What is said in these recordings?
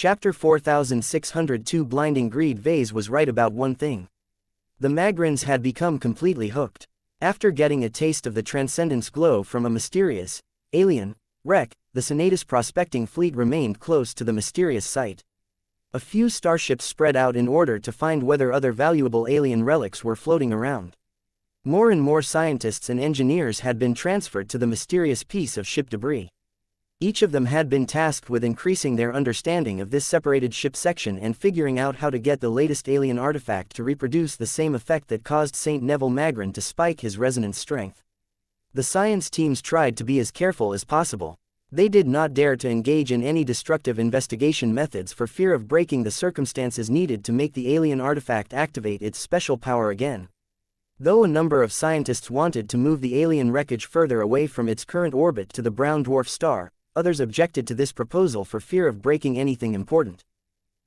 Chapter 4602 Blinding Greed. Vase was right about one thing. The Magrins had become completely hooked. After getting a taste of the transcendence glow from a mysterious, alien, wreck, the Senatus prospecting fleet remained close to the mysterious site. A few starships spread out in order to find whether other valuable alien relics were floating around. More and more scientists and engineers had been transferred to the mysterious piece of ship debris. Each of them had been tasked with increasing their understanding of this separated ship section and figuring out how to get the latest alien artifact to reproduce the same effect that caused Saint Neville Magrin to spike his resonance strength. The science teams tried to be as careful as possible. They did not dare to engage in any destructive investigation methods for fear of breaking the circumstances needed to make the alien artifact activate its special power again. Though a number of scientists wanted to move the alien wreckage further away from its current orbit to the brown dwarf star, others objected to this proposal for fear of breaking anything important.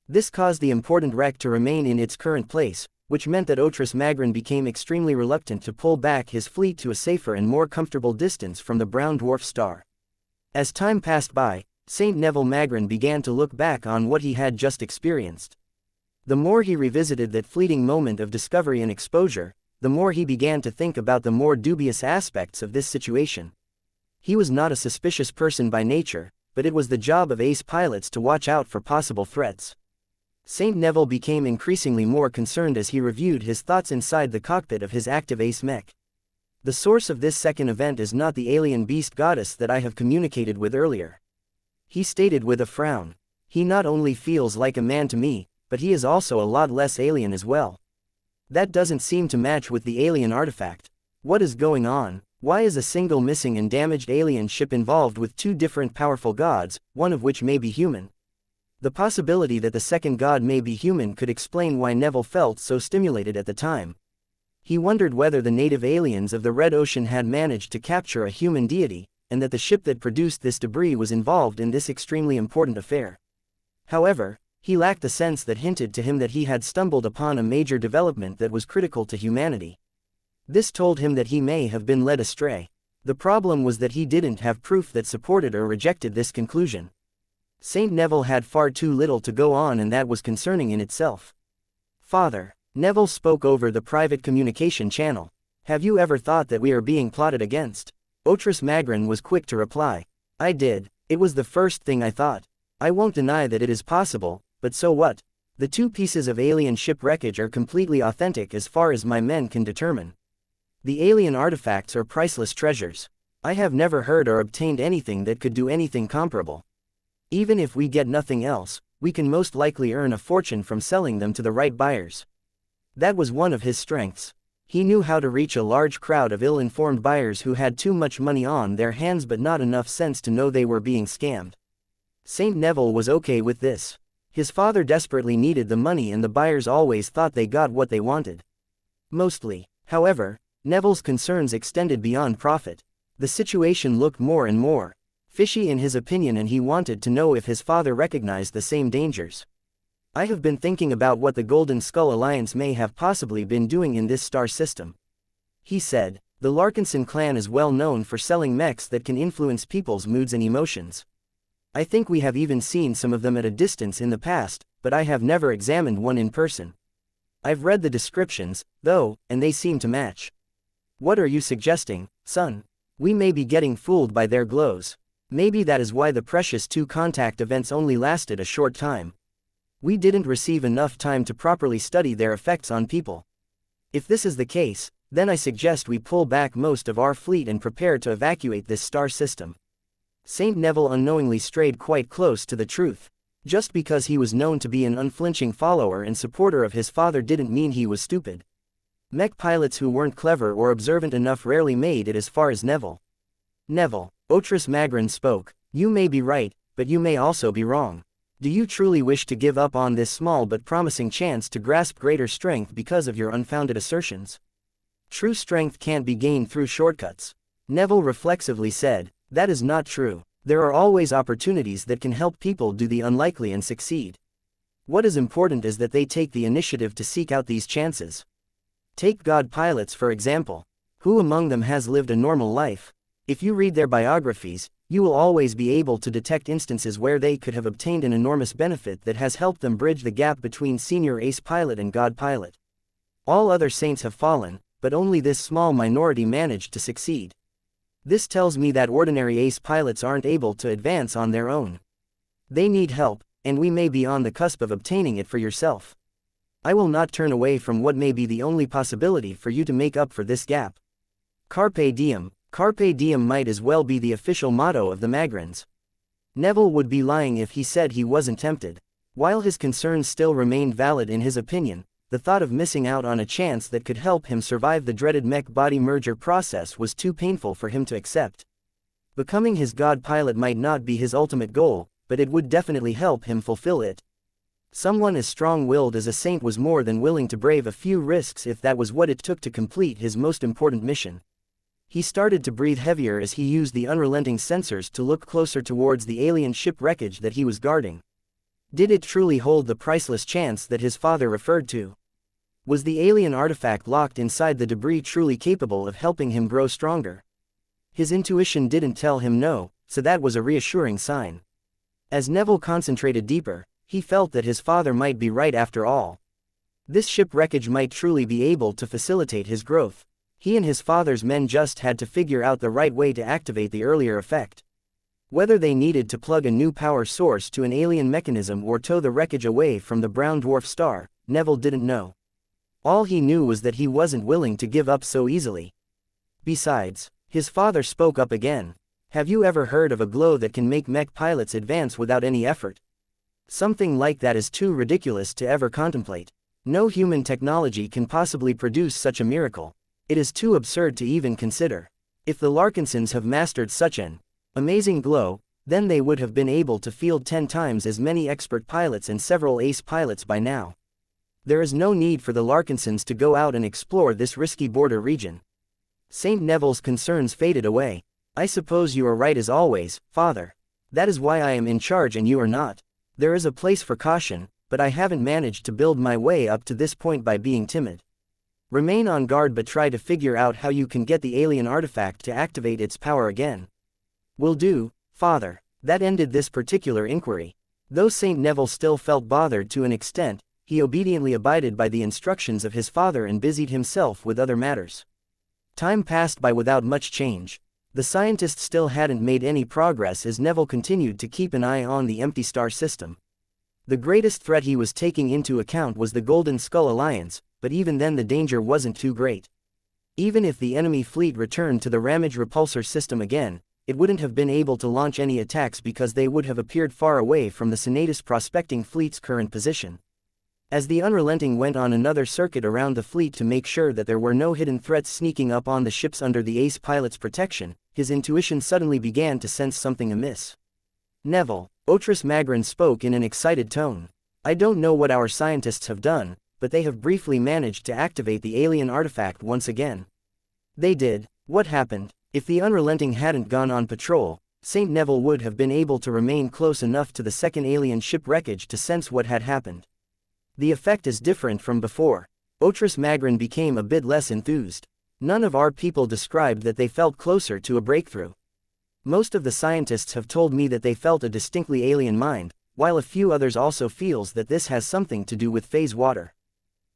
This caused the important wreck to remain in its current place, which meant that Audiobooks Magrin became extremely reluctant to pull back his fleet to a safer and more comfortable distance from the brown dwarf star. As time passed by, Saint Neville Magrin began to look back on what he had just experienced. The more he revisited that fleeting moment of discovery and exposure, the more he began to think about the more dubious aspects of this situation. He was not a suspicious person by nature, but it was the job of ace pilots to watch out for possible threats. Saint Neville became increasingly more concerned as he reviewed his thoughts inside the cockpit of his active ace mech. The source of this second event is not the alien beast goddess that I have communicated with earlier. He stated with a frown. He not only feels like a man to me, but he is also a lot less alien as well. That doesn't seem to match with the alien artifact. What is going on? Why is a single missing and damaged alien ship involved with two different powerful gods, one of which may be human? The possibility that the second god may be human could explain why Neville felt so stimulated at the time. He wondered whether the native aliens of the Red Ocean had managed to capture a human deity, and that the ship that produced this debris was involved in this extremely important affair. However, he lacked a sense that hinted to him that he had stumbled upon a major development that was critical to humanity. This told him that he may have been led astray. The problem was that he didn't have proof that supported or rejected this conclusion. Saint Neville had far too little to go on, and that was concerning in itself. "Father," Neville spoke over the private communication channel, "have you ever thought that we are being plotted against?" Audiobooks Magrin was quick to reply. "I did. It was the first thing I thought. I won't deny that it is possible, but so what? The two pieces of alien ship wreckage are completely authentic as far as my men can determine. The alien artifacts are priceless treasures. I have never heard or obtained anything that could do anything comparable. Even if we get nothing else, we can most likely earn a fortune from selling them to the right buyers." That was one of his strengths. He knew how to reach a large crowd of ill-informed buyers who had too much money on their hands but not enough sense to know they were being scammed. Saint Neville was okay with this. His father desperately needed the money, and the buyers always thought they got what they wanted. Mostly, however, Neville's concerns extended beyond profit. The situation looked more and more fishy in his opinion, and he wanted to know if his father recognized the same dangers. "I have been thinking about what the Golden Skull Alliance may have possibly been doing in this star system," he said. "The Larkinson clan is well known for selling mechs that can influence people's moods and emotions. I think we have even seen some of them at a distance in the past, but I have never examined one in person. I've read the descriptions, though, and they seem to match." "What are you suggesting, son? We may be getting fooled by their glows. Maybe that is why the precious two contact events only lasted a short time. We didn't receive enough time to properly study their effects on people. If this is the case, then I suggest we pull back most of our fleet and prepare to evacuate this star system." Saint Neville unknowingly strayed quite close to the truth. Just because he was known to be an unflinching follower and supporter of his father didn't mean he was stupid. Mech pilots who weren't clever or observant enough rarely made it as far as Neville. "Neville," Audiobooks Magrin spoke, "you may be right, but you may also be wrong. Do you truly wish to give up on this small but promising chance to grasp greater strength because of your unfounded assertions? True strength can't be gained through shortcuts." Neville reflexively said, "That is not true. There are always opportunities that can help people do the unlikely and succeed. What is important is that they take the initiative to seek out these chances. Take god pilots for example. Who among them has lived a normal life? If you read their biographies, you will always be able to detect instances where they could have obtained an enormous benefit that has helped them bridge the gap between senior ace pilot and god pilot. All other saints have fallen, but only this small minority managed to succeed. This tells me that ordinary ace pilots aren't able to advance on their own. They need help, and we may be on the cusp of obtaining it for yourself. I will not turn away from what may be the only possibility for you to make up for this gap. Carpe diem. Carpe diem might as well be the official motto of the Magrans. Neville would be lying if he said he wasn't tempted. While his concerns still remained valid in his opinion, the thought of missing out on a chance that could help him survive the dreaded mech-body merger process was too painful for him to accept. Becoming his god pilot might not be his ultimate goal, but it would definitely help him fulfill it. Someone as strong-willed as a saint was more than willing to brave a few risks if that was what it took to complete his most important mission. He started to breathe heavier as he used the unrelenting sensors to look closer towards the alien ship wreckage that he was guarding. Did it truly hold the priceless chance that his father referred to? Was the alien artifact locked inside the debris truly capable of helping him grow stronger? His intuition didn't tell him no, so that was a reassuring sign. As Neville concentrated deeper, he felt that his father might be right after all. This ship wreckage might truly be able to facilitate his growth. He and his father's men just had to figure out the right way to activate the earlier effect. Whether they needed to plug a new power source to an alien mechanism or tow the wreckage away from the brown dwarf star, Neville didn't know. All he knew was that he wasn't willing to give up so easily. Besides, his father spoke up again. Have you ever heard of a glow that can make mech pilots advance without any effort? Something like that is too ridiculous to ever contemplate. No human technology can possibly produce such a miracle. It is too absurd to even consider. If the Larkinsons have mastered such an amazing glow, then they would have been able to field 10 times as many expert pilots and several ace pilots by now. There is no need for the Larkinsons to go out and explore this risky border region. Saint Neville's concerns faded away. I suppose you are right as always, father. That is why I am in charge and you are not. There is a place for caution, but I haven't managed to build my way up to this point by being timid. Remain on guard but try to figure out how you can get the alien artifact to activate its power again. Will do, father. That ended this particular inquiry. Though Saint Neville still felt bothered to an extent, he obediently abided by the instructions of his father and busied himself with other matters. Time passed by without much change. The scientists still hadn't made any progress as Neville continued to keep an eye on the empty star system. The greatest threat he was taking into account was the Golden Skull Alliance, but even then the danger wasn't too great. Even if the enemy fleet returned to the Ramage repulsor system again, it wouldn't have been able to launch any attacks because they would have appeared far away from the Senatus prospecting fleet's current position. As the Unrelenting went on another circuit around the fleet to make sure that there were no hidden threats sneaking up on the ships under the ace pilot's protection, his intuition suddenly began to sense something amiss. Neville, Otris Magran spoke in an excited tone. I don't know what our scientists have done, but they have briefly managed to activate the alien artifact once again. They did. What happened? If the Unrelenting hadn't gone on patrol, Saint Neville would have been able to remain close enough to the second alien ship wreckage to sense what had happened. The effect is different from before. Otris Magran became a bit less enthused. None of our people described that they felt closer to a breakthrough. Most of the scientists have told me that they felt a distinctly alien mind, while a few others also feels that this has something to do with phase water.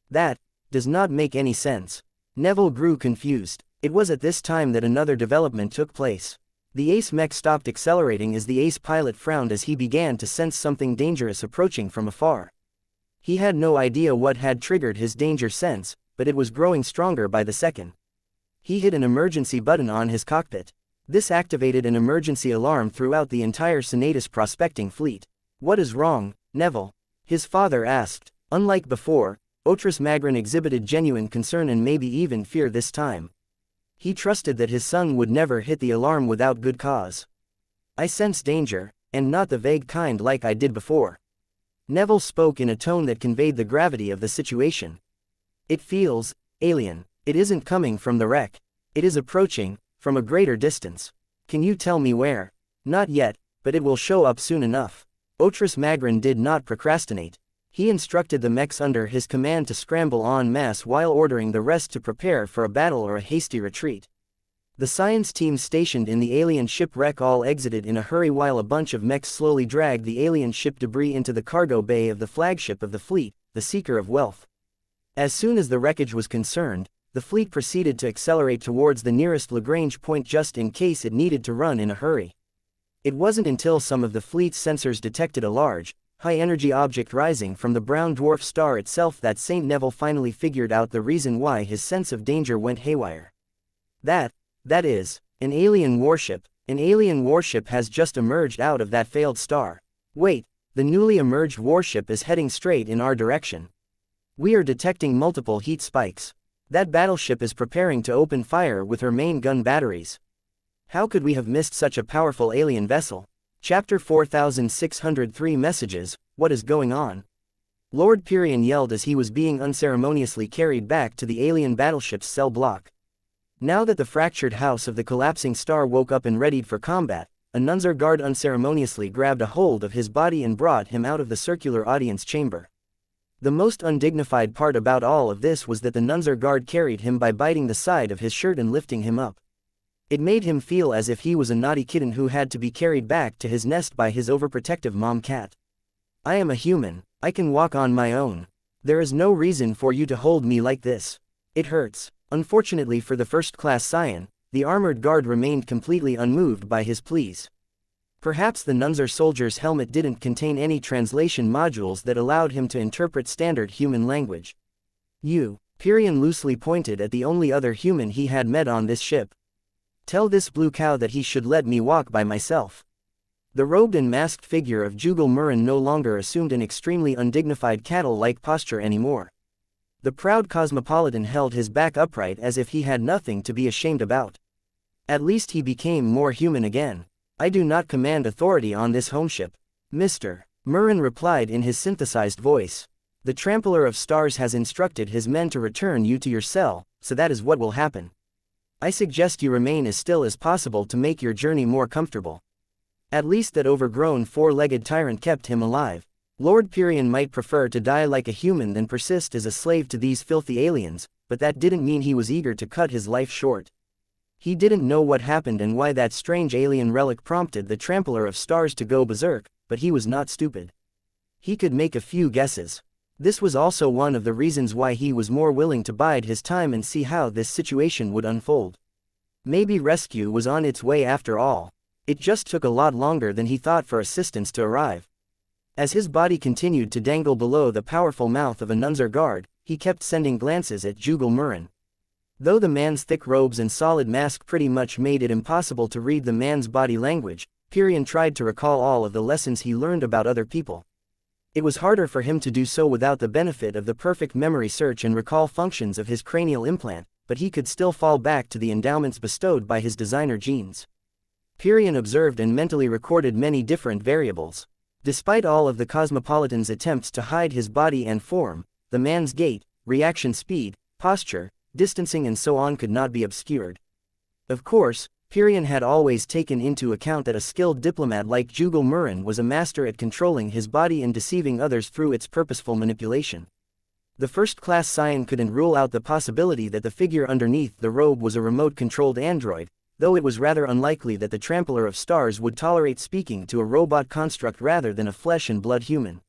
That does not make any sense. Neville grew confused. It was at this time that another development took place. The ace mech stopped accelerating as the ace pilot frowned as he began to sense something dangerous approaching from afar. He had no idea what had triggered his danger sense, but it was growing stronger by the second. He hit an emergency button on his cockpit. This activated an emergency alarm throughout the entire Senatus prospecting fleet. What is wrong, Neville? His father asked. Unlike before, Otris Magran exhibited genuine concern and maybe even fear this time. He trusted that his son would never hit the alarm without good cause. I sense danger, and not the vague kind like I did before. Neville spoke in a tone that conveyed the gravity of the situation. It feels alien. It isn't coming from the wreck. It is approaching from a greater distance. Can you tell me where? Not yet, but it will show up soon enough. Otris Magran did not procrastinate. He instructed the mechs under his command to scramble en masse while ordering the rest to prepare for a battle or a hasty retreat. The science teams stationed in the alien shipwreck all exited in a hurry while a bunch of mechs slowly dragged the alien ship debris into the cargo bay of the flagship of the fleet, the Seeker of Wealth. As soon as the wreckage was concerned, the fleet proceeded to accelerate towards the nearest Lagrange point just in case it needed to run in a hurry. It wasn't until some of the fleet's sensors detected a large, high-energy object rising from the brown dwarf star itself that St. Neville finally figured out the reason why his sense of danger went haywire. That is, an alien warship. An alien warship has just emerged out of that failed star. Wait, the newly emerged warship is heading straight in our direction. We are detecting multiple heat spikes. That battleship is preparing to open fire with her main gun batteries. How could we have missed such a powerful alien vessel? Chapter 4603 Messages, What is going on? Lord Pyrion yelled as he was being unceremoniously carried back to the alien battleship's cell block. Now that the fractured house of the collapsing star woke up and readied for combat, a Nunzer guard unceremoniously grabbed a hold of his body and brought him out of the circular audience chamber. The most undignified part about all of this was that the Nunzer guard carried him by biting the side of his shirt and lifting him up. It made him feel as if he was a naughty kitten who had to be carried back to his nest by his overprotective mom cat. I am a human, I can walk on my own. There is no reason for you to hold me like this. It hurts. Unfortunately for the first-class scion, the armored guard remained completely unmoved by his pleas. Perhaps the Nunzer soldier's helmet didn't contain any translation modules that allowed him to interpret standard human language. Pyrion loosely pointed at the only other human he had met on this ship. Tell this blue cow that he should let me walk by myself. The robed and masked figure of Jugal Murren no longer assumed an extremely undignified cattle-like posture anymore. The proud cosmopolitan held his back upright as if he had nothing to be ashamed about. At least he became more human again. I do not command authority on this homeship. Mr. Murren replied in his synthesized voice. The Trampler of Stars has instructed his men to return you to your cell, so that is what will happen. I suggest you remain as still as possible to make your journey more comfortable. At least that overgrown four-legged tyrant kept him alive. Lord Pyrion might prefer to die like a human than persist as a slave to these filthy aliens, but that didn't mean he was eager to cut his life short. He didn't know what happened and why that strange alien relic prompted the Trampler of Stars to go berserk, but he was not stupid. He could make a few guesses. This was also one of the reasons why he was more willing to bide his time and see how this situation would unfold. Maybe rescue was on its way after all. It just took a lot longer than he thought for assistance to arrive. As his body continued to dangle below the powerful mouth of a Nunzer guard, he kept sending glances at Jugal Murren. Though the man's thick robes and solid mask pretty much made it impossible to read the man's body language, Pyrion tried to recall all of the lessons he learned about other people. It was harder for him to do so without the benefit of the perfect memory search and recall functions of his cranial implant, but he could still fall back to the endowments bestowed by his designer genes. Pyrion observed and mentally recorded many different variables. Despite all of the cosmopolitan's attempts to hide his body and form, the man's gait, reaction speed, posture, distancing and so on could not be obscured. Of course, Pyrion had always taken into account that a skilled diplomat like Jugal Murren was a master at controlling his body and deceiving others through its purposeful manipulation. The first-class scion couldn't rule out the possibility that the figure underneath the robe was a remote-controlled android, though it was rather unlikely that the Trampler of Stars would tolerate speaking to a robot construct rather than a flesh-and-blood human.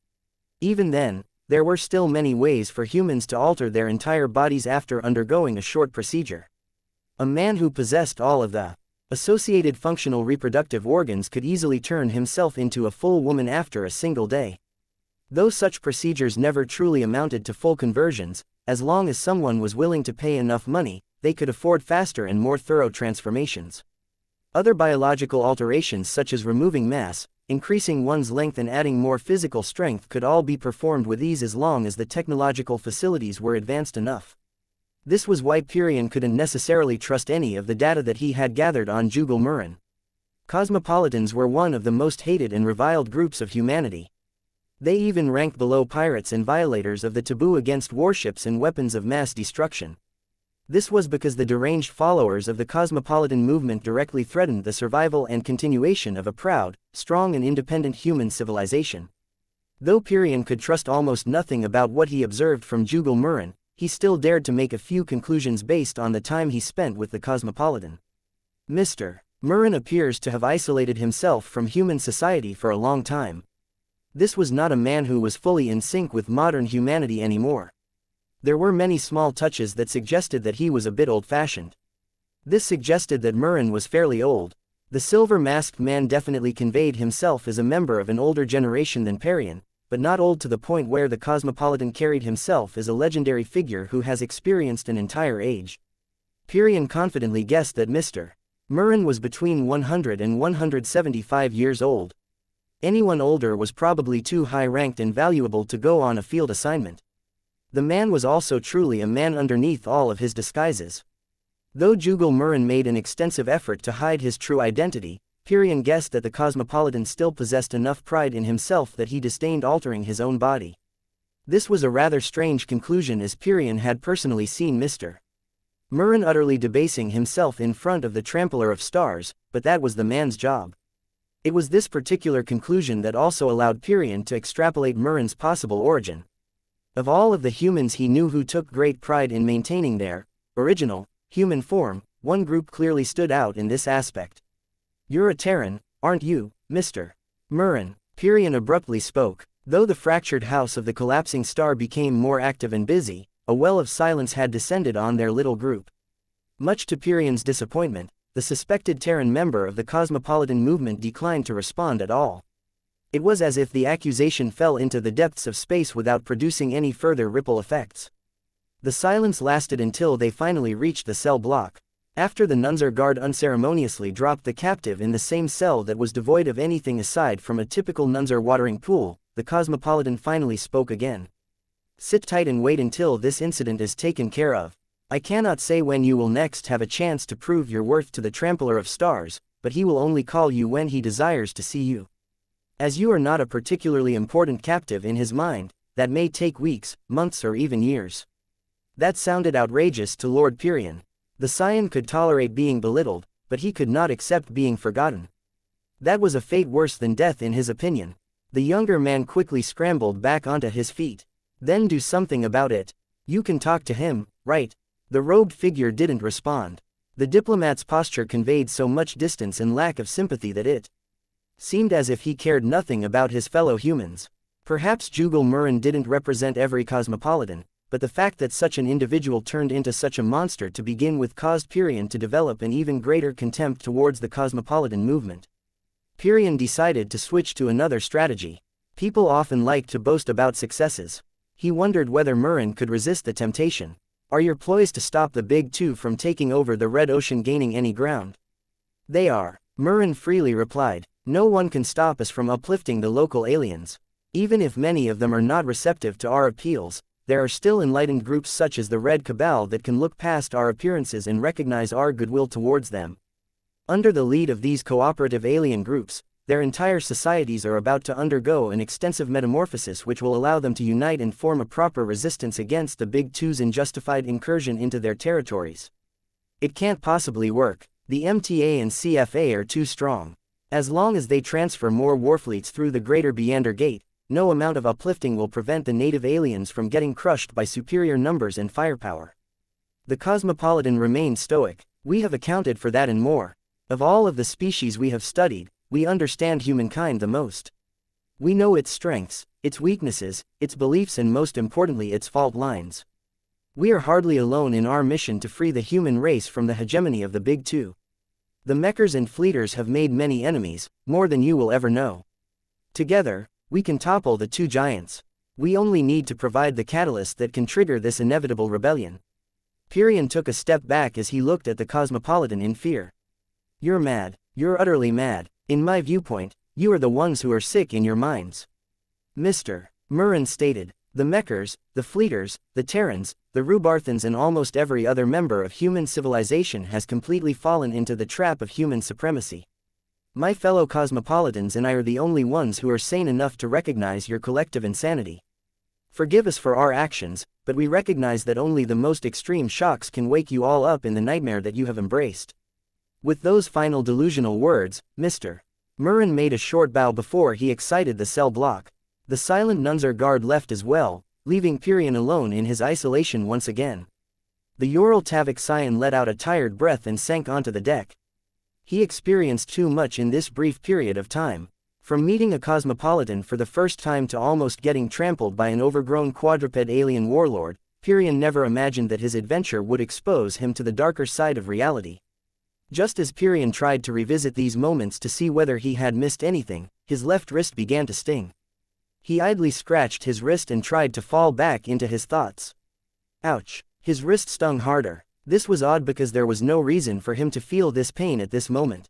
Even then, there were still many ways for humans to alter their entire bodies after undergoing a short procedure. A man who possessed all of the associated functional reproductive organs could easily turn himself into a full woman after a single day. Though such procedures never truly amounted to full conversions, as long as someone was willing to pay enough money, they could afford faster and more thorough transformations. Other biological alterations such as removing mass, increasing one's length and adding more physical strength could all be performed with ease as long as the technological facilities were advanced enough. This was why Pyrion couldn't necessarily trust any of the data that he had gathered on Jugal Murren. Cosmopolitans were one of the most hated and reviled groups of humanity. They even ranked below pirates and violators of the taboo against warships and weapons of mass destruction. This was because the deranged followers of the cosmopolitan movement directly threatened the survival and continuation of a proud, strong and independent human civilization. Though Pyrion could trust almost nothing about what he observed from Jugal Murren, he still dared to make a few conclusions based on the time he spent with the cosmopolitan. Mr. Murren appears to have isolated himself from human society for a long time. This was not a man who was fully in sync with modern humanity anymore. There were many small touches that suggested that he was a bit old-fashioned. This suggested that Murren was fairly old. The silver-masked man definitely conveyed himself as a member of an older generation than Parian, but not old to the point where the cosmopolitan carried himself as a legendary figure who has experienced an entire age. Parian confidently guessed that Mr. Murren was between 100 and 175 years old. Anyone older was probably too high-ranked and valuable to go on a field assignment. The man was also truly a man underneath all of his disguises. Though Jugal Murren made an extensive effort to hide his true identity, Parian guessed that the cosmopolitan still possessed enough pride in himself that he disdained altering his own body. This was a rather strange conclusion, as Parian had personally seen Mr. Murren utterly debasing himself in front of the trampler of stars, but that was the man's job. It was this particular conclusion that also allowed Parian to extrapolate Murren's possible origin. Of all of the humans he knew who took great pride in maintaining their original human form, one group clearly stood out in this aspect. "You're a Terran, aren't you, Mr. Murren?" Parian abruptly spoke. Though the fractured house of the collapsing star became more active and busy, a well of silence had descended on their little group. Much to Parian's disappointment, the suspected Terran member of the cosmopolitan movement declined to respond at all. It was as if the accusation fell into the depths of space without producing any further ripple effects. The silence lasted until they finally reached the cell block. After the Nunzer guard unceremoniously dropped the captive in the same cell that was devoid of anything aside from a typical Nunzer watering pool, the cosmopolitan finally spoke again. "Sit tight and wait until this incident is taken care of. I cannot say when you will next have a chance to prove your worth to the Trampler of Stars, but he will only call you when he desires to see you. As you are not a particularly important captive in his mind, that may take weeks, months or even years." That sounded outrageous to Lord Parian. The Scion could tolerate being belittled, but he could not accept being forgotten. That was a fate worse than death in his opinion. The younger man quickly scrambled back onto his feet. "Then do something about it. You can talk to him, right?" The robed figure didn't respond. The diplomat's posture conveyed so much distance and lack of sympathy that it seemed as if he cared nothing about his fellow humans. Perhaps Jugal Murren didn't represent every cosmopolitan, but the fact that such an individual turned into such a monster to begin with caused Parian to develop an even greater contempt towards the cosmopolitan movement. Parian decided to switch to another strategy. People often like to boast about successes. He wondered whether Murren could resist the temptation. "Are your ploys to stop the Big Two from taking over the Red Ocean gaining any ground?" "They are," Murren freely replied. "No one can stop us from uplifting the local aliens. Even if many of them are not receptive to our appeals, there are still enlightened groups such as the Red Cabal that can look past our appearances and recognize our goodwill towards them. Under the lead of these cooperative alien groups, their entire societies are about to undergo an extensive metamorphosis which will allow them to unite and form a proper resistance against the Big Two's unjustified incursion into their territories. It can't possibly work. The MTA and CFA are too strong. As long as they transfer more warfleets through the Greater Beander Gate, no amount of uplifting will prevent the native aliens from getting crushed by superior numbers and firepower." The cosmopolitan remained stoic. "We have accounted for that and more. Of all of the species we have studied, we understand humankind the most. We know its strengths, its weaknesses, its beliefs and most importantly its fault lines. We are hardly alone in our mission to free the human race from the hegemony of the Big Two. The Mechers and Fleeters have made many enemies, more than you will ever know. Together, we can topple the two giants. We only need to provide the catalyst that can trigger this inevitable rebellion." Parian took a step back as he looked at the cosmopolitan in fear. "You're mad. You're utterly mad. In my viewpoint, you are the ones who are sick in your minds." Mr. Murren stated. "The Mechers, the Fleeters, the Terrans, the Rubarthans and almost every other member of human civilization has completely fallen into the trap of human supremacy. My fellow cosmopolitans and I are the only ones who are sane enough to recognize your collective insanity. Forgive us for our actions, but we recognize that only the most extreme shocks can wake you all up in the nightmare that you have embraced." With those final delusional words, Mr. Murren made a short bow before he exited the cell block. The silent Nunzer guard left as well, leaving Parian alone in his isolation once again. The Ural Tavik Scion let out a tired breath and sank onto the deck. He experienced too much in this brief period of time. From meeting a cosmopolitan for the first time to almost getting trampled by an overgrown quadruped alien warlord, Pyrion never imagined that his adventure would expose him to the darker side of reality. Just as Pyrion tried to revisit these moments to see whether he had missed anything, his left wrist began to sting. He idly scratched his wrist and tried to fall back into his thoughts. Ouch! His wrist stung harder. This was odd because there was no reason for him to feel this pain at this moment.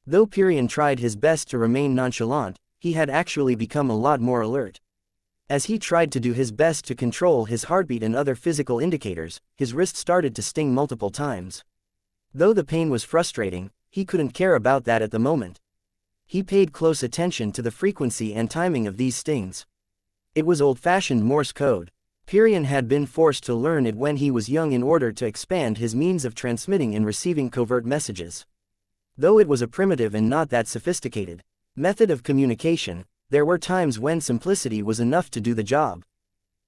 Though Pyrion tried his best to remain nonchalant, he had actually become a lot more alert. As he tried to do his best to control his heartbeat and other physical indicators, his wrist started to sting multiple times. Though the pain was frustrating, he couldn't care about that at the moment. He paid close attention to the frequency and timing of these stings. It was old-fashioned Morse code. Pyrion had been forced to learn it when he was young in order to expand his means of transmitting and receiving covert messages. Though it was a primitive and not that sophisticated method of communication, there were times when simplicity was enough to do the job.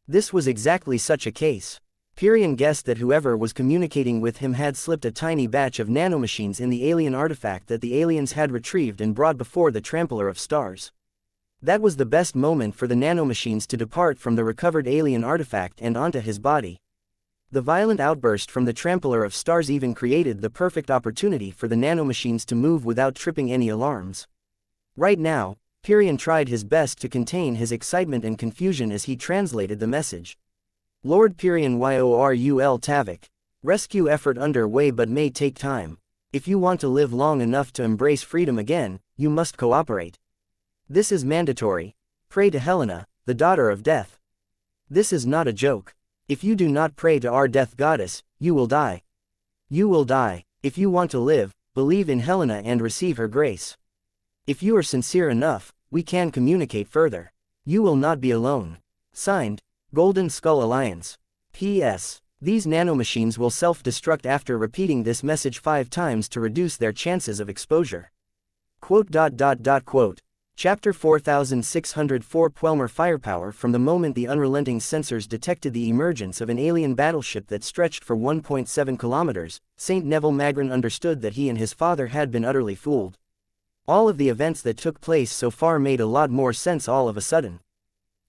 This was exactly such a case. Pyrion guessed that whoever was communicating with him had slipped a tiny batch of nanomachines in the alien artifact that the aliens had retrieved and brought before the Trampler of Stars. That was the best moment for the nanomachines to depart from the recovered alien artifact and onto his body. The violent outburst from the Trampler of Stars even created the perfect opportunity for the nanomachines to move without tripping any alarms. Right now, Pyrion tried his best to contain his excitement and confusion as he translated the message. Lord Pyrion Yorul Tavik. Rescue effort underway but may take time. If you want to live long enough to embrace freedom again, you must cooperate. This is mandatory. Pray to Helena, the daughter of death. This is not a joke. If you do not pray to our death goddess, you will die. You will die. If you want to live, believe in Helena and receive her grace. If you are sincere enough, we can communicate further. You will not be alone. Signed, Golden Skull Alliance. P.S. These nanomachines will self-destruct after repeating this message 5 times to reduce their chances of exposure. Quote. Chapter 4604 Pelmer Firepower. From the moment the unrelenting sensors detected the emergence of an alien battleship that stretched for 1.7 kilometers, St. Neville Magrin understood that he and his father had been utterly fooled. All of the events that took place so far made a lot more sense all of a sudden.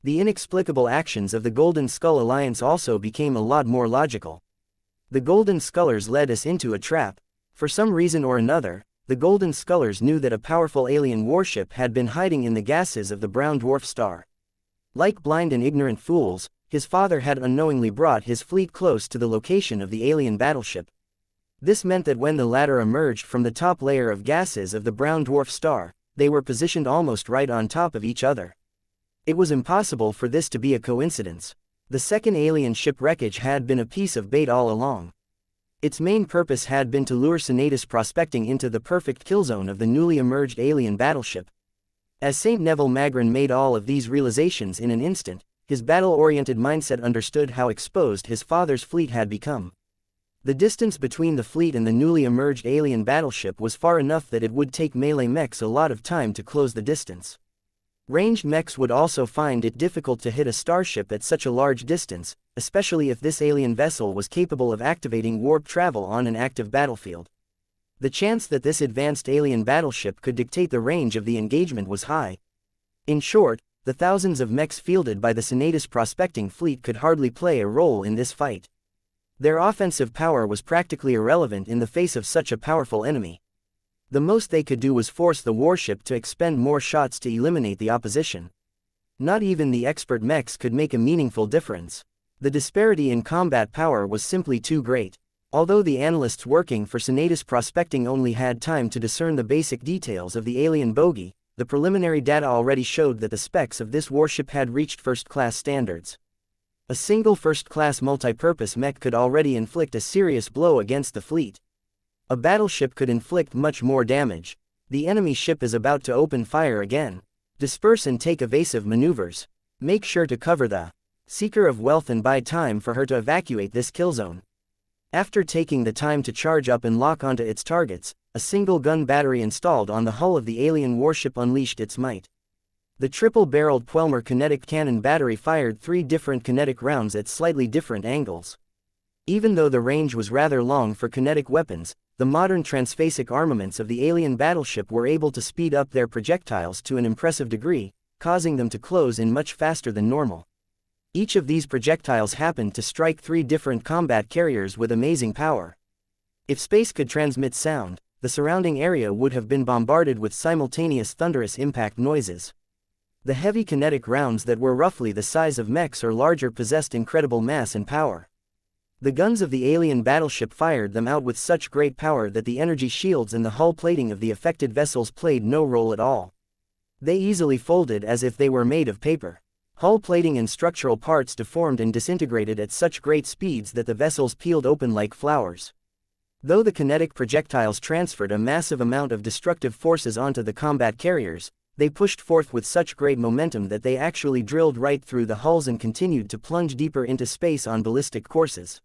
The inexplicable actions of the Golden Skull Alliance also became a lot more logical. The Golden Skullers led us into a trap. For some reason or another, the Golden Skullers knew that a powerful alien warship had been hiding in the gases of the brown dwarf star. Like blind and ignorant fools, his father had unknowingly brought his fleet close to the location of the alien battleship. This meant that when the latter emerged from the top layer of gases of the brown dwarf star, they were positioned almost right on top of each other. It was impossible for this to be a coincidence. The second alien ship wreckage had been a piece of bait all along. Its main purpose had been to lure Senatus prospecting into the perfect kill zone of the newly emerged alien battleship. As St. Neville Magrin made all of these realizations in an instant, his battle-oriented mindset understood how exposed his father's fleet had become. The distance between the fleet and the newly emerged alien battleship was far enough that it would take melee mechs a lot of time to close the distance. Ranged mechs would also find it difficult to hit a starship at such a large distance, especially if this alien vessel was capable of activating warp travel on an active battlefield. The chance that this advanced alien battleship could dictate the range of the engagement was high. In short, the thousands of mechs fielded by the Senatus prospecting fleet could hardly play a role in this fight. Their offensive power was practically irrelevant in the face of such a powerful enemy. The most they could do was force the warship to expend more shots to eliminate the opposition. Not even the expert mechs could make a meaningful difference. The disparity in combat power was simply too great. Although the analysts working for Senatus prospecting only had time to discern the basic details of the alien bogey, the preliminary data already showed that the specs of this warship had reached first-class standards. A single first-class multipurpose mech could already inflict a serious blow against the fleet. A battleship could inflict much more damage. The enemy ship is about to open fire again. Disperse and take evasive maneuvers. Make sure to cover the Seeker of Wealth and buy time for her to evacuate this kill zone. After taking the time to charge up and lock onto its targets, a single gun battery installed on the hull of the alien warship unleashed its might. The triple-barreled Pelmer kinetic cannon battery fired 3 different kinetic rounds at slightly different angles. Even though the range was rather long for kinetic weapons, the modern transphasic armaments of the alien battleship were able to speed up their projectiles to an impressive degree, causing them to close in much faster than normal. Each of these projectiles happened to strike 3 different combat carriers with amazing power. If space could transmit sound, the surrounding area would have been bombarded with simultaneous thunderous impact noises. The heavy kinetic rounds that were roughly the size of mechs or larger possessed incredible mass and power. The guns of the alien battleship fired them out with such great power that the energy shields and the hull plating of the affected vessels played no role at all. They easily folded as if they were made of paper. Hull plating and structural parts deformed and disintegrated at such great speeds that the vessels peeled open like flowers. Though the kinetic projectiles transferred a massive amount of destructive forces onto the combat carriers, they pushed forth with such great momentum that they actually drilled right through the hulls and continued to plunge deeper into space on ballistic courses.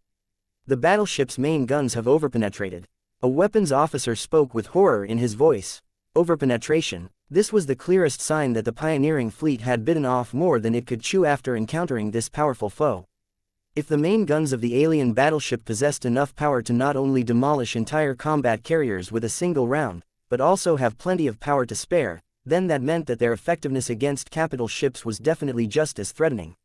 The battleship's main guns have overpenetrated. A weapons officer spoke with horror in his voice. Overpenetration. This was the clearest sign that the pioneering fleet had bitten off more than it could chew after encountering this powerful foe. If the main guns of the alien battleship possessed enough power to not only demolish entire combat carriers with a single round, but also have plenty of power to spare, then that meant that their effectiveness against capital ships was definitely just as threatening.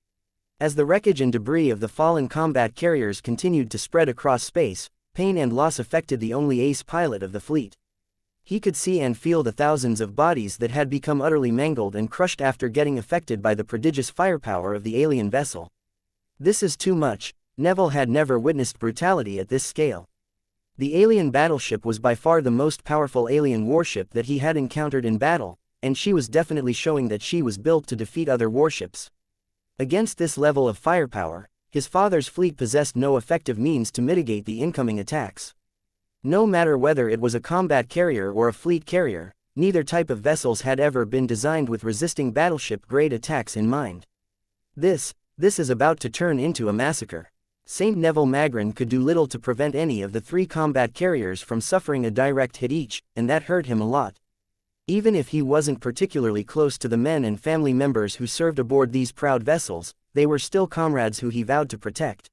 As the wreckage and debris of the fallen combat carriers continued to spread across space, pain and loss affected the only ace pilot of the fleet. He could see and feel the thousands of bodies that had become utterly mangled and crushed after getting affected by the prodigious firepower of the alien vessel. This is too much. Neville had never witnessed brutality at this scale. The alien battleship was by far the most powerful alien warship that he had encountered in battle, and she was definitely showing that she was built to defeat other warships. Against this level of firepower, his father's fleet possessed no effective means to mitigate the incoming attacks. No matter whether it was a combat carrier or a fleet carrier, neither type of vessels had ever been designed with resisting battleship-grade attacks in mind. This is about to turn into a massacre. St. Neville Magrin could do little to prevent any of the 3 combat carriers from suffering a direct hit each, and that hurt him a lot. Even if he wasn't particularly close to the men and family members who served aboard these proud vessels, they were still comrades who he vowed to protect.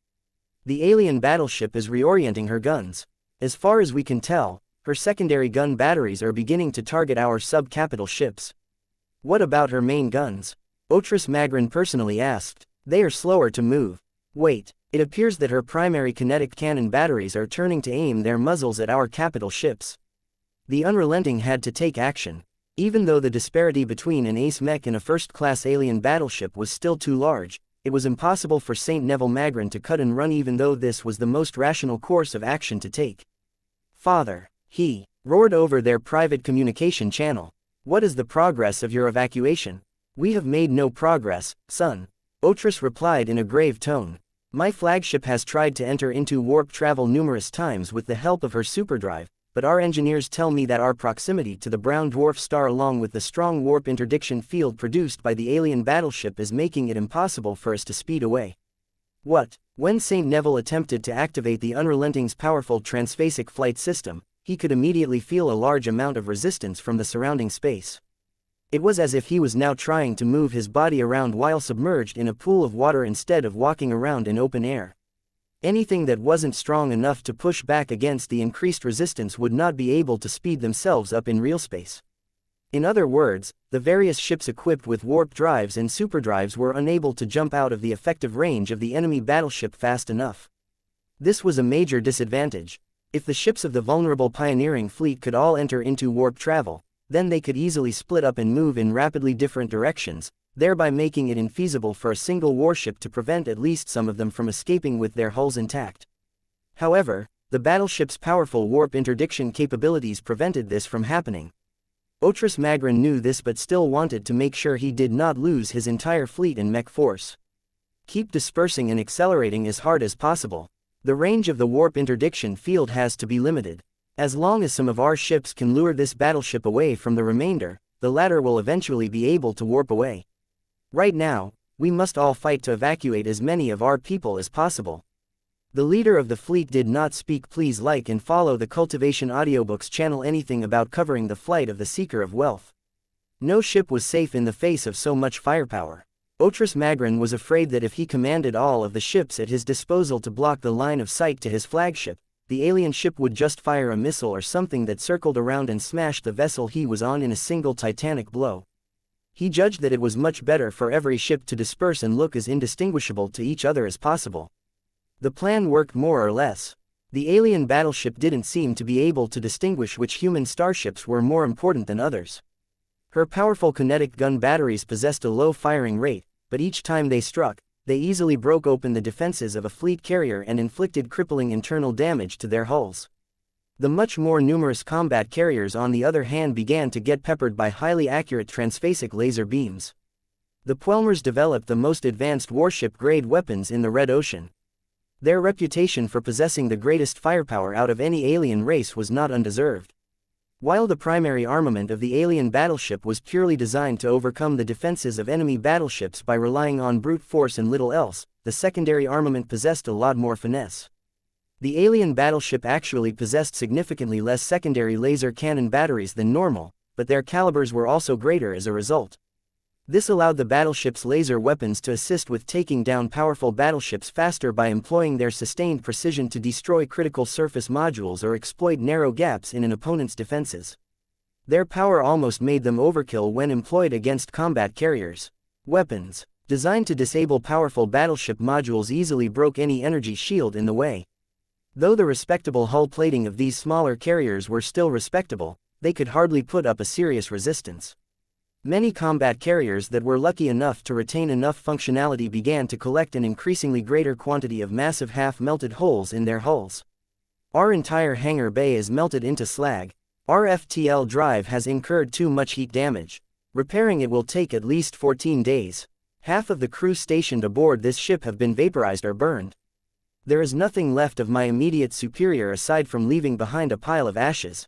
The alien battleship is reorienting her guns. As far as we can tell, her secondary gun batteries are beginning to target our sub-capital ships. What about her main guns? Otris Magrin personally asked. They are slower to move. Wait, it appears that her primary kinetic cannon batteries are turning to aim their muzzles at our capital ships. The Unrelenting had to take action. Even though the disparity between an ace mech and a first-class alien battleship was still too large, it was impossible for St. Neville Magrin to cut and run even though this was the most rational course of action to take. Father, he roared over their private communication channel. What is the progress of your evacuation? We have made no progress, son. Otris replied in a grave tone. My flagship has tried to enter into warp travel numerous times with the help of her superdrive, but our engineers tell me that our proximity to the brown dwarf star along with the strong warp interdiction field produced by the alien battleship is making it impossible for us to speed away. What? When St. Neville attempted to activate the Unrelenting's powerful transphasic flight system, he could immediately feel a large amount of resistance from the surrounding space. It was as if he was now trying to move his body around while submerged in a pool of water instead of walking around in open air. Anything that wasn't strong enough to push back against the increased resistance would not be able to speed themselves up in real space. In other words, the various ships equipped with warp drives and superdrives were unable to jump out of the effective range of the enemy battleship fast enough. This was a major disadvantage. If the ships of the vulnerable pioneering fleet could all enter into warp travel, then they could easily split up and move in rapidly different directions, thereby making it infeasible for a single warship to prevent at least some of them from escaping with their hulls intact. However, the battleship's powerful warp interdiction capabilities prevented this from happening. Otris Magrin knew this but still wanted to make sure he did not lose his entire fleet and mech force. Keep dispersing and accelerating as hard as possible. The range of the warp interdiction field has to be limited. As long as some of our ships can lure this battleship away from the remainder, the latter will eventually be able to warp away. Right now, we must all fight to evacuate as many of our people as possible. The leader of the fleet did not speak. Please like and follow the Cultivation Audiobooks channel. Anything about covering the flight of the Seeker of Wealth. No ship was safe in the face of so much firepower. Otris Magrin was afraid that if he commanded all of the ships at his disposal to block the line of sight to his flagship, the alien ship would just fire a missile or something that circled around and smashed the vessel he was on in a single titanic blow. He judged that it was much better for every ship to disperse and look as indistinguishable to each other as possible. The plan worked more or less. The alien battleship didn't seem to be able to distinguish which human starships were more important than others. Her powerful kinetic gun batteries possessed a low firing rate, but each time they struck, they easily broke open the defenses of a fleet carrier and inflicted crippling internal damage to their hulls. The much more numerous combat carriers on the other hand began to get peppered by highly accurate transphasic laser beams. The Puelmers developed the most advanced warship-grade weapons in the Red Ocean. Their reputation for possessing the greatest firepower out of any alien race was not undeserved. While the primary armament of the alien battleship was purely designed to overcome the defenses of enemy battleships by relying on brute force and little else, the secondary armament possessed a lot more finesse. The alien battleship actually possessed significantly less secondary laser cannon batteries than normal, but their calibers were also greater as a result. This allowed the battleship's laser weapons to assist with taking down powerful battleships faster by employing their sustained precision to destroy critical surface modules or exploit narrow gaps in an opponent's defenses. Their power almost made them overkill when employed against combat carriers. Weapons designed to disable powerful battleship modules easily broke any energy shield in the way. Though the respectable hull plating of these smaller carriers were still respectable, they could hardly put up a serious resistance. Many combat carriers that were lucky enough to retain enough functionality began to collect an increasingly greater quantity of massive half-melted holes in their hulls. Our entire hangar bay is melted into slag. Our FTL drive has incurred too much heat damage. Repairing it will take at least 14 days. Half of the crew stationed aboard this ship have been vaporized or burned. There is nothing left of my immediate superior aside from leaving behind a pile of ashes.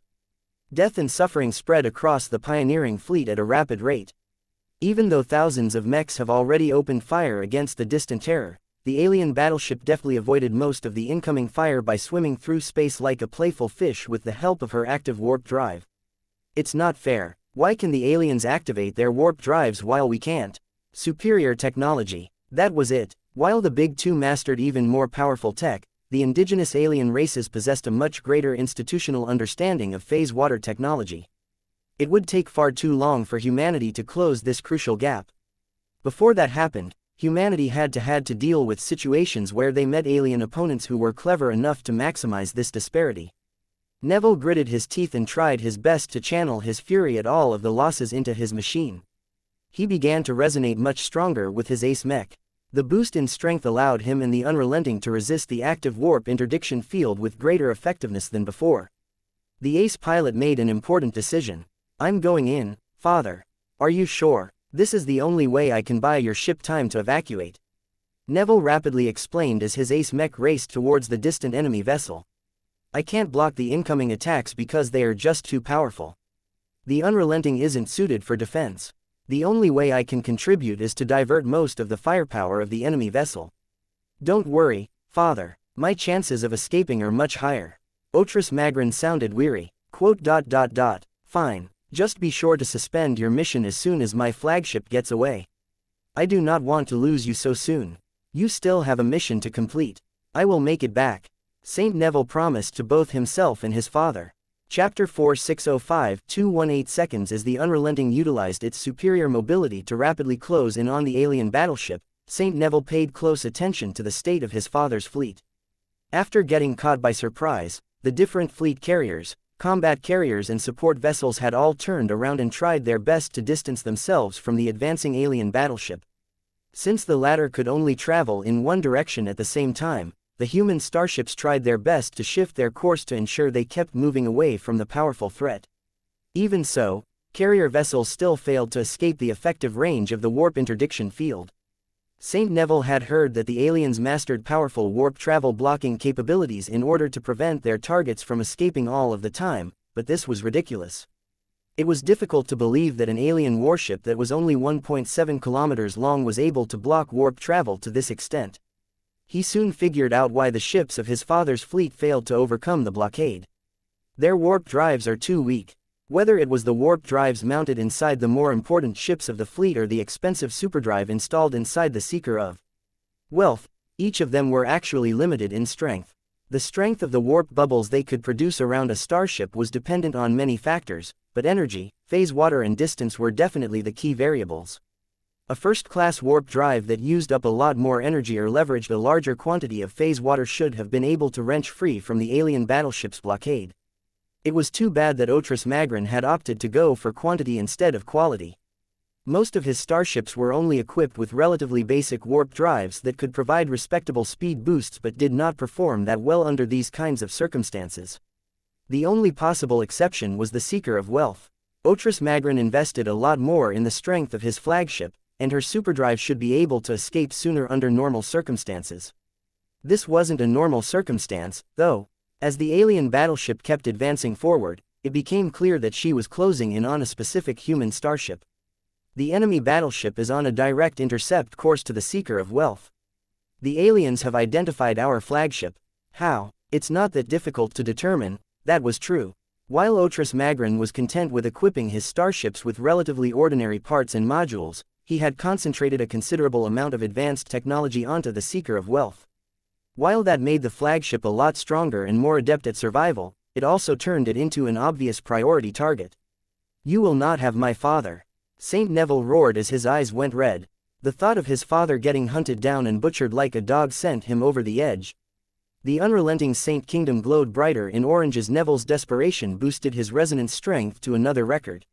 Death and suffering spread across the pioneering fleet at a rapid rate. Even though thousands of mechs have already opened fire against the distant terror, the alien battleship deftly avoided most of the incoming fire by swimming through space like a playful fish with the help of her active warp drive. It's not fair. Why can the aliens activate their warp drives while we can't? Superior technology. That was it. While the Big Two mastered even more powerful tech, the indigenous alien races possessed a much greater institutional understanding of phase water technology. It would take far too long for humanity to close this crucial gap. Before that happened, humanity had to deal with situations where they met alien opponents who were clever enough to maximize this disparity. Neville gritted his teeth and tried his best to channel his fury at all of the losses into his machine. He began to resonate much stronger with his ace mech. The boost in strength allowed him and the Unrelenting to resist the active warp interdiction field with greater effectiveness than before. The ace pilot made an important decision. I'm going in, father. Are you sure? This is the only way I can buy your ship time to evacuate. Neville rapidly explained as his ace mech raced towards the distant enemy vessel. I can't block the incoming attacks because they are just too powerful. The Unrelenting isn't suited for defense. The only way I can contribute is to divert most of the firepower of the enemy vessel. Don't worry, father. My chances of escaping are much higher. Otris Magrin sounded weary. Fine. Just be sure to suspend your mission as soon as my flagship gets away. I do not want to lose you so soon. You still have a mission to complete. I will make it back. Saint Neville promised to both himself and his father. Chapter 4605-218 seconds. As the Unrelenting utilized its superior mobility to rapidly close in on the alien battleship, Saint Neville paid close attention to the state of his father's fleet. After getting caught by surprise, the different fleet carriers, combat carriers and support vessels had all turned around and tried their best to distance themselves from the advancing alien battleship. Since the latter could only travel in one direction at the same time, the human starships tried their best to shift their course to ensure they kept moving away from the powerful threat. Even so, carrier vessels still failed to escape the effective range of the warp interdiction field. Saint Neville had heard that the aliens mastered powerful warp travel blocking capabilities in order to prevent their targets from escaping all of the time, but this was ridiculous. It was difficult to believe that an alien warship that was only 1.7 kilometers long was able to block warp travel to this extent. He soon figured out why the ships of his father's fleet failed to overcome the blockade. Their warp drives are too weak. Whether it was the warp drives mounted inside the more important ships of the fleet or the expensive superdrive installed inside the Seeker of Wealth, each of them were actually limited in strength. The strength of the warp bubbles they could produce around a starship was dependent on many factors, but energy, phase water and distance were definitely the key variables. A first-class warp drive that used up a lot more energy or leveraged a larger quantity of phase water should have been able to wrench free from the alien battleship's blockade. It was too bad that Otris Magrin had opted to go for quantity instead of quality. Most of his starships were only equipped with relatively basic warp drives that could provide respectable speed boosts but did not perform that well under these kinds of circumstances. The only possible exception was the Seeker of Wealth. Otris Magrin invested a lot more in the strength of his flagship, and her superdrive should be able to escape sooner under normal circumstances. This wasn't a normal circumstance, though. As the alien battleship kept advancing forward, it became clear that she was closing in on a specific human starship. The enemy battleship is on a direct intercept course to the Seeker of Wealth. The aliens have identified our flagship. How? It's not that difficult to determine. That was true. While Otris Magrin was content with equipping his starships with relatively ordinary parts and modules, he had concentrated a considerable amount of advanced technology onto the Seeker of Wealth. While that made the flagship a lot stronger and more adept at survival, it also turned it into an obvious priority target. "You will not have my father," Saint Neville roared as his eyes went red. The thought of his father getting hunted down and butchered like a dog sent him over the edge. The unrelenting Saint Kingdom glowed brighter in orange as Neville's desperation boosted his resonance strength to another record.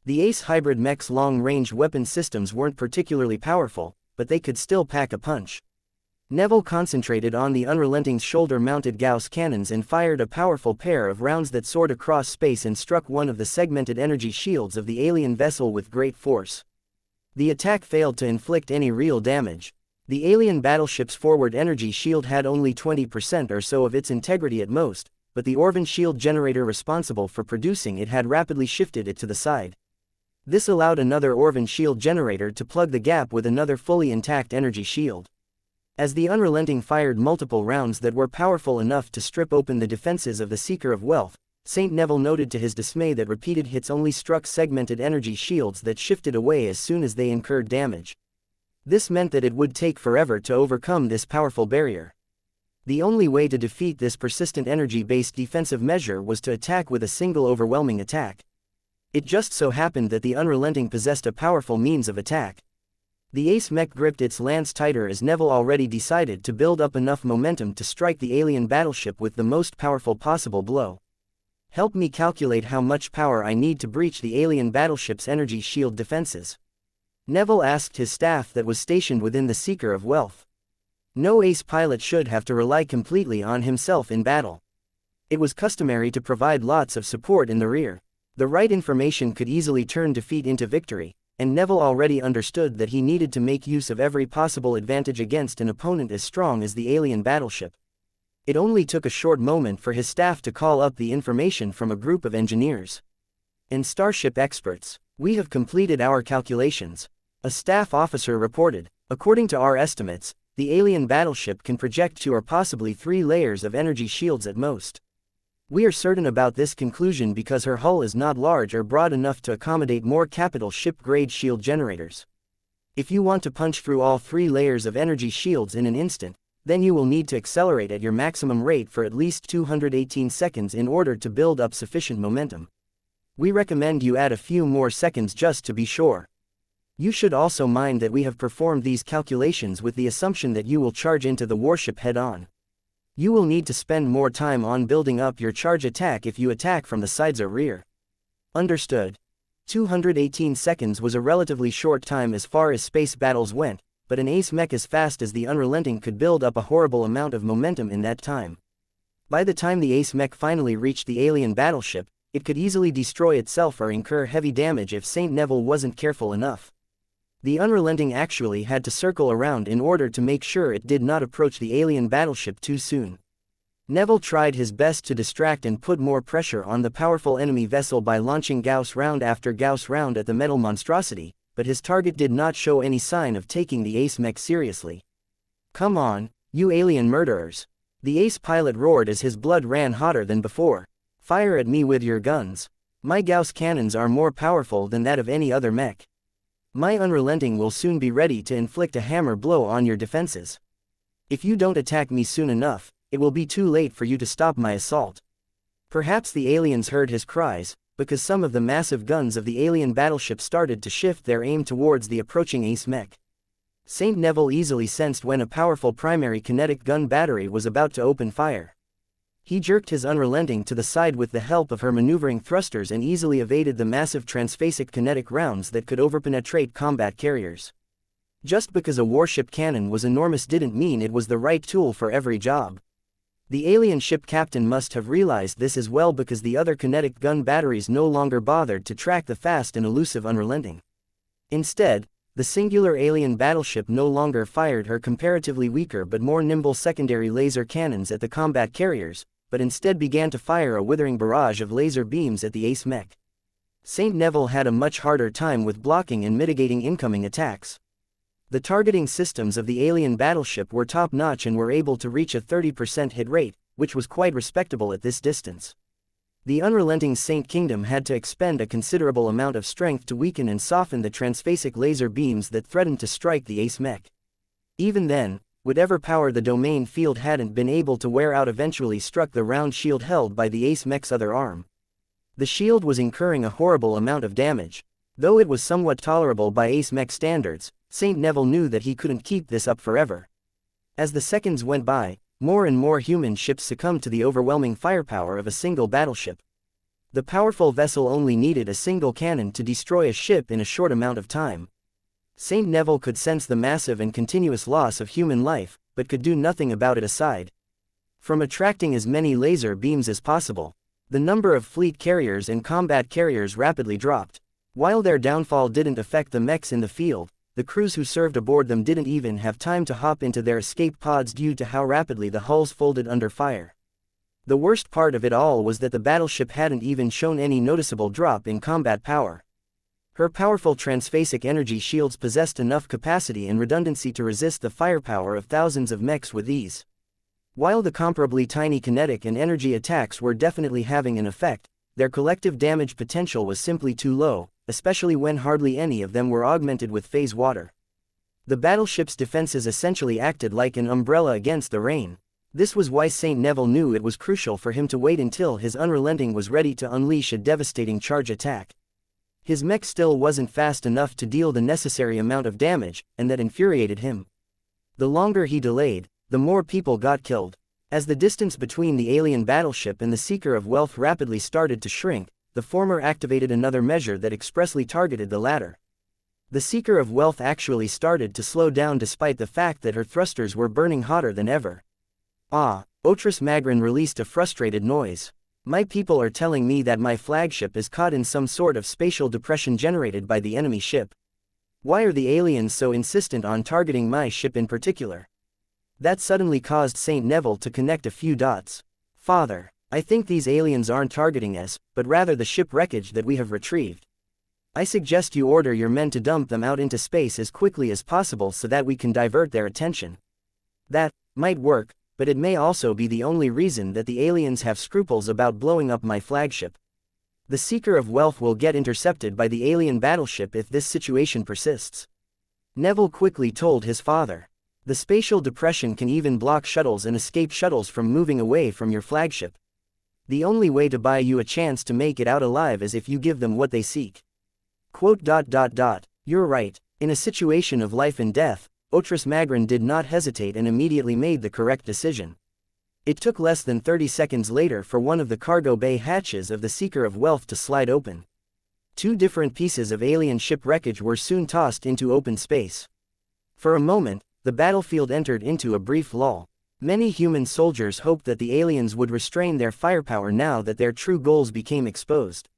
The Ace hybrid mech's long-range weapon systems weren't particularly powerful, but they could still pack a punch. Neville concentrated on the unrelenting shoulder-mounted Gauss cannons and fired a powerful pair of rounds that soared across space and struck one of the segmented energy shields of the alien vessel with great force. The attack failed to inflict any real damage. The alien battleship's forward energy shield had only 20% or so of its integrity at most, but the Orvan shield generator responsible for producing it had rapidly shifted it to the side. This allowed another Orvan shield generator to plug the gap with another fully intact energy shield. As the Unrelenting fired multiple rounds that were powerful enough to strip open the defenses of the Seeker of Wealth, St. Neville noted to his dismay that repeated hits only struck segmented energy shields that shifted away as soon as they incurred damage. This meant that it would take forever to overcome this powerful barrier. The only way to defeat this persistent energy-based defensive measure was to attack with a single overwhelming attack. It just so happened that the Unrelenting possessed a powerful means of attack. The Ace mech gripped its lance tighter as Neville already decided to build up enough momentum to strike the alien battleship with the most powerful possible blow. "Help me calculate how much power I need to breach the alien battleship's energy shield defenses," Neville asked his staff that was stationed within the Seeker of Wealth. No Ace pilot should have to rely completely on himself in battle. It was customary to provide lots of support in the rear. The right information could easily turn defeat into victory, and Neville already understood that he needed to make use of every possible advantage against an opponent as strong as the alien battleship. It only took a short moment for his staff to call up the information from a group of engineers and starship experts. "We have completed our calculations," a staff officer reported. "According to our estimates, the alien battleship can project 2 or possibly 3 layers of energy shields at most. We are certain about this conclusion because her hull is not large or broad enough to accommodate more capital ship-grade shield generators. If you want to punch through all 3 layers of energy shields in an instant, then you will need to accelerate at your maximum rate for at least 218 seconds in order to build up sufficient momentum. We recommend you add a few more seconds just to be sure. You should also mind that we have performed these calculations with the assumption that you will charge into the warship head-on. You will need to spend more time on building up your charge attack if you attack from the sides or rear." Understood. 218 seconds was a relatively short time as far as space battles went, but an Ace mech as fast as the Unrelenting could build up a horrible amount of momentum in that time. By the time the Ace mech finally reached the alien battleship, it could easily destroy itself or incur heavy damage if St. Neville wasn't careful enough. The Unrelenting actually had to circle around in order to make sure it did not approach the alien battleship too soon. Neville tried his best to distract and put more pressure on the powerful enemy vessel by launching Gauss round after Gauss round at the metal monstrosity, but his target did not show any sign of taking the Ace mech seriously. "Come on, you alien murderers!" The Ace pilot roared as his blood ran hotter than before. "Fire at me with your guns. My Gauss cannons are more powerful than that of any other mech. My Unrelenting will soon be ready to inflict a hammer blow on your defenses. If you don't attack me soon enough, it will be too late for you to stop my assault. Perhaps the aliens heard his cries, because some of the massive guns of the alien battleship started to shift their aim towards the approaching ace mech. Saint Neville easily sensed when a powerful primary kinetic gun battery was about to open fire. He jerked his unrelenting to the side with the help of her maneuvering thrusters and easily evaded the massive transphasic kinetic rounds that could overpenetrate combat carriers. Just because a warship cannon was enormous didn't mean it was the right tool for every job. The alien ship captain must have realized this as well, because the other kinetic gun batteries no longer bothered to track the fast and elusive unrelenting. Instead, the singular alien battleship no longer fired her comparatively weaker but more nimble secondary laser cannons at the combat carriers, but instead began to fire a withering barrage of laser beams at the ace mech. Saint Neville had a much harder time with blocking and mitigating incoming attacks. The targeting systems of the alien battleship were top-notch and were able to reach a 30% hit rate, which was quite respectable at this distance. The unrelenting Saint Kingdom had to expend a considerable amount of strength to weaken and soften the transphasic laser beams that threatened to strike the ace mech. Even then, whatever power the domain field hadn't been able to wear out eventually struck the round shield held by the ace mech's other arm. The shield was incurring a horrible amount of damage. Though it was somewhat tolerable by ace mech standards, Saint Neville knew that he couldn't keep this up forever. As the seconds went by, more and more human ships succumbed to the overwhelming firepower of a single battleship. The powerful vessel only needed a single cannon to destroy a ship in a short amount of time. Saint Neville could sense the massive and continuous loss of human life, but could do nothing about it aside from attracting as many laser beams as possible. The number of fleet carriers and combat carriers rapidly dropped. While their downfall didn't affect the mechs in the field, the crews who served aboard them didn't even have time to hop into their escape pods due to how rapidly the hulls folded under fire. The worst part of it all was that the battleship hadn't even shown any noticeable drop in combat power. Her powerful transphasic energy shields possessed enough capacity and redundancy to resist the firepower of thousands of mechs with ease. While the comparably tiny kinetic and energy attacks were definitely having an effect, their collective damage potential was simply too low, especially when hardly any of them were augmented with phase water. The battleship's defenses essentially acted like an umbrella against the rain. This was why Saint Neville knew it was crucial for him to wait until his unrelenting was ready to unleash a devastating charge attack. His mech still wasn't fast enough to deal the necessary amount of damage, and that infuriated him. The longer he delayed, the more people got killed. As the distance between the alien battleship and the Seeker of Wealth rapidly started to shrink, the former activated another measure that expressly targeted the latter. The Seeker of Wealth actually started to slow down despite the fact that her thrusters were burning hotter than ever. Otris Magrin released a frustrated noise. My people are telling me that my flagship is caught in some sort of spatial depression generated by the enemy ship. Why are the aliens so insistent on targeting my ship in particular? That suddenly caused Saint Neville to connect a few dots. Father, I think these aliens aren't targeting us, but rather the ship wreckage that we have retrieved. I suggest you order your men to dump them out into space as quickly as possible so that we can divert their attention. That might work, but it may also be the only reason that the aliens have scruples about blowing up my flagship. The Seeker of Wealth will get intercepted by the alien battleship if this situation persists. Neville quickly told his father. The spatial depression can even block shuttles and escape shuttles from moving away from your flagship. The only way to buy you a chance to make it out alive is if you give them what they seek. You're right. In a situation of life and death, Otris Magrin did not hesitate and immediately made the correct decision. It took less than 30 seconds later for one of the cargo bay hatches of the Seeker of Wealth to slide open. Two different pieces of alien ship wreckage were soon tossed into open space. For a moment, the battlefield entered into a brief lull. Many human soldiers hoped that the aliens would restrain their firepower now that their true goals became exposed.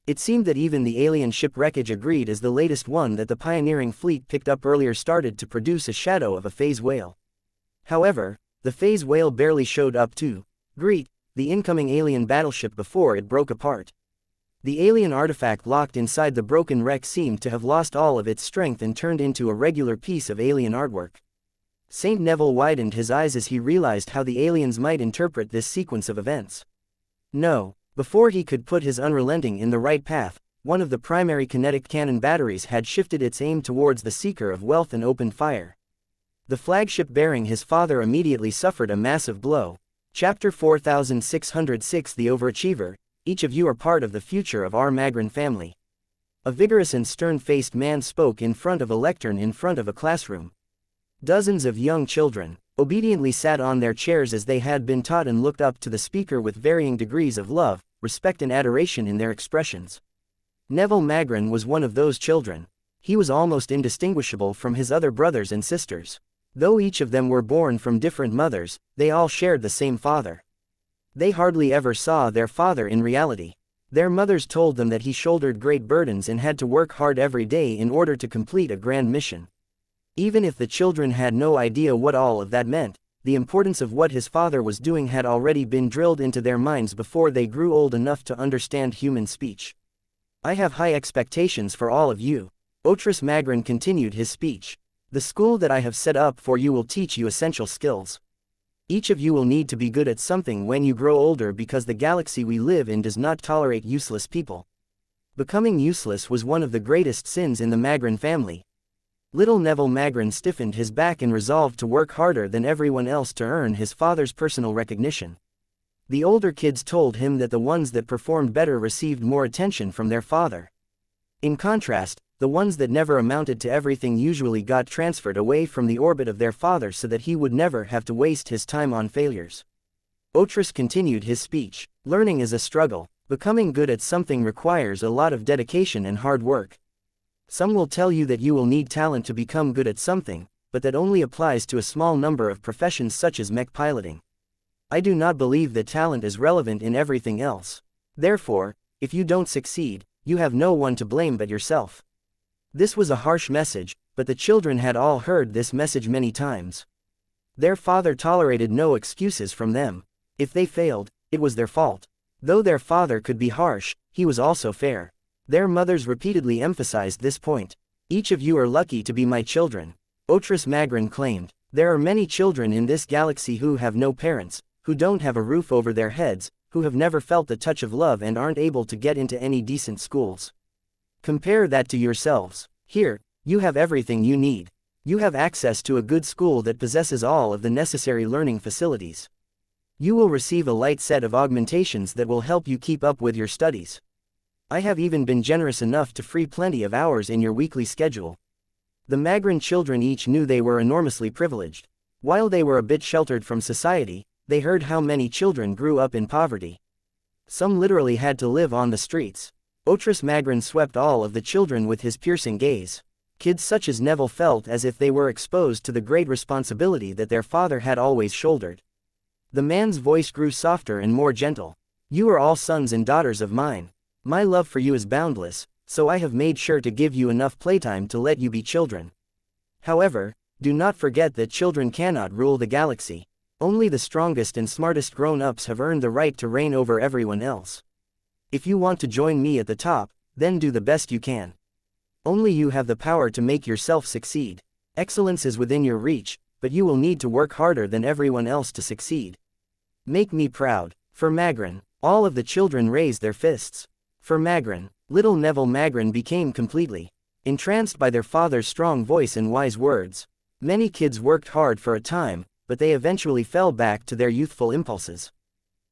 It seemed that even the alien ship wreckage agreed, as the latest one that the pioneering fleet picked up earlier started to produce a shadow of a phase whale. However, the phase whale barely showed up to greet the incoming alien battleship before it broke apart. The alien artifact locked inside the broken wreck seemed to have lost all of its strength and turned into a regular piece of alien artwork. Saint Neville widened his eyes as he realized how the aliens might interpret this sequence of events. No. Before he could put his unrelenting in the right path, one of the primary kinetic cannon batteries had shifted its aim towards the Seeker of Wealth and opened fire. The flagship bearing his father immediately suffered a massive blow. Chapter 4606 The Overachiever. Each of you are part of the future of our Magrin family. A vigorous and stern-faced man spoke in front of a lectern in front of a classroom. Dozens of young children obediently sat on their chairs as they had been taught and looked up to the speaker with varying degrees of love, respect and adoration in their expressions. Neville Magrin was one of those children. He was almost indistinguishable from his other brothers and sisters. Though each of them were born from different mothers, they all shared the same father. They hardly ever saw their father in reality. Their mothers told them that he shouldered great burdens and had to work hard every day in order to complete a grand mission. Even if the children had no idea what all of that meant, the importance of what his father was doing had already been drilled into their minds before they grew old enough to understand human speech. I have high expectations for all of you. Audiobooks Magrin continued his speech. The school that I have set up for you will teach you essential skills. Each of you will need to be good at something when you grow older because the galaxy we live in does not tolerate useless people. Becoming useless was one of the greatest sins in the Magrin family. Little Neville Magrin stiffened his back and resolved to work harder than everyone else to earn his father's personal recognition. The older kids told him that the ones that performed better received more attention from their father. In contrast, the ones that never amounted to everything usually got transferred away from the orbit of their father so that he would never have to waste his time on failures. Audiobooks continued his speech. Learning is a struggle. Becoming good at something requires a lot of dedication and hard work. Some will tell you that you will need talent to become good at something, but that only applies to a small number of professions such as mech piloting. I do not believe that talent is relevant in everything else. Therefore, if you don't succeed, you have no one to blame but yourself. This was a harsh message, but the children had all heard this message many times. Their father tolerated no excuses from them. If they failed, it was their fault. Though their father could be harsh, he was also fair. Their mothers repeatedly emphasized this point. Each of you are lucky to be my children. Audiobooks Magrin claimed. There are many children in this galaxy who have no parents, who don't have a roof over their heads, who have never felt the touch of love and aren't able to get into any decent schools. Compare that to yourselves. Here, you have everything you need. You have access to a good school that possesses all of the necessary learning facilities. You will receive a light set of augmentations that will help you keep up with your studies. I have even been generous enough to free plenty of hours in your weekly schedule. The Magrin children each knew they were enormously privileged. While they were a bit sheltered from society, they heard how many children grew up in poverty. Some literally had to live on the streets. Audiobooks Magrin swept all of the children with his piercing gaze. Kids such as Neville felt as if they were exposed to the great responsibility that their father had always shouldered. The man's voice grew softer and more gentle. You are all sons and daughters of mine. My love for you is boundless, so I have made sure to give you enough playtime to let you be children. However, do not forget that children cannot rule the galaxy. Only the strongest and smartest grown-ups have earned the right to reign over everyone else. If you want to join me at the top, then do the best you can. Only you have the power to make yourself succeed. Excellence is within your reach, but you will need to work harder than everyone else to succeed. Make me proud. For Magrin. All of the children raised their fists. For Magrin. Little Neville Magrin became completely entranced by their father's strong voice and wise words. Many kids worked hard for a time, but they eventually fell back to their youthful impulses.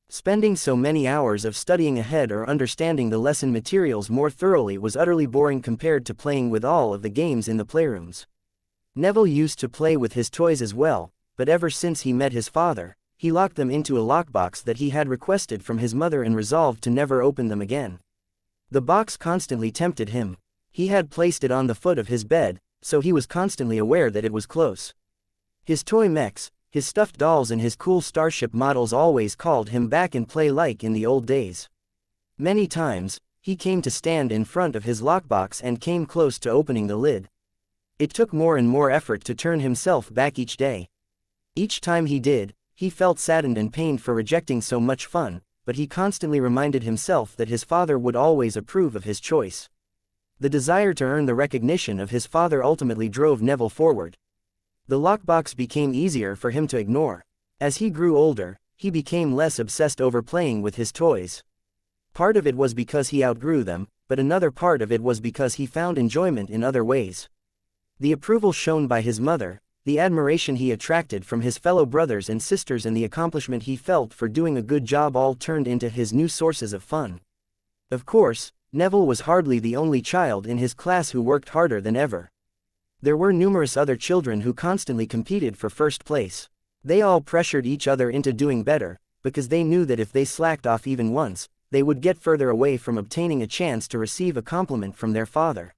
Spending so many hours of studying ahead or understanding the lesson materials more thoroughly was utterly boring compared to playing with all of the games in the playrooms. Neville used to play with his toys as well, but ever since he met his father, he locked them into a lockbox that he had requested from his mother and resolved to never open them again. The box constantly tempted him. He had placed it on the foot of his bed, so he was constantly aware that it was close. His toy mechs, his stuffed dolls and his cool starship models always called him back and play like in the old days. Many times, he came to stand in front of his lockbox and came close to opening the lid. It took more and more effort to turn himself back each day. Each time he did, he felt saddened and pained for rejecting so much fun, but he constantly reminded himself that his father would always approve of his choice. The desire to earn the recognition of his father ultimately drove Neville forward. The lockbox became easier for him to ignore. As he grew older, he became less obsessed over playing with his toys. Part of it was because he outgrew them, but another part of it was because he found enjoyment in other ways. The approval shown by his mother, the admiration he attracted from his fellow brothers and sisters and the accomplishment he felt for doing a good job all turned into his new sources of fun. Of course, Neville was hardly the only child in his class who worked harder than ever. There were numerous other children who constantly competed for first place. They all pressured each other into doing better, because they knew that if they slacked off even once, they would get further away from obtaining a chance to receive a compliment from their father.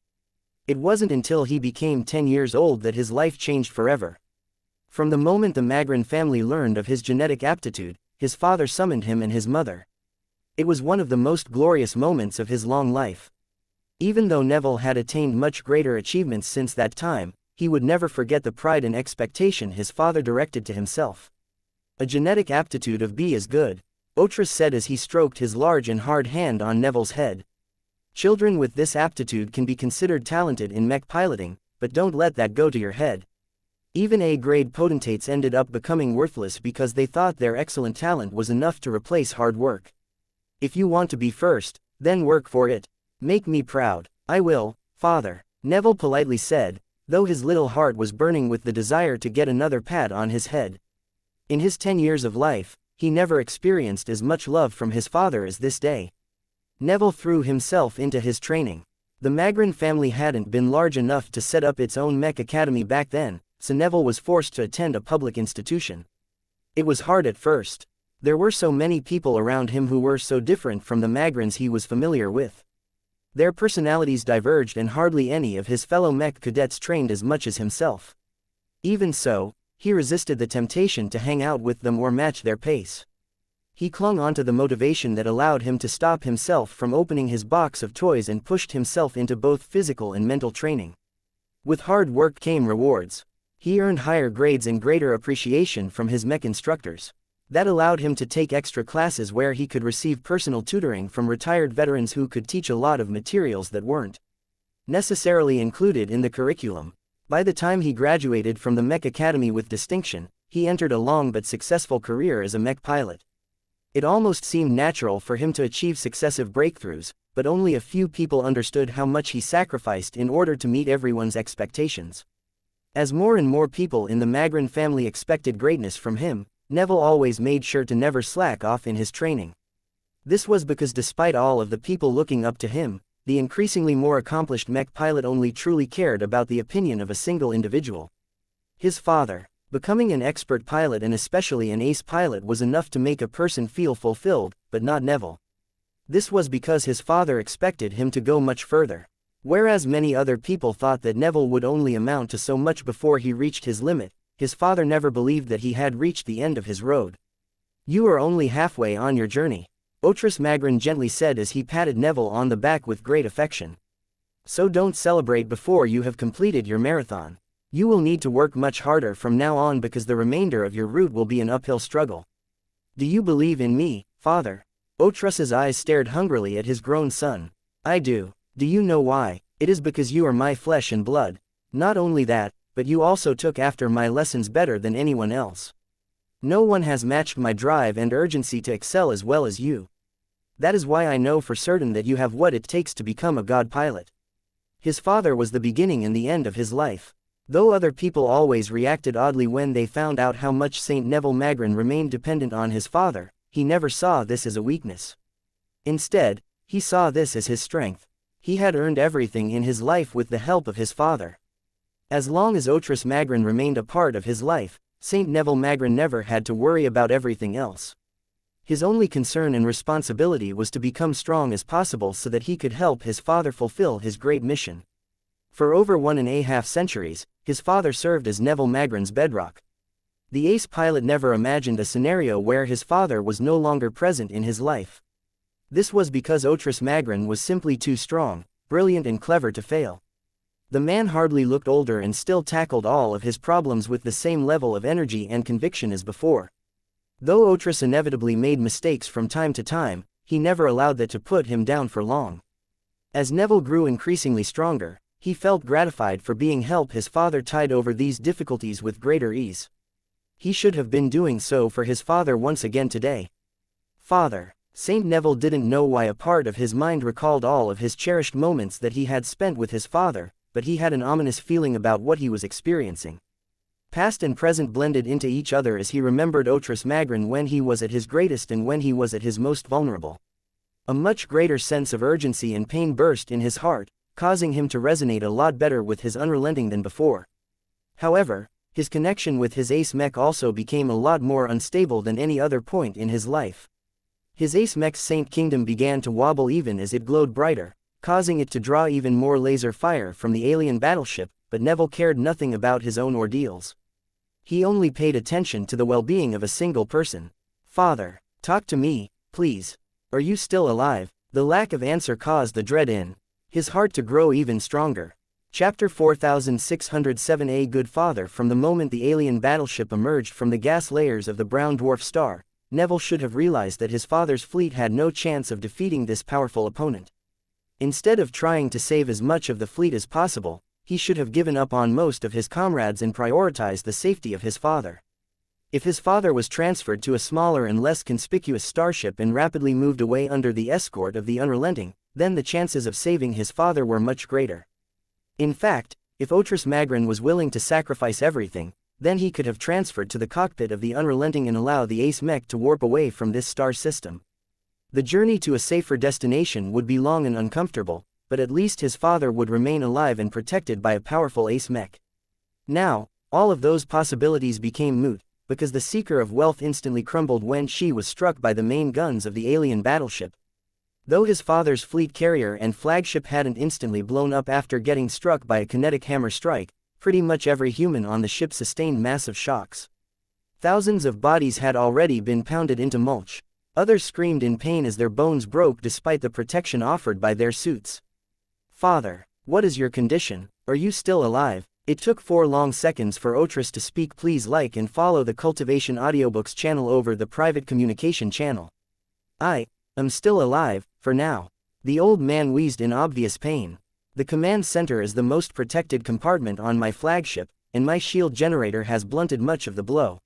It wasn't until he became 10 years old that his life changed forever. From the moment the Magrin family learned of his genetic aptitude, his father summoned him and his mother. It was one of the most glorious moments of his long life. Even though Neville had attained much greater achievements since that time, he would never forget the pride and expectation his father directed to himself. A genetic aptitude of B is good, Otris said as he stroked his large and hard hand on Neville's head. Children with this aptitude can be considered talented in mech piloting, but don't let that go to your head. Even A-grade potentates ended up becoming worthless because they thought their excellent talent was enough to replace hard work. If you want to be first, then work for it. Make me proud. I will, father, Neville politely said, though his little heart was burning with the desire to get another pat on his head. In his 10 years of life, he never experienced as much love from his father as this day. Neville threw himself into his training. The Magrin family hadn't been large enough to set up its own mech academy back then, so Neville was forced to attend a public institution. It was hard at first. There were so many people around him who were so different from the Magrins he was familiar with. Their personalities diverged and hardly any of his fellow mech cadets trained as much as himself. Even so, he resisted the temptation to hang out with them or match their pace. He clung onto the motivation that allowed him to stop himself from opening his box of toys and pushed himself into both physical and mental training. With hard work came rewards. He earned higher grades and greater appreciation from his mech instructors. That allowed him to take extra classes where he could receive personal tutoring from retired veterans who could teach a lot of materials that weren't necessarily included in the curriculum. By the time he graduated from the Mech Academy with distinction, he entered a long but successful career as a mech pilot. It almost seemed natural for him to achieve successive breakthroughs, but only a few people understood how much he sacrificed in order to meet everyone's expectations. As more and more people in the Magrin family expected greatness from him, Neville always made sure to never slack off in his training. This was because despite all of the people looking up to him, the increasingly more accomplished mech pilot only truly cared about the opinion of a single individual. His father. Becoming an expert pilot and especially an ace pilot was enough to make a person feel fulfilled, but not Neville. This was because his father expected him to go much further. Whereas many other people thought that Neville would only amount to so much before he reached his limit, his father never believed that he had reached the end of his road. You are only halfway on your journey, Otris Magrin gently said as he patted Neville on the back with great affection. So don't celebrate before you have completed your marathon. You will need to work much harder from now on because the remainder of your route will be an uphill struggle. Do you believe in me, father? Otris's eyes stared hungrily at his grown son. I do. Do you know why? It is because you are my flesh and blood. Not only that, but you also took after my lessons better than anyone else. No one has matched my drive and urgency to excel as well as you. That is why I know for certain that you have what it takes to become a god pilot. His father was the beginning and the end of his life. Though other people always reacted oddly when they found out how much St. Neville Magrin remained dependent on his father, he never saw this as a weakness. Instead, he saw this as his strength. He had earned everything in his life with the help of his father. As long as Otris Magrin remained a part of his life, St. Neville Magrin never had to worry about everything else. His only concern and responsibility was to become strong as possible so that he could help his father fulfill his great mission. For over 1.5 centuries, his father served as Neville Magrin's bedrock. The ace pilot never imagined a scenario where his father was no longer present in his life. This was because Otris Magrin was simply too strong, brilliant and clever to fail. The man hardly looked older and still tackled all of his problems with the same level of energy and conviction as before. Though Otris inevitably made mistakes from time to time, he never allowed that to put him down for long. As Neville grew increasingly stronger, he felt gratified for being helped his father tide over these difficulties with greater ease. He should have been doing so for his father once again today. Father. St. Neville didn't know why a part of his mind recalled all of his cherished moments that he had spent with his father, but he had an ominous feeling about what he was experiencing. Past and present blended into each other as he remembered Otris Magrin when he was at his greatest and when he was at his most vulnerable. A much greater sense of urgency and pain burst in his heart, causing him to resonate a lot better with his unrelenting than before. However, his connection with his ace Mech also became a lot more unstable than any other point in his life. His ace Mech's Saint Kingdom began to wobble even as it glowed brighter, causing it to draw even more laser fire from the alien battleship, but Neville cared nothing about his own ordeals. He only paid attention to the well-being of a single person. "Father, talk to me, please. Are you still alive?" The lack of answer caused the dread in his heart to grow even stronger. Chapter 4607. A good father. From the moment the alien battleship emerged from the gas layers of the brown dwarf star, Neville should have realized that his father's fleet had no chance of defeating this powerful opponent. Instead of trying to save as much of the fleet as possible, he should have given up on most of his comrades and prioritized the safety of his father. If his father was transferred to a smaller and less conspicuous starship and rapidly moved away under the escort of the Unrelenting, then the chances of saving his father were much greater. In fact, if Otris Magrin was willing to sacrifice everything, then he could have transferred to the cockpit of the Unrelenting and allow the Ace Mech to warp away from this star system. The journey to a safer destination would be long and uncomfortable, but at least his father would remain alive and protected by a powerful Ace Mech. Now, all of those possibilities became moot, because the Seeker of Wealth instantly crumbled when she was struck by the main guns of the alien battleship. Though his father's fleet carrier and flagship hadn't instantly blown up after getting struck by a kinetic hammer strike, pretty much every human on the ship sustained massive shocks. Thousands of bodies had already been pounded into mulch. Others screamed in pain as their bones broke despite the protection offered by their suits. "Father, what is your condition? Are you still alive?" It took 4 long seconds for Otris to speak. "Please like and follow the Cultivation Audiobooks channel over the private communication channel. I'm still alive, for now." The old man wheezed in obvious pain. "The command center is the most protected compartment on my flagship, and my shield generator has blunted much of the blow.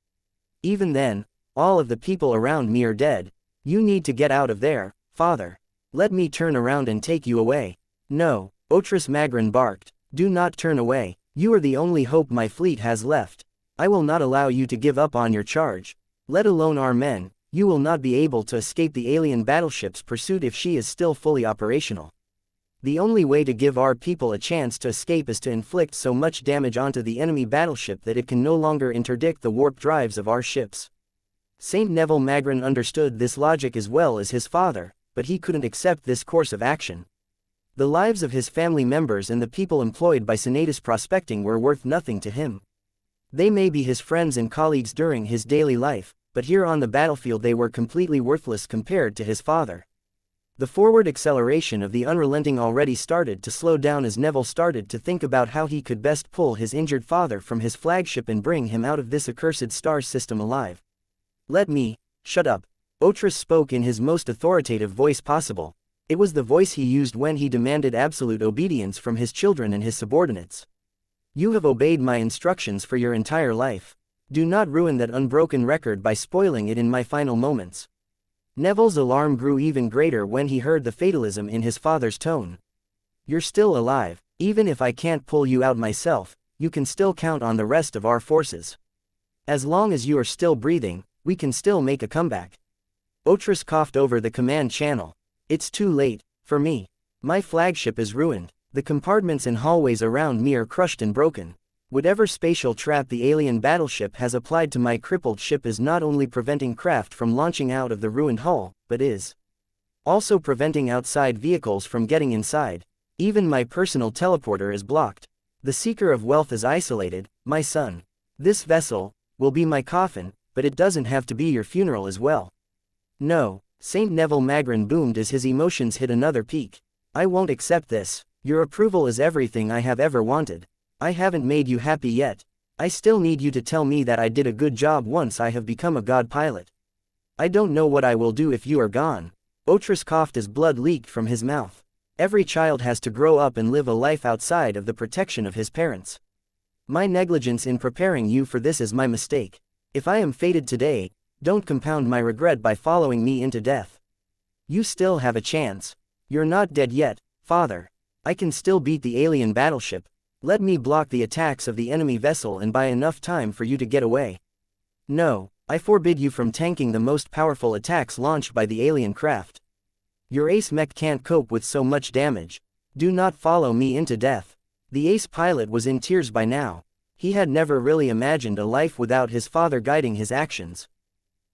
Even then, all of the people around me are dead. You need to get out of there, father. Let me turn around and take you away." "No," Otris Magrin barked. "Do not turn away. You are the only hope my fleet has left. I will not allow you to give up on your charge. Let alone our men. You will not be able to escape the alien battleship's pursuit if she is still fully operational. The only way to give our people a chance to escape is to inflict so much damage onto the enemy battleship that it can no longer interdict the warp drives of our ships." Saint Neville Magrin understood this logic as well as his father, but he couldn't accept this course of action. The lives of his family members and the people employed by Senatus Prospecting were worth nothing to him. They may be his friends and colleagues during his daily life, but here on the battlefield they were completely worthless compared to his father. The forward acceleration of the Unrelenting already started to slow down as Neville started to think about how he could best pull his injured father from his flagship and bring him out of this accursed star system alive. Shut up. Otris spoke in his most authoritative voice possible. It was the voice he used when he demanded absolute obedience from his children and his subordinates. "You have obeyed my instructions for your entire life. Do not ruin that unbroken record by spoiling it in my final moments." Neville's alarm grew even greater when he heard the fatalism in his father's tone. "You're still alive. Even if I can't pull you out myself, you can still count on the rest of our forces. As long as you are still breathing, we can still make a comeback." Otris coughed over the command channel. "It's too late, for me. My flagship is ruined. The compartments and hallways around me are crushed and broken. Whatever spatial trap the alien battleship has applied to my crippled ship is not only preventing craft from launching out of the ruined hull, but is also preventing outside vehicles from getting inside. Even my personal teleporter is blocked. The Seeker of Wealth is isolated, my son. This vessel will be my coffin, but it doesn't have to be your funeral as well." "No," Saint Neville Magrin boomed as his emotions hit another peak. "I won't accept this. Your approval is everything I have ever wanted. I haven't made you happy yet. I still need you to tell me that I did a good job once I have become a god pilot. I don't know what I will do if you are gone." Otris coughed as blood leaked from his mouth. "Every child has to grow up and live a life outside of the protection of his parents. My negligence in preparing you for this is my mistake. If I am fated today, don't compound my regret by following me into death. You still have a chance. You're not dead yet, father. I can still beat the alien battleship. Let me block the attacks of the enemy vessel and buy enough time for you to get away. No, I forbid you from tanking the most powerful attacks launched by the alien craft. Your ace mech can't cope with so much damage. Do not follow me into death. The ace pilot was in tears by now. He had never really imagined a life without his father guiding his actions.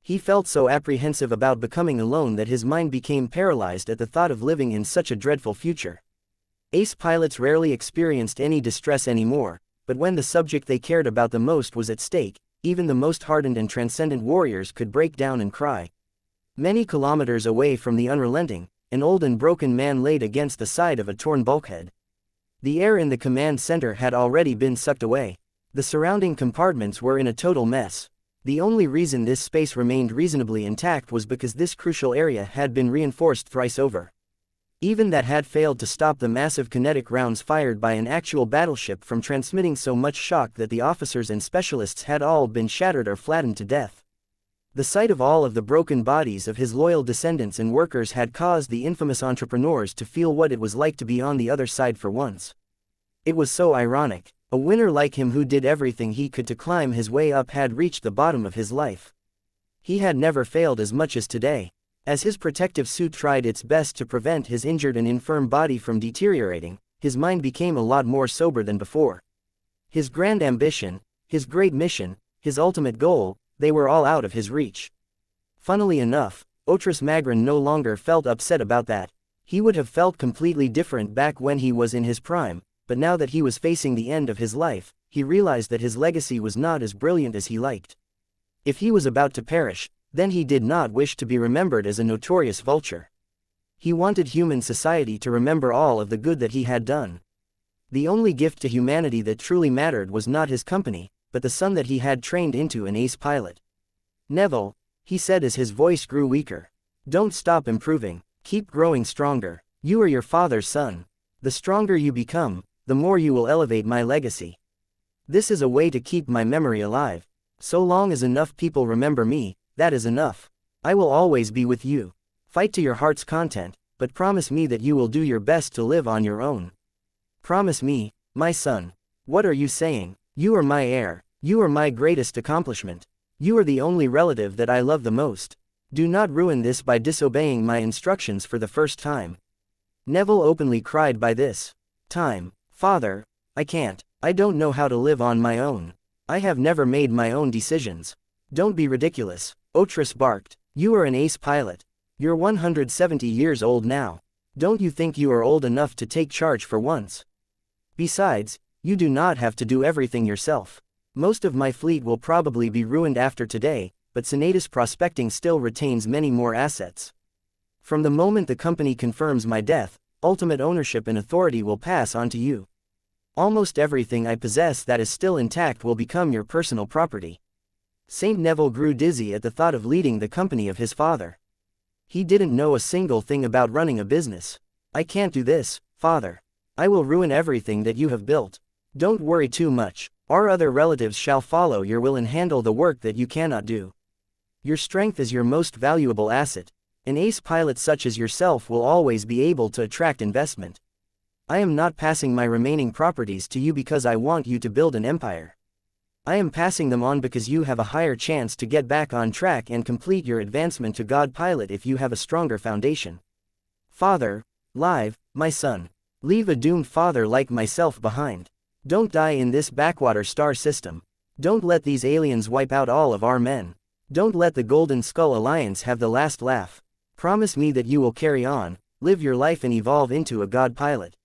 He felt so apprehensive about becoming alone that his mind became paralyzed at the thought of living in such a dreadful future. Ace pilots rarely experienced any distress anymore, but when the subject they cared about the most was at stake, even the most hardened and transcendent warriors could break down and cry. Many kilometers away from the unrelenting, an old and broken man laid against the side of a torn bulkhead. The air in the command center had already been sucked away. The surrounding compartments were in a total mess. The only reason this space remained reasonably intact was because this crucial area had been reinforced thrice over. Even that had failed to stop the massive kinetic rounds fired by an actual battleship from transmitting so much shock that the officers and specialists had all been shattered or flattened to death. The sight of all of the broken bodies of his loyal descendants and workers had caused the infamous entrepreneurs to feel what it was like to be on the other side for once. It was so ironic. A winner like him who did everything he could to climb his way up had reached the bottom of his life. He had never failed as much as today. As his protective suit tried its best to prevent his injured and infirm body from deteriorating, his mind became a lot more sober than before. His grand ambition, his great mission, his ultimate goal, they were all out of his reach. Funnily enough, Otris Magrin no longer felt upset about that. He would have felt completely different back when he was in his prime, but now that he was facing the end of his life, he realized that his legacy was not as brilliant as he liked. If he was about to perish, then he did not wish to be remembered as a notorious vulture. He wanted human society to remember all of the good that he had done. The only gift to humanity that truly mattered was not his company, but the son that he had trained into an ace pilot. Neville, he said as his voice grew weaker. Don't stop improving, keep growing stronger. You are your father's son. The stronger you become, the more you will elevate my legacy. This is a way to keep my memory alive. So long as enough people remember me, that is enough. I will always be with you. Fight to your heart's content, but promise me that you will do your best to live on your own. Promise me, my son. What are you saying? You are my heir. You are my greatest accomplishment. You are the only relative that I love the most. Do not ruin this by disobeying my instructions for the first time. Neville openly cried by this time. Father, I can't. I don't know how to live on my own. I have never made my own decisions. Don't be ridiculous, Otris barked. You are an ace pilot. You're 170 years old now. Don't you think you are old enough to take charge for once? Besides, you do not have to do everything yourself. Most of my fleet will probably be ruined after today, but Senatus Prospecting still retains many more assets. From the moment the company confirms my death, ultimate ownership and authority will pass on to you. Almost everything I possess that is still intact will become your personal property. Saint Neville grew dizzy at the thought of leading the company of his father. He didn't know a single thing about running a business. I can't do this, father. I will ruin everything that you have built. Don't worry too much. Our other relatives shall follow your will and handle the work that you cannot do. Your strength is your most valuable asset. An ace pilot such as yourself will always be able to attract investment. I am not passing my remaining properties to you because I want you to build an empire. I am passing them on because you have a higher chance to get back on track and complete your advancement to God Pilot if you have a stronger foundation. Father, live, my son. Leave a doomed father like myself behind. Don't die in this backwater star system. Don't let these aliens wipe out all of our men. Don't let the Golden Skull Alliance have the last laugh. Promise me that you will carry on, live your life and evolve into a God Pilot.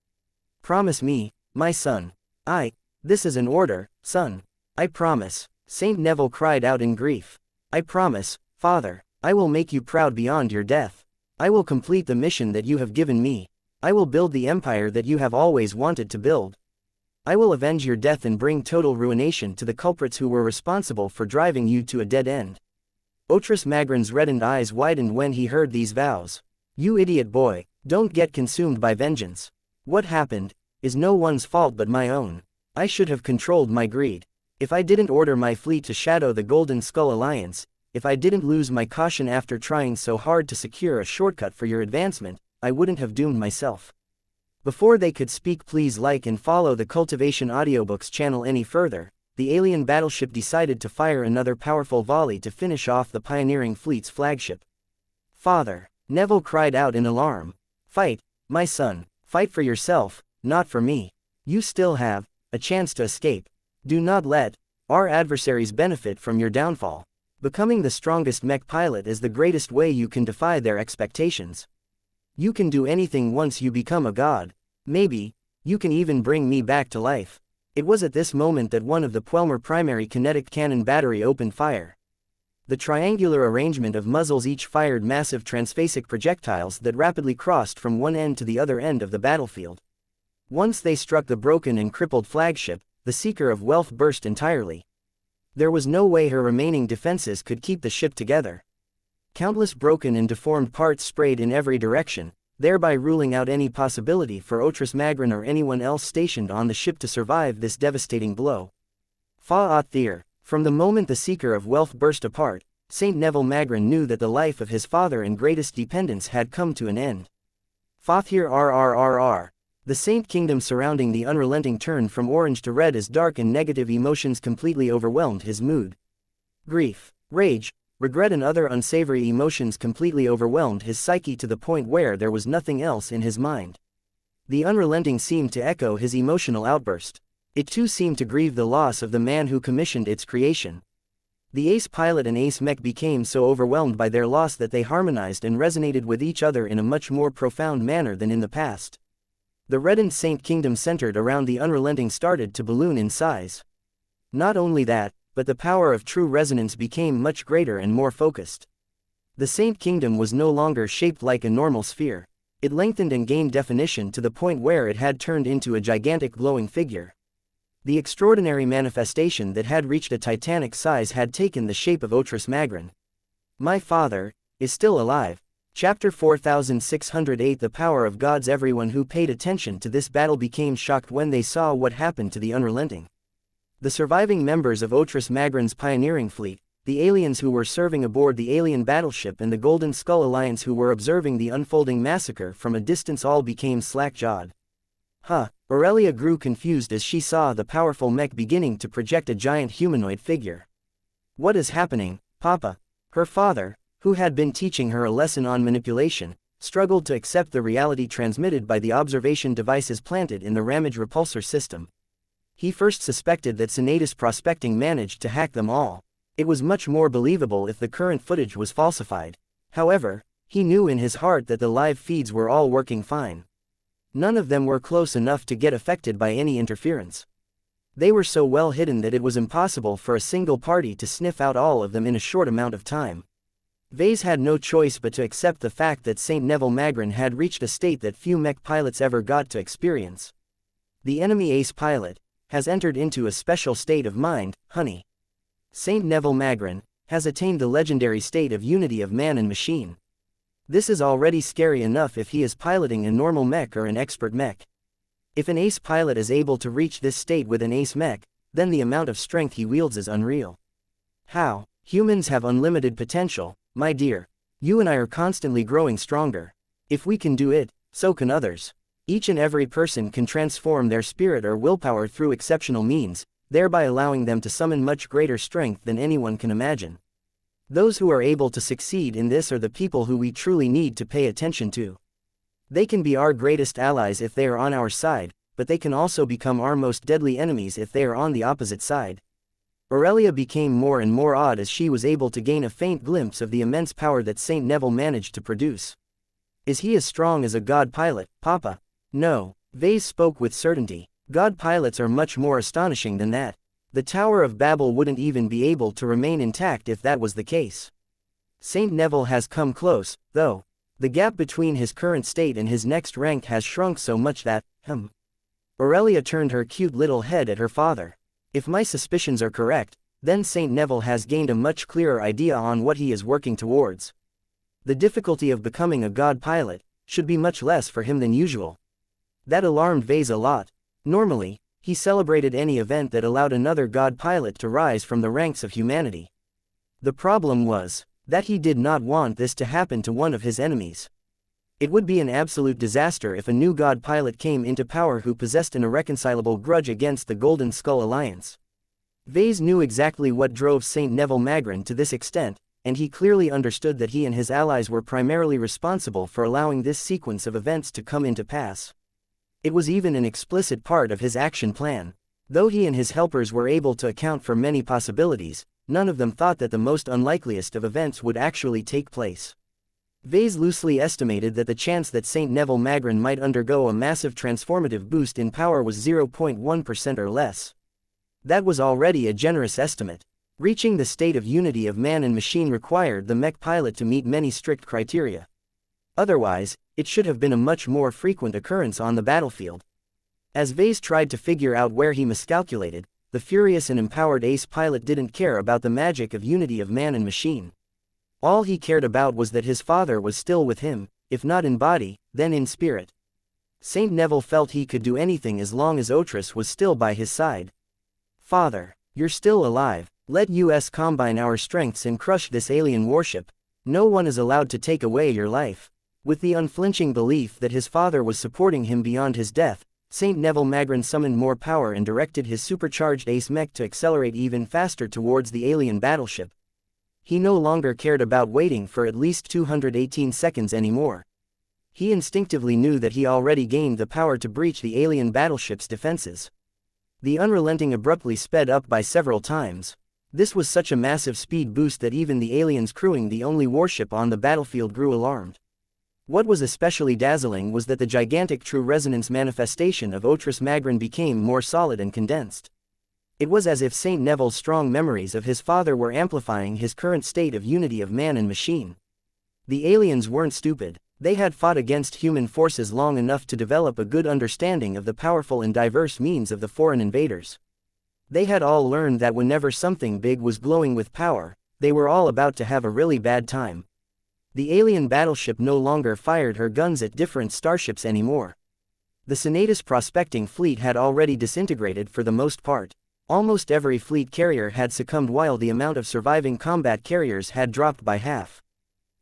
Promise me, my son. This is an order, son. I promise. Saint Neville cried out in grief. I promise, father. I will make you proud beyond your death. I will complete the mission that you have given me. I will build the empire that you have always wanted to build. I will avenge your death and bring total ruination to the culprits who were responsible for driving you to a dead end. Otris Magrin's reddened eyes widened when he heard these vows. You idiot boy, don't get consumed by vengeance. What happened is no one's fault but my own. I should have controlled my greed. If I didn't order my fleet to shadow the Golden Skull Alliance, if I didn't lose my caution after trying so hard to secure a shortcut for your advancement, I wouldn't have doomed myself. Before they could speak, please like and follow the Cultivation Audiobooks channel any further. The alien battleship decided to fire another powerful volley to finish off the pioneering fleet's flagship. Father, Neville cried out in alarm. Fight, my son, fight for yourself, not for me. You still have a chance to escape. Do not let our adversaries benefit from your downfall. Becoming the strongest mech pilot is the greatest way you can defy their expectations. You can do anything once you become a god. Maybe you can even bring me back to life. It was at this moment that one of the Puelmer primary kinetic cannon battery opened fire. The triangular arrangement of muzzles each fired massive transphasic projectiles that rapidly crossed from one end to the other end of the battlefield. Once they struck the broken and crippled flagship, the Seeker of Wealth burst entirely. There was no way her remaining defenses could keep the ship together. Countless broken and deformed parts sprayed in every direction, thereby ruling out any possibility for Otris Magrin or anyone else stationed on the ship to survive this devastating blow. Fa-Athir. From the moment the Seeker of Wealth burst apart, Saint Neville Magrin knew that the life of his father and greatest dependents had come to an end. Fathir RRRR. The Saint Kingdom surrounding the unrelenting turn from orange to red as dark and negative emotions completely overwhelmed his mood. Grief, rage, regret and other unsavory emotions completely overwhelmed his psyche to the point where there was nothing else in his mind. The unrelenting seemed to echo his emotional outburst. It too seemed to grieve the loss of the man who commissioned its creation. The ace pilot and ace mech became so overwhelmed by their loss that they harmonized and resonated with each other in a much more profound manner than in the past. The reddened Saint Kingdom centered around the unrelenting started to balloon in size. Not only that, but the power of true resonance became much greater and more focused. The Saint Kingdom was no longer shaped like a normal sphere. It lengthened and gained definition to the point where it had turned into a gigantic glowing figure. The extraordinary manifestation that had reached a titanic size had taken the shape of Otris Magrin. My father is still alive. Chapter 4608. The power of gods. Everyone who paid attention to this battle became shocked when they saw what happened to the unrelenting. The surviving members of Otris Magrin's pioneering fleet, the aliens who were serving aboard the alien battleship and the Golden Skull Alliance who were observing the unfolding massacre from a distance all became slack-jawed. Aurelia grew confused as she saw the powerful mech beginning to project a giant humanoid figure. What is happening, Papa? Her father, who had been teaching her a lesson on manipulation, struggled to accept the reality transmitted by the observation devices planted in the Ramage repulsor system. He first suspected that Senatus Prospecting managed to hack them all. It was much more believable if the current footage was falsified. However, he knew in his heart that the live feeds were all working fine. None of them were close enough to get affected by any interference. They were so well hidden that it was impossible for a single party to sniff out all of them in a short amount of time. Vase had no choice but to accept the fact that Saint Neville Magrin had reached a state that few mech pilots ever got to experience. The enemy ace pilot has entered into a special state of mind, honey. Saint Neville Magrin has attained the legendary state of unity of man and machine. This is already scary enough if he is piloting a normal mech or an expert mech. If an ace pilot is able to reach this state with an ace mech, then the amount of strength he wields is unreal. How? Humans have unlimited potential, my dear. You and I are constantly growing stronger. If we can do it, so can others. Each and every person can transform their spirit or willpower through exceptional means, thereby allowing them to summon much greater strength than anyone can imagine. Those who are able to succeed in this are the people who we truly need to pay attention to. They can be our greatest allies if they are on our side, but they can also become our most deadly enemies if they are on the opposite side. Aurelia became more and more awed as she was able to gain a faint glimpse of the immense power that Saint Neville managed to produce. Is he as strong as a god pilot, Papa? No, Vase spoke with certainty. God pilots are much more astonishing than that. The Tower of Babel wouldn't even be able to remain intact if that was the case. Saint Neville has come close, though. The gap between his current state and his next rank has shrunk so much that, Aurelia turned her cute little head at her father. If my suspicions are correct, then Saint Neville has gained a much clearer idea on what he is working towards. The difficulty of becoming a god pilot should be much less for him than usual. That alarmed Vase a lot. Normally, he celebrated any event that allowed another god pilot to rise from the ranks of humanity. The problem was that he did not want this to happen to one of his enemies. It would be an absolute disaster if a new god pilot came into power who possessed an irreconcilable grudge against the Golden Skull Alliance. Vase knew exactly what drove Saint Neville Magrin to this extent, and he clearly understood that he and his allies were primarily responsible for allowing this sequence of events to come into pass. It was even an explicit part of his action plan. Though he and his helpers were able to account for many possibilities, none of them thought that the most unlikeliest of events would actually take place. Vase loosely estimated that the chance that Saint Neville Magrin might undergo a massive transformative boost in power was 0.1% or less. That was already a generous estimate. Reaching the state of unity of man and machine required the mech pilot to meet many strict criteria. Otherwise, it should have been a much more frequent occurrence on the battlefield. As Vase tried to figure out where he miscalculated, the furious and empowered ace pilot didn't care about the magic of unity of man and machine. All he cared about was that his father was still with him, if not in body, then in spirit. Saint Neville felt he could do anything as long as Otris was still by his side. "Father, you're still alive. Let us combine our strengths and crush this alien warship. No one is allowed to take away your life." With the unflinching belief that his father was supporting him beyond his death, Saint Neville Magrin summoned more power and directed his supercharged ace mech to accelerate even faster towards the alien battleship. He no longer cared about waiting for at least 218 seconds anymore. He instinctively knew that he already gained the power to breach the alien battleship's defenses. The Unrelenting abruptly sped up by several times. This was such a massive speed boost that even the aliens crewing the only warship on the battlefield grew alarmed. What was especially dazzling was that the gigantic true resonance manifestation of Otris Magrin became more solid and condensed. It was as if Saint Neville's strong memories of his father were amplifying his current state of unity of man and machine. The aliens weren't stupid. They had fought against human forces long enough to develop a good understanding of the powerful and diverse means of the foreign invaders. They had all learned that whenever something big was glowing with power, they were all about to have a really bad time. The alien battleship no longer fired her guns at different starships anymore. The Senatus prospecting fleet had already disintegrated for the most part. Almost every fleet carrier had succumbed while the amount of surviving combat carriers had dropped by half.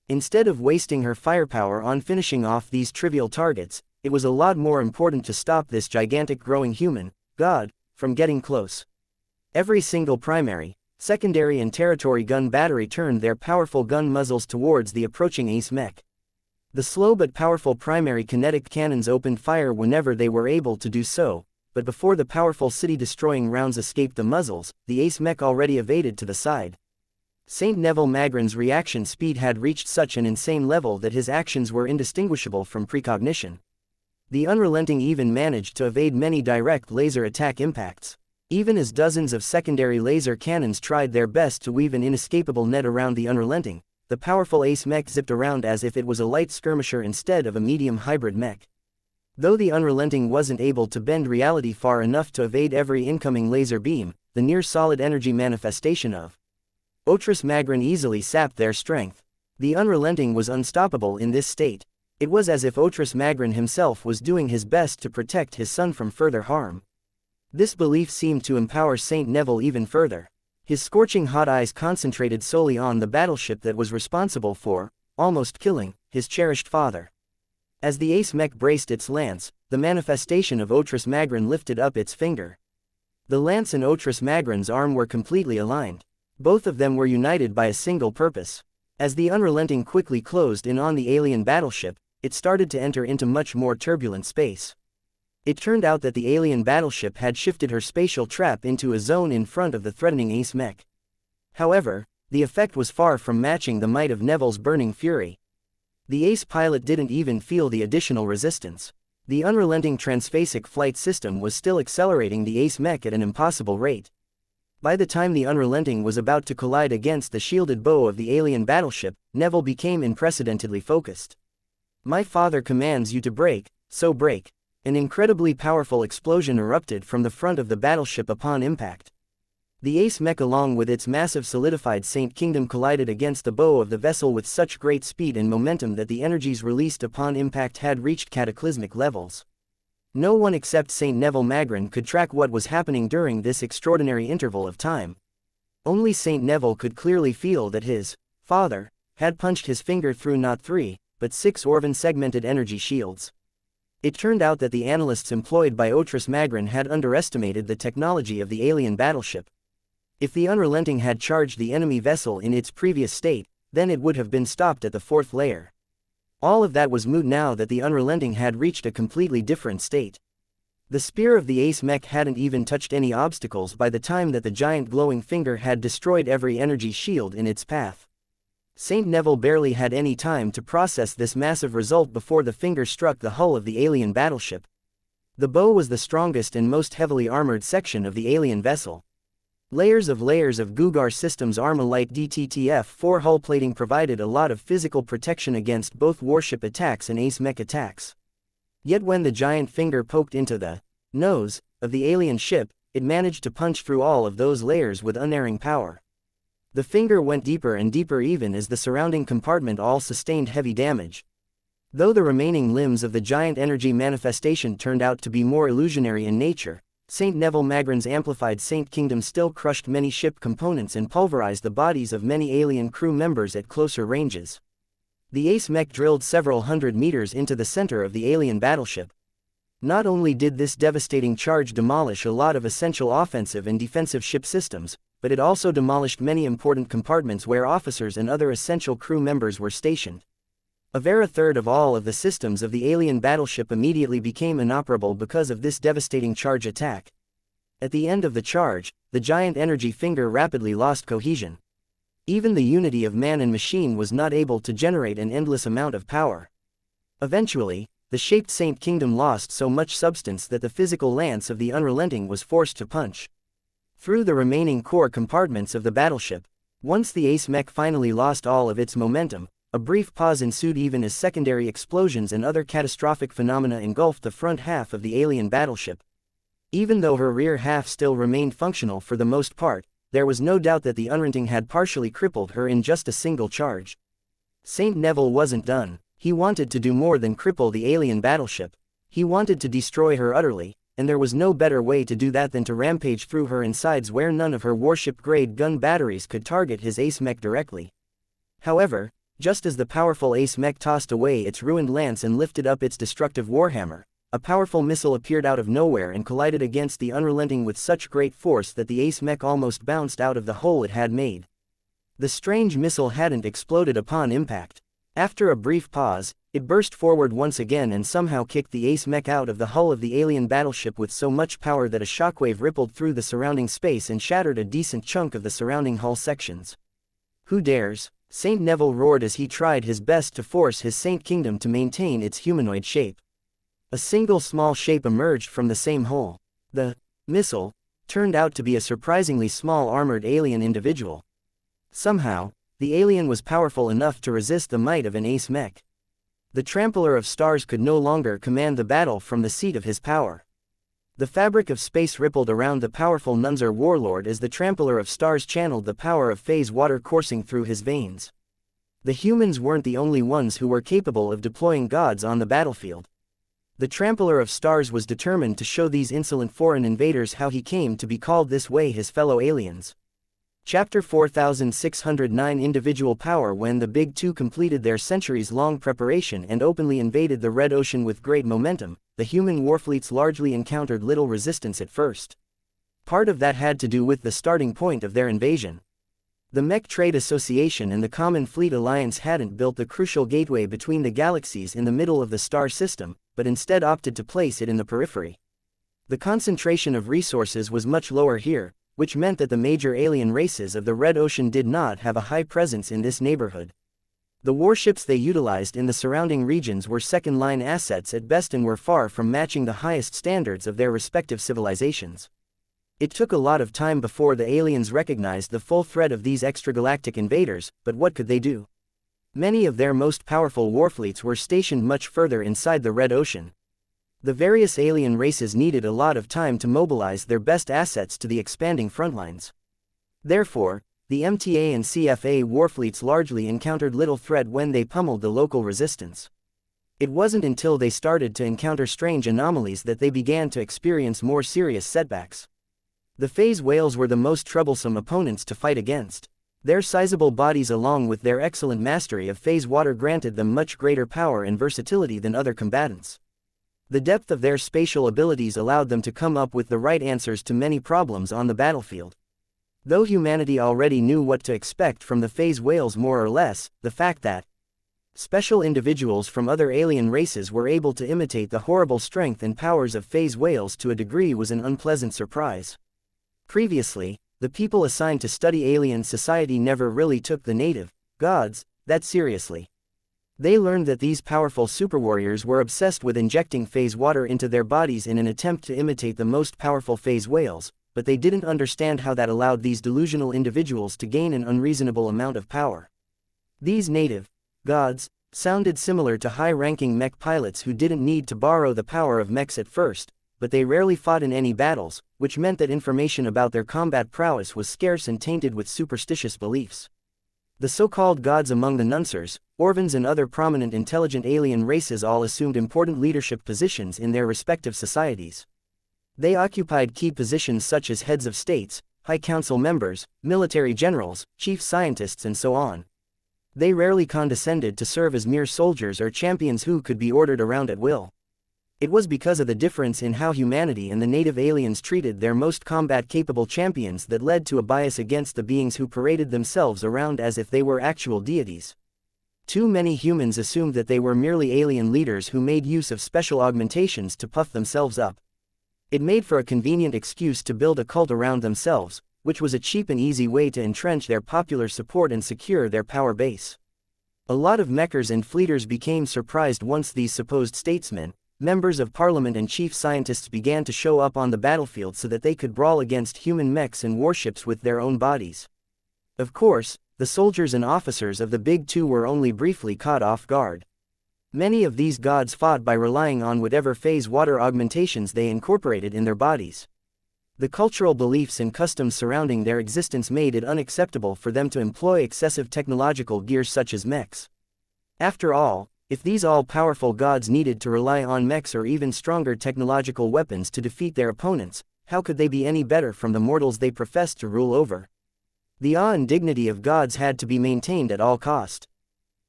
Instead of wasting her firepower on finishing off these trivial targets, it was a lot more important to stop this gigantic growing human god from getting close. Every single primary, secondary and territory gun battery turned their powerful gun muzzles towards the approaching ace mech. The slow but powerful primary kinetic cannons opened fire whenever they were able to do so, but before the powerful city-destroying rounds escaped the muzzles, the ace mech already evaded to the side. Saint Neville Magrin's reaction speed had reached such an insane level that his actions were indistinguishable from precognition. The Unrelenting even managed to evade many direct laser attack impacts. Even as dozens of secondary laser cannons tried their best to weave an inescapable net around the Unrelenting, the powerful ace mech zipped around as if it was a light skirmisher instead of a medium hybrid mech. Though the Unrelenting wasn't able to bend reality far enough to evade every incoming laser beam, the near-solid energy manifestation of Otris Magrin easily sapped their strength. The Unrelenting was unstoppable in this state. It was as if Otris Magrin himself was doing his best to protect his son from further harm. This belief seemed to empower Saint Neville even further. His scorching hot eyes concentrated solely on the battleship that was responsible for, almost killing, his cherished father. As the ace mech braced its lance, the manifestation of Otris Magrin lifted up its finger. The lance and Otris Magrin's arm were completely aligned. Both of them were united by a single purpose. As the Unrelenting quickly closed in on the alien battleship, it started to enter into much more turbulent space. It turned out that the alien battleship had shifted her spatial trap into a zone in front of the threatening ace mech. However, the effect was far from matching the might of Neville's burning fury. The ace pilot didn't even feel the additional resistance. The Unrelenting transphasic flight system was still accelerating the ace mech at an impossible rate. By the time the Unrelenting was about to collide against the shielded bow of the alien battleship, Neville became unprecedentedly focused. "My father commands you to break, so break." An incredibly powerful explosion erupted from the front of the battleship upon impact. The ace mech along with its massive solidified Saint Kingdom collided against the bow of the vessel with such great speed and momentum that the energies released upon impact had reached cataclysmic levels. No one except Saint Neville Magrin could track what was happening during this extraordinary interval of time. Only Saint Neville could clearly feel that his father had punched his finger through not 3, but 6 Orvan segmented energy shields. It turned out that the analysts employed by Otris Magrin had underestimated the technology of the alien battleship. If the Unrelenting had charged the enemy vessel in its previous state, then it would have been stopped at the 4th layer. All of that was moot now that the Unrelenting had reached a completely different state. The spear of the ace mech hadn't even touched any obstacles by the time that the giant glowing finger had destroyed every energy shield in its path. Saint Neville barely had any time to process this massive result before the finger struck the hull of the alien battleship. The bow was the strongest and most heavily armored section of the alien vessel. Layers of Gugar Systems Armalite DTTF-4 hull plating provided a lot of physical protection against both warship attacks and ace mech attacks. Yet when the giant finger poked into the nose of the alien ship, it managed to punch through all of those layers with unerring power. The finger went deeper and deeper even as the surrounding compartment all sustained heavy damage. Though the remaining limbs of the giant energy manifestation turned out to be more illusionary in nature, Saint Neville Magrin's amplified Saint Kingdom still crushed many ship components and pulverized the bodies of many alien crew members at closer ranges. The ace mech drilled several hundred meters into the center of the alien battleship. Not only did this devastating charge demolish a lot of essential offensive and defensive ship systems, but it also demolished many important compartments where officers and other essential crew members were stationed. A very third of all of the systems of the alien battleship immediately became inoperable because of this devastating charge attack. At the end of the charge, the giant energy finger rapidly lost cohesion. Even the unity of man and machine was not able to generate an endless amount of power. Eventually, the shaped Saint Kingdom lost so much substance that the physical lance of the Unrelenting was forced to punch through the remaining core compartments of the battleship. Once the ace mech finally lost all of its momentum, a brief pause ensued even as secondary explosions and other catastrophic phenomena engulfed the front half of the alien battleship. Even though her rear half still remained functional for the most part, there was no doubt that the Unrelenting had partially crippled her in just a single charge. Saint Neville wasn't done. He wanted to do more than cripple the alien battleship. He wanted to destroy her utterly, and there was no better way to do that than to rampage through her insides where none of her warship-grade gun batteries could target his ace mech directly. However, just as the powerful ace mech tossed away its ruined lance and lifted up its destructive warhammer, a powerful missile appeared out of nowhere and collided against the Unrelenting with such great force that the ace mech almost bounced out of the hole it had made. The strange missile hadn't exploded upon impact. After a brief pause, it burst forward once again and somehow kicked the ace mech out of the hull of the alien battleship with so much power that a shockwave rippled through the surrounding space and shattered a decent chunk of the surrounding hull sections. "Who dares?" Saint Neville roared as he tried his best to force his Saint Kingdom to maintain its humanoid shape. A single small shape emerged from the same hole. The missile turned out to be a surprisingly small armored alien individual. Somehow, the alien was powerful enough to resist the might of an ace mech. The Trampler of Stars could no longer command the battle from the seat of his power. The fabric of space rippled around the powerful Nunzer warlord as the Trampler of Stars channeled the power of phase water coursing through his veins. The humans weren't the only ones who were capable of deploying gods on the battlefield. The Trampler of Stars was determined to show these insolent foreign invaders how he came to be called this way his fellow aliens. Chapter 4609 Individual Power. When the Big Two completed their centuries-long preparation and openly invaded the Red Ocean with great momentum, the human warfleets largely encountered little resistance at first. Part of that had to do with the starting point of their invasion. The Mech Trade Association and the Common Fleet Alliance hadn't built the crucial gateway between the galaxies in the middle of the star system, but instead opted to place it in the periphery. The concentration of resources was much lower here, which meant that the major alien races of the Red Ocean did not have a high presence in this neighborhood. The warships they utilized in the surrounding regions were second-line assets at best and were far from matching the highest standards of their respective civilizations. It took a lot of time before the aliens recognized the full threat of these extragalactic invaders, but what could they do? Many of their most powerful warfleets were stationed much further inside the Red Ocean. The various alien races needed a lot of time to mobilize their best assets to the expanding frontlines. Therefore, the MTA and CFA warfleets largely encountered little threat when they pummeled the local resistance. It wasn't until they started to encounter strange anomalies that they began to experience more serious setbacks. The phase whales were the most troublesome opponents to fight against. Their sizable bodies along with their excellent mastery of phase water granted them much greater power and versatility than other combatants. The depth of their spatial abilities allowed them to come up with the right answers to many problems on the battlefield. Though humanity already knew what to expect from the phase whales more or less, the fact that special individuals from other alien races were able to imitate the horrible strength and powers of phase whales to a degree was an unpleasant surprise. Previously, the people assigned to study alien society never really took the native gods that seriously. They learned that these powerful superwarriors were obsessed with injecting phase water into their bodies in an attempt to imitate the most powerful phase whales, but they didn't understand how that allowed these delusional individuals to gain an unreasonable amount of power. These native gods sounded similar to high-ranking mech pilots who didn't need to borrow the power of mechs at first, but they rarely fought in any battles, which meant that information about their combat prowess was scarce and tainted with superstitious beliefs. The so-called gods among the Nunsers, Orvans and other prominent intelligent alien races all assumed important leadership positions in their respective societies. They occupied key positions such as heads of states, high council members, military generals, chief scientists and so on. They rarely condescended to serve as mere soldiers or champions who could be ordered around at will. It was because of the difference in how humanity and the native aliens treated their most combat-capable champions that led to a bias against the beings who paraded themselves around as if they were actual deities. Too many humans assumed that they were merely alien leaders who made use of special augmentations to puff themselves up. It made for a convenient excuse to build a cult around themselves, which was a cheap and easy way to entrench their popular support and secure their power base. A lot of mechers and fleeters became surprised once these supposed statesmen, members of parliament and chief scientists began to show up on the battlefield so that they could brawl against human mechs and warships with their own bodies. Of course, the soldiers and officers of the Big Two were only briefly caught off guard. Many of these gods fought by relying on whatever phase water augmentations they incorporated in their bodies. The cultural beliefs and customs surrounding their existence made it unacceptable for them to employ excessive technological gear such as mechs. After all, if these all-powerful gods needed to rely on mechs or even stronger technological weapons to defeat their opponents, how could they be any better from the mortals they professed to rule over? The awe and dignity of gods had to be maintained at all cost.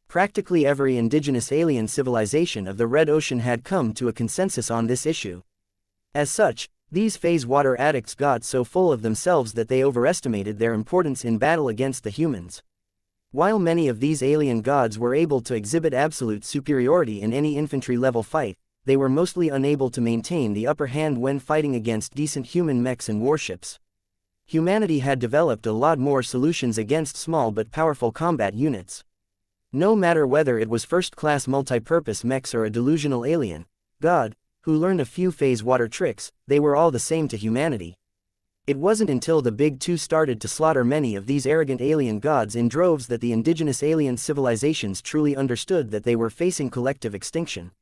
Practically every indigenous alien civilization of the Red Ocean had come to a consensus on this issue. As such, these phase water addicts got so full of themselves that they overestimated their importance in battle against the humans. While many of these alien gods were able to exhibit absolute superiority in any infantry-level fight, they were mostly unable to maintain the upper hand when fighting against decent human mechs and warships. Humanity had developed a lot more solutions against small but powerful combat units. No matter whether it was first-class multi-purpose mechs or a delusional alien god who learned a few phase water tricks, they were all the same to humanity. It wasn't until the Big Two started to slaughter many of these arrogant alien gods in droves that the indigenous alien civilizations truly understood that they were facing collective extinction.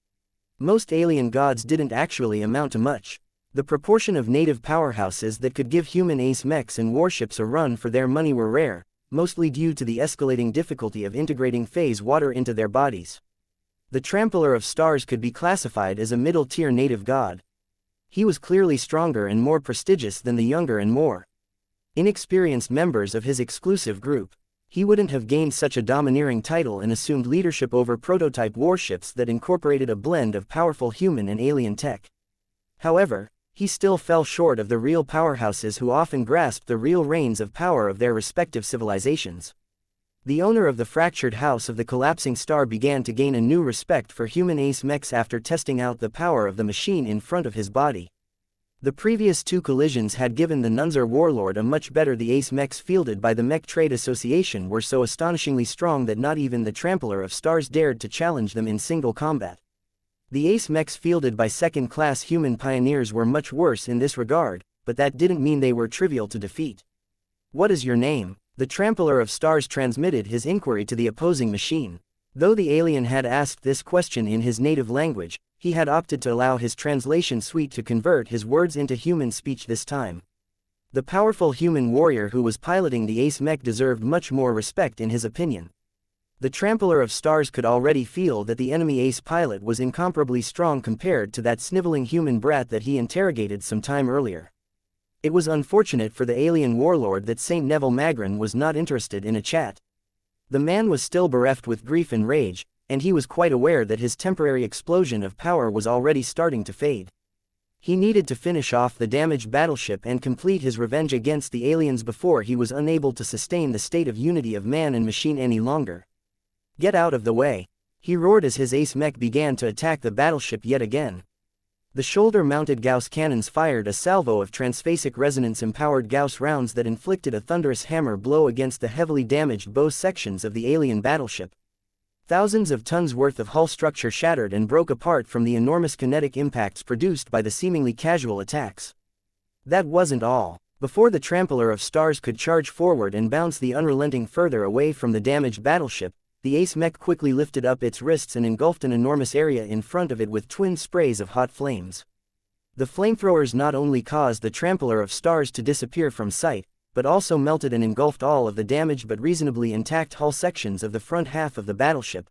Most alien gods didn't actually amount to much. The proportion of native powerhouses that could give human ace mechs and warships a run for their money were rare, mostly due to the escalating difficulty of integrating phase water into their bodies. The Trampler of Stars could be classified as a middle-tier native god. He was clearly stronger and more prestigious than the younger and more inexperienced members of his exclusive group. He wouldn't have gained such a domineering title and assumed leadership over prototype warships that incorporated a blend of powerful human and alien tech. However, he still fell short of the real powerhouses who often grasped the real reins of power of their respective civilizations. The owner of the fractured house of the collapsing star began to gain a new respect for human ace mechs after testing out the power of the machine in front of his body. The previous two collisions had given the Nunzer warlord a much better. The ace mechs fielded by the Mech Trade Association were so astonishingly strong that not even the Trampler of Stars dared to challenge them in single combat. The ace mechs fielded by second-class human pioneers were much worse in this regard, but that didn't mean they were trivial to defeat. "What is your name?" The Trampler of Stars transmitted his inquiry to the opposing machine. Though the alien had asked this question in his native language, he had opted to allow his translation suite to convert his words into human speech this time. The powerful human warrior who was piloting the ace mech deserved much more respect in his opinion. The Trampler of Stars could already feel that the enemy ace pilot was incomparably strong compared to that sniveling human brat that he interrogated some time earlier. It was unfortunate for the alien warlord that Saint Neville Magrin was not interested in a chat. The man was still bereft with grief and rage, and he was quite aware that his temporary explosion of power was already starting to fade. He needed to finish off the damaged battleship and complete his revenge against the aliens before he was unable to sustain the state of unity of man and machine any longer. "Get out of the way!" he roared as his ace mech began to attack the battleship yet again. The shoulder-mounted Gauss cannons fired a salvo of transphasic resonance-empowered Gauss rounds that inflicted a thunderous hammer blow against the heavily damaged bow sections of the alien battleship. Thousands of tons worth of hull structure shattered and broke apart from the enormous kinetic impacts produced by the seemingly casual attacks. That wasn't all. Before the Trampler of Stars could charge forward and bounce the Unrelenting further away from the damaged battleship, the ace mech quickly lifted up its wrists and engulfed an enormous area in front of it with twin sprays of hot flames. The flamethrowers not only caused the Trampler of Stars to disappear from sight, but also melted and engulfed all of the damaged but reasonably intact hull sections of the front half of the battleship.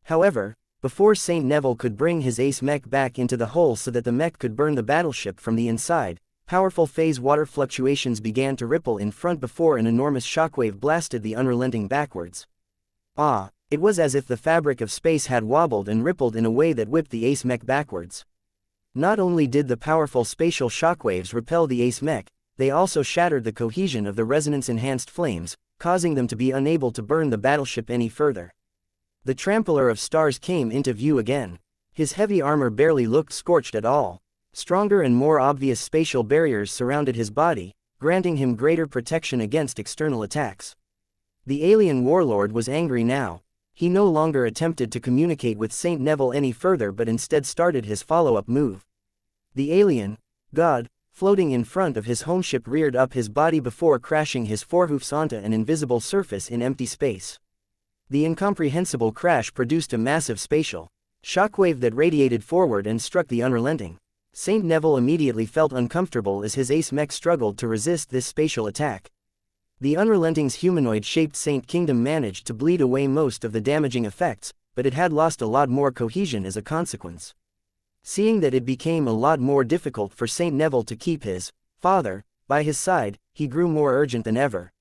However, before Saint Neville could bring his ace mech back into the hole so that the mech could burn the battleship from the inside, powerful phase water fluctuations began to ripple in front before an enormous shockwave blasted the Unrelenting backwards. It was as if the fabric of space had wobbled and rippled in a way that whipped the ace mech backwards. Not only did the powerful spatial shockwaves repel the ace mech, they also shattered the cohesion of the resonance-enhanced flames, causing them to be unable to burn the battleship any further. The Trampler of Stars came into view again. His heavy armor barely looked scorched at all. Stronger and more obvious spatial barriers surrounded his body, granting him greater protection against external attacks. The alien warlord was angry now. He no longer attempted to communicate with Saint Neville any further but instead started his follow-up move. The alien god, floating in front of his home ship, reared up his body before crashing his forehoofs onto an invisible surface in empty space. The incomprehensible crash produced a massive spatial shockwave that radiated forward and struck the Unrelenting. Saint Neville immediately felt uncomfortable as his ace mech struggled to resist this spatial attack. The Unrelenting's humanoid-shaped Saint Kingdom managed to bleed away most of the damaging effects, but it had lost a lot more cohesion as a consequence. Seeing that it became a lot more difficult for Saint Neville to keep his father by his side, he grew more urgent than ever.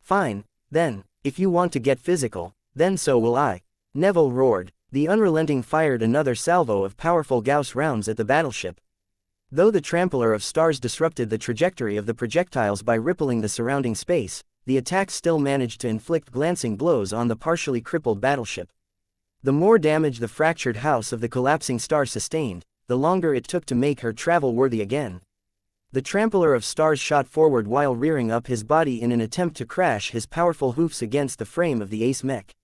"Fine, then, if you want to get physical, then so will I," Neville roared. The Unrelenting fired another salvo of powerful Gauss rounds at the battleship. Though the Trampler of Stars disrupted the trajectory of the projectiles by rippling the surrounding space, the attack still managed to inflict glancing blows on the partially crippled battleship. The more damage the fractured house of the collapsing star sustained, the longer it took to make her travel-worthy again. The Trampler of Stars shot forward while rearing up his body in an attempt to crash his powerful hoofs against the frame of the ace mech.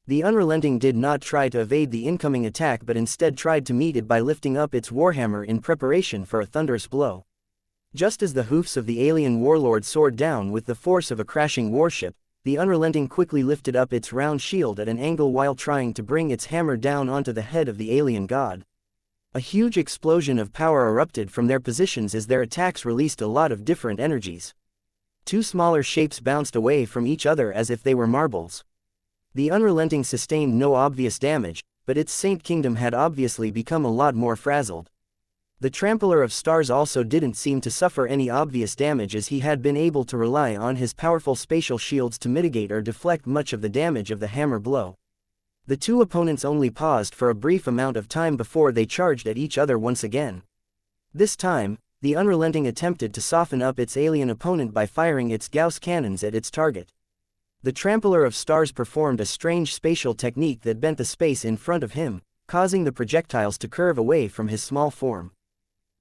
The Unrelenting did not try to evade the incoming attack but instead tried to meet it by lifting up its warhammer in preparation for a thunderous blow. Just as the hoofs of the alien warlord soared down with the force of a crashing warship, the Unrelenting quickly lifted up its round shield at an angle while trying to bring its hammer down onto the head of the alien god. A huge explosion of power erupted from their positions as their attacks released a lot of different energies. Two smaller shapes bounced away from each other as if they were marbles. The Unrelenting sustained no obvious damage, but its Saint Kingdom had obviously become a lot more frazzled. The Trampler of Stars also didn't seem to suffer any obvious damage as he had been able to rely on his powerful spatial shields to mitigate or deflect much of the damage of the hammer blow. The two opponents only paused for a brief amount of time before they charged at each other once again. This time, the Unrelenting attempted to soften up its alien opponent by firing its Gauss cannons at its target. The Trampler of Stars performed a strange spatial technique that bent the space in front of him, causing the projectiles to curve away from his small form.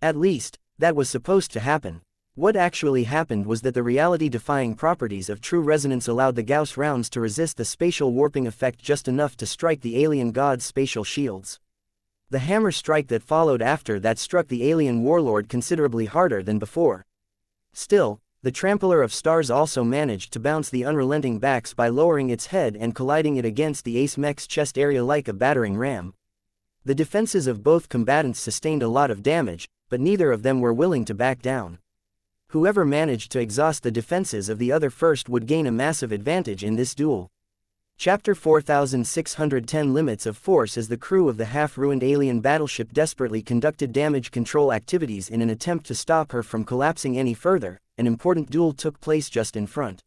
At least, that was supposed to happen. What actually happened was that the reality-defying properties of true resonance allowed the Gauss rounds to resist the spatial warping effect just enough to strike the alien god's spatial shields. The hammer strike that followed after that struck the alien warlord considerably harder than before. Still, the Trampler of Stars also managed to bounce the Unrelenting backs by lowering its head and colliding it against the ace mech's chest area like a battering ram. The defenses of both combatants sustained a lot of damage, but neither of them were willing to back down. Whoever managed to exhaust the defenses of the other first would gain a massive advantage in this duel. Chapter 4610 Limits of Force. As the crew of the half-ruined alien battleship desperately conducted damage control activities in an attempt to stop her from collapsing any further, an important duel took place just in front.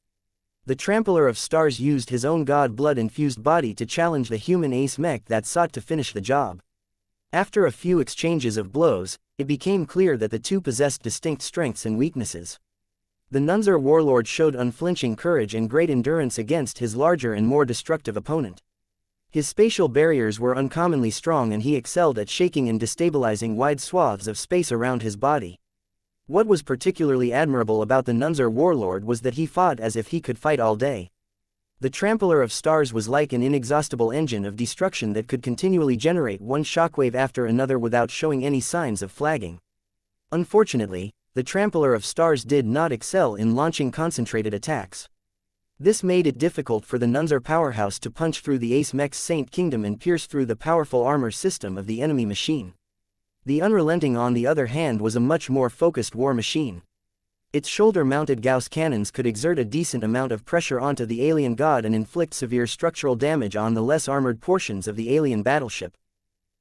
The Trampler of Stars used his own god blood-infused body to challenge the human ace mech that sought to finish the job. After a few exchanges of blows, it became clear that the two possessed distinct strengths and weaknesses. The Nunzer warlord showed unflinching courage and great endurance against his larger and more destructive opponent. His spatial barriers were uncommonly strong and he excelled at shaking and destabilizing wide swaths of space around his body. What was particularly admirable about the Nunzer warlord was that he fought as if he could fight all day. The Trampler of Stars was like an inexhaustible engine of destruction that could continually generate one shockwave after another without showing any signs of flagging. Unfortunately, the Trampler of Stars did not excel in launching concentrated attacks. This made it difficult for the Nunzer powerhouse to punch through the Ace Mech's Saint Kingdom and pierce through the powerful armor system of the enemy machine. The Unrelenting, on the other hand, was a much more focused war machine. Its shoulder-mounted Gauss cannons could exert a decent amount of pressure onto the alien god and inflict severe structural damage on the less armored portions of the alien battleship.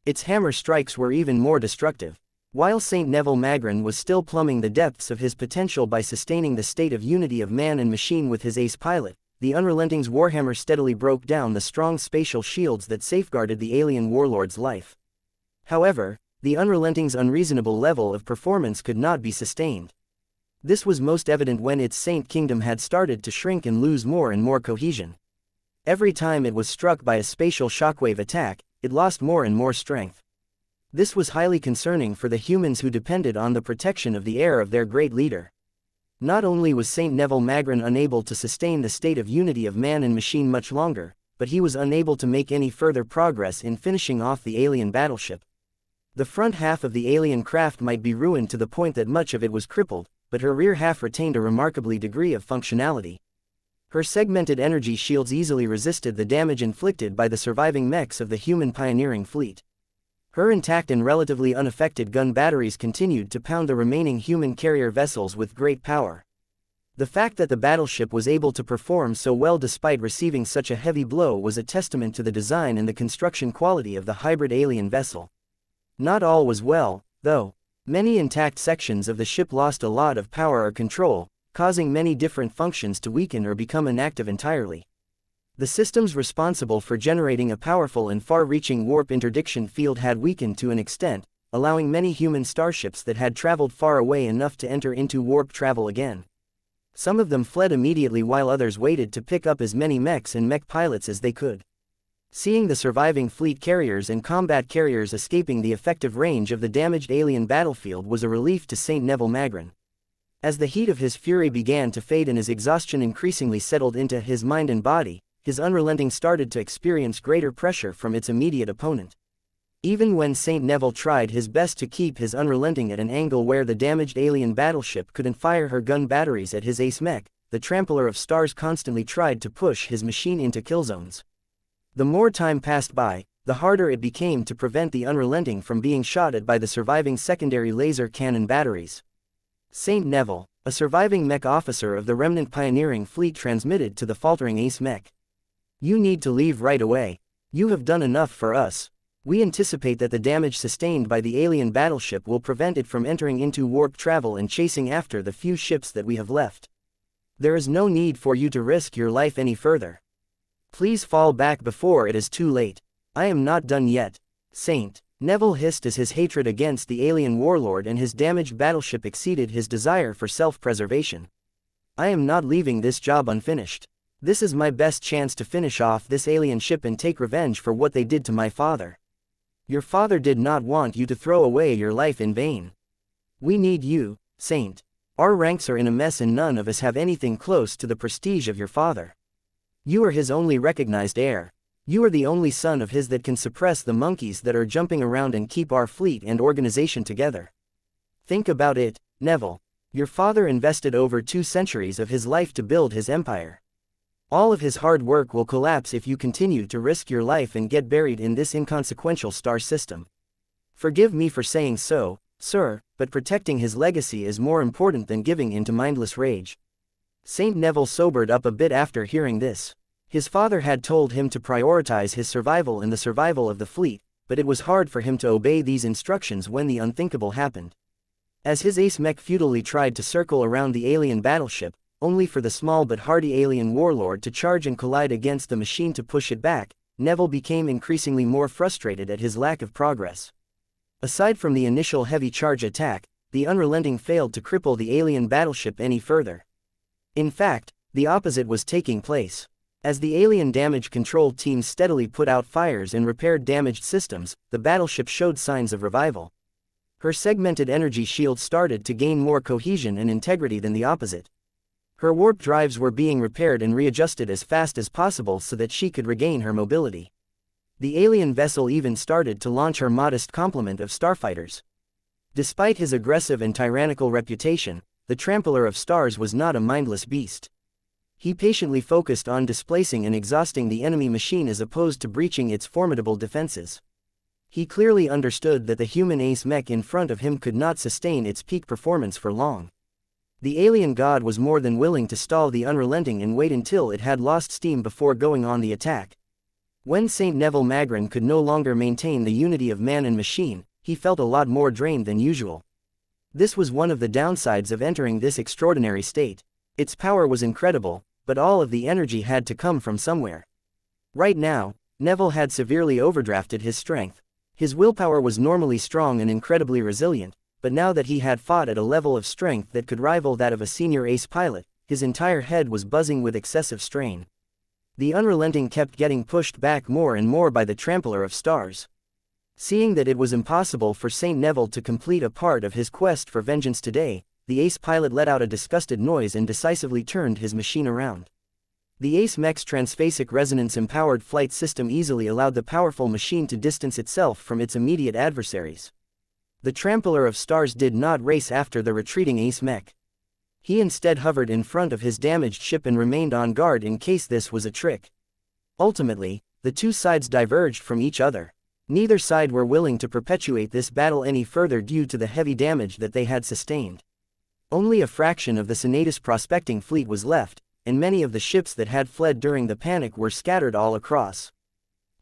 Its hammer strikes were even more destructive. While St. Neville Magrin was still plumbing the depths of his potential by sustaining the state of unity of man and machine with his ace pilot, the Unrelenting's warhammer steadily broke down the strong spatial shields that safeguarded the alien warlord's life. However, the Unrelenting's unreasonable level of performance could not be sustained. This was most evident when its Saint Kingdom had started to shrink and lose more and more cohesion. Every time it was struck by a spatial shockwave attack, it lost more and more strength. This was highly concerning for the humans who depended on the protection of the heir of their great leader. Not only was St. Neville Magrin unable to sustain the state of unity of man and machine much longer, but he was unable to make any further progress in finishing off the alien battleship. The front half of the alien craft might be ruined to the point that much of it was crippled, but her rear half retained a remarkable degree of functionality. Her segmented energy shields easily resisted the damage inflicted by the surviving mechs of the human pioneering fleet. Her intact and relatively unaffected gun batteries continued to pound the remaining human carrier vessels with great power. The fact that the battleship was able to perform so well despite receiving such a heavy blow was a testament to the design and the construction quality of the hybrid alien vessel. Not all was well, though. Many intact sections of the ship lost a lot of power or control, causing many different functions to weaken or become inactive entirely. The systems responsible for generating a powerful and far-reaching warp interdiction field had weakened to an extent, allowing many human starships that had traveled far away enough to enter into warp travel again. Some of them fled immediately while others waited to pick up as many mechs and mech pilots as they could. Seeing the surviving fleet carriers and combat carriers escaping the effective range of the damaged alien battlefield was a relief to St. Neville Magrin. As the heat of his fury began to fade and his exhaustion increasingly settled into his mind and body, his Unrelenting started to experience greater pressure from its immediate opponent. Even when St. Neville tried his best to keep his Unrelenting at an angle where the damaged alien battleship couldn't fire her gun batteries at his ace mech, the Trampler of Stars constantly tried to push his machine into kill zones. The more time passed by, the harder it became to prevent the Unrelenting from being shot at by the surviving secondary laser cannon batteries. St. Neville, a surviving mech officer of the remnant pioneering fleet, transmitted to the faltering ace mech. "You need to leave right away. You have done enough for us. We anticipate that the damage sustained by the alien battleship will prevent it from entering into warp travel and chasing after the few ships that we have left. There is no need for you to risk your life any further. Please fall back before it is too late. I am not done yet." St. Neville hissed as his hatred against the alien warlord and his damaged battleship exceeded his desire for self-preservation. "I am not leaving this job unfinished. This is my best chance to finish off this alien ship and take revenge for what they did to my father. Your father did not want you to throw away your life in vain. We need you, Saint. Our ranks are in a mess and none of us have anything close to the prestige of your father. You are his only recognized heir. You are the only son of his that can suppress the monkeys that are jumping around and keep our fleet and organization together. Think about it, Neville. Your father invested over 2 centuries of his life to build his empire. All of his hard work will collapse if you continue to risk your life and get buried in this inconsequential star system. Forgive me for saying so, sir, but protecting his legacy is more important than giving in to mindless rage." St. Neville sobered up a bit after hearing this. His father had told him to prioritize his survival and the survival of the fleet, but it was hard for him to obey these instructions when the unthinkable happened. As his ace mech futilely tried to circle around the alien battleship, only for the small but hardy alien warlord to charge and collide against the machine to push it back, Neville became increasingly more frustrated at his lack of progress. Aside from the initial heavy charge attack, the Unrelenting failed to cripple the alien battleship any further. In fact, the opposite was taking place. As the alien damage control team steadily put out fires and repaired damaged systems, the battleship showed signs of revival. Her segmented energy shield started to gain more cohesion and integrity than the opposite. Her warp drives were being repaired and readjusted as fast as possible so that she could regain her mobility. The alien vessel even started to launch her modest complement of starfighters. Despite his aggressive and tyrannical reputation, the Trampler of Stars was not a mindless beast. He patiently focused on displacing and exhausting the enemy machine as opposed to breaching its formidable defenses. He clearly understood that the human ace mech in front of him could not sustain its peak performance for long. The alien god was more than willing to stall the Unrelenting and wait until it had lost steam before going on the attack. When St. Neville Magrin could no longer maintain the unity of man and machine, he felt a lot more drained than usual. This was one of the downsides of entering this extraordinary state. Its power was incredible, but all of the energy had to come from somewhere. Right now, Neville had severely overdrafted his strength. His willpower was normally strong and incredibly resilient, but now that he had fought at a level of strength that could rival that of a senior ace pilot, his entire head was buzzing with excessive strain. The Unrelenting kept getting pushed back more and more by the Trampler of Stars. Seeing that it was impossible for St. Neville to complete a part of his quest for vengeance today, the ace pilot let out a disgusted noise and decisively turned his machine around. The ace mech's transphasic resonance-empowered flight system easily allowed the powerful machine to distance itself from its immediate adversaries. The Trampler of Stars did not race after the retreating ace mech. He instead hovered in front of his damaged ship and remained on guard in case this was a trick. Ultimately, the two sides diverged from each other. Neither side were willing to perpetuate this battle any further due to the heavy damage that they had sustained. Only a fraction of the Senatus prospecting fleet was left, and many of the ships that had fled during the panic were scattered all across.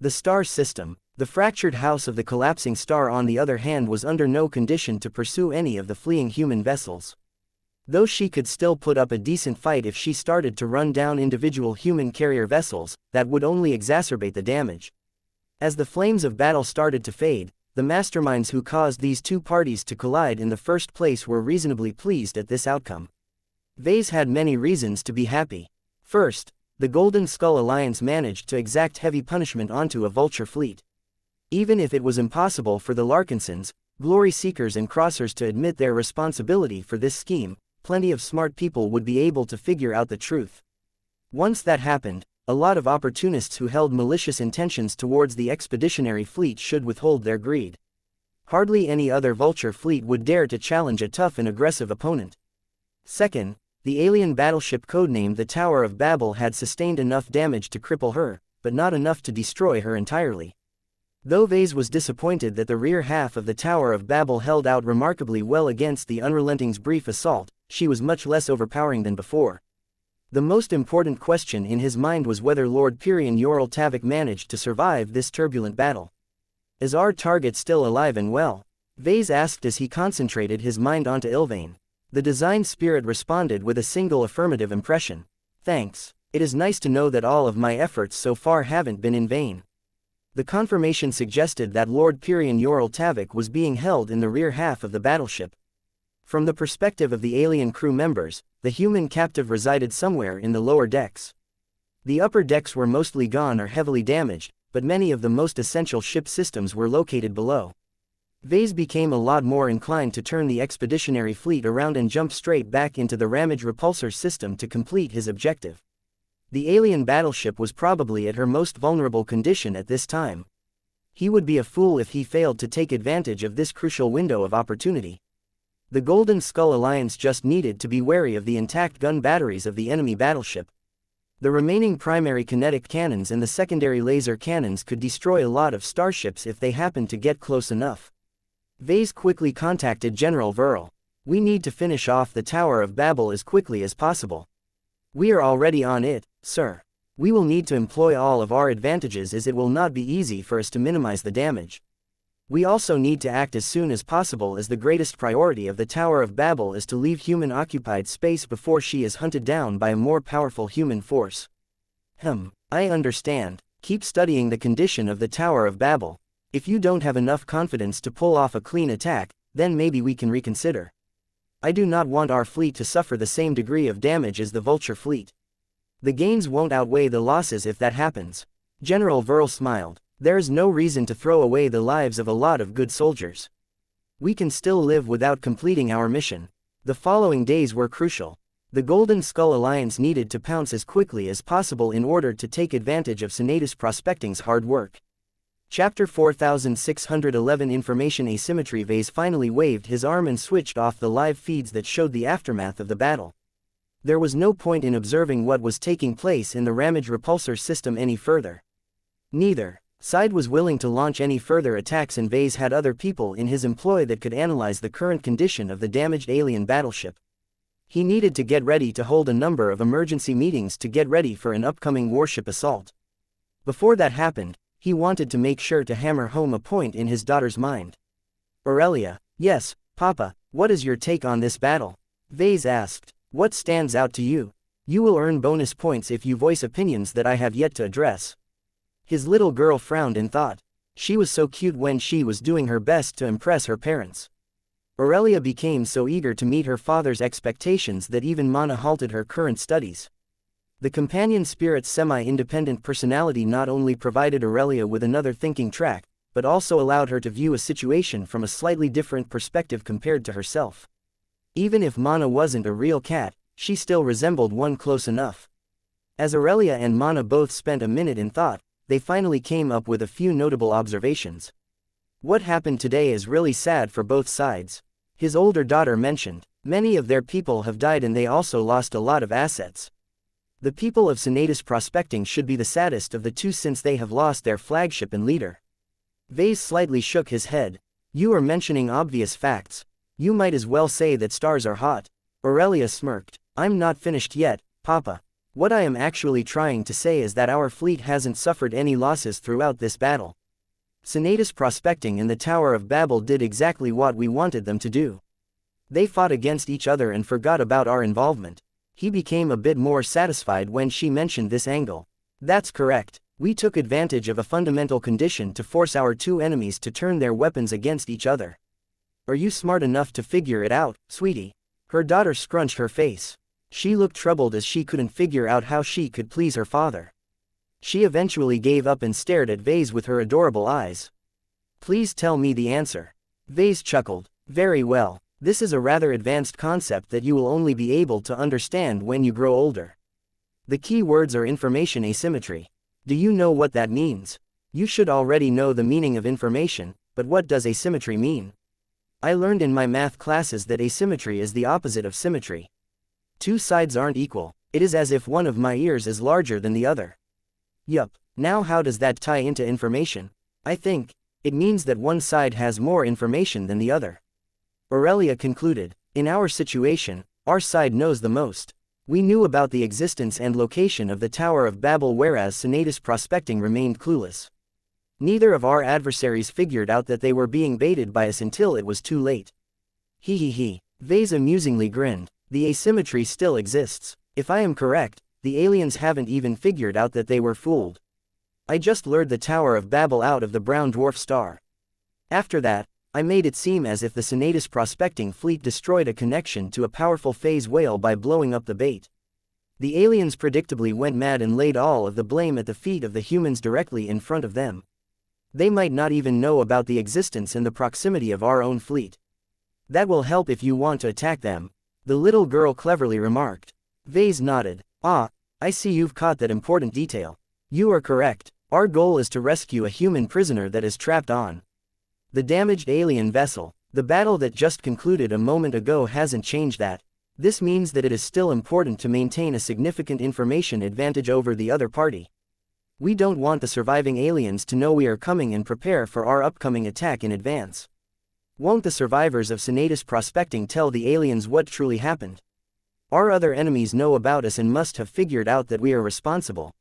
The star system, the fractured house of the collapsing star on the other hand, was under no condition to pursue any of the fleeing human vessels. Though she could still put up a decent fight if she started to run down individual human carrier vessels, that would only exacerbate the damage. As the flames of battle started to fade, the masterminds who caused these two parties to collide in the first place were reasonably pleased at this outcome. Vase had many reasons to be happy. First, the Golden Skull Alliance managed to exact heavy punishment onto a vulture fleet. Even if it was impossible for the Larkinsons, Glory Seekers and Crossers to admit their responsibility for this scheme, plenty of smart people would be able to figure out the truth. Once that happened, a lot of opportunists who held malicious intentions towards the expeditionary fleet should withhold their greed. Hardly any other vulture fleet would dare to challenge a tough and aggressive opponent. Second, the alien battleship codenamed the Tower of Babel had sustained enough damage to cripple her, but not enough to destroy her entirely. Though Vase was disappointed that the rear half of the Tower of Babel held out remarkably well against the Unrelenting's brief assault, she was much less overpowering than before. The most important question in his mind was whether Lord Pyrion Yoral Tavik managed to survive this turbulent battle. Is our target still alive and well? Vase asked as he concentrated his mind onto Ilvain. The design spirit responded with a single affirmative impression. Thanks. It is nice to know that all of my efforts so far haven't been in vain. The confirmation suggested that Lord Pyrion Yoral Tavik was being held in the rear half of the battleship. From the perspective of the alien crew members, the human captive resided somewhere in the lower decks. The upper decks were mostly gone or heavily damaged, but many of the most essential ship systems were located below. Vase became a lot more inclined to turn the expeditionary fleet around and jump straight back into the Ramage repulsor system to complete his objective. The alien battleship was probably at her most vulnerable condition at this time. He would be a fool if he failed to take advantage of this crucial window of opportunity. The Golden Skull Alliance just needed to be wary of the intact gun batteries of the enemy battleship. The remaining primary kinetic cannons and the secondary laser cannons could destroy a lot of starships if they happened to get close enough. Vase quickly contacted General Verl. We need to finish off the Tower of Babel as quickly as possible. We are already on it, sir. We will need to employ all of our advantages as it will not be easy for us to minimize the damage. We also need to act as soon as possible as the greatest priority of the Tower of Babel is to leave human-occupied space before she is hunted down by a more powerful human force. I understand. Keep studying the condition of the Tower of Babel. If you don't have enough confidence to pull off a clean attack, then maybe we can reconsider. I do not want our fleet to suffer the same degree of damage as the Vulture fleet. The gains won't outweigh the losses if that happens. General Verl smiled. There is no reason to throw away the lives of a lot of good soldiers. We can still live without completing our mission. The following days were crucial. The Golden Skull Alliance needed to pounce as quickly as possible in order to take advantage of Senatus Prospecting's hard work. Chapter 4611 Information Asymmetry. Vase finally waved his arm and switched off the live feeds that showed the aftermath of the battle. There was no point in observing what was taking place in the Ramage repulsor system any further. Neither side was willing to launch any further attacks, and Vase had other people in his employ that could analyze the current condition of the damaged alien battleship. He needed to get ready to hold a number of emergency meetings to get ready for an upcoming warship assault. Before that happened, he wanted to make sure to hammer home a point in his daughter's mind. Aurelia. Yes, Papa, what is your take on this battle? Vase asked. What stands out to you? You will earn bonus points if you voice opinions that I have yet to address. His little girl frowned in thought. She was so cute when she was doing her best to impress her parents. Aurelia became so eager to meet her father's expectations that even Mana halted her current studies. The companion spirit's semi-independent personality not only provided Aurelia with another thinking track, but also allowed her to view a situation from a slightly different perspective compared to herself. Even if Mana wasn't a real cat, she still resembled one close enough. As Aurelia and Mana both spent a minute in thought, they finally came up with a few notable observations. What happened today is really sad for both sides. His older daughter mentioned. Many of their people have died and they also lost a lot of assets. The people of Senatus Prospecting should be the saddest of the two since they have lost their flagship and leader. Vase slightly shook his head. You are mentioning obvious facts. You might as well say that stars are hot. Aurelia smirked. I'm not finished yet, Papa. What I am actually trying to say is that our fleet hasn't suffered any losses throughout this battle. Senatus Prospecting and the Tower of Babel did exactly what we wanted them to do. They fought against each other and forgot about our involvement. He became a bit more satisfied when she mentioned this angle. That's correct. We took advantage of a fundamental condition to force our two enemies to turn their weapons against each other. Are you smart enough to figure it out, sweetie? Her daughter scrunched her face. She looked troubled as she couldn't figure out how she could please her father. She eventually gave up and stared at Vase with her adorable eyes. Please tell me the answer. Vase chuckled. Very well. This is a rather advanced concept that you will only be able to understand when you grow older. The key words are information asymmetry. Do you know what that means? You should already know the meaning of information, but what does asymmetry mean? I learned in my math classes that asymmetry is the opposite of symmetry. Two sides aren't equal. It is as if one of my ears is larger than the other. Yup. Now how does that tie into information? I think it means that one side has more information than the other. Aurelia concluded. In our situation, our side knows the most. We knew about the existence and location of the Tower of Babel, whereas Senatus Prospecting remained clueless. Neither of our adversaries figured out that they were being baited by us until it was too late. He. Vase amusingly grinned. The asymmetry still exists. If I am correct, the aliens haven't even figured out that they were fooled. I just lured the Tower of Babel out of the brown dwarf star. After that, I made it seem as if the Senatus Prospecting fleet destroyed a connection to a powerful phase whale by blowing up the bait. The aliens predictably went mad and laid all of the blame at the feet of the humans directly in front of them. They might not even know about the existence and the proximity of our own fleet. That will help if you want to attack them, the little girl cleverly remarked. Vase nodded. Ah, I see you've caught that important detail. You are correct. Our goal is to rescue a human prisoner that is trapped on the damaged alien vessel. The battle that just concluded a moment ago hasn't changed that. This means that it is still important to maintain a significant information advantage over the other party. We don't want the surviving aliens to know we are coming and prepare for our upcoming attack in advance. Won't the survivors of Senatus Prospecting tell the aliens what truly happened? Our other enemies know about us and must have figured out that we are responsible.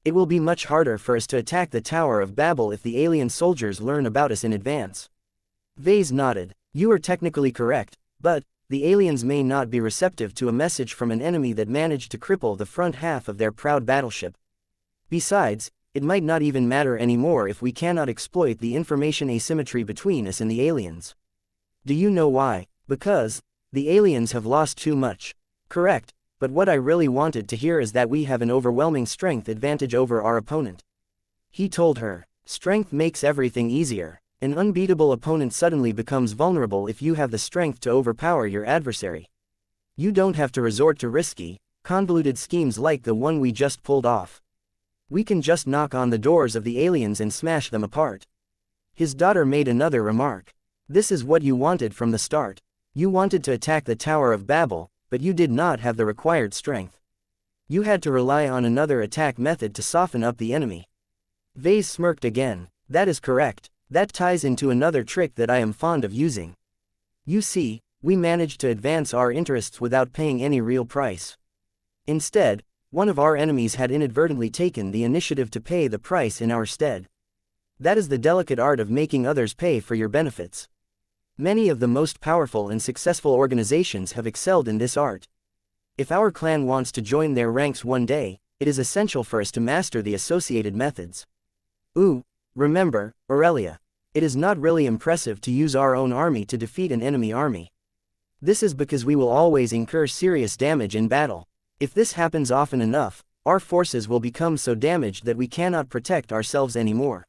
It will be much harder for us to attack the Tower of Babel if the alien soldiers learn about us in advance. Vase nodded. You are technically correct, but the aliens may not be receptive to a message from an enemy that managed to cripple the front half of their proud battleship. Besides, it might not even matter anymore if we cannot exploit the information asymmetry between us and the aliens. Do you know why? Because the aliens have lost too much. Correct, but what I really wanted to hear is that we have an overwhelming strength advantage over our opponent. He told her, strength makes everything easier. An unbeatable opponent suddenly becomes vulnerable if you have the strength to overpower your adversary. You don't have to resort to risky, convoluted schemes like the one we just pulled off. We can just knock on the doors of the aliens and smash them apart. His daughter made another remark. This is what you wanted from the start. You wanted to attack the Tower of Babel, but you did not have the required strength. You had to rely on another attack method to soften up the enemy. Vase smirked again. That is correct. That ties into another trick that I am fond of using. You see, we managed to advance our interests without paying any real price. Instead, one of our enemies had inadvertently taken the initiative to pay the price in our stead. That is the delicate art of making others pay for your benefits. Many of the most powerful and successful organizations have excelled in this art. If our clan wants to join their ranks one day, it is essential for us to master the associated methods. Remember, Aurelia, it is not really impressive to use our own army to defeat an enemy army. This is because we will always incur serious damage in battle. If this happens often enough, our forces will become so damaged that we cannot protect ourselves anymore.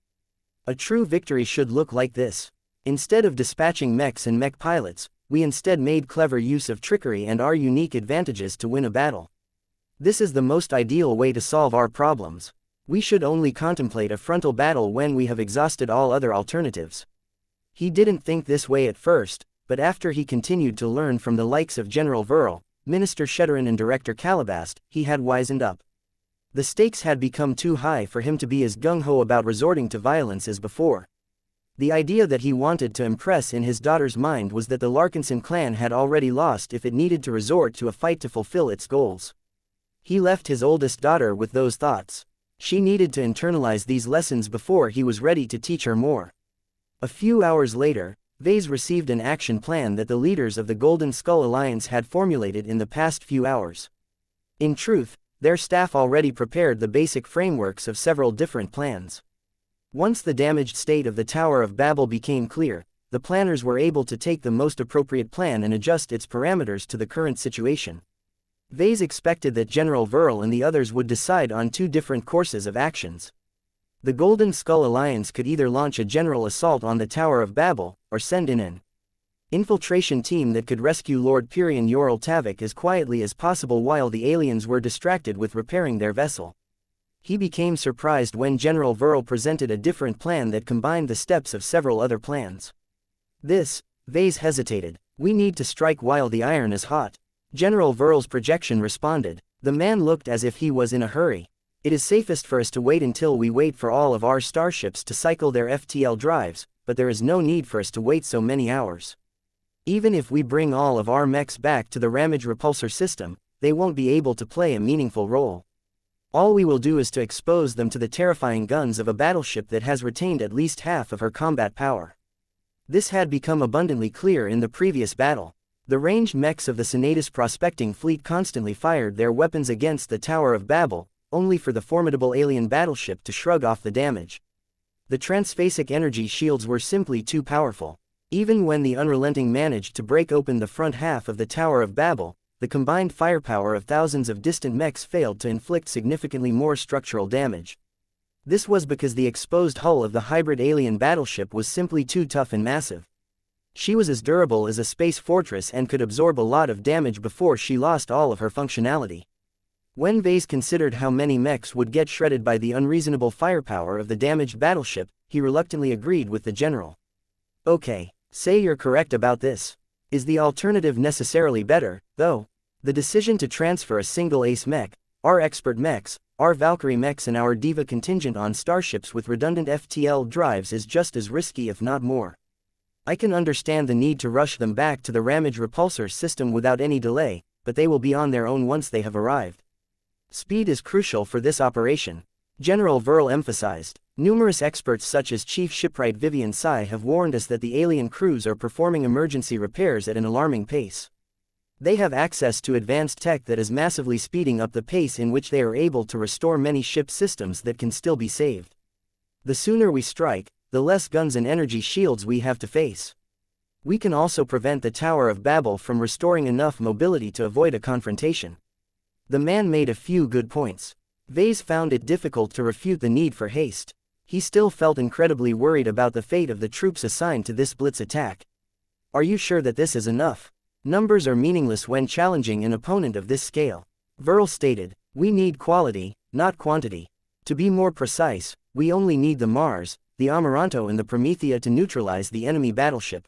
A true victory should look like this. Instead of dispatching mechs and mech pilots, we instead made clever use of trickery and our unique advantages to win a battle. This is the most ideal way to solve our problems. We should only contemplate a frontal battle when we have exhausted all other alternatives. He didn't think this way at first, but after he continued to learn from the likes of General Verl, Minister Shetterin and Director Calabast, he had wisened up. The stakes had become too high for him to be as gung-ho about resorting to violence as before. The idea that he wanted to impress in his daughter's mind was that the Larkinson clan had already lost if it needed to resort to a fight to fulfill its goals. He left his oldest daughter with those thoughts. She needed to internalize these lessons before he was ready to teach her more. A few hours later, Vase received an action plan that the leaders of the Golden Skull Alliance had formulated in the past few hours. In truth, their staff already prepared the basic frameworks of several different plans. Once the damaged state of the Tower of Babel became clear, the planners were able to take the most appropriate plan and adjust its parameters to the current situation. Vase expected that General Verl and the others would decide on two different courses of actions. The Golden Skull Alliance could either launch a general assault on the Tower of Babel, or send in an infiltration team that could rescue Lord Pyrian Yoral Tavik as quietly as possible while the aliens were distracted with repairing their vessel. He became surprised when General Verl presented a different plan that combined the steps of several other plans. Vase hesitated. We need to strike while the iron is hot. General Verl's projection responded. The man looked as if he was in a hurry. It is safest for us to wait until we wait for all of our starships to cycle their FTL drives, but there is no need for us to wait so many hours. Even if we bring all of our mechs back to the Ramage repulsor system, they won't be able to play a meaningful role. All we will do is to expose them to the terrifying guns of a battleship that has retained at least half of her combat power. This had become abundantly clear in the previous battle. The ranged mechs of the Senatus prospecting fleet constantly fired their weapons against the Tower of Babel, only for the formidable alien battleship to shrug off the damage. The transphasic energy shields were simply too powerful. Even when the Unrelenting managed to break open the front half of the Tower of Babel, the combined firepower of thousands of distant mechs failed to inflict significantly more structural damage. This was because the exposed hull of the hybrid alien battleship was simply too tough and massive. She was as durable as a space fortress and could absorb a lot of damage before she lost all of her functionality. When Vase considered how many mechs would get shredded by the unreasonable firepower of the damaged battleship, he reluctantly agreed with the general. Okay, say you're correct about this. Is the alternative necessarily better, though? The decision to transfer a single ace mech, our expert mechs, our Valkyrie mechs and our Diva contingent on starships with redundant FTL drives is just as risky if not more. I can understand the need to rush them back to the Ramage repulsor system without any delay, but they will be on their own once they have arrived. Speed is crucial for this operation. General Verl emphasized. Numerous experts such as Chief Shipwright Vivian Tsai have warned us that the alien crews are performing emergency repairs at an alarming pace. They have access to advanced tech that is massively speeding up the pace in which they are able to restore many ship systems that can still be saved. The sooner we strike, the less guns and energy shields we have to face. We can also prevent the Tower of Babel from restoring enough mobility to avoid a confrontation. The man made a few good points. Vase found it difficult to refute the need for haste. He still felt incredibly worried about the fate of the troops assigned to this blitz attack. Are you sure that this is enough? Numbers are meaningless when challenging an opponent of this scale. Verl stated, we need quality, not quantity. To be more precise, we only need the Mars, the Amaranto and the Promethea to neutralize the enemy battleship.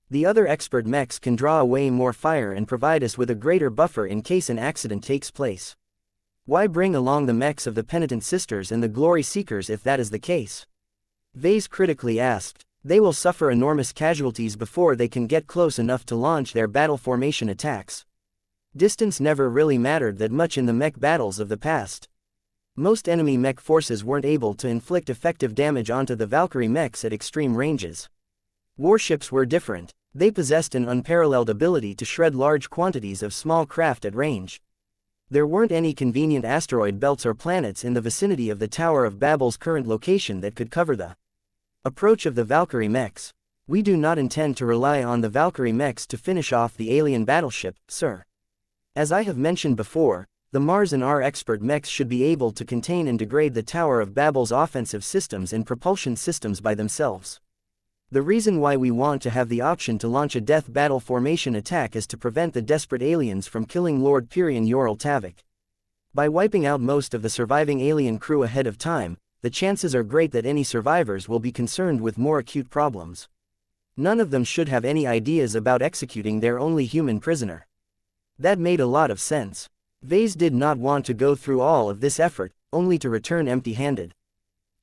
The other expert mechs can draw away more fire and provide us with a greater buffer in case an accident takes place. Why bring along the mechs of the Penitent Sisters and the Glory Seekers if that is the case? Vase critically asked. They will suffer enormous casualties before they can get close enough to launch their battle formation attacks. Distance never really mattered that much in the mech battles of the past. Most enemy mech forces weren't able to inflict effective damage onto the Valkyrie mechs at extreme ranges. Warships were different. They possessed an unparalleled ability to shred large quantities of small craft at range. There weren't any convenient asteroid belts or planets in the vicinity of the Tower of Babel's current location that could cover the approach of the Valkyrie mechs. We do not intend to rely on the Valkyrie mechs to finish off the alien battleship, sir. As I have mentioned before, the Mars and our expert mechs should be able to contain and degrade the Tower of Babel's offensive systems and propulsion systems by themselves. The reason why we want to have the option to launch a death battle formation attack is to prevent the desperate aliens from killing Lord Pyrion Yoral Tavik. By wiping out most of the surviving alien crew ahead of time, the chances are great that any survivors will be concerned with more acute problems. None of them should have any ideas about executing their only human prisoner. That made a lot of sense. Vase did not want to go through all of this effort, only to return empty-handed.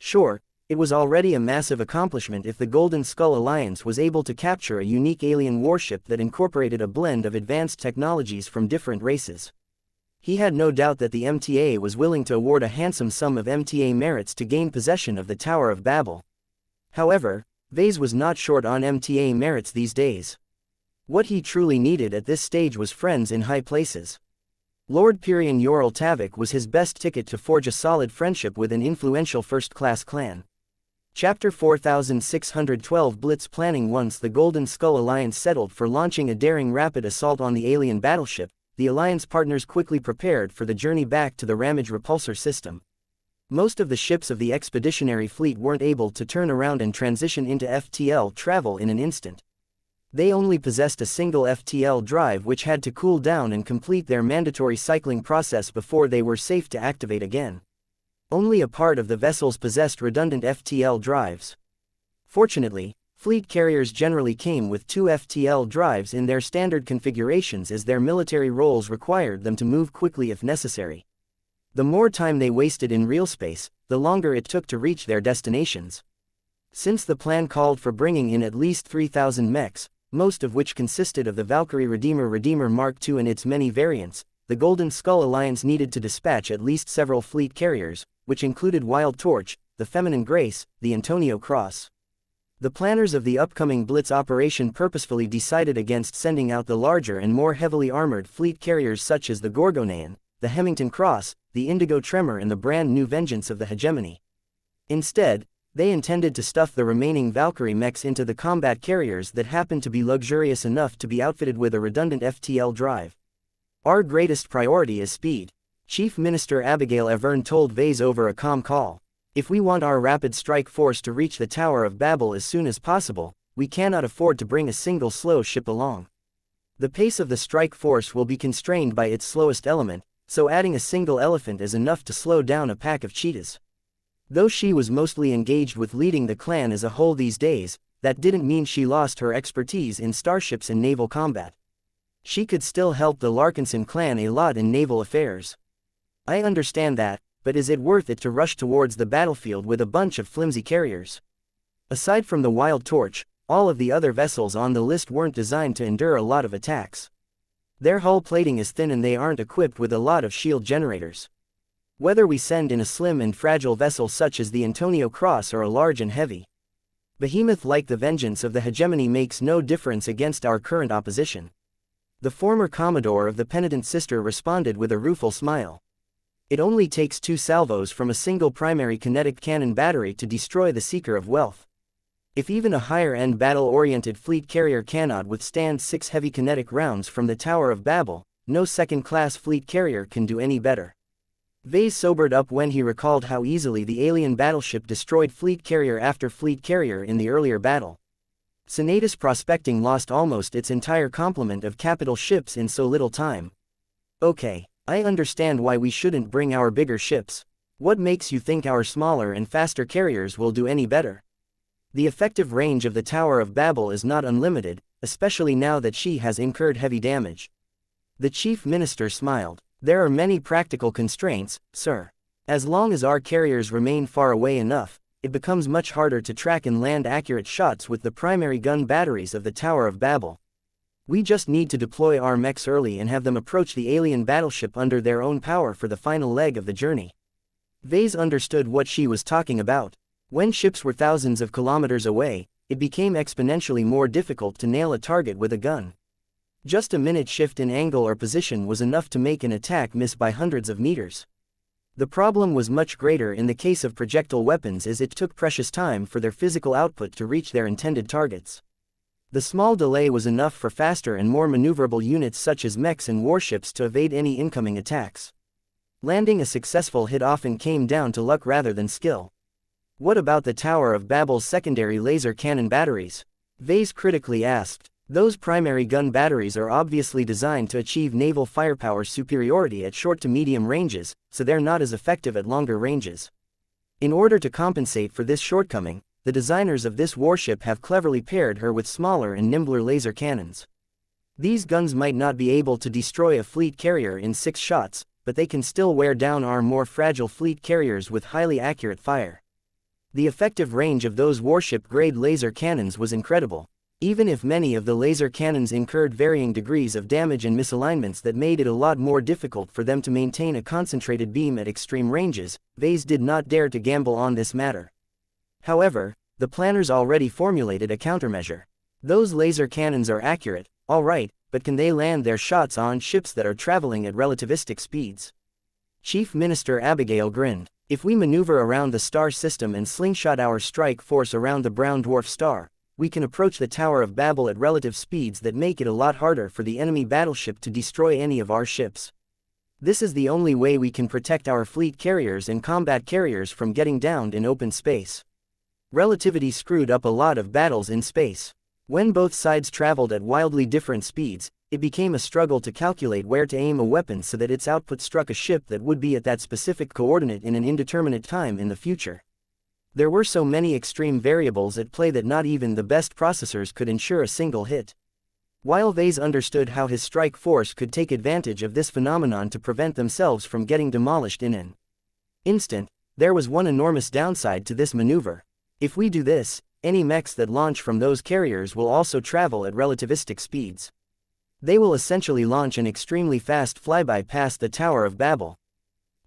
Sure, it was already a massive accomplishment if the Golden Skull Alliance was able to capture a unique alien warship that incorporated a blend of advanced technologies from different races. He had no doubt that the MTA was willing to award a handsome sum of MTA merits to gain possession of the Tower of Babel. However, Vase was not short on MTA merits these days. What he truly needed at this stage was friends in high places. Lord Pyrion Yoral Tavik was his best ticket to forge a solid friendship with an influential first-class clan. Chapter 4612 Blitz Planning. Once the Golden Skull Alliance settled for launching a daring rapid assault on the alien battleship, the Alliance partners quickly prepared for the journey back to the Ramage repulsor system. Most of the ships of the expeditionary fleet weren't able to turn around and transition into FTL travel in an instant. They only possessed a single FTL drive which had to cool down and complete their mandatory cycling process before they were safe to activate again. Only a part of the vessels possessed redundant FTL drives. Fortunately, fleet carriers generally came with 2 FTL drives in their standard configurations as their military roles required them to move quickly if necessary. The more time they wasted in real space, the longer it took to reach their destinations. Since the plan called for bringing in at least 3,000 mechs, most of which consisted of the Valkyrie Redeemer Mark II and its many variants, the Golden Skull Alliance needed to dispatch at least several fleet carriers, which included Wild Torch, the Feminine Grace, the Antonio Cross. The planners of the upcoming Blitz operation purposefully decided against sending out the larger and more heavily armored fleet carriers such as the Gorgonean, the Hemington Cross, the Indigo Tremor and the brand new Vengeance of the Hegemony. Instead, they intended to stuff the remaining Valkyrie mechs into the combat carriers that happened to be luxurious enough to be outfitted with a redundant FTL drive. Our greatest priority is speed, Chief Minister Abigail Avern told Vase over a comm call. If we want our rapid strike force to reach the Tower of Babel as soon as possible, we cannot afford to bring a single slow ship along. The pace of the strike force will be constrained by its slowest element, so adding a single elephant is enough to slow down a pack of cheetahs. Though she was mostly engaged with leading the clan as a whole these days, that didn't mean she lost her expertise in starships and naval combat. She could still help the Larkinson clan a lot in naval affairs. I understand that, but is it worth it to rush towards the battlefield with a bunch of flimsy carriers? Aside from the Wild Torch, all of the other vessels on the list weren't designed to endure a lot of attacks. Their hull plating is thin and they aren't equipped with a lot of shield generators. Whether we send in a slim and fragile vessel such as the Antonio Cross or a large and heavy behemoth like the Vengeance of the Hegemony makes no difference against our current opposition. The former Commodore of the Penitent Sister responded with a rueful smile. It only takes 2 salvos from a single primary kinetic cannon battery to destroy the Seeker of Wealth. If even a higher-end battle-oriented fleet carrier cannot withstand 6 heavy kinetic rounds from the Tower of Babel, no second-class fleet carrier can do any better. Vase sobered up when he recalled how easily the alien battleship destroyed fleet carrier after fleet carrier in the earlier battle. Senatus Prospecting lost almost its entire complement of capital ships in so little time. Okay, I understand why we shouldn't bring our bigger ships. What makes you think our smaller and faster carriers will do any better? The effective range of the Tower of Babel is not unlimited, especially now that she has incurred heavy damage. The chief minister smiled. There are many practical constraints, sir. As long as our carriers remain far away enough, it becomes much harder to track and land accurate shots with the primary gun batteries of the Tower of Babel. We just need to deploy our mechs early and have them approach the alien battleship under their own power for the final leg of the journey. Vase understood what she was talking about. When ships were thousands of kilometers away, it became exponentially more difficult to nail a target with a gun. Just a minute shift in angle or position was enough to make an attack miss by hundreds of meters. The problem was much greater in the case of projectile weapons, as it took precious time for their physical output to reach their intended targets. The small delay was enough for faster and more maneuverable units such as mechs and warships to evade any incoming attacks. Landing a successful hit often came down to luck rather than skill. What about the Tower of Babel's secondary laser cannon batteries? Vase critically asked. Those primary gun batteries are obviously designed to achieve naval firepower superiority at short to medium ranges, so they're not as effective at longer ranges. In order to compensate for this shortcoming, the designers of this warship have cleverly paired her with smaller and nimbler laser cannons. These guns might not be able to destroy a fleet carrier in 6 shots, but they can still wear down our more fragile fleet carriers with highly accurate fire. The effective range of those warship-grade laser cannons was incredible. Even if many of the laser cannons incurred varying degrees of damage and misalignments that made it a lot more difficult for them to maintain a concentrated beam at extreme ranges, Vase did not dare to gamble on this matter. However, the planners already formulated a countermeasure. Those laser cannons are accurate, all right, but can they land their shots on ships that are traveling at relativistic speeds? Chief Minister Abigail grinned. If we maneuver around the star system and slingshot our strike force around the brown dwarf star, we can approach the Tower of Babel at relative speeds that make it a lot harder for the enemy battleship to destroy any of our ships. This is the only way we can protect our fleet carriers and combat carriers from getting downed in open space. Relativity screwed up a lot of battles in space. When both sides traveled at wildly different speeds, it became a struggle to calculate where to aim a weapon so that its output struck a ship that would be at that specific coordinate in an indeterminate time in the future. There were so many extreme variables at play that not even the best processors could ensure a single hit. While Vase understood how his strike force could take advantage of this phenomenon to prevent themselves from getting demolished in an instant, there was one enormous downside to this maneuver. If we do this, any mechs that launch from those carriers will also travel at relativistic speeds. They will essentially launch an extremely fast flyby past the Tower of Babel.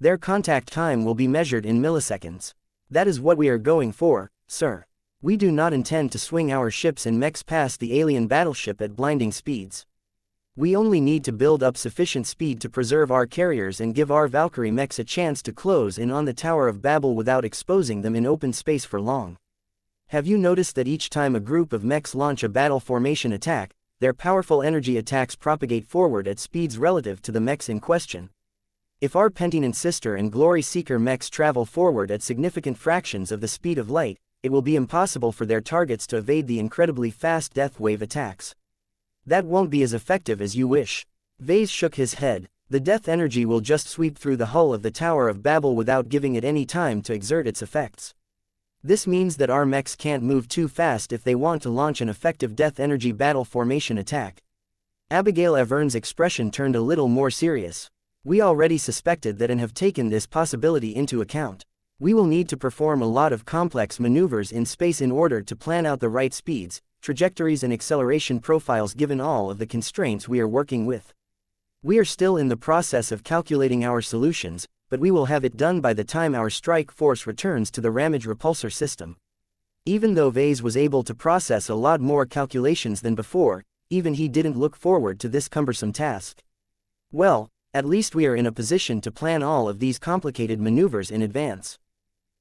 Their contact time will be measured in milliseconds. That is what we are going for, sir. We do not intend to swing our ships and mechs past the alien battleship at blinding speeds. We only need to build up sufficient speed to preserve our carriers and give our Valkyrie mechs a chance to close in on the Tower of Babel without exposing them in open space for long. Have you noticed that each time a group of mechs launch a battle formation attack, their powerful energy attacks propagate forward at speeds relative to the mechs in question? If our Pentinent Sister and Glory Seeker mechs travel forward at significant fractions of the speed of light, it will be impossible for their targets to evade the incredibly fast death wave attacks. That won't be as effective as you wish. Vase shook his head. The death energy will just sweep through the hull of the Tower of Babel without giving it any time to exert its effects. This means that our mechs can't move too fast if they want to launch an effective death energy battle formation attack. Abigail Avern's expression turned a little more serious. We already suspected that and have taken this possibility into account. We will need to perform a lot of complex maneuvers in space in order to plan out the right speeds, trajectories and acceleration profiles given all of the constraints we are working with. We are still in the process of calculating our solutions, but we will have it done by the time our strike force returns to the ramage repulsor system. Even though Vase was able to process a lot more calculations than before, even he didn't look forward to this cumbersome task. Well, at least we are in a position to plan all of these complicated maneuvers in advance.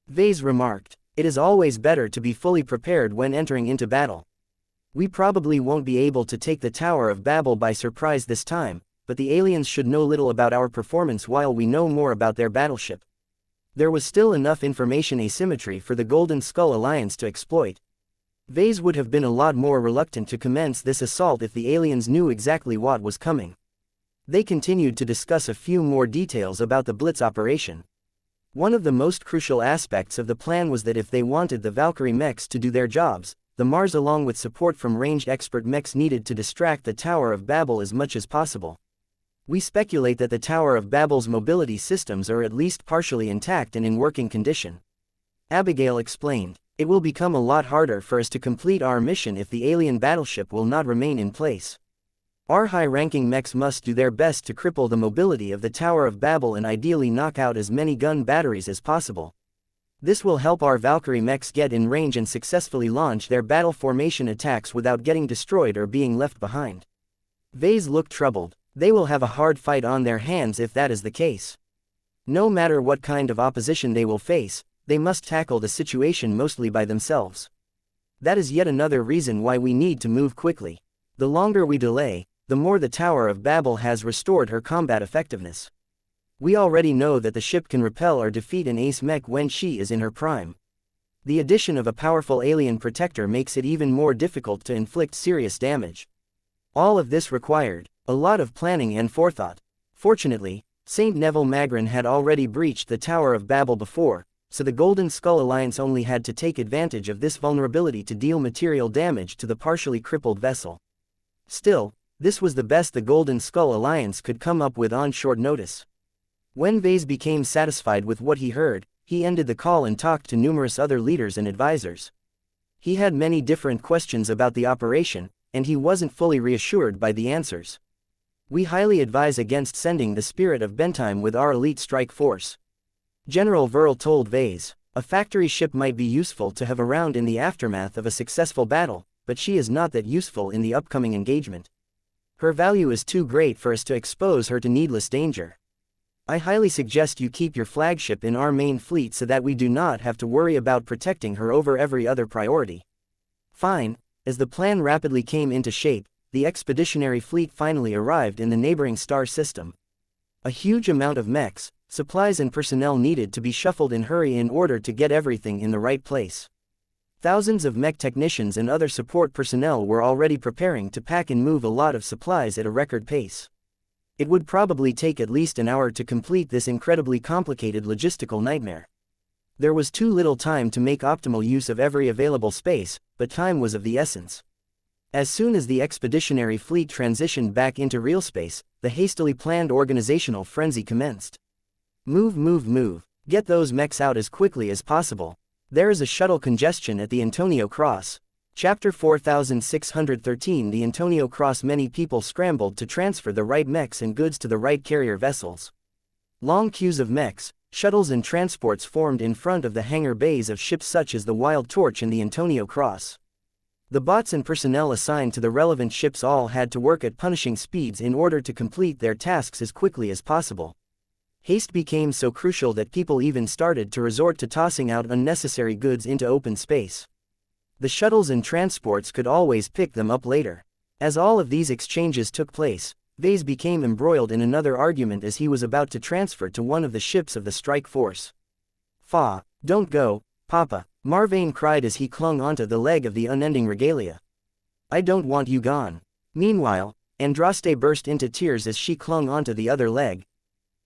Vase remarked, "It is always better to be fully prepared when entering into battle. We probably won't be able to take the Tower of Babel by surprise this time, but the aliens should know little about our performance while we know more about their battleship." There was still enough information asymmetry for the Golden Skull Alliance to exploit. Vase would have been a lot more reluctant to commence this assault if the aliens knew exactly what was coming. They continued to discuss a few more details about the Blitz operation. One of the most crucial aspects of the plan was that if they wanted the Valkyrie mechs to do their jobs, the Mars along with support from ranged expert mechs needed to distract the Tower of Babel as much as possible. We speculate that the Tower of Babel's mobility systems are at least partially intact and in working condition. Abigail explained, "It will become a lot harder for us to complete our mission if the alien battleship will not remain in place. Our high-ranking mechs must do their best to cripple the mobility of the Tower of Babel and ideally knock out as many gun batteries as possible. This will help our Valkyrie mechs get in range and successfully launch their battle formation attacks without getting destroyed or being left behind." Vase looked troubled. They will have a hard fight on their hands if that is the case. No matter what kind of opposition they will face, they must tackle the situation mostly by themselves. That is yet another reason why we need to move quickly. The longer we delay, the more the Tower of Babel has restored her combat effectiveness. We already know that the ship can repel or defeat an ace mech when she is in her prime. The addition of a powerful alien protector makes it even more difficult to inflict serious damage. All of this required a lot of planning and forethought. Fortunately, Saint Neville Magrin had already breached the Tower of Babel before, so the Golden Skull Alliance only had to take advantage of this vulnerability to deal material damage to the partially crippled vessel. Still, this was the best the Golden Skull Alliance could come up with on short notice. When Vase became satisfied with what he heard, he ended the call and talked to numerous other leaders and advisors. He had many different questions about the operation, and he wasn't fully reassured by the answers. "We highly advise against sending the Spirit of Bentheim with our elite strike force," General Verl told Vase. "A factory ship might be useful to have around in the aftermath of a successful battle, but she is not that useful in the upcoming engagement. Her value is too great for us to expose her to needless danger. I highly suggest you keep your flagship in our main fleet so that we do not have to worry about protecting her over every other priority." Fine. As the plan rapidly came into shape, the expeditionary fleet finally arrived in the neighboring star system. A huge amount of mechs, supplies and personnel needed to be shuffled in hurry in order to get everything in the right place. Thousands of mech technicians and other support personnel were already preparing to pack and move a lot of supplies at a record pace. It would probably take at least an hour to complete this incredibly complicated logistical nightmare. There was too little time to make optimal use of every available space, but time was of the essence. As soon as the expeditionary fleet transitioned back into real space, the hastily planned organizational frenzy commenced. "Move, move, move. Get those mechs out as quickly as possible. There is a shuttle congestion at the Antonio Cross." Chapter 4613. The Antonio Cross. Many people scrambled to transfer the right mechs and goods to the right carrier vessels. Long queues of mechs, shuttles and transports formed in front of the hangar bays of ships such as the Wild Torch and the Antonio Cross. The bots and personnel assigned to the relevant ships all had to work at punishing speeds in order to complete their tasks as quickly as possible. Haste became so crucial that people even started to resort to tossing out unnecessary goods into open space. The shuttles and transports could always pick them up later. As all of these exchanges took place, Vase became embroiled in another argument as he was about to transfer to one of the ships of the strike force. "Fa, don't go, Papa," Marvane cried as he clung onto the leg of the unending regalia. "I don't want you gone." Meanwhile, Andraste burst into tears as she clung onto the other leg.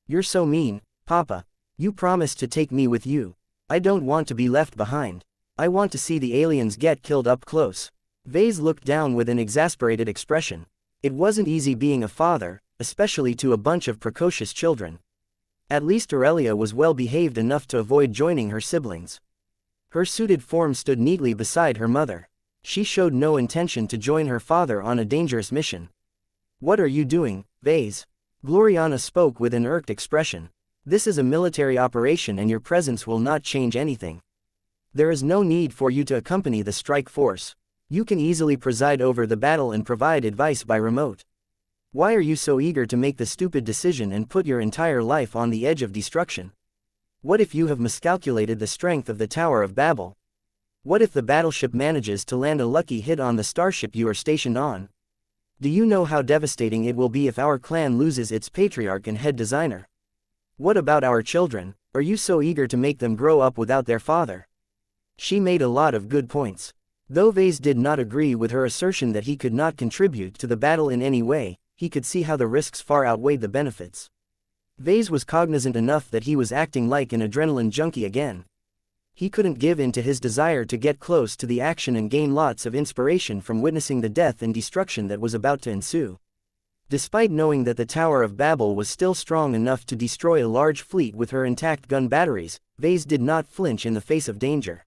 "You're so mean, Papa. You promised to take me with you. I don't want to be left behind. I want to see the aliens get killed up close." Vase looked down with an exasperated expression. It wasn't easy being a father, especially to a bunch of precocious children. At least Aurelia was well behaved enough to avoid joining her siblings. Her suited form stood neatly beside her mother. She showed no intention to join her father on a dangerous mission. "What are you doing, Vase?" Gloriana spoke with an irked expression. This is a military operation and your presence will not change anything. There is no need for you to accompany the strike force. You can easily preside over the battle and provide advice by remote. Why are you so eager to make the stupid decision and put your entire life on the edge of destruction? What if you have miscalculated the strength of the Tower of Babel? What if the battleship manages to land a lucky hit on the starship you are stationed on? Do you know how devastating it will be if our clan loses its patriarch and head designer? What about our children? Are you so eager to make them grow up without their father? She made a lot of good points. Though Vase did not agree with her assertion that he could not contribute to the battle in any way, he could see how the risks far outweighed the benefits. Vase was cognizant enough that he was acting like an adrenaline junkie again. He couldn't give in to his desire to get close to the action and gain lots of inspiration from witnessing the death and destruction that was about to ensue. Despite knowing that the Tower of Babel was still strong enough to destroy a large fleet with her intact gun batteries, Vase did not flinch in the face of danger.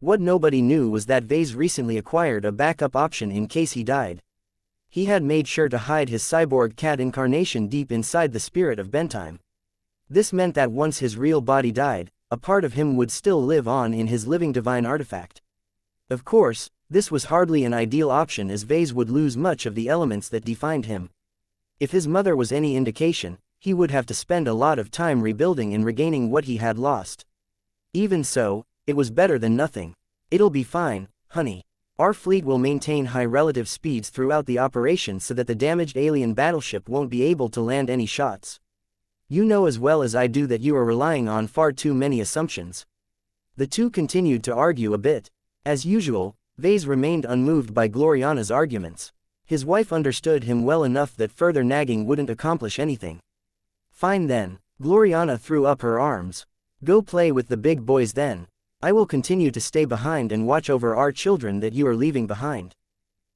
What nobody knew was that Vase recently acquired a backup option in case he died. He had made sure to hide his cyborg cat incarnation deep inside the spirit of Bentime. This meant that once his real body died, a part of him would still live on in his living divine artifact. Of course, this was hardly an ideal option as Vase would lose much of the elements that defined him. If his mother was any indication, he would have to spend a lot of time rebuilding and regaining what he had lost. Even so, it was better than nothing. It'll be fine, honey. Our fleet will maintain high relative speeds throughout the operation so that the damaged alien battleship won't be able to land any shots. You know as well as I do that you are relying on far too many assumptions. The two continued to argue a bit. As usual, Vase remained unmoved by Gloriana's arguments. His wife understood him well enough that further nagging wouldn't accomplish anything. Fine then, Gloriana threw up her arms. Go play with the big boys then. I will continue to stay behind and watch over our children that you are leaving behind.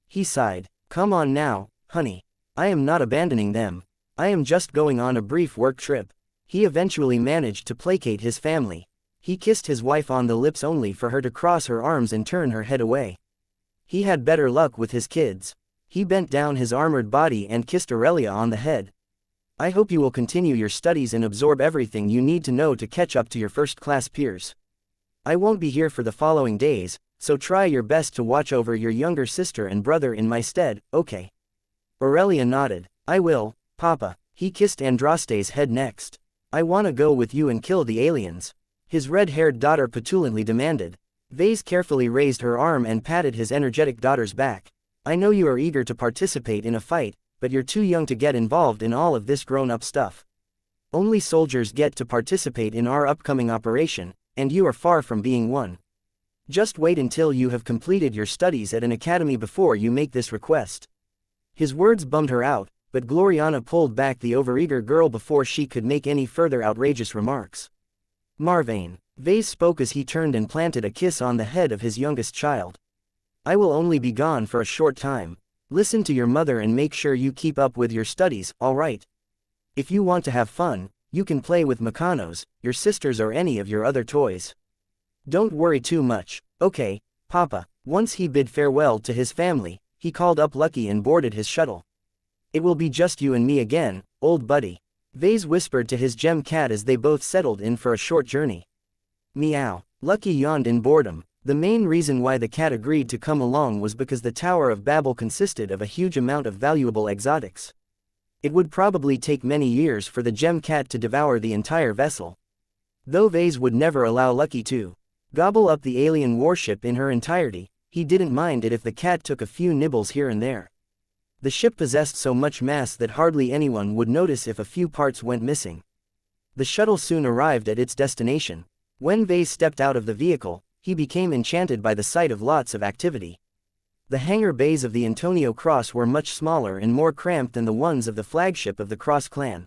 He sighed. Come on now, honey. I am not abandoning them. I am just going on a brief work trip. He eventually managed to placate his family. He kissed his wife on the lips only for her to cross her arms and turn her head away. He had better luck with his kids. He bent down his armored body and kissed Aurelia on the head. I hope you will continue your studies and absorb everything you need to know to catch up to your first-class peers. I won't be here for the following days, so try your best to watch over your younger sister and brother in my stead, okay? Aurelia nodded. I will, Papa. He kissed Andraste's head next. I wanna go with you and kill the aliens. His red-haired daughter petulantly demanded. Vase carefully raised her arm and patted his energetic daughter's back. I know you are eager to participate in a fight, but you're too young to get involved in all of this grown-up stuff. Only soldiers get to participate in our upcoming operation, and you are far from being one. Just wait until you have completed your studies at an academy before you make this request. His words bummed her out, but Gloriana pulled back the overeager girl before she could make any further outrageous remarks. Marvain. Vase spoke as he turned and planted a kiss on the head of his youngest child. I will only be gone for a short time. Listen to your mother and make sure you keep up with your studies, alright? If you want to have fun, you can play with Mechanos, your sisters or any of your other toys. Don't worry too much, okay, Papa. Once he bid farewell to his family, he called up Lucky and boarded his shuttle. It will be just you and me again, old buddy. Vase whispered to his gem cat as they both settled in for a short journey. Meow. Lucky yawned in boredom. The main reason why the cat agreed to come along was because the Tower of Babel consisted of a huge amount of valuable exotics. It would probably take many years for the gem cat to devour the entire vessel. Though Vase would never allow Lucky to gobble up the alien warship in her entirety, he didn't mind it if the cat took a few nibbles here and there. The ship possessed so much mass that hardly anyone would notice if a few parts went missing. The shuttle soon arrived at its destination. When Vase stepped out of the vehicle, he became enchanted by the sight of lots of activity. The hangar bays of the Antonio Cross were much smaller and more cramped than the ones of the flagship of the Cross clan.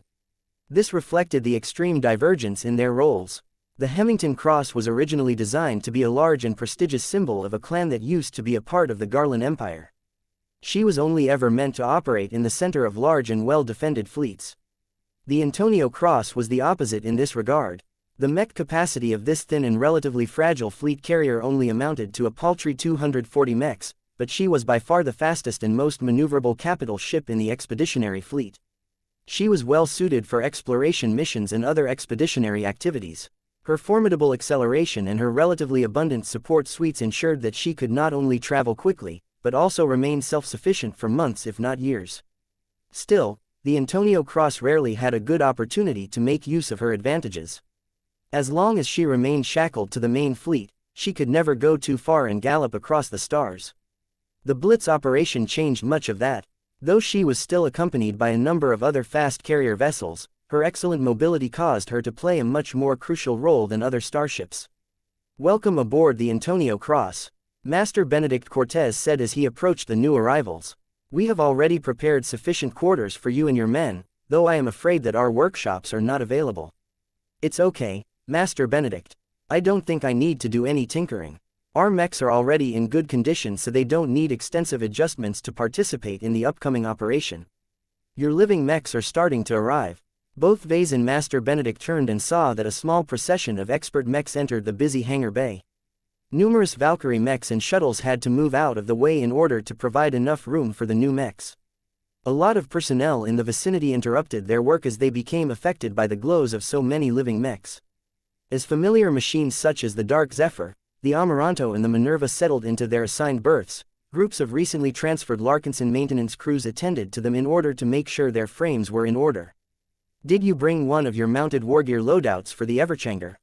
This reflected the extreme divergence in their roles. The Hemington Cross was originally designed to be a large and prestigious symbol of a clan that used to be a part of the Garland Empire. She was only ever meant to operate in the center of large and well-defended fleets. The Antonio Cross was the opposite in this regard. The mech capacity of this thin and relatively fragile fleet carrier only amounted to a paltry 240 mechs, but she was by far the fastest and most maneuverable capital ship in the expeditionary fleet. She was well suited for exploration missions and other expeditionary activities. Her formidable acceleration and her relatively abundant support suites ensured that she could not only travel quickly, but also remain self-sufficient for months if not years. Still, the Antonio Cross rarely had a good opportunity to make use of her advantages. As long as she remained shackled to the main fleet, she could never go too far and gallop across the stars. The Blitz operation changed much of that. Though she was still accompanied by a number of other fast carrier vessels, her excellent mobility caused her to play a much more crucial role than other starships. "Welcome aboard the Antonio Cross," Master Benedict Cortez said as he approached the new arrivals. "We have already prepared sufficient quarters for you and your men, though I am afraid that our workshops are not available." "It's okay, Master Benedict. I don't think I need to do any tinkering. Our mechs are already in good condition, so they don't need extensive adjustments to participate in the upcoming operation. Your living mechs are starting to arrive." Both Vase and Master Benedict turned and saw that a small procession of expert mechs entered the busy hangar bay. Numerous Valkyrie mechs and shuttles had to move out of the way in order to provide enough room for the new mechs. A lot of personnel in the vicinity interrupted their work as they became affected by the glows of so many living mechs. As familiar machines such as the Dark Zephyr, the Amaranto and the Minerva settled into their assigned berths, groups of recently transferred Larkinson maintenance crews attended to them in order to make sure their frames were in order. "Did you bring one of your mounted wargear loadouts for the Everchanger?"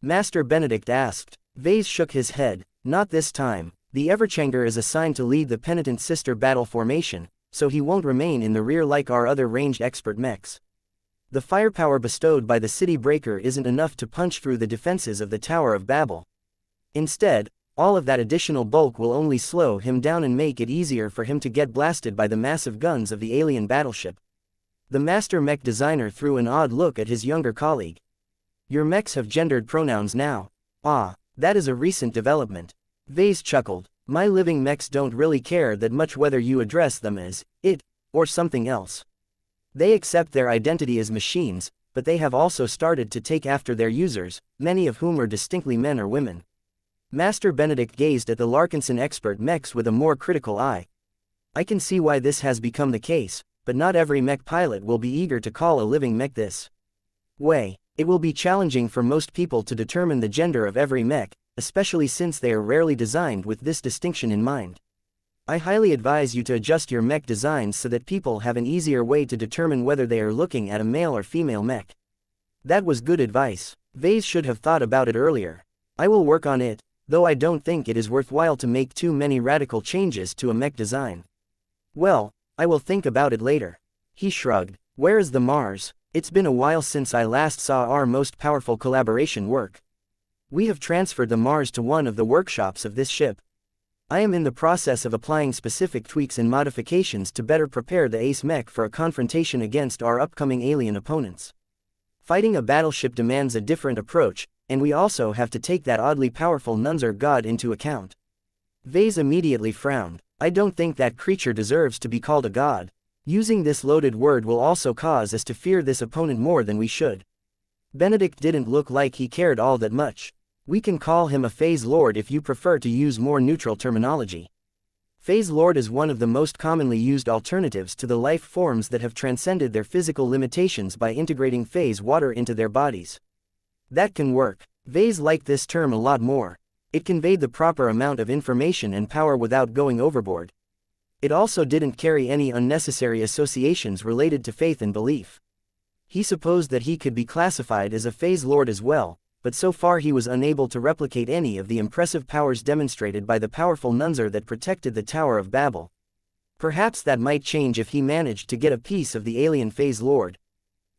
Master Benedict asked. Vase shook his head. "Not this time. The Everchanger is assigned to lead the Penitent Sister battle formation, so he won't remain in the rear like our other ranged expert mechs. The firepower bestowed by the City Breaker isn't enough to punch through the defenses of the Tower of Babel. Instead, all of that additional bulk will only slow him down and make it easier for him to get blasted by the massive guns of the alien battleship." The master mech designer threw an odd look at his younger colleague. "Your mechs have gendered pronouns now." "Ah, that is a recent development." Vase chuckled. "My living mechs don't really care that much whether you address them as it or something else. They accept their identity as machines, but they have also started to take after their users, many of whom are distinctly men or women." Master Benedict gazed at the Larkinson expert mechs with a more critical eye. "I can see why this has become the case, but not every mech pilot will be eager to call a living mech this way. It will be challenging for most people to determine the gender of every mech, especially since they are rarely designed with this distinction in mind. I highly advise you to adjust your mech designs so that people have an easier way to determine whether they are looking at a male or female mech." That was good advice. Vase should have thought about it earlier. "I will work on it, though I don't think it is worthwhile to make too many radical changes to a mech design." "Well, I will think about it later." He shrugged. "Where is the Mars? It's been a while since I last saw our most powerful collaboration work." "We have transferred the Mars to one of the workshops of this ship. I am in the process of applying specific tweaks and modifications to better prepare the Ace Mech for a confrontation against our upcoming alien opponents. Fighting a battleship demands a different approach, and we also have to take that oddly powerful Nunzer god into account." Vase immediately frowned. "I don't think that creature deserves to be called a god. Using this loaded word will also cause us to fear this opponent more than we should." Benedict didn't look like he cared all that much. "We can call him a Phase Lord if you prefer to use more neutral terminology. Phase Lord is one of the most commonly used alternatives to the life forms that have transcended their physical limitations by integrating phase water into their bodies. That can work." Vase liked this term a lot more. It conveyed the proper amount of information and power without going overboard. It also didn't carry any unnecessary associations related to faith and belief. He supposed that he could be classified as a Phase Lord as well, but so far he was unable to replicate any of the impressive powers demonstrated by the powerful Nunzer that protected the Tower of Babel. Perhaps that might change if he managed to get a piece of the alien Phase Lord.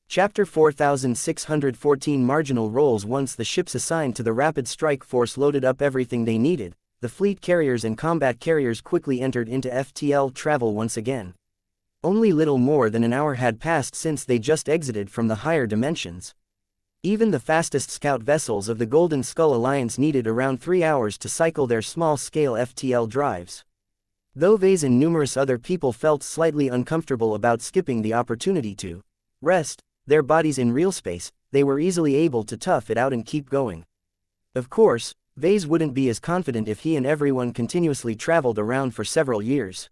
Chapter 4614 Marginal Roles. Once the ships assigned to the Rapid Strike Force loaded up everything they needed, the fleet carriers and combat carriers quickly entered into FTL travel once again. Only little more than an hour had passed since they just exited from the higher dimensions. Even the fastest scout vessels of the Golden Skull Alliance needed around 3 hours to cycle their small-scale FTL drives. Though Vase and numerous other people felt slightly uncomfortable about skipping the opportunity to rest their bodies in real space, they were easily able to tough it out and keep going. Of course, Vase wouldn't be as confident if he and everyone continuously traveled around for several years.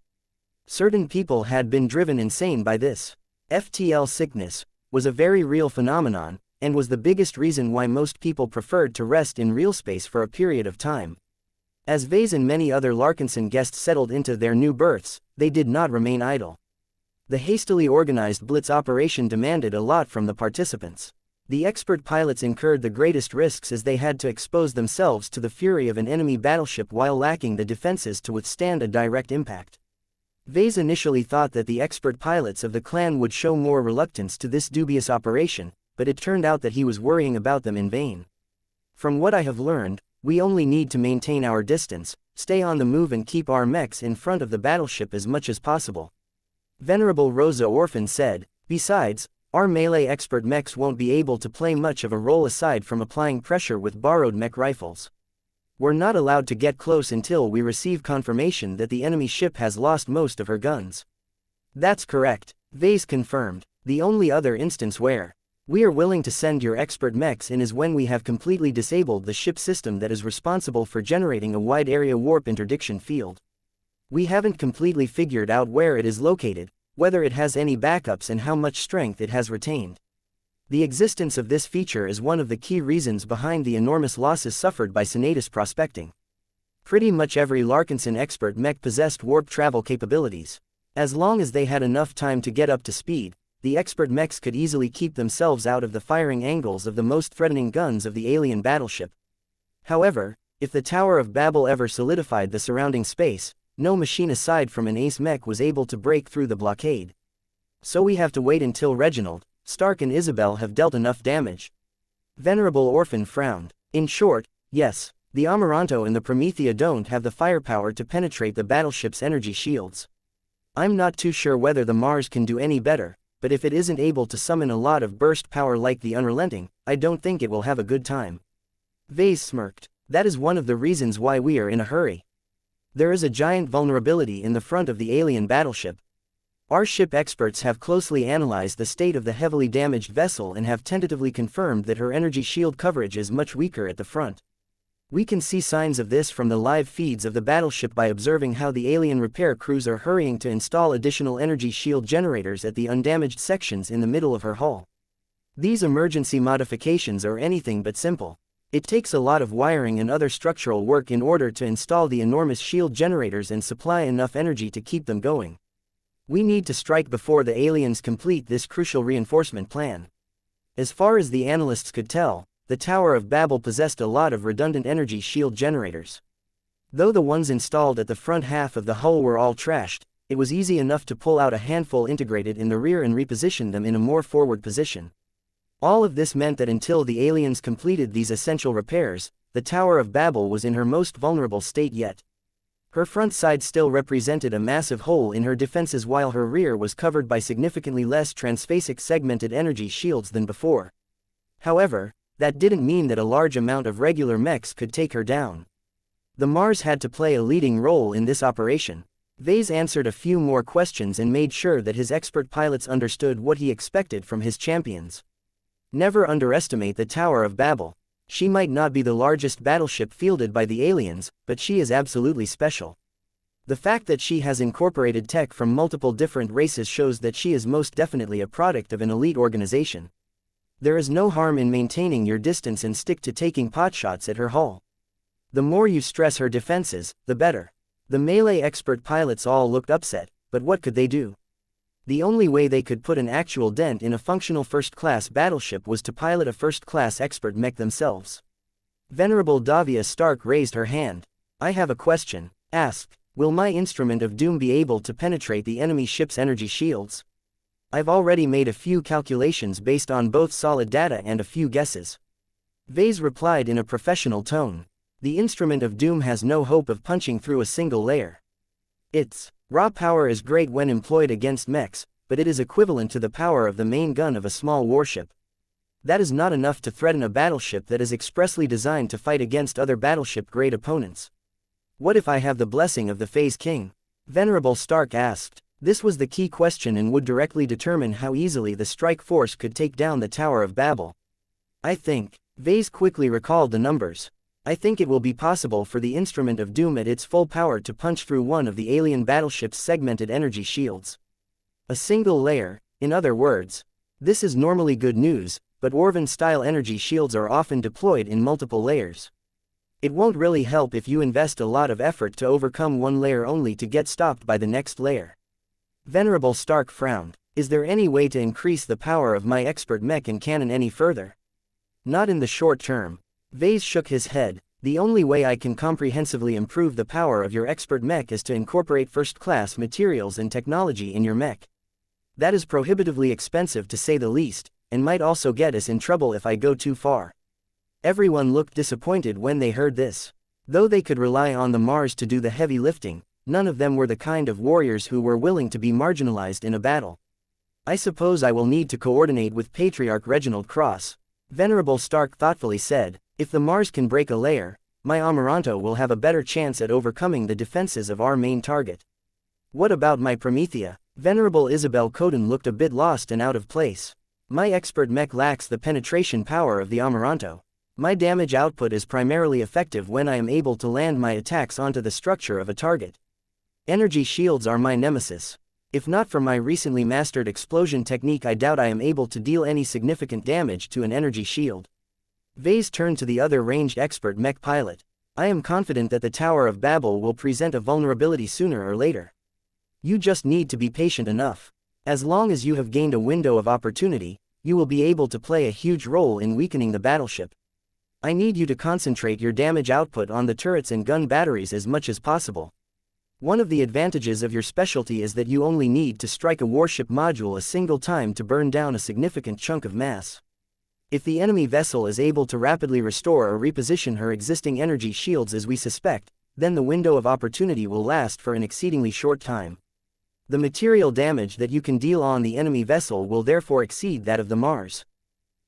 Certain people had been driven insane by this. FTL sickness was a very real phenomenon, and was the biggest reason why most people preferred to rest in real space for a period of time. As Vase and many other Larkinson guests settled into their new berths, they did not remain idle. The hastily organized blitz operation demanded a lot from the participants. The expert pilots incurred the greatest risks as they had to expose themselves to the fury of an enemy battleship while lacking the defenses to withstand a direct impact. Vase initially thought that the expert pilots of the clan would show more reluctance to this dubious operation, but it turned out that he was worrying about them in vain. From what I have learned, we only need to maintain our distance, stay on the move and keep our mechs in front of the battleship as much as possible. Venerable Rosa Orphan said, besides, our melee expert mechs won't be able to play much of a role aside from applying pressure with borrowed mech rifles. We're not allowed to get close until we receive confirmation that the enemy ship has lost most of her guns. That's correct, Vase confirmed. The only other instance where we are willing to send your expert mechs in is when we have completely disabled the ship system that is responsible for generating a wide area warp interdiction field. We haven't completely figured out where it is located, whether it has any backups and how much strength it has retained. The existence of this feature is one of the key reasons behind the enormous losses suffered by Senatus prospecting. Pretty much every Larkinson expert mech possessed warp travel capabilities. As long as they had enough time to get up to speed, the expert mechs could easily keep themselves out of the firing angles of the most threatening guns of the alien battleship. However, if the Tower of Babel ever solidified the surrounding space, no machine aside from an ace mech was able to break through the blockade. So we have to wait until Reginald, Stark and Isabel have dealt enough damage. Venerable Orphan frowned. In short, yes, the Amaranto and the Promethea don't have the firepower to penetrate the battleship's energy shields. I'm not too sure whether the Mars can do any better, but if it isn't able to summon a lot of burst power like the Unrelenting, I don't think it will have a good time. Vase smirked. That is one of the reasons why we are in a hurry. There is a giant vulnerability in the front of the alien battleship. Our ship experts have closely analyzed the state of the heavily damaged vessel and have tentatively confirmed that her energy shield coverage is much weaker at the front. We can see signs of this from the live feeds of the battleship by observing how the alien repair crews are hurrying to install additional energy shield generators at the undamaged sections in the middle of her hull. These emergency modifications are anything but simple. It takes a lot of wiring and other structural work in order to install the enormous shield generators and supply enough energy to keep them going. We need to strike before the aliens complete this crucial reinforcement plan. As far as the analysts could tell, the Tower of Babel possessed a lot of redundant energy shield generators. Though the ones installed at the front half of the hull were all trashed, it was easy enough to pull out a handful integrated in the rear and reposition them in a more forward position. All of this meant that until the aliens completed these essential repairs, the Tower of Babel was in her most vulnerable state yet. Her front side still represented a massive hole in her defenses while her rear was covered by significantly less transphasic segmented energy shields than before. However, that didn't mean that a large amount of regular mechs could take her down. The Mars had to play a leading role in this operation. Vase answered a few more questions and made sure that his expert pilots understood what he expected from his champions. Never underestimate the Tower of Babel. She might not be the largest battleship fielded by the aliens, but she is absolutely special. The fact that she has incorporated tech from multiple different races shows that she is most definitely a product of an elite organization. There is no harm in maintaining your distance and stick to taking potshots at her hull. The more you stress her defenses, the better. The melee expert pilots all looked upset, but what could they do? The only way they could put an actual dent in a functional first-class battleship was to pilot a first-class expert mech themselves. Venerable Davia Stark raised her hand. I have a question. Asked, will my instrument of doom be able to penetrate the enemy ship's energy shields? I've already made a few calculations based on both solid data and a few guesses. Vase replied in a professional tone. The instrument of doom has no hope of punching through a single layer. Its raw power is great when employed against mechs, but it is equivalent to the power of the main gun of a small warship. That is not enough to threaten a battleship that is expressly designed to fight against other battleship-grade opponents. What if I have the blessing of the Phase King? Venerable Stark asked. This was the key question and would directly determine how easily the strike force could take down the Tower of Babel. I think. Vase quickly recalled the numbers. I think it will be possible for the instrument of doom at its full power to punch through one of the alien battleship's segmented energy shields. A single layer, In other words, this is normally good news, but Orvan-style energy shields are often deployed in multiple layers. It won't really help if you invest a lot of effort to overcome one layer only to get stopped by the next layer. Venerable Stark frowned. Is there any way to increase the power of my expert mech and cannon any further? Not in the short term. Vase shook his head. The only way I can comprehensively improve the power of your expert mech is to incorporate first-class materials and technology in your mech. That is prohibitively expensive to say the least, and might also get us in trouble if I go too far. Everyone looked disappointed when they heard this. Though they could rely on the Mars to do the heavy lifting, none of them were the kind of warriors who were willing to be marginalized in a battle. I suppose I will need to coordinate with Patriarch Reginald Cross. Venerable Stark thoughtfully said, if the Mars can break a layer, my Amaranto will have a better chance at overcoming the defenses of our main target. What about my Promethea? Venerable Isabel Coden looked a bit lost and out of place. My expert mech lacks the penetration power of the Amaranto. My damage output is primarily effective when I am able to land my attacks onto the structure of a target. Energy shields are my nemesis. If not for my recently mastered explosion technique, I doubt I am able to deal any significant damage to an energy shield. Vase turned to the other ranged expert mech pilot. I am confident that the Tower of Babel will present a vulnerability sooner or later. You just need to be patient enough. As long as you have gained a window of opportunity, you will be able to play a huge role in weakening the battleship. I need you to concentrate your damage output on the turrets and gun batteries as much as possible. One of the advantages of your specialty is that you only need to strike a warship module a single time to burn down a significant chunk of mass. If the enemy vessel is able to rapidly restore or reposition her existing energy shields as we suspect, then the window of opportunity will last for an exceedingly short time. The material damage that you can deal on the enemy vessel will therefore exceed that of the Mars.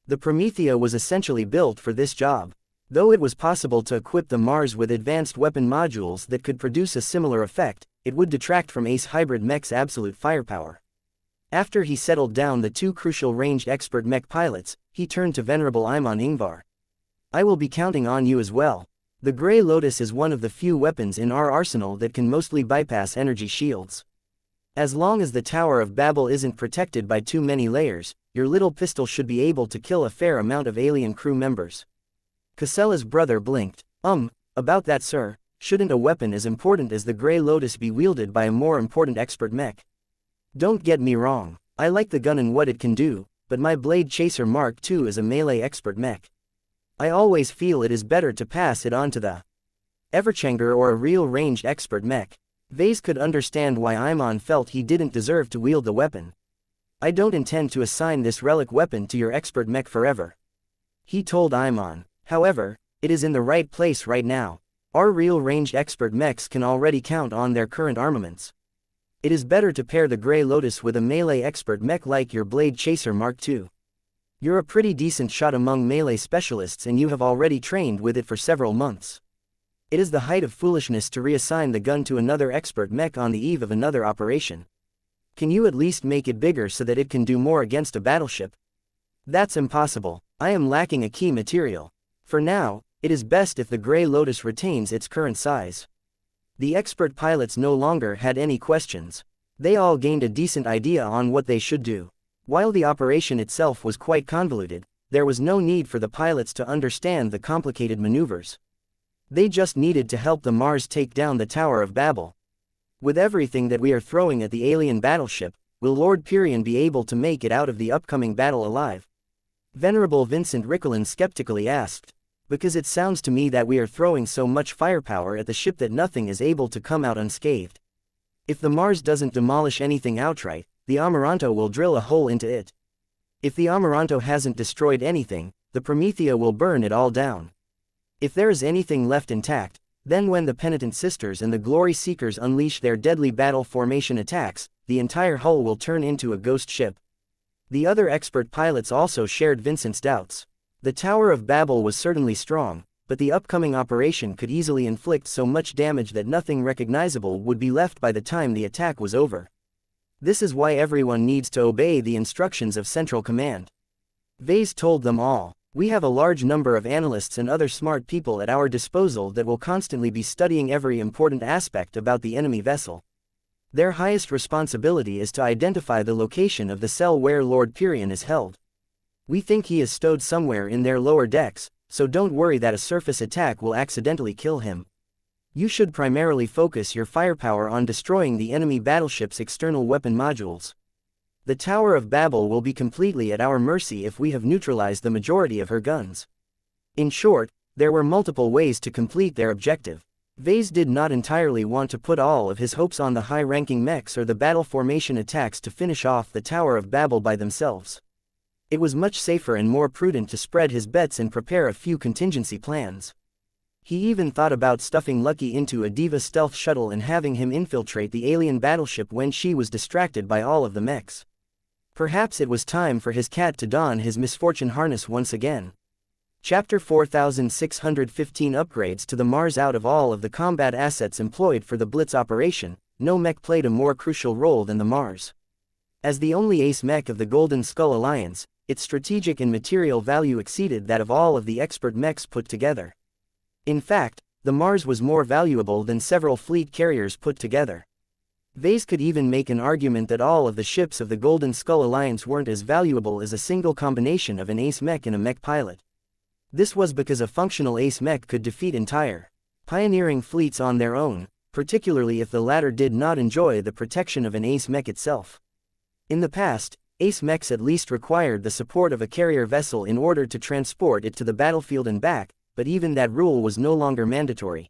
The Promethea was essentially built for this job. Though it was possible to equip the Mars with advanced weapon modules that could produce a similar effect, it would detract from Ace Hybrid Mech's absolute firepower. After he settled down the two crucial ranged expert mech pilots, he turned to Venerable Imon Ingvar. I will be counting on you as well. The Grey Lotus is one of the few weapons in our arsenal that can mostly bypass energy shields. As long as the Tower of Babel isn't protected by too many layers, your little pistol should be able to kill a fair amount of alien crew members. Casella's brother blinked. About that, sir, shouldn't a weapon as important as the Grey Lotus be wielded by a more important expert mech? Don't get me wrong, I like the gun and what it can do, but my Blade Chaser Mark II is a melee expert mech. I always feel it is better to pass it on to the Everchanger or a real ranged expert mech. Vase could understand why Imon felt he didn't deserve to wield the weapon. I don't intend to assign this relic weapon to your expert mech forever, he told Imon. However, it is in the right place right now. Our real ranged expert mechs can already count on their current armaments. It is better to pair the Grey Lotus with a melee expert mech like your Blade Chaser Mark II. You're a pretty decent shot among melee specialists and you have already trained with it for several months. It is the height of foolishness to reassign the gun to another expert mech on the eve of another operation. Can you at least make it bigger so that it can do more against a battleship? That's impossible. I am lacking a key material. For now, it is best if the Grey Lotus retains its current size. The expert pilots no longer had any questions. They all gained a decent idea on what they should do. While the operation itself was quite convoluted, there was no need for the pilots to understand the complicated maneuvers. They just needed to help the Mars take down the Tower of Babel. With everything that we are throwing at the alien battleship, will Lord Pyrion be able to make it out of the upcoming battle alive? Venerable Vincent Rickelin skeptically asked. Because it sounds to me that we are throwing so much firepower at the ship that nothing is able to come out unscathed. If the Mars doesn't demolish anything outright, the Amaranto will drill a hole into it. If the Amaranto hasn't destroyed anything, the Promethea will burn it all down. If there is anything left intact, then when the Penitent Sisters and the Glory Seekers unleash their deadly battle formation attacks, the entire hull will turn into a ghost ship. The other expert pilots also shared Vincent's doubts. The Tower of Babel was certainly strong, but the upcoming operation could easily inflict so much damage that nothing recognizable would be left by the time the attack was over. This is why everyone needs to obey the instructions of Central Command. Vase told them all. We have a large number of analysts and other smart people at our disposal that will constantly be studying every important aspect about the enemy vessel. Their highest responsibility is to identify the location of the cell where Lord Pyrion is held. We think he is stowed somewhere in their lower decks, so don't worry that a surface attack will accidentally kill him. You should primarily focus your firepower on destroying the enemy battleship's external weapon modules. The Tower of Babel will be completely at our mercy if we have neutralized the majority of her guns. In short, there were multiple ways to complete their objective. Vase did not entirely want to put all of his hopes on the high-ranking mechs or the battle formation attacks to finish off the Tower of Babel by themselves. It was much safer and more prudent to spread his bets and prepare a few contingency plans. He even thought about stuffing Lucky into a Diva stealth shuttle and having him infiltrate the alien battleship when she was distracted by all of the mechs. Perhaps it was time for his cat to don his misfortune harness once again. Chapter 4615 Upgrades to the Mars. Out of all of the combat assets employed for the Blitz operation, no mech played a more crucial role than the Mars. As the only ace mech of the Golden Skull Alliance, its strategic and material value exceeded that of all of the expert mechs put together. In fact, the Mars was more valuable than several fleet carriers put together. Vase could even make an argument that all of the ships of the Golden Skull Alliance weren't as valuable as a single combination of an ace mech and a mech pilot. This was because a functional ace mech could defeat entire pioneering fleets on their own, particularly if the latter did not enjoy the protection of an ace mech itself. In the past, ace mechs at least required the support of a carrier vessel in order to transport it to the battlefield and back, but even that rule was no longer mandatory.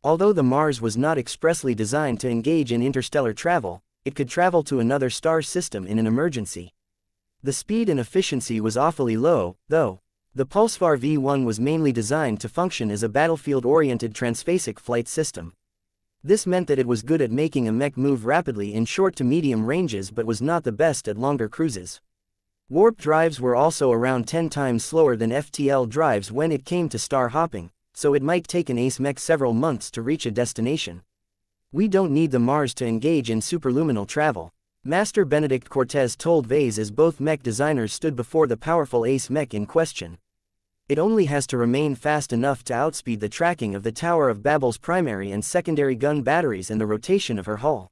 Although the Mars was not expressly designed to engage in interstellar travel, it could travel to another star system in an emergency. The speed and efficiency was awfully low, though. The Pulsar V1 was mainly designed to function as a battlefield-oriented transphasic flight system. This meant that it was good at making a mech move rapidly in short to medium ranges but was not the best at longer cruises. Warp drives were also around 10 times slower than FTL drives when it came to star hopping, so it might take an ace mech several months to reach a destination. We don't need the Mars to engage in superluminal travel, Master Benedict Cortez told Vase as both mech designers stood before the powerful ace mech in question. It only has to remain fast enough to outspeed the tracking of the Tower of Babel's primary and secondary gun batteries and the rotation of her hull.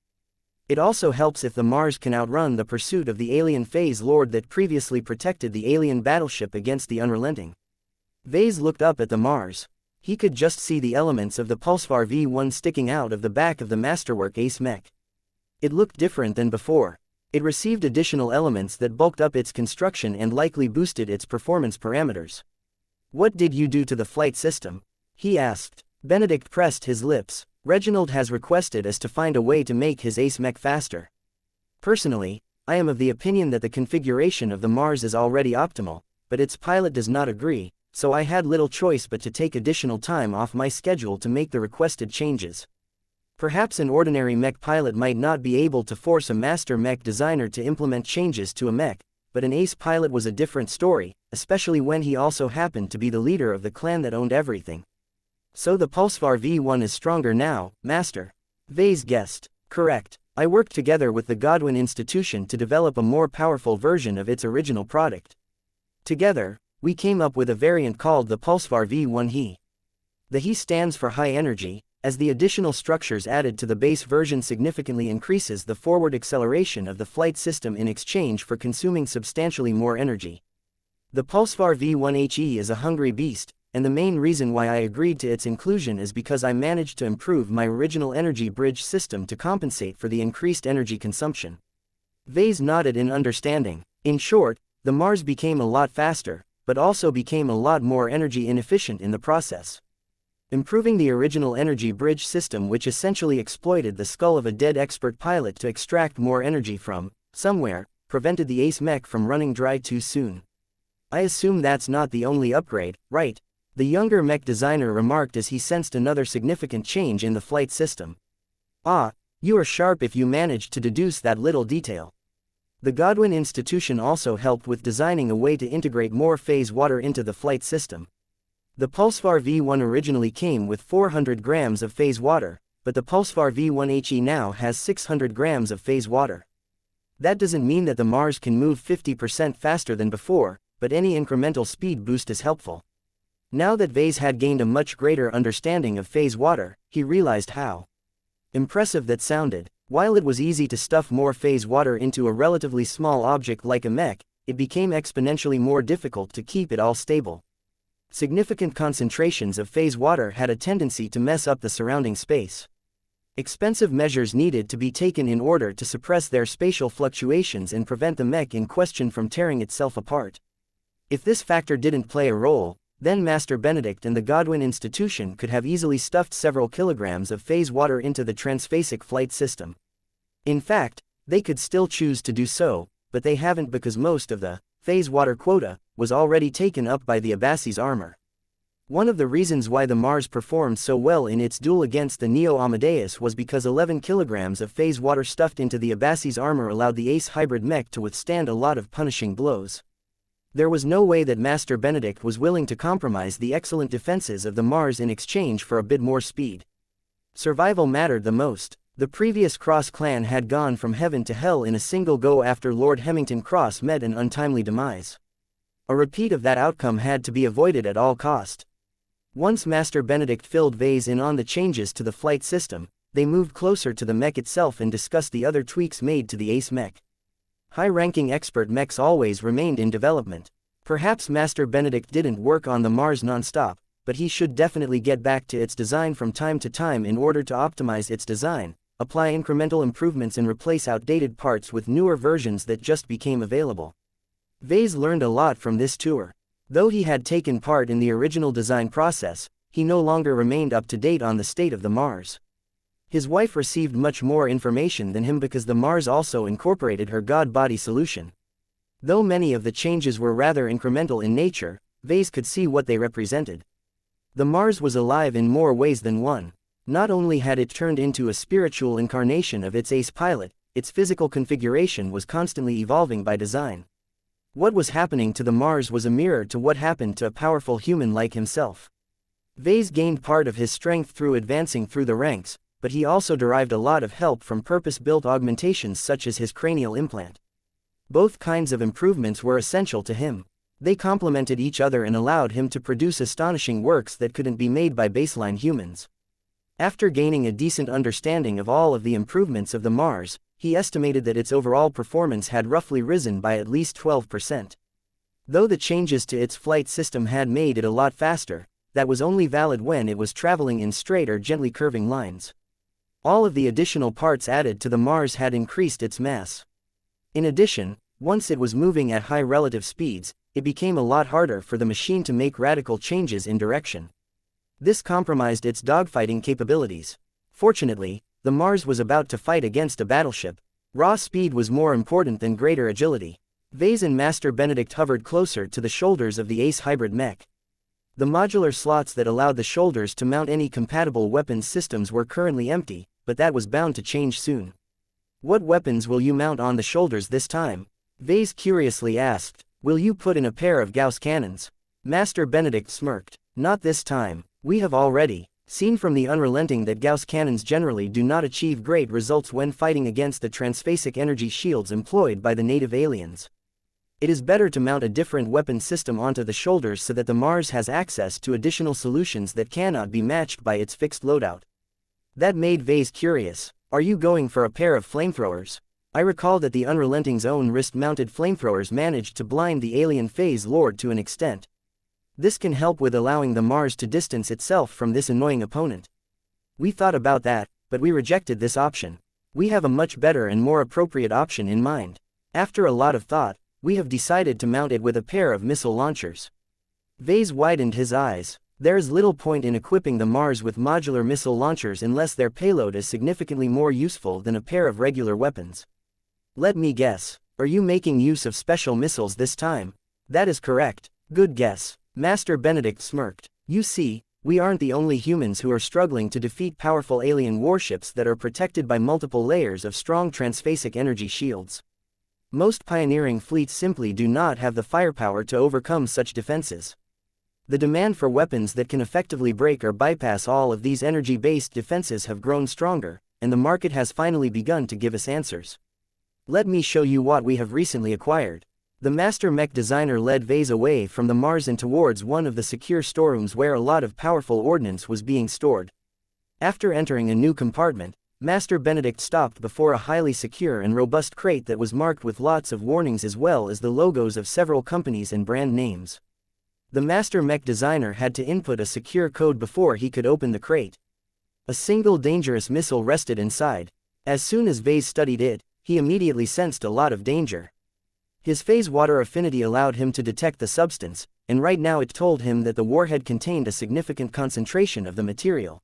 It also helps if the Mars can outrun the pursuit of the alien phase lord that previously protected the alien battleship against the unrelenting. Vase looked up at the Mars. He could just see the elements of the Pulsar V1 sticking out of the back of the masterwork ace mech. It looked different than before. It received additional elements that bulked up its construction and likely boosted its performance parameters. "What did you do to the flight system?" he asked. Benedict pressed his lips. "Reginald has requested us to find a way to make his ace mech faster. Personally, I am of the opinion that the configuration of the Mars is already optimal, but its pilot does not agree, so I had little choice but to take additional time off my schedule to make the requested changes. Perhaps an ordinary mech pilot might not be able to force a master mech designer to implement changes to a mech, but an ace pilot was a different story, especially when he also happened to be the leader of the clan that owned everything." "So the Pulsar V1 is stronger now, Master?" Vase guessed. "Correct. I worked together with the Godwin Institution to develop a more powerful version of its original product. Together, we came up with a variant called the Pulsar V1 He. The He stands for high energy, as the additional structures added to the base version significantly increases the forward acceleration of the flight system in exchange for consuming substantially more energy. The Pulsar V1HE is a hungry beast, and the main reason why I agreed to its inclusion is because I managed to improve my original energy bridge system to compensate for the increased energy consumption." Vase nodded in understanding. In short, the Mars became a lot faster, but also became a lot more energy inefficient in the process. Improving the original energy bridge system, which essentially exploited the skull of a dead expert pilot to extract more energy from somewhere, prevented the ace mech from running dry too soon. "I assume that's not the only upgrade, right?" the younger mech designer remarked as he sensed another significant change in the flight system. "Ah, you are sharp if you managed to deduce that little detail." The Godwin Institution also helped with designing a way to integrate more phase water into the flight system. The Pulsar V1 originally came with 400 grams of phase water, but the Pulsar V1HE now has 600 grams of phase water. That doesn't mean that the Mars can move 50% faster than before, but any incremental speed boost is helpful. Now that Vase had gained a much greater understanding of phase water, he realized how impressive that sounded. While it was easy to stuff more phase water into a relatively small object like a mech, it became exponentially more difficult to keep it all stable. Significant concentrations of phase water had a tendency to mess up the surrounding space. Expensive measures needed to be taken in order to suppress their spatial fluctuations and prevent the mech in question from tearing itself apart. If this factor didn't play a role, then Master Benedict and the Godwin Institution could have easily stuffed several kilograms of phase water into the transphasic flight system. In fact, they could still choose to do so, but they haven't because most of the phase water quota was already taken up by the Abassi's armor. One of the reasons why the Mars performed so well in its duel against the Neo Amadeus was because 11 kilograms of phase water stuffed into the Abassi's armor allowed the Ace hybrid mech to withstand a lot of punishing blows. There was no way that Master Benedict was willing to compromise the excellent defenses of the Mars in exchange for a bit more speed. Survival mattered the most. The previous Cross clan had gone from heaven to hell in a single go after Lord Hemington Cross met an untimely demise. A repeat of that outcome had to be avoided at all cost. Once Master Benedict filled Vase in on the changes to the flight system, they moved closer to the mech itself and discussed the other tweaks made to the Ace mech. High-ranking expert mechs always remained in development. Perhaps Master Benedict didn't work on the Mars non-stop, but he should definitely get back to its design from time to time in order to optimize its design, apply incremental improvements and replace outdated parts with newer versions that just became available. Vase learned a lot from this tour. Though he had taken part in the original design process, he no longer remained up to date on the state of the Mars. His wife received much more information than him because the Mars also incorporated her God-body solution. Though many of the changes were rather incremental in nature, Vase could see what they represented. The Mars was alive in more ways than one. Not only had it turned into a spiritual incarnation of its Ace pilot, its physical configuration was constantly evolving by design. What was happening to the Mars was a mirror to what happened to a powerful human like himself. Vase gained part of his strength through advancing through the ranks, but he also derived a lot of help from purpose-built augmentations such as his cranial implant. Both kinds of improvements were essential to him. They complemented each other and allowed him to produce astonishing works that couldn't be made by baseline humans. After gaining a decent understanding of all of the improvements of the Mars, he estimated that its overall performance had roughly risen by at least 12%. Though the changes to its flight system had made it a lot faster, that was only valid when it was traveling in straight or gently curving lines. All of the additional parts added to the Mars had increased its mass. In addition, once it was moving at high relative speeds, it became a lot harder for the machine to make radical changes in direction. This compromised its dogfighting capabilities. Fortunately, the Mars was about to fight against a battleship. Raw speed was more important than greater agility. Vase and Master Benedict hovered closer to the shoulders of the Ace hybrid mech. The modular slots that allowed the shoulders to mount any compatible weapons systems were currently empty, but that was bound to change soon. "What weapons will you mount on the shoulders this time?" Vase curiously asked. "Will you put in a pair of Gauss cannons?" Master Benedict smirked. "Not this time. We have already seen from the unrelenting that Gauss cannons generally do not achieve great results when fighting against the transphasic energy shields employed by the native aliens. It is better to mount a different weapon system onto the shoulders so that the Mars has access to additional solutions that cannot be matched by its fixed loadout." That made Vase curious. "Are you going for a pair of flamethrowers?" I recall that the Unrelenting's own wrist-mounted flamethrowers managed to blind the alien phase lord to an extent. This can help with allowing the Mars to distance itself from this annoying opponent. "We thought about that, but we rejected this option. We have a much better and more appropriate option in mind. After a lot of thought, we have decided to mount it with a pair of missile launchers." Vase widened his eyes. There is little point in equipping the Mars with modular missile launchers unless their payload is significantly more useful than a pair of regular weapons. "Let me guess. Are you making use of special missiles this time?" "That is correct." "Good guess." Master Benedict smirked. "You see, we aren't the only humans who are struggling to defeat powerful alien warships that are protected by multiple layers of strong transphasic energy shields. Most pioneering fleets simply do not have the firepower to overcome such defenses. The demand for weapons that can effectively break or bypass all of these energy-based defenses have grown stronger, and the market has finally begun to give us answers. Let me show you what we have recently acquired." The master mech designer led Vase away from the Mars and towards one of the secure storerooms where a lot of powerful ordnance was being stored. After entering a new compartment, Master Benedict stopped before a highly secure and robust crate that was marked with lots of warnings as well as the logos of several companies and brand names. The master mech designer had to input a secure code before he could open the crate. A single dangerous missile rested inside. As soon as Vase studied it, he immediately sensed a lot of danger. His phase water affinity allowed him to detect the substance, and right now it told him that the warhead contained a significant concentration of the material.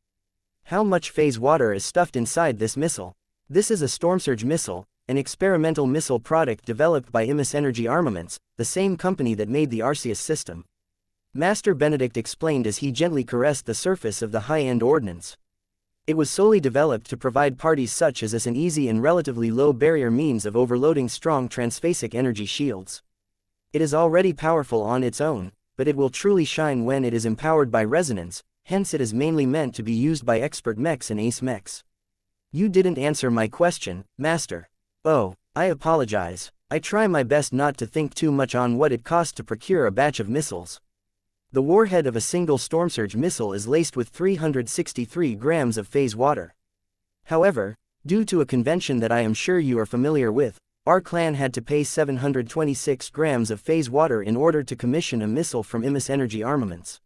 How much phase water is stuffed inside this missile? This is a Stormsurge missile, an experimental missile product developed by Imus Energy Armaments, the same company that made the Arceus system. Master Benedict explained as he gently caressed the surface of the high-end ordnance. It was solely developed to provide parties such as us an easy and relatively low-barrier means of overloading strong transphasic energy shields. It is already powerful on its own, but it will truly shine when it is empowered by resonance, hence it is mainly meant to be used by expert mechs and ace mechs. You didn't answer my question, Master. Oh, I apologize. I try my best not to think too much on what it costs to procure a batch of missiles. The warhead of a single Stormsurge missile is laced with 363 grams of phase water. However, due to a convention that I am sure you are familiar with, our clan had to pay 726 grams of phase water in order to commission a missile from Imus Energy Armaments.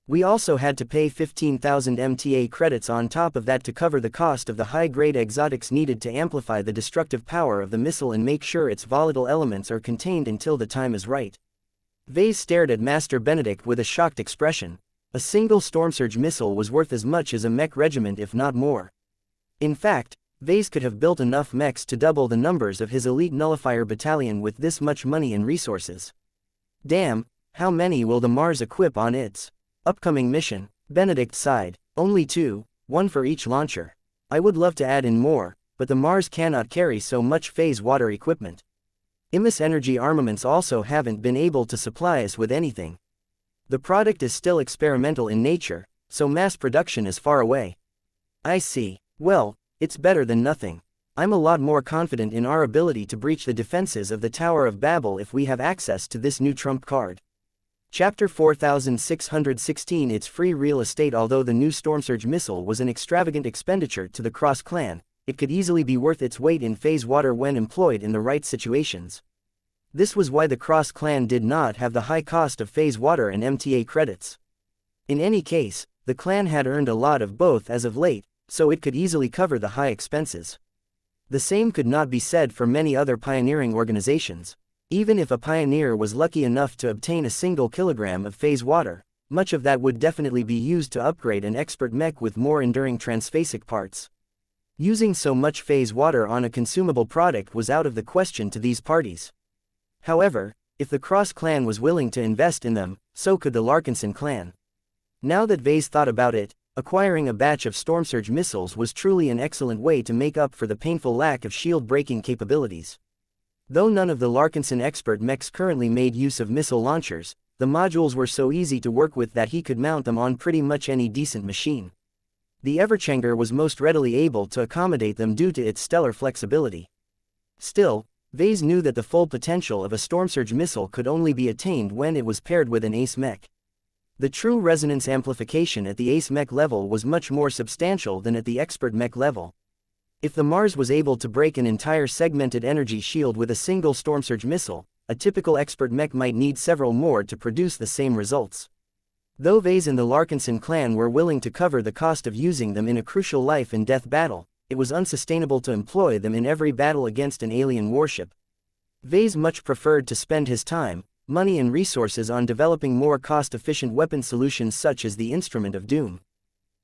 We also had to pay 15,000 MTA credits on top of that to cover the cost of the high-grade exotics needed to amplify the destructive power of the missile and make sure its volatile elements are contained until the time is right. Vase stared at Master Benedict with a shocked expression. A single Stormsurge missile was worth as much as a mech regiment if not more. In fact, Vase could have built enough mechs to double the numbers of his elite nullifier battalion with this much money and resources. Damn, how many will the Mars equip on its upcoming mission? Benedict sighed. Only 2, 1 for each launcher. I would love to add in more, but the Mars cannot carry so much phase water equipment. Imus Energy Armaments also haven't been able to supply us with anything. The product is still experimental in nature, so mass production is far away. I see. Well, it's better than nothing. I'm a lot more confident in our ability to breach the defenses of the Tower of Babel if we have access to this new trump card. Chapter 4616. It's free real estate. Although the new Stormsurge missile was an extravagant expenditure to the Cross clan, it could easily be worth its weight in phase water when employed in the right situations. This was why the Cross clan did not have the high cost of phase water and MTA credits. In any case, the clan had earned a lot of both as of late, so it could easily cover the high expenses. The same could not be said for many other pioneering organizations. Even if a pioneer was lucky enough to obtain a single kilogram of phase water, much of that would definitely be used to upgrade an expert mech with more enduring transphasic parts. Using so much phase water on a consumable product was out of the question to these parties. However, if the Cross clan was willing to invest in them, so could the Larkinson clan. Now that Vase thought about it, acquiring a batch of Stormsurge missiles was truly an excellent way to make up for the painful lack of shield-breaking capabilities. Though none of the Larkinson expert mechs currently made use of missile launchers, the modules were so easy to work with that he could mount them on pretty much any decent machine. The Everchanger was most readily able to accommodate them due to its stellar flexibility. Still, Vase knew that the full potential of a Stormsurge missile could only be attained when it was paired with an ace mech. The true resonance amplification at the ace mech level was much more substantial than at the expert mech level. If the Mars was able to break an entire segmented energy shield with a single Stormsurge missile, a typical expert mech might need several more to produce the same results. Though Vase and the Larkinson clan were willing to cover the cost of using them in a crucial life and death battle, it was unsustainable to employ them in every battle against an alien warship. Vase much preferred to spend his time, money and resources on developing more cost-efficient weapon solutions such as the Instrument of Doom.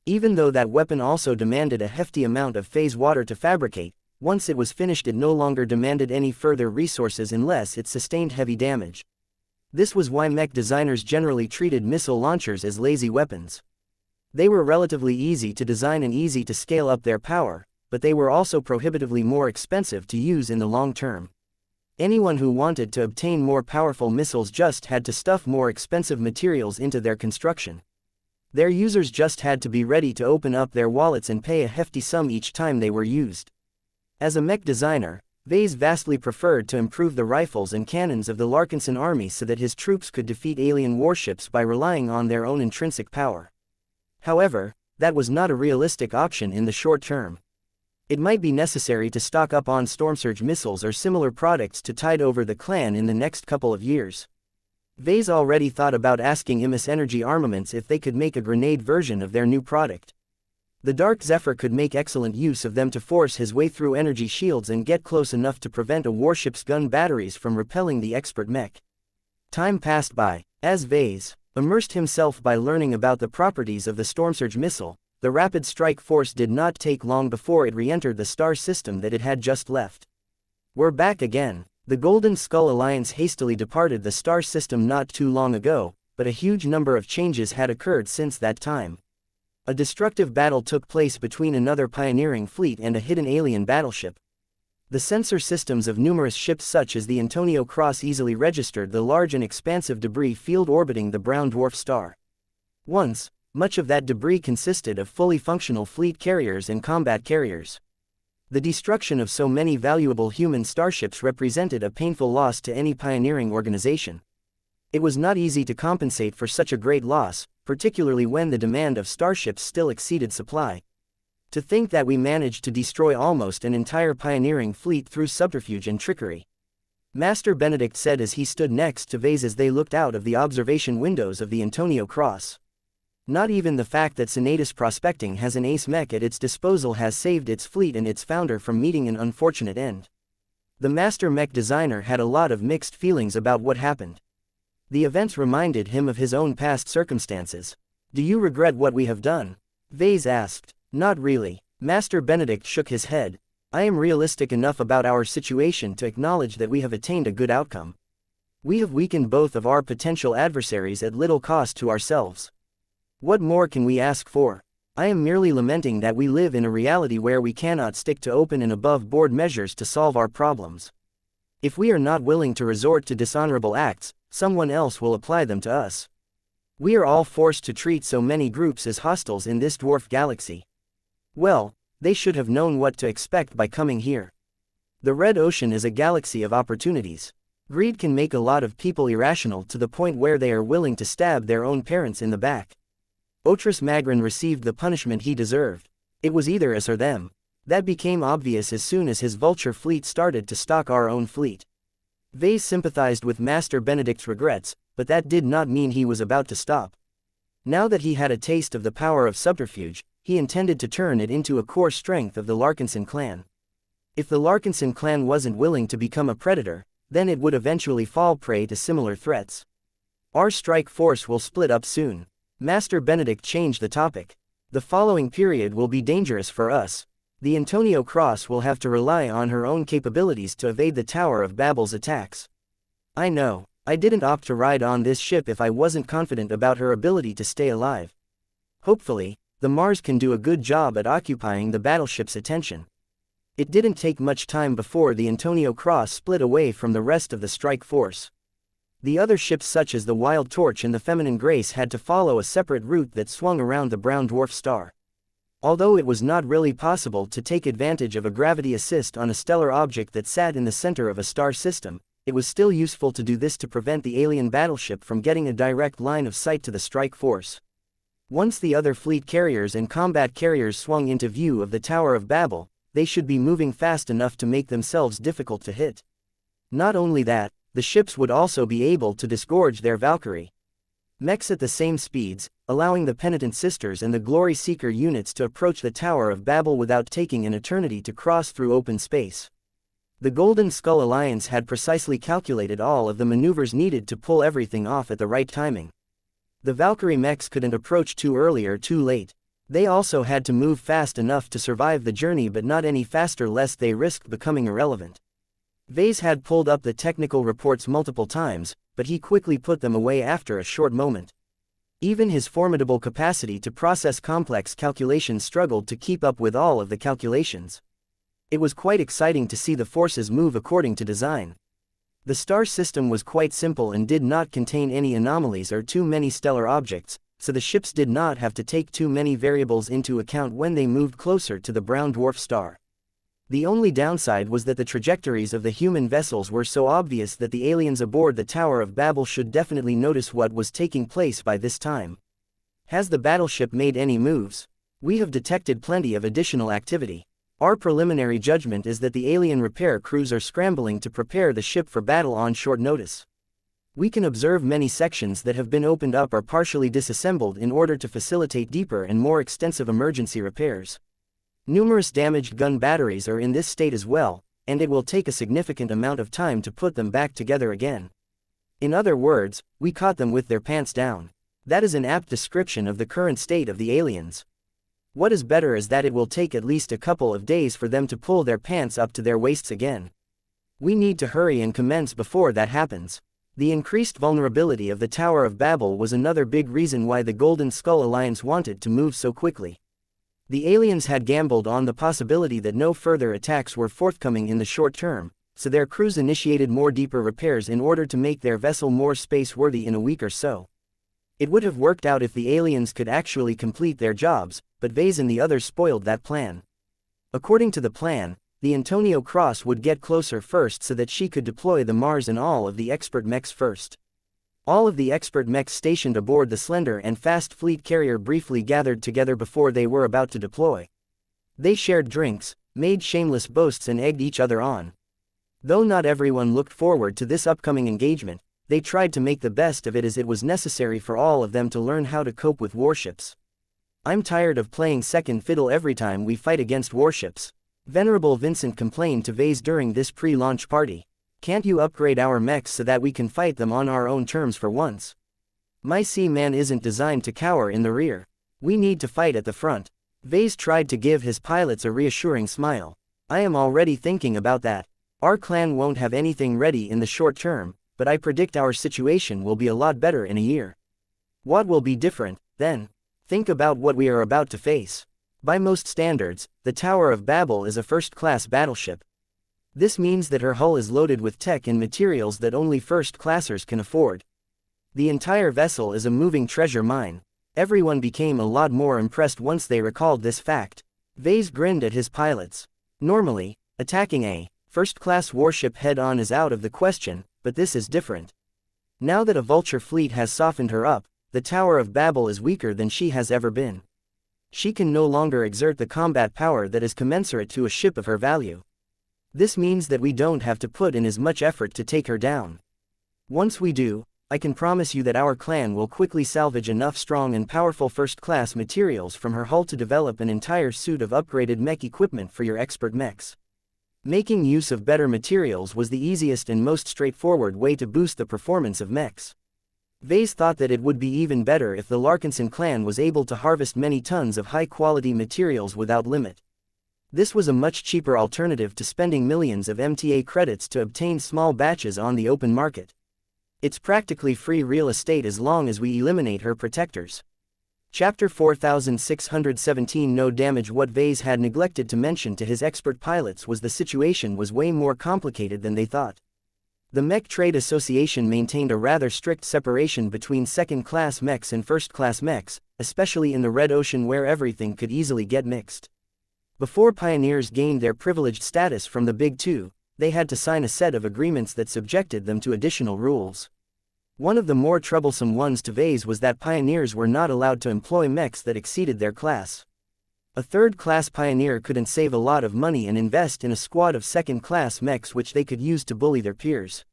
Even though that weapon also demanded a hefty amount of phase water to fabricate, once it was finished it no longer demanded any further resources unless it sustained heavy damage. This was why mech designers generally treated missile launchers as lazy weapons. They were relatively easy to design and easy to scale up their power, but they were also prohibitively more expensive to use in the long term. Anyone who wanted to obtain more powerful missiles just had to stuff more expensive materials into their construction. Their users just had to be ready to open up their wallets and pay a hefty sum each time they were used. As a mech designer, Vase vastly preferred to improve the rifles and cannons of the Larkinson army so that his troops could defeat alien warships by relying on their own intrinsic power. However, that was not a realistic option in the short term. It might be necessary to stock up on stormsurge missiles or similar products to tide over the clan in the next couple of years. Vase already thought about asking Imus Energy Armaments if they could make a grenade version of their new product. The Dark Zephyr could make excellent use of them to force his way through energy shields and get close enough to prevent a warship's gun batteries from repelling the expert mech. Time passed by. As Vase immersed himself by learning about the properties of the Stormsurge missile, the Rapid Strike Force did not take long before it re-entered the star system that it had just left. We're back again. The Golden Skull Alliance hastily departed the star system not too long ago, but a huge number of changes had occurred since that time. A destructive battle took place between another pioneering fleet and a hidden alien battleship. The sensor systems of numerous ships such as the Antonio Cross easily registered the large and expansive debris field orbiting the brown dwarf star. Once, much of that debris consisted of fully functional fleet carriers and combat carriers. The destruction of so many valuable human starships represented a painful loss to any pioneering organization. It was not easy to compensate for such a great loss, particularly when the demand of starships still exceeded supply. To think that we managed to destroy almost an entire pioneering fleet through subterfuge and trickery. Master Benedict said as he stood next to Vase as they looked out of the observation windows of the Antonio Cross. Not even the fact that Senatus Prospecting has an ace mech at its disposal has saved its fleet and its founder from meeting an unfortunate end. The master mech designer had a lot of mixed feelings about what happened. The events reminded him of his own past circumstances. Do you regret what we have done? Vase asked. Not really. Master Benedict shook his head. I am realistic enough about our situation to acknowledge that we have attained a good outcome. We have weakened both of our potential adversaries at little cost to ourselves. What more can we ask for? I am merely lamenting that we live in a reality where we cannot stick to open and above-board measures to solve our problems. If we are not willing to resort to dishonorable acts, someone else will apply them to us. We are all forced to treat so many groups as hostiles in this dwarf galaxy. Well, they should have known what to expect by coming here. The Red Ocean is a galaxy of opportunities. Greed can make a lot of people irrational to the point where they are willing to stab their own parents in the back. Otris Magrin received the punishment he deserved. It was either us or them. That became obvious as soon as his vulture fleet started to stalk our own fleet. Vase sympathized with Master Benedict's regrets, but that did not mean he was about to stop. Now that he had a taste of the power of subterfuge, he intended to turn it into a core strength of the Larkinson clan. If the Larkinson clan wasn't willing to become a predator, then it would eventually fall prey to similar threats. Our strike force will split up soon. Master Benedict changed the topic. The following period will be dangerous for us. The Antonio Cross will have to rely on her own capabilities to evade the Tower of Babel's attacks. I know, I didn't opt to ride on this ship if I wasn't confident about her ability to stay alive. Hopefully, the Mars can do a good job at occupying the battleship's attention. It didn't take much time before the Antonio Cross split away from the rest of the strike force. The other ships such as the Wild Torch and the Feminine Grace had to follow a separate route that swung around the brown dwarf star. Although it was not really possible to take advantage of a gravity assist on a stellar object that sat in the center of a star system, it was still useful to do this to prevent the alien battleship from getting a direct line of sight to the strike force. Once the other fleet carriers and combat carriers swung into view of the Tower of Babel, they should be moving fast enough to make themselves difficult to hit. Not only that, the ships would also be able to disgorge their Valkyrie mechs at the same speeds, allowing the Penitent Sisters and the Glory Seeker units to approach the Tower of Babel without taking an eternity to cross through open space. The Golden Skull Alliance had precisely calculated all of the maneuvers needed to pull everything off at the right timing. The Valkyrie mechs couldn't approach too early or too late. They also had to move fast enough to survive the journey but not any faster lest they risked becoming irrelevant. Vase had pulled up the technical reports multiple times, but he quickly put them away after a short moment. Even his formidable capacity to process complex calculations struggled to keep up with all of the calculations. It was quite exciting to see the forces move according to design. The star system was quite simple and did not contain any anomalies or too many stellar objects, so the ships did not have to take too many variables into account when they moved closer to the brown dwarf star. The only downside was that the trajectories of the human vessels were so obvious that the aliens aboard the Tower of Babel should definitely notice what was taking place by this time. Has the battleship made any moves? We have detected plenty of additional activity. Our preliminary judgment is that the alien repair crews are scrambling to prepare the ship for battle on short notice. We can observe many sections that have been opened up or partially disassembled in order to facilitate deeper and more extensive emergency repairs. Numerous damaged gun batteries are in this state as well, and it will take a significant amount of time to put them back together again. In other words, we caught them with their pants down. That is an apt description of the current state of the aliens. What is better is that it will take at least a couple of days for them to pull their pants up to their waists again. We need to hurry and commence before that happens. The increased vulnerability of the Tower of Babel was another big reason why the Golden Skull Alliance wanted to move so quickly. The aliens had gambled on the possibility that no further attacks were forthcoming in the short term, so their crews initiated more deeper repairs in order to make their vessel more space-worthy in a week or so. It would have worked out if the aliens could actually complete their jobs, but Vase and the others spoiled that plan. According to the plan, the Antonio Cross would get closer first so that she could deploy the Mars and all of the expert mechs first. All of the expert mechs stationed aboard the slender and fast fleet carrier briefly gathered together before they were about to deploy. They shared drinks, made shameless boasts and egged each other on. Though not everyone looked forward to this upcoming engagement, they tried to make the best of it as it was necessary for all of them to learn how to cope with warships. I'm tired of playing second fiddle every time we fight against warships. Venerable Vincent complained to Vase during this pre-launch party. Can't you upgrade our mechs so that we can fight them on our own terms for once? My Sea-Man isn't designed to cower in the rear. We need to fight at the front. Vase tried to give his pilots a reassuring smile. I am already thinking about that. Our clan won't have anything ready in the short term, but I predict our situation will be a lot better in a year. What will be different, then? Think about what we are about to face. By most standards, the Tower of Babel is a first-class battleship. This means that her hull is loaded with tech and materials that only first-classers can afford. The entire vessel is a moving treasure mine. Everyone became a lot more impressed once they recalled this fact. Vase grinned at his pilots. Normally, attacking a first-class warship head-on is out of the question, but this is different. Now that a vulture fleet has softened her up, the Tower of Babel is weaker than she has ever been. She can no longer exert the combat power that is commensurate to a ship of her value. This means that we don't have to put in as much effort to take her down. Once we do, I can promise you that our clan will quickly salvage enough strong and powerful first-class materials from her hull to develop an entire suit of upgraded mech equipment for your expert mechs. Making use of better materials was the easiest and most straightforward way to boost the performance of mechs. Vase thought that it would be even better if the Larkinson clan was able to harvest many tons of high-quality materials without limit. This was a much cheaper alternative to spending millions of MTA credits to obtain small batches on the open market. It's practically free real estate as long as we eliminate her protectors. Chapter 4617 No damage. What Vase had neglected to mention to his expert pilots was the situation was way more complicated than they thought. The Mech Trade Association maintained a rather strict separation between second-class mechs and first-class mechs, especially in the Red Ocean where everything could easily get mixed. Before pioneers gained their privileged status from the Big Two, they had to sign a set of agreements that subjected them to additional rules. One of the more troublesome ones to Vase was that pioneers were not allowed to employ mechs that exceeded their class. A third-class pioneer couldn't save a lot of money and invest in a squad of second-class mechs which they could use to bully their peers.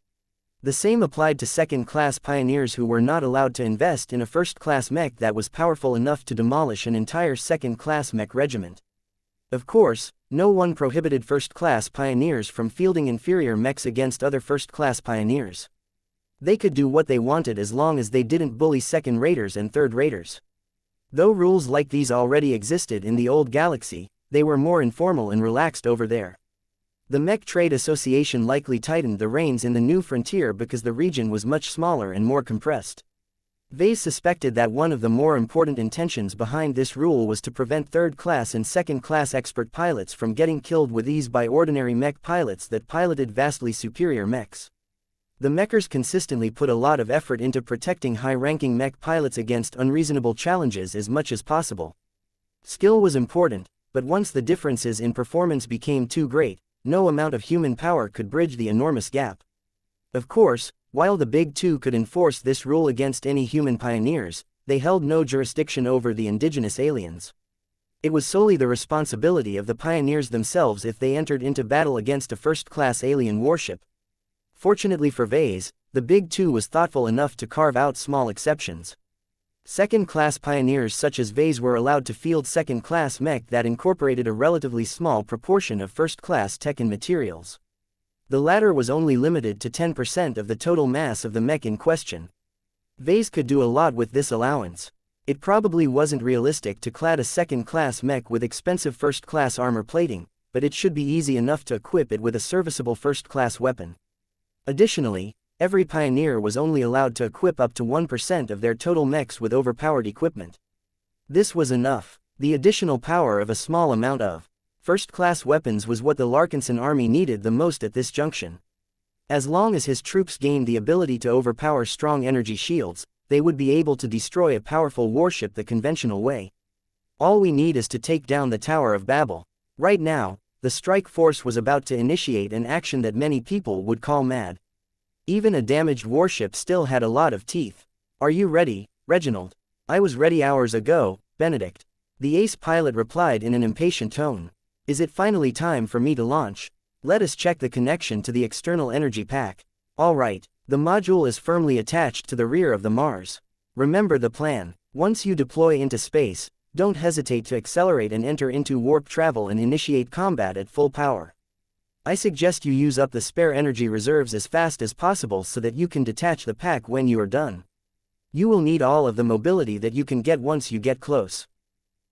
The same applied to second-class pioneers who were not allowed to invest in a first-class mech that was powerful enough to demolish an entire second-class mech regiment. Of course, no one prohibited first-class pioneers from fielding inferior mechs against other first-class pioneers. They could do what they wanted as long as they didn't bully second-raters and third-raters. Though rules like these already existed in the old galaxy, they were more informal and relaxed over there. The Mech Trade Association likely tightened the reins in the new frontier because the region was much smaller and more compressed. Vase suspected that one of the more important intentions behind this rule was to prevent third-class and second-class expert pilots from getting killed with ease by ordinary mech pilots that piloted vastly superior mechs. The mechers consistently put a lot of effort into protecting high-ranking mech pilots against unreasonable challenges as much as possible. Skill was important, but once the differences in performance became too great, no amount of human power could bridge the enormous gap. Of course, while the Big Two could enforce this rule against any human pioneers, they held no jurisdiction over the indigenous aliens. It was solely the responsibility of the pioneers themselves if they entered into battle against a first-class alien warship. Fortunately for Vase, the Big Two was thoughtful enough to carve out small exceptions. Second-class pioneers such as Vase were allowed to field second-class mech that incorporated a relatively small proportion of first-class tech and materials. The latter was only limited to 10% of the total mass of the mech in question. Vase could do a lot with this allowance. It probably wasn't realistic to clad a second-class mech with expensive first-class armor plating, but it should be easy enough to equip it with a serviceable first-class weapon. Additionally, every pioneer was only allowed to equip up to 1% of their total mechs with overpowered equipment. This was enough. The additional power of a small amount of first-class weapons was what the Larkinson army needed the most at this junction. As long as his troops gained the ability to overpower strong energy shields, they would be able to destroy a powerful warship the conventional way. All we need is to take down the Tower of Babel. Right now, the strike force was about to initiate an action that many people would call mad. Even a damaged warship still had a lot of teeth. "Are you ready, Reginald?" "I was ready hours ago, Benedict," the ace pilot replied in an impatient tone. "Is it finally time for me to launch? Let us check the connection to the external energy pack." "All right." The module is firmly attached to the rear of the Mars. Remember the plan. Once you deploy into space, don't hesitate to accelerate and enter into warp travel and initiate combat at full power. I suggest you use up the spare energy reserves as fast as possible so that you can detach the pack when you are done. You will need all of the mobility that you can get once you get close.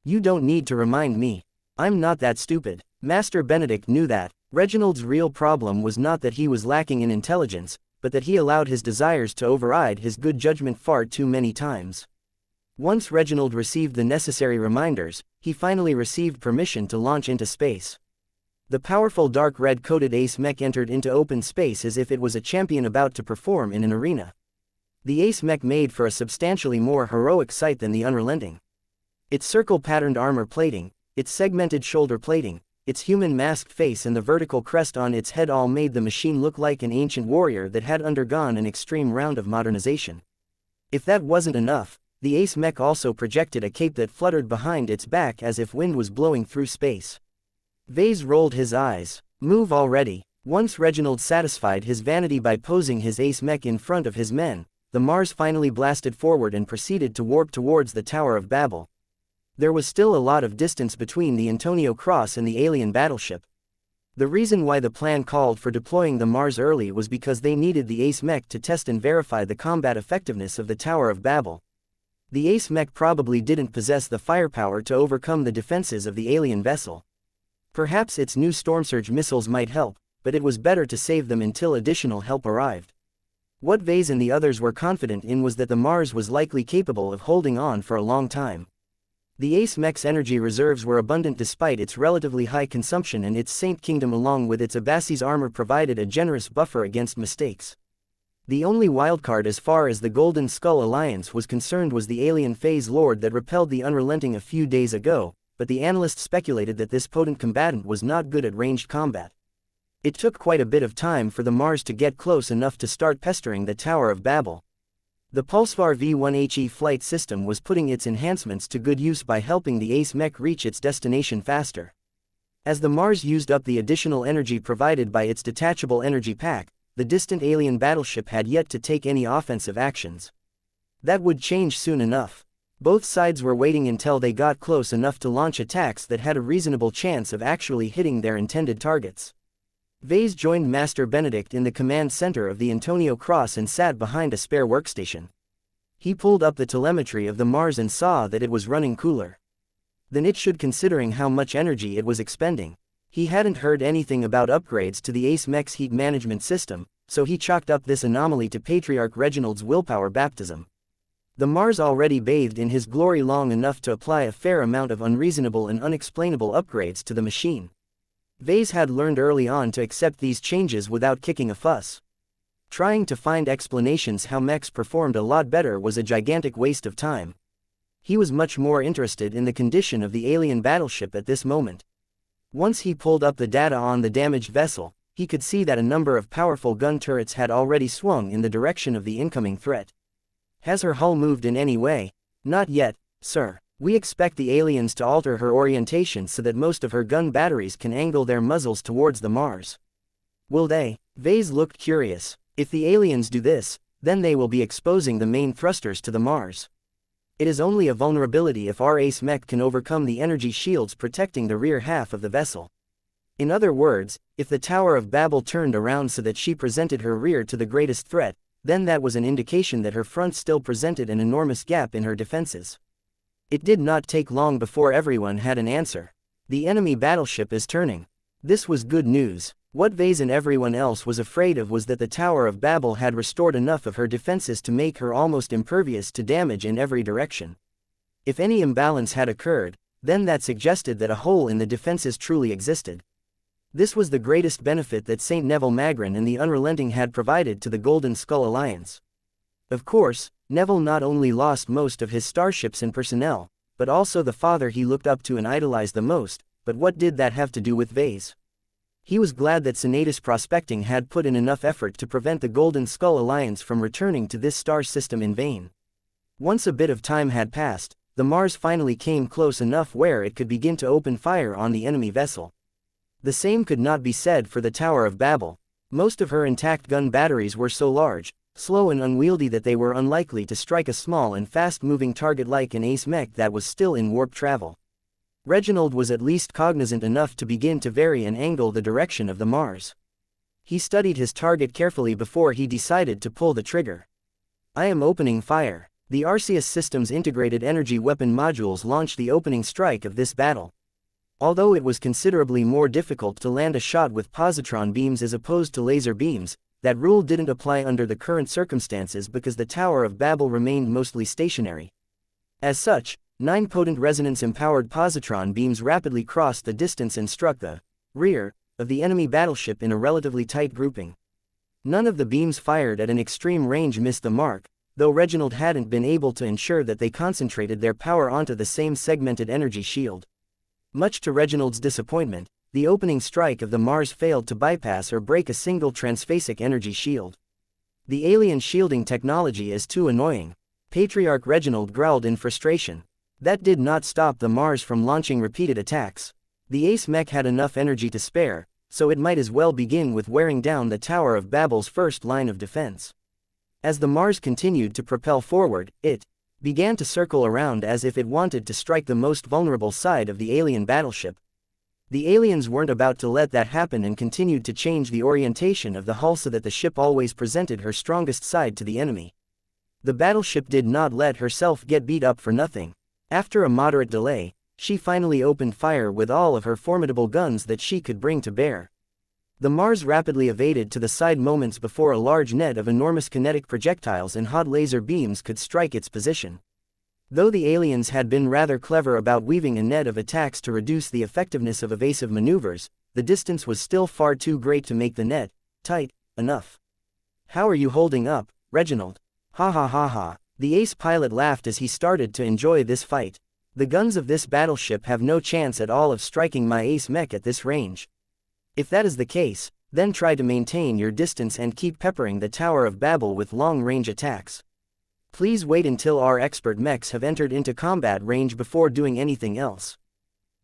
You don't need to remind me. I'm not that stupid. Master Benedict knew that. Reginald's real problem was not that he was lacking in intelligence, but that he allowed his desires to override his good judgment far too many times. Once Reginald received the necessary reminders, he finally received permission to launch into space. The powerful dark red-coated ace mech entered into open space as if it was a champion about to perform in an arena. The ace mech made for a substantially more heroic sight than the unrelenting. Its circle-patterned armor plating, its segmented shoulder plating, its human masked face and the vertical crest on its head all made the machine look like an ancient warrior that had undergone an extreme round of modernization. If that wasn't enough, the ace mech also projected a cape that fluttered behind its back as if wind was blowing through space. Vase rolled his eyes. "Move already." Once Reginald satisfied his vanity by posing his ace mech in front of his men, the Mars finally blasted forward and proceeded to warp towards the Tower of Babel. There was still a lot of distance between the Antonio Cross and the alien battleship. The reason why the plan called for deploying the Mars early was because they needed the ace mech to test and verify the combat effectiveness of the Tower of Babel. The ace mech probably didn't possess the firepower to overcome the defenses of the alien vessel. Perhaps its new Stormsurge missiles might help, but it was better to save them until additional help arrived. What Vase and the others were confident in was that the Mars was likely capable of holding on for a long time. The ace mech's energy reserves were abundant despite its relatively high consumption, and its Saint Kingdom along with its Abbasis armor provided a generous buffer against mistakes. The only wildcard as far as the Golden Skull Alliance was concerned was the alien phase lord that repelled the Unrelenting a few days ago, but the analysts speculated that this potent combatant was not good at ranged combat. It took quite a bit of time for the Mars to get close enough to start pestering the Tower of Babel. The Pulsar V1HE flight system was putting its enhancements to good use by helping the ace mech reach its destination faster. As the Mars used up the additional energy provided by its detachable energy pack, the distant alien battleship had yet to take any offensive actions. That would change soon enough. Both sides were waiting until they got close enough to launch attacks that had a reasonable chance of actually hitting their intended targets. Vase joined Master Benedict in the command center of the Antonio Cross and sat behind a spare workstation. He pulled up the telemetry of the Mars and saw that it was running cooler than it should considering how much energy it was expending. He hadn't heard anything about upgrades to the ace mech's heat management system, so he chalked up this anomaly to Patriarch Reginald's willpower baptism. The Mars already bathed in his glory long enough to apply a fair amount of unreasonable and unexplainable upgrades to the machine. Vase had learned early on to accept these changes without kicking a fuss. Trying to find explanations how mechs performed a lot better was a gigantic waste of time. He was much more interested in the condition of the alien battleship at this moment. Once he pulled up the data on the damaged vessel, he could see that a number of powerful gun turrets had already swung in the direction of the incoming threat. "Has her hull moved in any way?" "Not yet, sir." We expect the aliens to alter her orientation so that most of her gun batteries can angle their muzzles towards the Mars. Will they? Vase looked curious. If the aliens do this, then they will be exposing the main thrusters to the Mars. It is only a vulnerability if our ace mech can overcome the energy shields protecting the rear half of the vessel. In other words, if the Tower of Babel turned around so that she presented her rear to the greatest threat, then that was an indication that her front still presented an enormous gap in her defenses. It did not take long before everyone had an answer. The enemy battleship is turning. This was good news. What Vase and everyone else was afraid of was that the Tower of Babel had restored enough of her defenses to make her almost impervious to damage in every direction. If any imbalance had occurred, then that suggested that a hole in the defenses truly existed. This was the greatest benefit that St. Neville Magrin and the Unrelenting had provided to the Golden Skull Alliance. Of course, Neville not only lost most of his starships and personnel, but also the father he looked up to and idolized the most, but what did that have to do with Vase? He was glad that Senatus Prospecting had put in enough effort to prevent the Golden Skull Alliance from returning to this star system in vain. Once a bit of time had passed, the Mars finally came close enough where it could begin to open fire on the enemy vessel. The same could not be said for the Tower of Babel. Most of her intact gun batteries were so large, slow and unwieldy that they were unlikely to strike a small and fast-moving target like an ace mech that was still in warp travel. Reginald was at least cognizant enough to begin to vary and angle the direction of the Mars. He studied his target carefully before he decided to pull the trigger. I am opening fire. The Arceus Systems integrated energy weapon modules launched the opening strike of this battle. Although it was considerably more difficult to land a shot with positron beams as opposed to laser beams, that rule didn't apply under the current circumstances because the Tower of Babel remained mostly stationary. As such, 9 potent resonance-empowered positron beams rapidly crossed the distance and struck the rear of the enemy battleship in a relatively tight grouping. None of the beams fired at an extreme range missed the mark, though Reginald hadn't been able to ensure that they concentrated their power onto the same segmented energy shield. Much to Reginald's disappointment, the opening strike of the Mars failed to bypass or break a single transphasic energy shield. The alien shielding technology is too annoying. Patriarch Reginald growled in frustration. That did not stop the Mars from launching repeated attacks. The ace mech had enough energy to spare, so it might as well begin with wearing down the Tower of Babel's first line of defense. As the Mars continued to propel forward, it began to circle around as if it wanted to strike the most vulnerable side of the alien battleship. The aliens weren't about to let that happen and continued to change the orientation of the hull so that the ship always presented her strongest side to the enemy. The battleship did not let herself get beat up for nothing. After a moderate delay, she finally opened fire with all of her formidable guns that she could bring to bear. The Mars rapidly evaded to the side moments before a large net of enormous kinetic projectiles and hot laser beams could strike its position. Though the aliens had been rather clever about weaving a net of attacks to reduce the effectiveness of evasive maneuvers, the distance was still far too great to make the net tight enough. How are you holding up, Reginald? Ha ha ha ha. The ace pilot laughed as he started to enjoy this fight. The guns of this battleship have no chance at all of striking my ace mech at this range. If that is the case, then try to maintain your distance and keep peppering the Tower of Babel with long-range attacks. Please wait until our expert mechs have entered into combat range before doing anything else.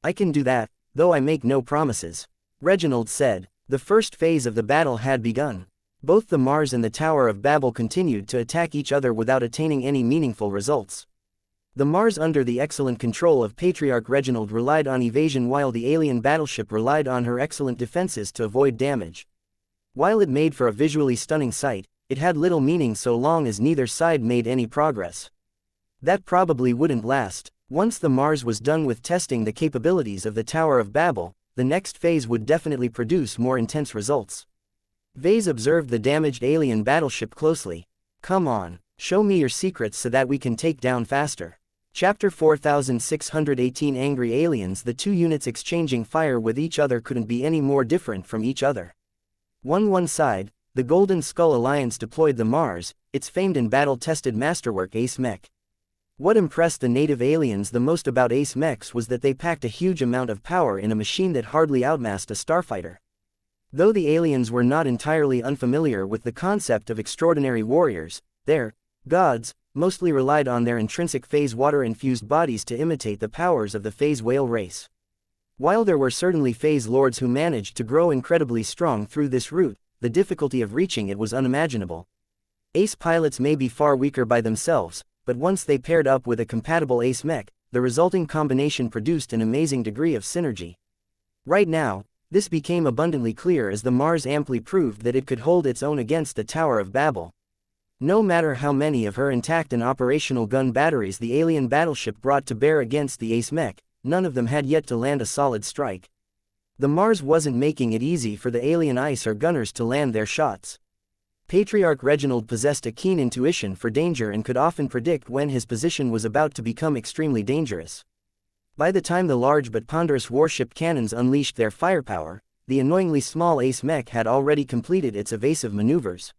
I can do that, though I make no promises. Reginald said. The first phase of the battle had begun. Both the Mars and the Tower of Babel continued to attack each other without attaining any meaningful results. The Mars, under the excellent control of Patriarch Reginald, relied on evasion while the alien battleship relied on her excellent defenses to avoid damage. While it made for a visually stunning sight, it had little meaning so long as neither side made any progress. That probably wouldn't last. Once the Mars was done with testing the capabilities of the Tower of Babel, the next phase would definitely produce more intense results. Vase observed the damaged alien battleship closely. Come on, show me your secrets so that we can take down faster. Chapter 4618 Angry Aliens. The two units exchanging fire with each other couldn't be any more different from each other. One side, the Golden Skull Alliance deployed the Mars, its famed and battle-tested masterwork Ace Mech. What impressed the native aliens the most about Ace Mechs was that they packed a huge amount of power in a machine that hardly outmassed a starfighter. Though the aliens were not entirely unfamiliar with the concept of extraordinary warriors, their gods mostly relied on their intrinsic phase water-infused bodies to imitate the powers of the phase whale race. While there were certainly phase lords who managed to grow incredibly strong through this route, the difficulty of reaching it was unimaginable. Ace pilots may be far weaker by themselves, but once they paired up with a compatible ace mech, the resulting combination produced an amazing degree of synergy. Right now, this became abundantly clear as the Mars amply proved that it could hold its own against the Tower of Babel. No matter how many of her intact and operational gun batteries the alien battleship brought to bear against the ace mech, none of them had yet to land a solid strike. The Mars wasn't making it easy for the alien ice or gunners to land their shots. Patriarch Reginald possessed a keen intuition for danger and could often predict when his position was about to become extremely dangerous. By the time the large but ponderous warship cannons unleashed their firepower, the annoyingly small ace mech had already completed its evasive maneuvers.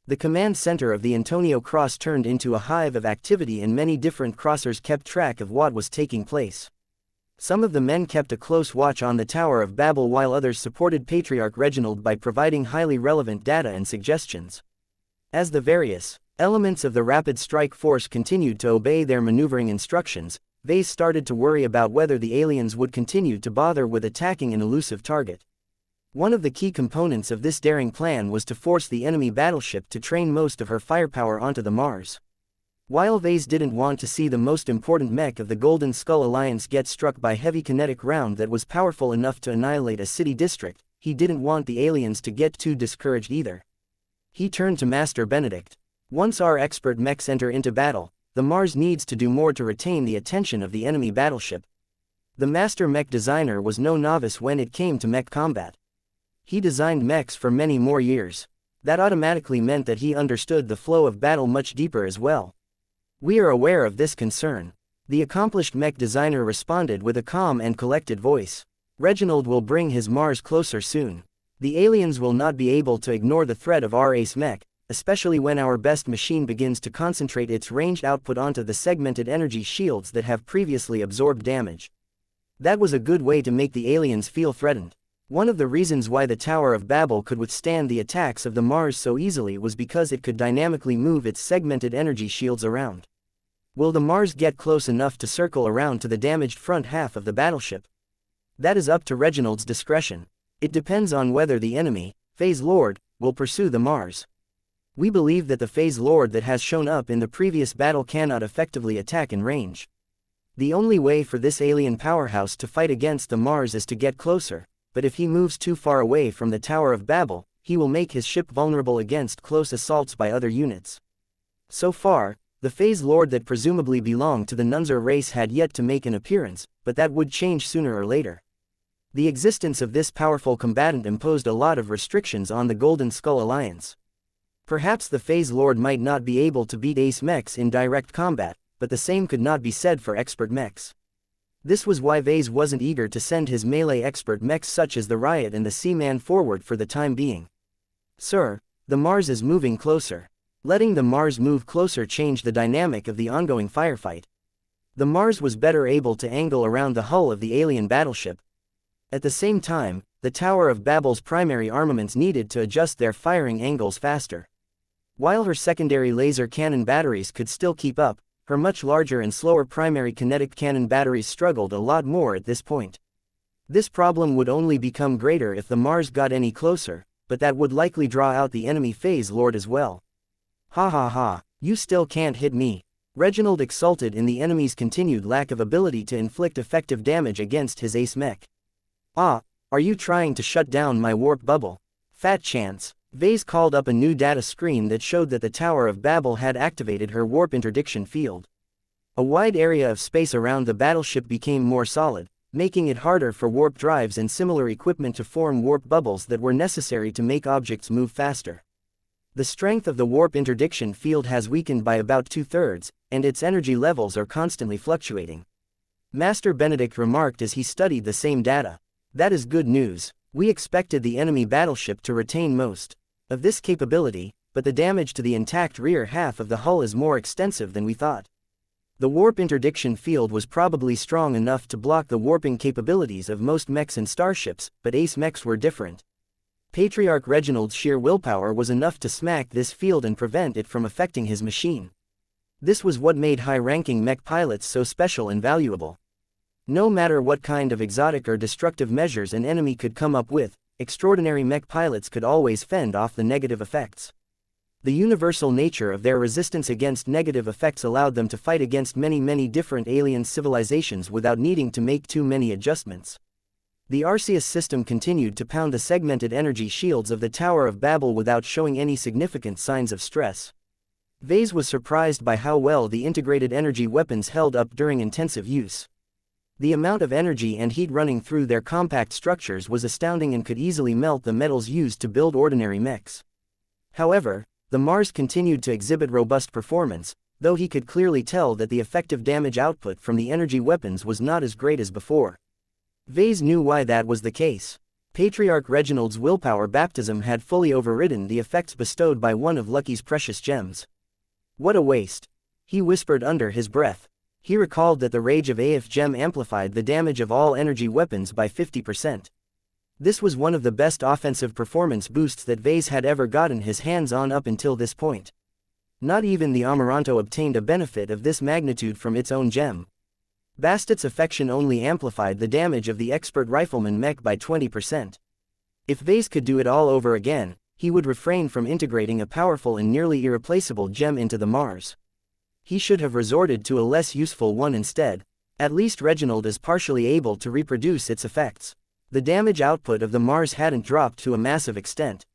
The command center of the Antonio Cross turned into a hive of activity and many different crossers kept track of what was taking place. Some of the men kept a close watch on the Tower of Babel while others supported Patriarch Reginald by providing highly relevant data and suggestions. As the various elements of the Rapid Strike Force continued to obey their maneuvering instructions, Vase started to worry about whether the aliens would continue to bother with attacking an elusive target. One of the key components of this daring plan was to force the enemy battleship to train most of her firepower onto the Mars. While Vase didn't want to see the most important mech of the Golden Skull Alliance get struck by heavy kinetic round that was powerful enough to annihilate a city district, he didn't want the aliens to get too discouraged either. He turned to Master Benedict. Once our expert mechs enter into battle, the Mars needs to do more to retain the attention of the enemy battleship. The Master Mech designer was no novice when it came to mech combat. He designed mechs for many more years. That automatically meant that he understood the flow of battle much deeper as well. We are aware of this concern. The accomplished mech designer responded with a calm and collected voice. Reginald will bring his Mars closer soon. The aliens will not be able to ignore the threat of our ace mech, especially when our best machine begins to concentrate its ranged output onto the segmented energy shields that have previously absorbed damage. That was a good way to make the aliens feel threatened. One of the reasons why the Tower of Babel could withstand the attacks of the Mars so easily was because it could dynamically move its segmented energy shields around. Will the Mars get close enough to circle around to the damaged front half of the battleship? That is up to Reginald's discretion. It depends on whether the enemy, Phase Lord, will pursue the Mars. We believe that the Phase Lord that has shown up in the previous battle cannot effectively attack in range. The only way for this alien powerhouse to fight against the Mars is to get closer, but if he moves too far away from the Tower of Babel, he will make his ship vulnerable against close assaults by other units. So far, the Phase Lord that presumably belonged to the Nunzer race had yet to make an appearance, but that would change sooner or later. The existence of this powerful combatant imposed a lot of restrictions on the Golden Skull Alliance. Perhaps the Phase Lord might not be able to beat ace mechs in direct combat, but the same could not be said for expert mechs. This was why Vase wasn't eager to send his melee expert mechs such as the Riot and the Seaman forward for the time being. Sir, the Mars is moving closer. Letting the Mars move closer changed the dynamic of the ongoing firefight. The Mars was better able to angle around the hull of the alien battleship. At the same time, the Tower of Babel's primary armaments needed to adjust their firing angles faster. While her secondary laser cannon batteries could still keep up, her much larger and slower primary kinetic cannon batteries struggled a lot more at this point. This problem would only become greater if the Mars got any closer, but that would likely draw out the enemy Phase Lord as well. Ha ha ha, you still can't hit me. Reginald exulted in the enemy's continued lack of ability to inflict effective damage against his ace mech. Ah, are you trying to shut down my warp bubble? Fat chance. Vase called up a new data screen that showed that the Tower of Babel had activated her warp interdiction field. A wide area of space around the battleship became more solid, making it harder for warp drives and similar equipment to form warp bubbles that were necessary to make objects move faster. The strength of the warp interdiction field has weakened by about 2/3, and its energy levels are constantly fluctuating. Master Benedict remarked as he studied the same data. That is good news. We expected the enemy battleship to retain most of this capability, but the damage to the intact rear half of the hull is more extensive than we thought. The warp interdiction field was probably strong enough to block the warping capabilities of most mechs and starships, but ace mechs were different. Patriarch Reginald's sheer willpower was enough to smack this field and prevent it from affecting his machine. This was what made high-ranking mech pilots so special and valuable. No matter what kind of exotic or destructive measures an enemy could come up with, extraordinary mech pilots could always fend off the negative effects. The universal nature of their resistance against negative effects allowed them to fight against many different alien civilizations without needing to make too many adjustments. The Arceus system continued to pound the segmented energy shields of the Tower of Babel without showing any significant signs of stress. Vase was surprised by how well the integrated energy weapons held up during intensive use. The amount of energy and heat running through their compact structures was astounding and could easily melt the metals used to build ordinary mechs. However, the Mars continued to exhibit robust performance, though he could clearly tell that the effective damage output from the energy weapons was not as great as before. Vase knew why that was the case. Patriarch Reginald's willpower baptism had fully overridden the effects bestowed by one of Lucky's precious gems. What a waste! He whispered under his breath. He recalled that the Rage of Aeth gem amplified the damage of all energy weapons by 50%. This was one of the best offensive performance boosts that Vase had ever gotten his hands on up until this point. Not even the Amaranto obtained a benefit of this magnitude from its own gem. Bastet's affection only amplified the damage of the expert rifleman mech by 20%. If Vase could do it all over again, he would refrain from integrating a powerful and nearly irreplaceable gem into the Mars. He should have resorted to a less useful one instead. At least Reginald is partially able to reproduce its effects. The damage output of the Mars hadn't dropped to a massive extent.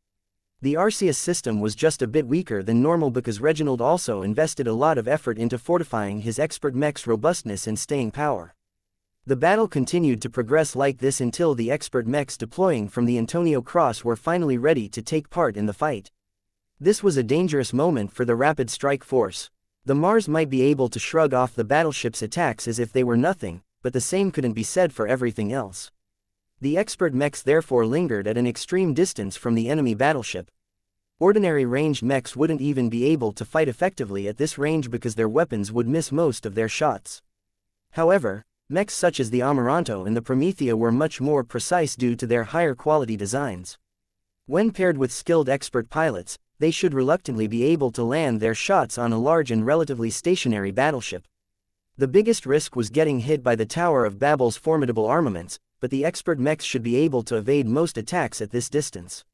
The Arceus system was just a bit weaker than normal because Reginald also invested a lot of effort into fortifying his expert mech's robustness and staying power. The battle continued to progress like this until the expert mechs deploying from the Antonio Cross were finally ready to take part in the fight. This was a dangerous moment for the Rapid Strike Force. The Mars might be able to shrug off the battleship's attacks as if they were nothing, but the same couldn't be said for everything else. The expert mechs therefore lingered at an extreme distance from the enemy battleship. Ordinary ranged mechs wouldn't even be able to fight effectively at this range because their weapons would miss most of their shots. However, mechs such as the Amaranto and the Promethea were much more precise due to their higher quality designs. When paired with skilled expert pilots, they should reluctantly be able to land their shots on a large and relatively stationary battleship. The biggest risk was getting hit by the Tower of Babel's formidable armaments, but the expert mechs should be able to evade most attacks at this distance.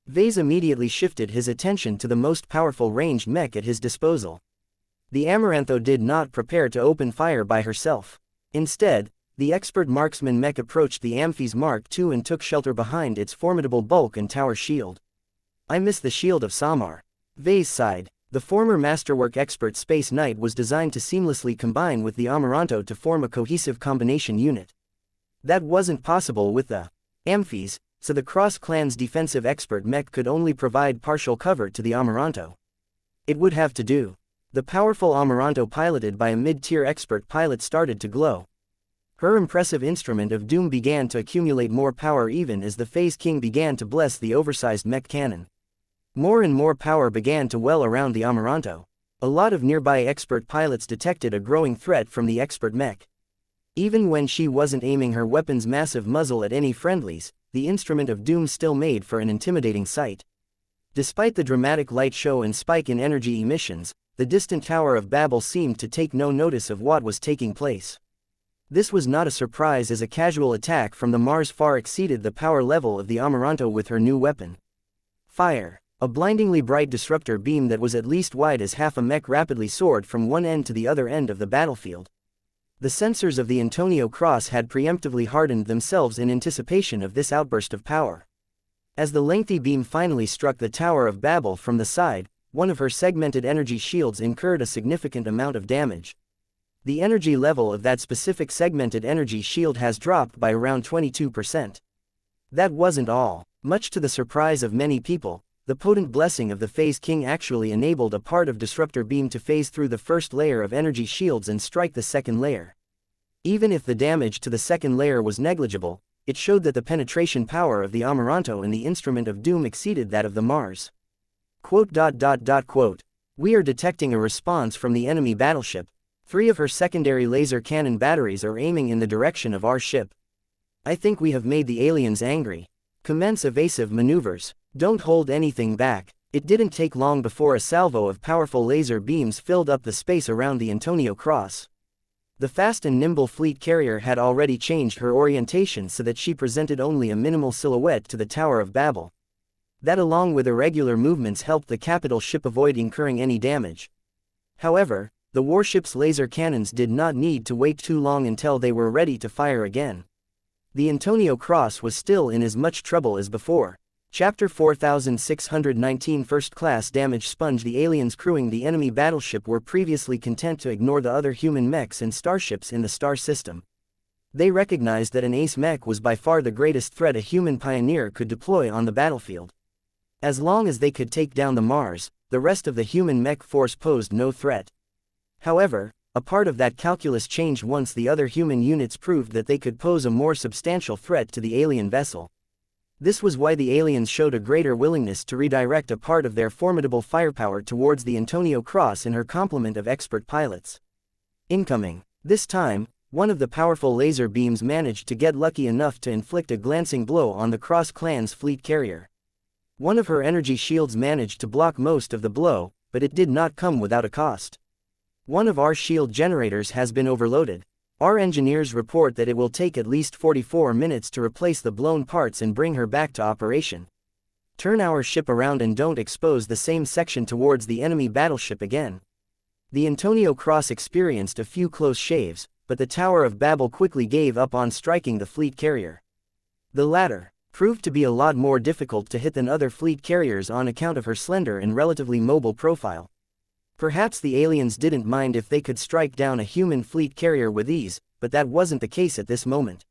Vase immediately shifted his attention to the most powerful ranged mech at his disposal. The Amarantho did not prepare to open fire by herself. Instead, the expert marksman mech approached the Amphi's Mark II and took shelter behind its formidable bulk and tower shield. I miss the shield of Samar. Vase sighed. The former masterwork expert Space Knight was designed to seamlessly combine with the Amaranto to form a cohesive combination unit. That wasn't possible with the Amphis, so the Cross Clan's defensive expert mech could only provide partial cover to the Amaranto. It would have to do. The powerful Amaranto piloted by a mid-tier expert pilot started to glow. Her impressive instrument of doom began to accumulate more power even as the Phase King began to bless the oversized mech cannon. More and more power began to well around the Amaranto. A lot of nearby expert pilots detected a growing threat from the expert mech. Even when she wasn't aiming her weapon's massive muzzle at any friendlies, the instrument of doom still made for an intimidating sight. Despite the dramatic light show and spike in energy emissions, the distant Tower of Babel seemed to take no notice of what was taking place. This was not a surprise as a casual attack from the Mars far exceeded the power level of the Amaranto with her new weapon. Fire! A blindingly bright disruptor beam that was at least wide as half a mech rapidly soared from one end to the other end of the battlefield. The sensors of the Antonio Cross had preemptively hardened themselves in anticipation of this outburst of power. As the lengthy beam finally struck the Tower of Babel from the side, one of her segmented energy shields incurred a significant amount of damage. The energy level of that specific segmented energy shield has dropped by around 22%. That wasn't all. Much to the surprise of many people, the potent blessing of the Phase King actually enabled a part of disruptor beam to phase through the first layer of energy shields and strike the second layer. Even if the damage to the second layer was negligible, it showed that the penetration power of the Amaranto and the instrument of doom exceeded that of the Mars. We are detecting a response from the enemy battleship. 3 of her secondary laser cannon batteries are aiming in the direction of our ship. I think we have made the aliens angry. Commence evasive maneuvers. Don't hold anything back. It didn't take long before a salvo of powerful laser beams filled up the space around the Antonio Cross. The fast and nimble fleet carrier had already changed her orientation so that she presented only a minimal silhouette to the Tower of Babel. That, along with irregular movements, helped the capital ship avoid incurring any damage. However, the warship's laser cannons did not need to wait too long until they were ready to fire again. The Antonio Cross was still in as much trouble as before. Chapter 4619 First Class Damage Sponge. The aliens crewing the enemy battleship were previously content to ignore the other human mechs and starships in the star system. They recognized that an ace mech was by far the greatest threat a human pioneer could deploy on the battlefield. As long as they could take down the Mars, the rest of the human mech force posed no threat. However, a part of that calculus changed once the other human units proved that they could pose a more substantial threat to the alien vessel. This was why the aliens showed a greater willingness to redirect a part of their formidable firepower towards the Antonio Cross and her complement of expert pilots. Incoming. This time, one of the powerful laser beams managed to get lucky enough to inflict a glancing blow on the Cross Clan's fleet carrier. One of her energy shields managed to block most of the blow, but it did not come without a cost. One of our shield generators has been overloaded. Our engineers report that it will take at least 44 minutes to replace the blown parts and bring her back to operation. Turn our ship around and don't expose the same section towards the enemy battleship again. The Antonio Cross experienced a few close shaves, but the Tower of Babel quickly gave up on striking the fleet carrier. The latter proved to be a lot more difficult to hit than other fleet carriers on account of her slender and relatively mobile profile. Perhaps the aliens didn't mind if they could strike down a human fleet carrier with ease, but that wasn't the case at this moment.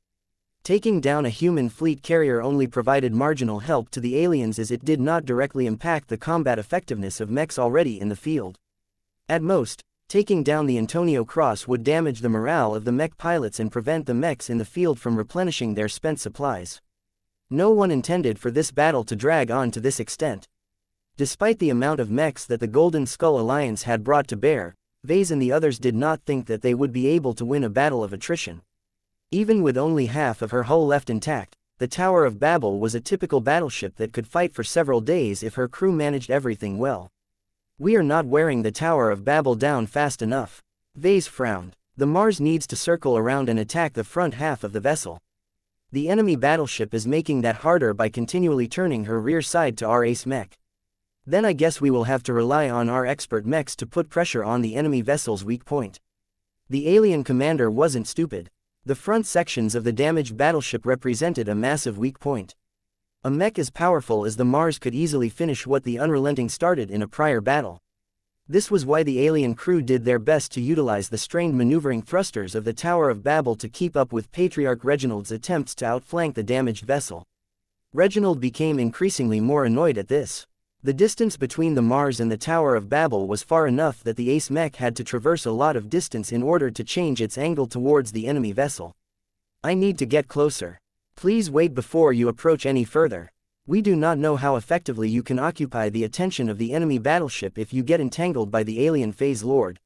Taking down a human fleet carrier only provided marginal help to the aliens, as it did not directly impact the combat effectiveness of mechs already in the field. At most, taking down the Antonio Cross would damage the morale of the mech pilots and prevent the mechs in the field from replenishing their spent supplies. No one intended for this battle to drag on to this extent. Despite the amount of mechs that the Golden Skull Alliance had brought to bear, Vase and the others did not think that they would be able to win a battle of attrition. Even with only half of her hull left intact, the Tower of Babel was a typical battleship that could fight for several days if her crew managed everything well. We are not wearing the Tower of Babel down fast enough. Vase frowned. The Mars needs to circle around and attack the front half of the vessel. The enemy battleship is making that harder by continually turning her rear side to our ace mech. Then I guess we will have to rely on our expert mechs to put pressure on the enemy vessel's weak point. The alien commander wasn't stupid. The front sections of the damaged battleship represented a massive weak point. A mech as powerful as the Mars could easily finish what the Unrelenting started in a prior battle. This was why the alien crew did their best to utilize the strained maneuvering thrusters of the Tower of Babel to keep up with Patriarch Reginald's attempts to outflank the damaged vessel. Reginald became increasingly more annoyed at this. The distance between the Mars and the Tower of Babel was far enough that the ace mech had to traverse a lot of distance in order to change its angle towards the enemy vessel. I need to get closer. Please wait before you approach any further. We do not know how effectively you can occupy the attention of the enemy battleship if you get entangled by the alien phase lord.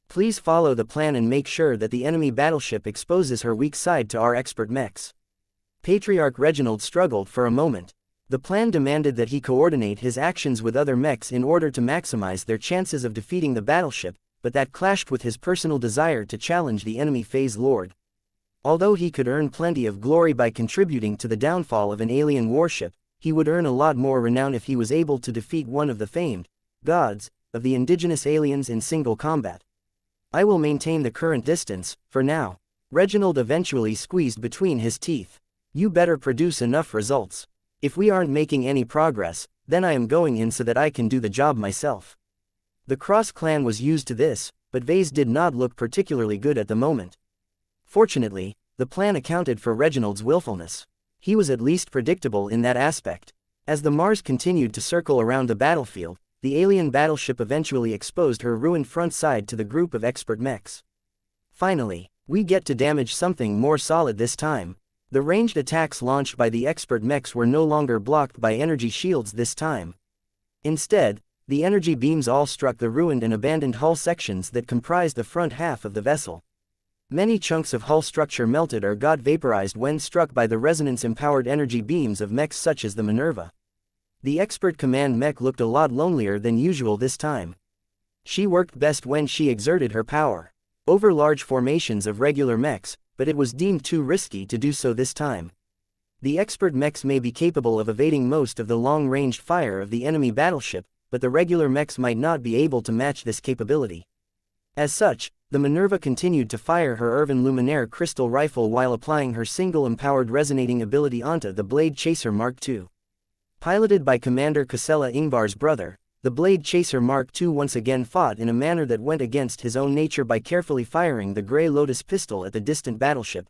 Please follow the plan and make sure that the enemy battleship exposes her weak side to our expert mechs. Patriarch Reginald struggled for a moment. The plan demanded that he coordinate his actions with other mechs in order to maximize their chances of defeating the battleship, but that clashed with his personal desire to challenge the enemy phase lord. Although he could earn plenty of glory by contributing to the downfall of an alien warship, he would earn a lot more renown if he was able to defeat one of the famed gods of the indigenous aliens in single combat. I will maintain the current distance, for now. Reginald eventually squeezed between his teeth. You better produce enough results. If we aren't making any progress, then I am going in so that I can do the job myself. The Cross clan was used to this, but Vase did not look particularly good at the moment. Fortunately, the plan accounted for Reginald's willfulness. He was at least predictable in that aspect. As the Mars continued to circle around the battlefield, the alien battleship eventually exposed her ruined front side to the group of expert mechs. Finally, we get to damage something more solid this time. The ranged attacks launched by the expert mechs were no longer blocked by energy shields this time. Instead, the energy beams all struck the ruined and abandoned hull sections that comprised the front half of the vessel. Many chunks of hull structure melted or got vaporized when struck by the resonance-empowered energy beams of mechs such as the Minerva. The expert command mech looked a lot lonelier than usual this time. She worked best when she exerted her power over large formations of regular mechs, but it was deemed too risky to do so this time. The expert mechs may be capable of evading most of the long-ranged fire of the enemy battleship, but the regular mechs might not be able to match this capability. As such, the Minerva continued to fire her Irvin Luminaire crystal rifle while applying her single-empowered resonating ability onto the Blade Chaser Mark II. Piloted by Commander Casella Ingvar's brother, the Blade Chaser Mark II once again fought in a manner that went against his own nature by carefully firing the Grey Lotus pistol at the distant battleship.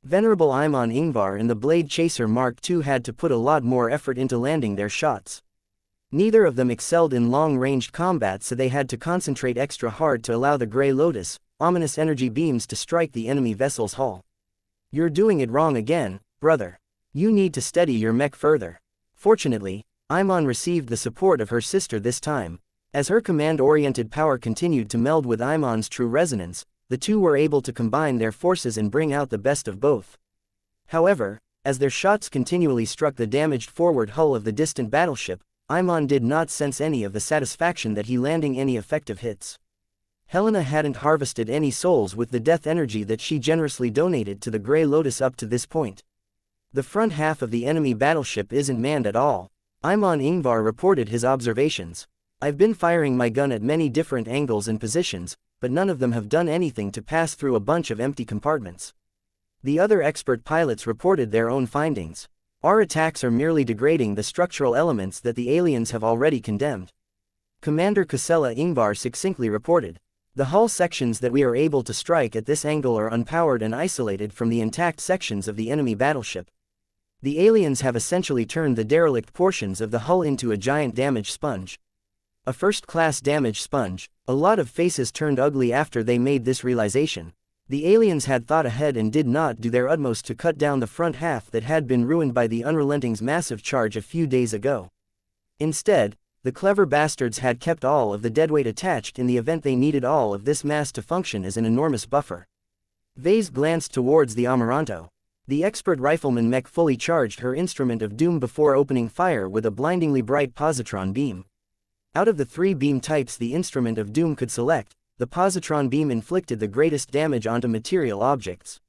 Venerable Imon Ingvar and the Blade Chaser Mark II had to put a lot more effort into landing their shots. Neither of them excelled in long-ranged combat, so they had to concentrate extra hard to allow the Grey Lotus, ominous energy beams to strike the enemy vessel's hull. "You're doing it wrong again, brother. You need to steady your mech further." Fortunately, Imon received the support of her sister this time. As her command-oriented power continued to meld with Imon's true resonance, the two were able to combine their forces and bring out the best of both. However, as their shots continually struck the damaged forward hull of the distant battleship, Imon did not sense any of the satisfaction that he landing any effective hits. Helena hadn't harvested any souls with the death energy that she generously donated to the Grey Lotus up to this point. "The front half of the enemy battleship isn't manned at all," Imon Ingvar reported his observations. "I've been firing my gun at many different angles and positions, but none of them have done anything to pass through a bunch of empty compartments." The other expert pilots reported their own findings. "Our attacks are merely degrading the structural elements that the aliens have already condemned," Commander Casella Ingvar succinctly reported. "The hull sections that we are able to strike at this angle are unpowered and isolated from the intact sections of the enemy battleship. The aliens have essentially turned the derelict portions of the hull into a giant damage sponge. A first-class damage sponge." A lot of faces turned ugly after they made this realization. The aliens had thought ahead and did not do their utmost to cut down the front half that had been ruined by the Unrelenting's massive charge a few days ago. Instead, the clever bastards had kept all of the deadweight attached in the event they needed all of this mass to function as an enormous buffer. Vase glanced towards the Amaranto. The expert rifleman mech fully charged her instrument of doom before opening fire with a blindingly bright positron beam. Out of the 3 beam types the instrument of doom could select, the positron beam inflicted the greatest damage onto material objects.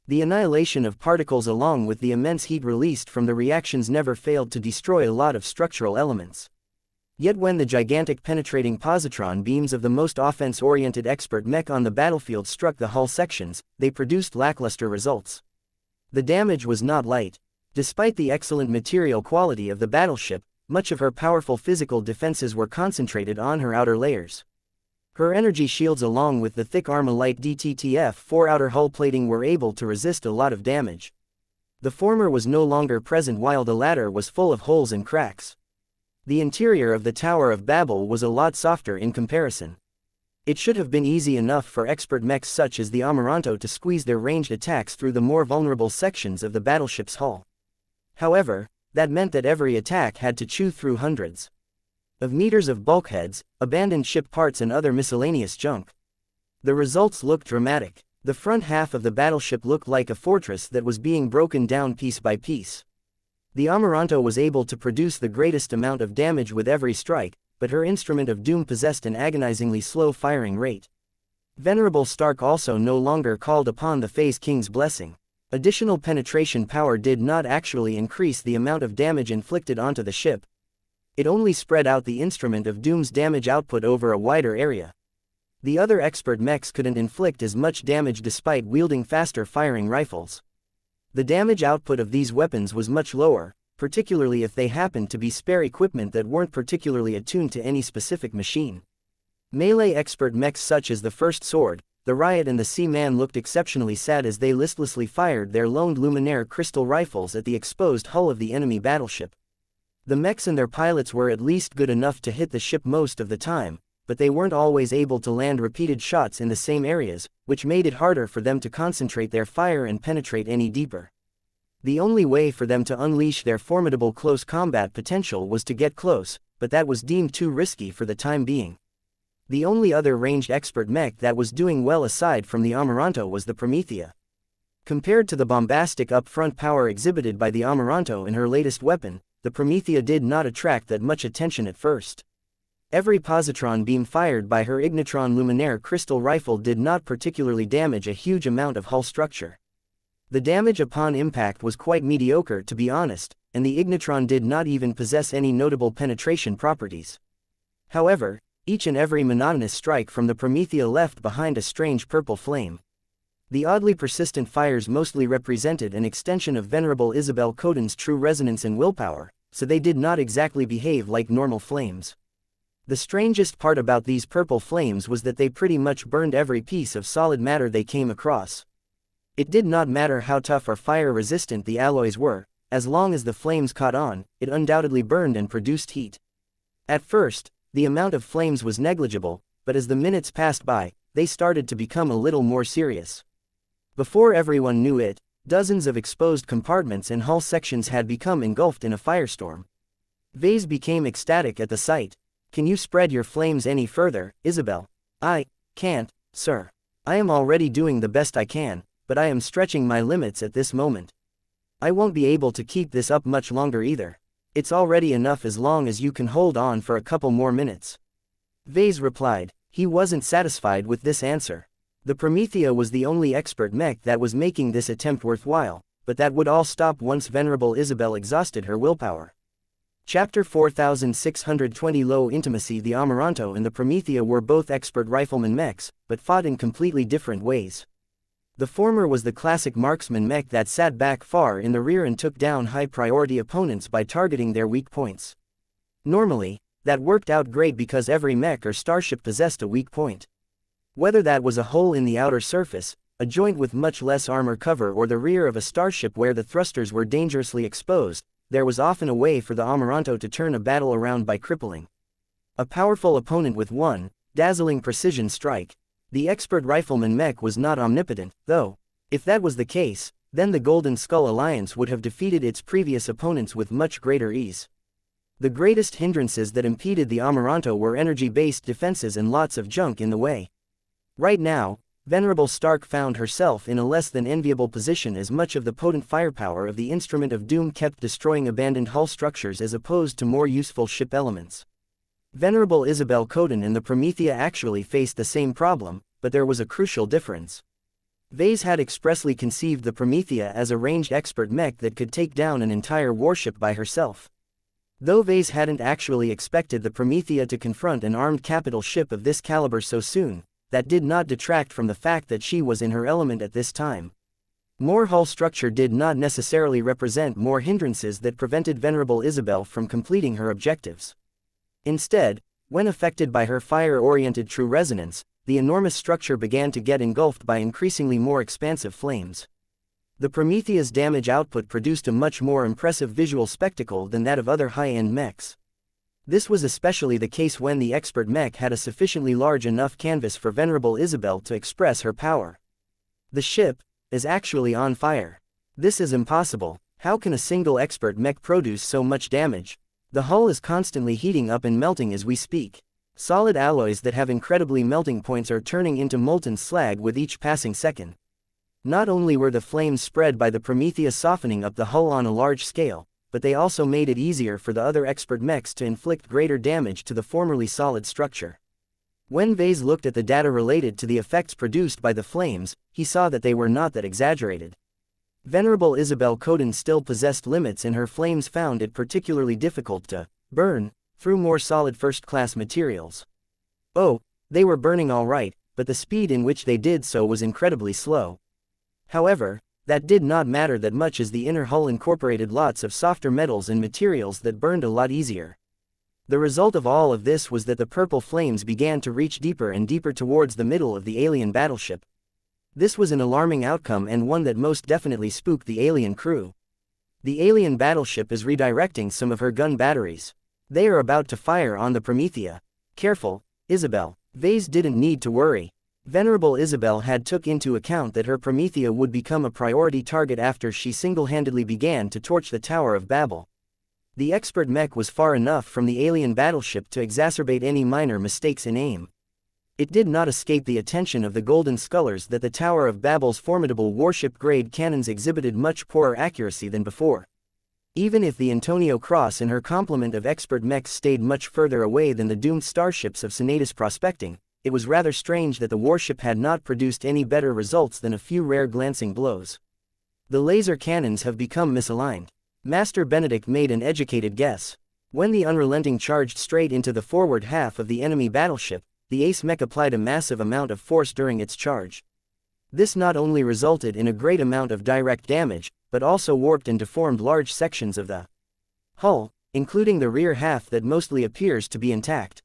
The annihilation of particles along with the immense heat released from the reactions never failed to destroy a lot of structural elements. Yet when the gigantic penetrating positron beams of the most offense-oriented expert mech on the battlefield struck the hull sections, they produced lackluster results. The damage was not light. Despite the excellent material quality of the battleship, much of her powerful physical defenses were concentrated on her outer layers. Her energy shields along with the thick Armalite DTTF-4 outer hull plating were able to resist a lot of damage. The former was no longer present while the latter was full of holes and cracks. The interior of the Tower of Babel was a lot softer in comparison. It should have been easy enough for expert mechs such as the Amaranto to squeeze their ranged attacks through the more vulnerable sections of the battleship's hull. However, that meant that every attack had to chew through hundreds of meters of bulkheads, abandoned ship parts and other miscellaneous junk. The results looked dramatic. The front half of the battleship looked like a fortress that was being broken down piece by piece. The Amaranto was able to produce the greatest amount of damage with every strike, but her instrument of doom possessed an agonizingly slow firing rate. Venerable Stark also no longer called upon the Phase King's blessing. Additional penetration power did not actually increase the amount of damage inflicted onto the ship. It only spread out the instrument of doom's damage output over a wider area. The other expert mechs couldn't inflict as much damage despite wielding faster firing rifles. The damage output of these weapons was much lower, particularly if they happened to be spare equipment that weren't particularly attuned to any specific machine. Melee expert mechs such as the First Sword, the Riot and the Seaman looked exceptionally sad as they listlessly fired their loaned Luminaire crystal rifles at the exposed hull of the enemy battleship. The mechs and their pilots were at least good enough to hit the ship most of the time, but they weren't always able to land repeated shots in the same areas, which made it harder for them to concentrate their fire and penetrate any deeper. The only way for them to unleash their formidable close combat potential was to get close, but that was deemed too risky for the time being. The only other ranged expert mech that was doing well aside from the Amaranto was the Promethea. Compared to the bombastic upfront power exhibited by the Amaranto in her latest weapon, the Promethea did not attract that much attention at first. Every positron beam fired by her ignitron luminaire crystal rifle did not particularly damage a huge amount of hull structure. The damage upon impact was quite mediocre, to be honest, and the ignitron did not even possess any notable penetration properties. However, each and every monotonous strike from the Promethea left behind a strange purple flame. The oddly persistent fires mostly represented an extension of Venerable Isabel Coden's true resonance and willpower, so they did not exactly behave like normal flames. The strangest part about these purple flames was that they pretty much burned every piece of solid matter they came across. It did not matter how tough or fire-resistant the alloys were, as long as the flames caught on, it undoubtedly burned and produced heat. At first, the amount of flames was negligible, but as the minutes passed by, they started to become a little more serious. Before everyone knew it, dozens of exposed compartments and hull sections had become engulfed in a firestorm. Vase became ecstatic at the sight. "Can you spread your flames any further, Isabel?" "I can't, sir. I am already doing the best I can, but I am stretching my limits at this moment. I won't be able to keep this up much longer either. It's already enough as long as you can hold on for a couple more minutes." Vase replied. He wasn't satisfied with this answer. The Promethea was the only expert mech that was making this attempt worthwhile, but that would all stop once Venerable Isabel exhausted her willpower. Chapter 4620 Low Intimacy. The Amaranto and the Promethea were both expert rifleman mechs, but fought in completely different ways. The former was the classic marksman mech that sat back far in the rear and took down high-priority opponents by targeting their weak points. Normally, that worked out great because every mech or starship possessed a weak point. Whether that was a hole in the outer surface, a joint with much less armor cover, or the rear of a starship where the thrusters were dangerously exposed, there was often a way for the Amaranto to turn a battle around by crippling a powerful opponent with one dazzling precision strike. The expert rifleman mech was not omnipotent, though. If that was the case, then the Golden Skull Alliance would have defeated its previous opponents with much greater ease. The greatest hindrances that impeded the Amaranto were energy-based defenses and lots of junk in the way. Right now, Venerable Stark found herself in a less than enviable position, as much of the potent firepower of the Instrument of Doom kept destroying abandoned hull structures as opposed to more useful ship elements. Venerable Isabel Coden and the Promethea actually faced the same problem, but there was a crucial difference. Vase had expressly conceived the Promethea as a ranged expert mech that could take down an entire warship by herself. Though Vase hadn't actually expected the Promethea to confront an armed capital ship of this caliber so soon, that did not detract from the fact that she was in her element at this time. More hull structure did not necessarily represent more hindrances that prevented Venerable Isabel from completing her objectives. Instead, when affected by her fire-oriented true resonance, the enormous structure began to get engulfed by increasingly more expansive flames. The Promethea's damage output produced a much more impressive visual spectacle than that of other high-end mechs. This was especially the case when the expert mech had a sufficiently large enough canvas for Venerable Isabel to express her power. The ship is actually on fire. This is impossible. How can a single expert mech produce so much damage? The hull is constantly heating up and melting as we speak. Solid alloys that have incredibly melting points are turning into molten slag with each passing second. Not only were the flames spread by the Promethea softening up the hull on a large scale, but they also made it easier for the other expert mechs to inflict greater damage to the formerly solid structure. When Vase looked at the data related to the effects produced by the flames, he saw that they were not that exaggerated. Venerable Isabel Coden still possessed limits, and her flames found it particularly difficult to burn through more solid first-class materials. Oh, they were burning all right, but the speed in which they did so was incredibly slow. However, that did not matter that much, as the inner hull incorporated lots of softer metals and materials that burned a lot easier. The result of all of this was that the purple flames began to reach deeper and deeper towards the middle of the alien battleship. This was an alarming outcome, and one that most definitely spooked the alien crew. The alien battleship is redirecting some of her gun batteries. They are about to fire on the Promethea. Careful, Isabel. Vase didn't need to worry. Venerable Isabel had took into account that her Promethea would become a priority target after she single-handedly began to torch the Tower of Babel. The expert mech was far enough from the alien battleship to exacerbate any minor mistakes in aim. It did not escape the attention of the Golden Scullers that the Tower of Babel's formidable warship-grade cannons exhibited much poorer accuracy than before. Even if the Antonio Cross and her complement of expert mechs stayed much further away than the doomed starships of Senatus prospecting, it was rather strange that the warship had not produced any better results than a few rare glancing blows. The laser cannons have become misaligned. Master Benedict made an educated guess. When the unrelenting charged straight into the forward half of the enemy battleship, the ace mech applied a massive amount of force during its charge. This not only resulted in a great amount of direct damage, but also warped and deformed large sections of the hull, including the rear half that mostly appears to be intact.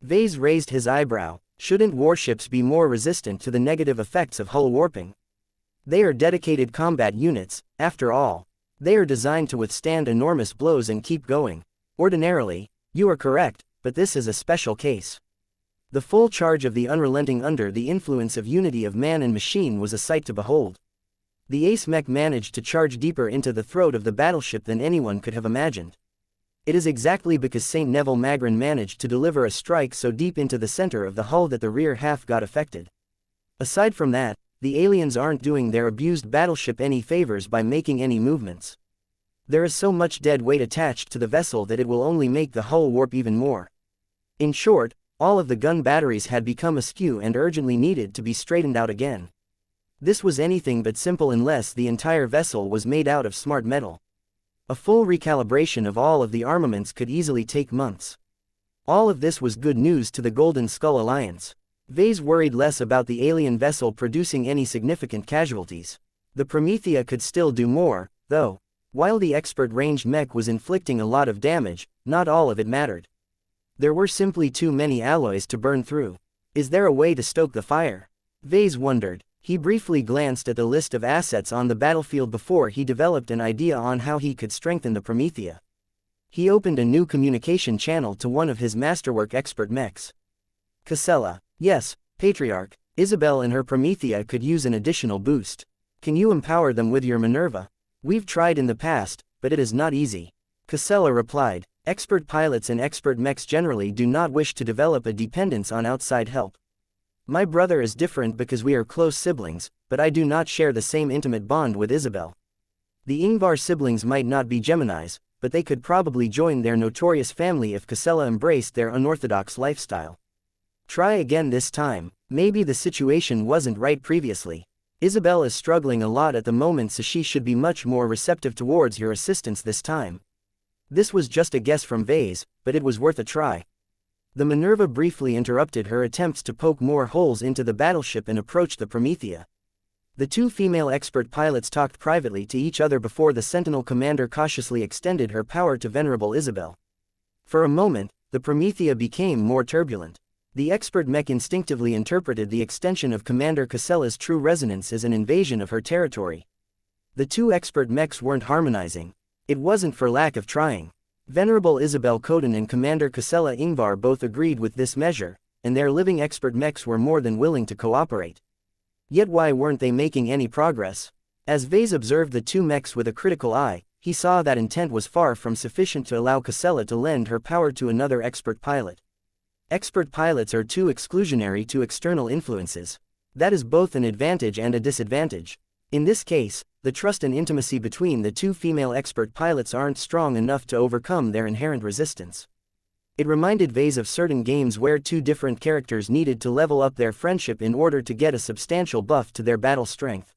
Vase raised his eyebrow. Shouldn't warships be more resistant to the negative effects of hull warping? They are dedicated combat units, after all. They are designed to withstand enormous blows and keep going. Ordinarily, you are correct, but this is a special case. The full charge of the unrelenting under the influence of unity of man and machine was a sight to behold. The ace mech managed to charge deeper into the throat of the battleship than anyone could have imagined. It is exactly because St. Neville Magrin managed to deliver a strike so deep into the center of the hull that the rear half got affected. Aside from that, the aliens aren't doing their abused battleship any favors by making any movements. There is so much dead weight attached to the vessel that it will only make the hull warp even more. In short, all of the gun batteries had become askew and urgently needed to be straightened out again. This was anything but simple unless the entire vessel was made out of smart metal. A full recalibration of all of the armaments could easily take months. All of this was good news to the Golden Skull Alliance. Vase worried less about the alien vessel producing any significant casualties. The Promethea could still do more, though. While the expert ranged mech was inflicting a lot of damage, not all of it mattered. There were simply too many alloys to burn through. Is there a way to stoke the fire? Vase wondered. He briefly glanced at the list of assets on the battlefield before he developed an idea on how he could strengthen the Promethea. He opened a new communication channel to one of his masterwork expert mechs. Casella. Yes, Patriarch. Isabel and her Promethea could use an additional boost. Can you empower them with your Minerva? We've tried in the past, but it is not easy. Casella replied. Expert pilots and expert mechs generally do not wish to develop a dependence on outside help. My brother is different because we are close siblings, but I do not share the same intimate bond with Isabel. The Ingvar siblings might not be Geminis, but they could probably join their notorious family if Casella embraced their unorthodox lifestyle. Try again this time. Maybe the situation wasn't right previously. Isabel is struggling a lot at the moment, so she should be much more receptive towards your assistance this time. This was just a guess from Vase, but it was worth a try. The Minerva briefly interrupted her attempts to poke more holes into the battleship and approached the Promethea. The two female expert pilots talked privately to each other before the Sentinel commander cautiously extended her power to Venerable Isabel. For a moment, the Promethea became more turbulent. The expert mech instinctively interpreted the extension of Commander Casella's true resonance as an invasion of her territory. The two expert mechs weren't harmonizing. It wasn't for lack of trying. Venerable Isabel Coden and Commander Casella Ingvar both agreed with this measure, and their living expert mechs were more than willing to cooperate. Yet why weren't they making any progress? As Vase observed the two mechs with a critical eye, he saw that intent was far from sufficient to allow Casella to lend her power to another expert pilot. Expert pilots are too exclusionary to external influences. That is both an advantage and a disadvantage. In this case, the trust and intimacy between the two female expert pilots aren't strong enough to overcome their inherent resistance. It reminded Vase of certain games where two different characters needed to level up their friendship in order to get a substantial buff to their battle strength.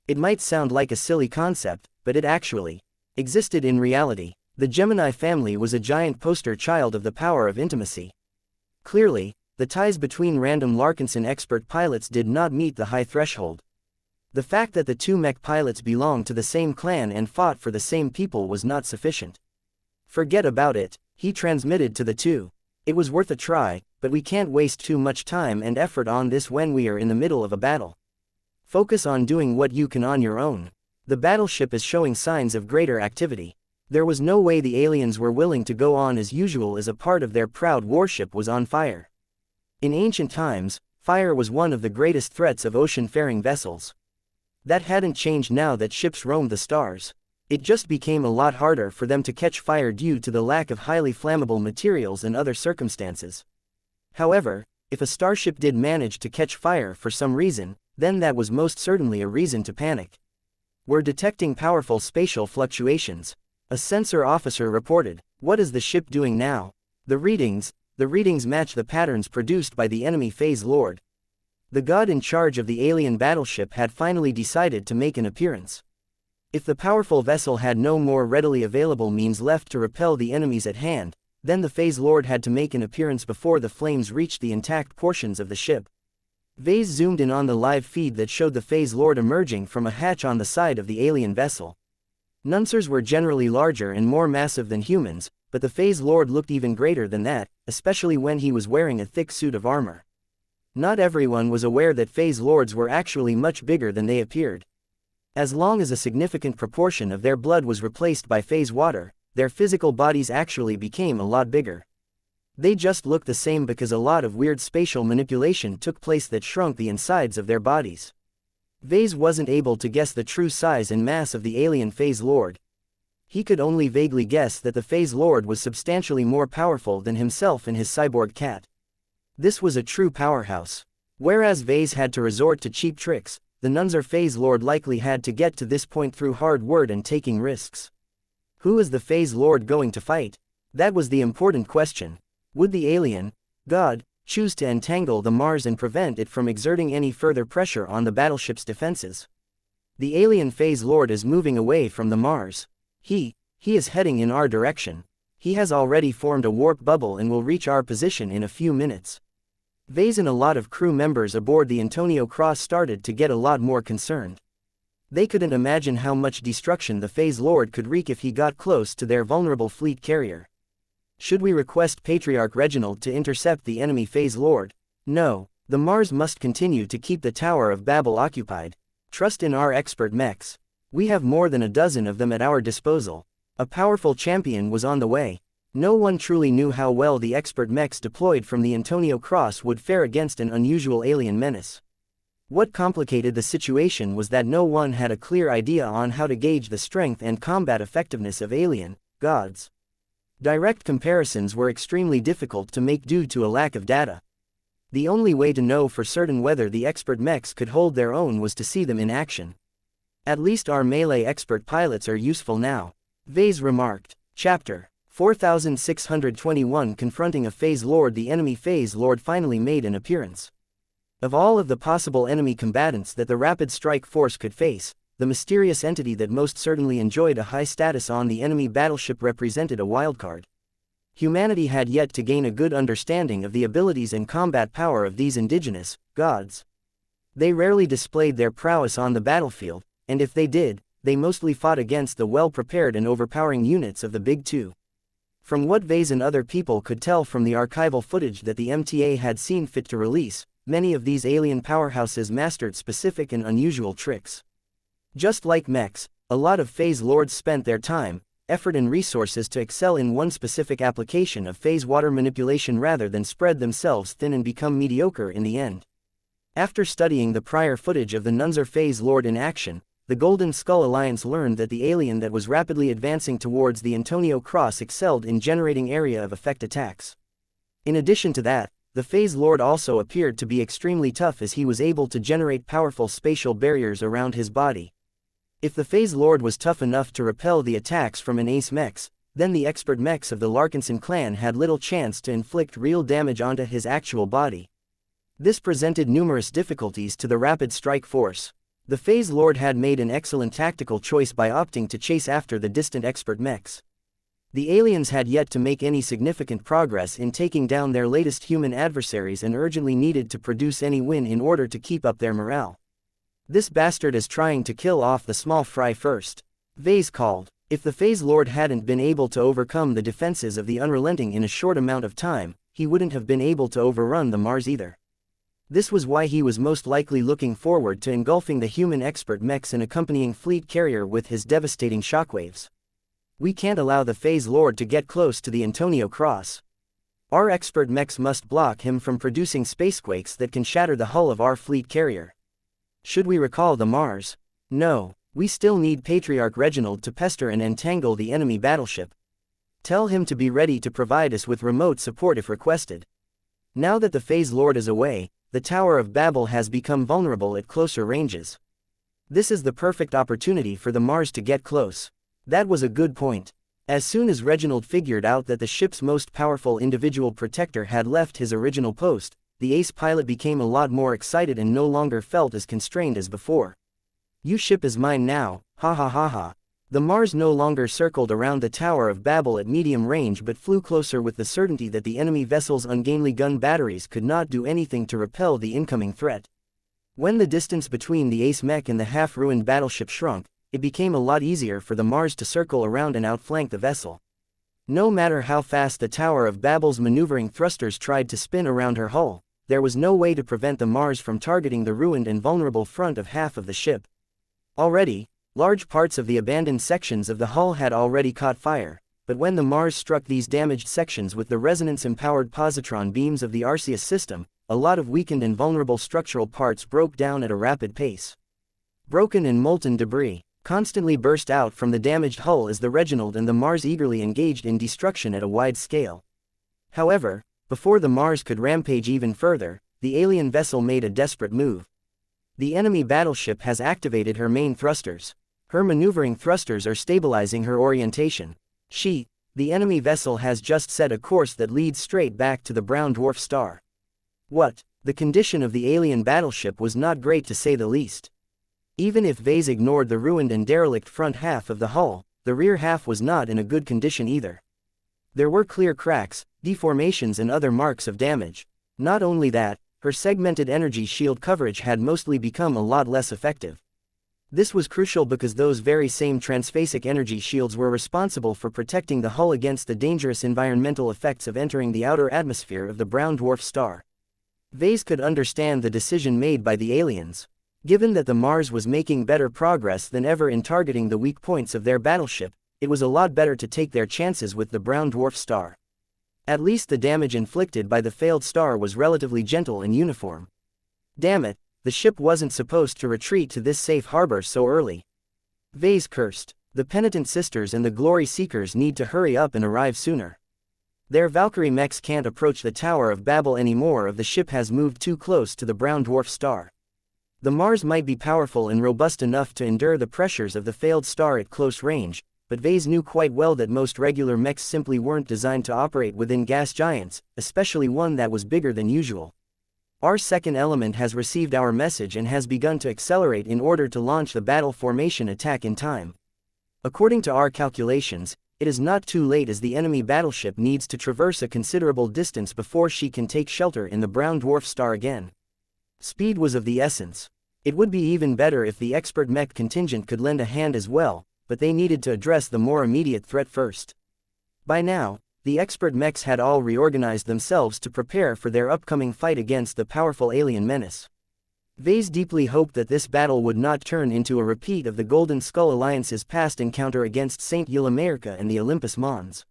It might sound like a silly concept, but it actually existed in reality. The Gemini family was a giant poster child of the power of intimacy. Clearly, the ties between random Larkinson expert pilots did not meet the high threshold. The fact that the two mech pilots belonged to the same clan and fought for the same people was not sufficient. Forget about it, he transmitted to the two. It was worth a try, but we can't waste too much time and effort on this when we are in the middle of a battle. Focus on doing what you can on your own. The battleship is showing signs of greater activity. There was no way the aliens were willing to go on as usual as a part of their proud warship was on fire. In ancient times, fire was one of the greatest threats of ocean-faring vessels. That hadn't changed now that ships roamed the stars. It just became a lot harder for them to catch fire due to the lack of highly flammable materials and other circumstances. However, if a starship did manage to catch fire for some reason, then that was most certainly a reason to panic. We're detecting powerful spatial fluctuations. A sensor officer reported. What is the ship doing now? The readings match the patterns produced by the enemy phase lord. The god in charge of the alien battleship had finally decided to make an appearance. If the powerful vessel had no more readily available means left to repel the enemies at hand, then the phase lord had to make an appearance before the flames reached the intact portions of the ship. Vase zoomed in on the live feed that showed the phase lord emerging from a hatch on the side of the alien vessel. Nuncers were generally larger and more massive than humans, but the phase lord looked even greater than that, especially when he was wearing a thick suit of armor. Not everyone was aware that phase lords were actually much bigger than they appeared. As long as a significant proportion of their blood was replaced by phase water, their physical bodies actually became a lot bigger. They just looked the same because a lot of weird spatial manipulation took place that shrunk the insides of their bodies. Vase wasn't able to guess the true size and mass of the alien phase lord. He could only vaguely guess that the phase lord was substantially more powerful than himself and his cyborg cat. This was a true powerhouse. Whereas Vase had to resort to cheap tricks, the Nunzer phase lord likely had to get to this point through hard work and taking risks. Who is the phase lord going to fight? That was the important question. Would the alien god choose to entangle the Mars and prevent it from exerting any further pressure on the battleship's defenses? The alien phase lord is moving away from the Mars. He is heading in our direction. He has already formed a warp bubble and will reach our position in a few minutes. Vase and a lot of crew members aboard the Antonio Cross started to get a lot more concerned. They couldn't imagine how much destruction the phase lord could wreak if he got close to their vulnerable fleet carrier. Should we request Patriarch Reginald to intercept the enemy phase lord? No, the Mars must continue to keep the Tower of Babel occupied. Trust in our expert mechs. We have more than a dozen of them at our disposal. A powerful champion was on the way. No one truly knew how well the expert mechs deployed from the Antonio Cross would fare against an unusual alien menace. What complicated the situation was that no one had a clear idea on how to gauge the strength and combat effectiveness of alien gods. Direct comparisons were extremely difficult to make due to a lack of data. The only way to know for certain whether the expert mechs could hold their own was to see them in action. At least our melee expert pilots are useful now, Vase remarked. Chapter 4621 Confronting a phase lord. The enemy phase lord finally made an appearance. Of all of the possible enemy combatants that the Rapid Strike Force could face, the mysterious entity that most certainly enjoyed a high status on the enemy battleship represented a wildcard. Humanity had yet to gain a good understanding of the abilities and combat power of these indigenous gods. They rarely displayed their prowess on the battlefield, and if they did, they mostly fought against the well-prepared and overpowering units of the Big Two. From what Vase and other people could tell from the archival footage that the MTA had seen fit to release, many of these alien powerhouses mastered specific and unusual tricks. Just like mechs, a lot of phase lords spent their time, effort and resources to excel in one specific application of phase water manipulation rather than spread themselves thin and become mediocre in the end. After studying the prior footage of the Nunzer phase lord in action, the Golden Skull Alliance learned that the alien that was rapidly advancing towards the Antonio Cross excelled in generating area of effect attacks. In addition to that, the phase lord also appeared to be extremely tough as he was able to generate powerful spatial barriers around his body. If the phase lord was tough enough to repel the attacks from an ace mechs, then the expert mechs of the Larkinson clan had little chance to inflict real damage onto his actual body. This presented numerous difficulties to the Rapid Strike Force. The phase lord had made an excellent tactical choice by opting to chase after the distant expert mechs. The aliens had yet to make any significant progress in taking down their latest human adversaries and urgently needed to produce any win in order to keep up their morale. This bastard is trying to kill off the small fry first, Vase called. If the phase lord hadn't been able to overcome the defenses of the Unrelenting in a short amount of time, he wouldn't have been able to overrun the Mars either. This was why he was most likely looking forward to engulfing the human expert mechs and accompanying fleet carrier with his devastating shockwaves. We can't allow the phase lord to get close to the Antonio Cross. Our expert mechs must block him from producing spacequakes that can shatter the hull of our fleet carrier. Should we recall the Mars? No, we still need Patriarch Reginald to pester and entangle the enemy battleship. Tell him to be ready to provide us with remote support if requested. Now that the phase lord is away, the Tower of Babel has become vulnerable at closer ranges. This is the perfect opportunity for the Mars to get close. That was a good point. As soon as Reginald figured out that the ship's most powerful individual protector had left his original post, the ace pilot became a lot more excited and no longer felt as constrained as before. "You ship is mine now, ha ha ha ha." The Mars no longer circled around the Tower of Babel at medium range but flew closer with the certainty that the enemy vessel's ungainly gun batteries could not do anything to repel the incoming threat. When the distance between the ace mech and the half-ruined battleship shrunk, it became a lot easier for the Mars to circle around and outflank the vessel. No matter how fast the Tower of Babel's maneuvering thrusters tried to spin around her hull, there was no way to prevent the Mars from targeting the ruined and vulnerable front of half of the ship. Already, large parts of the abandoned sections of the hull had already caught fire, but when the Mars struck these damaged sections with the resonance-empowered positron beams of the Arceus system, a lot of weakened and vulnerable structural parts broke down at a rapid pace. Broken and molten debris constantly burst out from the damaged hull as the Reginald and the Mars eagerly engaged in destruction at a wide scale. However, before the Mars could rampage even further, the alien vessel made a desperate move. The enemy battleship has activated her main thrusters. Her maneuvering thrusters are stabilizing her orientation. The enemy vessel has just set a course that leads straight back to the brown dwarf star. What? The condition of the alien battleship was not great to say the least. Even if Vase ignored the ruined and derelict front half of the hull, the rear half was not in a good condition either. There were clear cracks, deformations and other marks of damage. Not only that, her segmented energy shield coverage had mostly become a lot less effective. This was crucial because those very same transphasic energy shields were responsible for protecting the hull against the dangerous environmental effects of entering the outer atmosphere of the brown dwarf star. Vase could understand the decision made by the aliens. Given that the Mars was making better progress than ever in targeting the weak points of their battleship, it was a lot better to take their chances with the brown dwarf star. At least the damage inflicted by the failed star was relatively gentle and uniform. Damn it, the ship wasn't supposed to retreat to this safe harbor so early. Vase cursed. The penitent sisters and the glory seekers need to hurry up and arrive sooner. Their Valkyrie mechs can't approach the Tower of Babel anymore if the ship has moved too close to the brown dwarf star. The Mars might be powerful and robust enough to endure the pressures of the failed star at close range, but Vase knew quite well that most regular mechs simply weren't designed to operate within gas giants, especially one that was bigger than usual. Our second element has received our message and has begun to accelerate in order to launch the battle formation attack in time. According to our calculations, it is not too late as the enemy battleship needs to traverse a considerable distance before she can take shelter in the brown dwarf star again. Speed was of the essence. It would be even better if the expert mech contingent could lend a hand as well, but they needed to address the more immediate threat first. By now, the expert mechs had all reorganized themselves to prepare for their upcoming fight against the powerful alien menace. Vase deeply hoped that this battle would not turn into a repeat of the Golden Skull Alliance's past encounter against Saint Yulamerika and the Olympus Mons.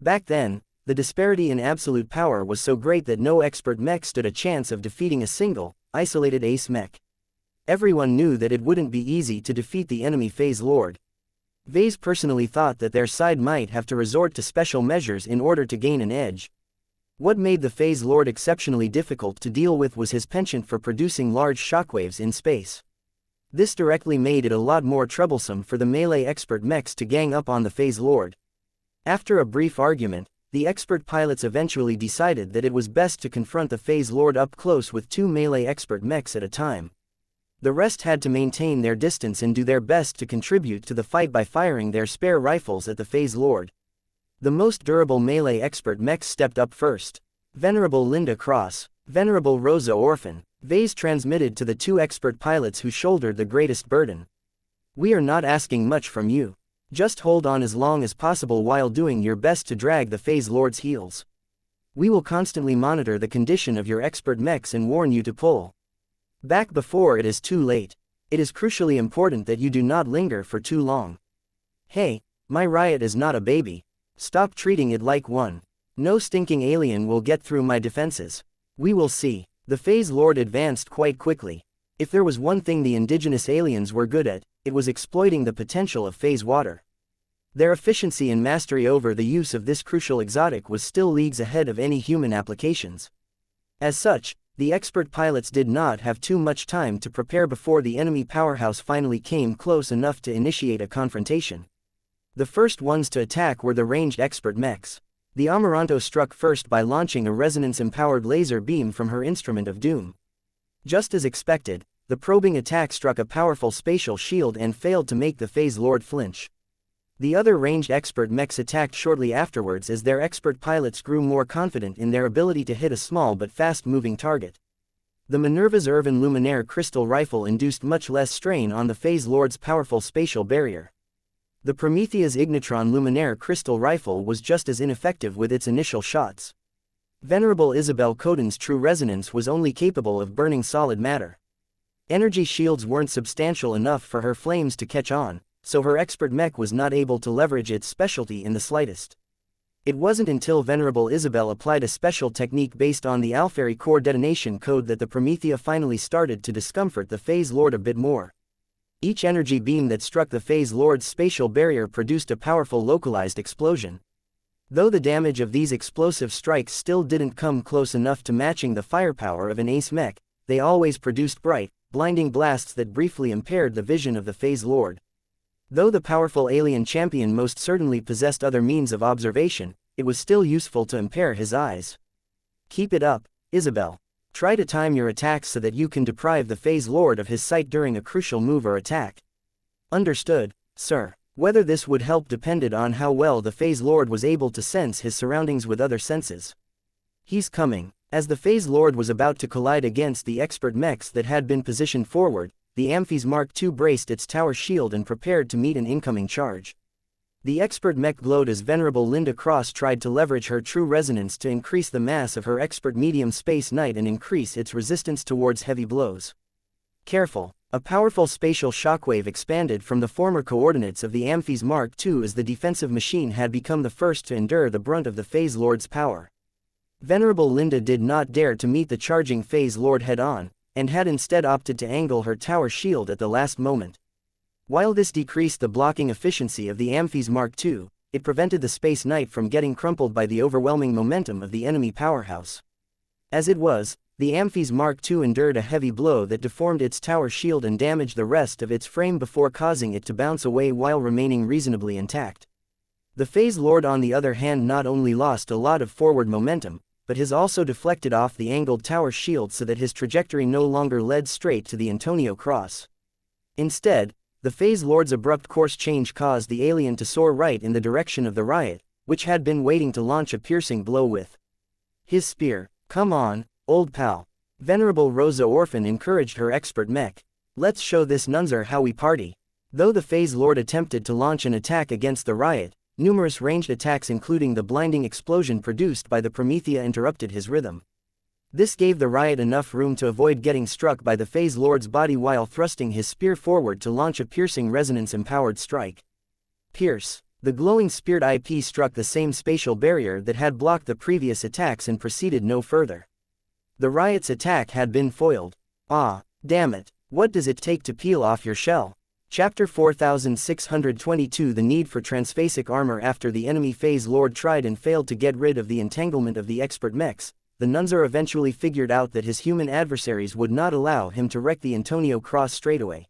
Back then, the disparity in absolute power was so great that no expert mech stood a chance of defeating a single, isolated ace mech. Everyone knew that it wouldn't be easy to defeat the enemy Phase Lord. Vase personally thought that their side might have to resort to special measures in order to gain an edge. What made the Phase Lord exceptionally difficult to deal with was his penchant for producing large shockwaves in space. This directly made it a lot more troublesome for the melee expert mechs to gang up on the Phase Lord. After a brief argument, the expert pilots eventually decided that it was best to confront the Phase Lord up close with 2 melee expert mechs at a time. The rest had to maintain their distance and do their best to contribute to the fight by firing their spare rifles at the Phase Lord. The most durable melee expert mechs stepped up first. Venerable Linda Cross, Venerable Rosa Orphan, Vase transmitted to the 2 expert pilots who shouldered the greatest burden. "We are not asking much from you. Just hold on as long as possible while doing your best to drag the Phase Lord's heels. We will constantly monitor the condition of your expert mechs and warn you to pull back before it is too late. It is crucially important that you do not linger for too long. Hey, my riot is not a baby. Stop treating it like one. No stinking alien will get through my defenses. We will see." The Phase Lord advanced quite quickly. If there was one thing the indigenous aliens were good at, it was exploiting the potential of phase water. Their efficiency and mastery over the use of this crucial exotic was still leagues ahead of any human applications. As such, the expert pilots did not have too much time to prepare before the enemy powerhouse finally came close enough to initiate a confrontation. The first ones to attack were the ranged expert mechs. The Amaranto struck first by launching a resonance-empowered laser beam from her instrument of doom. Just as expected, the probing attack struck a powerful spatial shield and failed to make the Phase Lord flinch. The other ranged expert mechs attacked shortly afterwards as their expert pilots grew more confident in their ability to hit a small but fast-moving target. The Minerva's Irvin Luminaire crystal rifle induced much less strain on the Phase Lord's powerful spatial barrier. The Promethea's Ignitron Luminaire crystal rifle was just as ineffective with its initial shots. Venerable Isabel Coden's true resonance was only capable of burning solid matter. Energy shields weren't substantial enough for her flames to catch on, so her expert mech was not able to leverage its specialty in the slightest. It wasn't until Venerable Isabel applied a special technique based on the Alferi core detonation code that the Promethea finally started to discomfort the Phase Lord a bit more. Each energy beam that struck the Phase Lord's spatial barrier produced a powerful localized explosion. Though the damage of these explosive strikes still didn't come close enough to matching the firepower of an ace mech, they always produced bright, blinding blasts that briefly impaired the vision of the Phase Lord. Though the powerful alien champion most certainly possessed other means of observation, it was still useful to impair his eyes. Keep it up, Isabel. Try to time your attacks so that you can deprive the Phase Lord of his sight during a crucial move or attack. Understood, sir. Whether this would help depended on how well the Phase Lord was able to sense his surroundings with other senses. He's coming. As the Phase Lord was about to collide against the expert mechs that had been positioned forward, the Amphi's Mark II braced its tower shield and prepared to meet an incoming charge. The expert mech glowed as Venerable Linda Cross tried to leverage her true resonance to increase the mass of her expert medium space knight and increase its resistance towards heavy blows. Careful! A powerful spatial shockwave expanded from the former coordinates of the Amphi's Mark II as the defensive machine had become the first to endure the brunt of the Phase Lord's power. Venerable Linda did not dare to meet the charging Phase Lord head-on, and had instead opted to angle her tower shield at the last moment. While this decreased the blocking efficiency of the Amphi's Mark II, it prevented the Space Knight from getting crumpled by the overwhelming momentum of the enemy powerhouse. As it was, the Amphi's Mark II endured a heavy blow that deformed its tower shield and damaged the rest of its frame before causing it to bounce away while remaining reasonably intact. The Phase Lord on the other hand not only lost a lot of forward momentum, but has also deflected off the angled tower shield so that his trajectory no longer led straight to the Antonio Cross. Instead, the Phase Lord's abrupt course change caused the alien to soar right in the direction of the Riot, which had been waiting to launch a piercing blow with his spear. Come on, old pal. Venerable Rosa Orphan encouraged her expert mech. Let's show this nunzer how we party. Though the Phase Lord attempted to launch an attack against the Riot, numerous ranged attacks including the blinding explosion produced by the Promethea interrupted his rhythm. This gave the Riot enough room to avoid getting struck by the Phase Lord's body while thrusting his spear forward to launch a piercing resonance-empowered strike. Pierce. The glowing speared IP struck the same spatial barrier that had blocked the previous attacks and proceeded no further. The Riot's attack had been foiled. Ah, damn it. What does it take to peel off your shell? Chapter 4622 The need for transphasic armor. After the enemy Phase Lord tried and failed to get rid of the entanglement of the expert mechs, the Nunzer eventually figured out that his human adversaries would not allow him to wreck the Antonio Cross straightaway.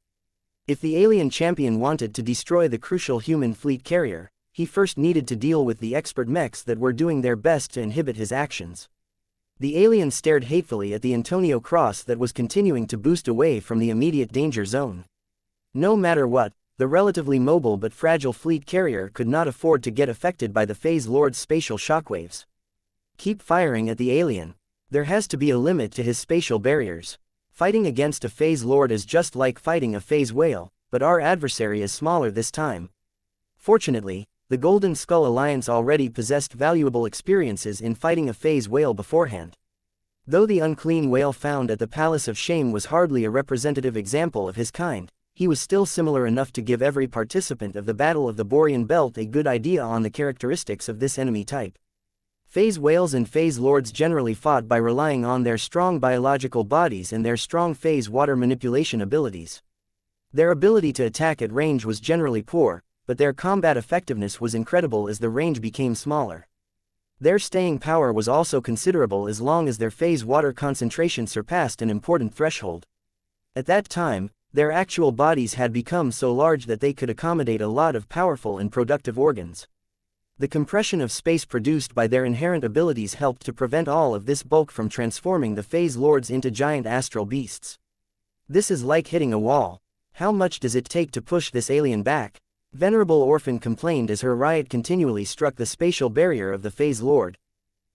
If the alien champion wanted to destroy the crucial human fleet carrier, he first needed to deal with the expert mechs that were doing their best to inhibit his actions. The alien stared hatefully at the Antonio Cross that was continuing to boost away from the immediate danger zone. No matter what, the relatively mobile but fragile fleet carrier could not afford to get affected by the Phase Lord's spatial shockwaves. Keep firing at the alien. There has to be a limit to his spatial barriers. Fighting against a Phase Lord is just like fighting a Phase Whale, but our adversary is smaller this time. Fortunately, the Golden Skull Alliance already possessed valuable experiences in fighting a Phase Whale beforehand. Though the unclean whale found at the Palace of Shame was hardly a representative example of his kind, he was still similar enough to give every participant of the Battle of the Borean Belt a good idea on the characteristics of this enemy type. Phase Whales and Phase Lords generally fought by relying on their strong biological bodies and their strong phase water manipulation abilities. Their ability to attack at range was generally poor, but their combat effectiveness was incredible as the range became smaller. Their staying power was also considerable as long as their phase water concentration surpassed an important threshold. At that time, Their actual bodies had become so large that they could accommodate a lot of powerful and productive organs. The compression of space produced by their inherent abilities helped to prevent all of this bulk from transforming the phase lords into giant astral beasts. This is like hitting a wall. How much does it take to push this alien back? Venerable Orphan complained as her riot continually struck the spatial barrier of the phase lord.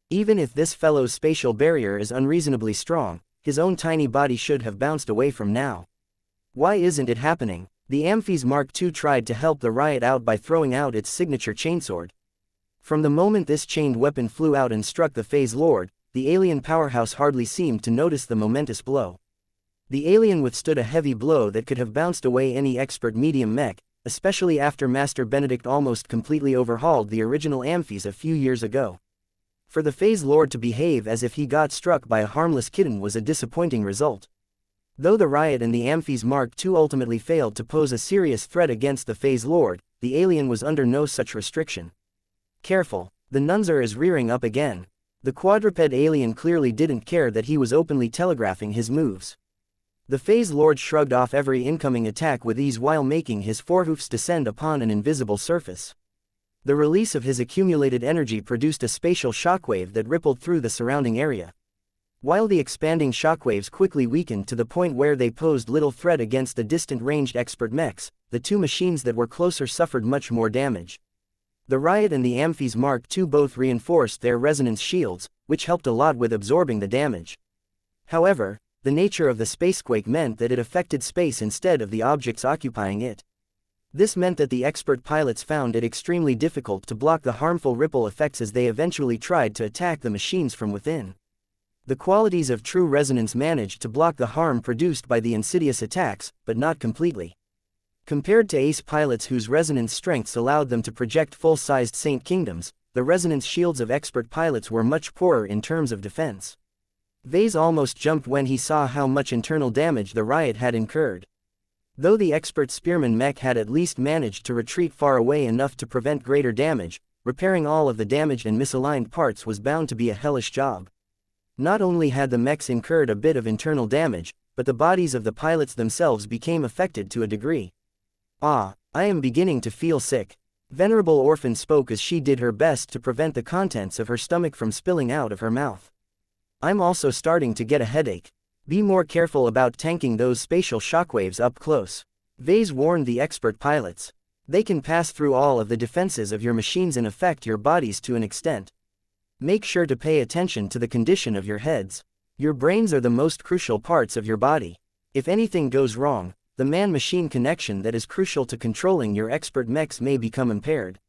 Even if this fellow's spatial barrier is unreasonably strong, his own tiny body should have bounced away from now. Why isn't it happening? The Amphi's Mark II tried to help the riot out by throwing out its signature chainsword. From the moment this chained weapon flew out and struck the phase lord, the alien powerhouse hardly seemed to notice the momentous blow. The alien withstood a heavy blow that could have bounced away any expert medium mech, especially after Master Benedict almost completely overhauled the original Amphis a few years ago. For the phase lord to behave as if he got struck by a harmless kitten was a disappointing result. Though the riot and the Amphis Mark II ultimately failed to pose a serious threat against the phase lord, the alien was under no such restriction. Careful, the Nunzer is rearing up again. The quadruped alien clearly didn't care that he was openly telegraphing his moves. The phase lord shrugged off every incoming attack with ease while making his forehoofs descend upon an invisible surface. The release of his accumulated energy produced a spatial shockwave that rippled through the surrounding area. While the expanding shockwaves quickly weakened to the point where they posed little threat against the distant ranged expert mechs, the two machines that were closer suffered much more damage. The riot and the Amphis Mark II both reinforced their resonance shields, which helped a lot with absorbing the damage. However, the nature of the spacequake meant that it affected space instead of the objects occupying it. This meant that the expert pilots found it extremely difficult to block the harmful ripple effects as they eventually tried to attack the machines from within. The qualities of true resonance managed to block the harm produced by the insidious attacks, but not completely. Compared to ace pilots whose resonance strengths allowed them to project full-sized Saint Kingdoms, the resonance shields of expert pilots were much poorer in terms of defense. Vase almost jumped when he saw how much internal damage the riot had incurred. Though the expert spearman mech had at least managed to retreat far away enough to prevent greater damage, repairing all of the damaged and misaligned parts was bound to be a hellish job. Not only had the mechs incurred a bit of internal damage, but the bodies of the pilots themselves became affected to a degree. "Ah, I am beginning to feel sick." Venerable Orphan spoke as she did her best to prevent the contents of her stomach from spilling out of her mouth. "I'm also starting to get a headache. Be more careful about tanking those spatial shockwaves up close." Vase warned the expert pilots. "They can pass through all of the defenses of your machines and affect your bodies to an extent. Make sure to pay attention to the condition of your heads. Your brains are the most crucial parts of your body. If anything goes wrong, the man-machine connection that is crucial to controlling your expert mechs may become impaired."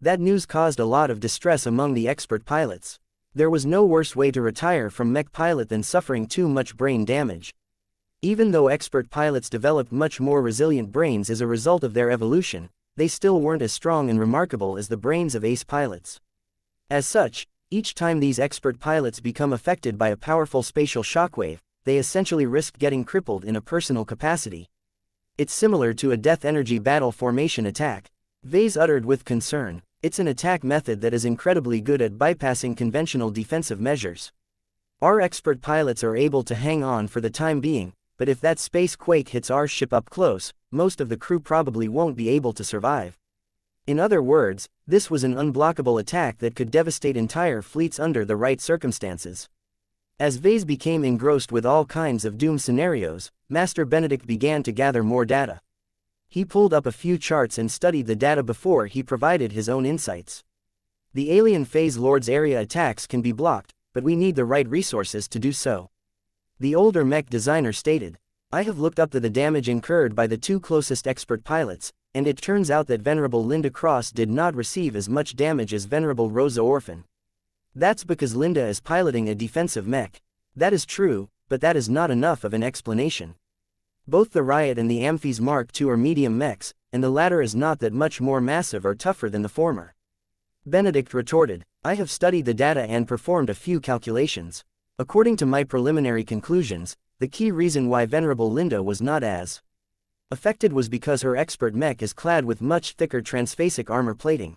That news caused a lot of distress among the expert pilots. There was no worse way to retire from mech pilot than suffering too much brain damage. Even though expert pilots developed much more resilient brains as a result of their evolution, they still weren't as strong and remarkable as the brains of ace pilots. As such, each time these expert pilots become affected by a powerful spatial shockwave, they essentially risk getting crippled in a personal capacity. It's similar to a death energy battle formation attack. Vase uttered with concern. It's an attack method that is incredibly good at bypassing conventional defensive measures. Our expert pilots are able to hang on for the time being, but if that space quake hits our ship up close, most of the crew probably won't be able to survive. In other words, this was an unblockable attack that could devastate entire fleets under the right circumstances. As Vase became engrossed with all kinds of doom scenarios, Master Benedict began to gather more data. He pulled up a few charts and studied the data before he provided his own insights. The alien phase lord's area attacks can be blocked, but we need the right resources to do so. The older mech designer stated, "I have looked up the damage incurred by the two closest expert pilots, and it turns out that Venerable Linda Cross did not receive as much damage as Venerable Rosa Orphan. That's because Linda is piloting a defensive mech. That is true, but that is not enough of an explanation. Both the Riot and the Amphis Mark II are medium mechs, and the latter is not that much more massive or tougher than the former." Benedict retorted, "I have studied the data and performed a few calculations. According to my preliminary conclusions, the key reason why Venerable Linda was not as affected was because her expert mech is clad with much thicker transphasic armor plating."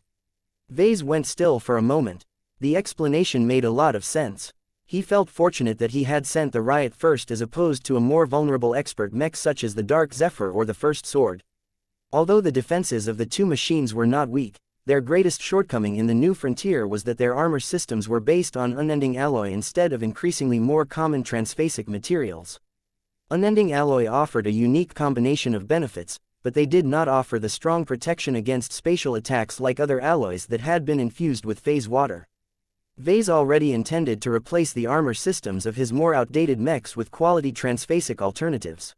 Vase went still for a moment. The explanation made a lot of sense. He felt fortunate that he had sent the riot first as opposed to a more vulnerable expert mech such as the Dark Zephyr or the First Sword. Although the defenses of the two machines were not weak, their greatest shortcoming in the new frontier was that their armor systems were based on unending alloy instead of increasingly more common transphasic materials. Unending alloy offered a unique combination of benefits, but they did not offer the strong protection against spatial attacks like other alloys that had been infused with phase water. Vase already intended to replace the armor systems of his more outdated mechs with quality transphasic alternatives.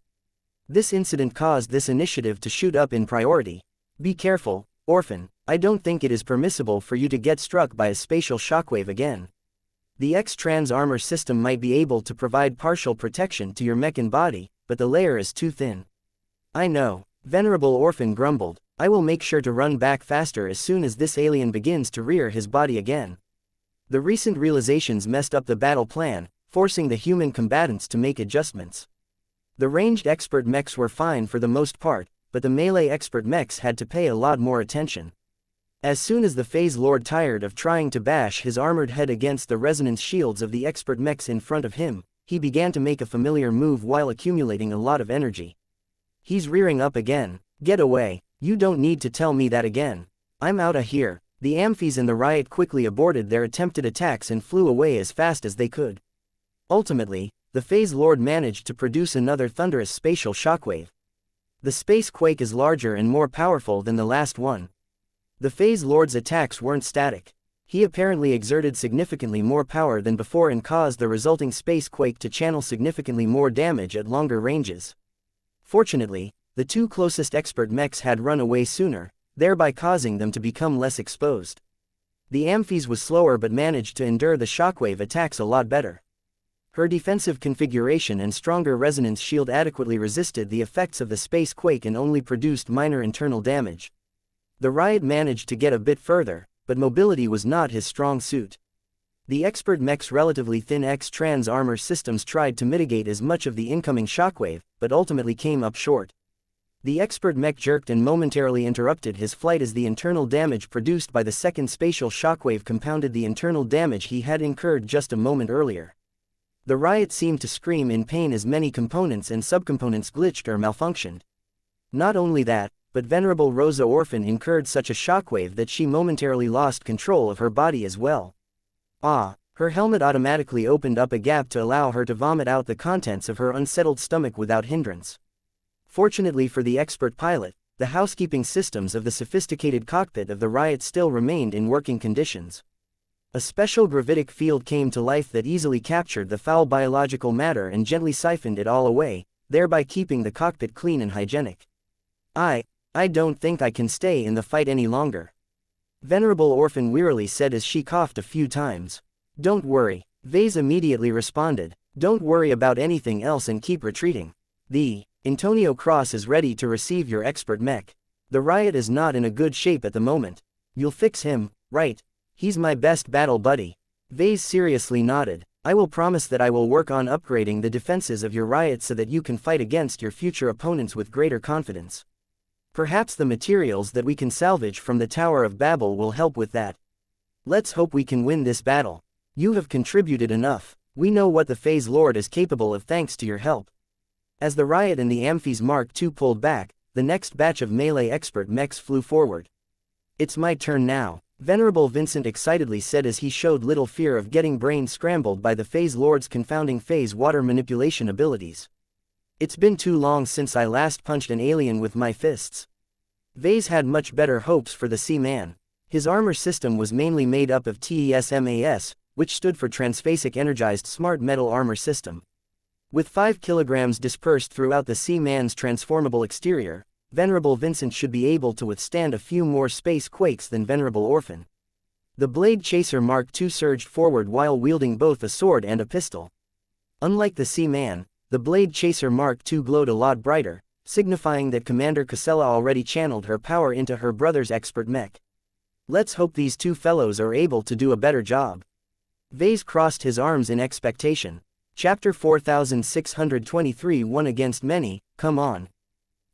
This incident caused this initiative to shoot up in priority. Be careful, Orphan, I don't think it is permissible for you to get struck by a spatial shockwave again. The X-Trans armor system might be able to provide partial protection to your mech and body, but the layer is too thin. I know, Venerable Orphan grumbled, I will make sure to run back faster as soon as this alien begins to rear his body again. The recent realizations messed up the battle plan, forcing the human combatants to make adjustments. The ranged expert mechs were fine for the most part, but the melee expert mechs had to pay a lot more attention. As soon as the Phase Lord tired of trying to bash his armored head against the resonance shields of the expert mechs in front of him, he began to make a familiar move while accumulating a lot of energy. He's rearing up again. Get away, you don't need to tell me that again. I'm outta here. The Amphies and the riot quickly aborted their attempted attacks and flew away as fast as they could. Ultimately, the Phase Lord managed to produce another thunderous spatial shockwave. The space quake is larger and more powerful than the last one. The Phase Lord's attacks weren't static. He apparently exerted significantly more power than before and caused the resulting space quake to channel significantly more damage at longer ranges. Fortunately, the two closest expert mechs had run away sooner, thereby causing them to become less exposed. The Amphies was slower but managed to endure the shockwave attacks a lot better. Her defensive configuration and stronger resonance shield adequately resisted the effects of the space quake and only produced minor internal damage. The riot managed to get a bit further, but mobility was not his strong suit. The expert mech's relatively thin X-Trans armor systems tried to mitigate as much of the incoming shockwave, but ultimately came up short. The expert mech jerked and momentarily interrupted his flight as the internal damage produced by the second spatial shockwave compounded the internal damage he had incurred just a moment earlier. The riot seemed to scream in pain as many components and subcomponents glitched or malfunctioned. Not only that, but Venerable Rosa Orphan incurred such a shockwave that she momentarily lost control of her body as well. Her helmet automatically opened up a gap to allow her to vomit out the contents of her unsettled stomach without hindrance. Fortunately for the expert pilot, the housekeeping systems of the sophisticated cockpit of the riot still remained in working conditions. A special gravitic field came to life that easily captured the foul biological matter and gently siphoned it all away, thereby keeping the cockpit clean and hygienic. I don't think I can stay in the fight any longer. Venerable Orphan wearily said as she coughed a few times. Don't worry, Vase immediately responded. Don't worry about anything else and keep retreating. The Antonio Cross is ready to receive your expert mech. The riot is not in a good shape at the moment. You'll fix him, right? He's my best battle buddy. Vase seriously nodded. I will promise that I will work on upgrading the defenses of your riot so that you can fight against your future opponents with greater confidence. Perhaps the materials that we can salvage from the Tower of Babel will help with that. Let's hope we can win this battle. You have contributed enough. We know what the Phase Lord is capable of thanks to your help. As the riot and the Amphies Mark II pulled back, the next batch of melee expert mechs flew forward. It's my turn now, Venerable Vincent excitedly said as he showed little fear of getting brain scrambled by the Phase Lord's confounding phase water manipulation abilities. It's been too long since I last punched an alien with my fists. Vase had much better hopes for the Sea-Man. His armor system was mainly made up of TESMAS, which stood for Transphasic Energized Smart Metal Armor System. With 5 kilograms dispersed throughout the Sea-Man's transformable exterior, Venerable Vincent should be able to withstand a few more space quakes than Venerable Orphan. The Blade Chaser Mark II surged forward while wielding both a sword and a pistol. Unlike the Sea-Man, the Blade Chaser Mark II glowed a lot brighter, signifying that Commander Casella already channeled her power into her brother's expert mech. Let's hope these two fellows are able to do a better job. Vase crossed his arms in expectation. Chapter 4623 One Against Many, come on.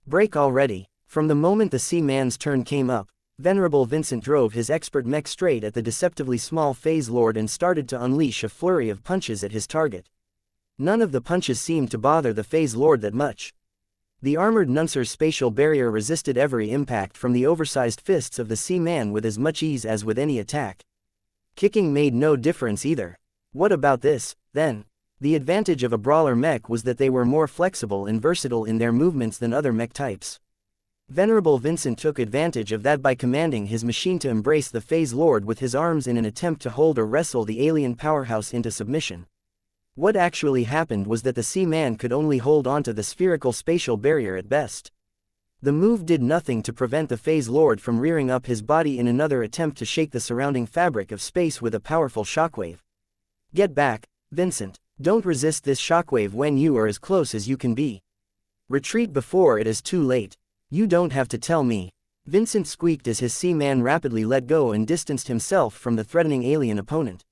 Break already. From the moment the Sea-Man's turn came up, Venerable Vincent drove his expert mech straight at the deceptively small phase lord and started to unleash a flurry of punches at his target. None of the punches seemed to bother the phase lord that much. The armored Nuncer's spatial barrier resisted every impact from the oversized fists of the Sea-Man with as much ease as with any attack. Kicking made no difference either. What about this, then? The advantage of a brawler mech was that they were more flexible and versatile in their movements than other mech types. Venerable Vincent took advantage of that by commanding his machine to embrace the phase lord with his arms in an attempt to hold or wrestle the alien powerhouse into submission. What actually happened was that the Sea-Man could only hold onto the spherical spatial barrier at best. The move did nothing to prevent the phase lord from rearing up his body in another attempt to shake the surrounding fabric of space with a powerful shockwave. Get back, Vincent. Don't resist this shockwave when you are as close as you can be. Retreat before it is too late. You don't have to tell me. Vincent squeaked as his Sea-Man rapidly let go and distanced himself from the threatening alien opponent.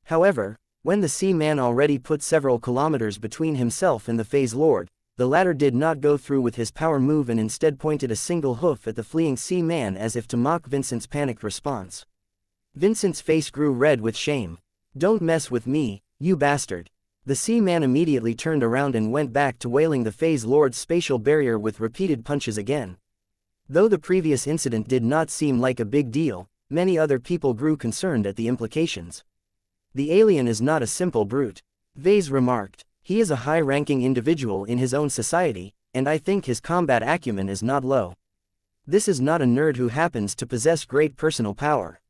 However, when the Sea-Man already put several kilometers between himself and the phase lord, the latter did not go through with his power move and instead pointed a single hoof at the fleeing Sea-Man as if to mock Vincent's panicked response. Vincent's face grew red with shame. Don't mess with me, you bastard. The Sea-Man immediately turned around and went back to wailing the phase lord's spatial barrier with repeated punches again. Though the previous incident did not seem like a big deal, many other people grew concerned at the implications. The alien is not a simple brute, Vase remarked. He is a high-ranking individual in his own society, and I think his combat acumen is not low. This is not a nerd who happens to possess great personal power.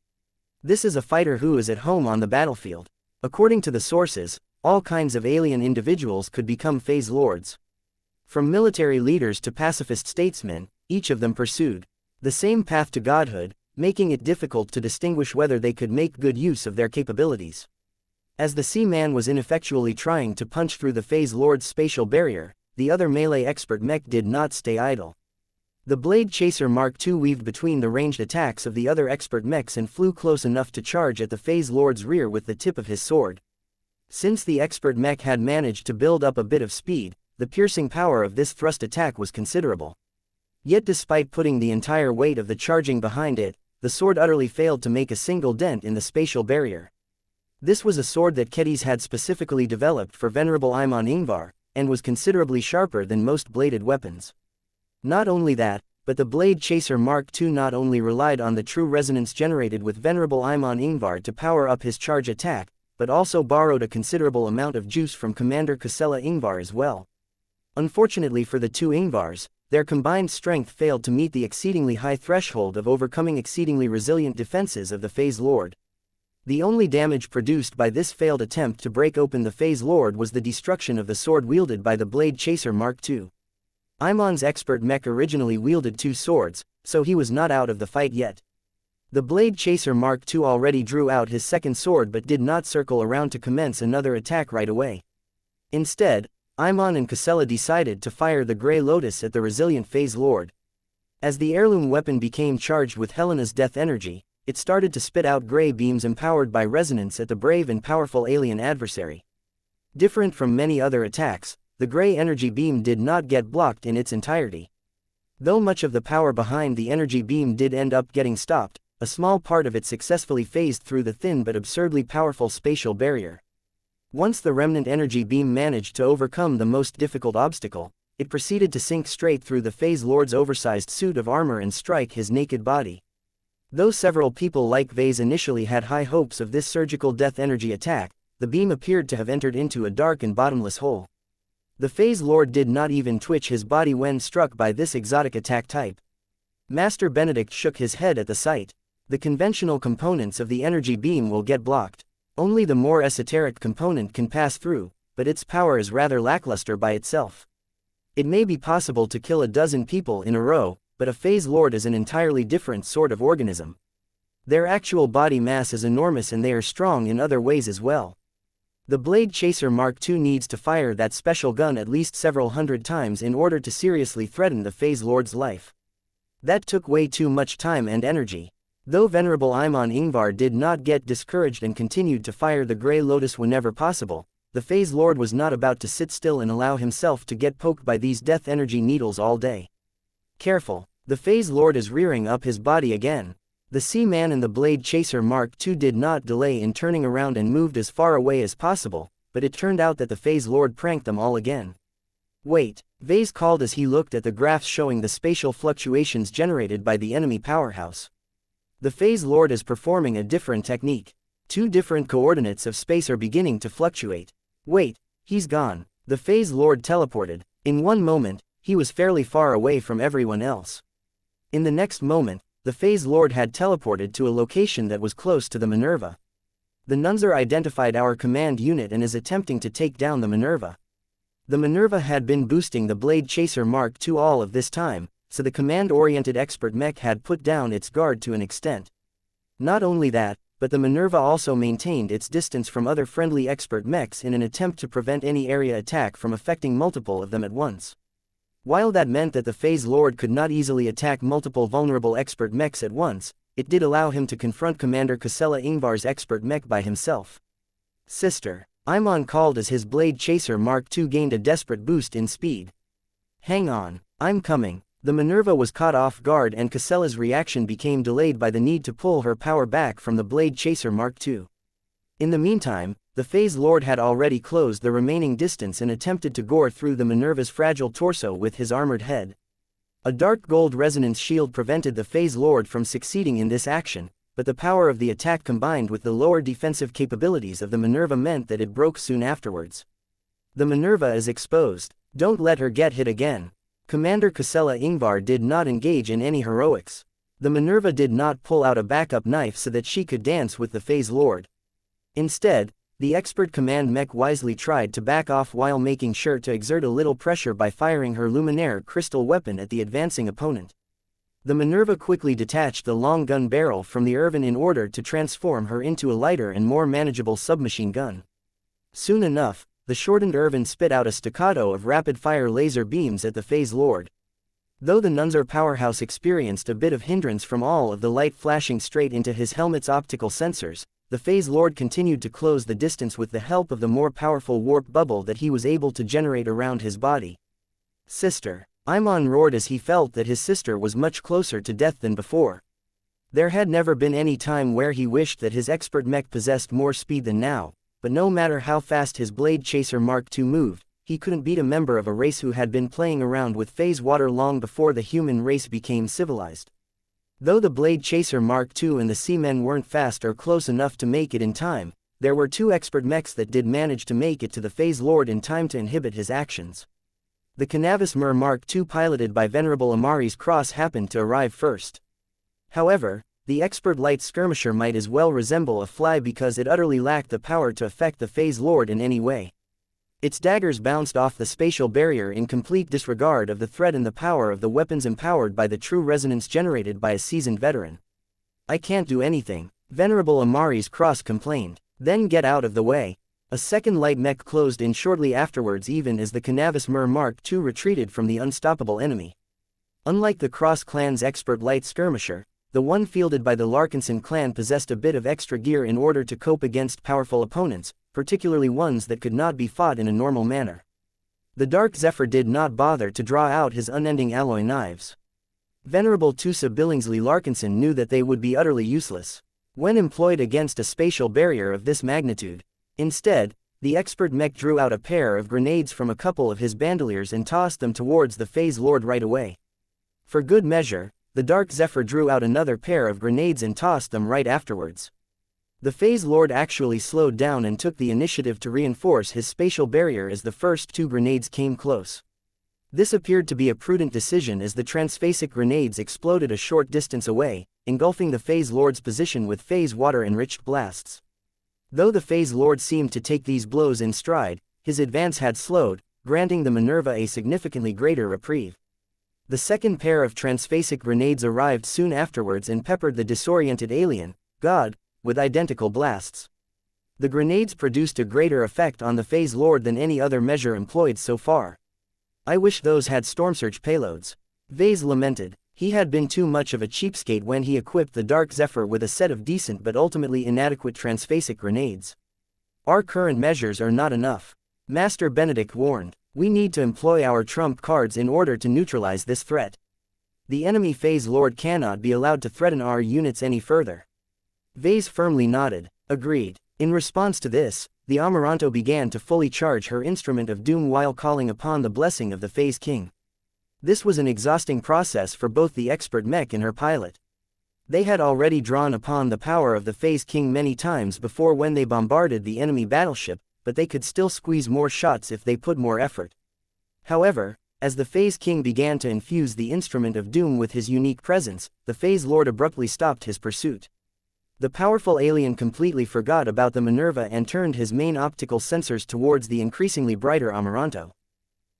This is a fighter who is at home on the battlefield. According to the sources, all kinds of alien individuals could become phase lords. From military leaders to pacifist statesmen, each of them pursued the same path to godhood, making it difficult to distinguish whether they could make good use of their capabilities. As the Sea-Man was ineffectually trying to punch through the phase lord's spatial barrier, the other melee expert mech did not stay idle. The Blade Chaser Mark II weaved between the ranged attacks of the other expert mechs and flew close enough to charge at the phase lord's rear with the tip of his sword. Since the expert mech had managed to build up a bit of speed, the piercing power of this thrust attack was considerable. Yet despite putting the entire weight of the charging behind it, the sword utterly failed to make a single dent in the spatial barrier. This was a sword that Kedis had specifically developed for Venerable Imon Ingvar, and was considerably sharper than most bladed weapons. Not only that, but the Blade Chaser Mark II not only relied on the true resonance generated with Venerable Imon Ingvar to power up his charge attack, but also borrowed a considerable amount of juice from Commander Casella Ingvar as well. Unfortunately for the two Ingvars, their combined strength failed to meet the exceedingly high threshold of overcoming exceedingly resilient defenses of the phase lord. The only damage produced by this failed attempt to break open the phase lord was the destruction of the sword wielded by the Blade Chaser Mark II. Imon's expert mech originally wielded two swords, so he was not out of the fight yet. The Blade Chaser Mark II already drew out his second sword but did not circle around to commence another attack right away. Instead, Imon and Casella decided to fire the Grey Lotus at the resilient phase lord. As the heirloom weapon became charged with Helena's death energy, it started to spit out gray beams empowered by resonance at the brave and powerful alien adversary. Different from many other attacks, the gray energy beam did not get blocked in its entirety. Though much of the power behind the energy beam did end up getting stopped, a small part of it successfully phased through the thin but absurdly powerful spatial barrier. Once the remnant energy beam managed to overcome the most difficult obstacle, it proceeded to sink straight through the phase lord's oversized suit of armor and strike his naked body. Though several people like Vase initially had high hopes of this surgical death energy attack, the beam appeared to have entered into a dark and bottomless hole. The phase lord did not even twitch his body when struck by this exotic attack type. Master Benedict shook his head at the sight. The conventional components of the energy beam will get blocked. Only the more esoteric component can pass through, but its power is rather lackluster by itself. It may be possible to kill a dozen people in a row, but a phase lord is an entirely different sort of organism. Their actual body mass is enormous and they are strong in other ways as well. The Blade Chaser Mark II needs to fire that special gun at least several hundred times in order to seriously threaten the phase lord's life. That took way too much time and energy. Though Venerable Imon Ingvar did not get discouraged and continued to fire the Grey Lotus whenever possible, the phase lord was not about to sit still and allow himself to get poked by these death energy needles all day. Careful, The Phase Lord is rearing up his body again. The Seaman and the Blade Chaser Mark II did not delay in turning around and moved as far away as possible, but it turned out that the Phase Lord pranked them all again. Wait, Vase called as he looked at the graphs showing the spatial fluctuations generated by the enemy powerhouse. The Phase Lord is performing a different technique. 2 different coordinates of space are beginning to fluctuate. Wait, he's gone. The Phase Lord teleported. In one moment, he was fairly far away from everyone else. In the next moment, the Phase Lord had teleported to a location that was close to the Minerva. The Nunzer identified our command unit and is attempting to take down the Minerva. The Minerva had been boosting the Blade Chaser Mark II all of this time, so the command-oriented expert mech had put down its guard to an extent. Not only that, but the Minerva also maintained its distance from other friendly expert mechs in an attempt to prevent any area attack from affecting multiple of them at once. While that meant that the Phase Lord could not easily attack multiple vulnerable expert mechs at once, it did allow him to confront Commander Casella Ingvar's expert mech by himself. Sister, I'm on called as his Blade Chaser Mark II gained a desperate boost in speed. Hang on, I'm coming. The Minerva was caught off guard and Casella's reaction became delayed by the need to pull her power back from the Blade Chaser Mark II. In the meantime, the Phase Lord had already closed the remaining distance and attempted to gore through the Minerva's fragile torso with his armored head. A dark gold resonance shield prevented the Phase Lord from succeeding in this action, but the power of the attack combined with the lower defensive capabilities of the Minerva meant that it broke soon afterwards. The Minerva is exposed. Don't let her get hit again. Commander Casella Ingvar did not engage in any heroics. The Minerva did not pull out a backup knife so that she could dance with the Phase Lord. Instead, the expert command mech wisely tried to back off while making sure to exert a little pressure by firing her luminaire crystal weapon at the advancing opponent. The Minerva quickly detached the long gun barrel from the Irvin in order to transform her into a lighter and more manageable submachine gun. Soon enough, the shortened Irvin spit out a staccato of rapid-fire laser beams at the Phase Lord. Though the Nunzer powerhouse experienced a bit of hindrance from all of the light flashing straight into his helmet's optical sensors, the Phase Lord continued to close the distance with the help of the more powerful warp bubble that he was able to generate around his body. Sister, Imon roared as he felt that his sister was much closer to death than before. There had never been any time where he wished that his expert mech possessed more speed than now, but no matter how fast his Blade Chaser Mark II moved, he couldn't beat a member of a race who had been playing around with phase water long before the human race became civilized. Though the Blade Chaser Mark II and the Seamen weren't fast or close enough to make it in time, there were 2 expert mechs that did manage to make it to the Phase Lord in time to inhibit his actions. The Canavis Mer Mark II piloted by Venerable Amari's Cross happened to arrive first. However, the expert light skirmisher might as well resemble a fly because it utterly lacked the power to affect the Phase Lord in any way. Its daggers bounced off the spatial barrier in complete disregard of the threat and the power of the weapons empowered by the true resonance generated by a seasoned veteran. I can't do anything, Venerable Amari's Cross complained. Then get out of the way. A second light mech closed in shortly afterwards even as the Canavis Mer Mark II retreated from the unstoppable enemy. Unlike the Cross clan's expert light skirmisher, the one fielded by the Larkinson clan possessed a bit of extra gear in order to cope against powerful opponents, particularly ones that could not be fought in a normal manner. The Dark Zephyr did not bother to draw out his unending alloy knives. Venerable Tusa Billingsley Larkinson knew that they would be utterly useless when employed against a spatial barrier of this magnitude. Instead, the expert mech drew out a pair of grenades from a couple of his bandoliers and tossed them towards the Phase Lord right away. For good measure, the Dark Zephyr drew out another pair of grenades and tossed them right afterwards. The Phase Lord actually slowed down and took the initiative to reinforce his spatial barrier as the first 2 grenades came close. This appeared to be a prudent decision as the transphasic grenades exploded a short distance away, engulfing the Phase Lord's position with phase water-enriched blasts. Though the Phase Lord seemed to take these blows in stride, his advance had slowed, granting the Minerva a significantly greater reprieve. The second pair of transphasic grenades arrived soon afterwards and peppered the disoriented alien, God, with identical blasts. The grenades produced a greater effect on the Phase Lord than any other measure employed so far. I wish those had stormsurge payloads. Vase lamented. He had been too much of a cheapskate when he equipped the Dark Zephyr with a set of decent but ultimately inadequate transphasic grenades. Our current measures are not enough. Master Benedict warned. We need to employ our trump cards in order to neutralize this threat. The enemy Phase Lord cannot be allowed to threaten our units any further. Vase firmly nodded. Agreed. In response to this, the Amaranto began to fully charge her instrument of doom while calling upon the blessing of the Phase King. This was an exhausting process for both the expert Mech and her pilot. They had already drawn upon the power of the Phase King many times before when they bombarded the enemy battleship, but they could still squeeze more shots if they put more effort. However, as the Phase King began to infuse the instrument of doom with his unique presence, the Phase Lord abruptly stopped his pursuit. The powerful alien completely forgot about the Minerva and turned his main optical sensors towards the increasingly brighter Amaranto.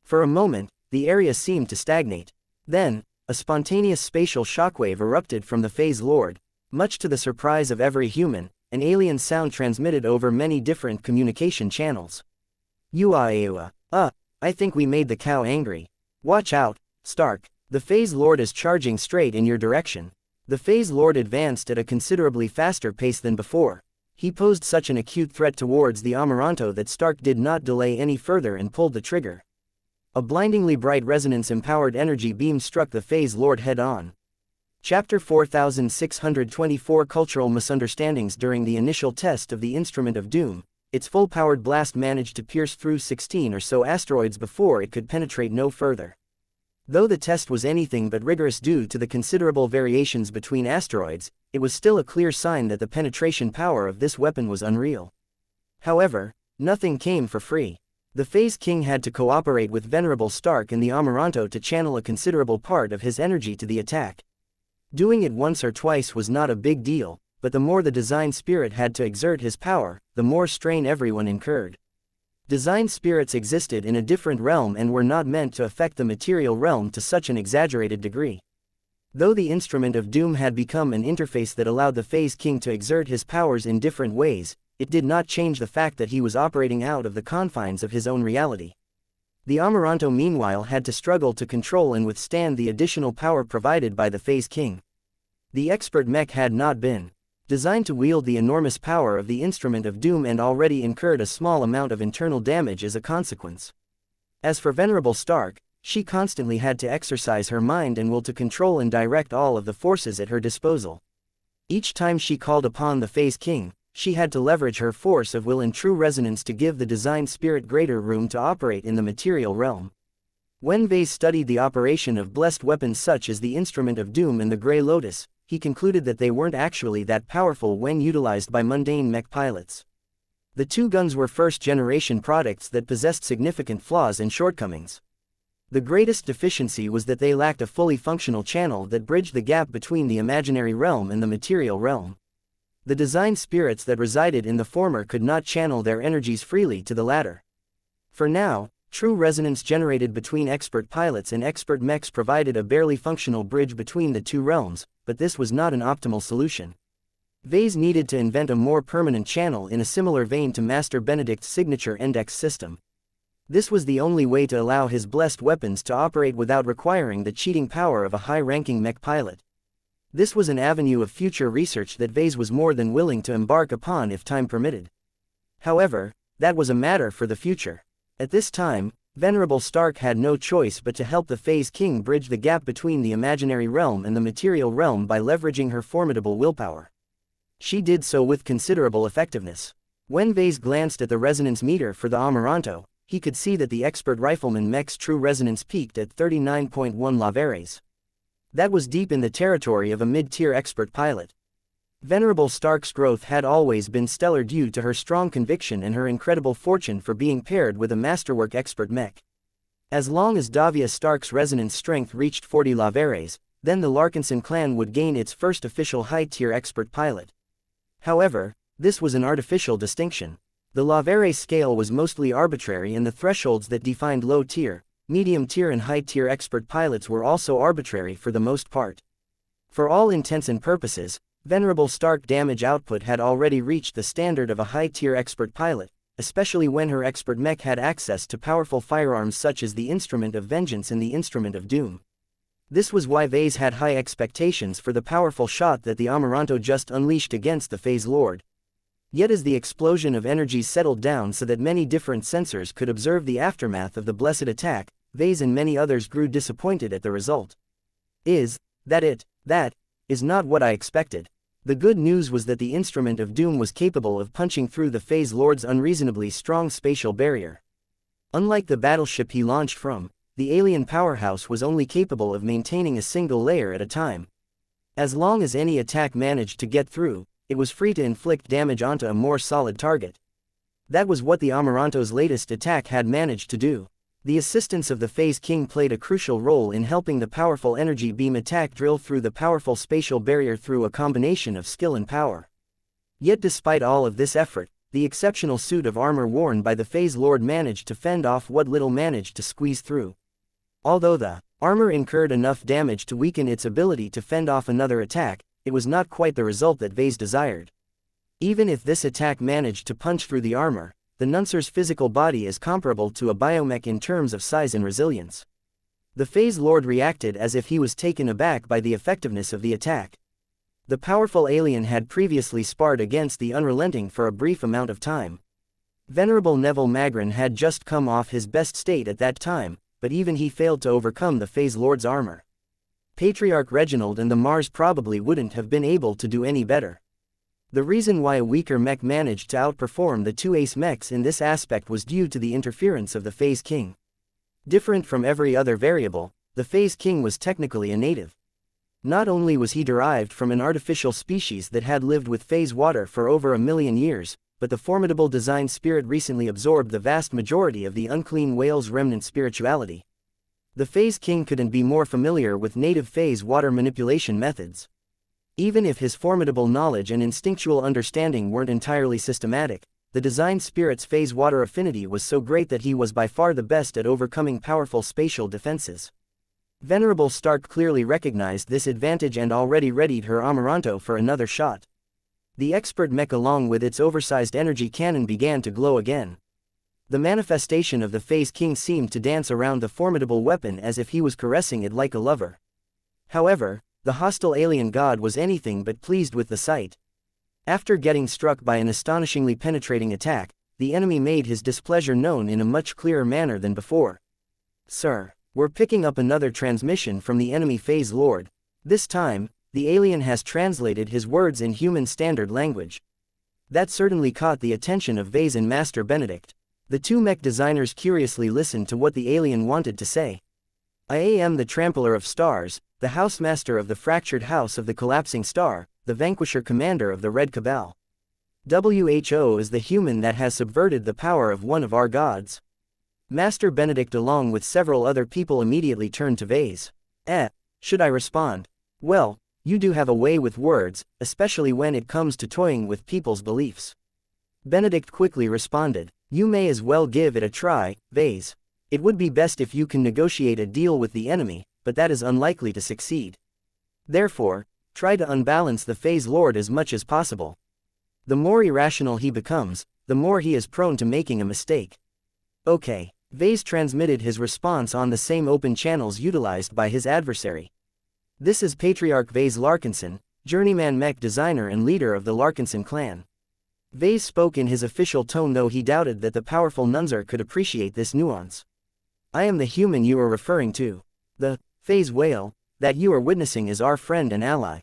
For a moment, the area seemed to stagnate. Then, a spontaneous spatial shockwave erupted from the Phase Lord. Much to the surprise of every human, an alien sound transmitted over many different communication channels. Uaeua. I think we made the cow angry. Watch out, Stark. The Phase Lord is charging straight in your direction. The Phase Lord advanced at a considerably faster pace than before. He posed such an acute threat towards the Amaranto that Stark did not delay any further and pulled the trigger. A blindingly bright resonance-empowered energy beam struck the Phase Lord head-on. Chapter 4624 Cultural Misunderstandings. During the initial test of the Instrument of Doom, its full-powered blast managed to pierce through 16 or so asteroids before it could penetrate no further. Though the test was anything but rigorous due to the considerable variations between asteroids, it was still a clear sign that the penetration power of this weapon was unreal. However, nothing came for free. The Phase King had to cooperate with Venerable Stark and the Amaranto to channel a considerable part of his energy to the attack. Doing it once or twice was not a big deal, but the more the design spirit had to exert his power, the more strain everyone incurred. Design spirits existed in a different realm and were not meant to affect the material realm to such an exaggerated degree. Though the Instrument of Doom had become an interface that allowed the Phase King to exert his powers in different ways, it did not change the fact that he was operating out of the confines of his own reality. The Amaranto meanwhile had to struggle to control and withstand the additional power provided by the Phase King. The expert Mech had not been designed to wield the enormous power of the Instrument of Doom and already incurred a small amount of internal damage as a consequence. As for Venerable Stark, she constantly had to exercise her mind and will to control and direct all of the forces at her disposal. Each time she called upon the Phase King, she had to leverage her force of will in true resonance to give the design spirit greater room to operate in the material realm. When Vase studied the operation of blessed weapons such as the Instrument of Doom and the Grey Lotus, he concluded that they weren't actually that powerful when utilized by mundane mech pilots. The two guns were first-generation products that possessed significant flaws and shortcomings. The greatest deficiency was that they lacked a fully functional channel that bridged the gap between the imaginary realm and the material realm. The design spirits that resided in the former could not channel their energies freely to the latter. For now, true resonance generated between expert pilots and expert mechs provided a barely functional bridge between the two realms, but this was not an optimal solution. Vase needed to invent a more permanent channel in a similar vein to Master Benedict's signature index system. This was the only way to allow his blessed weapons to operate without requiring the cheating power of a high-ranking mech pilot. This was an avenue of future research that Vase was more than willing to embark upon if time permitted. However, that was a matter for the future. At this time, Venerable Stark had no choice but to help the Phase King bridge the gap between the imaginary realm and the material realm by leveraging her formidable willpower. She did so with considerable effectiveness. When Vase glanced at the resonance meter for the Amaranto, he could see that the expert rifleman mech's true resonance peaked at 39.1 lavares. That was deep in the territory of a mid-tier expert pilot. Venerable Stark's growth had always been stellar due to her strong conviction and her incredible fortune for being paired with a masterwork expert mech. As long as Davia Stark's resonance strength reached 40 lavares, then the Larkinson clan would gain its first official high-tier expert pilot. However, this was an artificial distinction. The lavare scale was mostly arbitrary and the thresholds that defined low-tier, medium-tier and high-tier expert pilots were also arbitrary for the most part. For all intents and purposes, Venerable Stark damage output had already reached the standard of a high-tier expert pilot, especially when her expert mech had access to powerful firearms such as the Instrument of Vengeance and the Instrument of Doom. This was why Vase had high expectations for the powerful shot that the Amaranto just unleashed against the Phase Lord. Yet as the explosion of energies settled down so that many different sensors could observe the aftermath of the blessed attack, Vase and many others grew disappointed at the result. Is that it? That is not what I expected. The good news was that the instrument of doom was capable of punching through the Phase Lord's unreasonably strong spatial barrier. Unlike the battleship he launched from, the alien powerhouse was only capable of maintaining a single layer at a time. As long as any attack managed to get through, it was free to inflict damage onto a more solid target. That was what the Amaranto's latest attack had managed to do. The assistance of the Phase King played a crucial role in helping the powerful energy beam attack drill through the powerful spatial barrier through a combination of skill and power. Yet despite all of this effort, the exceptional suit of armor worn by the Phase Lord managed to fend off what little managed to squeeze through. Although the armor incurred enough damage to weaken its ability to fend off another attack, it was not quite the result that Vase desired. Even if this attack managed to punch through the armor, the Nuncer's physical body is comparable to a biomech in terms of size and resilience. The Phase Lord reacted as if he was taken aback by the effectiveness of the attack. The powerful alien had previously sparred against the Unrelenting for a brief amount of time. Venerable Neville Magrin had just come off his best state at that time, but even he failed to overcome the Phase Lord's armor. Patriarch Reginald and the Mars probably wouldn't have been able to do any better. The reason why a weaker mech managed to outperform the two ace mechs in this aspect was due to the interference of the Phase King. Different from every other variable, the Phase King was technically a native. Not only was he derived from an artificial species that had lived with phase water for over 1,000,000 years, but the formidable design spirit recently absorbed the vast majority of the unclean whale's remnant spirituality. The Phase King couldn't be more familiar with native phase water manipulation methods. Even if his formidable knowledge and instinctual understanding weren't entirely systematic, the design spirit's phase water affinity was so great that he was by far the best at overcoming powerful spatial defenses. Venerable Stark clearly recognized this advantage and already readied her Amaranto for another shot. The expert mech along with its oversized energy cannon began to glow again. The manifestation of the Phase King seemed to dance around the formidable weapon as if he was caressing it like a lover. However, the hostile alien god was anything but pleased with the sight. After getting struck by an astonishingly penetrating attack, the enemy made his displeasure known in a much clearer manner than before. "Sir, we're picking up another transmission from the enemy Phase Lord. This time, the alien has translated his words in human standard language." That certainly caught the attention of Vase and Master Benedict. The two mech designers curiously listened to what the alien wanted to say. "I am the Trampler of Stars, the Housemaster of the Fractured House of the Collapsing Star, the Vanquisher Commander of the Red Cabal. WHO is the human that has subverted the power of one of our gods." Master Benedict along with several other people immediately turned to Vase. Should I respond? Well, you do have a way with words, especially when it comes to toying with people's beliefs. Benedict quickly responded. "You may as well give it a try, Vase. It would be best if you can negotiate a deal with the enemy, but that is unlikely to succeed. Therefore, try to unbalance the Phase Lord as much as possible. The more irrational he becomes, the more he is prone to making a mistake." Okay. Vase transmitted his response on the same open channels utilized by his adversary. "This is Patriarch Vase Larkinson, journeyman mech designer and leader of the Larkinson clan." Vase spoke in his official tone though he doubted that the powerful Nunzer could appreciate this nuance. "I am the human you are referring to. The Phase whale that you are witnessing is our friend and ally.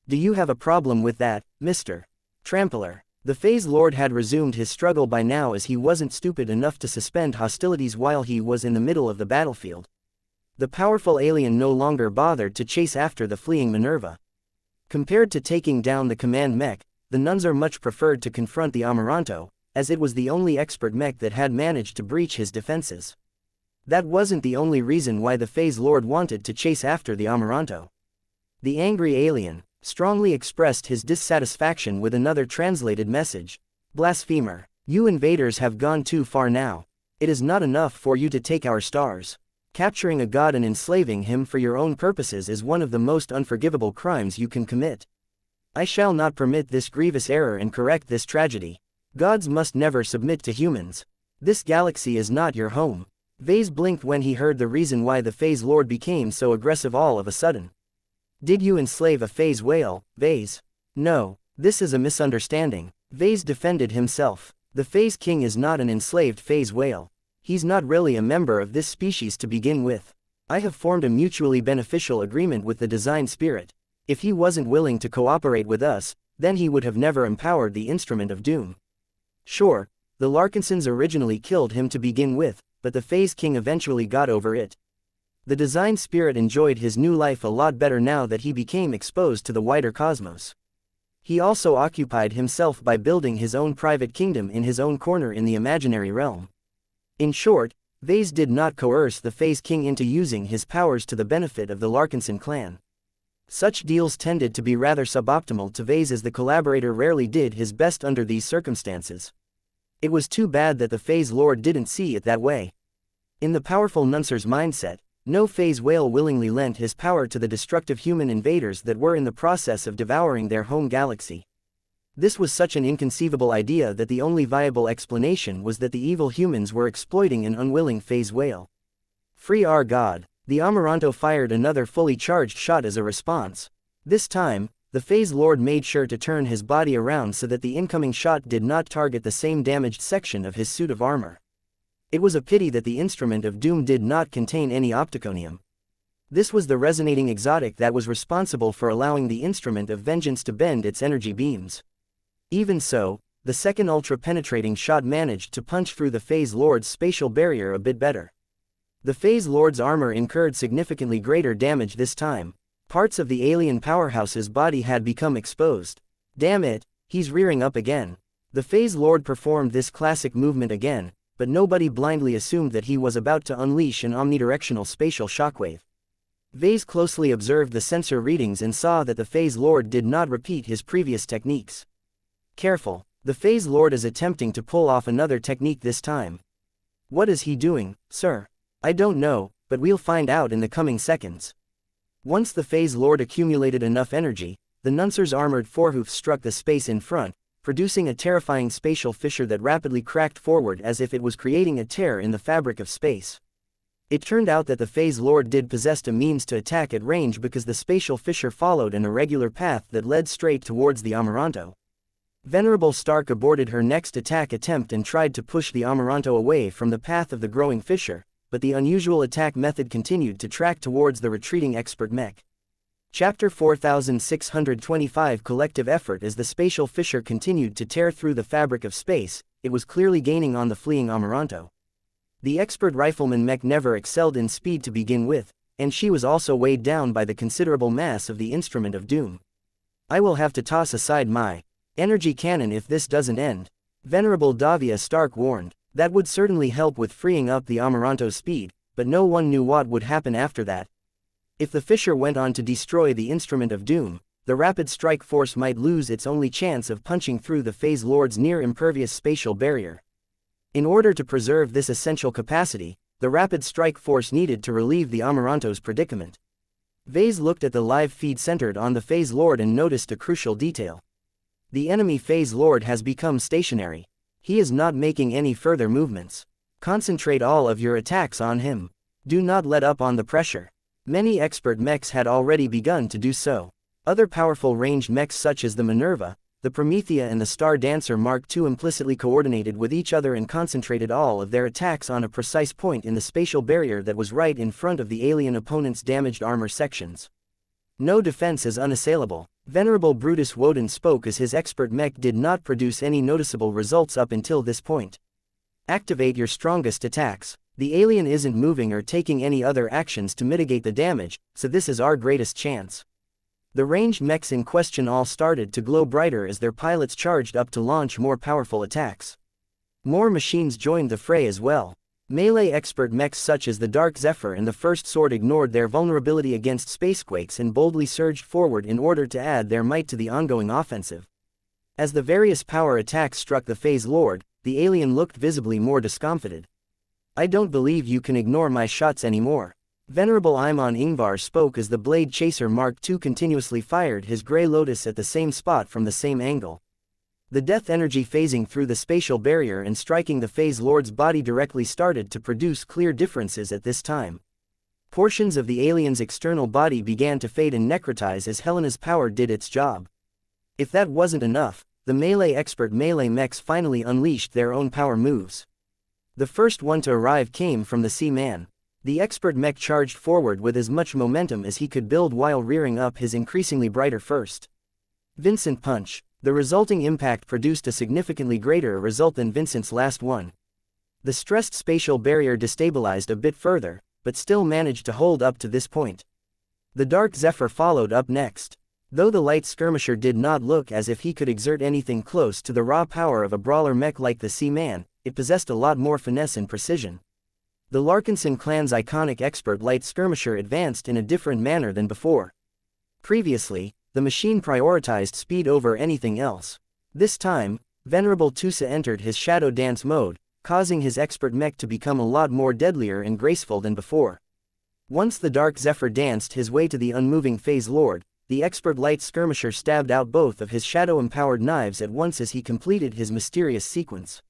Do you have a problem with that, Mr. Trampler?" The Phase Lord had resumed his struggle by now as he wasn't stupid enough to suspend hostilities while he was in the middle of the battlefield. The powerful alien no longer bothered to chase after the fleeing Minerva. Compared to taking down the command mech, the Nunzer much preferred to confront the Amaranto, as it was the only expert mech that had managed to breach his defenses. That wasn't the only reason why the Phase Lord wanted to chase after the Amaranto. The angry alien strongly expressed his dissatisfaction with another translated message. "Blasphemer, you invaders have gone too far now. It is not enough for you to take our stars. Capturing a god and enslaving him for your own purposes is one of the most unforgivable crimes you can commit. I shall not permit this grievous error and correct this tragedy. Gods must never submit to humans. This galaxy is not your home." Vase blinked when he heard the reason why the Phase Lord became so aggressive all of a sudden. "Did you enslave a Phase whale, Vase?" "No, this is a misunderstanding." Vase defended himself. "The Phase King is not an enslaved Phase whale. He's not really a member of this species to begin with. I have formed a mutually beneficial agreement with the design spirit. If he wasn't willing to cooperate with us, then he would have never empowered the instrument of doom. Sure, the Larkinsons originally killed him to begin with, but the Phase King eventually got over it. The design spirit enjoyed his new life a lot better now that he became exposed to the wider cosmos. He also occupied himself by building his own private kingdom in his own corner in the imaginary realm. In short, Vase did not coerce the Phase King into using his powers to the benefit of the Larkinson clan. Such deals tended to be rather suboptimal to Vase, as the collaborator rarely did his best under these circumstances. It was too bad that the Phase Lord didn't see it that way. In the powerful Nuncer's mindset, no Phase whale willingly lent his power to the destructive human invaders that were in the process of devouring their home galaxy. This was such an inconceivable idea that the only viable explanation was that the evil humans were exploiting an unwilling Phase whale. Free our god! The Amaranto fired another fully charged shot as a response. This time, the Phase Lord made sure to turn his body around so that the incoming shot did not target the same damaged section of his suit of armor. It was a pity that the instrument of doom did not contain any opticonium. This was the resonating exotic that was responsible for allowing the instrument of vengeance to bend its energy beams. Even so, the second ultra-penetrating shot managed to punch through the Phase Lord's spatial barrier a bit better. The Phase Lord's armor incurred significantly greater damage this time. Parts of the alien powerhouse's body had become exposed. Damn it, he's rearing up again. The Phase Lord performed this classic movement again, but nobody blindly assumed that he was about to unleash an omnidirectional spatial shockwave. Vase closely observed the sensor readings and saw that the Phase Lord did not repeat his previous techniques. Careful, the Phase Lord is attempting to pull off another technique this time. What is he doing, sir? I don't know, but we'll find out in the coming seconds. Once the Phase Lord accumulated enough energy, the Nuncer's armored forehoofs struck the space in front, producing a terrifying spatial fissure that rapidly cracked forward as if it was creating a tear in the fabric of space. It turned out that the Phase Lord did possess a means to attack at range, because the spatial fissure followed an irregular path that led straight towards the Amaranto. Venerable Stark aborted her next attack attempt and tried to push the Amaranto away from the path of the growing fissure, but the unusual attack method continued to track towards the retreating expert Mech. Chapter 4625 Collective Effort. As the spatial fissure continued to tear through the fabric of space, it was clearly gaining on the fleeing Amaranto. The expert rifleman Mech never excelled in speed to begin with, and she was also weighed down by the considerable mass of the instrument of doom. I will have to toss aside my energy cannon if this doesn't end, Venerable Davia Stark warned. That would certainly help with freeing up the Amaranto's speed, but no one knew what would happen after that. If the fissure went on to destroy the instrument of doom, the rapid strike force might lose its only chance of punching through the Phase Lord's near-impervious spatial barrier. In order to preserve this essential capacity, the rapid strike force needed to relieve the Amaranto's predicament. Vase looked at the live feed centered on the Phase Lord and noticed a crucial detail. The enemy Phase Lord has become stationary. He is not making any further movements. Concentrate all of your attacks on him. Do not let up on the pressure. Many expert mechs had already begun to do so. Other powerful ranged mechs such as the Minerva, the Promethea and the Star Dancer Mark II implicitly coordinated with each other and concentrated all of their attacks on a precise point in the spatial barrier that was right in front of the alien opponent's damaged armor sections. No defense is unassailable. Venerable Brutus Woden spoke as his expert mech did not produce any noticeable results up until this point. Activate your strongest attacks. The alien isn't moving or taking any other actions to mitigate the damage, so this is our greatest chance. The ranged mechs in question all started to glow brighter as their pilots charged up to launch more powerful attacks. More machines joined the fray as well. Melee expert mechs such as the Dark Zephyr and the First Sword ignored their vulnerability against spacequakes and boldly surged forward in order to add their might to the ongoing offensive. As the various power attacks struck the Phase Lord, the alien looked visibly more discomfited. I don't believe you can ignore my shots anymore. Venerable Imon Ingvar spoke as the Blade Chaser Mark II continuously fired his Grey Lotus at the same spot from the same angle. The death energy phasing through the spatial barrier and striking the Phase Lord's body directly started to produce clear differences at this time. Portions of the alien's external body began to fade and necrotize as Helena's power did its job. If that wasn't enough, the melee expert melee mechs finally unleashed their own power moves. The first one to arrive came from the Sea Man. The expert mech charged forward with as much momentum as he could build while rearing up his increasingly brighter first. Vincent punch. The resulting impact produced a significantly greater result than Vincent's last one. The stressed spatial barrier destabilized a bit further, but still managed to hold up to this point. The Dark Zephyr followed up next. Though the light skirmisher did not look as if he could exert anything close to the raw power of a brawler mech like the Sea-Man, it possessed a lot more finesse and precision. The Larkinson clan's iconic expert light skirmisher advanced in a different manner than before. Previously, the machine prioritized speed over anything else. This time, Venerable Tusa entered his shadow dance mode, causing his expert mech to become a lot more deadlier and graceful than before. Once the Dark Zephyr danced his way to the unmoving Phase Lord, the expert light skirmisher stabbed out both of his shadow-empowered knives at once as he completed his mysterious sequence.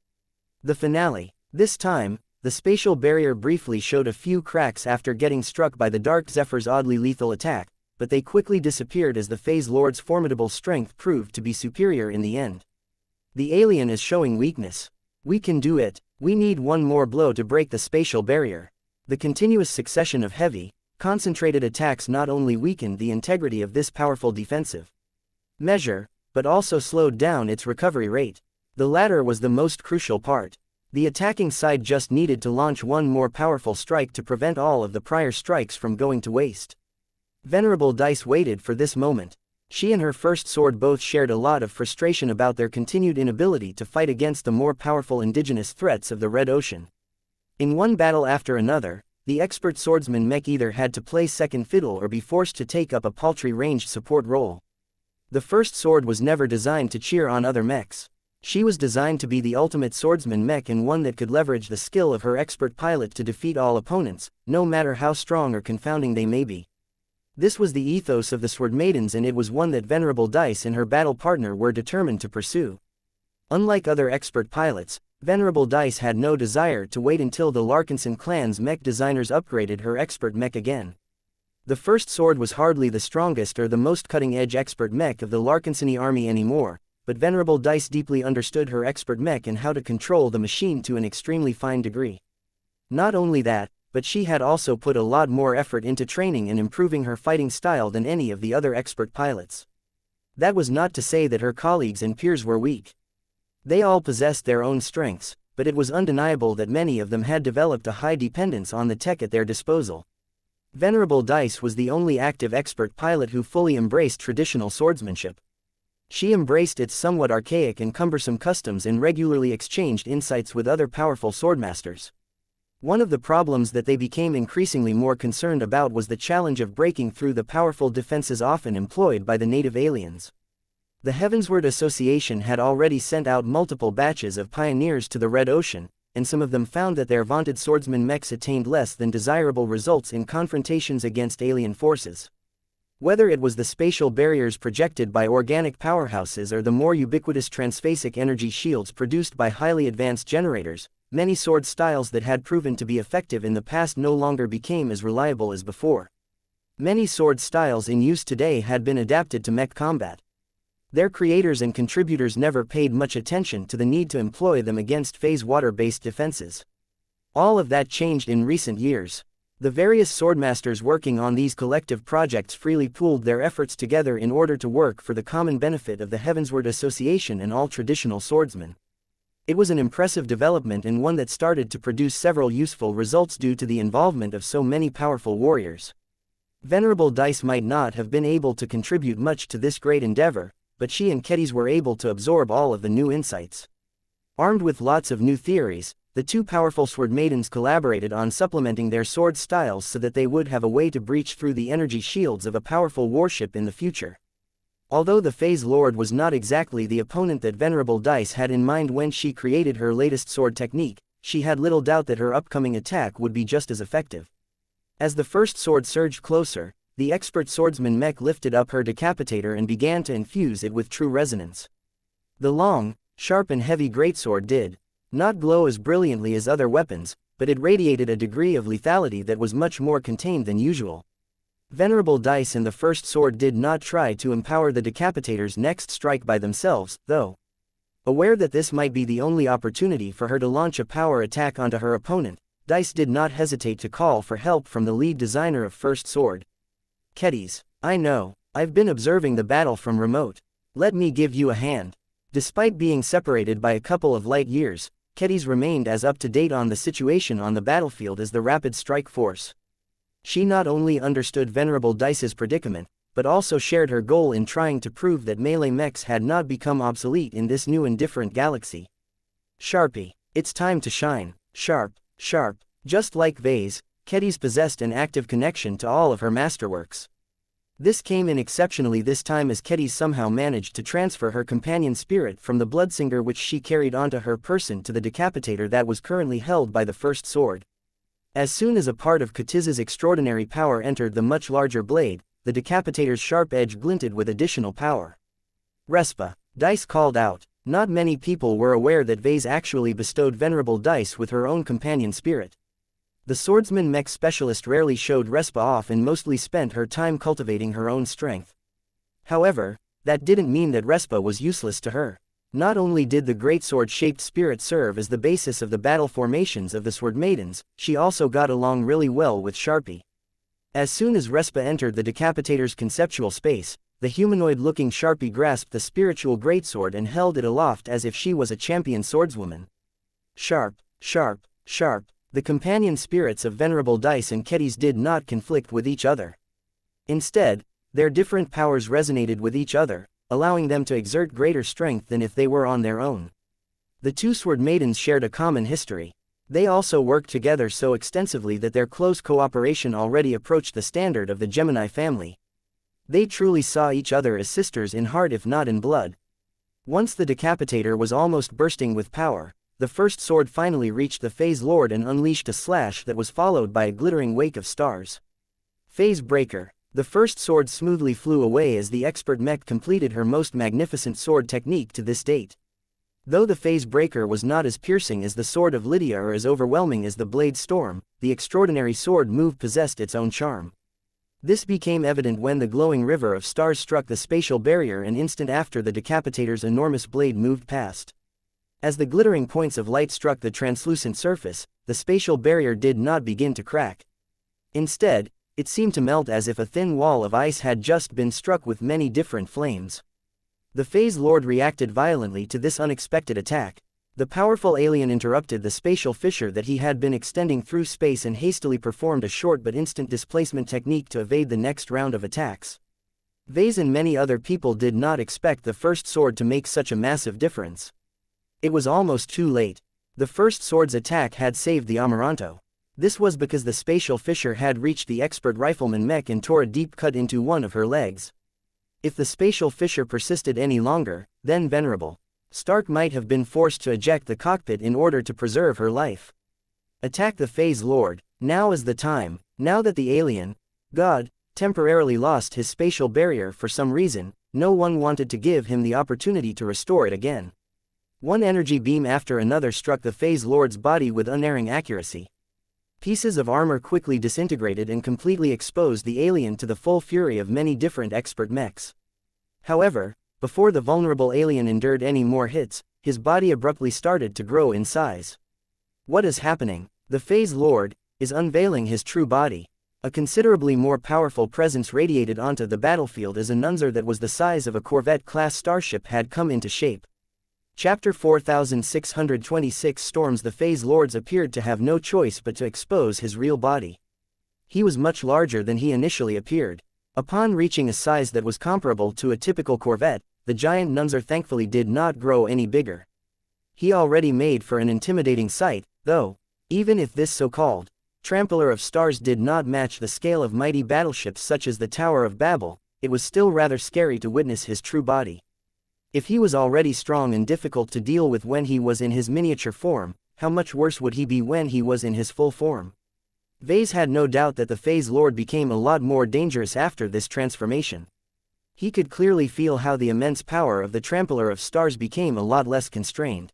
The finale. This time, the spatial barrier briefly showed a few cracks after getting struck by the Dark Zephyr's oddly lethal attack, but they quickly disappeared as the Phase Lord's formidable strength proved to be superior in the end. The alien is showing weakness. We can do it. We need one more blow to break the spatial barrier. The continuous succession of heavy, concentrated attacks not only weakened the integrity of this powerful defensive measure, but also slowed down its recovery rate. The latter was the most crucial part. The attacking side just needed to launch one more powerful strike to prevent all of the prior strikes from going to waste. Venerable Dice waited for this moment. She and her first sword both shared a lot of frustration about their continued inability to fight against the more powerful indigenous threats of the Red Ocean. In one battle after another, the expert swordsman mech either had to play second fiddle or be forced to take up a paltry ranged support role. The first sword was never designed to cheer on other mechs. She was designed to be the ultimate swordsman mech and one that could leverage the skill of her expert pilot to defeat all opponents, no matter how strong or confounding they may be. This was the ethos of the Sword Maidens, and it was one that Venerable Dice and her battle partner were determined to pursue. Unlike other expert pilots, Venerable Dice had no desire to wait until the Larkinson clan's mech designers upgraded her expert mech again. The first sword was hardly the strongest or the most cutting-edge expert mech of the Larkinsony army anymore, but Venerable Dice deeply understood her expert mech and how to control the machine to an extremely fine degree. Not only that, but she had also put a lot more effort into training and improving her fighting style than any of the other expert pilots. That was not to say that her colleagues and peers were weak. They all possessed their own strengths, but it was undeniable that many of them had developed a high dependence on the tech at their disposal. Venerable Dice was the only active expert pilot who fully embraced traditional swordsmanship. She embraced its somewhat archaic and cumbersome customs and regularly exchanged insights with other powerful swordmasters. One of the problems that they became increasingly more concerned about was the challenge of breaking through the powerful defenses often employed by the native aliens. The Heavensward Association had already sent out multiple batches of pioneers to the Red Ocean, and some of them found that their vaunted swordsman mechs attained less than desirable results in confrontations against alien forces. Whether it was the spatial barriers projected by organic powerhouses or the more ubiquitous transphasic energy shields produced by highly advanced generators, many sword styles that had proven to be effective in the past no longer became as reliable as before. Many sword styles in use today had been adapted to mech combat. Their creators and contributors never paid much attention to the need to employ them against phase water-based defenses. All of that changed in recent years. The various swordmasters working on these collective projects freely pooled their efforts together in order to work for the common benefit of the Heavensward Association and all traditional swordsmen. It was an impressive development and one that started to produce several useful results due to the involvement of so many powerful warriors. Venerable Dice might not have been able to contribute much to this great endeavor, but she and Kedis were able to absorb all of the new insights. Armed with lots of new theories, the two powerful sword maidens collaborated on supplementing their sword styles so that they would have a way to breach through the energy shields of a powerful warship in the future. Although the Phase Lord was not exactly the opponent that Venerable Dice had in mind when she created her latest sword technique, she had little doubt that her upcoming attack would be just as effective. As the first sword surged closer, the expert swordsman Mech lifted up her decapitator and began to infuse it with true resonance. The long, sharp and heavy greatsword did not glow as brilliantly as other weapons, but it radiated a degree of lethality that was much more contained than usual. Venerable Dice and the first sword did not try to empower the decapitator's next strike by themselves, though. Aware that this might be the only opportunity for her to launch a power attack onto her opponent, Dice did not hesitate to call for help from the lead designer of First Sword. Kedis, I know, I've been observing the battle from remote. Let me give you a hand. Despite being separated by a couple of light years, Kedis remained as up-to-date on the situation on the battlefield as the Rapid Strike Force. She not only understood Venerable Dice's predicament, but also shared her goal in trying to prove that melee mechs had not become obsolete in this new and different galaxy. Sharpie, it's time to shine. Sharp, sharp. Just like Vase, Kedis possessed an active connection to all of her masterworks. This came in exceptionally this time as Kedis somehow managed to transfer her companion spirit from the Bloodsinger which she carried onto her person to the decapitator that was currently held by the First Sword. As soon as a part of Ketiz's extraordinary power entered the much larger blade, the decapitator's sharp edge glinted with additional power. Respa, Dice called out. Not many people were aware that Vase actually bestowed Venerable Dice with her own companion spirit. The swordsman mech specialist rarely showed Respa off and mostly spent her time cultivating her own strength. However, that didn't mean that Respa was useless to her. Not only did the greatsword-shaped spirit serve as the basis of the battle formations of the Sword Maidens, she also got along really well with Sharpie. As soon as Respa entered the decapitator's conceptual space, the humanoid-looking Sharpie grasped the spiritual greatsword and held it aloft as if she was a champion swordswoman. Sharp, sharp, sharp. The companion spirits of Venerable Dice and Kedis did not conflict with each other. Instead, their different powers resonated with each other, allowing them to exert greater strength than if they were on their own. The two Sword Maidens shared a common history. They also worked together so extensively that their close cooperation already approached the standard of the Gemini family. They truly saw each other as sisters in heart if not in blood. Once the decapitator was almost bursting with power, the First Sword finally reached the Phase Lord and unleashed a slash that was followed by a glittering wake of stars. Phase Breaker. The First Sword smoothly flew away as the expert mech completed her most magnificent sword technique to this date. Though the Phase Breaker was not as piercing as the Sword of Lydia or as overwhelming as the Blade Storm, the extraordinary sword move possessed its own charm. This became evident when the glowing river of stars struck the spatial barrier an instant after the decapitator's enormous blade moved past. As the glittering points of light struck the translucent surface, the spatial barrier did not begin to crack. Instead, it seemed to melt as if a thin wall of ice had just been struck with many different flames. The Phase Lord reacted violently to this unexpected attack. The powerful alien interrupted the spatial fissure that he had been extending through space and hastily performed a short but instant displacement technique to evade the next round of attacks. Vase and many other people did not expect the First Sword to make such a massive difference. It was almost too late. The First Sword's attack had saved the Amaranto. This was because the spatial fissure had reached the expert rifleman mech and tore a deep cut into one of her legs. If the spatial fissure persisted any longer, then Venerable Stark might have been forced to eject the cockpit in order to preserve her life. Attack the Phase Lord. Now is the time. Now that the alien, God, temporarily lost his spatial barrier for some reason, no one wanted to give him the opportunity to restore it again. One energy beam after another struck the Phase Lord's body with unerring accuracy. Pieces of armor quickly disintegrated and completely exposed the alien to the full fury of many different expert mechs. However, before the vulnerable alien endured any more hits, his body abruptly started to grow in size. What is happening? The Phase Lord is unveiling his true body. A considerably more powerful presence radiated onto the battlefield as a Nunzer that was the size of a Corvette-class starship had come into shape. Chapter 4626 Storms. The Phase Lords appeared to have no choice but to expose his real body. He was much larger than he initially appeared. Upon reaching a size that was comparable to a typical Corvette, the giant Nunzer thankfully did not grow any bigger. He already made for an intimidating sight, though. Even if this so-called trampler of stars did not match the scale of mighty battleships such as the Tower of Babel, it was still rather scary to witness his true body. If he was already strong and difficult to deal with when he was in his miniature form, how much worse would he be when he was in his full form? Vase had no doubt that the Phase Lord became a lot more dangerous after this transformation. He could clearly feel how the immense power of the Trampler of Stars became a lot less constrained.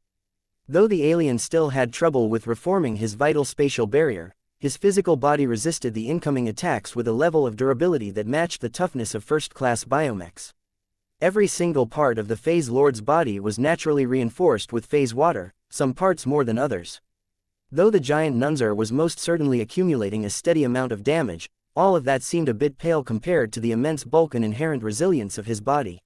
Though the alien still had trouble with reforming his vital spatial barrier, his physical body resisted the incoming attacks with a level of durability that matched the toughness of first-class biomechs. Every single part of the Phase Lord's body was naturally reinforced with phase water, some parts more than others. Though the giant Nunzer was most certainly accumulating a steady amount of damage, all of that seemed a bit pale compared to the immense bulk and inherent resilience of his body.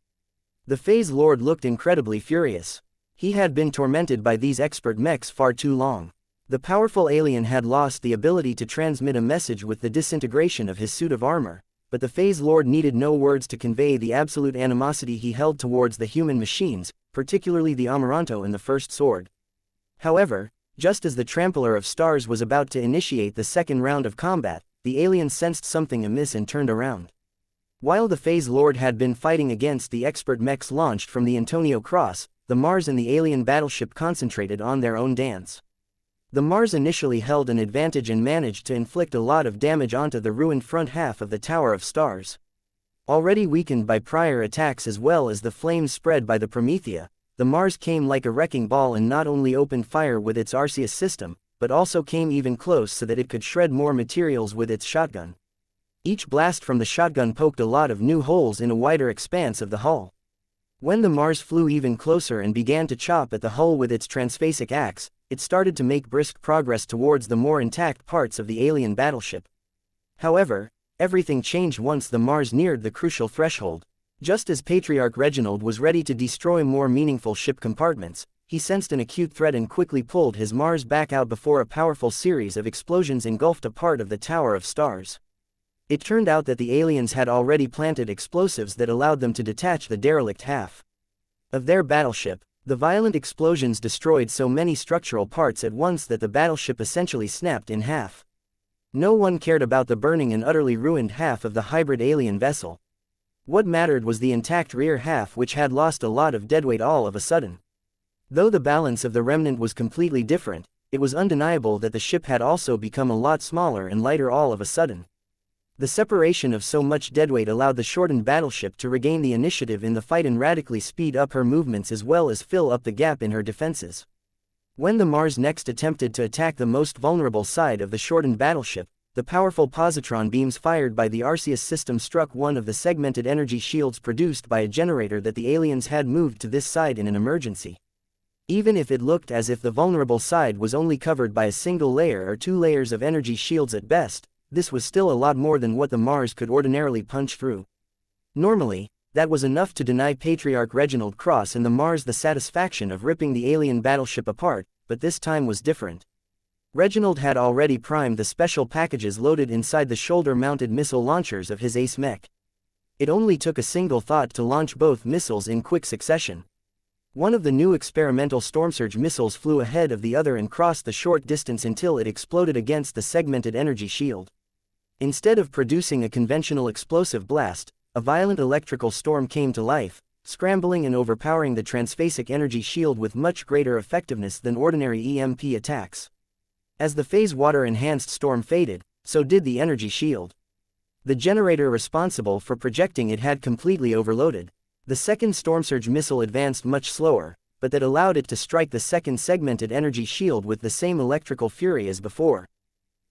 The Phase Lord looked incredibly furious. He had been tormented by these expert mechs far too long. The powerful alien had lost the ability to transmit a message with the disintegration of his suit of armor, but the Phase Lord needed no words to convey the absolute animosity he held towards the human machines, particularly the Amaranto and the First Sword. However, just as the Trampler of Stars was about to initiate the second round of combat, the alien sensed something amiss and turned around. While the Phase Lord had been fighting against the expert mechs launched from the Antonio Cross, the Mars and the alien battleship concentrated on their own dance. The Mars initially held an advantage and managed to inflict a lot of damage onto the ruined front half of the Tower of Stars. Already weakened by prior attacks as well as the flames spread by the Promethea, the Mars came like a wrecking ball and not only opened fire with its Arceus system, but also came even close so that it could shred more materials with its shotgun. Each blast from the shotgun poked a lot of new holes in a wider expanse of the hull. When the Mars flew even closer and began to chop at the hull with its transphasic axe, it started to make brisk progress towards the more intact parts of the alien battleship. However, everything changed once the Mars neared the crucial threshold. Just as Patriarch Reginald was ready to destroy more meaningful ship compartments, he sensed an acute threat and quickly pulled his Mars back out before a powerful series of explosions engulfed a part of the Tower of Stars. It turned out that the aliens had already planted explosives that allowed them to detach the derelict half of their battleship. The violent explosions destroyed so many structural parts at once that the battleship essentially snapped in half. No one cared about the burning and utterly ruined half of the hybrid alien vessel. What mattered was the intact rear half, which had lost a lot of deadweight all of a sudden. Though the balance of the remnant was completely different, it was undeniable that the ship had also become a lot smaller and lighter all of a sudden. The separation of so much deadweight allowed the shortened battleship to regain the initiative in the fight and radically speed up her movements as well as fill up the gap in her defenses. When the Mars next attempted to attack the most vulnerable side of the shortened battleship, the powerful positron beams fired by the Arceus system struck one of the segmented energy shields produced by a generator that the aliens had moved to this side in an emergency. Even if it looked as if the vulnerable side was only covered by a single layer or 2 layers of energy shields at best, this was still a lot more than what the Mars could ordinarily punch through. Normally, that was enough to deny Patriarch Reginald Cross and the Mars the satisfaction of ripping the alien battleship apart, but this time was different. Reginald had already primed the special packages loaded inside the shoulder-mounted missile launchers of his ace mech. It only took a single thought to launch both missiles in quick succession. One of the new experimental Stormsurge missiles flew ahead of the other and crossed the short distance until it exploded against the segmented energy shield. Instead of producing a conventional explosive blast, a violent electrical storm came to life, scrambling and overpowering the transphasic energy shield with much greater effectiveness than ordinary EMP attacks. As the phase water-enhanced storm faded, so did the energy shield. The generator responsible for projecting it had completely overloaded. The second Stormsurge missile advanced much slower, but that allowed it to strike the second segmented energy shield with the same electrical fury as before.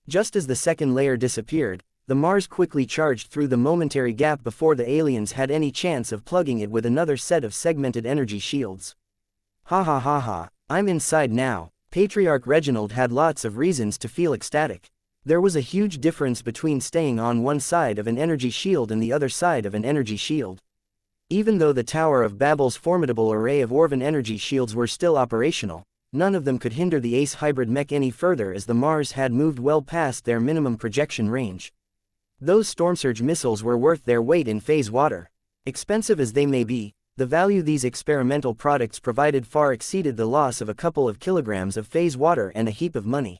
Just as the second layer disappeared, the Mars quickly charged through the momentary gap before the aliens had any chance of plugging it with another set of segmented energy shields. Ha ha ha ha, I'm inside now. Patriarch Reginald had lots of reasons to feel ecstatic. There was a huge difference between staying on one side of an energy shield and the other side of an energy shield. Even though the Tower of Babel's formidable array of Orvan energy shields were still operational, none of them could hinder the Ace hybrid mech any further as the Mars had moved well past their minimum projection range. Those Stormsurge missiles were worth their weight in phase water. Expensive as they may be, the value these experimental products provided far exceeded the loss of a couple of kilograms of phase water and a heap of money.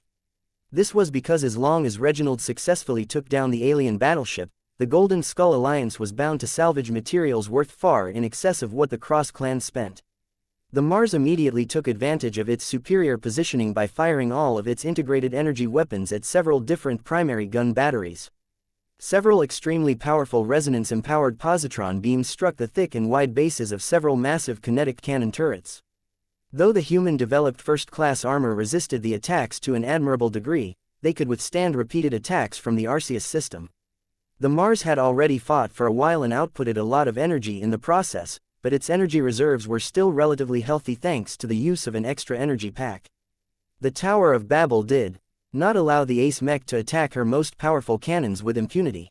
This was because as long as Reginald successfully took down the alien battleship, the Golden Skull Alliance was bound to salvage materials worth far in excess of what the Cross Clan spent. The Mars immediately took advantage of its superior positioning by firing all of its integrated energy weapons at several different primary gun batteries. Several extremely powerful resonance-empowered positron beams struck the thick and wide bases of several massive kinetic cannon turrets. Though the human-developed first-class armor resisted the attacks to an admirable degree, they could withstand repeated attacks from the Arceus system. The Mars had already fought for a while and outputted a lot of energy in the process, but its energy reserves were still relatively healthy thanks to the use of an extra energy pack. The Tower of Babel did not allow the Ace Mech to attack her most powerful cannons with impunity.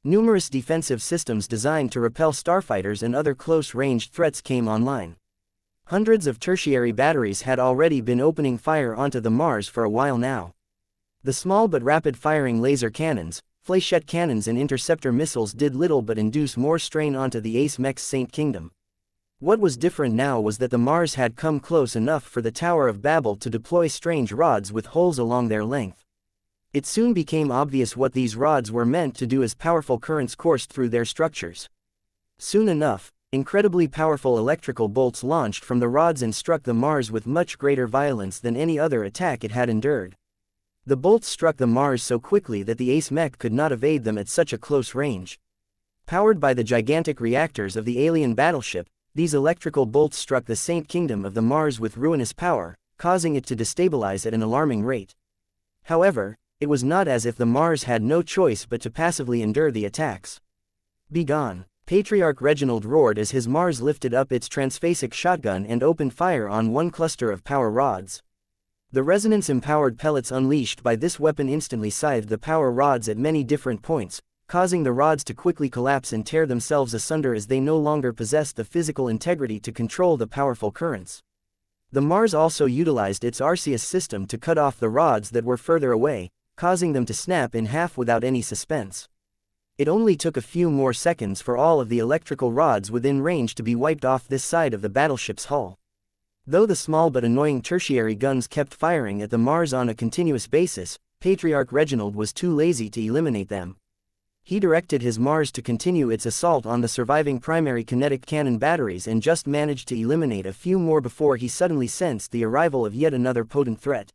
Numerous defensive systems designed to repel starfighters and other close-ranged threats came online. Hundreds of tertiary batteries had already been opening fire onto the Mars for a while now. The small but rapid-firing laser cannons, flechette cannons and interceptor missiles did little but induce more strain onto the Ace Mech's Saint Kingdom. What was different now was that the Mars had come close enough for the Tower of Babel to deploy strange rods with holes along their length. It soon became obvious what these rods were meant to do as powerful currents coursed through their structures. Soon enough, incredibly powerful electrical bolts launched from the rods and struck the Mars with much greater violence than any other attack it had endured. The bolts struck the Mars so quickly that the Ace Mech could not evade them at such a close range. Powered by the gigantic reactors of the alien battleship, these electrical bolts struck the Saint Kingdom of the Mars with ruinous power, causing it to destabilize at an alarming rate. However, it was not as if the Mars had no choice but to passively endure the attacks. "Begone!" Patriarch Reginald roared as his Mars lifted up its transphasic shotgun and opened fire on one cluster of power rods. The resonance-empowered pellets unleashed by this weapon instantly scythed the power rods at many different points, causing the rods to quickly collapse and tear themselves asunder as they no longer possessed the physical integrity to control the powerful currents. The Mars also utilized its Arceus system to cut off the rods that were further away, causing them to snap in half without any suspense. It only took a few more seconds for all of the electrical rods within range to be wiped off this side of the battleship's hull. Though the small but annoying tertiary guns kept firing at the Mars on a continuous basis, Patriarch Reginald was too lazy to eliminate them. He directed his Mars to continue its assault on the surviving primary kinetic cannon batteries and just managed to eliminate a few more before he suddenly sensed the arrival of yet another potent threat.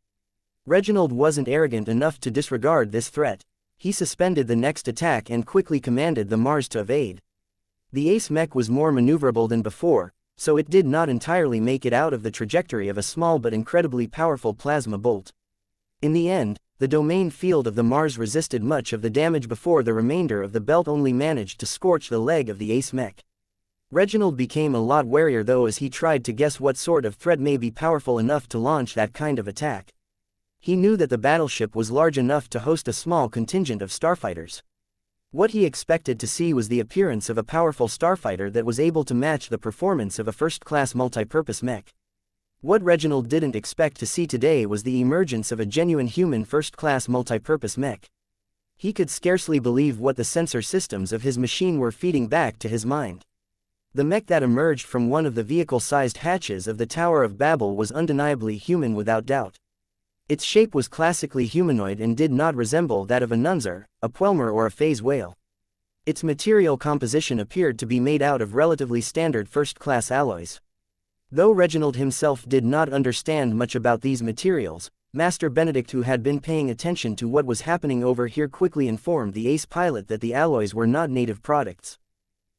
Reginald wasn't arrogant enough to disregard this threat. He suspended the next attack and quickly commanded the Mars to evade. The Ace Mech was more maneuverable than before, so it did not entirely make it out of the trajectory of a small but incredibly powerful plasma bolt. In the end, the domain field of the Mars resisted much of the damage before the remainder of the belt only managed to scorch the leg of the Ace Mech. Reginald became a lot warier though as he tried to guess what sort of threat may be powerful enough to launch that kind of attack. He knew that the battleship was large enough to host a small contingent of starfighters. What he expected to see was the appearance of a powerful starfighter that was able to match the performance of a first-class multipurpose mech. What Reginald didn't expect to see today was the emergence of a genuine human first-class multipurpose mech. He could scarcely believe what the sensor systems of his machine were feeding back to his mind. The mech that emerged from one of the vehicle-sized hatches of the Tower of Babel was undeniably human without doubt. Its shape was classically humanoid and did not resemble that of a nunzer, a pwelmer or a phase whale. Its material composition appeared to be made out of relatively standard first-class alloys. Though Reginald himself did not understand much about these materials, Master Benedict, who had been paying attention to what was happening over here, quickly informed the ace pilot that the alloys were not native products.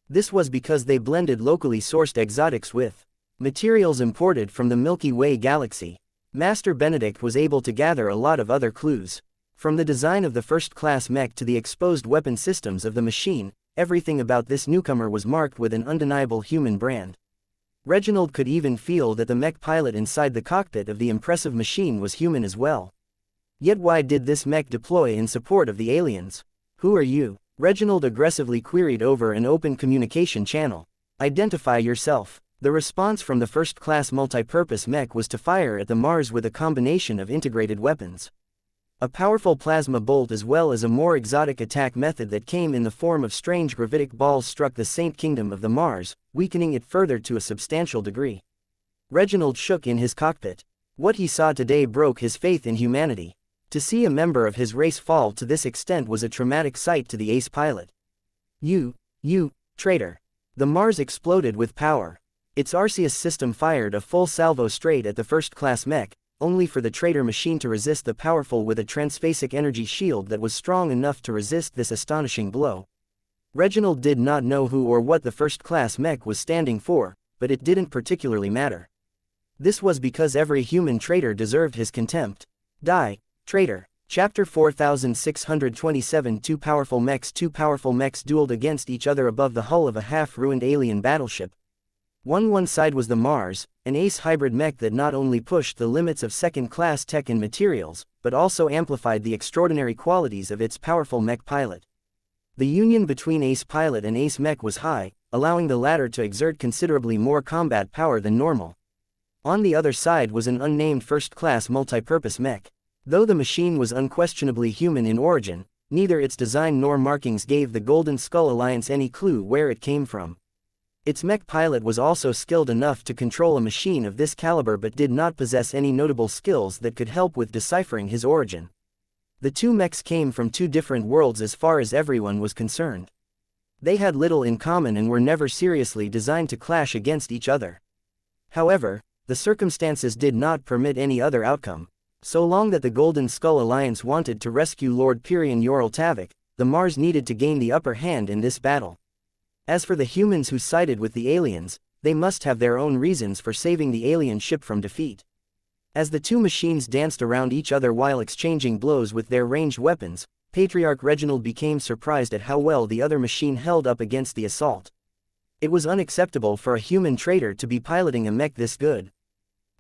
This was because they blended locally sourced exotics with materials imported from the Milky Way galaxy. Master Benedict was able to gather a lot of other clues. From the design of the first-class mech to the exposed weapon systems of the machine, everything about this newcomer was marked with an undeniable human brand. Reginald could even feel that the mech pilot inside the cockpit of the impressive machine was human as well. Yet why did this mech deploy in support of the aliens? "Who are you?" Reginald aggressively queried over an open communication channel. "Identify yourself." The response from the first-class multipurpose mech was to fire at the Mars with a combination of integrated weapons. A powerful plasma bolt as well as a more exotic attack method that came in the form of strange gravitic balls struck the Saint Kingdom of the Mars, weakening it further to a substantial degree. Reginald shook in his cockpit. What he saw today broke his faith in humanity. To see a member of his race fall to this extent was a traumatic sight to the ace pilot. You traitor." The Mars exploded with power. Its Arceus system fired a full salvo straight at the first-class mech, only for the traitor machine to resist the powerful with a transphasic energy shield that was strong enough to resist this astonishing blow. Reginald did not know who or what the first-class mech was standing for, but it didn't particularly matter. This was because every human traitor deserved his contempt. Die, traitor. Chapter 4627. Two powerful mechs dueled against each other above the hull of a half-ruined alien battleship. One side was the Mars, an ace hybrid mech that not only pushed the limits of second-class tech and materials, but also amplified the extraordinary qualities of its powerful mech pilot. The union between ace pilot and ace mech was high, allowing the latter to exert considerably more combat power than normal. On the other side was an unnamed first-class multipurpose mech. Though the machine was unquestionably human in origin, neither its design nor markings gave the Golden Skull Alliance any clue where it came from. Its mech pilot was also skilled enough to control a machine of this caliber but did not possess any notable skills that could help with deciphering his origin. The two mechs came from two different worlds as far as everyone was concerned. They had little in common and were never seriously designed to clash against each other. However, the circumstances did not permit any other outcome. So long that the Golden Skull Alliance wanted to rescue Lord Pyrion Yoral Tavik, the Mars needed to gain the upper hand in this battle. As for the humans who sided with the aliens, they must have their own reasons for saving the alien ship from defeat. As the two machines danced around each other while exchanging blows with their ranged weapons, Patriarch Reginald became surprised at how well the other machine held up against the assault. It was unacceptable for a human traitor to be piloting a mech this good.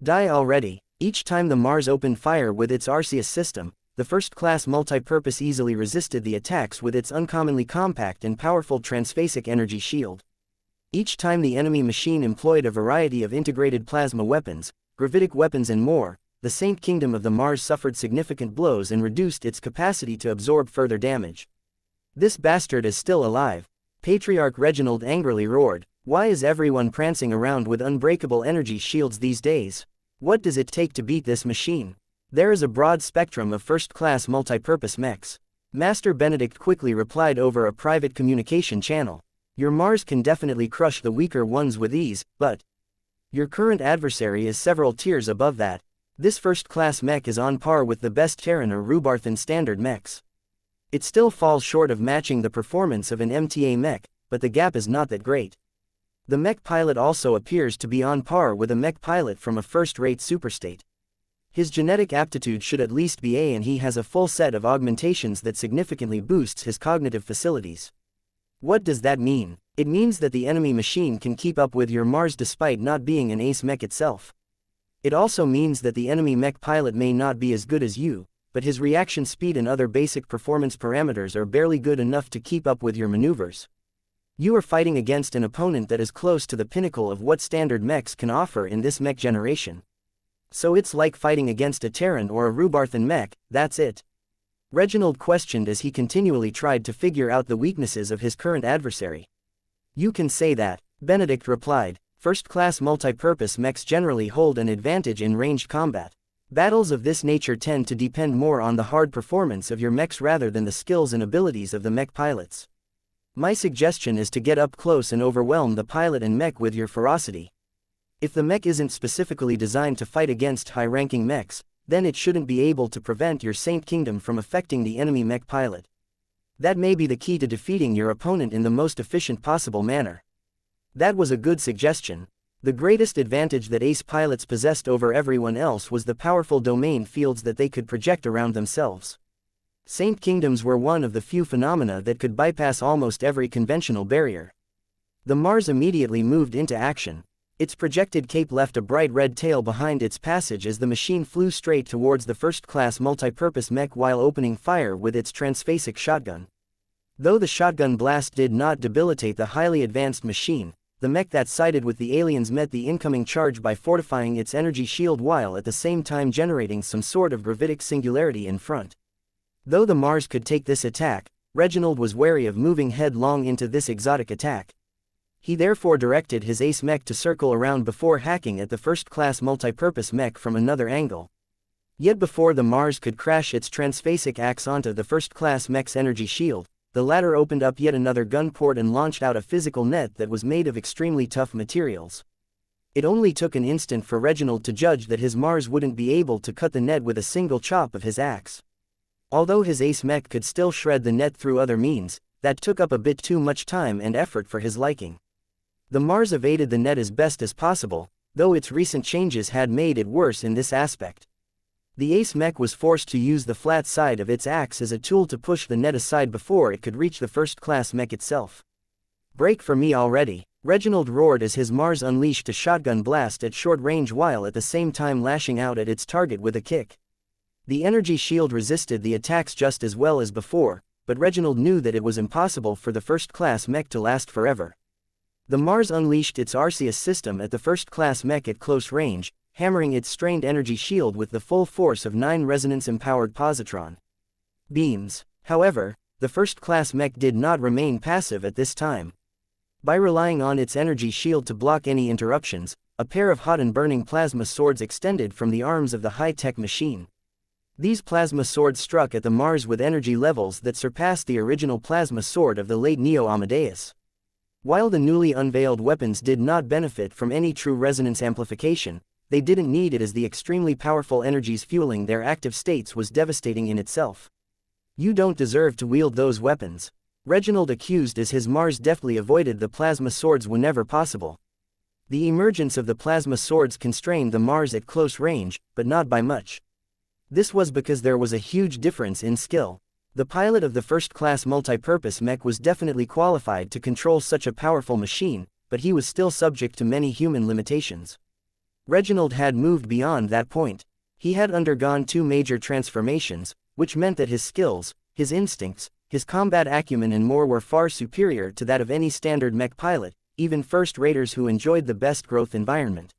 Die already. Each time the Mars opened fire with its Arceus system, the first-class multipurpose easily resisted the attacks with its uncommonly compact and powerful transphasic energy shield. Each time the enemy machine employed a variety of integrated plasma weapons, gravitic weapons and more, the Saint Kingdom of the Mars suffered significant blows and reduced its capacity to absorb further damage. This bastard is still alive. Patriarch Reginald angrily roared. Why is everyone prancing around with unbreakable energy shields these days? What does it take to beat this machine? There is a broad spectrum of first-class multipurpose mechs. Master Benedict quickly replied over a private communication channel. Your Mars can definitely crush the weaker ones with ease, but your current adversary is several tiers above that. This first-class mech is on par with the best Terran or Rubarthan standard mechs. It still falls short of matching the performance of an MTA mech, but the gap is not that great. The mech pilot also appears to be on par with a mech pilot from a first-rate superstate. His genetic aptitude should at least be A, and he has a full set of augmentations that significantly boosts his cognitive facilities. What does that mean? It means that the enemy machine can keep up with your Mars despite not being an ace mech itself. It also means that the enemy mech pilot may not be as good as you, but his reaction speed and other basic performance parameters are barely good enough to keep up with your maneuvers. You are fighting against an opponent that is close to the pinnacle of what standard mechs can offer in this mech generation. So it's like fighting against a Terran or a Rubarthan mech, that's it. Reginald questioned as he continually tried to figure out the weaknesses of his current adversary. You can say that, Benedict replied. First-class multipurpose mechs generally hold an advantage in ranged combat. Battles of this nature tend to depend more on the hard performance of your mechs rather than the skills and abilities of the mech pilots. My suggestion is to get up close and overwhelm the pilot and mech with your ferocity. If the mech isn't specifically designed to fight against high-ranking mechs, then it shouldn't be able to prevent your Saint Kingdom from affecting the enemy mech pilot. That may be the key to defeating your opponent in the most efficient possible manner. That was a good suggestion. The greatest advantage that ace pilots possessed over everyone else was the powerful domain fields that they could project around themselves. Saint Kingdoms were one of the few phenomena that could bypass almost every conventional barrier. The Mars immediately moved into action. Its projected cape left a bright red tail behind its passage as the machine flew straight towards the first-class multipurpose mech while opening fire with its transphasic shotgun. Though the shotgun blast did not debilitate the highly advanced machine, the mech that sided with the aliens met the incoming charge by fortifying its energy shield while at the same time generating some sort of gravitic singularity in front. Though the Mars could take this attack, Reginald was wary of moving headlong into this exotic attack. He therefore directed his ace mech to circle around before hacking at the first-class multipurpose mech from another angle. Yet before the Mars could crash its transphasic axe onto the first-class mech's energy shield, the latter opened up yet another gun port and launched out a physical net that was made of extremely tough materials. It only took an instant for Reginald to judge that his Mars wouldn't be able to cut the net with a single chop of his axe. Although his ace mech could still shred the net through other means, that took up a bit too much time and effort for his liking. The Mars evaded the net as best as possible, though its recent changes had made it worse in this aspect. The ace mech was forced to use the flat side of its axe as a tool to push the net aside before it could reach the first-class mech itself. Break for me already. Reginald roared as his Mars unleashed a shotgun blast at short range while at the same time lashing out at its target with a kick. The energy shield resisted the attacks just as well as before, but Reginald knew that it was impossible for the first-class mech to last forever. The Mars unleashed its Arceus system at the first-class mech at close range, hammering its strained energy shield with the full force of 9 resonance-empowered positron beams. However, the first-class mech did not remain passive at this time. By relying on its energy shield to block any interruptions, a pair of hot and burning plasma swords extended from the arms of the high-tech machine. These plasma swords struck at the Mars with energy levels that surpassed the original plasma sword of the late Neo Amadeus. While the newly unveiled weapons did not benefit from any true resonance amplification, they didn't need it as the extremely powerful energies fueling their active states was devastating in itself. "You don't deserve to wield those weapons," Reginald accused as his Mars deftly avoided the plasma swords whenever possible. The emergence of the plasma swords constrained the Mars at close range, but not by much. This was because there was a huge difference in skill. The pilot of the first-class multipurpose mech was definitely qualified to control such a powerful machine, but he was still subject to many human limitations. Reginald had moved beyond that point. He had undergone 2 major transformations, which meant that his skills, his instincts, his combat acumen and more were far superior to that of any standard mech pilot, even first-raters who enjoyed the best growth environment.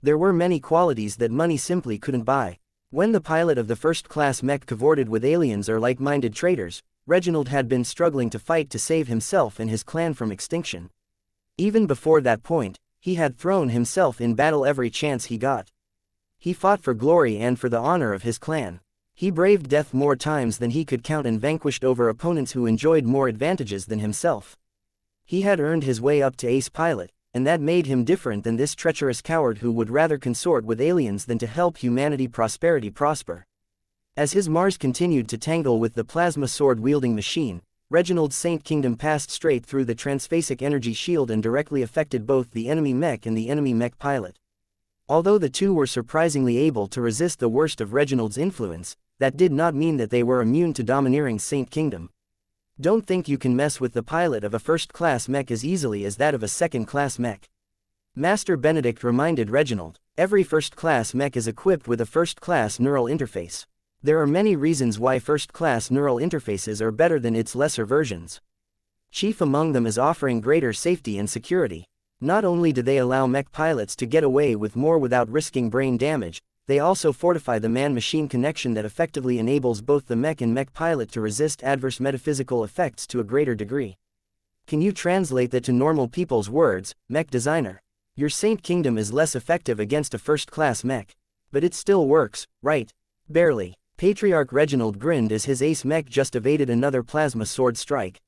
There were many qualities that money simply couldn't buy. When the pilot of the first-class mech cavorted with aliens or like-minded traitors, Reginald had been struggling to fight to save himself and his clan from extinction. Even before that point, he had thrown himself in battle every chance he got. He fought for glory and for the honor of his clan. He braved death more times than he could count and vanquished over opponents who enjoyed more advantages than himself. He had earned his way up to ace pilot, and that made him different than this treacherous coward who would rather consort with aliens than to help humanity prosper. As his Mars continued to tangle with the plasma sword-wielding machine, Reginald's Saint Kingdom passed straight through the transphasic energy shield and directly affected both the enemy mech and the enemy mech pilot. Although the two were surprisingly able to resist the worst of Reginald's influence, that did not mean that they were immune to domineering Saint Kingdom. Don't think you can mess with the pilot of a first-class mech as easily as that of a second-class mech. Master Benedict reminded Reginald, every first-class mech is equipped with a first-class neural interface. There are many reasons why first-class neural interfaces are better than its lesser versions. Chief among them is offering greater safety and security. Not only do they allow mech pilots to get away with more without risking brain damage, they also fortify the man-machine connection that effectively enables both the mech and mech pilot to resist adverse metaphysical effects to a greater degree. Can you translate that to normal people's words, mech designer? Your Saint Kingdom is less effective against a first-class mech. But it still works, right? Barely. Patriarch Reginald grinned as his ace mech just evaded another plasma sword strike.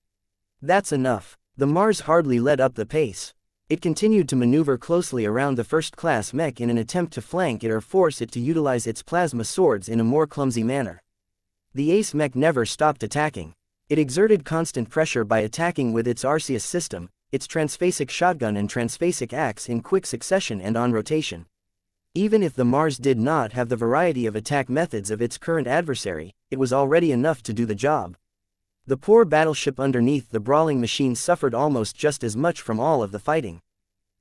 That's enough. The Mars hardly let up the pace. It continued to maneuver closely around the first-class mech in an attempt to flank it or force it to utilize its plasma swords in a more clumsy manner. The ace mech never stopped attacking. It exerted constant pressure by attacking with its Arceus system, its transphasic shotgun and transphasic axe in quick succession and on rotation. Even if the Mars did not have the variety of attack methods of its current adversary, it was already enough to do the job. The poor battleship underneath the brawling machine suffered almost just as much from all of the fighting.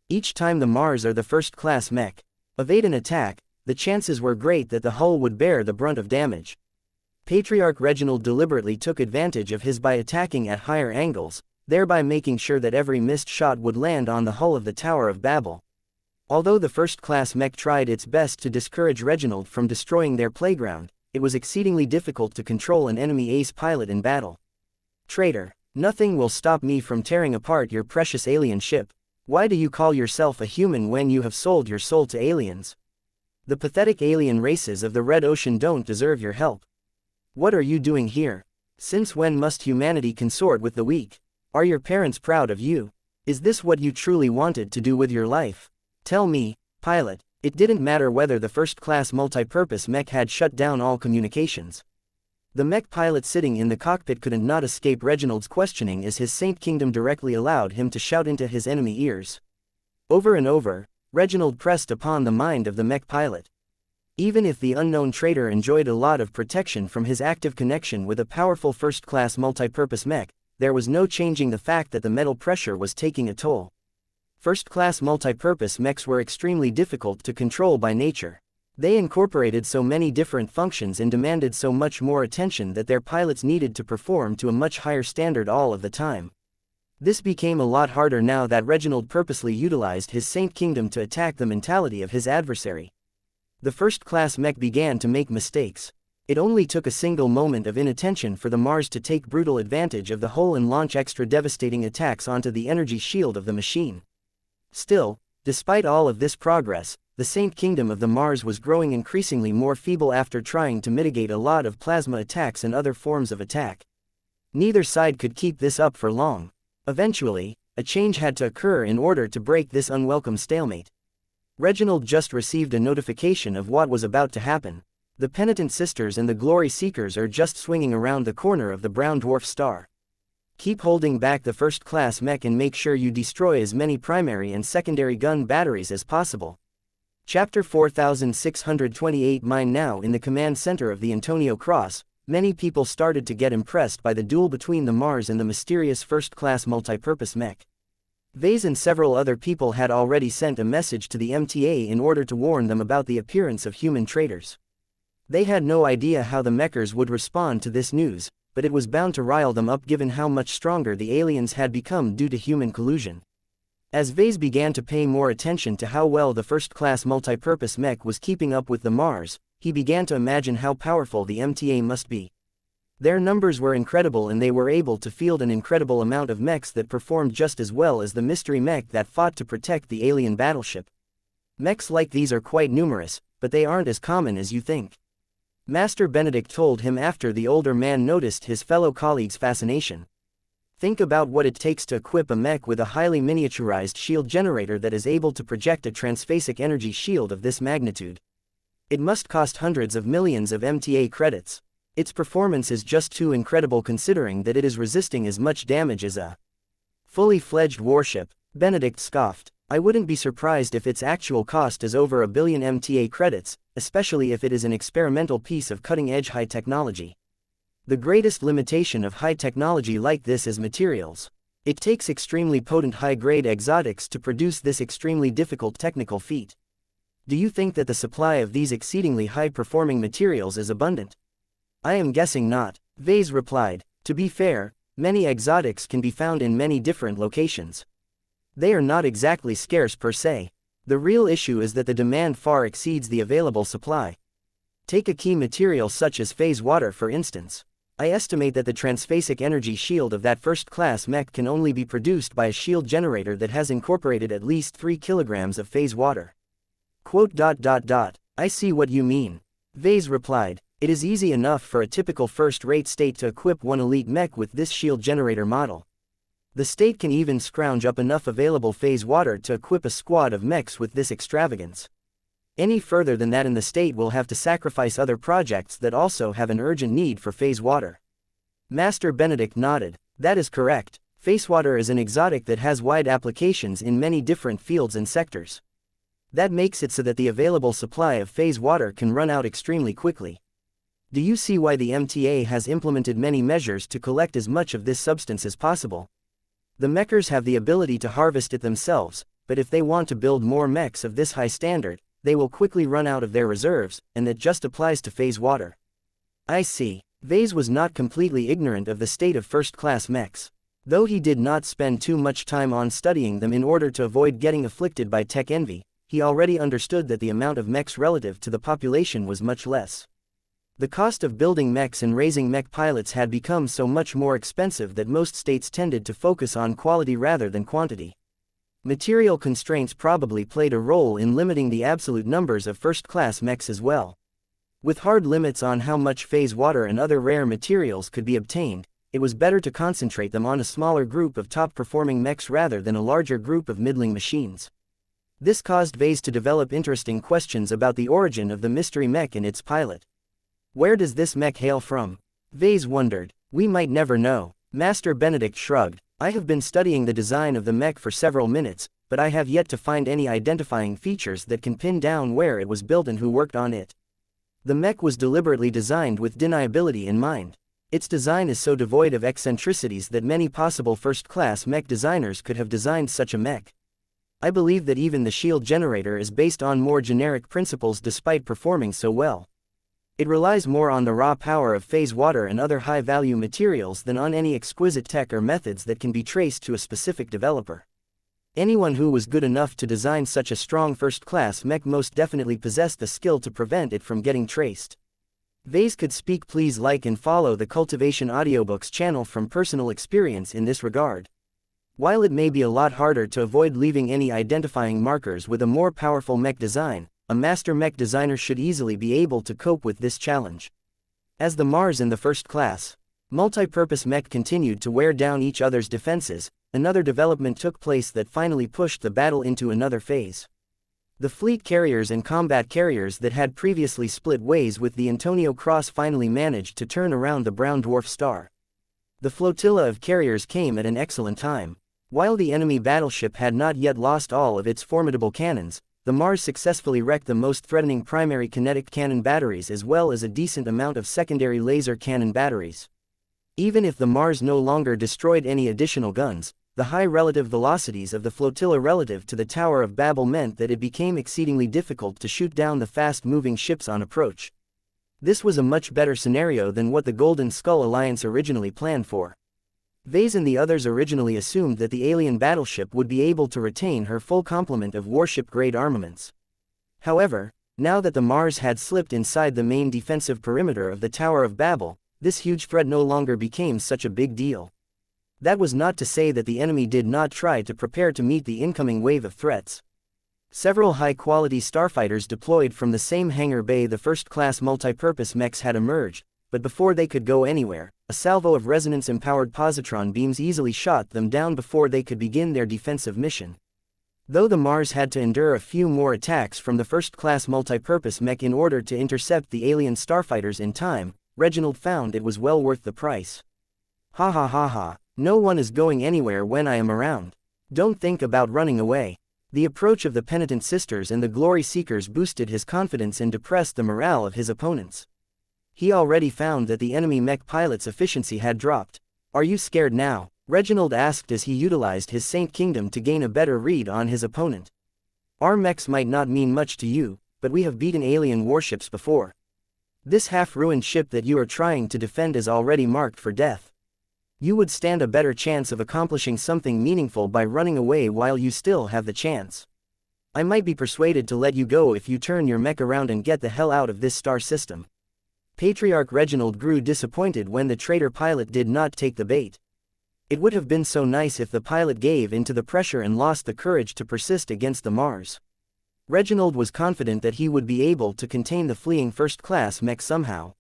Each time the Mars or the first-class mech evade an attack, the chances were great that the hull would bear the brunt of damage. Patriarch Reginald deliberately took advantage of his by attacking at higher angles, thereby making sure that every missed shot would land on the hull of the Tower of Babel. Although the first-class mech tried its best to discourage Reginald from destroying their playground, it was exceedingly difficult to control an enemy ace pilot in battle. Traitor, nothing will stop me from tearing apart your precious alien ship. Why do you call yourself a human when you have sold your soul to aliens? The pathetic alien races of the Red Ocean don't deserve your help. What are you doing here? Since when must humanity consort with the weak? Are your parents proud of you? Is this what you truly wanted to do with your life? Tell me, pilot. It didn't matter whether the first-class multipurpose mech had shut down all communications. The mech pilot sitting in the cockpit couldn't not escape Reginald's questioning as his Saint Kingdom directly allowed him to shout into his enemy ears. Over and over, Reginald pressed upon the mind of the mech pilot. Even if the unknown traitor enjoyed a lot of protection from his active connection with a powerful first-class multipurpose mech, there was no changing the fact that the metal pressure was taking a toll. First-class multipurpose mechs were extremely difficult to control by nature. They incorporated so many different functions and demanded so much more attention that their pilots needed to perform to a much higher standard all of the time. This became a lot harder now that Reginald purposely utilized his Saint Kingdom to attack the mentality of his adversary. The first-class mech began to make mistakes. It only took a single moment of inattention for the Mars to take brutal advantage of the hole and launch extra devastating attacks onto the energy shield of the machine. Still, despite all of this progress, the Saint Kingdom of the Mars was growing increasingly more feeble after trying to mitigate a lot of plasma attacks and other forms of attack. Neither side could keep this up for long. Eventually, a change had to occur in order to break this unwelcome stalemate. Reginald just received a notification of what was about to happen. The Penitent Sisters and the Glory Seekers are just swinging around the corner of the brown dwarf star. Keep holding back the first-class mech and make sure you destroy as many primary and secondary gun batteries as possible. Chapter 4628. Mine. Now in the command center of the Antonio Cross, many people started to get impressed by the duel between the Mars and the mysterious first-class multipurpose mech. Vase and several other people had already sent a message to the MTA in order to warn them about the appearance of human traitors. They had no idea how the mechers would respond to this news, but it was bound to rile them up given how much stronger the aliens had become due to human collusion. As Vase began to pay more attention to how well the first-class multipurpose mech was keeping up with the Mars, he began to imagine how powerful the MTA must be. Their numbers were incredible and they were able to field an incredible amount of mechs that performed just as well as the mystery mech that fought to protect the alien battleship. Mechs like these are quite numerous, but they aren't as common as you think. Master Benedict told him after the older man noticed his fellow colleague's fascination. Think about what it takes to equip a mech with a highly miniaturized shield generator that is able to project a transphasic energy shield of this magnitude. It must cost hundreds of millions of MTA credits. Its performance is just too incredible considering that it is resisting as much damage as a fully fledged warship. Benedict scoffed. I wouldn't be surprised if its actual cost is over 1 billion MTA credits, especially if it is an experimental piece of cutting-edge high technology. The greatest limitation of high technology like this is materials. It takes extremely potent high-grade exotics to produce this extremely difficult technical feat. Do you think that the supply of these exceedingly high-performing materials is abundant? I am guessing not, Vase replied. To be fair, many exotics can be found in many different locations. They are not exactly scarce per se. The real issue is that the demand far exceeds the available supply. Take a key material such as phase water for instance. I estimate that the transphasic energy shield of that first-class mech can only be produced by a shield generator that has incorporated at least 3 kilograms of phase water. I see what you mean. Vase replied. It is easy enough for a typical first-rate state to equip one elite mech with this shield generator model. The state can even scrounge up enough available phase water to equip a squad of mechs with this extravagance. Any further than that and the state will have to sacrifice other projects that also have an urgent need for phase water. Master Benedict nodded. That is correct. Phase water is an exotic that has wide applications in many different fields and sectors. That makes it so that the available supply of phase water can run out extremely quickly. Do you see why the MTA has implemented many measures to collect as much of this substance as possible? The mechers have the ability to harvest it themselves, but if they want to build more mechs of this high standard, they will quickly run out of their reserves, and that just applies to phase water. I see. Vase was not completely ignorant of the state of first-class mechs. Though he did not spend too much time on studying them in order to avoid getting afflicted by tech envy, he already understood that the amount of mechs relative to the population was much less. The cost of building mechs and raising mech pilots had become so much more expensive that most states tended to focus on quality rather than quantity. Material constraints probably played a role in limiting the absolute numbers of first-class mechs as well. With hard limits on how much phase water and other rare materials could be obtained, it was better to concentrate them on a smaller group of top-performing mechs rather than a larger group of middling machines. This caused Vase to develop interesting questions about the origin of the mystery mech and its pilot. Where does this mech hail from? Vase wondered. We might never know. Master Benedict shrugged. I have been studying the design of the mech for several minutes, but I have yet to find any identifying features that can pin down where it was built and who worked on it. The mech was deliberately designed with deniability in mind. Its design is so devoid of eccentricities that many possible first-class mech designers could have designed such a mech. I believe that even the shield generator is based on more generic principles despite performing so well. It relies more on the raw power of phase water and other high-value materials than on any exquisite tech or methods that can be traced to a specific developer. Anyone who was good enough to design such a strong first-class mech most definitely possessed the skill to prevent it from getting traced. Vase could speak. Please like and follow the Cultivation Audiobooks channel from personal experience in this regard. While it may be a lot harder to avoid leaving any identifying markers with a more powerful mech design, a master mech designer should easily be able to cope with this challenge. As the Mars in the first class multi-purpose mech continued to wear down each other's defenses, another development took place that finally pushed the battle into another phase. The fleet carriers and combat carriers that had previously split ways with the Antonio Cross finally managed to turn around the brown dwarf star. The flotilla of carriers came at an excellent time. While the enemy battleship had not yet lost all of its formidable cannons, the Mars successfully wrecked the most threatening primary kinetic cannon batteries as well as a decent amount of secondary laser cannon batteries. Even if the Mars no longer destroyed any additional guns, the high relative velocities of the flotilla relative to the Tower of Babel meant that it became exceedingly difficult to shoot down the fast-moving ships on approach. This was a much better scenario than what the Golden Skull Alliance originally planned for. Vase and the others originally assumed that the alien battleship would be able to retain her full complement of warship-grade armaments. However, now that the Mars had slipped inside the main defensive perimeter of the Tower of Babel, this huge threat no longer became such a big deal. That was not to say that the enemy did not try to prepare to meet the incoming wave of threats. Several high-quality starfighters deployed from the same hangar bay the first-class multipurpose mechs had emerged, but before they could go anywhere, a salvo of resonance-empowered positron beams easily shot them down before they could begin their defensive mission. Though the Mars had to endure a few more attacks from the first-class multipurpose mech in order to intercept the alien starfighters in time, Reginald found it was well worth the price. Ha ha ha ha. No one is going anywhere when I am around. Don't think about running away. The approach of the penitent sisters and the glory seekers boosted his confidence and depressed the morale of his opponents. He already found that the enemy mech pilot's efficiency had dropped. Are you scared now? Reginald asked as he utilized his Saint Kingdom to gain a better read on his opponent. Our mechs might not mean much to you, but we have beaten alien warships before. This half-ruined ship that you are trying to defend is already marked for death. You would stand a better chance of accomplishing something meaningful by running away while you still have the chance. I might be persuaded to let you go if you turn your mech around and get the hell out of this star system. Patriarch Reginald grew disappointed when the traitor pilot did not take the bait. It would have been so nice if the pilot gave in to the pressure and lost the courage to persist against the Mars. Reginald was confident that he would be able to contain the fleeing first-class mech somehow.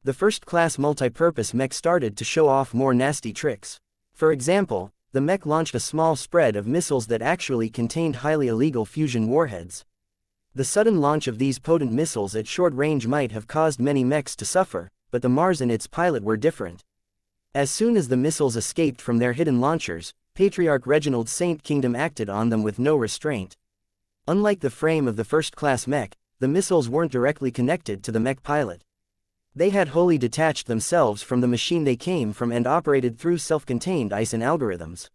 The first-class multipurpose mech started to show off more nasty tricks. For example, the mech launched a small spread of missiles that actually contained highly illegal fusion warheads. The sudden launch of these potent missiles at short range might have caused many mechs to suffer, but the Mars and its pilot were different. As soon as the missiles escaped from their hidden launchers, Patriarch Reginald's Saint Kingdom acted on them with no restraint. Unlike the frame of the first-class mech, the missiles weren't directly connected to the mech pilot. They had wholly detached themselves from the machine they came from and operated through self-contained ISIN algorithms.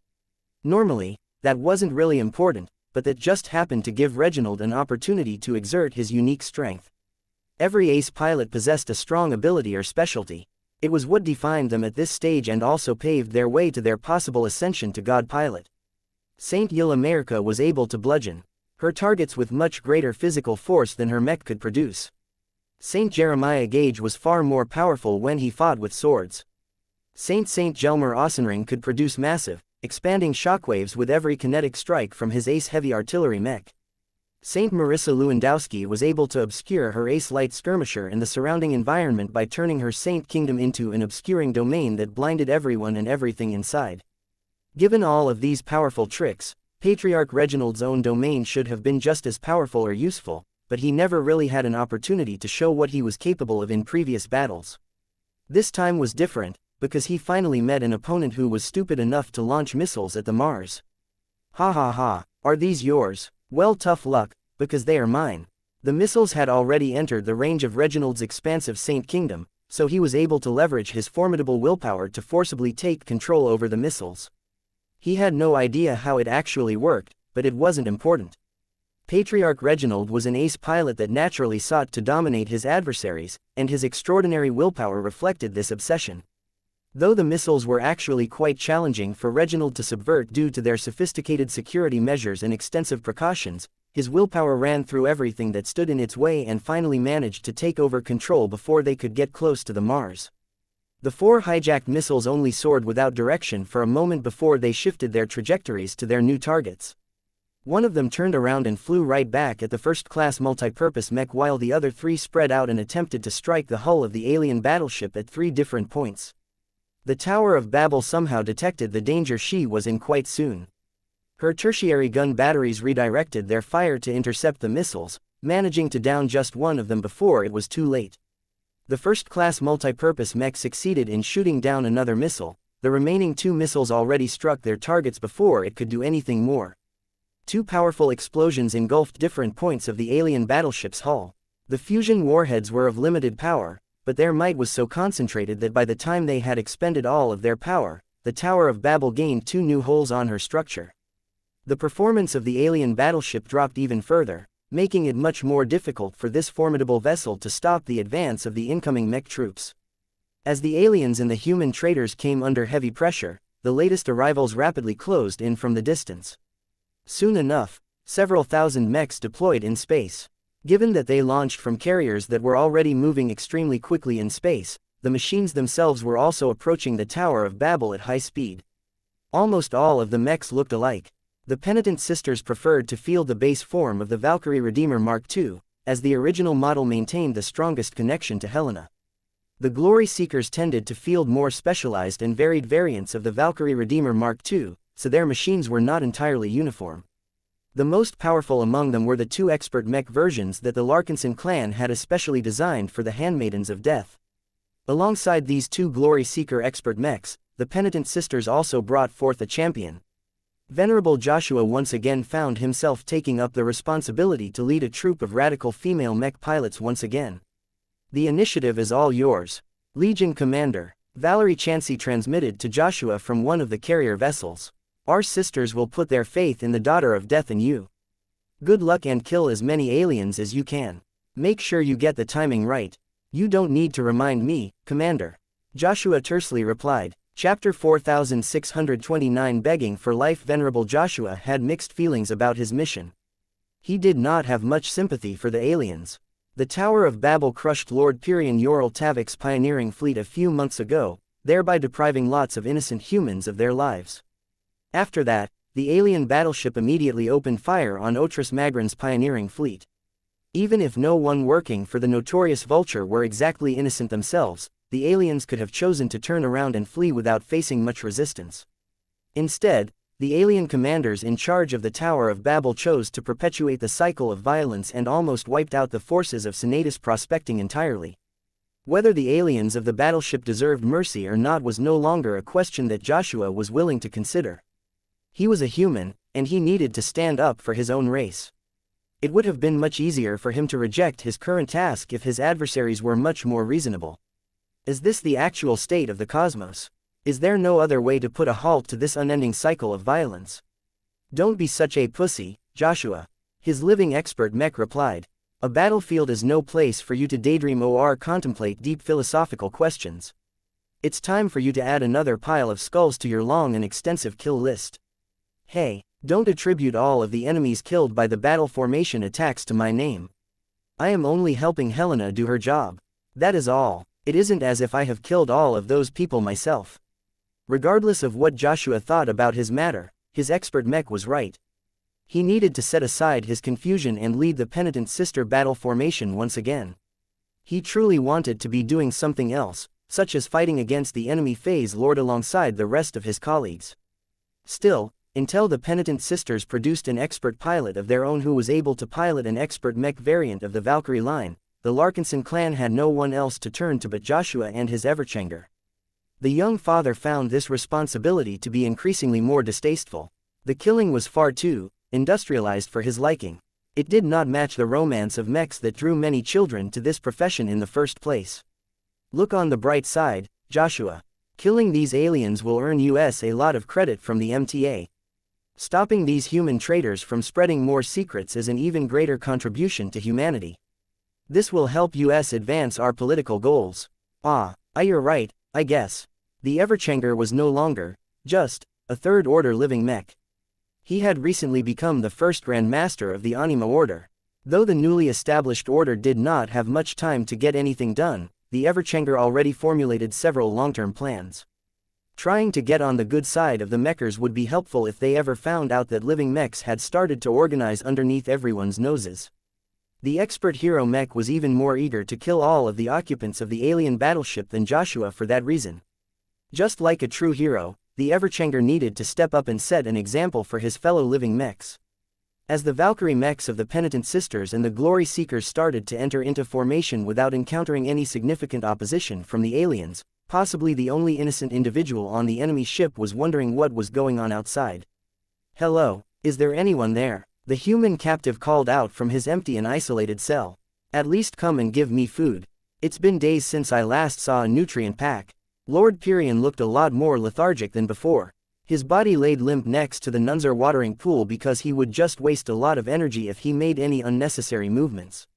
Normally, that wasn't really important, but that just happened to give Reginald an opportunity to exert his unique strength. Every ace pilot possessed a strong ability or specialty. It was what defined them at this stage and also paved their way to their possible ascension to God Pilot. Saint Yil America was able to bludgeon her targets with much greater physical force than her mech could produce. Saint Jeremiah Gage was far more powerful when he fought with swords. Saint Jelmer Ossenring could produce massive, expanding shockwaves with every kinetic strike from his ace heavy artillery mech. Saint Marissa Lewandowski was able to obscure her ace light skirmisher and the surrounding environment by turning her Saint Kingdom into an obscuring domain that blinded everyone and everything inside. Given all of these powerful tricks, Patriarch Reginald's own domain should have been just as powerful or useful, but he never really had an opportunity to show what he was capable of in previous battles. This time was different, because he finally met an opponent who was stupid enough to launch missiles at the Mars. Ha ha ha, are these yours? Well, tough luck, because they are mine. The missiles had already entered the range of Reginald's expansive Saint Kingdom, so he was able to leverage his formidable willpower to forcibly take control over the missiles. He had no idea how it actually worked, but it wasn't important. Patriarch Reginald was an ace pilot that naturally sought to dominate his adversaries, and his extraordinary willpower reflected this obsession. Though the missiles were actually quite challenging for Reginald to subvert due to their sophisticated security measures and extensive precautions, his willpower ran through everything that stood in its way and finally managed to take over control before they could get close to the Mars. The 4 hijacked missiles only soared without direction for a moment before they shifted their trajectories to their new targets. One of them turned around and flew right back at the first-class multipurpose mech while the other 3 spread out and attempted to strike the hull of the alien battleship at 3 different points. The Tower of Babel somehow detected the danger she was in quite soon. Her tertiary gun batteries redirected their fire to intercept the missiles, managing to down just one of them before it was too late. The first-class multipurpose mech succeeded in shooting down another missile. The remaining 2 missiles already struck their targets before it could do anything more. 2 powerful explosions engulfed different points of the alien battleship's hull. The fusion warheads were of limited power, but their might was so concentrated that by the time they had expended all of their power, the Tower of Babel gained 2 new holes on her structure. The performance of the alien battleship dropped even further, making it much more difficult for this formidable vessel to stop the advance of the incoming mech troops. As the aliens and the human traders came under heavy pressure, the latest arrivals rapidly closed in from the distance. Soon enough, several thousand mechs deployed in space. Given that they launched from carriers that were already moving extremely quickly in space, the machines themselves were also approaching the Tower of Babel at high speed. Almost all of the mechs looked alike. The Penitent Sisters preferred to field the base form of the Valkyrie Redeemer Mark II, as the original model maintained the strongest connection to Helena. The Glory Seekers tended to field more specialized and varied variants of the Valkyrie Redeemer Mark II, so their machines were not entirely uniform. The most powerful among them were the 2 expert mech versions that the Larkinson clan had especially designed for the Handmaidens of Death. Alongside these 2 Glory Seeker expert mechs, the Penitent Sisters also brought forth a champion. Venerable Joshua once again found himself taking up the responsibility to lead a troop of radical female mech pilots once again. "The initiative is all yours, Legion Commander," Valerie Chansey transmitted to Joshua from one of the carrier vessels. "Our sisters will put their faith in the Daughter of Death in you. Good luck and kill as many aliens as you can. Make sure you get the timing right." "You don't need to remind me, Commander," Joshua tersely replied. Chapter 4629 Begging for Life. Venerable Joshua had mixed feelings about his mission. He did not have much sympathy for the aliens. The Tower of Babel crushed Lord Pirion Yoral Tavik's pioneering fleet a few months ago, thereby depriving lots of innocent humans of their lives. After that, the alien battleship immediately opened fire on Otris Magran's pioneering fleet. Even if no one working for the notorious Vulture were exactly innocent themselves, the aliens could have chosen to turn around and flee without facing much resistance. Instead, the alien commanders in charge of the Tower of Babel chose to perpetuate the cycle of violence and almost wiped out the forces of Senatus Prospecting entirely. Whether the aliens of the battleship deserved mercy or not was no longer a question that Joshua was willing to consider. He was a human, and he needed to stand up for his own race. It would have been much easier for him to reject his current task if his adversaries were much more reasonable. Is this the actual state of the cosmos? Is there no other way to put a halt to this unending cycle of violence? "Don't be such a pussy, Joshua," his living expert mech replied. "A battlefield is no place for you to daydream or contemplate deep philosophical questions. It's time for you to add another pile of skulls to your long and extensive kill list. Hey, don't attribute all of the enemies killed by the battle formation attacks to my name. I am only helping Helena do her job. That is all. It isn't as if I have killed all of those people myself." Regardless of what Joshua thought about his matter, his expert mech was right. He needed to set aside his confusion and lead the Penitent Sister battle formation once again. He truly wanted to be doing something else, such as fighting against the enemy Phase Lord alongside the rest of his colleagues. Still, until the Penitent Sisters produced an expert pilot of their own who was able to pilot an expert mech variant of the Valkyrie line, the Larkinson clan had no one else to turn to but Joshua and his Everchanger. The young father found this responsibility to be increasingly more distasteful. The killing was far too industrialized for his liking. It did not match the romance of mechs that drew many children to this profession in the first place. Look on the bright side, Joshua. Killing these aliens will earn us a lot of credit from the MTA. Stopping these human traitors from spreading more secrets is an even greater contribution to humanity. This will help us advance our political goals. You're right, I guess. The Everchanger was no longer, just, a third-order living mech. He had recently become the first Grand Master of the Anima Order. Though the newly established order did not have much time to get anything done, the Everchanger already formulated several long-term plans. Trying to get on the good side of the mechers would be helpful if they ever found out that living mechs had started to organize underneath everyone's noses. The expert hero Mech was even more eager to kill all of the occupants of the alien battleship than Joshua for that reason. Just like a true hero, the Everchanger needed to step up and set an example for his fellow living mechs. As the Valkyrie mechs of the Penitent Sisters and the Glory Seekers started to enter into formation without encountering any significant opposition from the aliens, possibly the only innocent individual on the enemy ship was wondering what was going on outside. "Hello, is there anyone there?" The human captive called out from his empty and isolated cell. "At least come and give me food. It's been days since I last saw a nutrient pack." Lord Pyrion looked a lot more lethargic than before. His body laid limp next to the Nunzer watering pool because he would just waste a lot of energy if he made any unnecessary movements.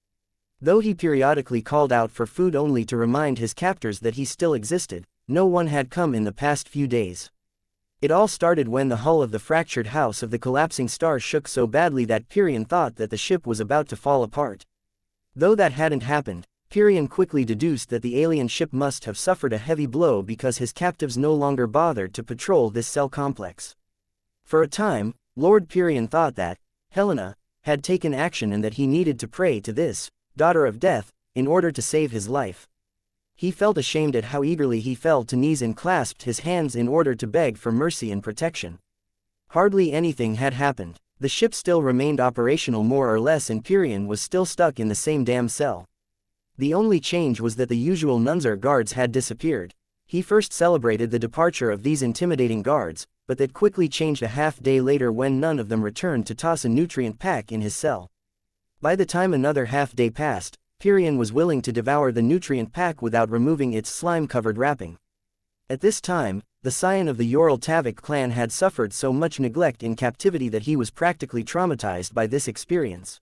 Though he periodically called out for food only to remind his captors that he still existed, no one had come in the past few days. It all started when the hull of the fractured house of the collapsing star shook so badly that Pyrion thought that the ship was about to fall apart. Though that hadn't happened, Pyrion quickly deduced that the alien ship must have suffered a heavy blow because his captives no longer bothered to patrol this cell complex. For a time, Lord Pyrion thought that Helena had taken action and that he needed to pray to this Daughter of Death in order to save his life. He felt ashamed at how eagerly he fell to knees and clasped his hands in order to beg for mercy and protection. Hardly anything had happened. The ship still remained operational more or less and Pyrion was still stuck in the same damn cell. The only change was that the usual Nunzer guards had disappeared. He first celebrated the departure of these intimidating guards, but that quickly changed a half-day later when none of them returned to toss a nutrient pack in his cell. By the time another half-day passed, Pyrion was willing to devour the nutrient pack without removing its slime-covered wrapping. At this time, the scion of the Yoral Tavik clan had suffered so much neglect in captivity that he was practically traumatized by this experience.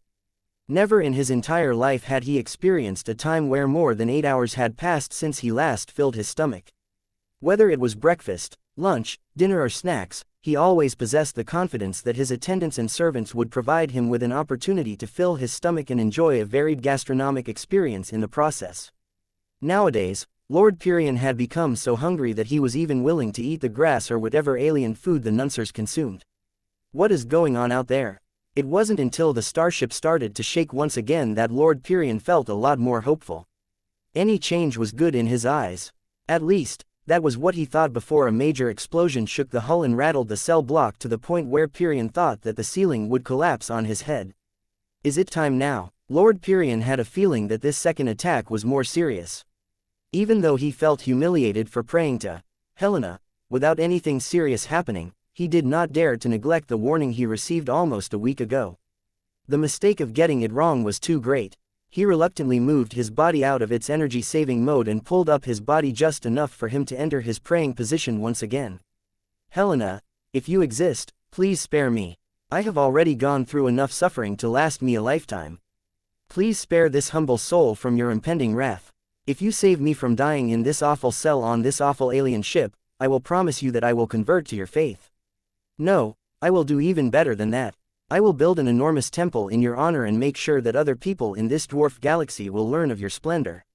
Never in his entire life had he experienced a time where more than 8 hours had passed since he last filled his stomach. Whether it was breakfast, lunch, dinner or snacks, he always possessed the confidence that his attendants and servants would provide him with an opportunity to fill his stomach and enjoy a varied gastronomic experience in the process. Nowadays, Lord Pyrion had become so hungry that he was even willing to eat the grass or whatever alien food the Nuncers consumed. What is going on out there? It wasn't until the starship started to shake once again that Lord Pyrion felt a lot more hopeful. Any change was good in his eyes. At least, that was what he thought before a major explosion shook the hull and rattled the cell block to the point where Pyrion thought that the ceiling would collapse on his head. Is it time now? Lord Pyrion had a feeling that this second attack was more serious. Even though he felt humiliated for praying to Helena, without anything serious happening, he did not dare to neglect the warning he received almost a week ago. The mistake of getting it wrong was too great. He reluctantly moved his body out of its energy-saving mode and pulled up his body just enough for him to enter his praying position once again. Helena, if you exist, please spare me. I have already gone through enough suffering to last me a lifetime. Please spare this humble soul from your impending wrath. If you save me from dying in this awful cell on this awful alien ship, I will promise you that I will convert to your faith. No, I will do even better than that. I will build an enormous temple in your honor and make sure that other people in this dwarf galaxy will learn of your splendor.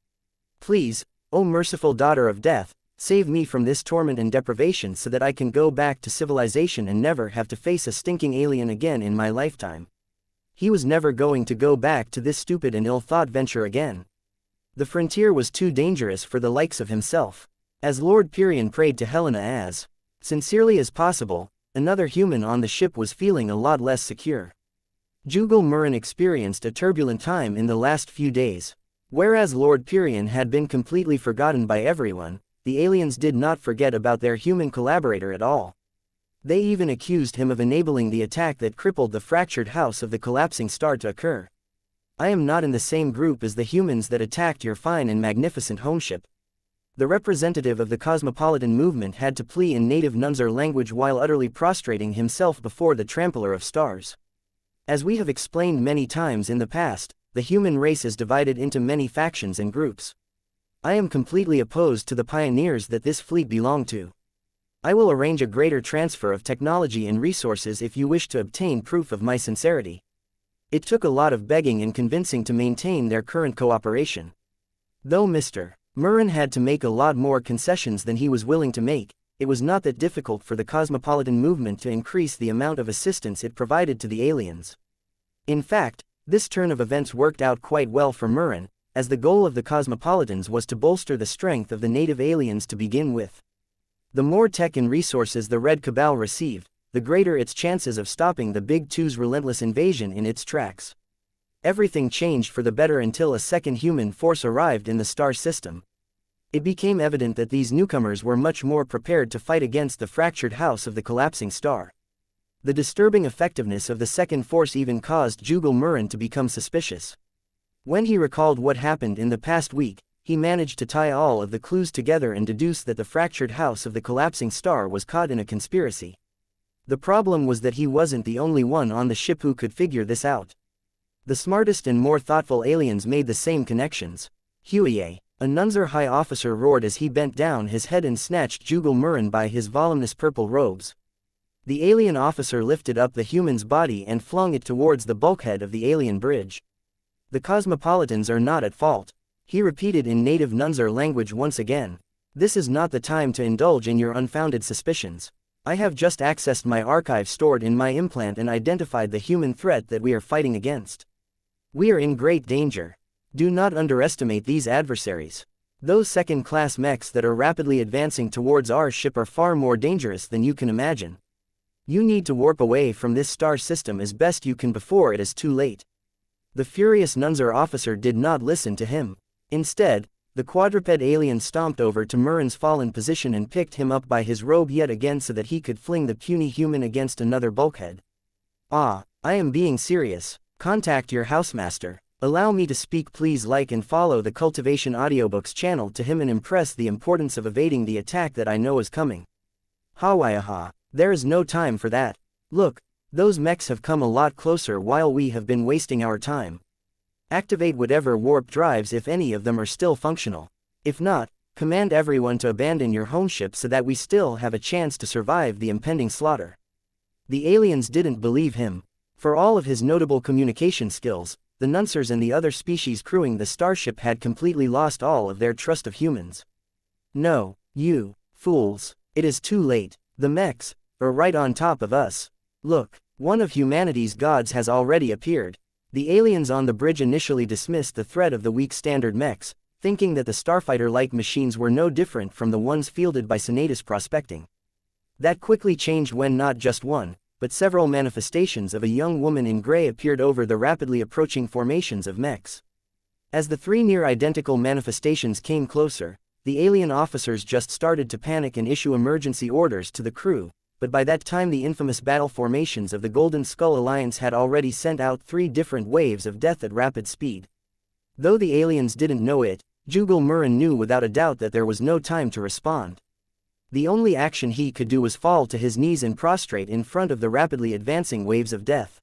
Please, O merciful Daughter of Death, save me from this torment and deprivation so that I can go back to civilization and never have to face a stinking alien again in my lifetime. He was never going to go back to this stupid and ill-thought venture again. The frontier was too dangerous for the likes of himself. As Lord Pyrion prayed to Helena as sincerely as possible, another human on the ship was feeling a lot less secure. Jugal Murin experienced a turbulent time in the last few days. Whereas Lord Pyrion had been completely forgotten by everyone, the aliens did not forget about their human collaborator at all. They even accused him of enabling the attack that crippled the fractured house of the collapsing star to occur. I am not in the same group as the humans that attacked your fine and magnificent home ship. The representative of the cosmopolitan movement had to plea in native Nunzer language while utterly prostrating himself before the trampler of stars. As we have explained many times in the past, the human race is divided into many factions and groups. I am completely opposed to the pioneers that this fleet belonged to. I will arrange a greater transfer of technology and resources if you wish to obtain proof of my sincerity. It took a lot of begging and convincing to maintain their current cooperation. Though Mr. Murren had to make a lot more concessions than he was willing to make, it was not that difficult for the cosmopolitan movement to increase the amount of assistance it provided to the aliens. In fact, this turn of events worked out quite well for Murren, as the goal of the cosmopolitans was to bolster the strength of the native aliens to begin with. The more tech and resources the Red Cabal received, the greater its chances of stopping the Big Two's relentless invasion in its tracks. Everything changed for the better until a second human force arrived in the star system. It became evident that these newcomers were much more prepared to fight against the fractured house of the collapsing star. The disturbing effectiveness of the second force even caused Jugal Murren to become suspicious. When he recalled what happened in the past week, he managed to tie all of the clues together and deduce that the fractured house of the collapsing star was caught in a conspiracy. The problem was that he wasn't the only one on the ship who could figure this out. The smartest and more thoughtful aliens made the same connections. Huiye, a Nunzer high officer, roared as he bent down his head and snatched Jugal Murren by his voluminous purple robes. The alien officer lifted up the human's body and flung it towards the bulkhead of the alien bridge. The cosmopolitans are not at fault, he repeated in native Nunzer language once again. This is not the time to indulge in your unfounded suspicions. I have just accessed my archive stored in my implant and identified the human threat that we are fighting against. We are in great danger. Do not underestimate these adversaries. Those second-class mechs that are rapidly advancing towards our ship are far more dangerous than you can imagine. You need to warp away from this star system as best you can before it is too late. The furious Nunzer officer did not listen to him. Instead, the quadruped alien stomped over to Murren's fallen position and picked him up by his robe yet again so that he could fling the puny human against another bulkhead. Ah, I am being serious. Contact your housemaster. Allow me to speak. Please like and follow the Cultivation Audiobooks channel to him and impress the importance of evading the attack that I know is coming. Hawaii. There is no time for that. Look, those mechs have come a lot closer while we have been wasting our time. Activate whatever warp drives if any of them are still functional. If not, command everyone to abandon your home ship so that we still have a chance to survive the impending slaughter. The aliens didn't believe him. For all of his notable communication skills, the Nuncers and the other species crewing the starship had completely lost all of their trust of humans. No, you fools, it is too late. The mechs are right on top of us. Look, one of humanity's gods has already appeared. The aliens on the bridge initially dismissed the threat of the weak standard mechs, thinking that the starfighter-like machines were no different from the ones fielded by Senatus prospecting. That quickly changed when not just one, but several manifestations of a young woman in gray appeared over the rapidly approaching formations of mechs. As the three near-identical manifestations came closer, the alien officers just started to panic and issue emergency orders to the crew, but by that time the infamous battle formations of the Golden Skull Alliance had already sent out 3 different waves of death at rapid speed. Though the aliens didn't know it, Jugal Murren knew without a doubt that there was no time to respond. The only action he could do was fall to his knees and prostrate in front of the rapidly advancing waves of death.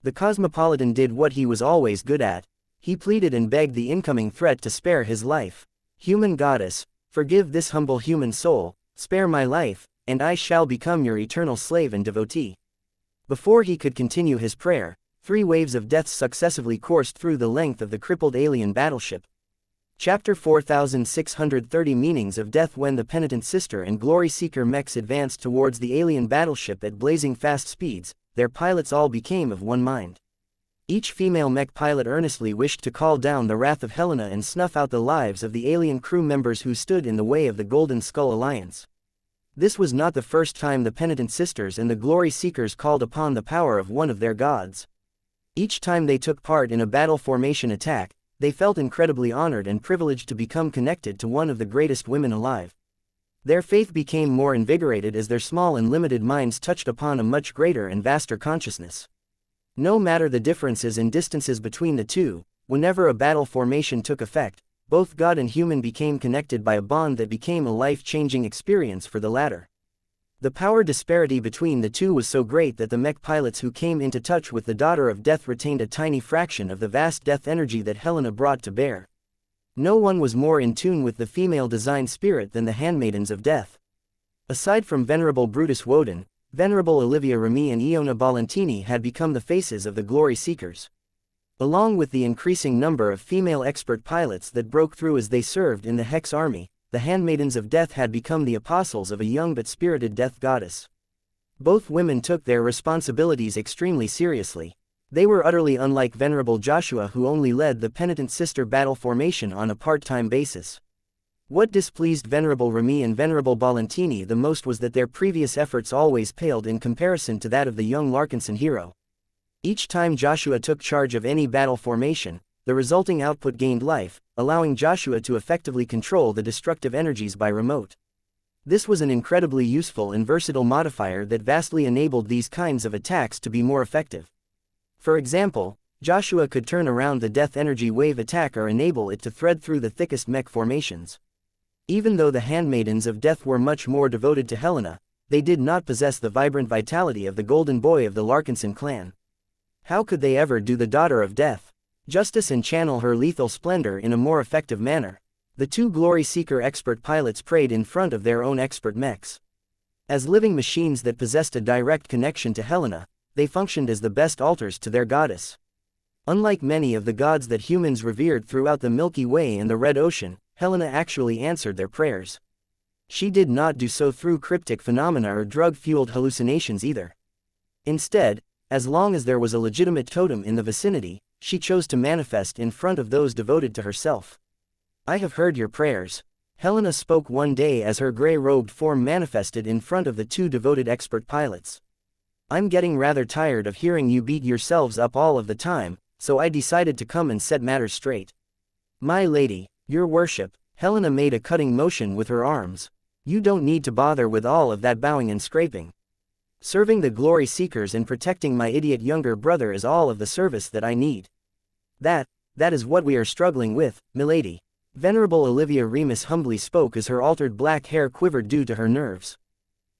The cosmopolitan did what he was always good at. He pleaded and begged the incoming threat to spare his life. Human goddess, forgive this humble human soul, spare my life, and I shall become your eternal slave and devotee. Before he could continue his prayer, 3 waves of death successively coursed through the length of the crippled alien battleship. Chapter 4630 Meanings of Death. When the Penitent Sister and Glory Seeker mechs advanced towards the alien battleship at blazing fast speeds, their pilots all became of one mind. Each female mech pilot earnestly wished to call down the wrath of Helena and snuff out the lives of the alien crew members who stood in the way of the Golden Skull Alliance. This was not the first time the Penitent Sisters and the Glory Seekers called upon the power of one of their gods. Each time they took part in a battle formation attack, they felt incredibly honored and privileged to become connected to one of the greatest women alive. Their faith became more invigorated as their small and limited minds touched upon a much greater and vaster consciousness. No matter the differences and distances between the two, whenever a battle formation took effect, both god and human became connected by a bond that became a life-changing experience for the latter. The power disparity between the two was so great that the mech pilots who came into touch with the daughter of death retained a tiny fraction of the vast death energy that Helena brought to bear. No one was more in tune with the female design spirit than the handmaidens of death. Aside from Venerable Brutus Woden, Venerable Olivia Remy and Iona Bolentini had become the faces of the glory seekers. Along with the increasing number of female expert pilots that broke through as they served in the Hex army, the handmaidens of death had become the apostles of a young but spirited death goddess. Both women took their responsibilities extremely seriously. They were utterly unlike Venerable Joshua, who only led the penitent sister battle formation on a part-time basis. What displeased Venerable Remy and Venerable Bolentini the most was that their previous efforts always paled in comparison to that of the young Larkinson hero. Each time Joshua took charge of any battle formation, the resulting output gained life, allowing Joshua to effectively control the destructive energies by remote. This was an incredibly useful and versatile modifier that vastly enabled these kinds of attacks to be more effective. For example, Joshua could turn around the death energy wave attack or enable it to thread through the thickest mech formations. Even though the handmaidens of death were much more devoted to Helena, they did not possess the vibrant vitality of the golden boy of the Larkinson clan. How could they ever do the daughter of death justice and channel her lethal splendor in a more effective manner? The two glory seeker expert pilots prayed in front of their own expert mechs. As living machines that possessed a direct connection to Helena, they functioned as the best altars to their goddess. Unlike many of the gods that humans revered throughout the Milky Way and the Red Ocean, Helena actually answered their prayers. She did not do so through cryptic phenomena or drug-fueled hallucinations either. Instead, as long as there was a legitimate totem in the vicinity, she chose to manifest in front of those devoted to herself. "I have heard your prayers," Helena spoke one day as her gray-robed form manifested in front of the two devoted expert pilots. "I'm getting rather tired of hearing you beat yourselves up all of the time, so I decided to come and set matters straight. My lady, your worship," Helena made a cutting motion with her arms. "You don't need to bother with all of that bowing and scraping. Serving the glory seekers and protecting my idiot younger brother is all of the service that I need. That is what we are struggling with, milady." Venerable Olivia Remus humbly spoke as her altered black hair quivered due to her nerves.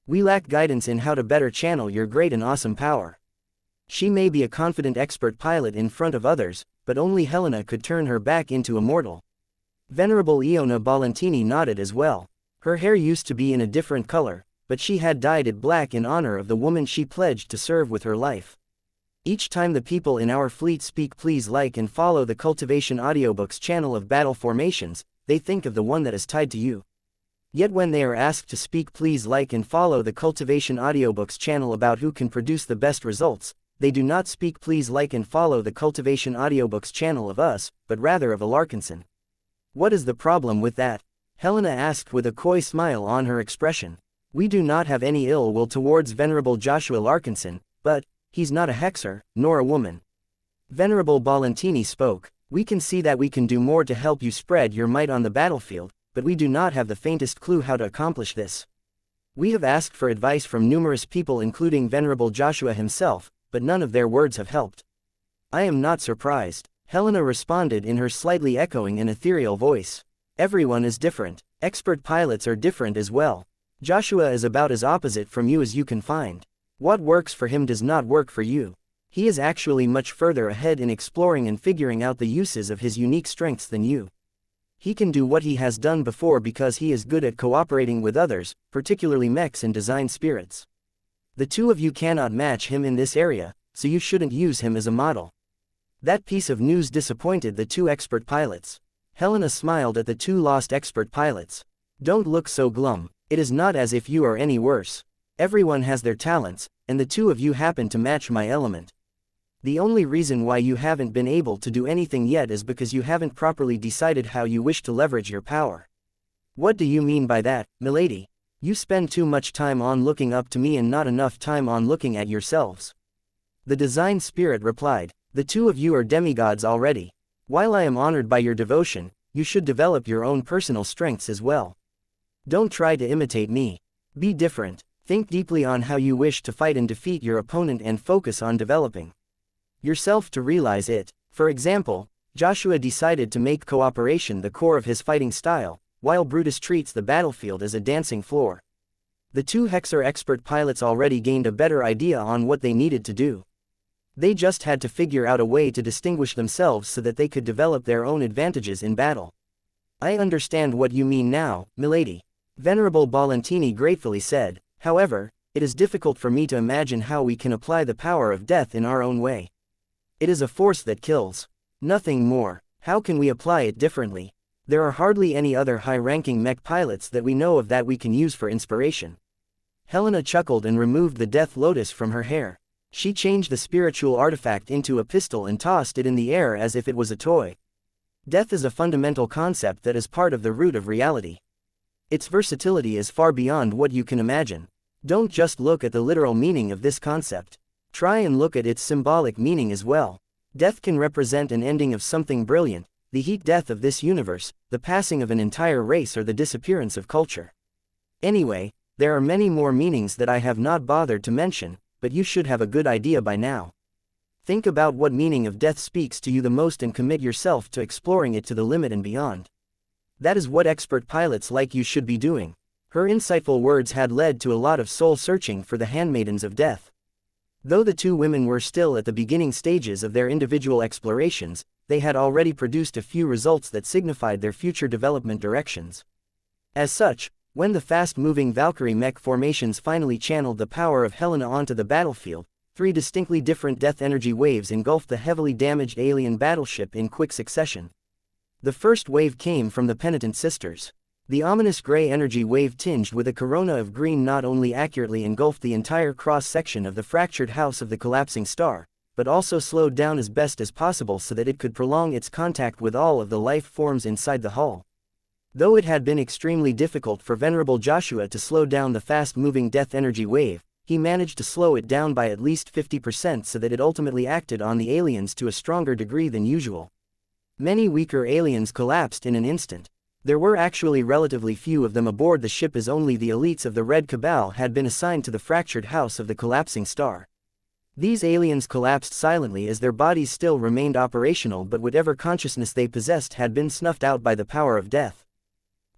"We lack guidance in how to better channel your great and awesome power." She may be a confident expert pilot in front of others, but only Helena could turn her back into a mortal. Venerable Iona Bolentini nodded as well. Her hair used to be in a different color, but she had dyed it black in honor of the woman she pledged to serve with her life. "Each time the people in our fleet speak, please like and follow the Cultivation Audiobooks channel of battle formations, they think of the one that is tied to you. Yet when they are asked to speak, please like and follow the Cultivation Audiobooks channel about who can produce the best results, they do not speak please like and follow the Cultivation Audiobooks channel of us, but rather of a Larkinson. What is the problem with that?" Helena asked with a coy smile on her expression. "We do not have any ill will towards Venerable Joshua Larkinson, but he's not a hexer, nor a woman." Venerable Bolentini spoke. "We can see that we can do more to help you spread your might on the battlefield, but we do not have the faintest clue how to accomplish this. We have asked for advice from numerous people including Venerable Joshua himself, but none of their words have helped." "I am not surprised," Helena responded in her slightly echoing and ethereal voice. "Everyone is different. Expert pilots are different as well. Joshua is about as opposite from you as you can find. What works for him does not work for you. He is actually much further ahead in exploring and figuring out the uses of his unique strengths than you. He can do what he has done before because he is good at cooperating with others, particularly mechs and design spirits. The two of you cannot match him in this area, so you shouldn't use him as a model." That piece of news disappointed the two expert pilots. Helena smiled at the two lost expert pilots. "Don't look so glum. It is not as if you are any worse. Everyone has their talents, and the two of you happen to match my element. The only reason why you haven't been able to do anything yet is because you haven't properly decided how you wish to leverage your power." "What do you mean by that, milady? You spend too much time on looking up to me and not enough time on looking at yourselves." The design spirit replied. "The two of you are demigods already. While I am honored by your devotion, you should develop your own personal strengths as well. Don't try to imitate me. Be different. Think deeply on how you wish to fight and defeat your opponent and focus on developing yourself to realize it. For example, Joshua decided to make cooperation the core of his fighting style, while Brutus treats the battlefield as a dancing floor. The two Hexer expert pilots already gained a better idea on what they needed to do. They just had to figure out a way to distinguish themselves so that they could develop their own advantages in battle. I understand what you mean now, milady. Venerable Bolentini gratefully said. However, it is difficult for me to imagine how we can apply the power of death in our own way. It is a force that kills. Nothing more. How can we apply it differently? There are hardly any other high-ranking mech pilots that we know of that we can use for inspiration. Helena chuckled and removed the death lotus from her hair. She changed the spiritual artifact into a pistol and tossed it in the air as if it was a toy. Death is a fundamental concept that is part of the root of reality. Its versatility is far beyond what you can imagine. Don't just look at the literal meaning of this concept. Try and look at its symbolic meaning as well. Death can represent an ending of something brilliant, the heat death of this universe, the passing of an entire race, or the disappearance of culture. Anyway, there are many more meanings that I have not bothered to mention, but you should have a good idea by now. Think about what meaning of death speaks to you the most and commit yourself to exploring it to the limit and beyond. That is what expert pilots like you should be doing. Her insightful words had led to a lot of soul-searching for the handmaidens of death. Though the two women were still at the beginning stages of their individual explorations, they had already produced a few results that signified their future development directions. As such, when the fast-moving Valkyrie mech formations finally channeled the power of Helena onto the battlefield, 3 distinctly different death energy waves engulfed the heavily damaged alien battleship in quick succession. The first wave came from the Penitent Sisters. The ominous gray energy wave tinged with a corona of green not only accurately engulfed the entire cross-section of the fractured house of the collapsing star, but also slowed down as best as possible so that it could prolong its contact with all of the life forms inside the hull. Though it had been extremely difficult for Venerable Joshua to slow down the fast-moving death energy wave, he managed to slow it down by at least 50% so that it ultimately acted on the aliens to a stronger degree than usual. Many weaker aliens collapsed in an instant. There were actually relatively few of them aboard the ship, as only the elites of the Red Cabal had been assigned to the fractured house of the collapsing star. These aliens collapsed silently as their bodies still remained operational, but whatever consciousness they possessed had been snuffed out by the power of death.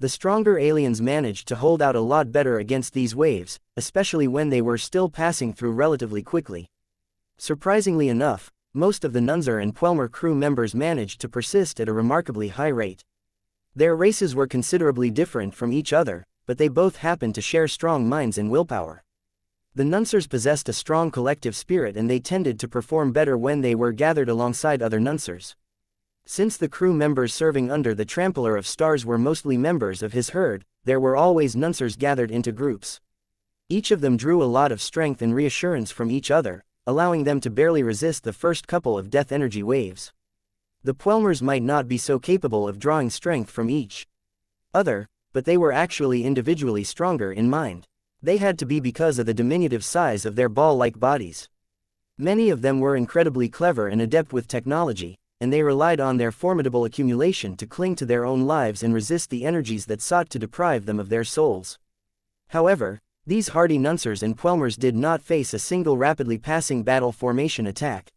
The stronger aliens managed to hold out a lot better against these waves, especially when they were still passing through relatively quickly. Surprisingly enough, most of the Nunzer and Puelmer crew members managed to persist at a remarkably high rate. Their races were considerably different from each other, but they both happened to share strong minds and willpower. The Nuncers possessed a strong collective spirit, and they tended to perform better when they were gathered alongside other Nuncers. Since the crew members serving under the Trampler of Stars were mostly members of his herd, there were always Nuncers gathered into groups. Each of them drew a lot of strength and reassurance from each other, allowing them to barely resist the first couple of death energy waves. The Puelmers might not be so capable of drawing strength from each other, but they were actually individually stronger in mind. They had to be because of the diminutive size of their ball-like bodies. Many of them were incredibly clever and adept with technology, and they relied on their formidable accumulation to cling to their own lives and resist the energies that sought to deprive them of their souls. However, these hardy Nuncers and Puelmers did not face a single rapidly passing battle formation attack.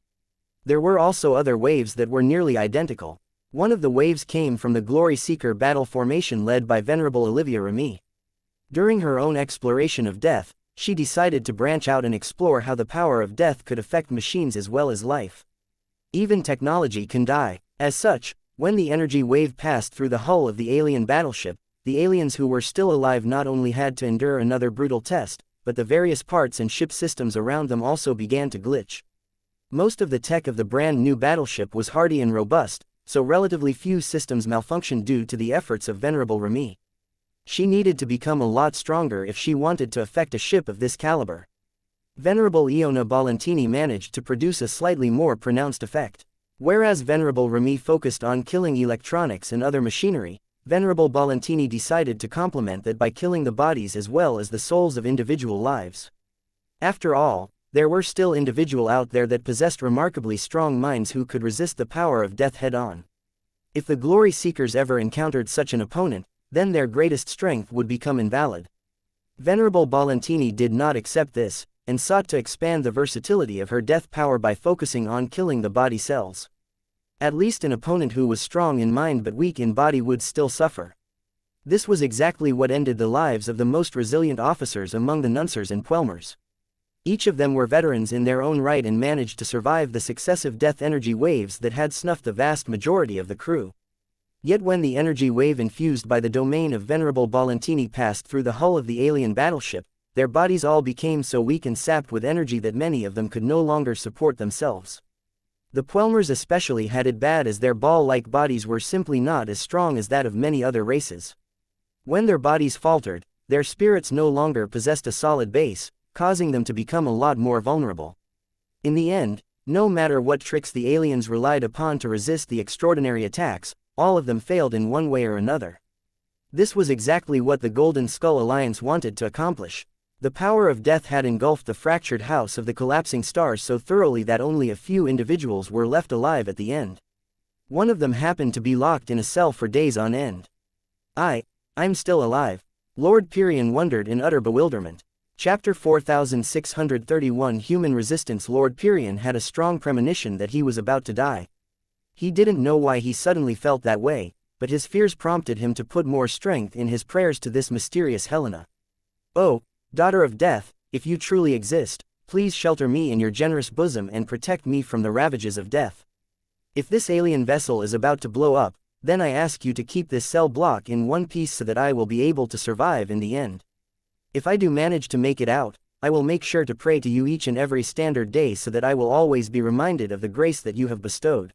There were also other waves that were nearly identical. One of the waves came from the Glory Seeker battle formation led by Venerable Olivia Remy. During her own exploration of death, she decided to branch out and explore how the power of death could affect machines as well as life. Even technology can die. As such, when the energy wave passed through the hull of the alien battleship, the aliens who were still alive not only had to endure another brutal test, but the various parts and ship systems around them also began to glitch. Most of the tech of the brand new battleship was hardy and robust, so relatively few systems malfunctioned due to the efforts of Venerable Remy. She needed to become a lot stronger if she wanted to affect a ship of this caliber. Venerable Iona Bolentini managed to produce a slightly more pronounced effect. Whereas Venerable Remy focused on killing electronics and other machinery, Venerable Bolentini decided to complement that by killing the bodies as well as the souls of individual lives. After all, there were still individuals out there that possessed remarkably strong minds who could resist the power of death head-on. If the Glory Seekers ever encountered such an opponent, then their greatest strength would become invalid. Venerable Bolentini did not accept this, and sought to expand the versatility of her death power by focusing on killing the body cells. At least an opponent who was strong in mind but weak in body would still suffer. This was exactly what ended the lives of the most resilient officers among the Nuncers and Puelmers. Each of them were veterans in their own right and managed to survive the successive death energy waves that had snuffed the vast majority of the crew. Yet when the energy wave infused by the domain of Venerable Ballantini passed through the hull of the alien battleship, their bodies all became so weak and sapped with energy that many of them could no longer support themselves. The Puelmers especially had it bad, as their ball-like bodies were simply not as strong as that of many other races. When their bodies faltered, their spirits no longer possessed a solid base, causing them to become a lot more vulnerable. In the end, no matter what tricks the aliens relied upon to resist the extraordinary attacks, all of them failed in one way or another. This was exactly what the Golden Skull Alliance wanted to accomplish. The power of death had engulfed the fractured house of the collapsing stars so thoroughly that only a few individuals were left alive at the end. One of them happened to be locked in a cell for days on end. I'm still alive. Lord Pyrion wondered in utter bewilderment. Chapter 4631 Human Resistance. Lord Pyrion had a strong premonition that he was about to die. He didn't know why he suddenly felt that way, but his fears prompted him to put more strength in his prayers to this mysterious Helena. "Oh, daughter of death, if you truly exist, please shelter me in your generous bosom and protect me from the ravages of death. If this alien vessel is about to blow up, then I ask you to keep this cell block in one piece so that I will be able to survive in the end. If I do manage to make it out, I will make sure to pray to you each and every standard day so that I will always be reminded of the grace that you have bestowed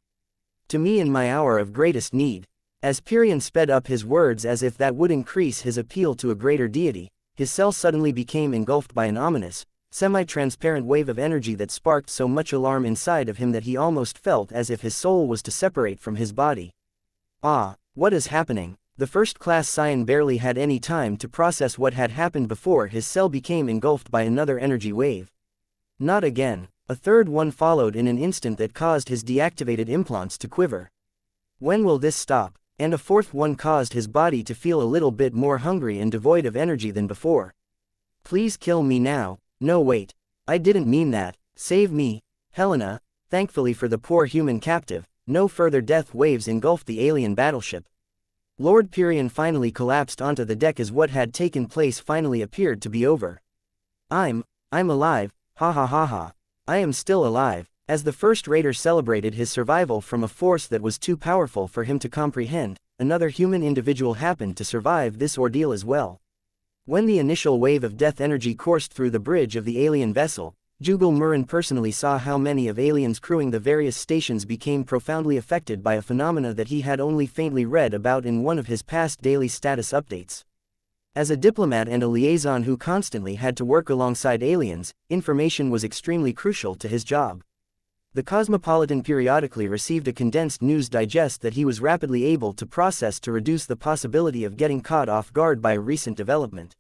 to me in my hour of greatest need." As Pyrion sped up his words as if that would increase his appeal to a greater deity, his cell suddenly became engulfed by an ominous, semi-transparent wave of energy that sparked so much alarm inside of him that he almost felt as if his soul was to separate from his body. Ah, what is happening? The first-class Scion barely had any time to process what had happened before his cell became engulfed by another energy wave. Not again. A third one followed in an instant that caused his deactivated implants to quiver. When will this stop? And a fourth one caused his body to feel a little bit more hungry and devoid of energy than before. "Please kill me now." "No, wait. I didn't mean that. Save me, Helena." Thankfully for the poor human captive, no further death waves engulfed the alien battleship. Lord Pyrion finally collapsed onto the deck as what had taken place finally appeared to be over. I'm alive, ha ha ha ha. I am still alive." As the first raider celebrated his survival from a force that was too powerful for him to comprehend, another human individual happened to survive this ordeal as well. When the initial wave of death energy coursed through the bridge of the alien vessel, Jugal Murren personally saw how many of aliens crewing the various stations became profoundly affected by a phenomena that he had only faintly read about in one of his past daily status updates. As a diplomat and a liaison who constantly had to work alongside aliens, information was extremely crucial to his job. The Cosmopolitan periodically received a condensed news digest that he was rapidly able to process to reduce the possibility of getting caught off guard by a recent development.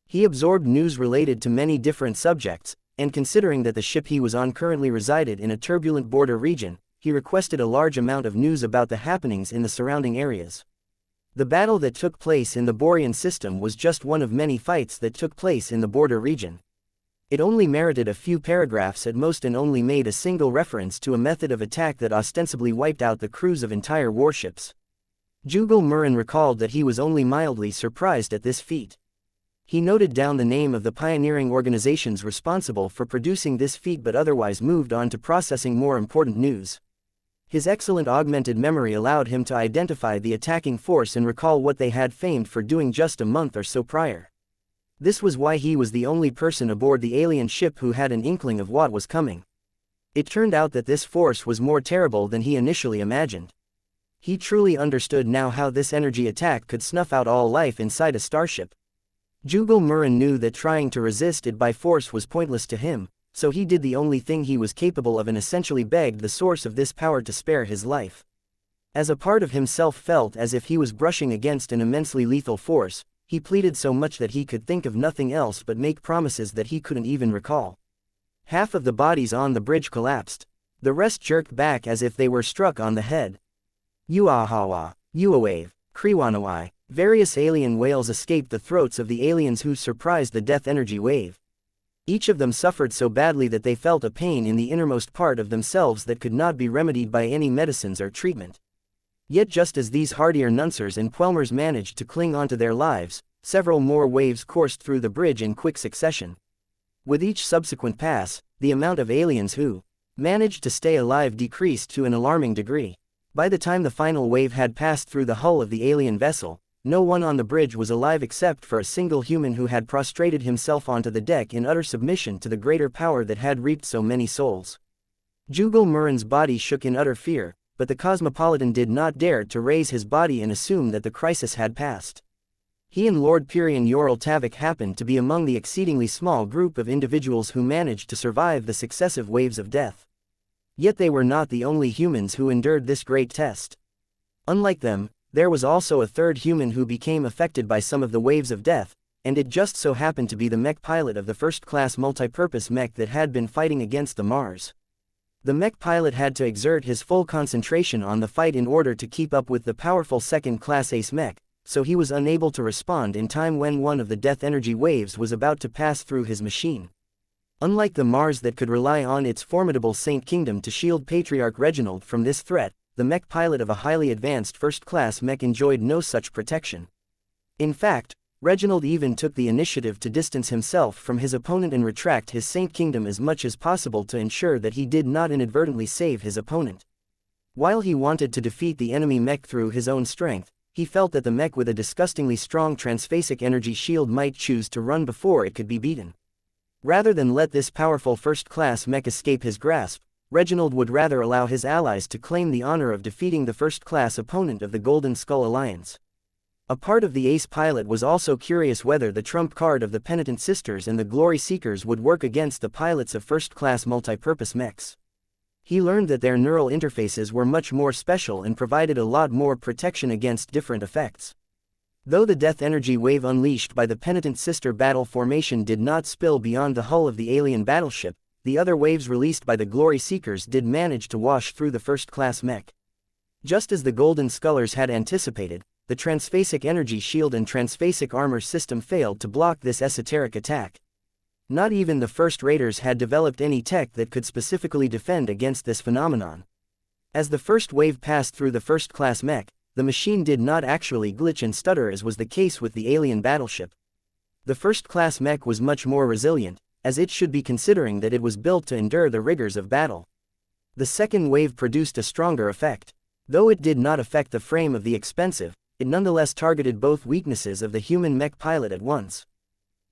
He absorbed news related to many different subjects, and considering that the ship he was on currently resided in a turbulent border region, he requested a large amount of news about the happenings in the surrounding areas. The battle that took place in the Borean system was just one of many fights that took place in the border region. It only merited a few paragraphs at most and only made a single reference to a method of attack that ostensibly wiped out the crews of entire warships. Jugal Murren recalled that he was only mildly surprised at this feat. He noted down the name of the pioneering organizations responsible for producing this feat but otherwise moved on to processing more important news. His excellent augmented memory allowed him to identify the attacking force and recall what they had famed for doing just a month or so prior. This was why he was the only person aboard the alien ship who had an inkling of what was coming. It turned out that this force was more terrible than he initially imagined. He truly understood now how this energy attack could snuff out all life inside a starship. Jugal Murren knew that trying to resist it by force was pointless to him, so he did the only thing he was capable of and essentially begged the source of this power to spare his life. As a part of himself felt as if he was brushing against an immensely lethal force, he pleaded so much that he could think of nothing else but make promises that he couldn't even recall. Half of the bodies on the bridge collapsed. The rest jerked back as if they were struck on the head. Uahawa, Uawave, Kriwanawai. Various alien wails escaped the throats of the aliens who surprised the death energy wave. Each of them suffered so badly that they felt a pain in the innermost part of themselves that could not be remedied by any medicines or treatment. Yet just as these hardier Nuncers and Quelmers managed to cling onto their lives, several more waves coursed through the bridge in quick succession. With each subsequent pass, the amount of aliens who managed to stay alive decreased to an alarming degree. By the time the final wave had passed through the hull of the alien vessel, no one on the bridge was alive except for a single human who had prostrated himself onto the deck in utter submission to the greater power that had reaped so many souls. Jugal Murin's body shook in utter fear, but the cosmopolitan did not dare to raise his body and assume that the crisis had passed. He and Lord Pirian Yoral Tavik happened to be among the exceedingly small group of individuals who managed to survive the successive waves of death. Yet they were not the only humans who endured this great test. Unlike them, there was also a third human who became affected by some of the waves of death, and it just so happened to be the mech pilot of the first-class multipurpose mech that had been fighting against the Mars. The mech pilot had to exert his full concentration on the fight in order to keep up with the powerful second-class ace mech, so he was unable to respond in time when one of the death energy waves was about to pass through his machine. Unlike the Mars that could rely on its formidable Saint Kingdom to shield Patriarch Reginald from this threat, the mech pilot of a highly advanced first-class mech enjoyed no such protection. In fact, Reginald even took the initiative to distance himself from his opponent and retract his Saint Kingdom as much as possible to ensure that he did not inadvertently save his opponent. While he wanted to defeat the enemy mech through his own strength, he felt that the mech with a disgustingly strong transphasic energy shield might choose to run before it could be beaten. Rather than let this powerful first-class mech escape his grasp, Reginald would rather allow his allies to claim the honor of defeating the first-class opponent of the Golden Skull Alliance. A part of the ace pilot was also curious whether the trump card of the Penitent Sisters and the Glory Seekers would work against the pilots of first-class multipurpose mechs. He learned that their neural interfaces were much more special and provided a lot more protection against different effects. Though the death energy wave unleashed by the Penitent Sister battle formation did not spill beyond the hull of the alien battleship, the other waves released by the Glory Seekers did manage to wash through the first-class mech. Just as the Golden Scullers had anticipated, the transphasic energy shield and transphasic armor system failed to block this esoteric attack. Not even the first raiders had developed any tech that could specifically defend against this phenomenon. As the first wave passed through the first-class mech, the machine did not actually glitch and stutter as was the case with the alien battleship. The first-class mech was much more resilient, as it should be considering that it was built to endure the rigors of battle. The second wave produced a stronger effect. Though it did not affect the frame of the expensive, it nonetheless targeted both weaknesses of the human mech pilot at once.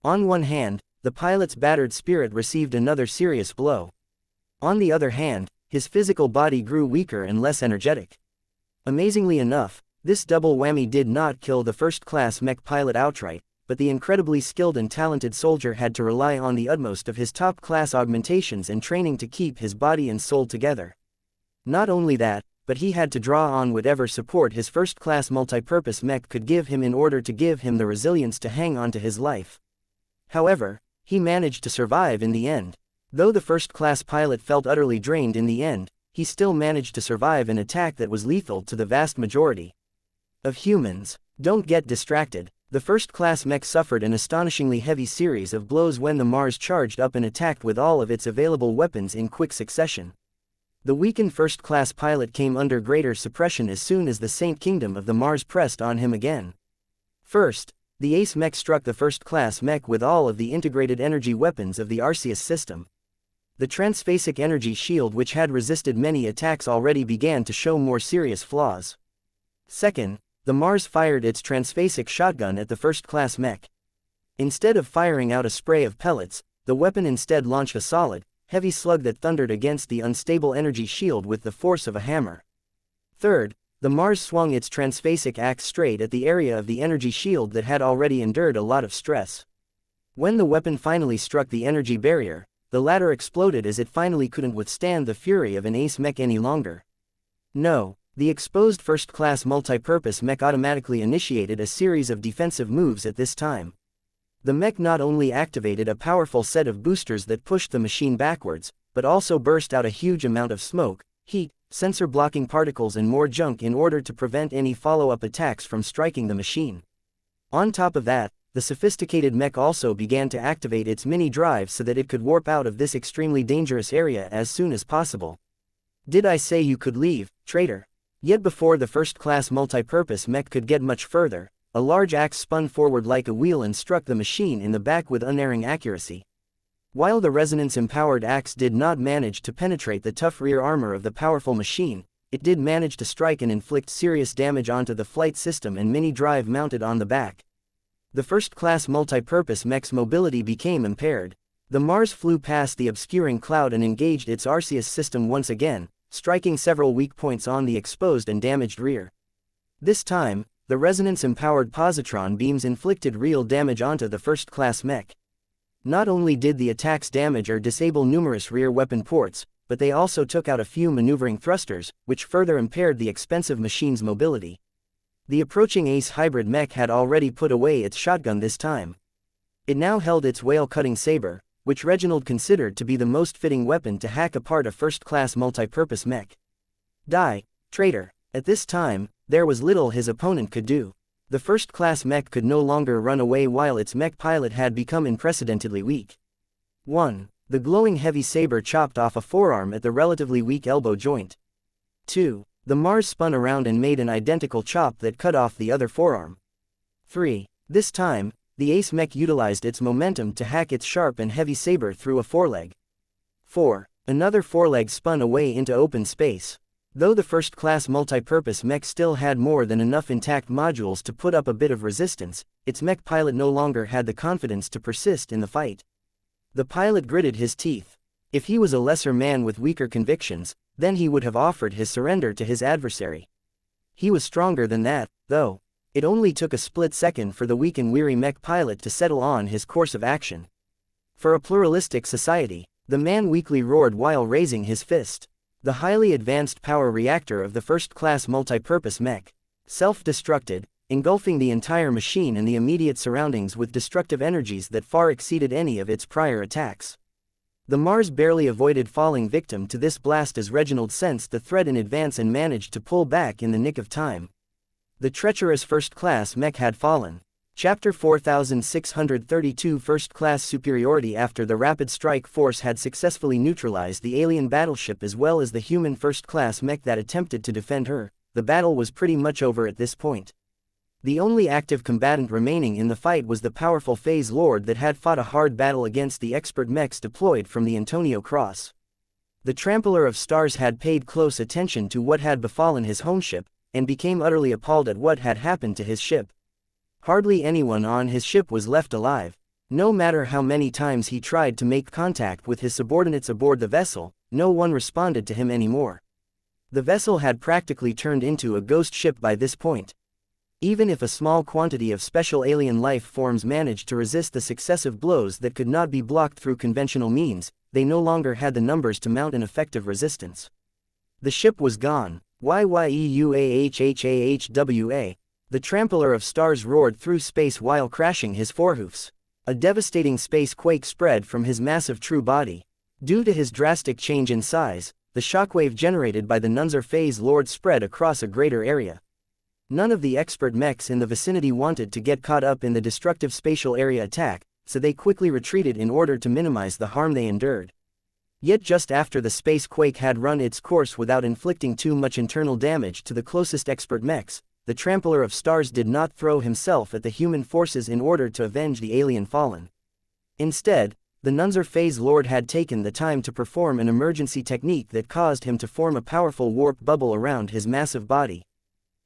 On one hand, the pilot's battered spirit received another serious blow. On the other hand, his physical body grew weaker and less energetic. Amazingly enough, this double whammy did not kill the first-class mech pilot outright, but the incredibly skilled and talented soldier had to rely on the utmost of his top-class augmentations and training to keep his body and soul together. Not only that, but he had to draw on whatever support his first-class multipurpose mech could give him in order to give him the resilience to hang on to his life. However, he managed to survive in the end. Though the first-class pilot felt utterly drained in the end, he still managed to survive an attack that was lethal to the vast majority of humans. Don't get distracted. The first-class mech suffered an astonishingly heavy series of blows when the Mars charged up and attacked with all of its available weapons in quick succession. The weakened first-class pilot came under greater suppression as soon as the Saint Kingdom of the Mars pressed on him again. First, the ace mech struck the first-class mech with all of the integrated energy weapons of the Arceus system. The transphasic energy shield, which had resisted many attacks, already began to show more serious flaws. Second, the Mars fired its transphasic shotgun at the first-class mech. Instead of firing out a spray of pellets, the weapon instead launched a solid, heavy slug that thundered against the unstable energy shield with the force of a hammer. Third, the Mars swung its transphasic axe straight at the area of the energy shield that had already endured a lot of stress. When the weapon finally struck the energy barrier, the latter exploded as it finally couldn't withstand the fury of an ace mech any longer. No. The exposed first-class multipurpose mech automatically initiated a series of defensive moves at this time. The mech not only activated a powerful set of boosters that pushed the machine backwards, but also burst out a huge amount of smoke, heat, sensor-blocking particles and more junk in order to prevent any follow-up attacks from striking the machine. On top of that, the sophisticated mech also began to activate its mini-drive so that it could warp out of this extremely dangerous area as soon as possible. Did I say you could leave, traitor? Yet before the first-class multi-purpose mech could get much further, a large axe spun forward like a wheel and struck the machine in the back with unerring accuracy. While the resonance-empowered axe did not manage to penetrate the tough rear armor of the powerful machine, it did manage to strike and inflict serious damage onto the flight system and mini-drive mounted on the back. The first-class multi-purpose mech's mobility became impaired. The Mars flew past the obscuring cloud and engaged its Arceus system once again, striking several weak points on the exposed and damaged rear. This time, the resonance-empowered positron beams inflicted real damage onto the first-class mech. Not only did the attacks damage or disable numerous rear weapon ports, but they also took out a few maneuvering thrusters, which further impaired the expensive machine's mobility. The approaching Ace hybrid mech had already put away its shotgun this time. It now held its whale-cutting saber, which Reginald considered to be the most fitting weapon to hack apart a first-class multi-purpose mech. Die, traitor! At this time, there was little his opponent could do. The first-class mech could no longer run away while its mech pilot had become unprecedentedly weak. 1. The glowing heavy saber chopped off a forearm at the relatively weak elbow joint. 2. The Mars spun around and made an identical chop that cut off the other forearm. 3. This time, the Ace mech utilized its momentum to hack its sharp and heavy saber through a foreleg. 4. Another foreleg spun away into open space. Though the first-class multi-purpose mech still had more than enough intact modules to put up a bit of resistance, its mech pilot no longer had the confidence to persist in the fight. The pilot gritted his teeth. If he was a lesser man with weaker convictions, then he would have offered his surrender to his adversary. He was stronger than that, though. It only took a split second for the weak and weary mech pilot to settle on his course of action. For a pluralistic society, the man weakly roared while raising his fist. The highly advanced power reactor of the first-class multi-purpose mech self-destructed, engulfing the entire machine and the immediate surroundings with destructive energies that far exceeded any of its prior attacks. The Mars barely avoided falling victim to this blast as Reginald sensed the threat in advance and managed to pull back in the nick of time. The treacherous first-class mech had fallen. Chapter 4632 First-Class Superiority. After the rapid strike force had successfully neutralized the alien battleship as well as the human first-class mech that attempted to defend her, the battle was pretty much over at this point. The only active combatant remaining in the fight was the powerful Phase Lord that had fought a hard battle against the expert mechs deployed from the Antonio Cross. The Trampler of Stars had paid close attention to what had befallen his home ship, and became utterly appalled at what had happened to his ship. Hardly anyone on his ship was left alive. No matter how many times he tried to make contact with his subordinates aboard the vessel, no one responded to him anymore. The vessel had practically turned into a ghost ship by this point. Even if a small quantity of special alien life forms managed to resist the successive blows that could not be blocked through conventional means, they no longer had the numbers to mount an effective resistance. The ship was gone. YYEUAHHAHWA. The Trampler of Stars roared through space while crashing his forehoofs. A devastating space quake spread from his massive true body. Due to his drastic change in size, the shockwave generated by the Nunzer Phase Lord spread across a greater area. None of the expert mechs in the vicinity wanted to get caught up in the destructive spatial area attack, so they quickly retreated in order to minimize the harm they endured. Yet just after the space quake had run its course without inflicting too much internal damage to the closest expert mechs, the Trampler of Stars did not throw himself at the human forces in order to avenge the alien fallen. Instead, the Nunzer Phase Lord had taken the time to perform an emergency technique that caused him to form a powerful warp bubble around his massive body.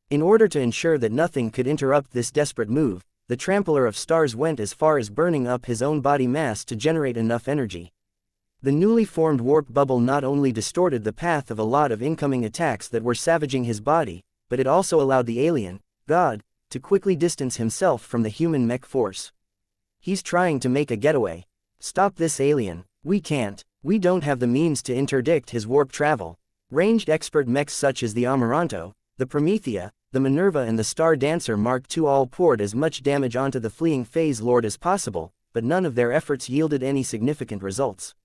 In order to ensure that nothing could interrupt this desperate move, the Trampler of Stars went as far as burning up his own body mass to generate enough energy. The newly formed warp bubble not only distorted the path of a lot of incoming attacks that were savaging his body, but it also allowed the alien, God, to quickly distance himself from the human mech force. He's trying to make a getaway. Stop this alien. We can't. We don't have the means to interdict his warp travel. Ranged expert mechs such as the Amaranto, the Promethea, the Minerva and the Star Dancer Mark II all poured as much damage onto the fleeing Phase Lord as possible, but none of their efforts yielded any significant results.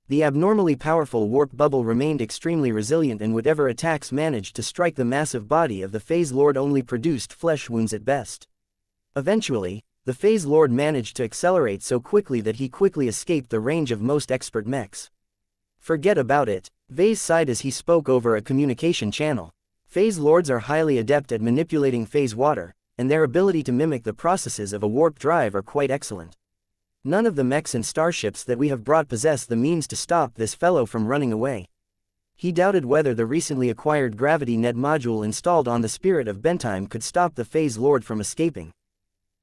The abnormally powerful warp bubble remained extremely resilient, and whatever attacks managed to strike the massive body of the Phase Lord only produced flesh wounds at best. Eventually, the Phase Lord managed to accelerate so quickly that he quickly escaped the range of most expert mechs. Forget about it, Vase sighed as he spoke over a communication channel. Phase Lords are highly adept at manipulating phase water, and their ability to mimic the processes of a warp drive are quite excellent. None of the mechs and starships that we have brought possess the means to stop this fellow from running away. He doubted whether the recently acquired gravity net module installed on the Spirit of Bentime could stop the Phase Lord from escaping.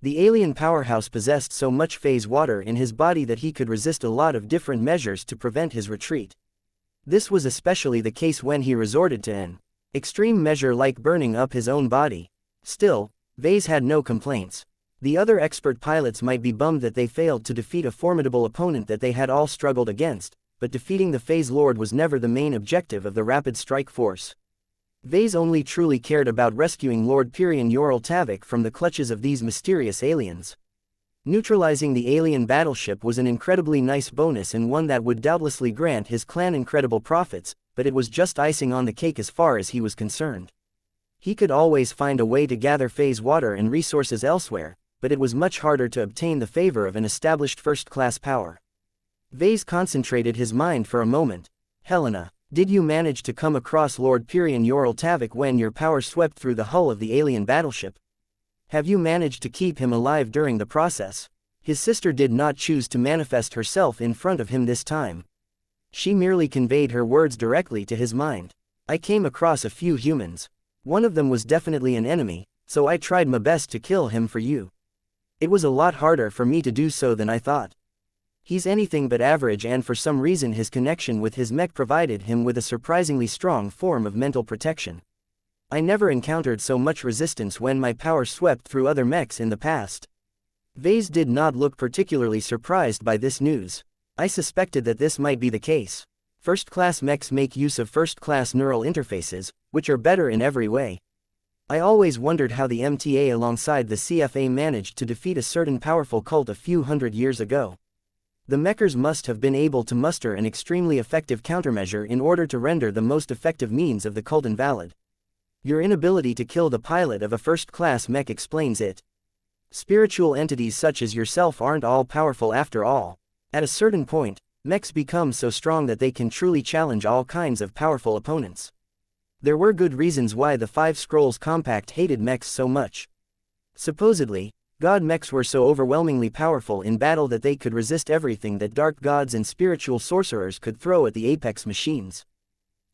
The alien powerhouse possessed so much phase water in his body that he could resist a lot of different measures to prevent his retreat. This was especially the case when he resorted to an extreme measure like burning up his own body. Still, Vase had no complaints. The other expert pilots might be bummed that they failed to defeat a formidable opponent that they had all struggled against, but defeating the Phase Lord was never the main objective of the Rapid Strike Force. Vase only truly cared about rescuing Lord Pyrion Yoral Tavik from the clutches of these mysterious aliens. Neutralizing the alien battleship was an incredibly nice bonus and one that would doubtlessly grant his clan incredible profits, but it was just icing on the cake as far as he was concerned. He could always find a way to gather phase water and resources elsewhere, but it was much harder to obtain the favor of an established first-class power. Vase concentrated his mind for a moment. Helena, did you manage to come across Lord Pyrion Yoral Tavik when your power swept through the hull of the alien battleship? Have you managed to keep him alive during the process? His sister did not choose to manifest herself in front of him this time. She merely conveyed her words directly to his mind. I came across a few humans. One of them was definitely an enemy, so I tried my best to kill him for you. It was a lot harder for me to do so than I thought. He's anything but average, and for some reason his connection with his mech provided him with a surprisingly strong form of mental protection. I never encountered so much resistance when my power swept through other mechs in the past. Vase did not look particularly surprised by this news. I suspected that this might be the case. First-class mechs make use of first-class neural interfaces, which are better in every way. I always wondered how the MTA alongside the CFA managed to defeat a certain powerful cult a few hundred years ago. The mechers must have been able to muster an extremely effective countermeasure in order to render the most effective means of the cult invalid. Your inability to kill the pilot of a first-class mech explains it. Spiritual entities such as yourself aren't all powerful after all. At a certain point, mechs become so strong that they can truly challenge all kinds of powerful opponents. There were good reasons why the Five Scrolls Compact hated mechs so much. Supposedly, god mechs were so overwhelmingly powerful in battle that they could resist everything that dark gods and spiritual sorcerers could throw at the apex machines.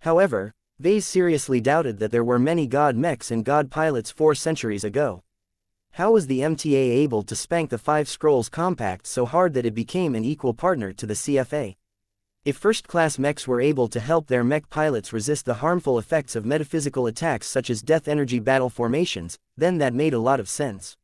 However, Vase seriously doubted that there were many god mechs and god pilots 4 centuries ago. How was the MTA able to spank the Five Scrolls Compact so hard that it became an equal partner to the CFA? If first-class mechs were able to help their mech pilots resist the harmful effects of metaphysical attacks such as death energy battle formations, then that made a lot of sense.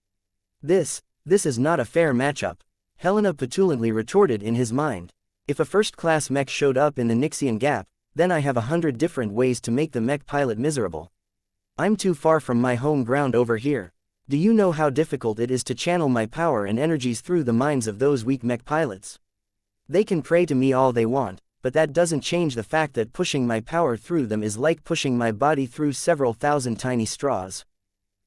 This is not a fair matchup, Helena petulantly retorted in his mind. If a first-class mech showed up in the Nixian Gap, then I have 100 different ways to make the mech pilot miserable. I'm too far from my home ground over here. Do you know how difficult it is to channel my power and energies through the minds of those weak mech pilots? They can pray to me all they want, but that doesn't change the fact that pushing my power through them is like pushing my body through several thousand tiny straws.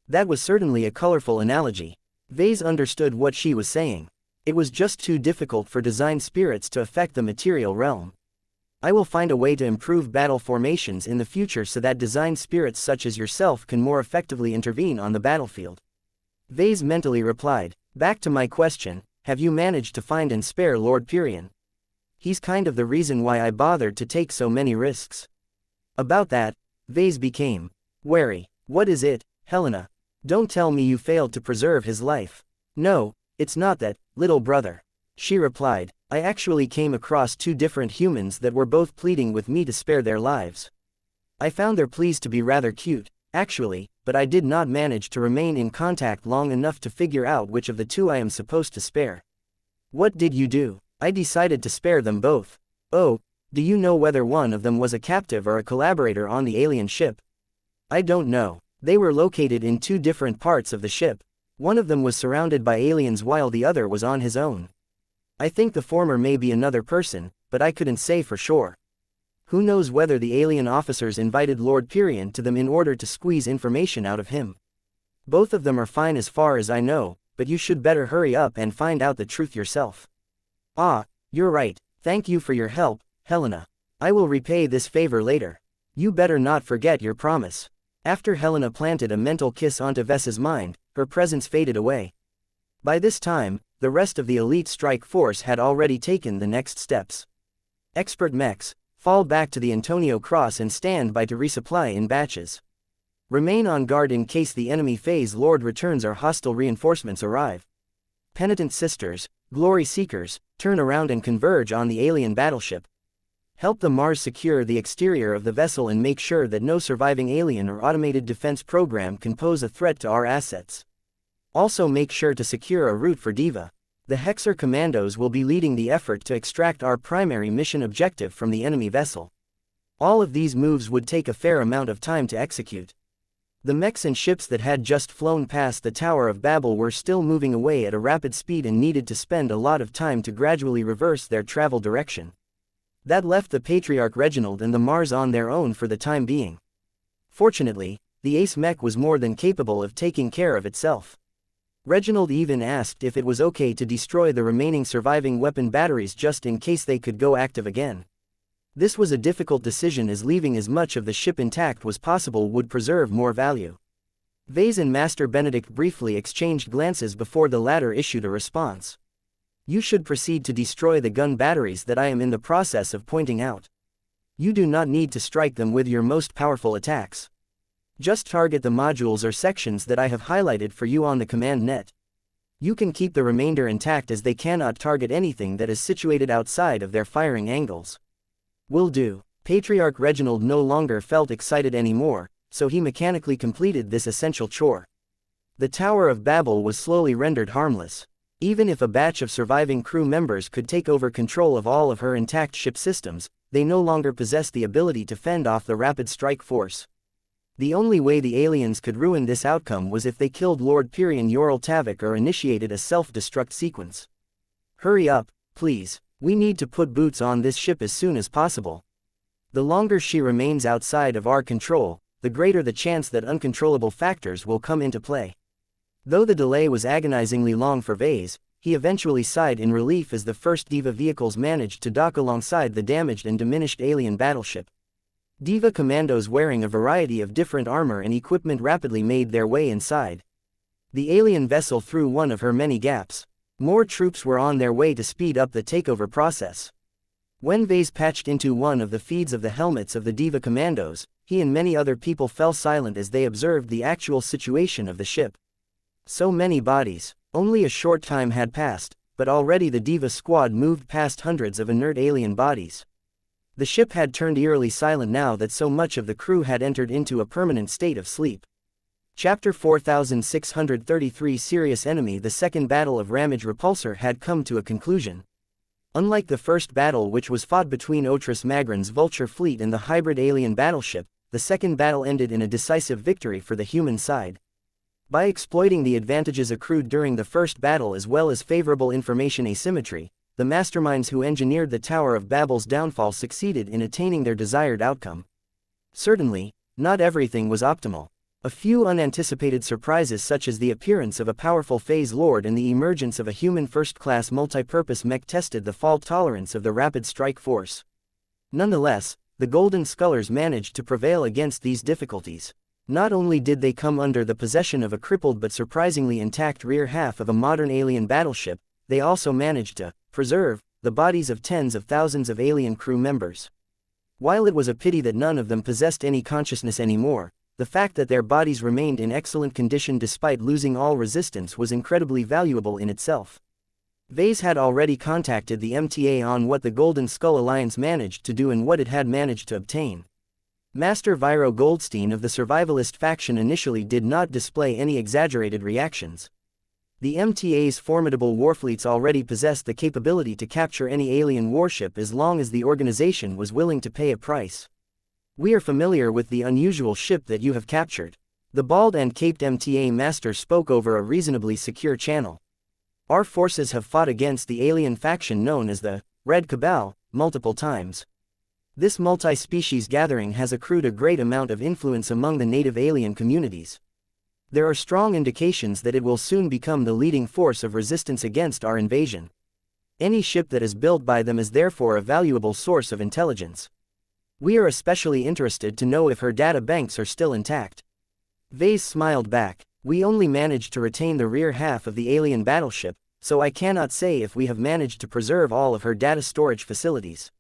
That was certainly a colorful analogy. Vase understood what she was saying. It was just too difficult for design spirits to affect the material realm. I will find a way to improve battle formations in the future so that design spirits such as yourself can more effectively intervene on the battlefield. Vase mentally replied. Back to my question, have you managed to find and spare Lord Pyrion? He's kind of the reason why I bothered to take so many risks. About that, Vase became wary. What is it, Helena? Don't tell me you failed to preserve his life. No, it's not that, little brother. She replied. I actually came across 2 different humans that were both pleading with me to spare their lives. I found their pleas to be rather cute, actually, but I did not manage to remain in contact long enough to figure out which of the 2 I am supposed to spare. What did you do? I decided to spare them both. Oh, do you know whether one of them was a captive or a collaborator on the alien ship? I don't know. They were located in 2 different parts of the ship. One of them was surrounded by aliens while the other was on his own. I think the former may be another person, but I couldn't say for sure. Who knows whether the alien officers invited Lord Pyrion to them in order to squeeze information out of him. Both of them are fine as far as I know, but you should better hurry up and find out the truth yourself. Ah, you're right, thank you for your help, Helena. I will repay this favor later. You better not forget your promise. After Helena planted a mental kiss onto Vessa's mind, her presence faded away. By this time, the rest of the elite strike force had already taken the next steps. Expert mechs, fall back to the Antonio Cross and stand by to resupply in batches. Remain on guard in case the enemy phase lord returns or hostile reinforcements arrive. Penitent sisters, glory seekers, turn around and converge on the alien battleship. Help the Mars secure the exterior of the vessel and make sure that no surviving alien or automated defense program can pose a threat to our assets. Also make sure to secure a route for Diva. The Hexer commandos will be leading the effort to extract our primary mission objective from the enemy vessel. All of these moves would take a fair amount of time to execute. The mechs and ships that had just flown past the Tower of Babel were still moving away at a rapid speed and needed to spend a lot of time to gradually reverse their travel direction. That left the Patriarch Reginald and the Mars on their own for the time being. Fortunately, the Ace mech was more than capable of taking care of itself. Reginald even asked if it was okay to destroy the remaining surviving weapon batteries just in case they could go active again. This was a difficult decision as leaving as much of the ship intact was possible would preserve more value. Vase and Master Benedict briefly exchanged glances before the latter issued a response. You should proceed to destroy the gun batteries that I am in the process of pointing out. You do not need to strike them with your most powerful attacks. Just target the modules or sections that I have highlighted for you on the command net. You can keep the remainder intact as they cannot target anything that is situated outside of their firing angles. Will do. Patriarch Reginald no longer felt excited anymore, so he mechanically completed this essential chore. The Tower of Babel was slowly rendered harmless. Even if a batch of surviving crew members could take over control of all of her intact ship systems, they no longer possessed the ability to fend off the rapid strike force. The only way the aliens could ruin this outcome was if they killed Lord Pyrian Yoral Tavik or initiated a self-destruct sequence. Hurry up, please. We need to put boots on this ship as soon as possible. The longer she remains outside of our control, the greater the chance that uncontrollable factors will come into play. Though the delay was agonizingly long for Vase, he eventually sighed in relief as the first Diva vehicles managed to dock alongside the damaged and diminished alien battleship. Diva commandos wearing a variety of different armor and equipment rapidly made their way inside. The alien vessel through one of her many gaps. More troops were on their way to speed up the takeover process. When Vase patched into one of the feeds of the helmets of the Diva commandos, he and many other people fell silent as they observed the actual situation of the ship. So many bodies. Only a short time had passed, but already the Diva squad moved past hundreds of inert alien bodies. The ship had turned eerily silent now that so much of the crew had entered into a permanent state of sleep. Chapter 4633 Serious Enemy. The second battle of Ramage Repulsor had come to a conclusion. Unlike the first battle, which was fought between Otris Magran's Vulture fleet and the hybrid alien battleship, the second battle ended in a decisive victory for the human side. By exploiting the advantages accrued during the first battle as well as favorable information asymmetry, the masterminds who engineered the Tower of Babel's downfall succeeded in attaining their desired outcome. Certainly, not everything was optimal. A few unanticipated surprises such as the appearance of a powerful phase lord and the emergence of a human first-class multi-purpose mech tested the fault tolerance of the rapid strike force. Nonetheless, the Golden Scullers managed to prevail against these difficulties. Not only did they come under the possession of a crippled but surprisingly intact rear half of a modern alien battleship, they also managed to preserve the bodies of tens of thousands of alien crew members. While it was a pity that none of them possessed any consciousness anymore, the fact that their bodies remained in excellent condition despite losing all resistance was incredibly valuable in itself. Vase had already contacted the MTA on what the Golden Skull Alliance managed to do and what it had managed to obtain. Master Viro Goldstein of the Survivalist faction initially did not display any exaggerated reactions. The MTA's formidable warfleets already possessed the capability to capture any alien warship as long as the organization was willing to pay a price. We are familiar with the unusual ship that you have captured. The bald and caped MTA master spoke over a reasonably secure channel. Our forces have fought against the alien faction known as the Red Cabal multiple times. This multi-species gathering has accrued a great amount of influence among the native alien communities. There are strong indications that it will soon become the leading force of resistance against our invasion. Any ship that is built by them is therefore a valuable source of intelligence. We are especially interested to know if her data banks are still intact. Vase smiled back. We only managed to retain the rear half of the alien battleship, so I cannot say if we have managed to preserve all of her data storage facilities.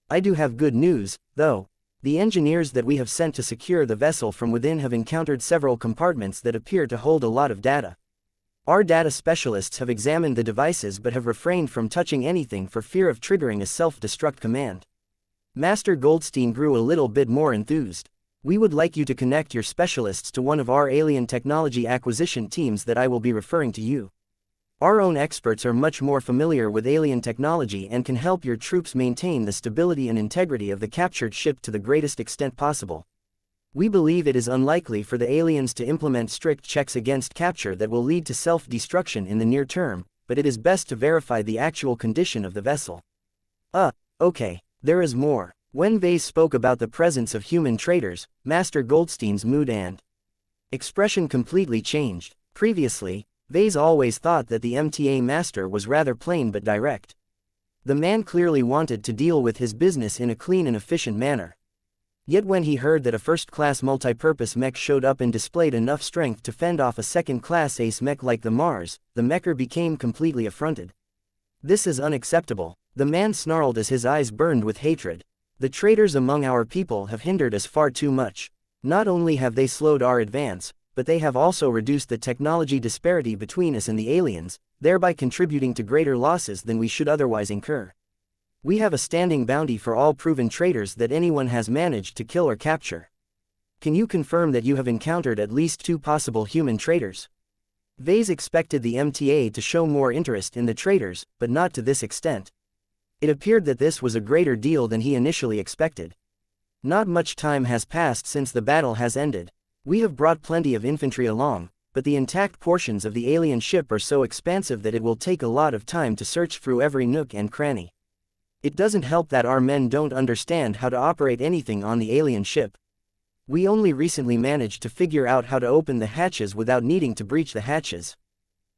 I do have good news, though. The engineers that we have sent to secure the vessel from within have encountered several compartments that appear to hold a lot of data. Our data specialists have examined the devices but have refrained from touching anything for fear of triggering a self-destruct command. Master Goldstein grew a little bit more enthused. We would like you to connect your specialists to one of our alien technology acquisition teams that I will be referring to you. Our own experts are much more familiar with alien technology and can help your troops maintain the stability and integrity of the captured ship to the greatest extent possible. We believe it is unlikely for the aliens to implement strict checks against capture that will lead to self-destruction in the near term, but it is best to verify the actual condition of the vessel. Okay, there is more. When Vase spoke about the presence of human traitors, Master Goldstein's mood and expression completely changed. Previously, Vase always thought that the MTA master was rather plain but direct. The man clearly wanted to deal with his business in a clean and efficient manner. Yet when he heard that a first-class multipurpose mech showed up and displayed enough strength to fend off a second-class ace mech like the Mars, the mecher became completely affronted. This is unacceptable, the man snarled as his eyes burned with hatred. The traitors among our people have hindered us far too much. Not only have they slowed our advance, but they have also reduced the technology disparity between us and the aliens, thereby contributing to greater losses than we should otherwise incur. We have a standing bounty for all proven traitors that anyone has managed to kill or capture. Can you confirm that you have encountered at least 2 possible human traitors? Vase expected the MTA to show more interest in the traitors, but not to this extent. It appeared that this was a greater deal than he initially expected. Not much time has passed since the battle has ended. We have brought plenty of infantry along, but the intact portions of the alien ship are so expansive that it will take a lot of time to search through every nook and cranny. It doesn't help that our men don't understand how to operate anything on the alien ship. We only recently managed to figure out how to open the hatches without needing to breach the hatches.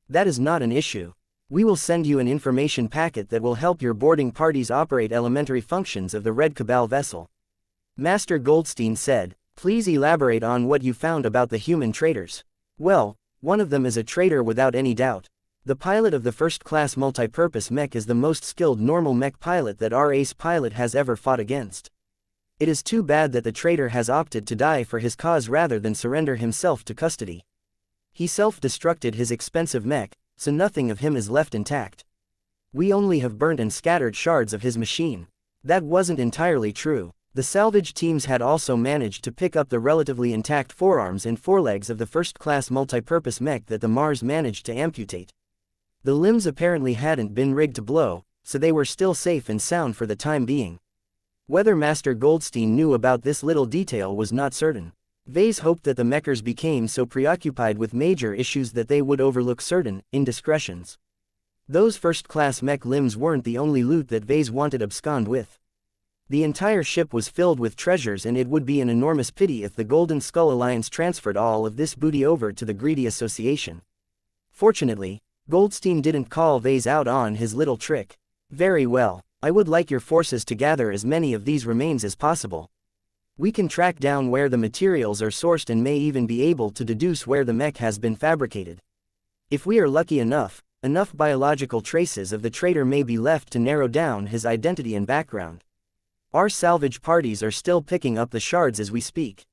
That is not an issue. We will send you an information packet that will help your boarding parties operate elementary functions of the Red Cabal vessel. Master Goldstein said, please elaborate on what you found about the human traitors. Well, one of them is a traitor without any doubt. The pilot of the first-class multipurpose mech is the most skilled normal mech pilot that our ace pilot has ever fought against. It is too bad that the traitor has opted to die for his cause rather than surrender himself to custody. He self-destructed his expensive mech, so nothing of him is left intact. We only have burnt and scattered shards of his machine. That wasn't entirely true. The salvage teams had also managed to pick up the relatively intact forearms and forelegs of the first-class multipurpose mech that the Mars managed to amputate. The limbs apparently hadn't been rigged to blow, so they were still safe and sound for the time being. Whether Master Goldstein knew about this little detail was not certain. Vase hoped that the mechers became so preoccupied with major issues that they would overlook certain indiscretions. Those first-class mech limbs weren't the only loot that Vase wanted abscond with. The entire ship was filled with treasures, and it would be an enormous pity if the Golden Skull Alliance transferred all of this booty over to the Greedy Association. Fortunately, Goldstein didn't call Vase out on his little trick. Very well, I would like your forces to gather as many of these remains as possible. We can track down where the materials are sourced and may even be able to deduce where the mech has been fabricated. If we are lucky enough biological traces of the traitor may be left to narrow down his identity and background. Our salvage parties are still picking up the shards as we speak.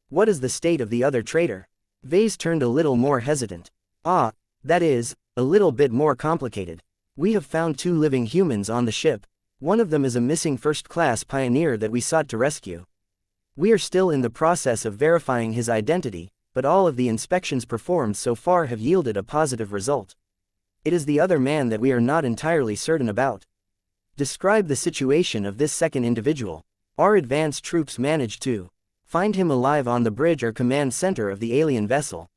What is the state of the other traitor? Vase turned a little more hesitant. That is, a little bit more complicated. We have found 2 living humans on the ship. One of them is a missing first-class pioneer that we sought to rescue. We are still in the process of verifying his identity, but all of the inspections performed so far have yielded a positive result. It is the other man that we are not entirely certain about. Describe the situation of this second individual. Our advanced troops managed to find him alive on the bridge or command center of the alien vessel.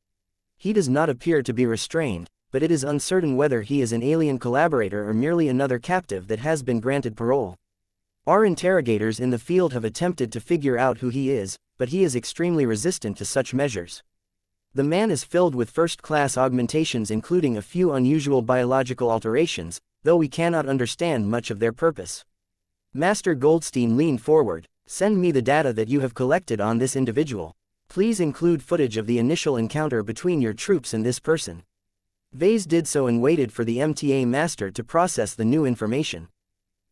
He does not appear to be restrained, but it is uncertain whether he is an alien collaborator or merely another captive that has been granted parole. Our interrogators in the field have attempted to figure out who he is, but he is extremely resistant to such measures. The man is filled with first-class augmentations including a few unusual biological alterations, though we cannot understand much of their purpose. Master Goldstein leaned forward. Send me the data that you have collected on this individual. Please include footage of the initial encounter between your troops and this person. Vase did so and waited for the MTA master to process the new information.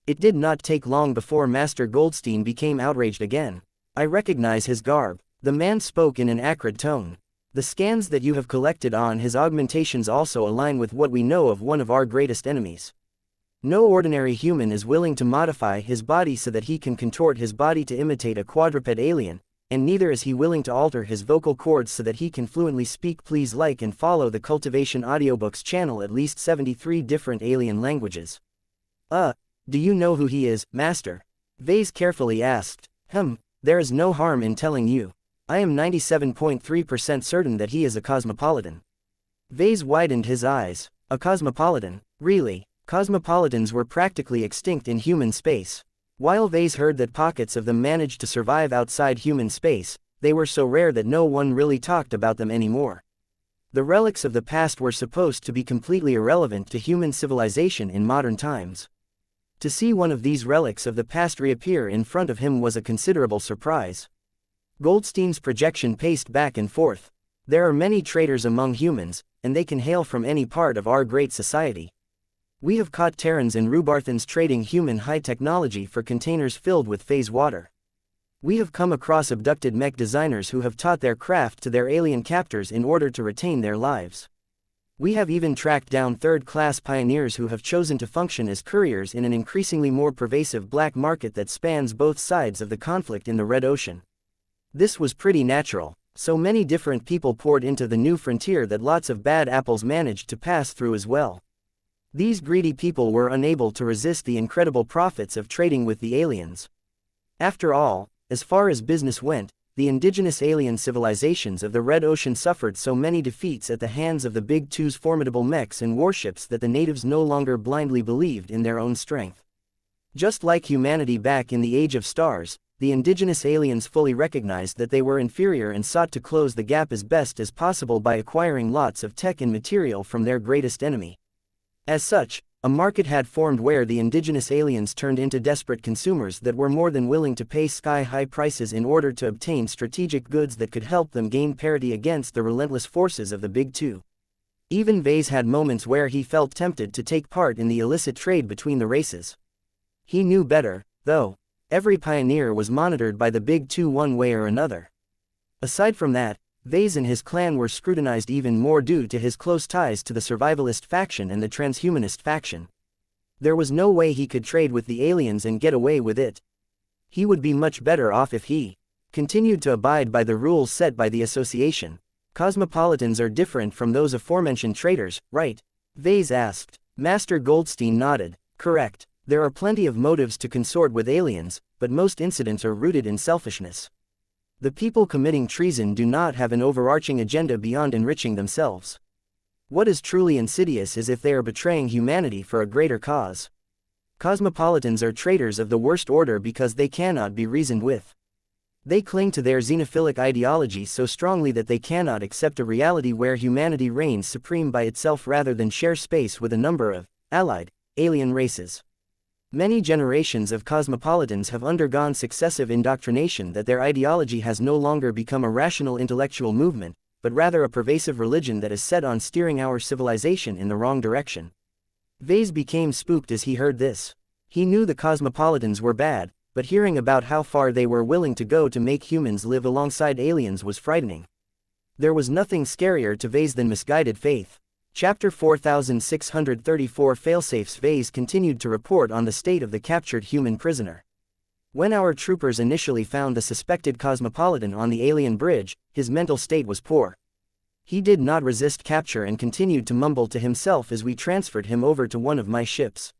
It did not take long before Master Goldstein became outraged again. I recognize his garb. The man spoke in an acrid tone. The scans that you have collected on his augmentations also align with what we know of one of our greatest enemies. No ordinary human is willing to modify his body so that he can contort his body to imitate a quadruped alien, and neither is he willing to alter his vocal cords so that he can fluently speak. Please like and follow the Cultivation Audiobooks channel, at least 73 different alien languages. Do you know who he is, Master? Vase carefully asked. There is no harm in telling you. I am 97.3% certain that he is a cosmopolitan. Vase widened his eyes. A cosmopolitan? Really? Cosmopolitans were practically extinct in human space. While Vase heard that pockets of them managed to survive outside human space, they were so rare that no one really talked about them anymore. The relics of the past were supposed to be completely irrelevant to human civilization in modern times. To see one of these relics of the past reappear in front of him was a considerable surprise. Goldstein's projection paced back and forth. There are many traitors among humans, and they can hail from any part of our great society. We have caught Terrans and Rubarthans trading human high technology for containers filled with phase water. We have come across abducted mech designers who have taught their craft to their alien captors in order to retain their lives. We have even tracked down third-class pioneers who have chosen to function as couriers in an increasingly more pervasive black market that spans both sides of the conflict in the Red Ocean. This was pretty natural. So many different people poured into the new frontier that lots of bad apples managed to pass through as well. These greedy people were unable to resist the incredible profits of trading with the aliens. After all, as far as business went, the indigenous alien civilizations of the Red Ocean suffered so many defeats at the hands of the Big Two's formidable mechs and warships that the natives no longer blindly believed in their own strength. Just like humanity back in the Age of Stars, the indigenous aliens fully recognized that they were inferior and sought to close the gap as best as possible by acquiring lots of tech and material from their greatest enemy. As such, a market had formed where the indigenous aliens turned into desperate consumers that were more than willing to pay sky-high prices in order to obtain strategic goods that could help them gain parity against the relentless forces of the Big Two. Even Vase had moments where he felt tempted to take part in the illicit trade between the races. He knew better, though. Every pioneer was monitored by the Big Two one way or another. Aside from that, Vase and his clan were scrutinized even more due to his close ties to the survivalist faction and the transhumanist faction. There was no way he could trade with the aliens and get away with it. He would be much better off if he continued to abide by the rules set by the association. Cosmopolitans are different from those aforementioned traders, right? Vase asked. Master Goldstein nodded. Correct. There are plenty of motives to consort with aliens, but most incidents are rooted in selfishness. The people committing treason do not have an overarching agenda beyond enriching themselves. What is truly insidious is if they are betraying humanity for a greater cause. Cosmopolitans are traitors of the worst order because they cannot be reasoned with. They cling to their xenophilic ideology so strongly that they cannot accept a reality where humanity reigns supreme by itself rather than share space with a number of allied alien races. Many generations of cosmopolitans have undergone successive indoctrination that their ideology has no longer become a rational intellectual movement, but rather a pervasive religion that is set on steering our civilization in the wrong direction. Vase became spooked as he heard this. He knew the cosmopolitans were bad, but hearing about how far they were willing to go to make humans live alongside aliens was frightening. There was nothing scarier to Vase than misguided faith. Chapter 4634 Failsafes. Vase continued to report on the state of the captured human prisoner. When our troopers initially found the suspected cosmopolitan on the alien bridge, his mental state was poor. He did not resist capture and continued to mumble to himself as we transferred him over to one of my ships.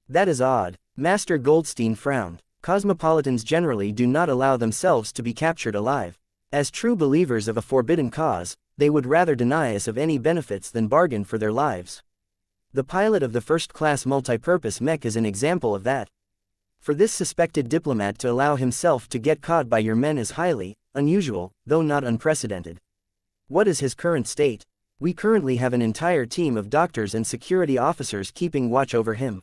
That is odd. Master Goldstein frowned. Cosmopolitans generally do not allow themselves to be captured alive. As true believers of a forbidden cause, they would rather deny us of any benefits than bargain for their lives. The pilot of the first-class multipurpose mech is an example of that. For this suspected diplomat to allow himself to get caught by your men is highly unusual, though not unprecedented. What is his current state? We currently have an entire team of doctors and security officers keeping watch over him.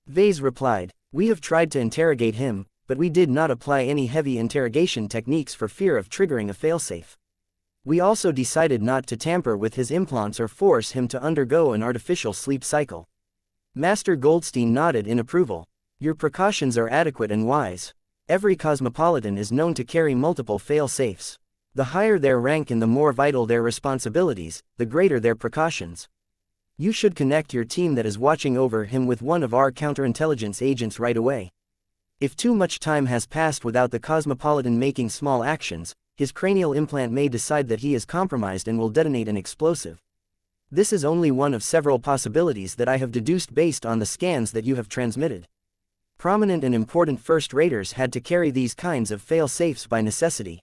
Vase replied. We have tried to interrogate him, but we did not apply any heavy interrogation techniques for fear of triggering a failsafe. We also decided not to tamper with his implants or force him to undergo an artificial sleep cycle. Master Goldstein nodded in approval. Your precautions are adequate and wise. Every cosmopolitan is known to carry multiple fail-safes. The higher their rank and the more vital their responsibilities, the greater their precautions. You should connect your team that is watching over him with one of our counterintelligence agents right away. If too much time has passed without the cosmopolitan making small actions, his cranial implant may decide that he is compromised and will detonate an explosive. This is only one of several possibilities that I have deduced based on the scans that you have transmitted. Prominent and important first-raters had to carry these kinds of fail-safes by necessity.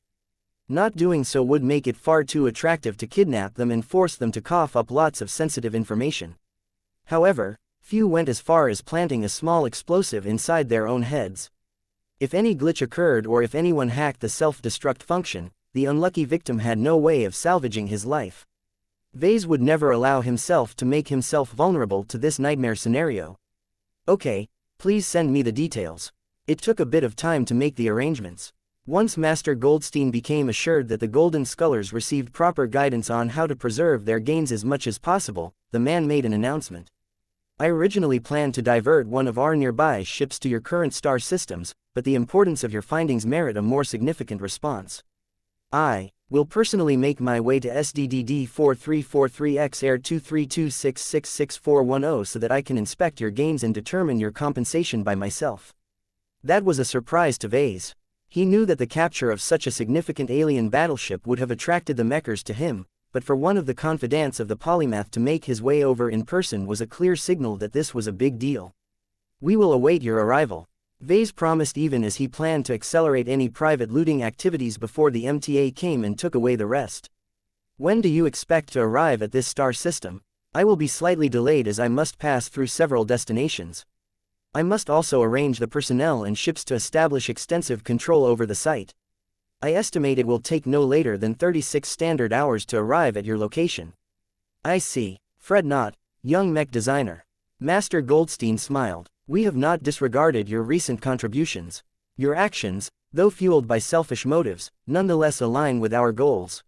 Not doing so would make it far too attractive to kidnap them and force them to cough up lots of sensitive information. However, few went as far as planting a small explosive inside their own heads. If any glitch occurred or if anyone hacked the self-destruct function, the unlucky victim had no way of salvaging his life. Vase would never allow himself to make himself vulnerable to this nightmare scenario. Okay, please send me the details. It took a bit of time to make the arrangements. Once Master Goldstein became assured that the Golden Scullers received proper guidance on how to preserve their gains as much as possible, the man made an announcement. I originally planned to divert one of our nearby ships to your current star systems, but the importance of your findings merit a more significant response. I will personally make my way to SDDD 4343X Air 232666410 so that I can inspect your gains and determine your compensation by myself. That was a surprise to Vase. He knew that the capture of such a significant alien battleship would have attracted the Mechers to him, but for one of the confidants of the polymath to make his way over in person was a clear signal that this was a big deal. We will await your arrival. Vase promised even as he planned to accelerate any private looting activities before the MTA came and took away the rest. When do you expect to arrive at this star system? I will be slightly delayed as I must pass through several destinations. I must also arrange the personnel and ships to establish extensive control over the site. I estimate it will take no later than 36 standard hours to arrive at your location. I see. Fret not, young mech designer. Master Goldstein smiled. We have not disregarded your recent contributions. Your actions, though fueled by selfish motives, nonetheless align with our goals.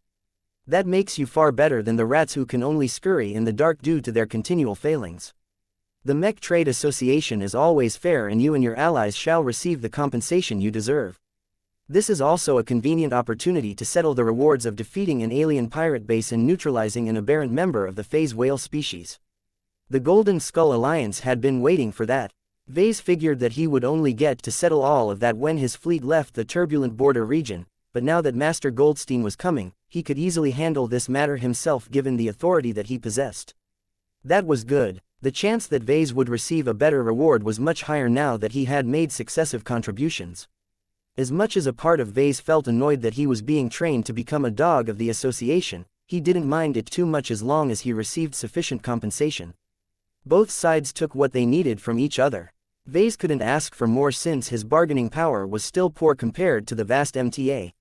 That makes you far better than the rats who can only scurry in the dark due to their continual failings. The Mech Trade Association is always fair and you and your allies shall receive the compensation you deserve. This is also a convenient opportunity to settle the rewards of defeating an alien pirate base and neutralizing an aberrant member of the phase whale species. The Golden Skull Alliance had been waiting for that. Vase figured that he would only get to settle all of that when his fleet left the turbulent border region, but now that Master Goldstein was coming, he could easily handle this matter himself given the authority that he possessed. That was good. The chance that Vase would receive a better reward was much higher now that he had made successive contributions. As much as a part of Vase felt annoyed that he was being trained to become a dog of the association, he didn't mind it too much as long as he received sufficient compensation. Both sides took what they needed from each other. Vase couldn't ask for more since his bargaining power was still poor compared to the vast MTA.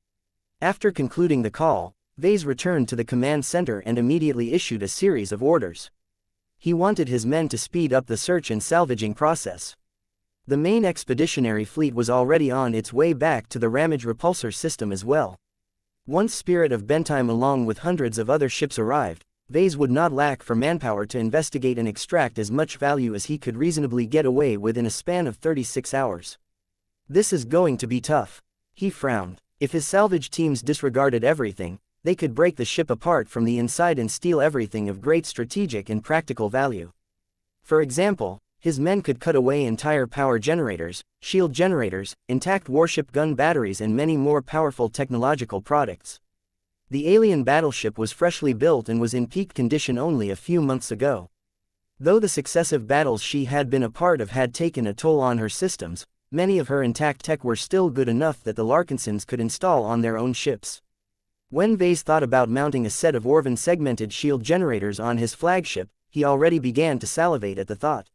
After concluding the call, Vase returned to the command center and immediately issued a series of orders. He wanted his men to speed up the search and salvaging process. The main expeditionary fleet was already on its way back to the Ramage repulsor system as well. Once Spirit of Bentime along with hundreds of other ships arrived, Vase would not lack for manpower to investigate and extract as much value as he could reasonably get away with in a span of 36 hours. This is going to be tough. He frowned. If his salvage teams disregarded everything, they could break the ship apart from the inside and steal everything of great strategic and practical value. For example, his men could cut away entire power generators, shield generators, intact warship gun batteries and many more powerful technological products. The alien battleship was freshly built and was in peak condition only a few months ago. Though the successive battles she had been a part of had taken a toll on her systems, many of her intact tech were still good enough that the Larkinsons could install on their own ships. When Vase thought about mounting a set of Orvan segmented shield generators on his flagship, he already began to salivate at the thought.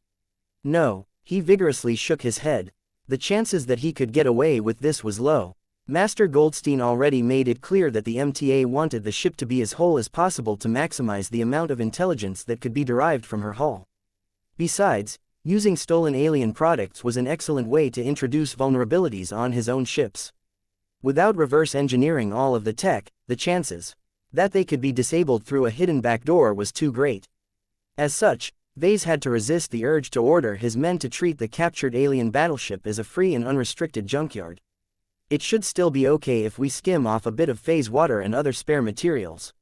No, he vigorously shook his head. The chances that he could get away with this was low. Master Goldstein already made it clear that the MTA wanted the ship to be as whole as possible to maximize the amount of intelligence that could be derived from her hull. Besides, using stolen alien products was an excellent way to introduce vulnerabilities on his own ships. Without reverse engineering all of the tech, the chances that they could be disabled through a hidden backdoor was too great. As such, Vase had to resist the urge to order his men to treat the captured alien battleship as a free and unrestricted junkyard. It should still be okay if we skim off a bit of phase water and other spare materials.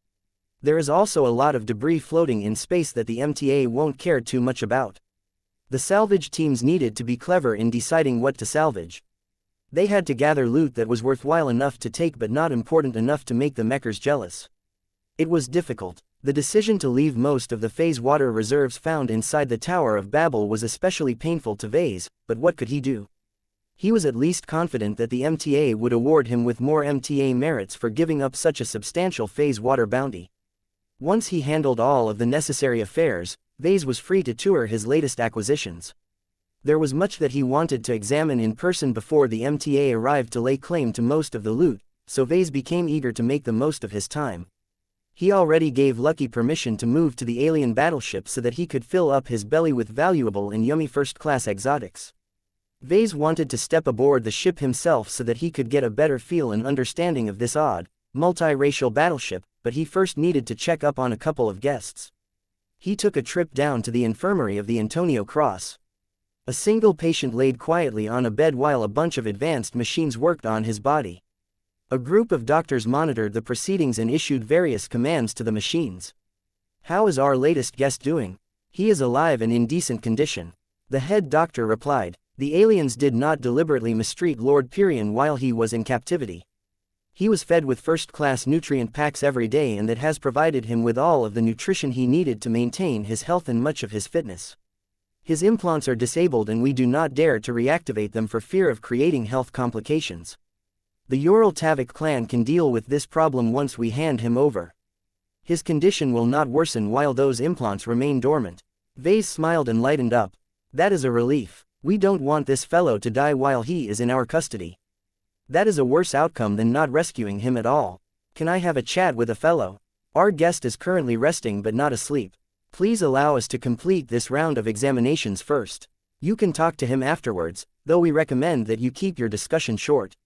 There is also a lot of debris floating in space that the MTA won't care too much about. The salvage teams needed to be clever in deciding what to salvage. They had to gather loot that was worthwhile enough to take but not important enough to make the Mechers jealous. It was difficult. The decision to leave most of the phase water reserves found inside the Tower of Babel was especially painful to Vase, but what could he do? He was at least confident that the MTA would award him with more MTA merits for giving up such a substantial phase water bounty. Once he handled all of the necessary affairs, Vase was free to tour his latest acquisitions. There was much that he wanted to examine in person before the MTA arrived to lay claim to most of the loot, so Vase became eager to make the most of his time. He already gave Lucky permission to move to the alien battleship so that he could fill up his belly with valuable and yummy first-class exotics. Vase wanted to step aboard the ship himself so that he could get a better feel and understanding of this odd, multiracial battleship, but he first needed to check up on a couple of guests. He took a trip down to the infirmary of the Antonio Cross. A single patient laid quietly on a bed while a bunch of advanced machines worked on his body. A group of doctors monitored the proceedings and issued various commands to the machines. "How is our latest guest doing?" "He is alive and in decent condition," the head doctor replied. "The aliens did not deliberately mistreat Lord Pyrion while he was in captivity. He was fed with first-class nutrient packs every day, and that has provided him with all of the nutrition he needed to maintain his health and much of his fitness. His implants are disabled and we do not dare to reactivate them for fear of creating health complications. The Ural Tavik clan can deal with this problem once we hand him over. His condition will not worsen while those implants remain dormant." Vase smiled and lightened up. "That is a relief. We don't want this fellow to die while he is in our custody. That is a worse outcome than not rescuing him at all. Can I have a chat with a fellow? Our guest is currently resting but not asleep. Please allow us to complete this round of examinations first. You can talk to him afterwards, though we recommend that you keep your discussion short.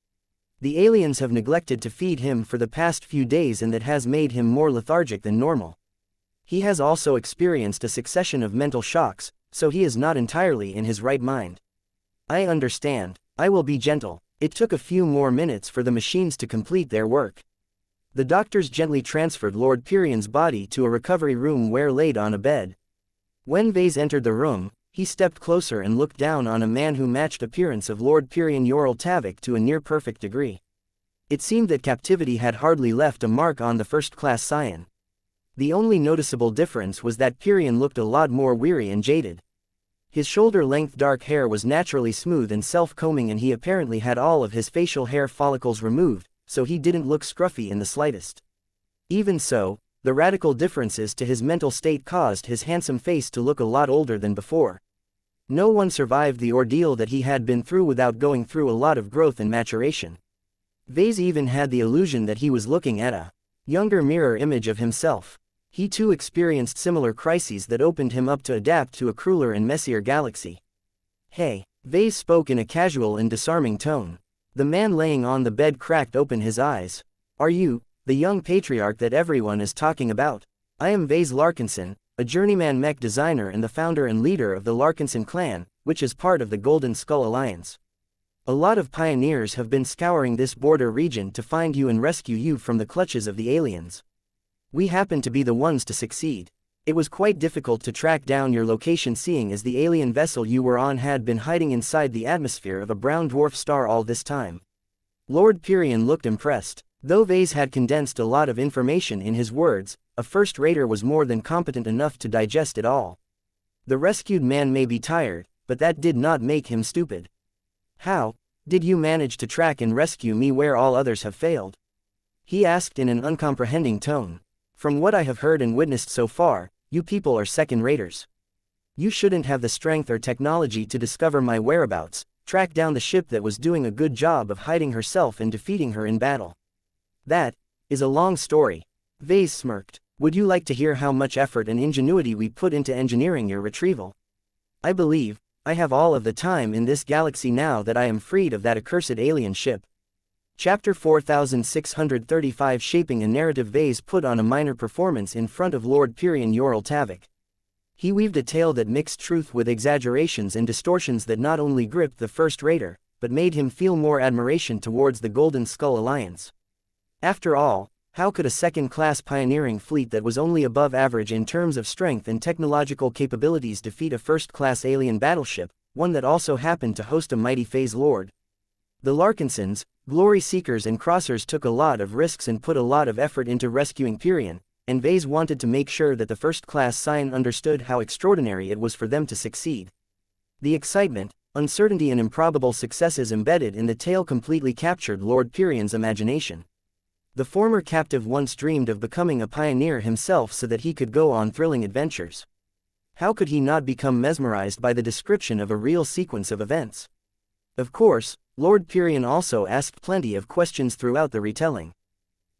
The aliens have neglected to feed him for the past few days and that has made him more lethargic than normal. He has also experienced a succession of mental shocks, so he is not entirely in his right mind." "I understand. I will be gentle." It took a few more minutes for the machines to complete their work. The doctors gently transferred Lord Pyrion's body to a recovery room where laid on a bed. When Vase entered the room, he stepped closer and looked down on a man who matched appearance of Lord Pyrion Ural Tavik to a near-perfect degree. It seemed that captivity had hardly left a mark on the first-class scion. The only noticeable difference was that Pyrion looked a lot more weary and jaded. His shoulder-length dark hair was naturally smooth and self-combing, and he apparently had all of his facial hair follicles removed, so he didn't look scruffy in the slightest. Even so, the radical differences to his mental state caused his handsome face to look a lot older than before. No one survived the ordeal that he had been through without going through a lot of growth and maturation. Vase even had the illusion that he was looking at a younger mirror image of himself. He too experienced similar crises that opened him up to adapt to a crueler and messier galaxy. "Hey," Vase spoke in a casual and disarming tone. The man laying on the bed cracked open his eyes. "Are you the young patriarch that everyone is talking about?" "I am Vase Larkinson, a journeyman mech designer and the founder and leader of the Larkinson clan, which is part of the Golden Skull Alliance. A lot of pioneers have been scouring this border region to find you and rescue you from the clutches of the aliens. We happen to be the ones to succeed. It was quite difficult to track down your location, seeing as the alien vessel you were on had been hiding inside the atmosphere of a brown dwarf star all this time." Lord Pyrion looked impressed. Though Vase had condensed a lot of information in his words, a first-rater was more than competent enough to digest it all. The rescued man may be tired, but that did not make him stupid. "How did you manage to track and rescue me where all others have failed?" he asked in an uncomprehending tone. "From what I have heard and witnessed so far, you people are second-raters. You shouldn't have the strength or technology to discover my whereabouts, track down the ship that was doing a good job of hiding herself and defeating her in battle. That is a long story. Vase smirked. Would you like to hear how much effort and ingenuity we put into engineering your retrieval? I believe I have all of the time in this galaxy now that I am freed of that accursed alien ship. Chapter 4635 Shaping a Narrative. Vase put on a minor performance in front of Lord Pyrion Yoral Tavik. He weaved a tale that mixed truth with exaggerations and distortions that not only gripped the first raider, but made him feel more admiration towards the Golden Skull Alliance. After all, how could a second-class pioneering fleet that was only above average in terms of strength and technological capabilities defeat a first-class alien battleship, one that also happened to host a mighty phase lord? The Larkinsons, glory seekers and crossers took a lot of risks and put a lot of effort into rescuing Pyrion, and Vase wanted to make sure that the first-class Scion understood how extraordinary it was for them to succeed. The excitement, uncertainty and improbable successes embedded in the tale completely captured Lord Pyrion's imagination. The former captive once dreamed of becoming a pioneer himself so that he could go on thrilling adventures. How could he not become mesmerized by the description of a real sequence of events? Of course, Lord Pyrion also asked plenty of questions throughout the retelling.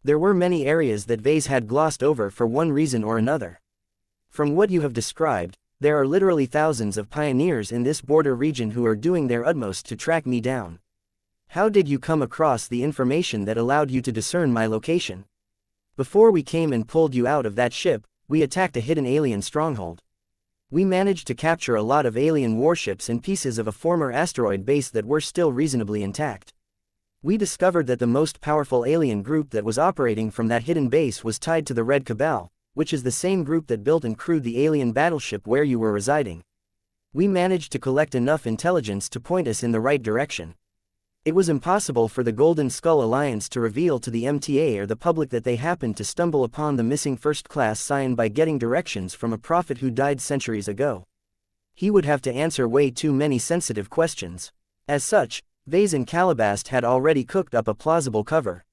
There were many areas that Vase had glossed over for one reason or another. From what you have described, there are literally thousands of pioneers in this border region who are doing their utmost to track me down. How did you come across the information that allowed you to discern my location? Before we came and pulled you out of that ship, we attacked a hidden alien stronghold. We managed to capture a lot of alien warships and pieces of a former asteroid base that were still reasonably intact. We discovered that the most powerful alien group that was operating from that hidden base was tied to the Red Cabal, which is the same group that built and crewed the alien battleship where you were residing. We managed to collect enough intelligence to point us in the right direction. It was impossible for the Golden Skull Alliance to reveal to the MTA or the public that they happened to stumble upon the missing first-class Scion by getting directions from a prophet who died centuries ago. He would have to answer way too many sensitive questions. As such, Vase and Calabast had already cooked up a plausible cover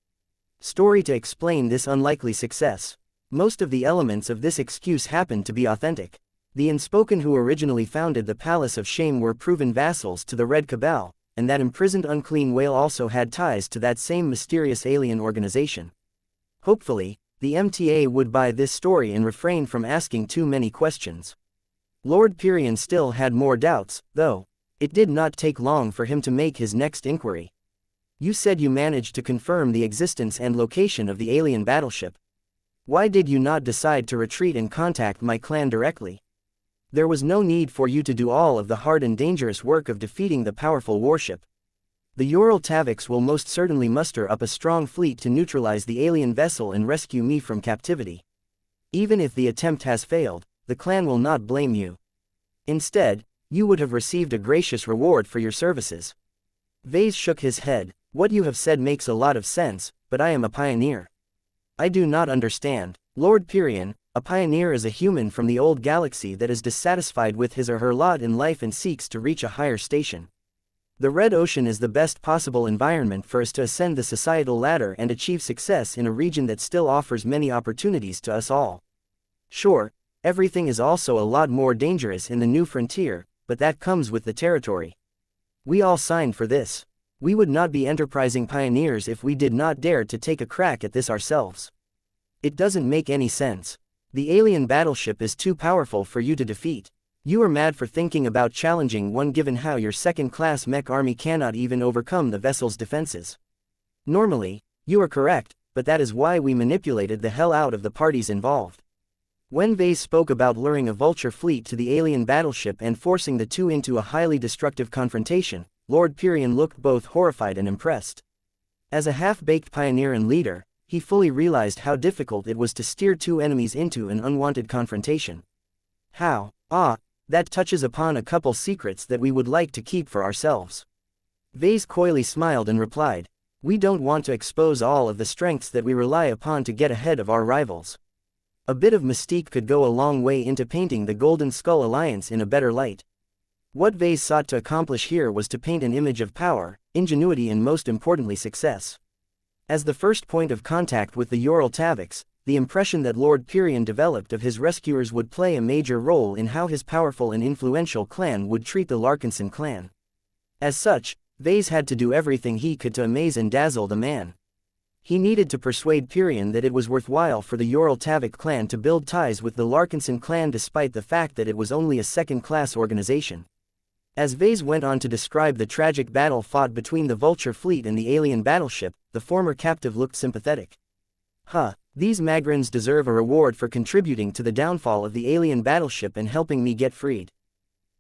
story to explain this unlikely success. Most of the elements of this excuse happened to be authentic. The Unspoken who originally founded the Palace of Shame were proven vassals to the Red Cabal, and that imprisoned unclean whale also had ties to that same mysterious alien organization. Hopefully, the MTA would buy this story and refrain from asking too many questions. Lord Pyrion still had more doubts, though. It did not take long for him to make his next inquiry. You said you managed to confirm the existence and location of the alien battleship. Why did you not decide to retreat and contact my clan directly? There was no need for you to do all of the hard and dangerous work of defeating the powerful warship. The Yoral Taviks will most certainly muster up a strong fleet to neutralize the alien vessel and rescue me from captivity. Even if the attempt has failed, the clan will not blame you. Instead, you would have received a gracious reward for your services. Vase shook his head. What you have said makes a lot of sense, but I am a pioneer. I do not understand. Lord Pyrion, a pioneer is a human from the old galaxy that is dissatisfied with his or her lot in life and seeks to reach a higher station. The Red Ocean is the best possible environment for us to ascend the societal ladder and achieve success in a region that still offers many opportunities to us all. Sure, everything is also a lot more dangerous in the new frontier, but that comes with the territory. We all signed for this. We would not be enterprising pioneers if we did not dare to take a crack at this ourselves. It doesn't make any sense. The alien battleship is too powerful for you to defeat. You are mad for thinking about challenging one given how your second-class mech army cannot even overcome the vessel's defenses. Normally, you are correct, but that is why we manipulated the hell out of the parties involved. When Vase spoke about luring a vulture fleet to the alien battleship and forcing the two into a highly destructive confrontation, Lord Pyrion looked both horrified and impressed. As a half-baked pioneer and leader, he fully realized how difficult it was to steer two enemies into an unwanted confrontation. How? That touches upon a couple secrets that we would like to keep for ourselves. Vase coyly smiled and replied, we don't want to expose all of the strengths that we rely upon to get ahead of our rivals. A bit of mystique could go a long way into painting the Golden Skull Alliance in a better light. What Vase sought to accomplish here was to paint an image of power, ingenuity and most importantly success. As the first point of contact with the Yoral Taviks, the impression that Lord Pyrion developed of his rescuers would play a major role in how his powerful and influential clan would treat the Larkinson clan. As such, Vase had to do everything he could to amaze and dazzle the man. He needed to persuade Pyrion that it was worthwhile for the Ural Tavik clan to build ties with the Larkinson clan despite the fact that it was only a second-class organization. As Vase went on to describe the tragic battle fought between the Vulture fleet and the alien battleship, the former captive looked sympathetic. These Magrins deserve a reward for contributing to the downfall of the alien battleship and helping me get freed.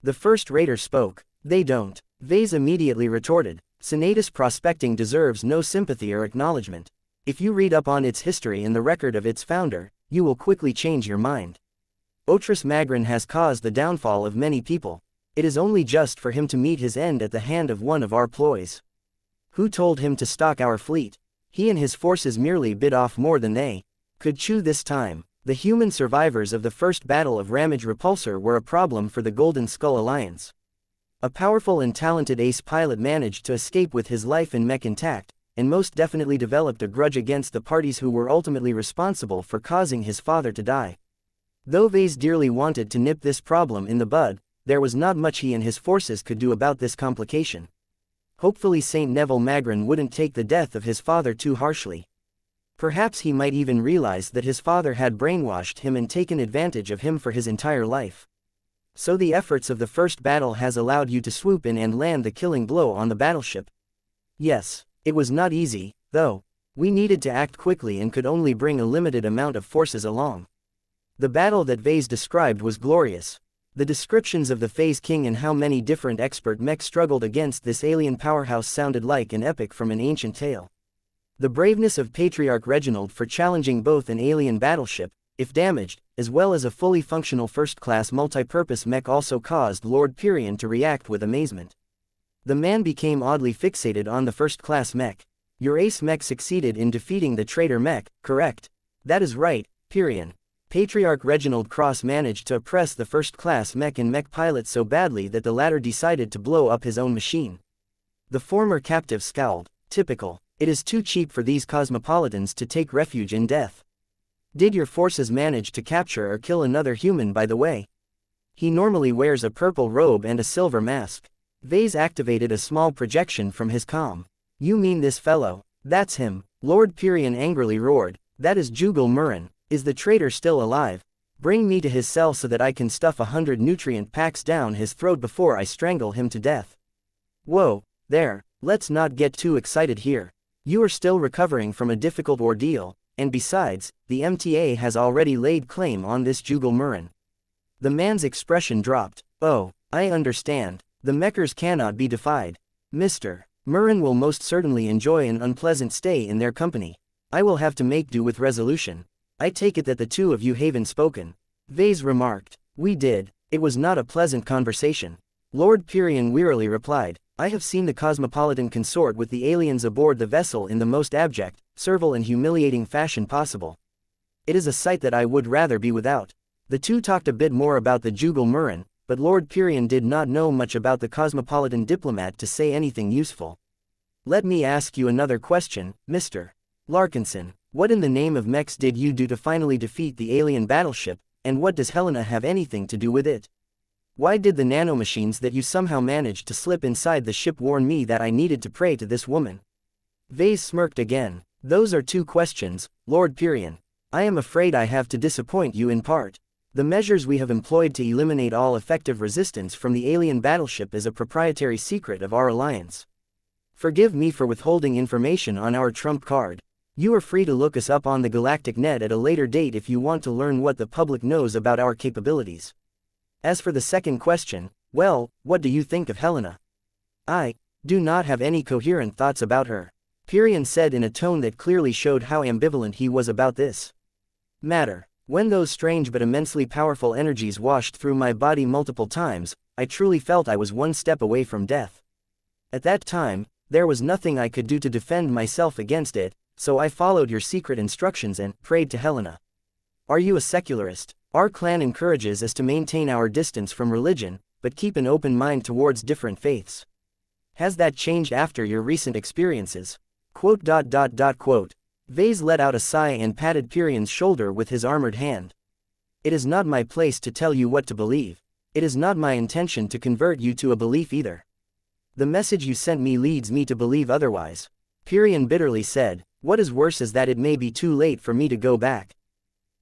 The first raider spoke. They don't. Vase immediately retorted. Senatus prospecting deserves no sympathy or acknowledgement. If you read up on its history and the record of its founder, you will quickly change your mind. Otris Magrin has caused the downfall of many people. It is only just for him to meet his end at the hand of one of our ploys. Who told him to stalk our fleet? He and his forces merely bit off more than they could chew this time. The human survivors of the first battle of Ramage Repulsor were a problem for the Golden Skull Alliance. A powerful and talented ace pilot managed to escape with his life and mech intact, and most definitely developed a grudge against the parties who were ultimately responsible for causing his father to die. Though Vase dearly wanted to nip this problem in the bud, there was not much he and his forces could do about this complication. Hopefully Saint Neville Magrin wouldn't take the death of his father too harshly. Perhaps he might even realize that his father had brainwashed him and taken advantage of him for his entire life. So the efforts of the first battle has allowed you to swoop in and land the killing blow on the battleship. Yes, it was not easy, though. We needed to act quickly and could only bring a limited amount of forces along. The battle that Vase described was glorious. The descriptions of the Phase King and how many different expert mechs struggled against this alien powerhouse sounded like an epic from an ancient tale. The braveness of Patriarch Reginald for challenging both an alien battleship, if damaged, as well as a fully functional first-class multi-purpose mech also caused Lord Pyrion to react with amazement. The man became oddly fixated on the first-class mech. Your ace mech succeeded in defeating the traitor mech, correct? That is right, Pyrion. Patriarch Reginald Cross managed to oppress the first-class mech and mech pilot so badly that the latter decided to blow up his own machine. The former captive scowled. Typical. It is too cheap for these cosmopolitans to take refuge in death. Did your forces manage to capture or kill another human by the way? He normally wears a purple robe and a silver mask. Vase activated a small projection from his comm. You mean this fellow? That's him. Lord Pyrion angrily roared. That is Jugal Murren. Is the traitor still alive? Bring me to his cell so that I can stuff 100 nutrient packs down his throat before I strangle him to death. Whoa, there, let's not get too excited here. You are still recovering from a difficult ordeal, and besides, the MTA has already laid claim on this Jugal Murren. The man's expression dropped. Oh, I understand. The Mechers cannot be defied. Mr. Murren will most certainly enjoy an unpleasant stay in their company. I will have to make do with resolution. I take it that the two of you haven't spoken. Vase remarked. We did. It was not a pleasant conversation. Lord Pyrion wearily replied. I have seen the Cosmopolitan consort with the aliens aboard the vessel in the most abject, servile and humiliating fashion possible. It is a sight that I would rather be without. The two talked a bit more about the Jugal Murren, but Lord Pyrion did not know much about the Cosmopolitan diplomat to say anything useful. Let me ask you another question, Mr. Larkinson. What in the name of mechs did you do to finally defeat the alien battleship, and what does Helena have anything to do with it? Why did the nanomachines that you somehow managed to slip inside the ship warn me that I needed to pray to this woman? Vase smirked again. Those are two questions, Lord Pyrion. I am afraid I have to disappoint you in part. The measures we have employed to eliminate all effective resistance from the alien battleship is a proprietary secret of our alliance. Forgive me for withholding information on our trump card. You are free to look us up on the galactic net at a later date if you want to learn what the public knows about our capabilities. As for the second question, well, what do you think of Helena? I do not have any coherent thoughts about her, Pyrion said in a tone that clearly showed how ambivalent he was about this matter. When those strange but immensely powerful energies washed through my body multiple times, I truly felt I was one step away from death. At that time, there was nothing I could do to defend myself against it, so I followed your secret instructions and prayed to Helena. Are you a secularist? Our clan encourages us to maintain our distance from religion, but keep an open mind towards different faiths. Has that changed after your recent experiences? Vase let out a sigh and patted Pyrion's shoulder with his armored hand. It is not my place to tell you what to believe. It is not my intention to convert you to a belief either. The message you sent me leads me to believe otherwise. Pirian bitterly said. What is worse is that it may be too late for me to go back.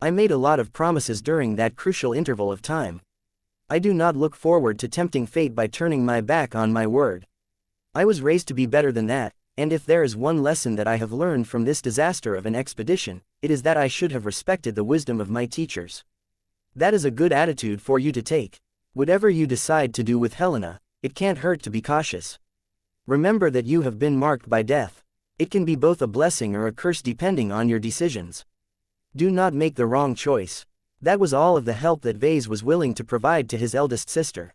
I made a lot of promises during that crucial interval of time. I do not look forward to tempting fate by turning my back on my word. I was raised to be better than that, and if there is one lesson that I have learned from this disaster of an expedition, it is that I should have respected the wisdom of my teachers. That is a good attitude for you to take. Whatever you decide to do with Helena, it can't hurt to be cautious. Remember that you have been marked by death. It can be both a blessing or a curse depending on your decisions. Do not make the wrong choice. That was all of the help that Vase was willing to provide to his eldest sister.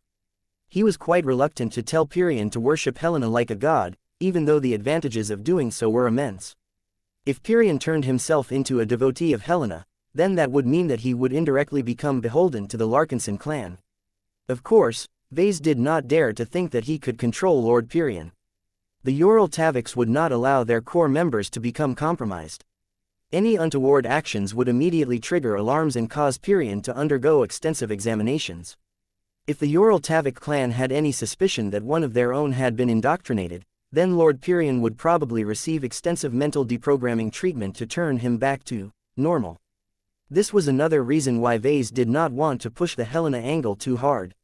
He was quite reluctant to tell Pirian to worship Helena like a god, even though the advantages of doing so were immense. If Pirian turned himself into a devotee of Helena, then that would mean that he would indirectly become beholden to the Larkinson clan. Of course, Vase did not dare to think that he could control Lord Pirian. The Ural Taviks would not allow their core members to become compromised. Any untoward actions would immediately trigger alarms and cause Pirian to undergo extensive examinations. If the Ural Tavik clan had any suspicion that one of their own had been indoctrinated, then Lord Pirian would probably receive extensive mental deprogramming treatment to turn him back to normal. This was another reason why Vase did not want to push the Helena angle too hard.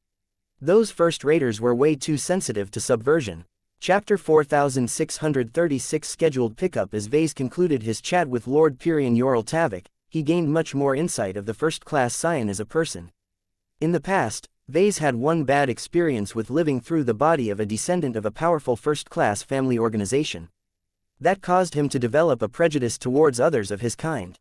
Those first raiders were way too sensitive to subversion. Chapter 4636 scheduled pickup. As Vase concluded his chat with Lord Pirian Ural Tavik, he gained much more insight of the first-class scion as a person. In the past, Vase had one bad experience with living through the body of a descendant of a powerful first-class family organization. That caused him to develop a prejudice towards others of his kind.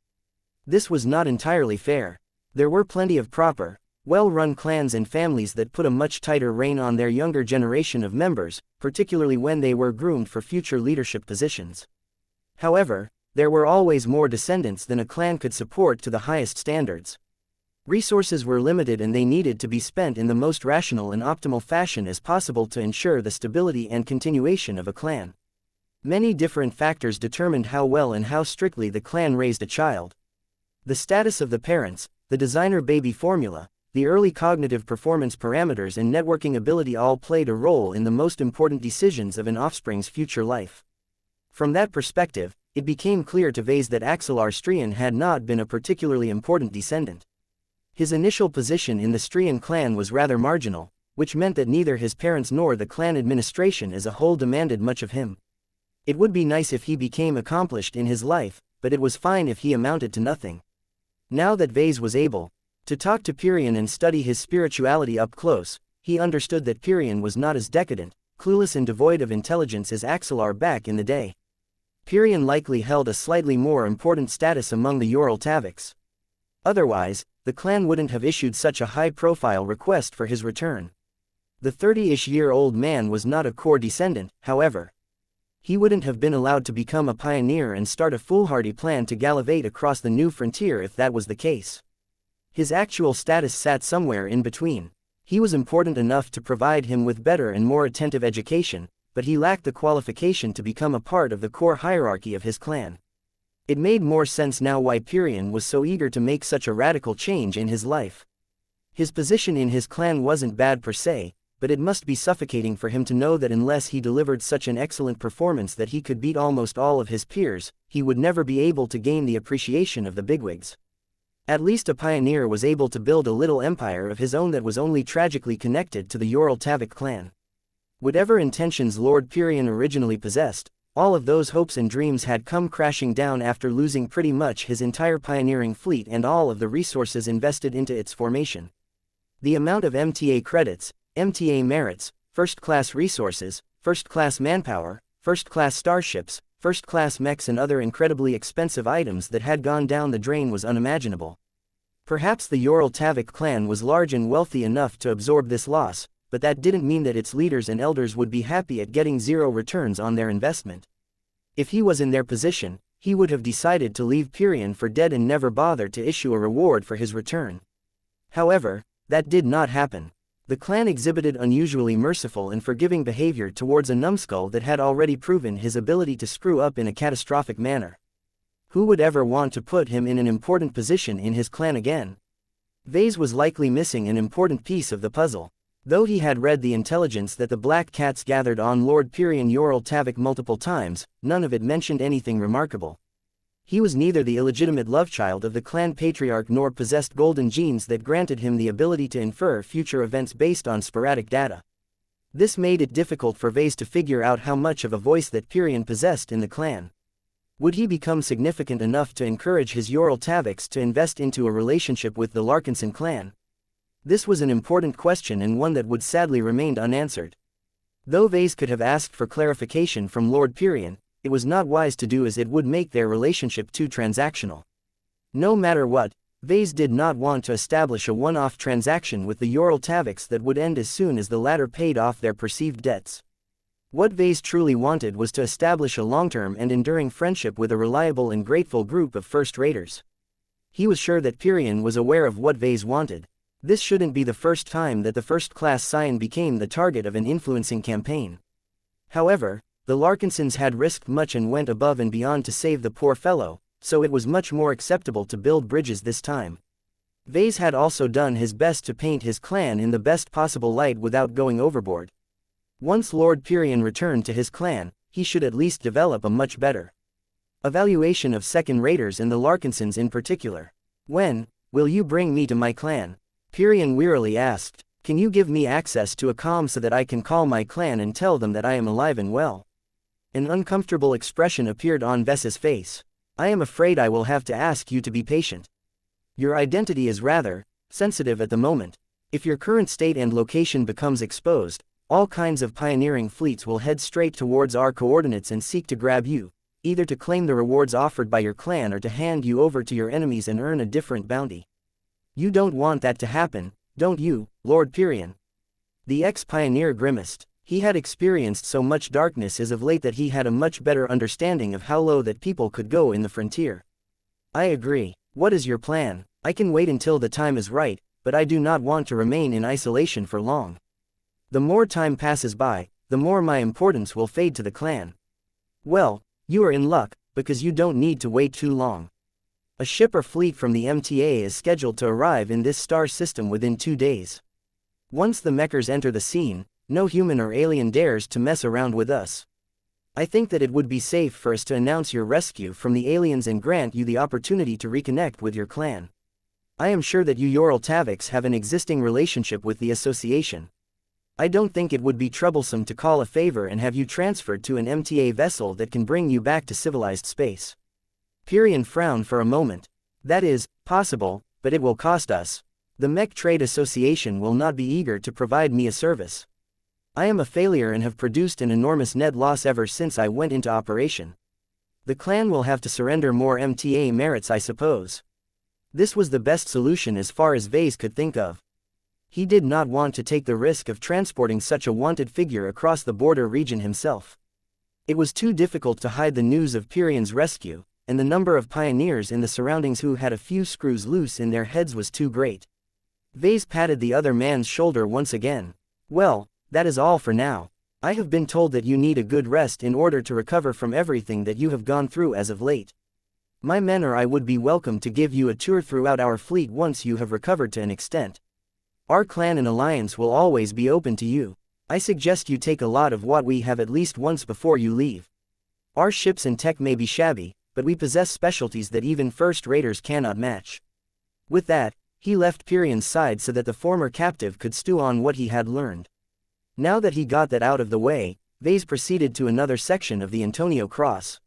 This was not entirely fair. There were plenty of proper, well-run clans and families that put a much tighter rein on their younger generation of members, particularly when they were groomed for future leadership positions. However, there were always more descendants than a clan could support to the highest standards. Resources were limited and they needed to be spent in the most rational and optimal fashion as possible to ensure the stability and continuation of a clan. Many different factors determined how well and how strictly the clan raised a child. The status of the parents, the designer baby formula, the early cognitive performance parameters and networking ability all played a role in the most important decisions of an offspring's future life. From that perspective, it became clear to Vase that Axelar Strian had not been a particularly important descendant. His initial position in the Strian clan was rather marginal, which meant that neither his parents nor the clan administration as a whole demanded much of him. It would be nice if he became accomplished in his life, but it was fine if he amounted to nothing. Now that Vase was able to talk to Pirian and study his spirituality up close, he understood that Pirian was not as decadent, clueless and devoid of intelligence as Axelar back in the day. Pirian likely held a slightly more important status among the Ural Taviks. Otherwise, the clan wouldn't have issued such a high-profile request for his return. The 30-ish-year-old man was not a core descendant, however. He wouldn't have been allowed to become a pioneer and start a foolhardy plan to gallivate across the new frontier if that was the case. His actual status sat somewhere in between. He was important enough to provide him with better and more attentive education, but he lacked the qualification to become a part of the core hierarchy of his clan. It made more sense now why Pirian was so eager to make such a radical change in his life. His position in his clan wasn't bad per se, but it must be suffocating for him to know that unless he delivered such an excellent performance that he could beat almost all of his peers, he would never be able to gain the appreciation of the bigwigs. At least a pioneer was able to build a little empire of his own that was only tragically connected to the Ural Tavik clan. Whatever intentions Lord Pirian originally possessed, all of those hopes and dreams had come crashing down after losing pretty much his entire pioneering fleet and all of the resources invested into its formation. The amount of MTA credits, MTA merits, first-class resources, first-class manpower, first-class starships, first-class mechs and other incredibly expensive items that had gone down the drain was unimaginable. Perhaps the Ural Tavik clan was large and wealthy enough to absorb this loss, but that didn't mean that its leaders and elders would be happy at getting zero returns on their investment. If he was in their position, he would have decided to leave Pirian for dead and never bother to issue a reward for his return. However, that did not happen. The clan exhibited unusually merciful and forgiving behavior towards a numbskull that had already proven his ability to screw up in a catastrophic manner. Who would ever want to put him in an important position in his clan again? Vase was likely missing an important piece of the puzzle. Though he had read the intelligence that the Black Cats gathered on Lord Pyrion Yoral Tavik multiple times, none of it mentioned anything remarkable. He was neither the illegitimate lovechild of the clan patriarch nor possessed golden genes that granted him the ability to infer future events based on sporadic data. This made it difficult for Vase to figure out how much of a voice that Pyrion possessed in the clan. Would he become significant enough to encourage his Yoral Taviks to invest into a relationship with the Larkinson clan? This was an important question and one that would sadly remain unanswered. Though Vase could have asked for clarification from Lord Pyrion, it was not wise to do, as it would make their relationship too transactional. No matter what, Vase did not want to establish a one-off transaction with the Yoral Taviks that would end as soon as the latter paid off their perceived debts. What Vase truly wanted was to establish a long-term and enduring friendship with a reliable and grateful group of first-raters. He was sure that Pyrion was aware of what Vase wanted. This shouldn't be the first time that the first-class scion became the target of an influencing campaign. However, the Larkinsons had risked much and went above and beyond to save the poor fellow, so it was much more acceptable to build bridges this time. Vase had also done his best to paint his clan in the best possible light without going overboard. Once Lord Pyrion returned to his clan, he should at least develop a much better evaluation of second-raters and the Larkinsons in particular. "When will you bring me to my clan?" Pyrion wearily asked. "Can you give me access to a comm so that I can call my clan and tell them that I am alive and well?" An uncomfortable expression appeared on Ves's face. "I am afraid I will have to ask you to be patient. Your identity is rather sensitive at the moment. If your current state and location becomes exposed, all kinds of pioneering fleets will head straight towards our coordinates and seek to grab you, either to claim the rewards offered by your clan or to hand you over to your enemies and earn a different bounty. You don't want that to happen, don't you, Lord Pyrion?" The ex-pioneer grimaced. He had experienced so much darkness as of late that he had a much better understanding of how low that people could go in the frontier. "I agree. What is your plan?" "I can wait until the time is right, but I do not want to remain in isolation for long. The more time passes by, the more my importance will fade to the clan." "Well, you are in luck, because you don't need to wait too long. A ship or fleet from the MTA is scheduled to arrive in this star system within 2 days. Once the Mechers enter the scene, no human or alien dares to mess around with us. I think that it would be safe for us to announce your rescue from the aliens and grant you the opportunity to reconnect with your clan. I am sure that you Yoral Taviks have an existing relationship with the association. I don't think it would be troublesome to call a favor and have you transferred to an MTA vessel that can bring you back to civilized space." Pyrion frowned for a moment. "That is possible, but it will cost us. The Mech Trade Association will not be eager to provide me a service. I am a failure and have produced an enormous net loss ever since I went into operation. The clan will have to surrender more MTA merits, I suppose." This was the best solution as far as Vase could think of. He did not want to take the risk of transporting such a wanted figure across the border region himself. It was too difficult to hide the news of Pyrion's rescue, and the number of pioneers in the surroundings who had a few screws loose in their heads was too great. Vase patted the other man's shoulder once again. "Well, that is all for now. I have been told that you need a good rest in order to recover from everything that you have gone through as of late. My men or I would be welcome to give you a tour throughout our fleet once you have recovered to an extent. Our clan and alliance will always be open to you. I suggest you take a lot of what we have at least once before you leave. Our ships and tech may be shabby, but we possess specialties that even first-raters cannot match." With that, he left Pyrion's side so that the former captive could stew on what he had learned. Now that he got that out of the way, Vase proceeded to another section of the Antonio Cross.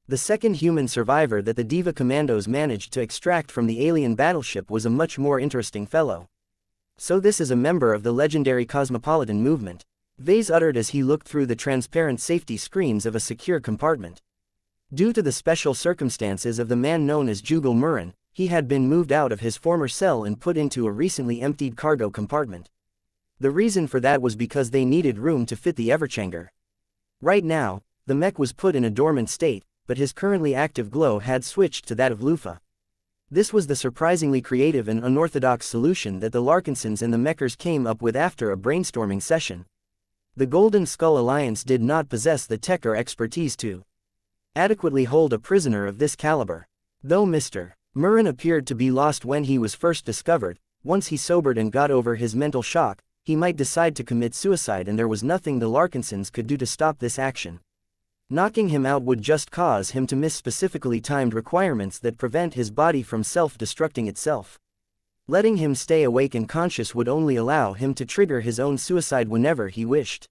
The second human survivor that the Diva Commandos managed to extract from the alien battleship was a much more interesting fellow. "So this is a member of the legendary Cosmopolitan movement," Vase uttered as he looked through the transparent safety screens of a secure compartment. Due to the special circumstances of the man known as Jugal Murrin, he had been moved out of his former cell and put into a recently emptied cargo compartment. The reason for that was because they needed room to fit the Everchanger. Right now, the mech was put in a dormant state, but his currently active glow had switched to that of Lufa. This was the surprisingly creative and unorthodox solution that the Larkinsons and the Mechers came up with after a brainstorming session. The Golden Skull Alliance did not possess the tech or expertise to adequately hold a prisoner of this caliber. Though Mr. Murrin appeared to be lost when he was first discovered, once he sobered and got over his mental shock, he might decide to commit suicide, and there was nothing the Larkinsons could do to stop this action. Knocking him out would just cause him to miss specifically timed requirements that prevent his body from self-destructing itself. Letting him stay awake and conscious would only allow him to trigger his own suicide whenever he wished.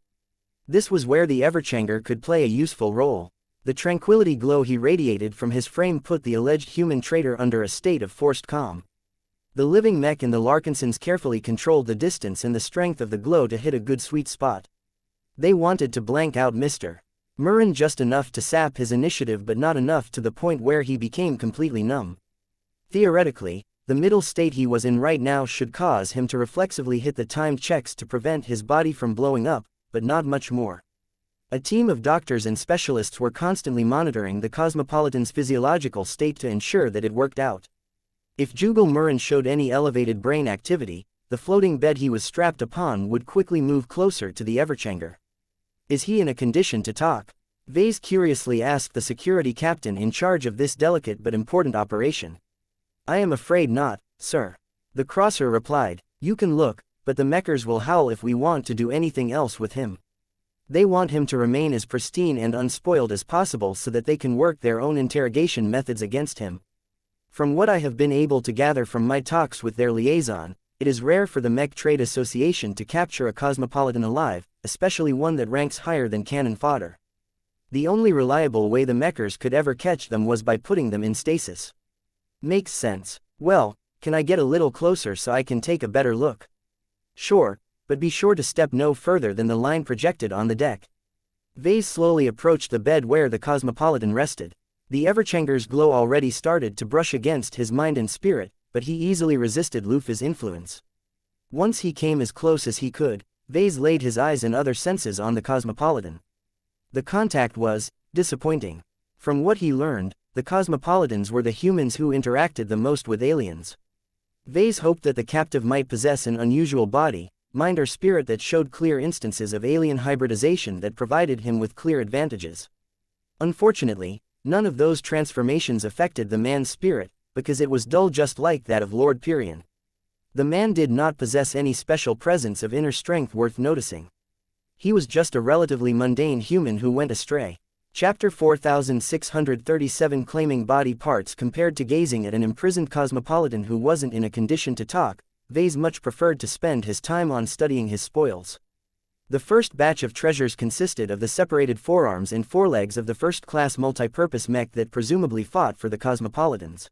This was where the Everchanger could play a useful role. The tranquility glow he radiated from his frame put the alleged human traitor under a state of forced calm. The living Mech and the Larkinsons carefully controlled the distance and the strength of the glow to hit a good sweet spot. They wanted to blank out Mr. Murren just enough to sap his initiative, but not enough to the point where he became completely numb. Theoretically, the middle state he was in right now should cause him to reflexively hit the timed checks to prevent his body from blowing up, but not much more. A team of doctors and specialists were constantly monitoring the Cosmopolitan's physiological state to ensure that it worked out. If Jugal Murren showed any elevated brain activity, the floating bed he was strapped upon would quickly move closer to the Everchanger. Is he in a condition to talk? Vase curiously asked the security captain in charge of this delicate but important operation. I am afraid not, sir. The crosser replied. You can look, but the Mechers will howl if we want to do anything else with him. They want him to remain as pristine and unspoiled as possible so that they can work their own interrogation methods against him. From what I have been able to gather from my talks with their liaison, it is rare for the Mech Trade Association to capture a Cosmopolitan alive, especially one that ranks higher than cannon fodder. The only reliable way the Mechers could ever catch them was by putting them in stasis. Makes sense. Well, can I get a little closer so I can take a better look? Sure, but be sure to step no further than the line projected on the deck. Vase slowly approached the bed where the Cosmopolitan rested. The Everchanger's glow already started to brush against his mind and spirit, but he easily resisted Lufa's influence. Once he came as close as he could, Vase laid his eyes and other senses on the Cosmopolitan. The contact was disappointing. From what he learned, the Cosmopolitans were the humans who interacted the most with aliens. Vase hoped that the captive might possess an unusual body, mind or spirit that showed clear instances of alien hybridization that provided him with clear advantages. Unfortunately, none of those transformations affected the man's spirit, because it was dull just like that of Lord Pyrion. The man did not possess any special presence of inner strength worth noticing. He was just a relatively mundane human who went astray. Chapter 4637 Claiming body parts. Compared to gazing at an imprisoned Cosmopolitan who wasn't in a condition to talk, Vase much preferred to spend his time on studying his spoils. The first batch of treasures consisted of the separated forearms and forelegs of the first-class multipurpose mech that presumably fought for the Cosmopolitans.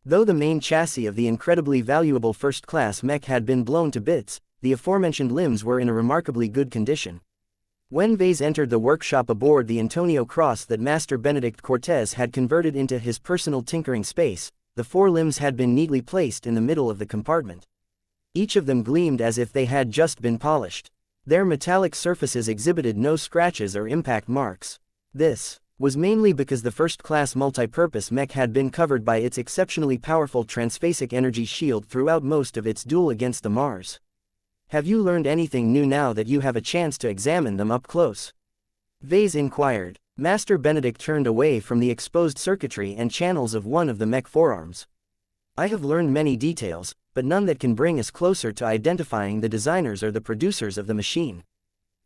Though the main chassis of the incredibly valuable first-class mech had been blown to bits, the aforementioned limbs were in a remarkably good condition. When Vase entered the workshop aboard the Antonio Cross that Master Benedict Cortez had converted into his personal tinkering space, the four limbs had been neatly placed in the middle of the compartment. Each of them gleamed as if they had just been polished. Their metallic surfaces exhibited no scratches or impact marks. This was mainly because the first-class multipurpose mech had been covered by its exceptionally powerful transphasic energy shield throughout most of its duel against the Mars. Have you learned anything new now that you have a chance to examine them up close? Vase inquired. Master Benedict turned away from the exposed circuitry and channels of one of the mech forearms. I have learned many details, but none that can bring us closer to identifying the designers or the producers of the machine.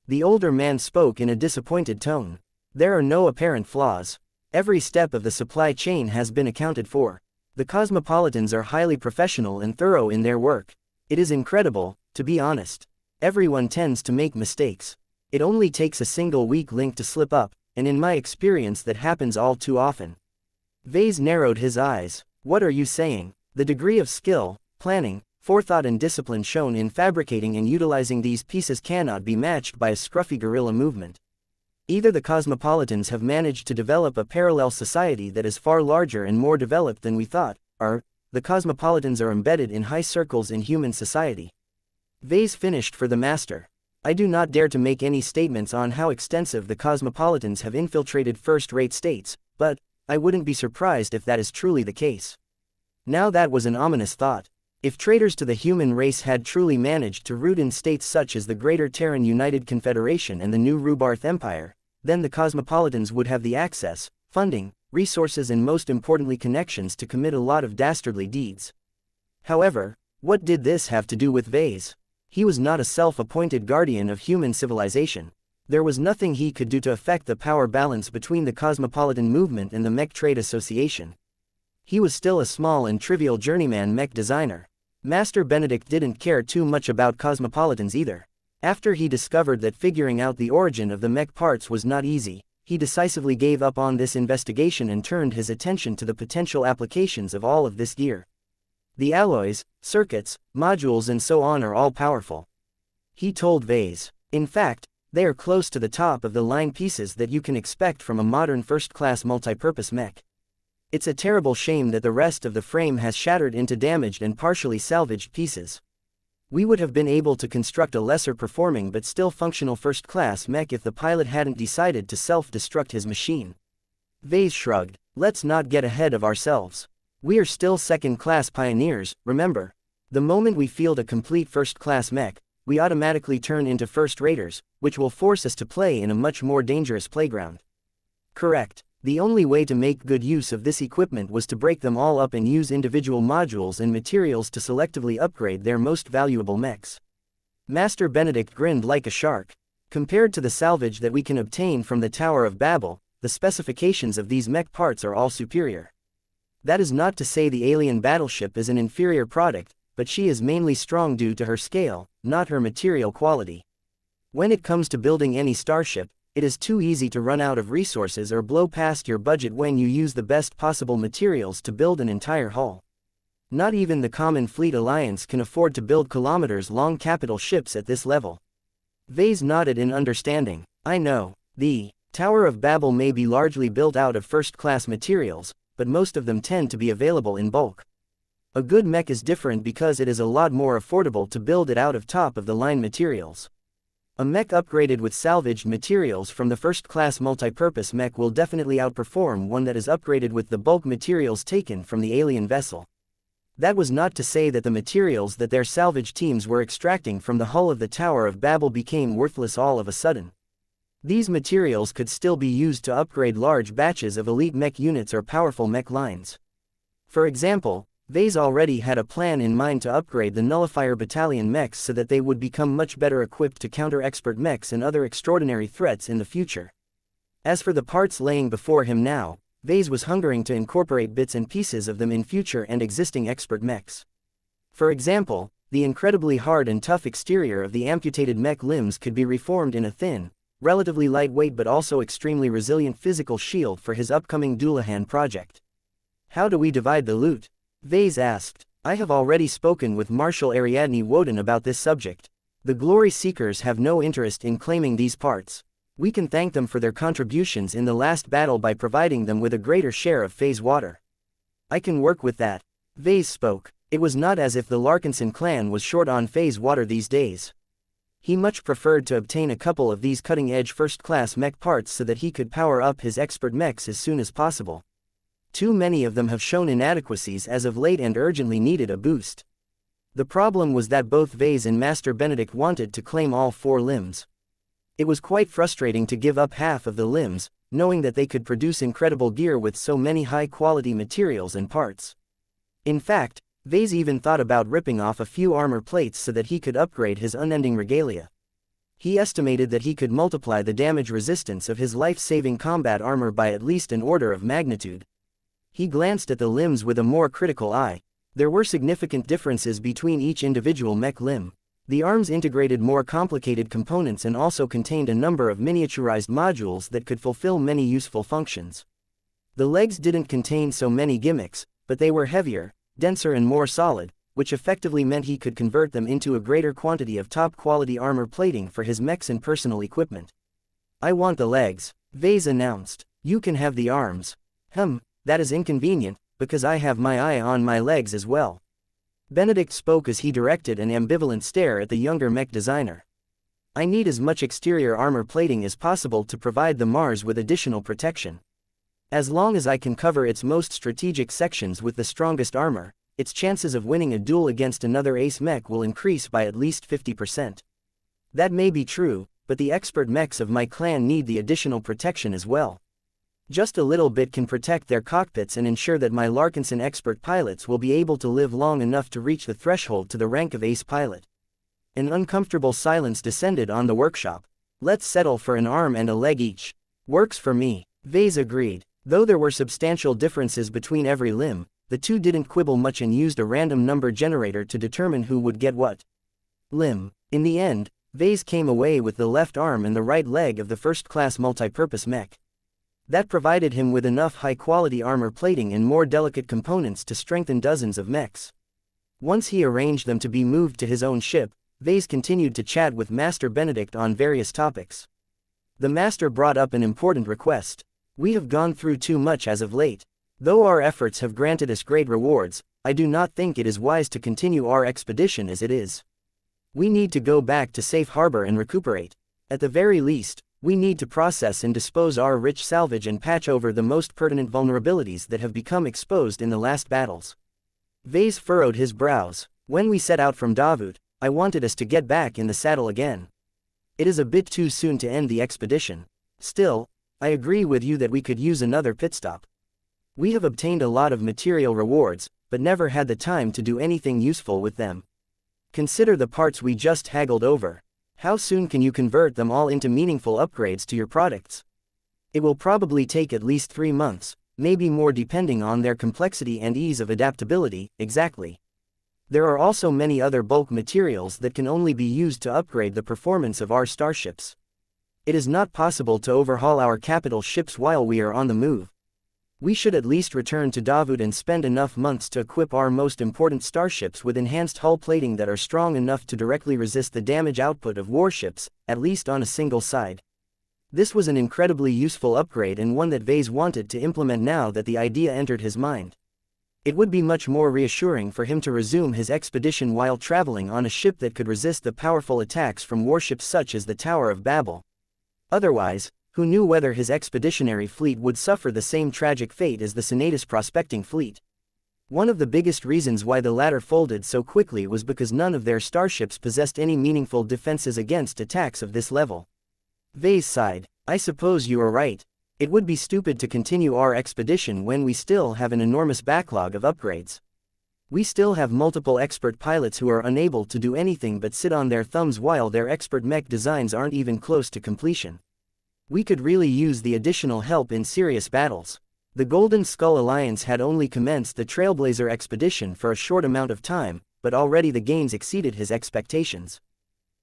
The older man spoke in a disappointed tone. There are no apparent flaws. Every step of the supply chain has been accounted for. The Cosmopolitans are highly professional and thorough in their work. It is incredible, to be honest. Everyone tends to make mistakes. It only takes a single weak link to slip up, and in my experience that happens all too often. Vase narrowed his eyes. What are you saying? The degree of skill, planning, forethought and discipline shown in fabricating and utilizing these pieces cannot be matched by a scruffy guerrilla movement. Either the Cosmopolitans have managed to develop a parallel society that is far larger and more developed than we thought, or the Cosmopolitans are embedded in high circles in human society. Vase finished for the master. I do not dare to make any statements on how extensive the Cosmopolitans have infiltrated first-rate states, but I wouldn't be surprised if that is truly the case. Now that was an ominous thought. If traitors to the human race had truly managed to root in states such as the Greater Terran United Confederation and the New Rubarth Empire, then the Cosmopolitans would have the access, funding, resources and most importantly connections to commit a lot of dastardly deeds. However, what did this have to do with Vase? He was not a self-appointed guardian of human civilization. There was nothing he could do to affect the power balance between the cosmopolitan movement and the Mech Trade Association. He was still a small and trivial journeyman mech designer. Master Benedict didn't care too much about cosmopolitans either. After he discovered that figuring out the origin of the mech parts was not easy, he decisively gave up on this investigation and turned his attention to the potential applications of all of this gear. The alloys, circuits, modules and so on are all powerful, he told Vase. In fact, they are close to the top of the line pieces that you can expect from a modern first-class multipurpose mech. It's a terrible shame that the rest of the frame has shattered into damaged and partially salvaged pieces. We would have been able to construct a lesser performing but still functional first-class mech if the pilot hadn't decided to self-destruct his machine. Vase shrugged. Let's not get ahead of ourselves. We are still second-class pioneers, remember. The moment we field a complete first-class mech, we automatically turn into first-raters, which will force us to play in a much more dangerous playground. Correct. The only way to make good use of this equipment was to break them all up and use individual modules and materials to selectively upgrade their most valuable mechs. Master Benedict grinned like a shark. Compared to the salvage that we can obtain from the Tower of Babel, the specifications of these mech parts are all superior. That is not to say the alien battleship is an inferior product, but she is mainly strong due to her scale, not her material quality. When it comes to building any starship, it is too easy to run out of resources or blow past your budget when you use the best possible materials to build an entire hull. Not even the Common Fleet Alliance can afford to build kilometers-long capital ships at this level. Vase nodded in understanding. I know. The Tower of Babel may be largely built out of first-class materials, but most of them tend to be available in bulk. A good mech is different because it is a lot more affordable to build it out of top-of-the-line materials. A mech upgraded with salvaged materials from the first-class multipurpose mech will definitely outperform one that is upgraded with the bulk materials taken from the alien vessel. That was not to say that the materials that their salvage teams were extracting from the hull of the Tower of Babel became worthless all of a sudden. These materials could still be used to upgrade large batches of elite mech units or powerful mech lines. For example, Vase already had a plan in mind to upgrade the Nullifier Battalion mechs so that they would become much better equipped to counter expert mechs and other extraordinary threats in the future. As for the parts laying before him now, Vase was hungering to incorporate bits and pieces of them in future and existing expert mechs. For example, the incredibly hard and tough exterior of the amputated mech limbs could be reformed in a thin, relatively lightweight but also extremely resilient physical shield for his upcoming Dullahan project. How do we divide the loot? Vase asked. I have already spoken with Marshal Ariadne Woden about this subject. The Glory Seekers have no interest in claiming these parts. We can thank them for their contributions in the last battle by providing them with a greater share of phase water. I can work with that. Vase spoke. It was not as if the Larkinson clan was short on phase water these days. He much preferred to obtain a couple of these cutting-edge first-class mech parts so that he could power up his expert mechs as soon as possible. Too many of them have shown inadequacies as of late and urgently needed a boost. The problem was that both Vase and Master Benedict wanted to claim all 4 limbs. It was quite frustrating to give up half of the limbs, knowing that they could produce incredible gear with so many high-quality materials and parts. In fact, Vase even thought about ripping off a few armor plates so that he could upgrade his unending regalia. He estimated that he could multiply the damage resistance of his life-saving combat armor by at least an order of magnitude. He glanced at the limbs with a more critical eye. There were significant differences between each individual mech limb. The arms integrated more complicated components and also contained a number of miniaturized modules that could fulfill many useful functions. The legs didn't contain so many gimmicks, but they were heavier, denser and more solid, which effectively meant he could convert them into a greater quantity of top-quality armor plating for his mechs and personal equipment. I want the legs, Vase announced. You can have the arms. That is inconvenient, because I have my eye on my legs as well. Benedict spoke as he directed an ambivalent stare at the younger mech designer. I need as much exterior armor plating as possible to provide the Mars with additional protection. As long as I can cover its most strategic sections with the strongest armor, its chances of winning a duel against another ace mech will increase by at least 50%. That may be true, but the expert mechs of my clan need the additional protection as well. Just a little bit can protect their cockpits and ensure that my Larkinson expert pilots will be able to live long enough to reach the threshold to the rank of ace pilot. An uncomfortable silence descended on the workshop. Let's settle for an arm and a leg each. Works for me. Vase agreed. Though there were substantial differences between every limb, the two didn't quibble much and used a random number generator to determine who would get what limb. In the end, Vase came away with the left arm and the right leg of the first-class multipurpose mech. That provided him with enough high-quality armor plating and more delicate components to strengthen dozens of mechs. Once he arranged them to be moved to his own ship, Vase continued to chat with Master Benedict on various topics. The Master brought up an important request. We have gone through too much as of late. Though our efforts have granted us great rewards, I do not think it is wise to continue our expedition as it is. We need to go back to safe harbor and recuperate. At the very least, we need to process and dispose our rich salvage and patch over the most pertinent vulnerabilities that have become exposed in the last battles. Vase furrowed his brows. When we set out from Davut, I wanted us to get back in the saddle again. It is a bit too soon to end the expedition. Still, I agree with you that we could use another pit stop. We have obtained a lot of material rewards, but never had the time to do anything useful with them. Consider the parts we just haggled over. How soon can you convert them all into meaningful upgrades to your products? It will probably take at least 3 months, maybe more depending on their complexity and ease of adaptability. Exactly. There are also many other bulk materials that can only be used to upgrade the performance of our starships. It is not possible to overhaul our capital ships while we are on the move. We should at least return to Davut and spend enough months to equip our most important starships with enhanced hull plating that are strong enough to directly resist the damage output of warships, at least on a single side. This was an incredibly useful upgrade and one that Vase wanted to implement now that the idea entered his mind. It would be much more reassuring for him to resume his expedition while traveling on a ship that could resist the powerful attacks from warships such as the Tower of Babel. Otherwise, who knew whether his expeditionary fleet would suffer the same tragic fate as the Senatus prospecting fleet? One of the biggest reasons why the latter folded so quickly was because none of their starships possessed any meaningful defenses against attacks of this level. Vase sighed. I suppose you are right. It would be stupid to continue our expedition when we still have an enormous backlog of upgrades. We still have multiple expert pilots who are unable to do anything but sit on their thumbs while their expert mech designs aren't even close to completion. We could really use the additional help in serious battles. The Golden Skull Alliance had only commenced the Trailblazer expedition for a short amount of time, but already the gains exceeded his expectations.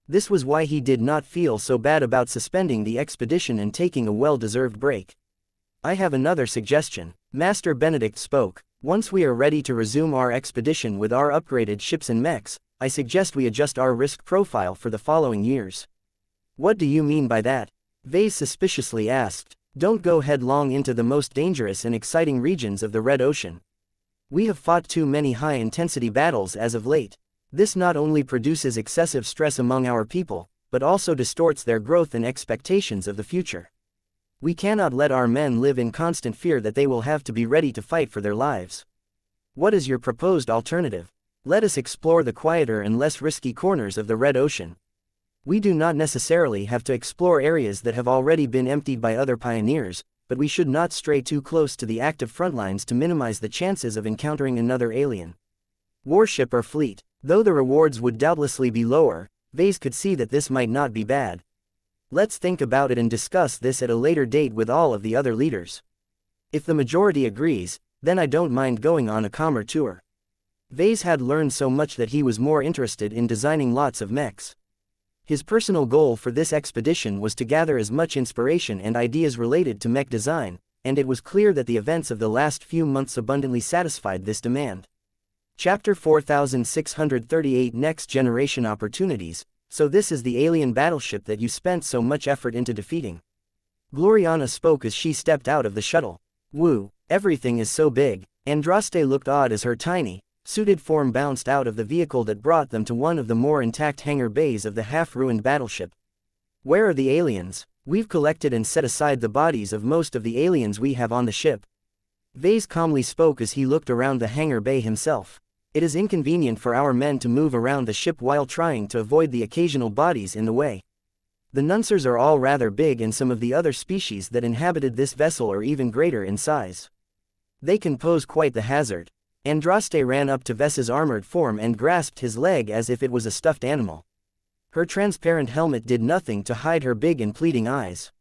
This was why he did not feel so bad about suspending the expedition and taking a well-deserved break. I have another suggestion. Master Benedict spoke. Once we are ready to resume our expedition with our upgraded ships and mechs, I suggest we adjust our risk profile for the following years. What do you mean by that? Vase suspiciously asked. Don't go headlong into the most dangerous and exciting regions of the Red Ocean. We have fought too many high-intensity battles as of late. This not only produces excessive stress among our people, but also distorts their growth and expectations of the future. We cannot let our men live in constant fear that they will have to be ready to fight for their lives. What is your proposed alternative? Let us explore the quieter and less risky corners of the Red Ocean. We do not necessarily have to explore areas that have already been emptied by other pioneers, but we should not stray too close to the active front lines to minimize the chances of encountering another alien. Warship or fleet. Though the rewards would doubtlessly be lower, Vase could see that this might not be bad. Let's think about it and discuss this at a later date with all of the other leaders. If the majority agrees, then I don't mind going on a calmer tour. Vase had learned so much that he was more interested in designing lots of mechs. His personal goal for this expedition was to gather as much inspiration and ideas related to mech design, and it was clear that the events of the last few months abundantly satisfied this demand. Chapter 4638 Next Generation Opportunities. So this is the alien battleship that you spent so much effort into defeating. Gloriana spoke as she stepped out of the shuttle. Woo, everything is so big. Andraste looked odd as her tiny, suited form bounced out of the vehicle that brought them to one of the more intact hangar bays of the half-ruined battleship. Where are the aliens? We've collected and set aside the bodies of most of the aliens we have on the ship. Vase calmly spoke as he looked around the hangar bay himself. It is inconvenient for our men to move around the ship while trying to avoid the occasional bodies in the way. The Nuncers are all rather big and some of the other species that inhabited this vessel are even greater in size. They can pose quite the hazard. Andraste ran up to Ves's armored form and grasped his leg as if it was a stuffed animal. Her transparent helmet did nothing to hide her big and pleading eyes.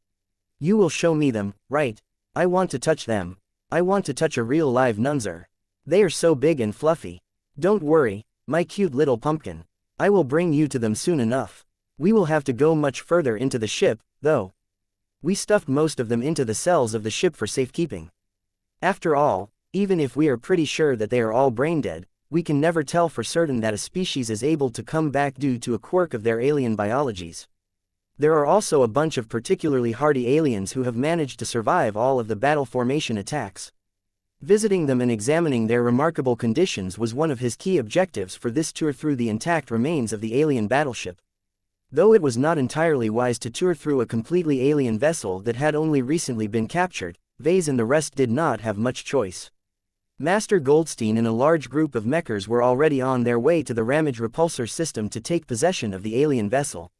You will show me them, right? I want to touch them. I want to touch a real live nunzer. They are so big and fluffy. Don't worry, my cute little pumpkin. I will bring you to them soon enough. We will have to go much further into the ship, though. We stuffed most of them into the cells of the ship for safekeeping. After all, even if we are pretty sure that they are all brain dead, we can never tell for certain that a species is able to come back due to a quirk of their alien biologies. There are also a bunch of particularly hardy aliens who have managed to survive all of the battle formation attacks. Visiting them and examining their remarkable conditions was one of his key objectives for this tour through the intact remains of the alien battleship. Though it was not entirely wise to tour through a completely alien vessel that had only recently been captured, Vase and the rest did not have much choice. Master Goldstein and a large group of mechers were already on their way to the Ramage repulsor system to take possession of the alien vessel.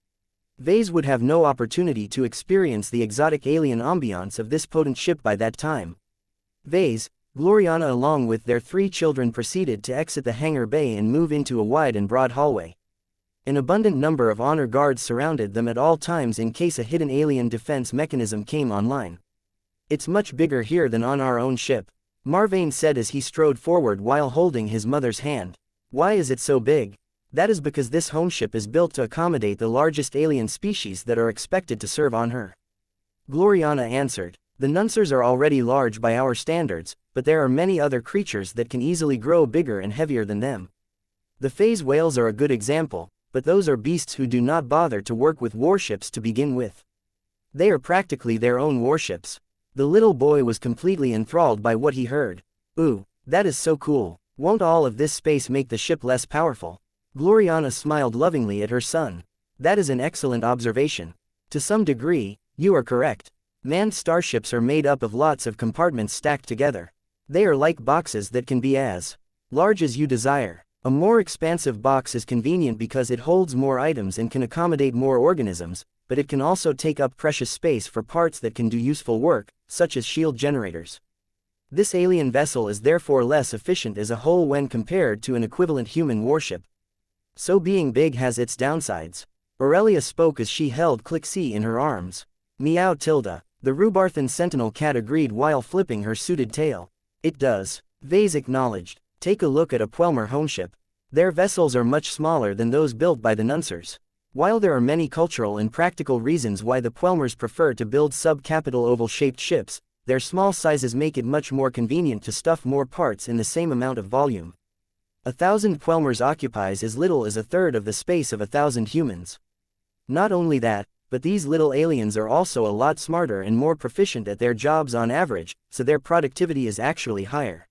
Vase would have no opportunity to experience the exotic alien ambiance of this potent ship by that time. Vase, Gloriana along with their 3 children proceeded to exit the hangar bay and move into a wide and broad hallway. An abundant number of honor guards surrounded them at all times in case a hidden alien defense mechanism came online. It's much bigger here than on our own ship, Marvane said as he strode forward while holding his mother's hand. Why is it so big? That is because this homeship is built to accommodate the largest alien species that are expected to serve on her. Gloriana answered, the nuncers are already large by our standards, but there are many other creatures that can easily grow bigger and heavier than them. The phase whales are a good example, but those are beasts who do not bother to work with warships to begin with. They are practically their own warships. The little boy was completely enthralled by what he heard. Ooh, that is so cool. Won't all of this space make the ship less powerful? Gloriana smiled lovingly at her son. That is an excellent observation. To some degree, you are correct. Manned starships are made up of lots of compartments stacked together. They are like boxes that can be as large as you desire. A more expansive box is convenient because it holds more items and can accommodate more organisms, but it can also take up precious space for parts that can do useful work, such as shield generators. This alien vessel is therefore less efficient as a whole when compared to an equivalent human warship. So being big has its downsides. Aurelia spoke as she held Clixie in her arms. Meow Tilda, the Rubarthan sentinel cat agreed while flipping her suited tail. It does. Vase acknowledged. Take a look at a Puelmer homeship. Their vessels are much smaller than those built by the nuncers. While there are many cultural and practical reasons why the Puelmers prefer to build sub-capital oval-shaped ships, their small sizes make it much more convenient to stuff more parts in the same amount of volume. 1,000 Puelmers occupies as little as a third of the space of 1,000 humans. Not only that, but these little aliens are also a lot smarter and more proficient at their jobs on average, so their productivity is actually higher.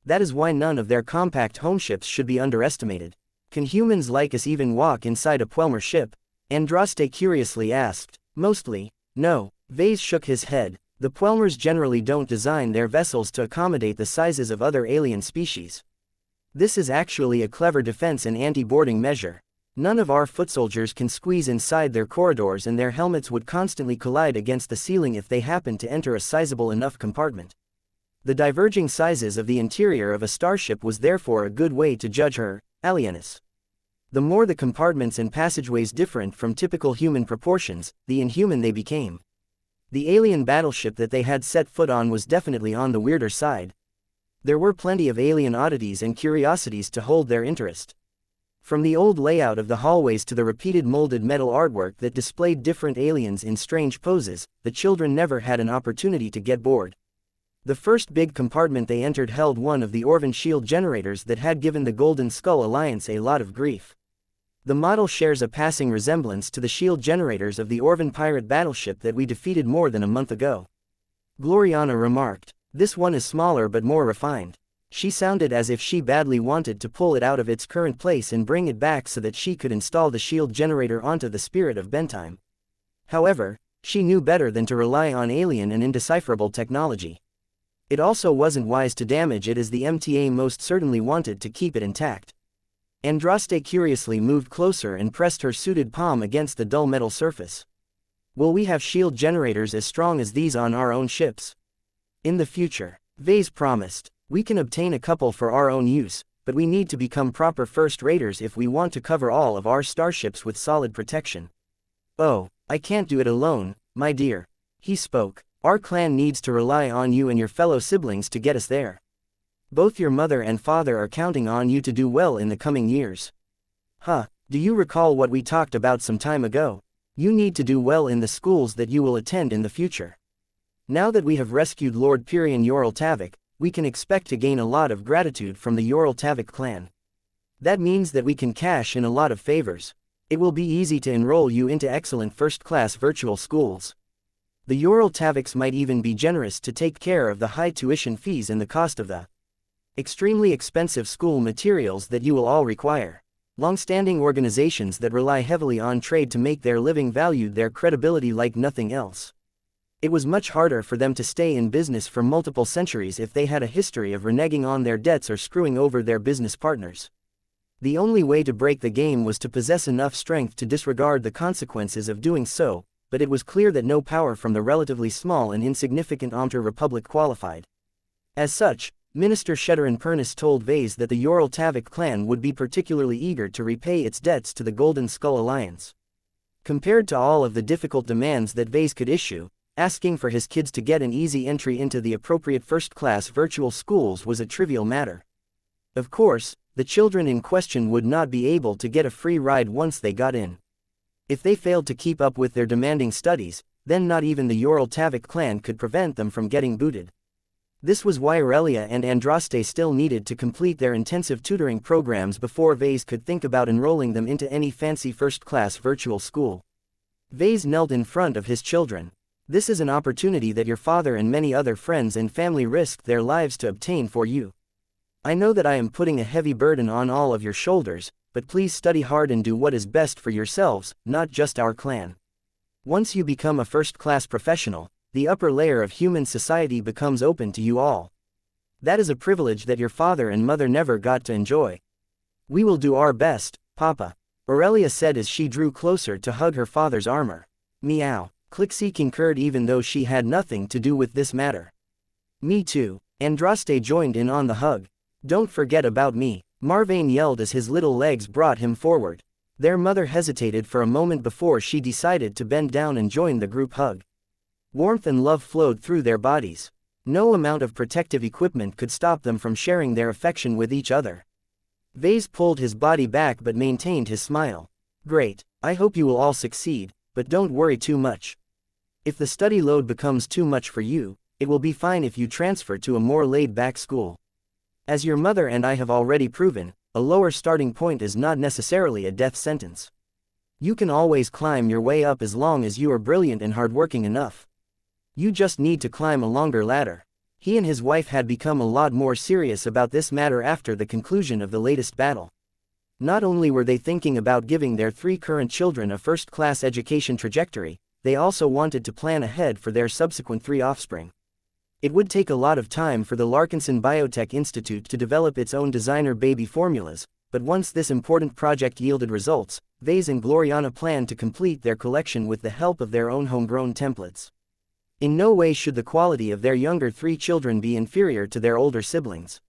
That is why none of their compact homeships should be underestimated. Can humans like us even walk inside a Puelmer ship? Andraste curiously asked. Mostly, no. Vase shook his head. The Puelmers generally don't design their vessels to accommodate the sizes of other alien species. This is actually a clever defense and anti-boarding measure. None of our foot soldiers can squeeze inside their corridors and their helmets would constantly collide against the ceiling if they happened to enter a sizable enough compartment. The diverging sizes of the interior of a starship was therefore a good way to judge her alienness. The more the compartments and passageways different from typical human proportions, the inhuman they became. The alien battleship that they had set foot on was definitely on the weirder side. There were plenty of alien oddities and curiosities to hold their interest. From the old layout of the hallways to the repeated molded metal artwork that displayed different aliens in strange poses, the children never had an opportunity to get bored. The first big compartment they entered held one of the Orvan shield generators that had given the Golden Skull Alliance a lot of grief. The model shares a passing resemblance to the shield generators of the Orvan pirate battleship that we defeated more than a month ago. Gloriana remarked. This one is smaller but more refined. She sounded as if she badly wanted to pull it out of its current place and bring it back so that she could install the shield generator onto the Spirit of Bentime. However, she knew better than to rely on alien and indecipherable technology. It also wasn't wise to damage it as the MTA most certainly wanted to keep it intact. Andraste curiously moved closer and pressed her suited palm against the dull metal surface. Will we have shield generators as strong as these on our own ships? In the future, Vase promised. We can obtain a couple for our own use, but we need to become proper first-raters if we want to cover all of our starships with solid protection. Oh, I can't do it alone, my dear. He spoke. Our clan needs to rely on you and your fellow siblings to get us there. Both your mother and father are counting on you to do well in the coming years. Do you recall what we talked about some time ago? You need to do well in the schools that you will attend in the future. Now that we have rescued Lord Pyrian Yorl-Tavik, we can expect to gain a lot of gratitude from the Yorl-Tavik clan. That means that we can cash in a lot of favors. It will be easy to enroll you into excellent first-class virtual schools. The Yorl-Taviks might even be generous to take care of the high tuition fees and the cost of the extremely expensive school materials that you will all require. Long-standing organizations that rely heavily on trade to make their living valued their credibility like nothing else. It was much harder for them to stay in business for multiple centuries if they had a history of reneging on their debts or screwing over their business partners. The only way to break the game was to possess enough strength to disregard the consequences of doing so, but it was clear that no power from the relatively small and insignificant Omter Republic qualified. As such, Minister Sheddarin Pernus told Vase that the Yorl-Tavik clan would be particularly eager to repay its debts to the Golden Skull Alliance. Compared to all of the difficult demands that Vase could issue, asking for his kids to get an easy entry into the appropriate first-class virtual schools was a trivial matter. Of course, the children in question would not be able to get a free ride once they got in. If they failed to keep up with their demanding studies, then not even the Yorl-Tavik clan could prevent them from getting booted. This was why Aurelia and Andraste still needed to complete their intensive tutoring programs before Vase could think about enrolling them into any fancy first-class virtual school. Vase knelt in front of his children. This is an opportunity that your father and many other friends and family risked their lives to obtain for you. I know that I am putting a heavy burden on all of your shoulders, but please study hard and do what is best for yourselves, not just our clan. Once you become a first-class professional, the upper layer of human society becomes open to you all. That is a privilege that your father and mother never got to enjoy. We will do our best, Papa, Aurelia said as she drew closer to hug her father's armor. Meow. Clixie concurred even though she had nothing to do with this matter. Me too. Andraste joined in on the hug. Don't forget about me, Marvane yelled as his little legs brought him forward. Their mother hesitated for a moment before she decided to bend down and join the group hug. Warmth and love flowed through their bodies. No amount of protective equipment could stop them from sharing their affection with each other. Vase pulled his body back but maintained his smile. Great, I hope you will all succeed, but don't worry too much. If the study load becomes too much for you, it will be fine if you transfer to a more laid-back school. As your mother and I have already proven, a lower starting point is not necessarily a death sentence. You can always climb your way up as long as you are brilliant and hardworking enough. You just need to climb a longer ladder. He and his wife had become a lot more serious about this matter after the conclusion of the latest battle. Not only were they thinking about giving their 3 current children a first-class education trajectory, they also wanted to plan ahead for their subsequent 3 offspring. It would take a lot of time for the Larkinson Biotech Institute to develop its own designer baby formulas, but once this important project yielded results, Vase and Gloriana planned to complete their collection with the help of their own homegrown templates. In no way should the quality of their younger 3 children be inferior to their older siblings.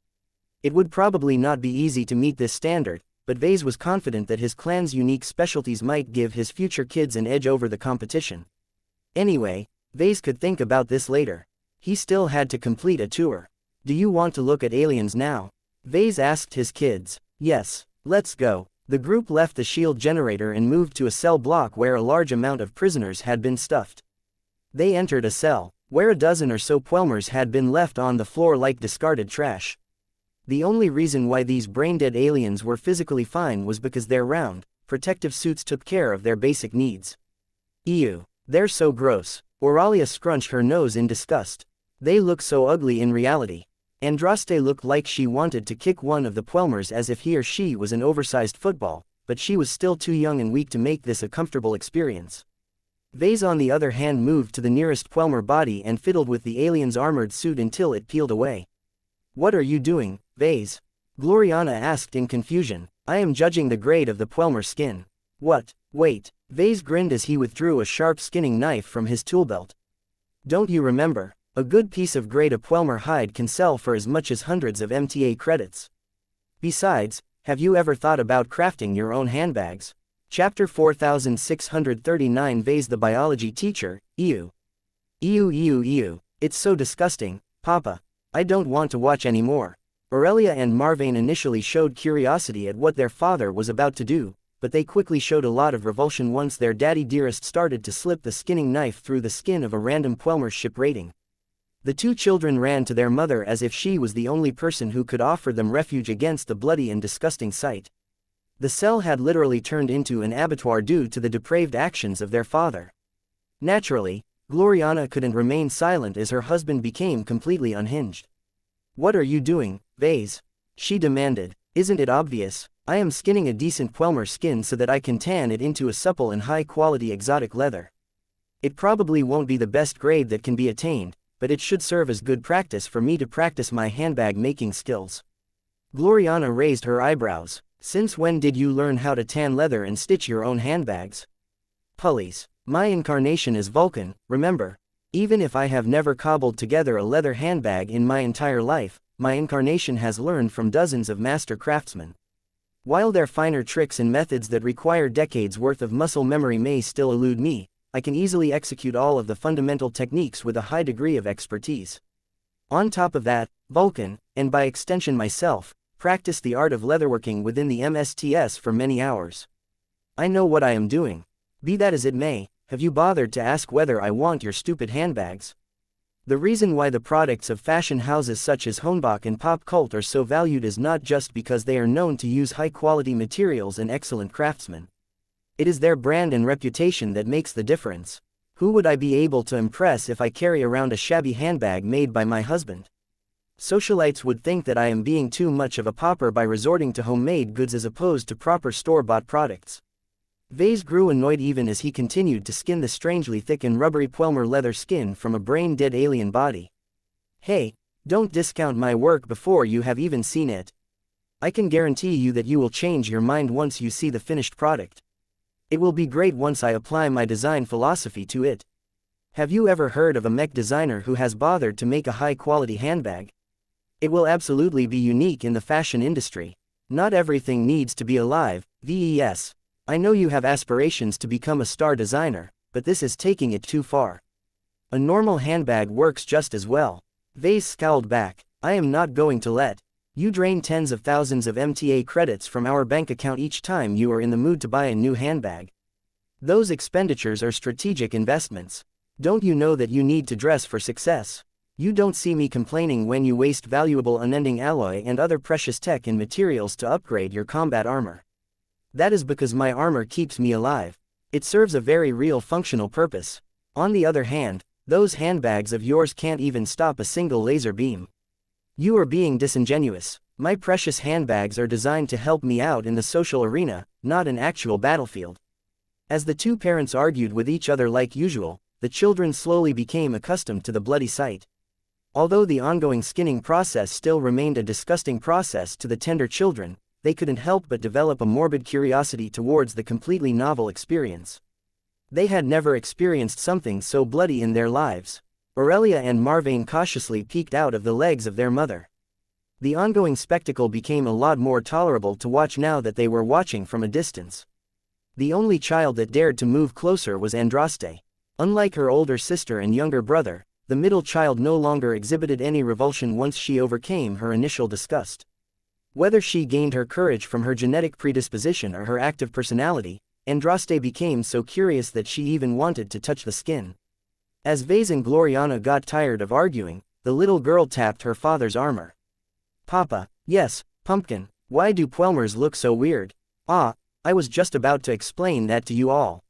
It would probably not be easy to meet this standard, but Vase was confident that his clan's unique specialties might give his future kids an edge over the competition. Anyway, Vase could think about this later. He still had to complete a tour. Do you want to look at aliens now? Vase asked his kids. Yes, let's go. The group left the shield generator and moved to a cell block where a large amount of prisoners had been stuffed. They entered a cell, where a dozen or so Puelmers had been left on the floor like discarded trash. The only reason why these brain-dead aliens were physically fine was because their round, protective suits took care of their basic needs. Ew, they're so gross. Aurelia scrunched her nose in disgust. They look so ugly in reality. Andraste looked like she wanted to kick one of the Puelmers as if he or she was an oversized football, but she was still too young and weak to make this a comfortable experience. Vase on the other hand moved to the nearest Puelmer body and fiddled with the alien's armored suit until it peeled away. What are you doing, Vase? Gloriana asked in confusion. I am judging the grade of the Puelmer skin. What? Wait. Vase grinned as he withdrew a sharp skinning knife from his tool belt. Don't you remember? A good piece of grade Puelmer hide can sell for as much as hundreds of MTA credits. Besides, have you ever thought about crafting your own handbags? Chapter 4639 Vase the biology teacher, ew. Ew ew ew. It's so disgusting, Papa. I don't want to watch anymore. Aurelia and Marvane initially showed curiosity at what their father was about to do, but they quickly showed a lot of revulsion once their daddy dearest started to slip the skinning knife through the skin of a random Puelmer ship raiding. The two children ran to their mother as if she was the only person who could offer them refuge against the bloody and disgusting sight. The cell had literally turned into an abattoir due to the depraved actions of their father. Naturally, Gloriana couldn't remain silent as her husband became completely unhinged. "What are you doing, Vase?" she demanded. "Isn't it obvious? I am skinning a decent Puelmer skin so that I can tan it into a supple and high-quality exotic leather. It probably won't be the best grade that can be attained, but it should serve as good practice for me to practice my handbag making skills." Gloriana raised her eyebrows. "Since when did you learn how to tan leather and stitch your own handbags?" "Pulleys. My incarnation is Vulcan, remember? Even if I have never cobbled together a leather handbag in my entire life, my incarnation has learned from dozens of master craftsmen. While their finer tricks and methods that require decades worth of muscle memory may still elude me, I can easily execute all of the fundamental techniques with a high degree of expertise. On top of that, Vulcan, and by extension myself, practiced the art of leatherworking within the MSTS for many hours. I know what I am doing. Be that as it may, have you bothered to ask whether I want your stupid handbags? The reason why the products of fashion houses such as Honbach and Pop Cult are so valued is not just because they are known to use high-quality materials and excellent craftsmen. It is their brand and reputation that makes the difference. Who would I be able to impress if I carry around a shabby handbag made by my husband? Socialites would think that I am being too much of a pauper by resorting to homemade goods as opposed to proper store-bought products." Vase grew annoyed even as he continued to skin the strangely thick and rubbery Puelmer leather skin from a brain-dead alien body. "Hey, don't discount my work before you have even seen it. I can guarantee you that you will change your mind once you see the finished product. It will be great once I apply my design philosophy to it. Have you ever heard of a mech designer who has bothered to make a high-quality handbag? It will absolutely be unique in the fashion industry. Not everything needs to be alive, VES. I know you have aspirations to become a star designer, but this is taking it too far. A normal handbag works just as well." Vase scowled back. "I am not going to let you drain tens of thousands of MTA credits from our bank account each time you are in the mood to buy a new handbag. Those expenditures are strategic investments. Don't you know that you need to dress for success? You don't see me complaining when you waste valuable unending alloy and other precious tech and materials to upgrade your combat armor. That is because my armor keeps me alive. It serves a very real functional purpose. On the other hand, those handbags of yours can't even stop a single laser beam. You are being disingenuous. My precious handbags are designed to help me out in the social arena, not an actual battlefield." As the two parents argued with each other like usual, the children slowly became accustomed to the bloody sight. Although the ongoing skinning process still remained a disgusting process to the tender children, they couldn't help but develop a morbid curiosity towards the completely novel experience. They had never experienced something so bloody in their lives. Aurelia and Marvane cautiously peeked out of the legs of their mother. The ongoing spectacle became a lot more tolerable to watch now that they were watching from a distance. The only child that dared to move closer was Andraste. Unlike her older sister and younger brother, the middle child no longer exhibited any revulsion once she overcame her initial disgust. Whether she gained her courage from her genetic predisposition or her active personality, Andraste became so curious that she even wanted to touch the skin. As Vase and Gloriana got tired of arguing, the little girl tapped her father's armor. "Papa." "Yes, Pumpkin, why do Puelmers look so weird?" "Ah, I was just about to explain that to you all.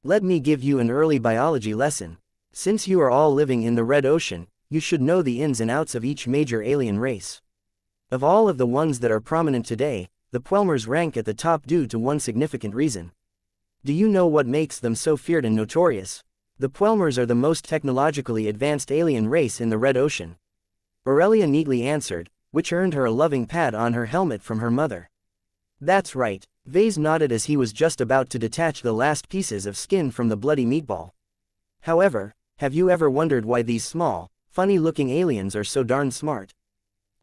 Let me give you an early biology lesson. Since you are all living in the Red Ocean, you should know the ins and outs of each major alien race. Of all of the ones that are prominent today, the Puelmers rank at the top due to one significant reason. Do you know what makes them so feared and notorious? The Puelmers are the most technologically advanced alien race in the Red Ocean." Aurelia neatly answered, which earned her a loving pat on her helmet from her mother. "That's right." Vase nodded as he was just about to detach the last pieces of skin from the bloody meatball. "However, have you ever wondered why these small, funny-looking aliens are so darn smart?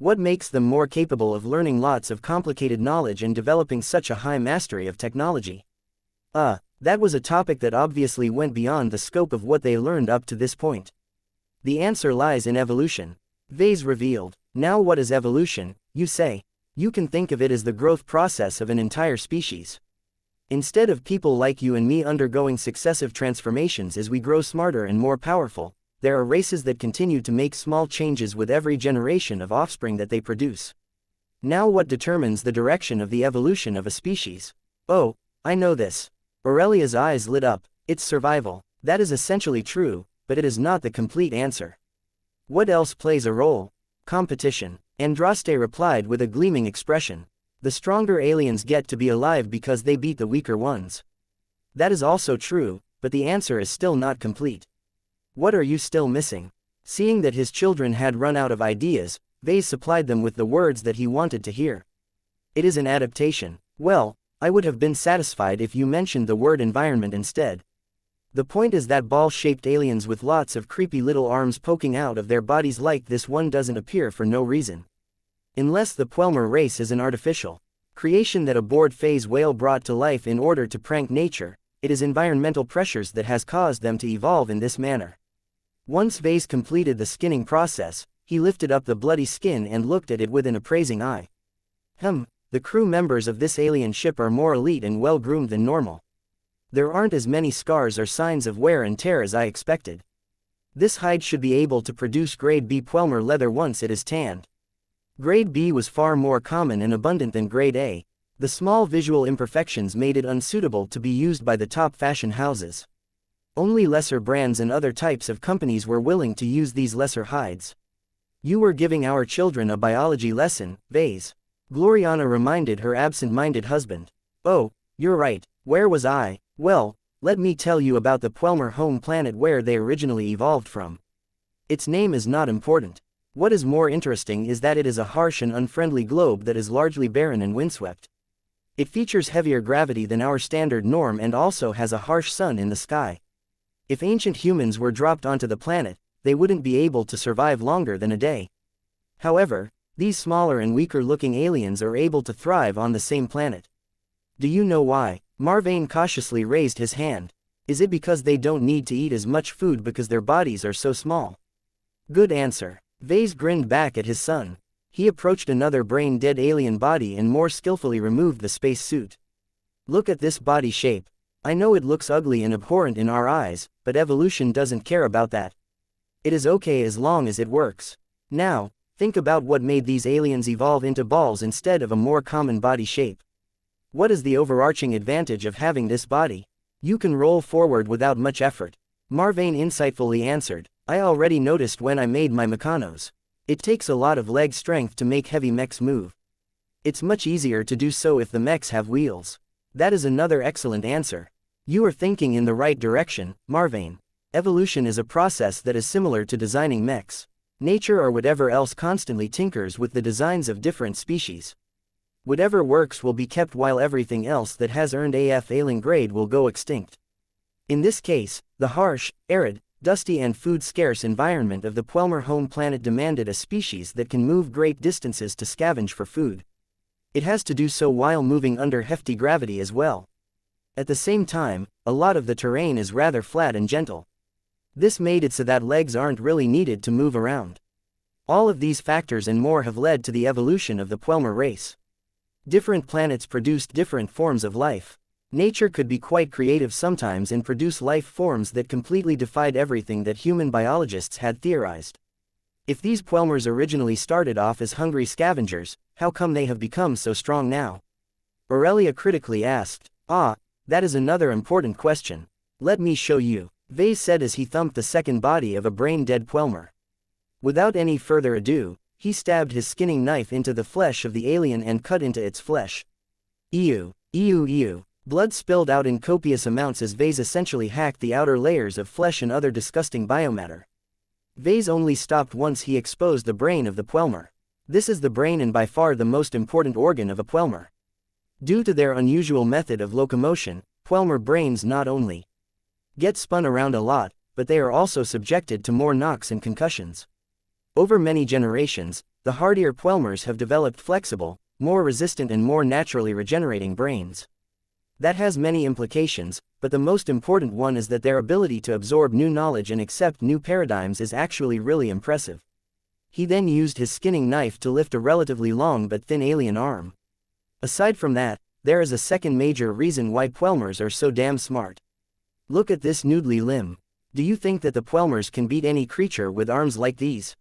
What makes them more capable of learning lots of complicated knowledge and developing such a high mastery of technology? That was a topic that obviously went beyond the scope of what they learned up to this point. The answer lies in evolution. Vase revealed. Now what is evolution, you say? You can think of it as the growth process of an entire species. Instead of people like you and me undergoing successive transformations as we grow smarter and more powerful, there are races that continue to make small changes with every generation of offspring that they produce. Now what determines the direction of the evolution of a species? Oh, I know this. Aurelia's eyes lit up. It's survival. That is essentially true, but it is not the complete answer. What else plays a role? Competition. Andraste replied with a gleaming expression. The stronger aliens get to be alive because they beat the weaker ones. That is also true, but the answer is still not complete. What are you still missing? Seeing that his children had run out of ideas, Vase supplied them with the words that he wanted to hear. It is an adaptation. Well, I would have been satisfied if you mentioned the word environment instead. The point is that ball-shaped aliens with lots of creepy little arms poking out of their bodies like this one doesn't appear for no reason. Unless the Puelmer race is an artificial creation that a bored phase whale brought to life in order to prank nature, it is environmental pressures that has caused them to evolve in this manner. Once Vase completed the skinning process, he lifted up the bloody skin and looked at it with an appraising eye. The crew members of this alien ship are more elite and well-groomed than normal. There aren't as many scars or signs of wear and tear as I expected. This hide should be able to produce grade B Puelmer leather once it is tanned. Grade B was far more common and abundant than grade A. The small visual imperfections made it unsuitable to be used by the top fashion houses. Only lesser brands and other types of companies were willing to use these lesser hides. You were giving our children a biology lesson, Vase. Gloriana reminded her absent-minded husband. Oh, you're right, where was I? Well, let me tell you about the Puelmer home planet where they originally evolved from. Its name is not important. What is more interesting is that it is a harsh and unfriendly globe that is largely barren and windswept. It features heavier gravity than our standard norm and also has a harsh sun in the sky. If ancient humans were dropped onto the planet, they wouldn't be able to survive longer than a day. However, these smaller and weaker-looking aliens are able to thrive on the same planet. Do you know why? Marvane cautiously raised his hand. Is it because they don't need to eat as much food because their bodies are so small? Good answer. Vase grinned back at his son. He approached another brain-dead alien body and more skillfully removed the space suit. Look at this body shape. I know it looks ugly and abhorrent in our eyes, but evolution doesn't care about that. It is okay as long as it works. Now, think about what made these aliens evolve into balls instead of a more common body shape. What is the overarching advantage of having this body? You can roll forward without much effort. Marvane insightfully answered. I already noticed when I made my mechanos. It takes a lot of leg strength to make heavy mechs move. It's much easier to do so if the mechs have wheels. That is another excellent answer. You are thinking in the right direction, Marvane. Evolution is a process that is similar to designing mechs. Nature or whatever else constantly tinkers with the designs of different species. Whatever works will be kept while everything else that has earned a failing grade will go extinct. In this case, the harsh, arid, dusty and food-scarce environment of the Puelmer home planet demanded a species that can move great distances to scavenge for food. It has to do so while moving under hefty gravity as well. At the same time, a lot of the terrain is rather flat and gentle. This made it so that legs aren't really needed to move around. All of these factors and more have led to the evolution of the Puelmer race. Different planets produced different forms of life. Nature could be quite creative sometimes and produce life forms that completely defied everything that human biologists had theorized. If these Puelmers originally started off as hungry scavengers, how come they have become so strong now? Aurelia critically asked. That is another important question. Let me show you, Vase said as he thumped the second body of a brain-dead Puelmer. Without any further ado, he stabbed his skinning knife into the flesh of the alien and cut into its flesh. Ew, ew, ew. Blood spilled out in copious amounts as Vase essentially hacked the outer layers of flesh and other disgusting biomatter. Vase only stopped once he exposed the brain of the Puelmer. This is the brain and by far the most important organ of a Puelmer. Due to their unusual method of locomotion, Puelmer brains not only get spun around a lot, but they are also subjected to more knocks and concussions. Over many generations, the hardier Puelmers have developed flexible, more resistant and more naturally regenerating brains. That has many implications, but the most important one is that their ability to absorb new knowledge and accept new paradigms is actually really impressive. He then used his skinning knife to lift a relatively long but thin alien arm. Aside from that, there is a second major reason why Puelmers are so damn smart. Look at this noodly limb. Do you think that the Puelmers can beat any creature with arms like these?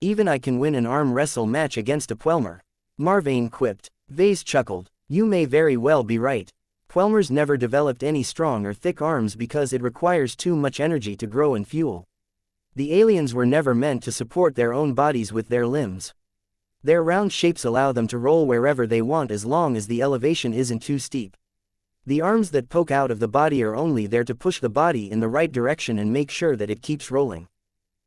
Even I can win an arm wrestle match against a Puelmer. Marvane quipped. Vase chuckled. You may very well be right. Puelmers never developed any strong or thick arms because it requires too much energy to grow and fuel. The aliens were never meant to support their own bodies with their limbs. Their round shapes allow them to roll wherever they want as long as the elevation isn't too steep. The arms that poke out of the body are only there to push the body in the right direction and make sure that it keeps rolling.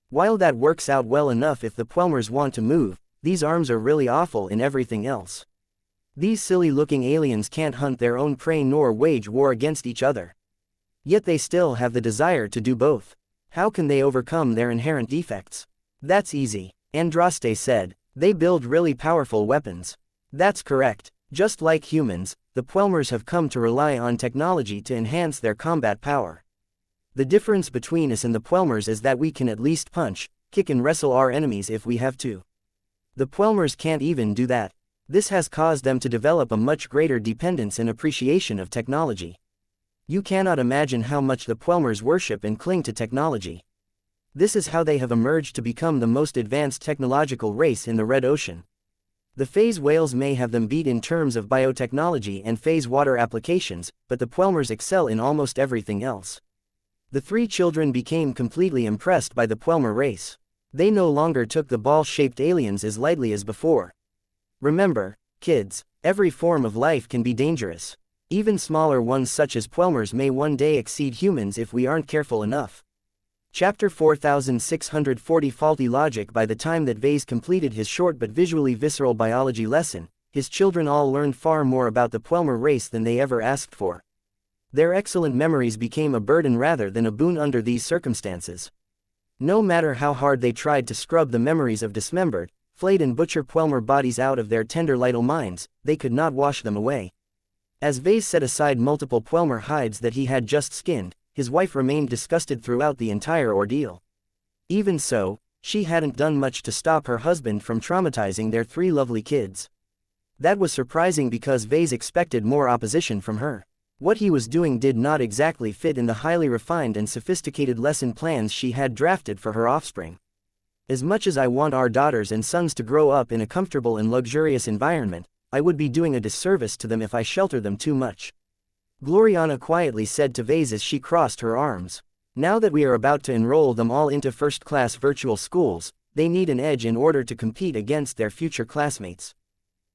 While that works out well enough if the Puelmers want to move, these arms are really awful in everything else. These silly-looking aliens can't hunt their own prey nor wage war against each other. Yet they still have the desire to do both. How can they overcome their inherent defects? That's easy, Andraste said. They build really powerful weapons. That's correct. Just like humans, the Puelmers have come to rely on technology to enhance their combat power. The difference between us and the Puelmers is that we can at least punch, kick and wrestle our enemies if we have to. The Puelmers can't even do that. This has caused them to develop a much greater dependence and appreciation of technology. You cannot imagine how much the Puelmers worship and cling to technology. This is how they have emerged to become the most advanced technological race in the Red Ocean. The phase whales may have them beat in terms of biotechnology and phase water applications, but the Puelmers excel in almost everything else. The three children became completely impressed by the Puelmer race. They no longer took the ball-shaped aliens as lightly as before. Remember, kids, every form of life can be dangerous. Even smaller ones such as Puelmers may one day exceed humans if we aren't careful enough. Chapter 4640 Faulty Logic. By the time that Vase completed his short but visually visceral biology lesson, his children all learned far more about the Puelmer race than they ever asked for. Their excellent memories became a burden rather than a boon under these circumstances. No matter how hard they tried to scrub the memories of dismembered, flayed and butcher Puelmer bodies out of their tender little minds, they could not wash them away. As Vase set aside multiple Puelmer hides that he had just skinned, his wife remained disgusted throughout the entire ordeal. Even so, she hadn't done much to stop her husband from traumatizing their three lovely kids. That was surprising because Vase expected more opposition from her. What he was doing did not exactly fit in the highly refined and sophisticated lesson plans she had drafted for her offspring. As much as I want our daughters and sons to grow up in a comfortable and luxurious environment, I would be doing a disservice to them if I shelter them too much. Gloriana quietly said to Vase as she crossed her arms. Now that we are about to enroll them all into first-class virtual schools, they need an edge in order to compete against their future classmates.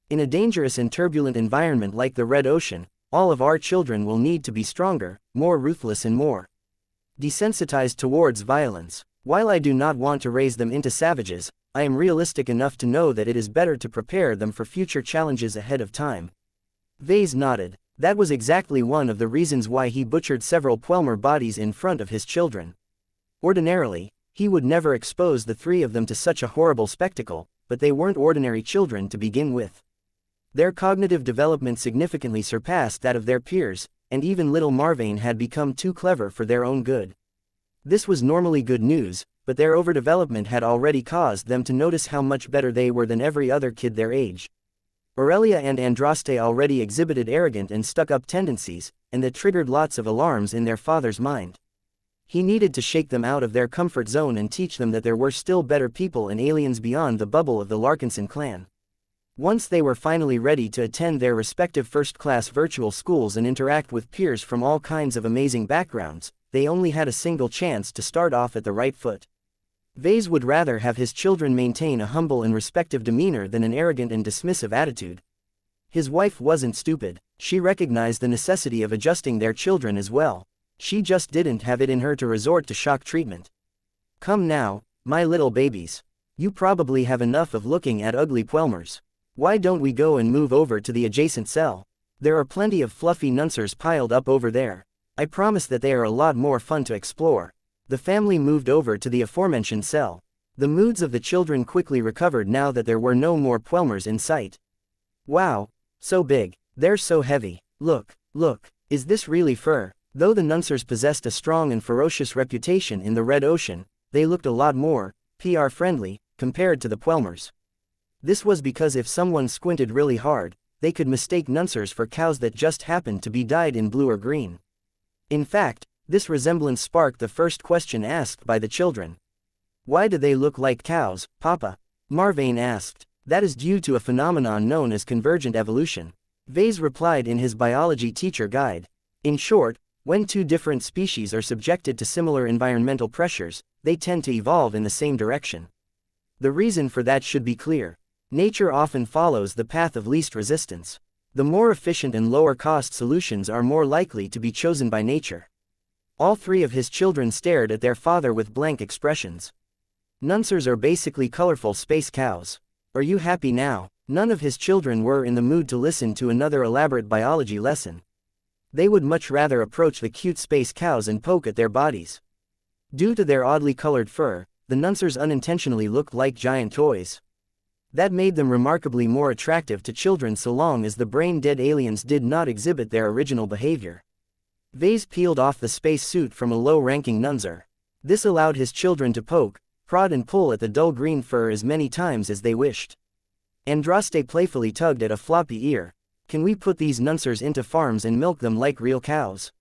In a dangerous and turbulent environment like the Red Ocean, all of our children will need to be stronger, more ruthless and more desensitized towards violence. While I do not want to raise them into savages, I am realistic enough to know that it is better to prepare them for future challenges ahead of time. Vase nodded. That was exactly one of the reasons why he butchered several Puelmer bodies in front of his children. Ordinarily, he would never expose the three of them to such a horrible spectacle, but they weren't ordinary children to begin with. Their cognitive development significantly surpassed that of their peers, and even little Marvane had become too clever for their own good. This was normally good news, but their overdevelopment had already caused them to notice how much better they were than every other kid their age. Aurelia and Andraste already exhibited arrogant and stuck-up tendencies, and that triggered lots of alarms in their father's mind. He needed to shake them out of their comfort zone and teach them that there were still better people and aliens beyond the bubble of the Larkinson clan. Once they were finally ready to attend their respective first-class virtual schools and interact with peers from all kinds of amazing backgrounds, they only had a single chance to start off at the right foot. Vase would rather have his children maintain a humble and respectful demeanor than an arrogant and dismissive attitude. His wife wasn't stupid. She recognized the necessity of adjusting their children as well. She just didn't have it in her to resort to shock treatment. Come now, my little babies. You probably have enough of looking at ugly Puelmers. Why don't we go and move over to the adjacent cell? There are plenty of fluffy nunsers piled up over there. I promise that they are a lot more fun to explore. The family moved over to the aforementioned cell. The moods of the children quickly recovered now that there were no more Pelmers in sight. Wow! So big. They're so heavy. Look, look, is this really fur? Though the Nunsers possessed a strong and ferocious reputation in the Red Ocean, they looked a lot more PR-friendly compared to the Pelmers. This was because if someone squinted really hard, they could mistake Nunsers for cows that just happened to be dyed in blue or green. In fact, this resemblance sparked the first question asked by the children. Why do they look like cows, Papa? Marvane asked. That is due to a phenomenon known as convergent evolution. Vase replied in his biology teacher guide. In short, when two different species are subjected to similar environmental pressures, they tend to evolve in the same direction. The reason for that should be clear. Nature often follows the path of least resistance. The more efficient and lower-cost solutions are more likely to be chosen by nature. All three of his children stared at their father with blank expressions. Nunsers are basically colorful space cows. Are you happy now? None of his children were in the mood to listen to another elaborate biology lesson. They would much rather approach the cute space cows and poke at their bodies. Due to their oddly colored fur, the Nunsers unintentionally looked like giant toys. That made them remarkably more attractive to children so long as the brain-dead aliens did not exhibit their original behavior. Vase peeled off the space suit from a low-ranking Nunser. This allowed his children to poke, prod and pull at the dull green fur as many times as they wished. Andraste playfully tugged at a floppy ear. Can we put these Nunsers into farms and milk them like real cows?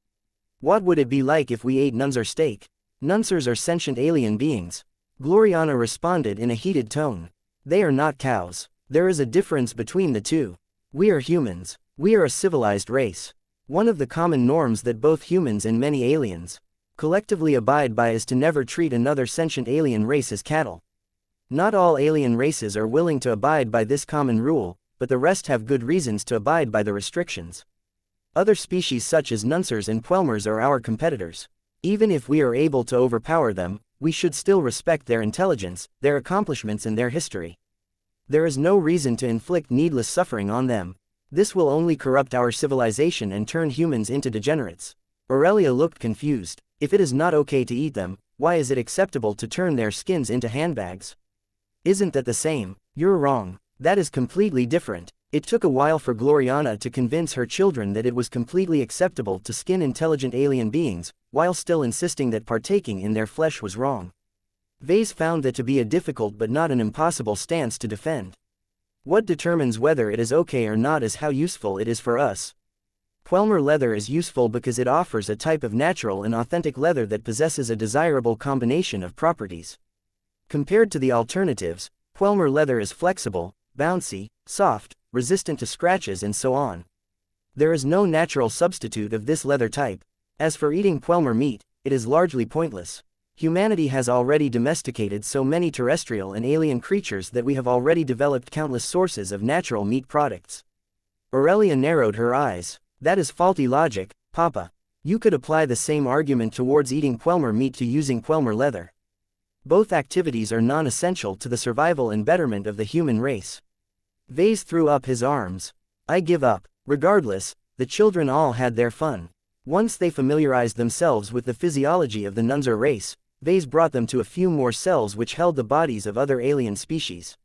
What would it be like if we ate Nunser steak? Nunsers are sentient alien beings. Gloriana responded in a heated tone. They are not cows. There is a difference between the two. We are humans. We are a civilized race. One of the common norms that both humans and many aliens collectively abide by is to never treat another sentient alien race as cattle. Not all alien races are willing to abide by this common rule, but the rest have good reasons to abide by the restrictions. Other species such as Nunsers and Pelmers are our competitors. Even if we are able to overpower them, we should still respect their intelligence, their accomplishments and their history. There is no reason to inflict needless suffering on them. This will only corrupt our civilization and turn humans into degenerates. Aurelia looked confused. If it is not okay to eat them, why is it acceptable to turn their skins into handbags? Isn't that the same? You're wrong. That is completely different. It took a while for Gloriana to convince her children that it was completely acceptable to skin intelligent alien beings, while still insisting that partaking in their flesh was wrong. Vase found that to be a difficult but not an impossible stance to defend. What determines whether it is okay or not is how useful it is for us. Pelmer leather is useful because it offers a type of natural and authentic leather that possesses a desirable combination of properties. Compared to the alternatives, Pelmer leather is flexible, bouncy, soft, resistant to scratches and so on. There is no natural substitute of this leather type. As for eating Pelmer meat, it is largely pointless. Humanity has already domesticated so many terrestrial and alien creatures that we have already developed countless sources of natural meat products. Aurelia narrowed her eyes. That is faulty logic, Papa. You could apply the same argument towards eating Pelmer meat to using Pelmer leather. Both activities are non-essential to the survival and betterment of the human race. Vase threw up his arms. I give up. Regardless, the children all had their fun. Once they familiarized themselves with the physiology of the Nunser race, Vase brought them to a few more cells which held the bodies of other alien species.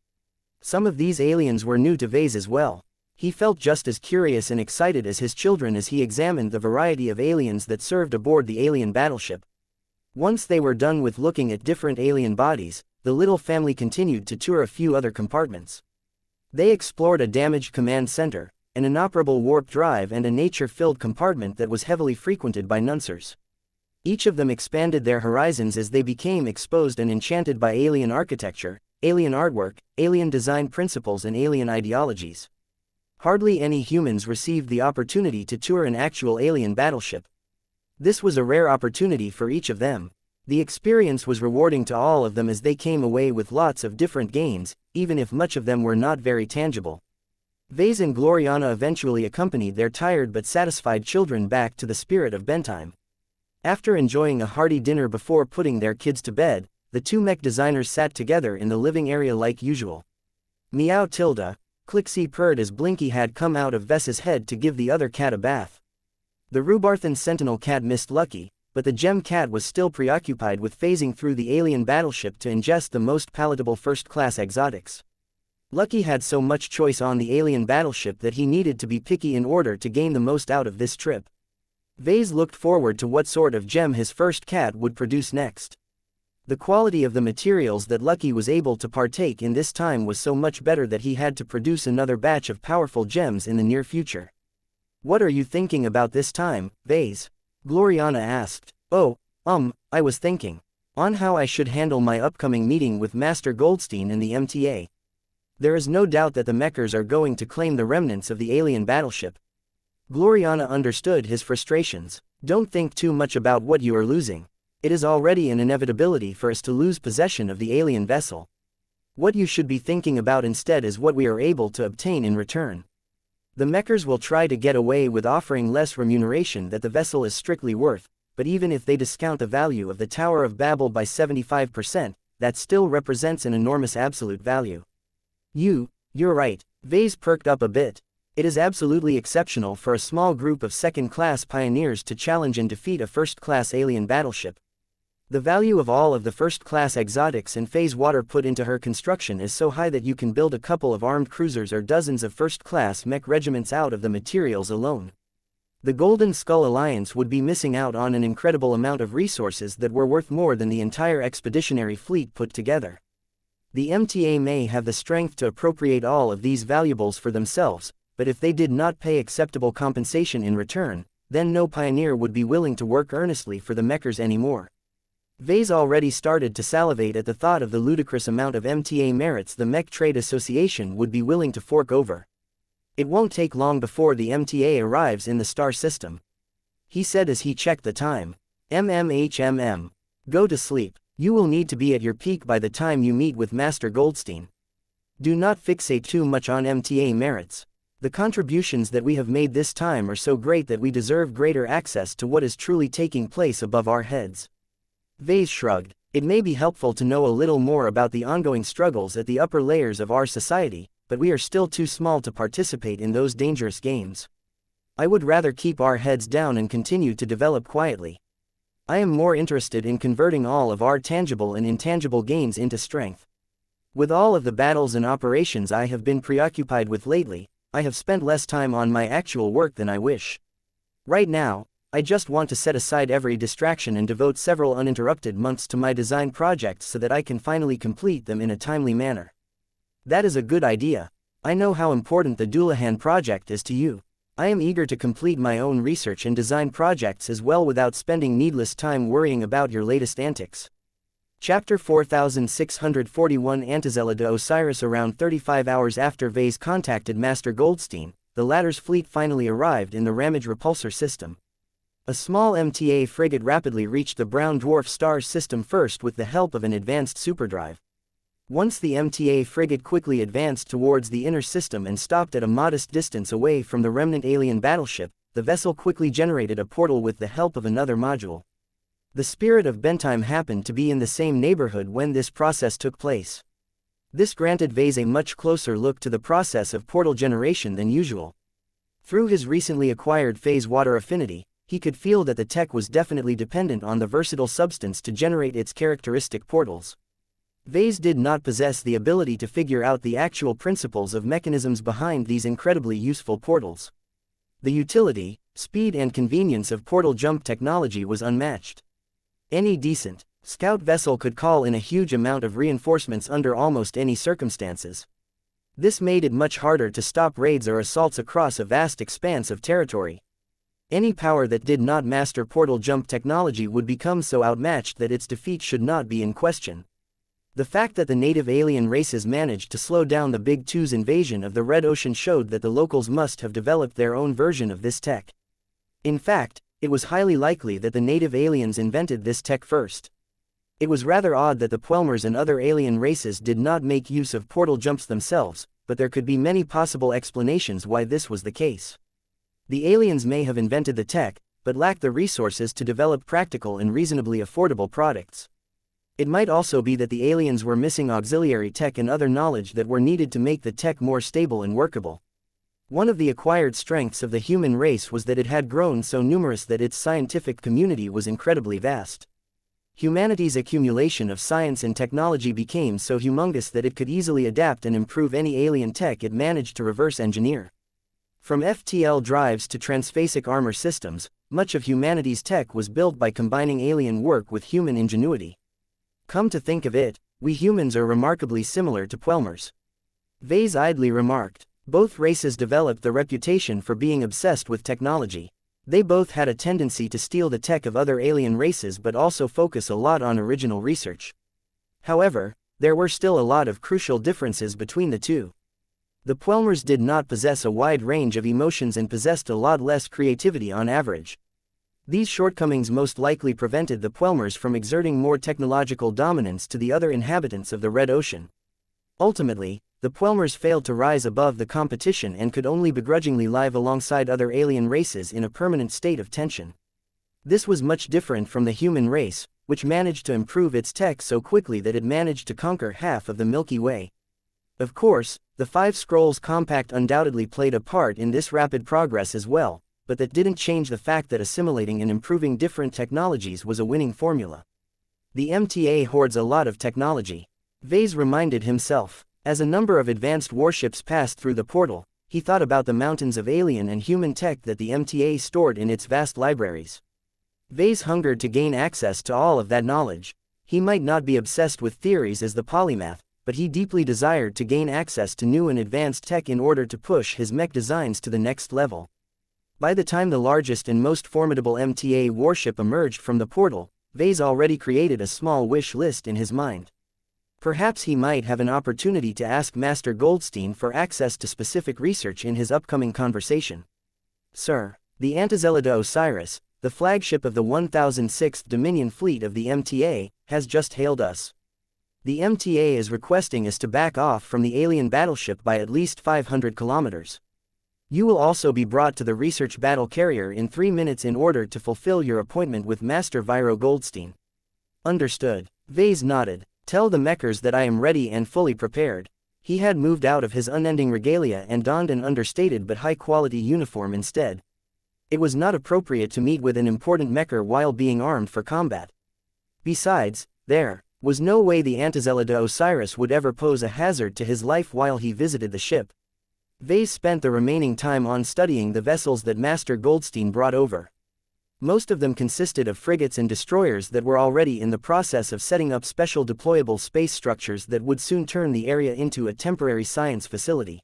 Some of these aliens were new to Vase as well. He felt just as curious and excited as his children as he examined the variety of aliens that served aboard the alien battleship. Once they were done with looking at different alien bodies, the little family continued to tour a few other compartments. They explored a damaged command center, an inoperable warp drive and a nature-filled compartment that was heavily frequented by Nunsers. Each of them expanded their horizons as they became exposed and enchanted by alien architecture, alien artwork, alien design principles and alien ideologies. Hardly any humans received the opportunity to tour an actual alien battleship. This was a rare opportunity for each of them. The experience was rewarding to all of them as they came away with lots of different gains, even if much of them were not very tangible. Vase and Gloriana eventually accompanied their tired but satisfied children back to the Spirit of Bentheim. After enjoying a hearty dinner before putting their kids to bed, the two mech designers sat together in the living area like usual. Meow Tilda, Clixie purred as Blinky had come out of Vess's head to give the other cat a bath. The Rubarthan sentinel cat missed Lucky, but the Gem Cat was still preoccupied with phasing through the alien battleship to ingest the most palatable first-class exotics. Lucky had so much choice on the alien battleship that he needed to be picky in order to gain the most out of this trip. Vase looked forward to what sort of gem his first cat would produce next. The quality of the materials that Lucky was able to partake in this time was so much better that he had to produce another batch of powerful gems in the near future. "What are you thinking about this time, Vase?" Gloriana asked. "Oh, I was thinking on how I should handle my upcoming meeting with Master Goldstein and the MTA. There is no doubt that the Mechers are going to claim the remnants of the alien battleship." Gloriana understood his frustrations. "Don't think too much about what you are losing. It is already an inevitability for us to lose possession of the alien vessel. What you should be thinking about instead is what we are able to obtain in return. The Mechers will try to get away with offering less remuneration that the vessel is strictly worth, but even if they discount the value of the Tower of Babel by 75%, that still represents an enormous absolute value." You're right." Vase perked up a bit. "It is absolutely exceptional for a small group of second-class pioneers to challenge and defeat a first-class alien battleship. The value of all of the first-class exotics and phase water put into her construction is so high that you can build a couple of armed cruisers or dozens of first-class mech regiments out of the materials alone. The Golden Skull Alliance would be missing out on an incredible amount of resources that were worth more than the entire expeditionary fleet put together. The MTA may have the strength to appropriate all of these valuables for themselves, but if they did not pay acceptable compensation in return, then no pioneer would be willing to work earnestly for the Mechers anymore." Vase already started to salivate at the thought of the ludicrous amount of MTA merits the Mech Trade Association would be willing to fork over. "It won't take long before the MTA arrives in the star system," he said as he checked the time. Go to sleep. You will need to be at your peak by the time you meet with Master Goldstein. Do not fixate too much on MTA merits. The contributions that we have made this time are so great that we deserve greater access to what is truly taking place above our heads." Vase shrugged. "It may be helpful to know a little more about the ongoing struggles at the upper layers of our society, but we are still too small to participate in those dangerous games. I would rather keep our heads down and continue to develop quietly. I am more interested in converting all of our tangible and intangible gains into strength. With all of the battles and operations I have been preoccupied with lately, I have spent less time on my actual work than I wish. Right now, I just want to set aside every distraction and devote several uninterrupted months to my design projects so that I can finally complete them in a timely manner." "That is a good idea. I know how important the Doulahan project is to you. I am eager to complete my own research and design projects as well without spending needless time worrying about your latest antics." Chapter 4641 Antizella de Osiris. Around 35 hours after Vase contacted Master Goldstein, the latter's fleet finally arrived in the Ramage repulsor system. A small MTA frigate rapidly reached the brown dwarf star system first with the help of an advanced superdrive. Once the MTA frigate quickly advanced towards the inner system and stopped at a modest distance away from the remnant alien battleship, the vessel quickly generated a portal with the help of another module. The Spirit of Bentime happened to be in the same neighborhood when this process took place. This granted Vase a much closer look to the process of portal generation than usual. Through his recently acquired phase water affinity, he could feel that the tech was definitely dependent on the versatile substance to generate its characteristic portals. Vase did not possess the ability to figure out the actual principles of mechanisms behind these incredibly useful portals. The utility, speed and convenience of portal jump technology was unmatched. Any decent scout vessel could call in a huge amount of reinforcements under almost any circumstances. This made it much harder to stop raids or assaults across a vast expanse of territory. Any power that did not master portal jump technology would become so outmatched that its defeat should not be in question. The fact that the native alien races managed to slow down the Big Two's invasion of the Red Ocean showed that the locals must have developed their own version of this tech. In fact, it was highly likely that the native aliens invented this tech first. It was rather odd that the Puelmers and other alien races did not make use of portal jumps themselves, but there could be many possible explanations why this was the case. The aliens may have invented the tech, but lacked the resources to develop practical and reasonably affordable products. It might also be that the aliens were missing auxiliary tech and other knowledge that were needed to make the tech more stable and workable. One of the acquired strengths of the human race was that it had grown so numerous that its scientific community was incredibly vast. Humanity's accumulation of science and technology became so humongous that it could easily adapt and improve any alien tech it managed to reverse engineer. From FTL drives to transphasic armor systems, much of humanity's tech was built by combining alien work with human ingenuity. Come to think of it, we humans are remarkably similar to Puelmers. Vase idly remarked. Both races developed the reputation for being obsessed with technology. They both had a tendency to steal the tech of other alien races but also focus a lot on original research. However, there were still a lot of crucial differences between the two. The Puelmers did not possess a wide range of emotions and possessed a lot less creativity on average. These shortcomings most likely prevented the Puelmers from exerting more technological dominance to the other inhabitants of the Red Ocean. Ultimately, the Puelmers failed to rise above the competition and could only begrudgingly live alongside other alien races in a permanent state of tension. This was much different from the human race, which managed to improve its tech so quickly that it managed to conquer half of the Milky Way. Of course, the Five Scrolls Compact undoubtedly played a part in this rapid progress as well, but that didn't change the fact that assimilating and improving different technologies was a winning formula. The MTA hoards a lot of technology. Vase reminded himself. As a number of advanced warships passed through the portal, he thought about the mountains of alien and human tech that the MTA stored in its vast libraries. Vase hungered to gain access to all of that knowledge. He might not be obsessed with theories as the polymath, but he deeply desired to gain access to new and advanced tech in order to push his mech designs to the next level. By the time the largest and most formidable MTA warship emerged from the portal, Vase already created a small wish list in his mind. Perhaps he might have an opportunity to ask Master Goldstein for access to specific research in his upcoming conversation. Sir, the Antizellida Osiris, the flagship of the 1006th Dominion Fleet of the MTA, has just hailed us. The MTA is requesting us to back off from the alien battleship by at least 500 kilometers. You will also be brought to the research battle carrier in 3 minutes in order to fulfill your appointment with Master Viro Goldstein. Understood. Vase nodded. Tell the Mechers that I am ready and fully prepared. He had moved out of his unending regalia and donned an understated but high-quality uniform instead. It was not appropriate to meet with an important Mecher while being armed for combat. Besides, there was no way the Antizellida Osiris would ever pose a hazard to his life while he visited the ship. Vase spent the remaining time on studying the vessels that Master Goldstein brought over. Most of them consisted of frigates and destroyers that were already in the process of setting up special deployable space structures that would soon turn the area into a temporary science facility.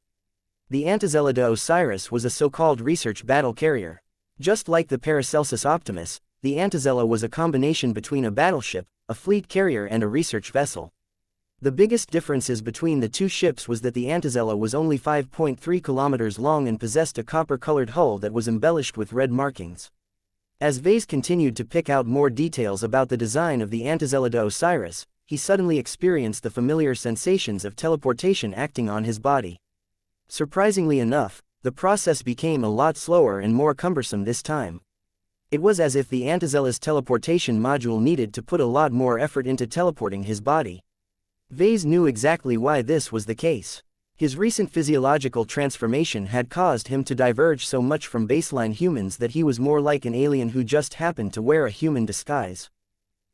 The Antizellida Osiris was a so-called research battle carrier. Just like the Paracelsus Optimus, the Antizella was a combination between a battleship, a fleet carrier and a research vessel. The biggest differences between the two ships was that the Antizella was only 5.3 kilometers long and possessed a copper-colored hull that was embellished with red markings. As Vase continued to pick out more details about the design of the Antizellida Osiris, he suddenly experienced the familiar sensations of teleportation acting on his body. Surprisingly enough, the process became a lot slower and more cumbersome this time. It was as if the Antizella's teleportation module needed to put a lot more effort into teleporting his body. Vase knew exactly why this was the case. His recent physiological transformation had caused him to diverge so much from baseline humans that he was more like an alien who just happened to wear a human disguise.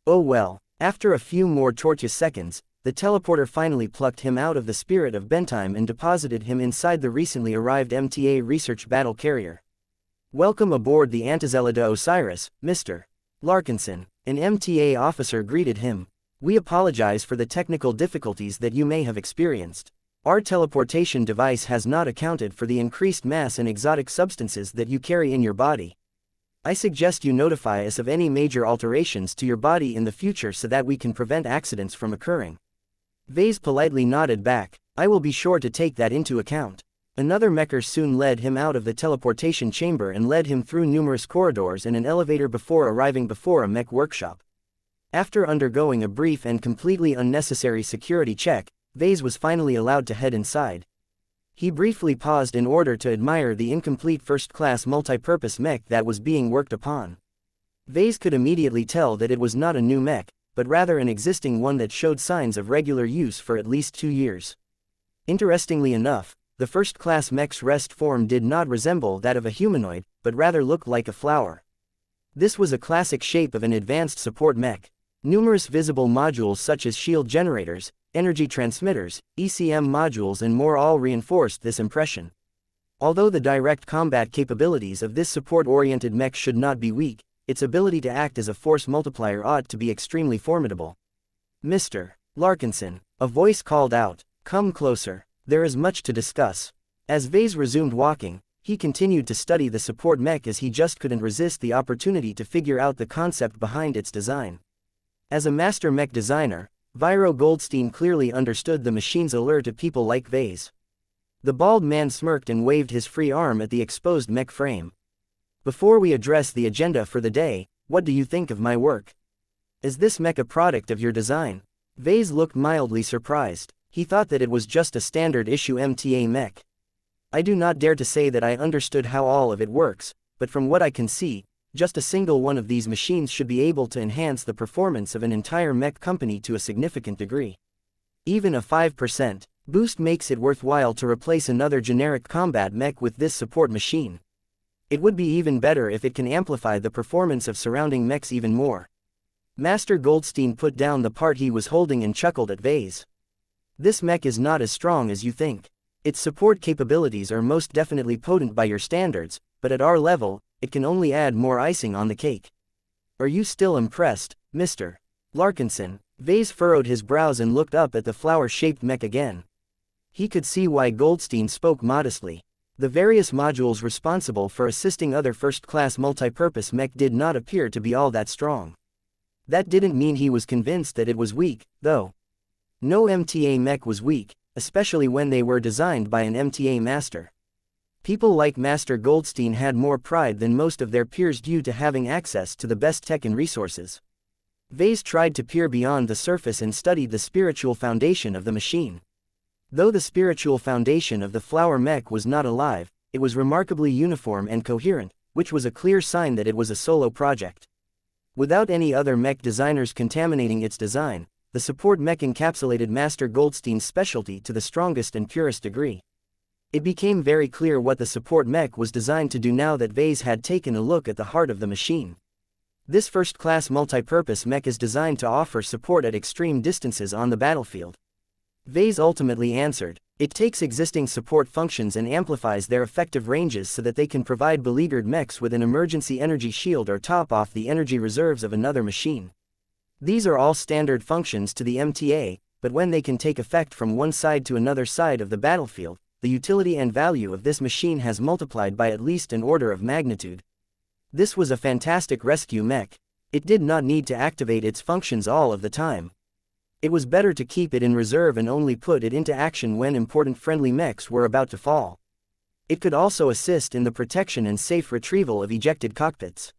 Oh well, after a few more tortuous seconds, the teleporter finally plucked him out of the spirit of Bentime and deposited him inside the recently arrived MTA research battle carrier. Welcome aboard the Antizellida Osiris, Mr. Larkinson. An MTA officer greeted him. We apologize for the technical difficulties that you may have experienced. Our teleportation device has not accounted for the increased mass and exotic substances that you carry in your body. I suggest you notify us of any major alterations to your body in the future so that we can prevent accidents from occurring. Vase politely nodded back. I will be sure to take that into account. Another Mecher soon led him out of the teleportation chamber and led him through numerous corridors and an elevator before arriving before a mech workshop. After undergoing a brief and completely unnecessary security check, Vase was finally allowed to head inside. He briefly paused in order to admire the incomplete first-class multi-purpose mech that was being worked upon. Vase could immediately tell that it was not a new mech, but rather an existing one that showed signs of regular use for at least 2 years. Interestingly enough, the first-class mech's rest form did not resemble that of a humanoid, but rather looked like a flower. This was a classic shape of an advanced support mech. Numerous visible modules such as shield generators, energy transmitters, ECM modules and more all reinforced this impression. Although the direct combat capabilities of this support-oriented mech should not be weak, its ability to act as a force multiplier ought to be extremely formidable. "Mr. Larkinson," a voice called out, "come closer. There is much to discuss." As Vase resumed walking, he continued to study the support mech as he just couldn't resist the opportunity to figure out the concept behind its design. As a master mech designer, Viro Goldstein clearly understood the machine's allure to people like Vase. The bald man smirked and waved his free arm at the exposed mech frame. "Before we address the agenda for the day, what do you think of my work? Is this mech a product of your design?" Vase looked mildly surprised. He thought that it was just a standard issue MTA mech. "I do not dare to say that I understood how all of it works, but from what I can see, just a single one of these machines should be able to enhance the performance of an entire mech company to a significant degree. Even a 5% boost makes it worthwhile to replace another generic combat mech with this support machine. It would be even better if it can amplify the performance of surrounding mechs even more." Master Goldstein put down the part he was holding and chuckled at Vase. "This mech is not as strong as you think. Its support capabilities are most definitely potent by your standards, but at our level, it can only add more icing on the cake. Are you still impressed, Mr. Larkinson?" Vase furrowed his brows and looked up at the flower-shaped mech again. He could see why Goldstein spoke modestly. The various modules responsible for assisting other first-class multipurpose mech did not appear to be all that strong. That didn't mean he was convinced that it was weak, though. No MTA mech was weak, especially when they were designed by an MTA master. People like Master Goldstein had more pride than most of their peers due to having access to the best tech and resources. Vase tried to peer beyond the surface and studied the spiritual foundation of the machine. Though the spiritual foundation of the flower mech was not alive, it was remarkably uniform and coherent, which was a clear sign that it was a solo project. Without any other mech designers contaminating its design, the support mech encapsulated Master Goldstein's specialty to the strongest and purest degree. It became very clear what the support mech was designed to do now that Vase had taken a look at the heart of the machine. This first-class multipurpose mech is designed to offer support at extreme distances on the battlefield. Vase ultimately answered, "It takes existing support functions and amplifies their effective ranges so that they can provide beleaguered mechs with an emergency energy shield or top off the energy reserves of another machine. These are all standard functions to the MTA, but when they can take effect from one side to another side of the battlefield, the utility and value of this machine has multiplied by at least an order of magnitude." This was a fantastic rescue mech. It did not need to activate its functions all of the time. It was better to keep it in reserve and only put it into action when important friendly mechs were about to fall. It could also assist in the protection and safe retrieval of ejected cockpits.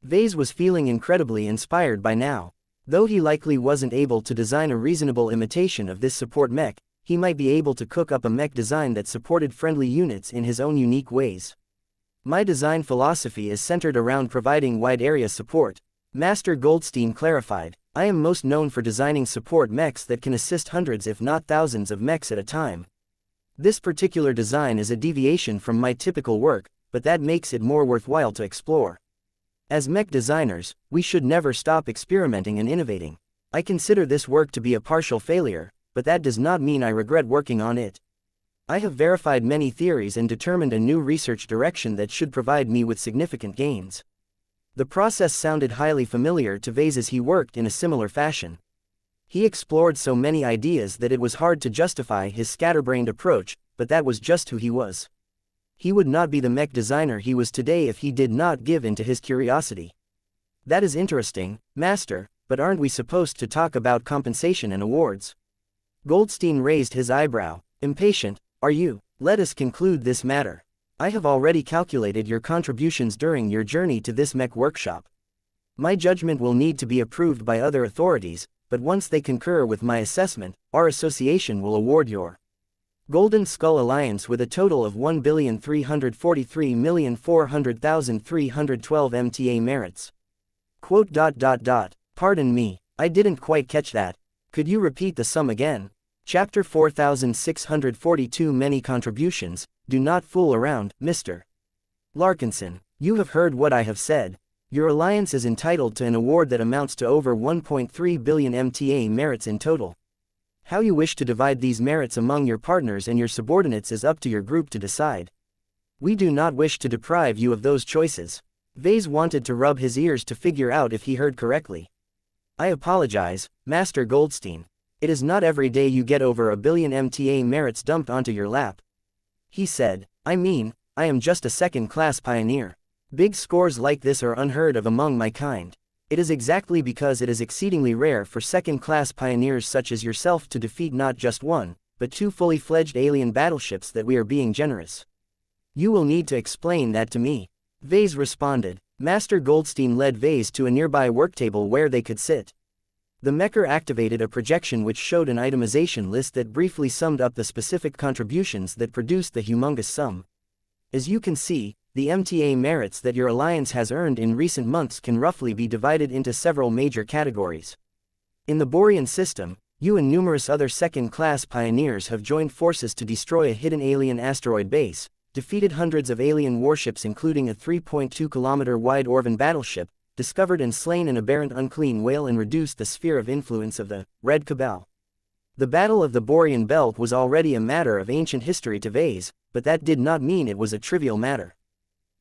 Vase was feeling incredibly inspired by now. Though he likely wasn't able to design a reasonable imitation of this support mech, he might be able to cook up a mech design that supported friendly units in his own unique ways. "My design philosophy is centered around providing wide area support," Master Goldstein clarified. "I am most known for designing support mechs that can assist hundreds if not thousands of mechs at a time. This particular design is a deviation from my typical work, but that makes it more worthwhile to explore. As mech designers, we should never stop experimenting and innovating. I consider this work to be a partial failure, but that does not mean I regret working on it. I have verified many theories and determined a new research direction that should provide me with significant gains." The process sounded highly familiar to Vase as he worked in a similar fashion. He explored so many ideas that it was hard to justify his scatterbrained approach, but that was just who he was. He would not be the mech designer he was today if he did not give in to his curiosity. "That is interesting, Master, but aren't we supposed to talk about compensation and awards?" Goldstein raised his eyebrow. "Impatient, are you? Let us conclude this matter. I have already calculated your contributions during your journey to this mech workshop. My judgment will need to be approved by other authorities, but once they concur with my assessment, our association will award your Golden Skull Alliance with a total of 1,343,400,312 MTA merits. Quote. Pardon me, I didn't quite catch that. Could you repeat the sum again?" Chapter 4642 Many Contributions. Do not fool around, Mr. Larkinson. You have heard what I have said. Your alliance is entitled to an award that amounts to over 1.3 billion MTA merits in total. How you wish to divide these merits among your partners and your subordinates is up to your group to decide. We do not wish to deprive you of those choices. Vase wanted to rub his ears to figure out if he heard correctly. I apologize, Master Goldstein. It is not every day you get over a billion MTA merits dumped onto your lap. He said, I mean, I am just a second-class pioneer. Big scores like this are unheard of among my kind. It is exactly because it is exceedingly rare for second-class pioneers such as yourself to defeat not just one, but two fully fledged alien battleships that we are being generous. You will need to explain that to me. Vase responded. Master Goldstein led Vase to a nearby worktable where they could sit. The Mecher activated a projection which showed an itemization list that briefly summed up the specific contributions that produced the humongous sum. As you can see, the MTA merits that your alliance has earned in recent months can roughly be divided into several major categories. In the Borean system, you and numerous other second-class pioneers have joined forces to destroy a hidden alien asteroid base, defeated hundreds of alien warships including a 3.2-kilometer-wide Orvan battleship, discovered and slain an aberrant unclean whale and reduced the sphere of influence of the Red Cabal. The Battle of the Borean Belt was already a matter of ancient history to Vase, but that did not mean it was a trivial matter.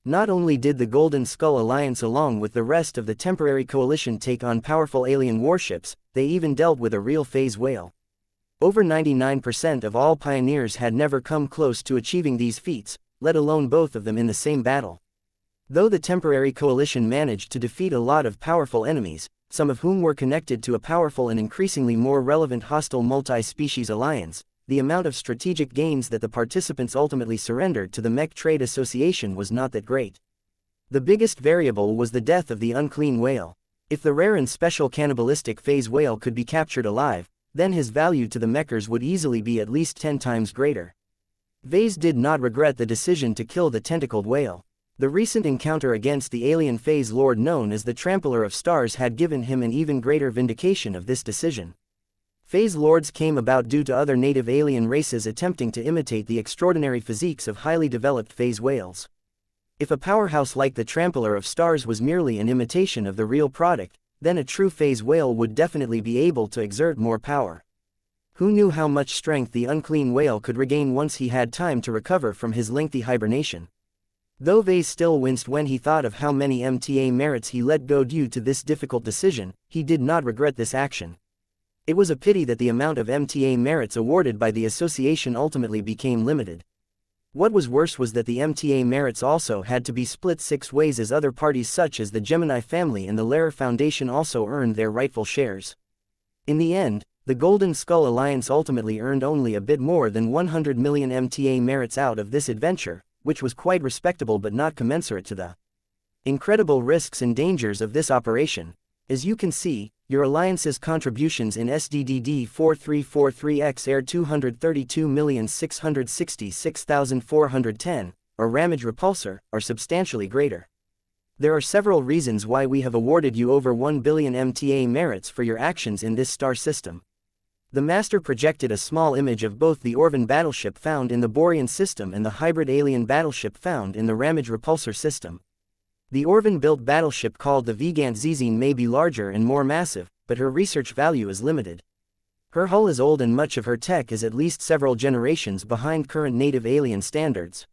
Not only did the Golden Skull Alliance along with the rest of the temporary coalition take on powerful alien warships, they even dealt with a real phase whale. Over 99% of all pioneers had never come close to achieving these feats, let alone both of them in the same battle. Though the temporary coalition managed to defeat a lot of powerful enemies, some of whom were connected to a powerful and increasingly more relevant hostile multi-species alliance, the amount of strategic gains that the participants ultimately surrendered to the Mech Trade Association was not that great. The biggest variable was the death of the unclean whale. If the rare and special cannibalistic phase whale could be captured alive, then his value to the Mechers would easily be at least 10 times greater. Vase did not regret the decision to kill the tentacled whale. The recent encounter against the alien phase lord known as the Trampler of Stars had given him an even greater vindication of this decision. Phase lords came about due to other native alien races attempting to imitate the extraordinary physiques of highly developed phase whales. If a powerhouse like the Trampler of Stars was merely an imitation of the real product, then a true phase whale would definitely be able to exert more power. Who knew how much strength the unclean whale could regain once he had time to recover from his lengthy hibernation? Though Vase still winced when he thought of how many MTA merits he let go due to this difficult decision, he did not regret this action. It was a pity that the amount of MTA merits awarded by the association ultimately became limited. What was worse was that the MTA merits also had to be split 6 ways as other parties such as the Gemini family and the Lehrer Foundation also earned their rightful shares. In the end, the Golden Skull Alliance ultimately earned only a bit more than 100 million MTA merits out of this adventure, which was quite respectable but not commensurate to the incredible risks and dangers of this operation. As you can see, your alliance's contributions in SDDD 4343X Air 232,666,410, or Ramage Repulsor, are substantially greater. There are several reasons why we have awarded you over 1 billion MTA merits for your actions in this star system. The Master projected a small image of both the Orvan battleship found in the Borean system and the hybrid alien battleship found in the Ramage Repulsor system. The Orvan-built battleship called the Vigant Zizine may be larger and more massive, but her research value is limited. Her hull is old and much of her tech is at least several generations behind current native alien standards.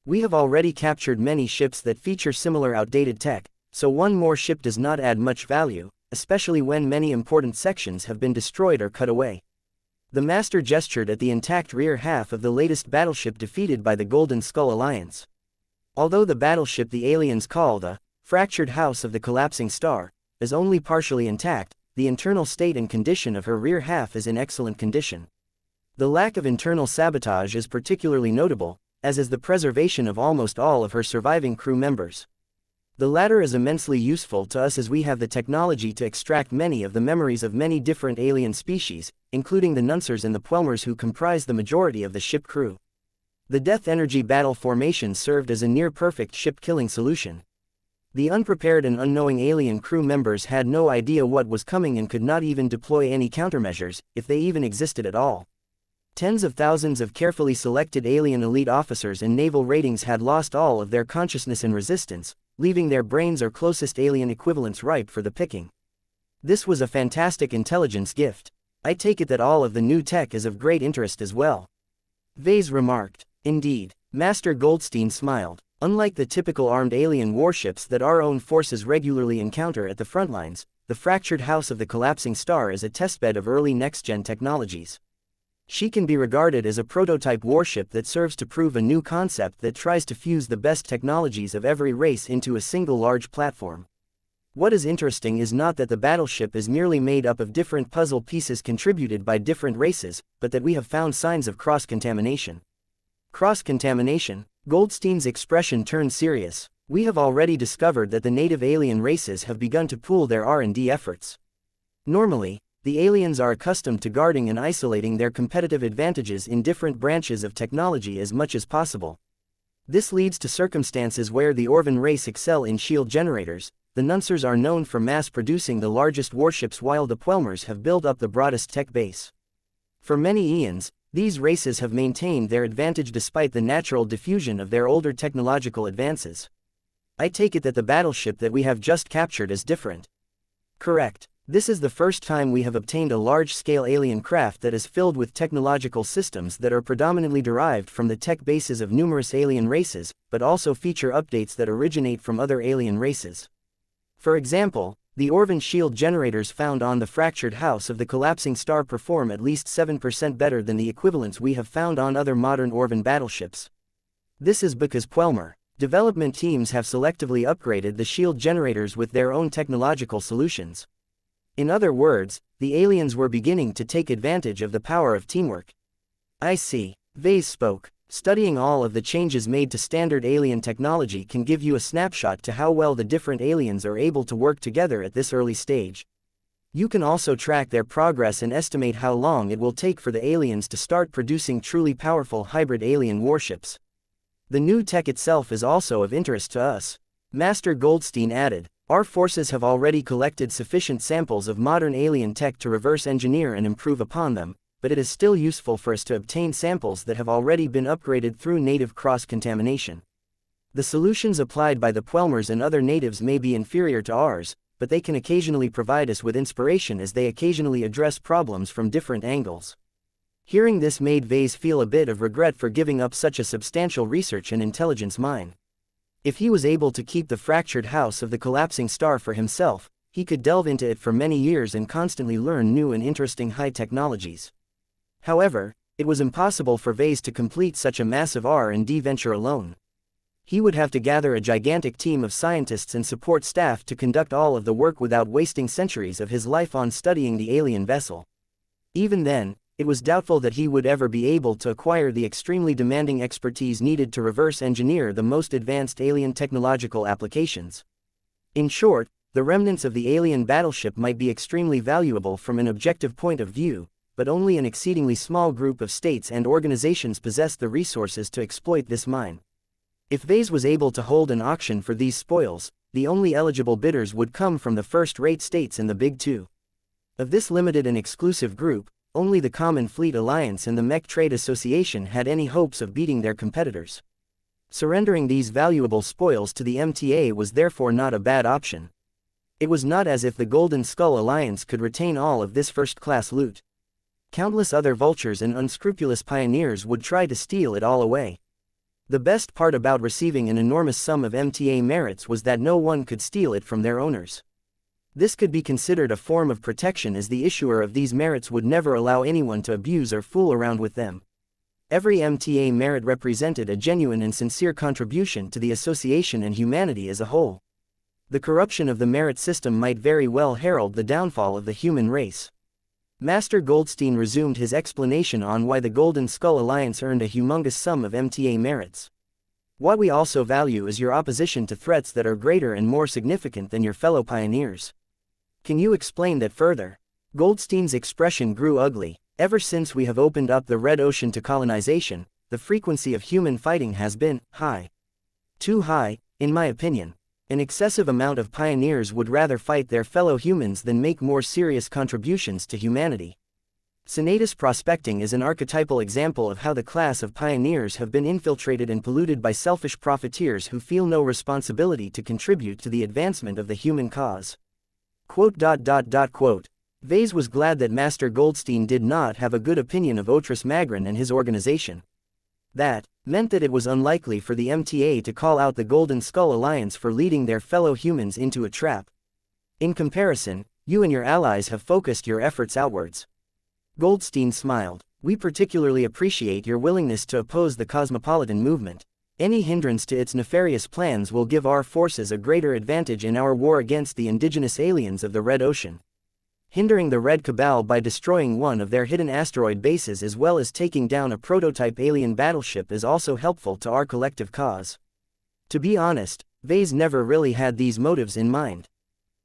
We have already captured many ships that feature similar outdated tech, so one more ship does not add much value, especially when many important sections have been destroyed or cut away. The Master gestured at the intact rear half of the latest battleship defeated by the Golden Skull Alliance. Although the battleship the aliens call the Fractured House of the Collapsing Star is only partially intact, the internal state and condition of her rear half is in excellent condition. The lack of internal sabotage is particularly notable, as is the preservation of almost all of her surviving crew members. The latter is immensely useful to us as we have the technology to extract many of the memories of many different alien species, including the Nunsers and the Pwelmers who comprise the majority of the ship crew. The Death Energy battle formation served as a near-perfect ship-killing solution. The unprepared and unknowing alien crew members had no idea what was coming and could not even deploy any countermeasures, if they even existed at all. Tens of thousands of carefully selected alien elite officers and naval ratings had lost all of their consciousness and resistance, leaving their brains or closest alien equivalents ripe for the picking. This was a fantastic intelligence gift. I take it that all of the new tech is of great interest as well. Vase remarked. Indeed. Master Goldstein smiled. Unlike the typical armed alien warships that our own forces regularly encounter at the front lines, the fractured house of the collapsing star is a testbed of early next-gen technologies. She can be regarded as a prototype warship that serves to prove a new concept that tries to fuse the best technologies of every race into a single large platform. What is interesting is not that the battleship is merely made up of different puzzle pieces contributed by different races, but that we have found signs of cross-contamination. Cross-contamination? Goldstein's expression turned serious. We have already discovered that the native alien races have begun to pool their R&D efforts. Normally, the aliens are accustomed to guarding and isolating their competitive advantages in different branches of technology as much as possible. This leads to circumstances where the Orvan race excel in shield generators, the Nunsers are known for mass-producing the largest warships while the Puelmers have built up the broadest tech base. For many eons, these races have maintained their advantage despite the natural diffusion of their older technological advances. I take it that the battleship that we have just captured is different. Correct. This is the first time we have obtained a large-scale alien craft that is filled with technological systems that are predominantly derived from the tech bases of numerous alien races, but also feature updates that originate from other alien races. For example, the Orvan shield generators found on the fractured house of the collapsing star perform at least 7% better than the equivalents we have found on other modern Orvan battleships. This is because Puelmer development teams have selectively upgraded the shield generators with their own technological solutions. In other words, the aliens were beginning to take advantage of the power of teamwork. I see. Vase spoke. Studying all of the changes made to standard alien technology can give you a snapshot to how well the different aliens are able to work together at this early stage. You can also track their progress and estimate how long it will take for the aliens to start producing truly powerful hybrid alien warships. The new tech itself is also of interest to us. Master Goldstein added. Our forces have already collected sufficient samples of modern alien tech to reverse engineer and improve upon them, but it is still useful for us to obtain samples that have already been upgraded through native cross-contamination. The solutions applied by the Puelmers and other natives may be inferior to ours, but they can occasionally provide us with inspiration as they occasionally address problems from different angles. Hearing this made Vase feel a bit of regret for giving up such a substantial research and intelligence mine. If he was able to keep the fractured house of the collapsing star for himself, he could delve into it for many years and constantly learn new and interesting high technologies. However, it was impossible for Vase to complete such a massive R&D venture alone. He would have to gather a gigantic team of scientists and support staff to conduct all of the work without wasting centuries of his life on studying the alien vessel. Even then, it was doubtful that he would ever be able to acquire the extremely demanding expertise needed to reverse engineer the most advanced alien technological applications. In short, the remnants of the alien battleship might be extremely valuable from an objective point of view, but only an exceedingly small group of states and organizations possessed the resources to exploit this mine. If Vase was able to hold an auction for these spoils, the only eligible bidders would come from the first-rate states in the Big Two. Of this limited and exclusive group, only the Common Fleet Alliance and the Mech Trade Association had any hopes of beating their competitors. Surrendering these valuable spoils to the MTA was therefore not a bad option. It was not as if the Golden Skull Alliance could retain all of this first-class loot. Countless other vultures and unscrupulous pioneers would try to steal it all away. The best part about receiving an enormous sum of MTA merits was that no one could steal it from their owners. This could be considered a form of protection as the issuer of these merits would never allow anyone to abuse or fool around with them. Every MTA merit represented a genuine and sincere contribution to the association and humanity as a whole. The corruption of the merit system might very well herald the downfall of the human race. Master Goldstein resumed his explanation on why the Golden Skull Alliance earned a humongous sum of MTA merits. What we also value is your opposition to threats that are greater and more significant than your fellow pioneers. Can you explain that further? Goldstein's expression grew ugly. Ever since we have opened up the Red Ocean to colonization, the frequency of human fighting has been high. Too high, in my opinion. An excessive amount of pioneers would rather fight their fellow humans than make more serious contributions to humanity. Senatus prospecting is an archetypal example of how the class of pioneers have been infiltrated and polluted by selfish profiteers who feel no responsibility to contribute to the advancement of the human cause. Quote. Vase was glad that Master Goldstein did not have a good opinion of Otris Magrin and his organization. That meant that it was unlikely for the MTA to call out the Golden Skull Alliance for leading their fellow humans into a trap. In comparison, you and your allies have focused your efforts outwards. Goldstein smiled. We particularly appreciate your willingness to oppose the cosmopolitan movement. Any hindrance to its nefarious plans will give our forces a greater advantage in our war against the indigenous aliens of the Red Ocean. Hindering the Red Cabal by destroying one of their hidden asteroid bases as well as taking down a prototype alien battleship is also helpful to our collective cause. To be honest, Vase never really had these motives in mind.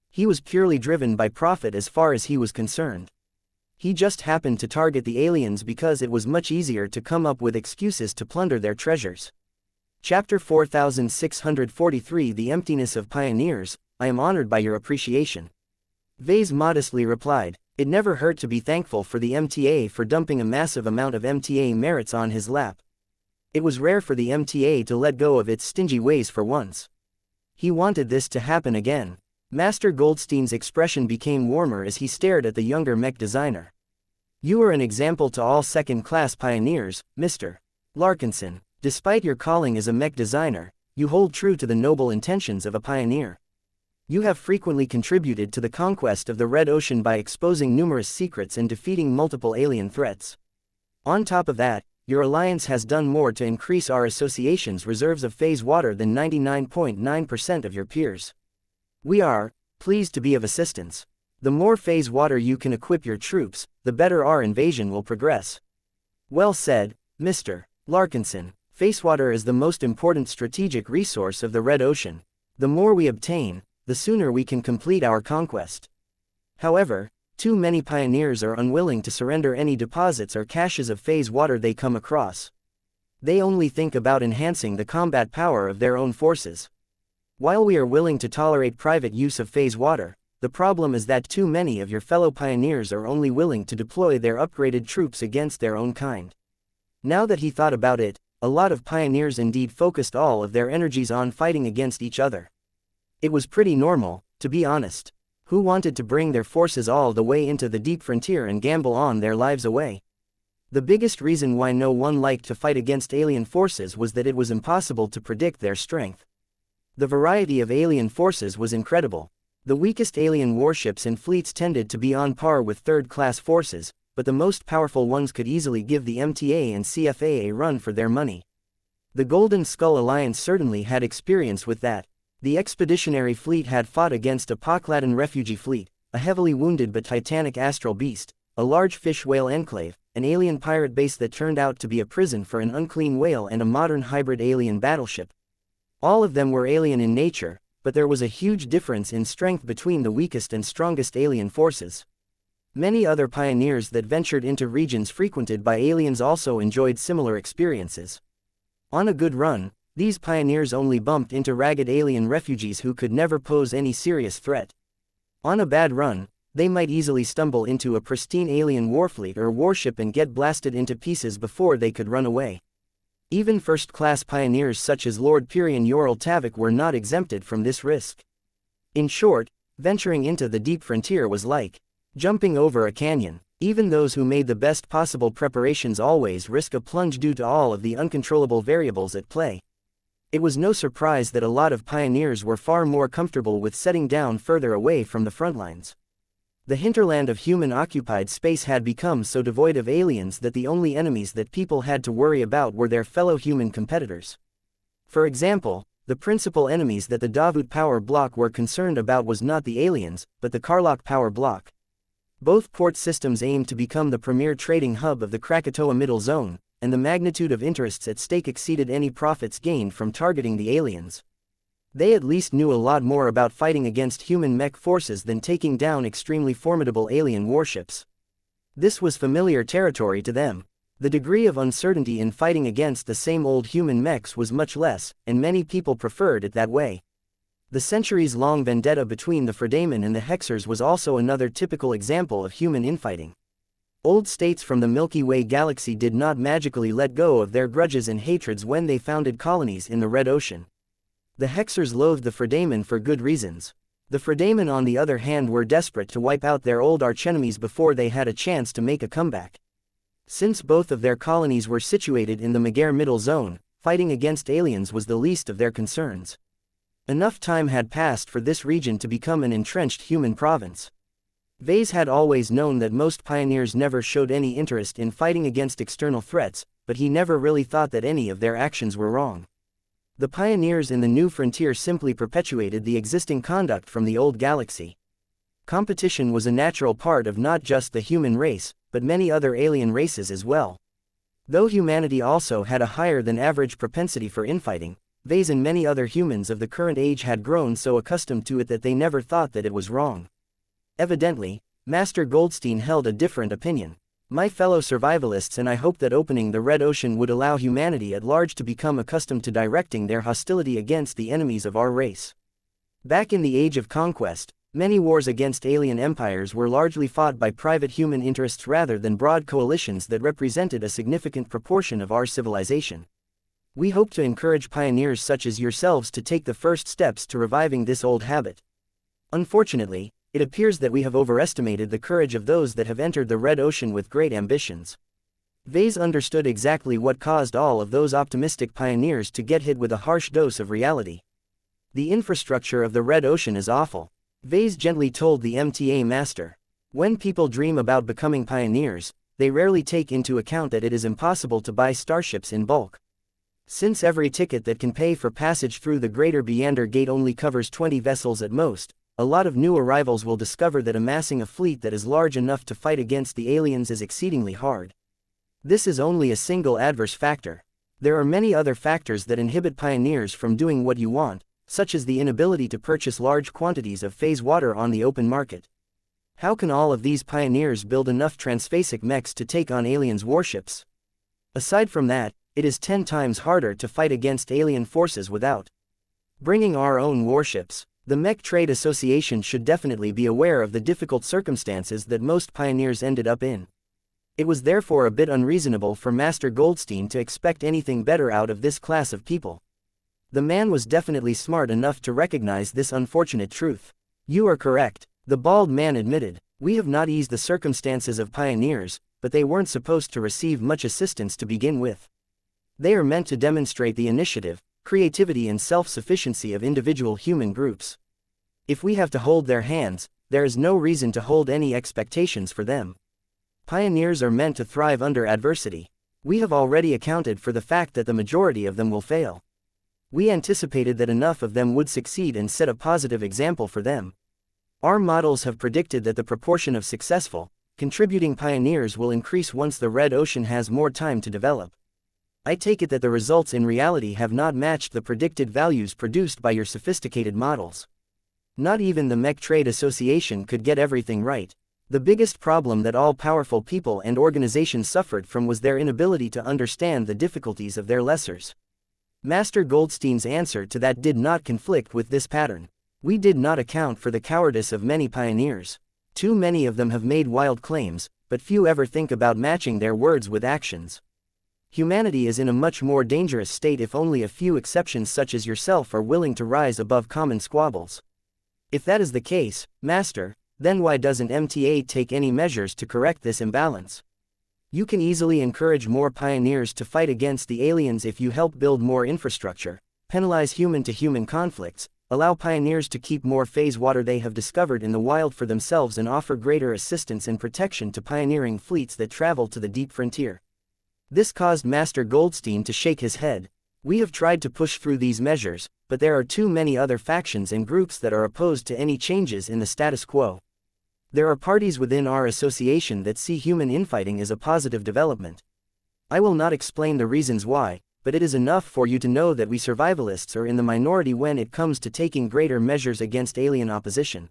He was purely driven by profit as far as he was concerned. He just happened to target the aliens because it was much easier to come up with excuses to plunder their treasures. Chapter 4643 The Emptiness of Pioneers. I am honored by your appreciation. Vase modestly replied. It never hurt to be thankful for the MTA for dumping a massive amount of MTA merits on his lap. It was rare for the MTA to let go of its stingy ways for once. He wanted this to happen again. Master Goldstein's expression became warmer as he stared at the younger Mech designer. You are an example to all second-class pioneers, Mr. Larkinson. Despite your calling as a Mech designer, you hold true to the noble intentions of a pioneer. You have frequently contributed to the conquest of the Red Ocean by exposing numerous secrets and defeating multiple alien threats. On top of that, your alliance has done more to increase our association's reserves of phase water than 99.9% of your peers. We are pleased to be of assistance. The more phase water you can equip your troops, the better our invasion will progress. Well said, Mr. Larkinson. Phase water is the most important strategic resource of the Red Ocean. The more we obtain, the sooner we can complete our conquest. However, too many pioneers are unwilling to surrender any deposits or caches of phase water they come across. They only think about enhancing the combat power of their own forces. While we are willing to tolerate private use of phase water, the problem is that too many of your fellow pioneers are only willing to deploy their upgraded troops against their own kind. Now that he thought about it, a lot of pioneers indeed focused all of their energies on fighting against each other. It was pretty normal, to be honest. Who wanted to bring their forces all the way into the deep frontier and gamble on their lives away? The biggest reason why no one liked to fight against alien forces was that it was impossible to predict their strength. The variety of alien forces was incredible. The weakest alien warships and fleets tended to be on par with third-class forces, but the most powerful ones could easily give the MTA and CFA a run for their money. The Golden Skull Alliance certainly had experience with that. The Expeditionary Fleet had fought against a Pokladan refugee fleet, a heavily wounded but titanic astral beast, a large fish whale enclave, an alien pirate base that turned out to be a prison for an unclean whale and a modern hybrid alien battleship. All of them were alien in nature, but there was a huge difference in strength between the weakest and strongest alien forces. Many other pioneers that ventured into regions frequented by aliens also enjoyed similar experiences. On a good run, these pioneers only bumped into ragged alien refugees who could never pose any serious threat. On a bad run, they might easily stumble into a pristine alien warfleet or warship and get blasted into pieces before they could run away. Even first-class pioneers such as Lord Pyrian Yoral Tavik were not exempted from this risk. In short, venturing into the deep frontier was like jumping over a canyon. Even those who made the best possible preparations always risk a plunge due to all of the uncontrollable variables at play. It was no surprise that a lot of pioneers were far more comfortable with setting down further away from the front lines. The hinterland of human-occupied space had become so devoid of aliens that the only enemies that people had to worry about were their fellow human competitors. For example, the principal enemies that the Davut power block were concerned about was not the aliens, but the Karlok power block. Both port systems aimed to become the premier trading hub of the Krakatoa Middle Zone, and the magnitude of interests at stake exceeded any profits gained from targeting the aliens. They at least knew a lot more about fighting against human mech forces than taking down extremely formidable alien warships. This was familiar territory to them. The degree of uncertainty in fighting against the same old human mechs was much less, and many people preferred it that way. The centuries-long vendetta between the Fredaman and the Hexers was also another typical example of human infighting. Old states from the Milky Way galaxy did not magically let go of their grudges and hatreds when they founded colonies in the Red Ocean. The Hexers loathed the Fredamen for good reasons. The Fredamen on the other hand were desperate to wipe out their old archenemies before they had a chance to make a comeback. Since both of their colonies were situated in the Megair Middle Zone, fighting against aliens was the least of their concerns. Enough time had passed for this region to become an entrenched human province. Vase had always known that most pioneers never showed any interest in fighting against external threats, but he never really thought that any of their actions were wrong. The pioneers in the new frontier simply perpetuated the existing conduct from the old galaxy. Competition was a natural part of not just the human race, but many other alien races as well. Though humanity also had a higher than average propensity for infighting, Vase and many other humans of the current age had grown so accustomed to it that they never thought that it was wrong. Evidently, Master Goldstein held a different opinion. My fellow survivalists and I hoped that opening the Red Ocean would allow humanity at large to become accustomed to directing their hostility against the enemies of our race. Back in the Age of Conquest, many wars against alien empires were largely fought by private human interests rather than broad coalitions that represented a significant proportion of our civilization. We hope to encourage pioneers such as yourselves to take the first steps to reviving this old habit. Unfortunately, it appears that we have overestimated the courage of those that have entered the Red Ocean with great ambitions. Vase understood exactly what caused all of those optimistic pioneers to get hit with a harsh dose of reality. The infrastructure of the Red Ocean is awful, Vase gently told the MTA master. When people dream about becoming pioneers, they rarely take into account that it is impossible to buy starships in bulk. Since every ticket that can pay for passage through the Greater Beander Gate only covers 20 vessels at most, a lot of new arrivals will discover that amassing a fleet that is large enough to fight against the aliens is exceedingly hard. This is only a single adverse factor. There are many other factors that inhibit pioneers from doing what you want, such as the inability to purchase large quantities of phase water on the open market. How can all of these pioneers build enough transphasic mechs to take on aliens' warships? Aside from that, it is 10 times harder to fight against alien forces without bringing our own warships. The Mech Trade Association should definitely be aware of the difficult circumstances that most pioneers ended up in. It was therefore a bit unreasonable for Master Goldstein to expect anything better out of this class of people. The man was definitely smart enough to recognize this unfortunate truth. You are correct, the bald man admitted. We have not eased the circumstances of pioneers, but they weren't supposed to receive much assistance to begin with. They are meant to demonstrate the initiative, creativity and self-sufficiency of individual human groups. If we have to hold their hands, there is no reason to hold any expectations for them. Pioneers are meant to thrive under adversity. We have already accounted for the fact that the majority of them will fail. We anticipated that enough of them would succeed and set a positive example for them. Our models have predicted that the proportion of successful, contributing pioneers will increase once the Red Ocean has more time to develop. I take it that the results in reality have not matched the predicted values produced by your sophisticated models. Not even the Mech Trade Association could get everything right. The biggest problem that all powerful people and organizations suffered from was their inability to understand the difficulties of their lessers. Master Goldstein's answer to that did not conflict with this pattern. We did not account for the cowardice of many pioneers. Too many of them have made wild claims, but few ever think about matching their words with actions. Humanity is in a much more dangerous state if only a few exceptions such as yourself are willing to rise above common squabbles. If that is the case, Master, then why doesn't MTA take any measures to correct this imbalance? You can easily encourage more pioneers to fight against the aliens if you help build more infrastructure, penalize human-to-human conflicts, allow pioneers to keep more phase water they have discovered in the wild for themselves and offer greater assistance and protection to pioneering fleets that travel to the deep frontier. This caused Master Goldstein to shake his head. We have tried to push through these measures, but there are too many other factions and groups that are opposed to any changes in the status quo. There are parties within our association that see human infighting as a positive development. I will not explain the reasons why, but it is enough for you to know that we survivalists are in the minority when it comes to taking greater measures against alien opposition.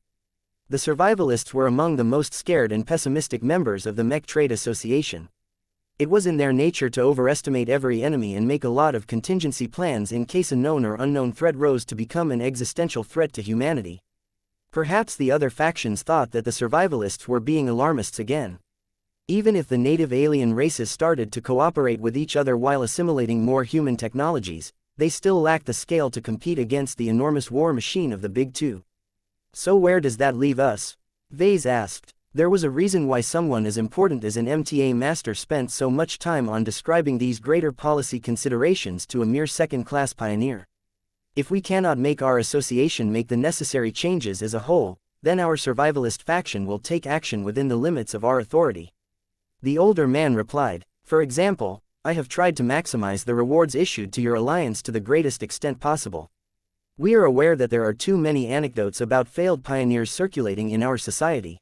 The survivalists were among the most scared and pessimistic members of the Mech Trade Association. It was in their nature to overestimate every enemy and make a lot of contingency plans in case a known or unknown threat rose to become an existential threat to humanity. Perhaps the other factions thought that the survivalists were being alarmists again. Even if the native alien races started to cooperate with each other while assimilating more human technologies, they still lack the scale to compete against the enormous war machine of the Big Two. So where does that leave us? Vase asked. There was a reason why someone as important as an MTA master spent so much time on describing these greater policy considerations to a mere second-class pioneer. If we cannot make our association make the necessary changes as a whole, then our survivalist faction will take action within the limits of our authority. The older man replied, for example, I have tried to maximize the rewards issued to your alliance to the greatest extent possible. We are aware that there are too many anecdotes about failed pioneers circulating in our society.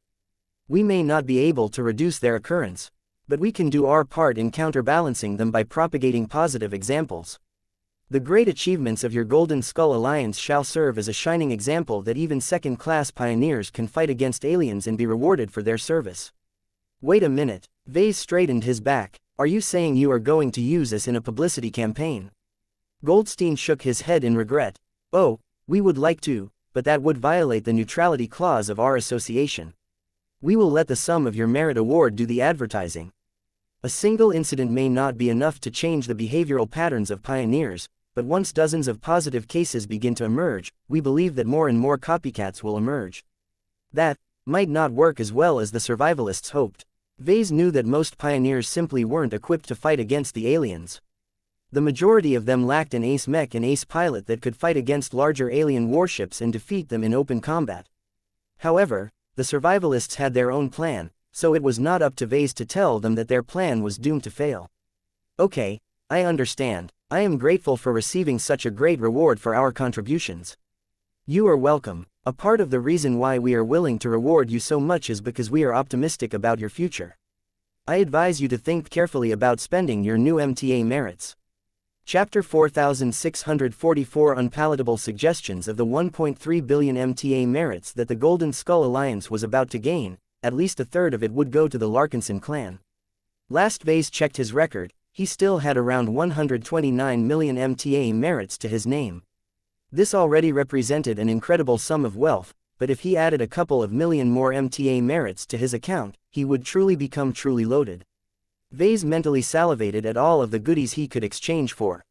We may not be able to reduce their occurrence, but we can do our part in counterbalancing them by propagating positive examples. The great achievements of your Golden Skull Alliance shall serve as a shining example that even second-class pioneers can fight against aliens and be rewarded for their service. Wait a minute, Vase straightened his back. Are you saying you are going to use us in a publicity campaign? Goldstein shook his head in regret. Oh, we would like to, but that would violate the neutrality clause of our association. We will let the sum of your merit award do the advertising. A single incident may not be enough to change the behavioral patterns of pioneers, but once dozens of positive cases begin to emerge, we believe that more and more copycats will emerge. That might not work as well as the survivalists hoped. Vase knew that most pioneers simply weren't equipped to fight against the aliens. The majority of them lacked an ace mech and ace pilot that could fight against larger alien warships and defeat them in open combat. However, the survivalists had their own plan, so it was not up to Vase to tell them that their plan was doomed to fail. Okay, I understand. I am grateful for receiving such a great reward for our contributions. You are welcome. A part of the reason why we are willing to reward you so much is because we are optimistic about your future. I advise you to think carefully about spending your new MTA merits. Chapter 4644 Unpalatable Suggestions of the 1.3 billion MTA merits that the Golden Skull Alliance was about to gain, at least a third of it would go to the Larkinson clan. Last Vase checked his record, he still had around 129 million MTA merits to his name. This already represented an incredible sum of wealth, but if he added a couple of million more MTA merits to his account, he would truly become truly loaded. Vase mentally salivated at all of the goodies he could exchange for.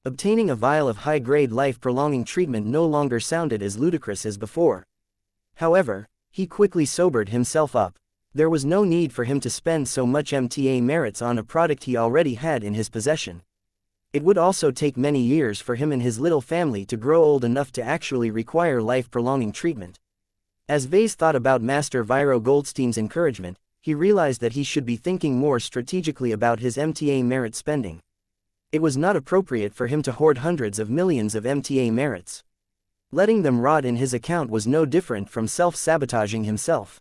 Obtaining a vial of high-grade life-prolonging treatment no longer sounded as ludicrous as before. However, he quickly sobered himself up. There was no need for him to spend so much MTA merits on a product he already had in his possession. It would also take many years for him and his little family to grow old enough to actually require life-prolonging treatment. As Vase thought about Master Viro Goldstein's encouragement, he realized that he should be thinking more strategically about his MTA merit spending. It was not appropriate for him to hoard hundreds of millions of MTA merits. Letting them rot in his account was no different from self-sabotaging himself.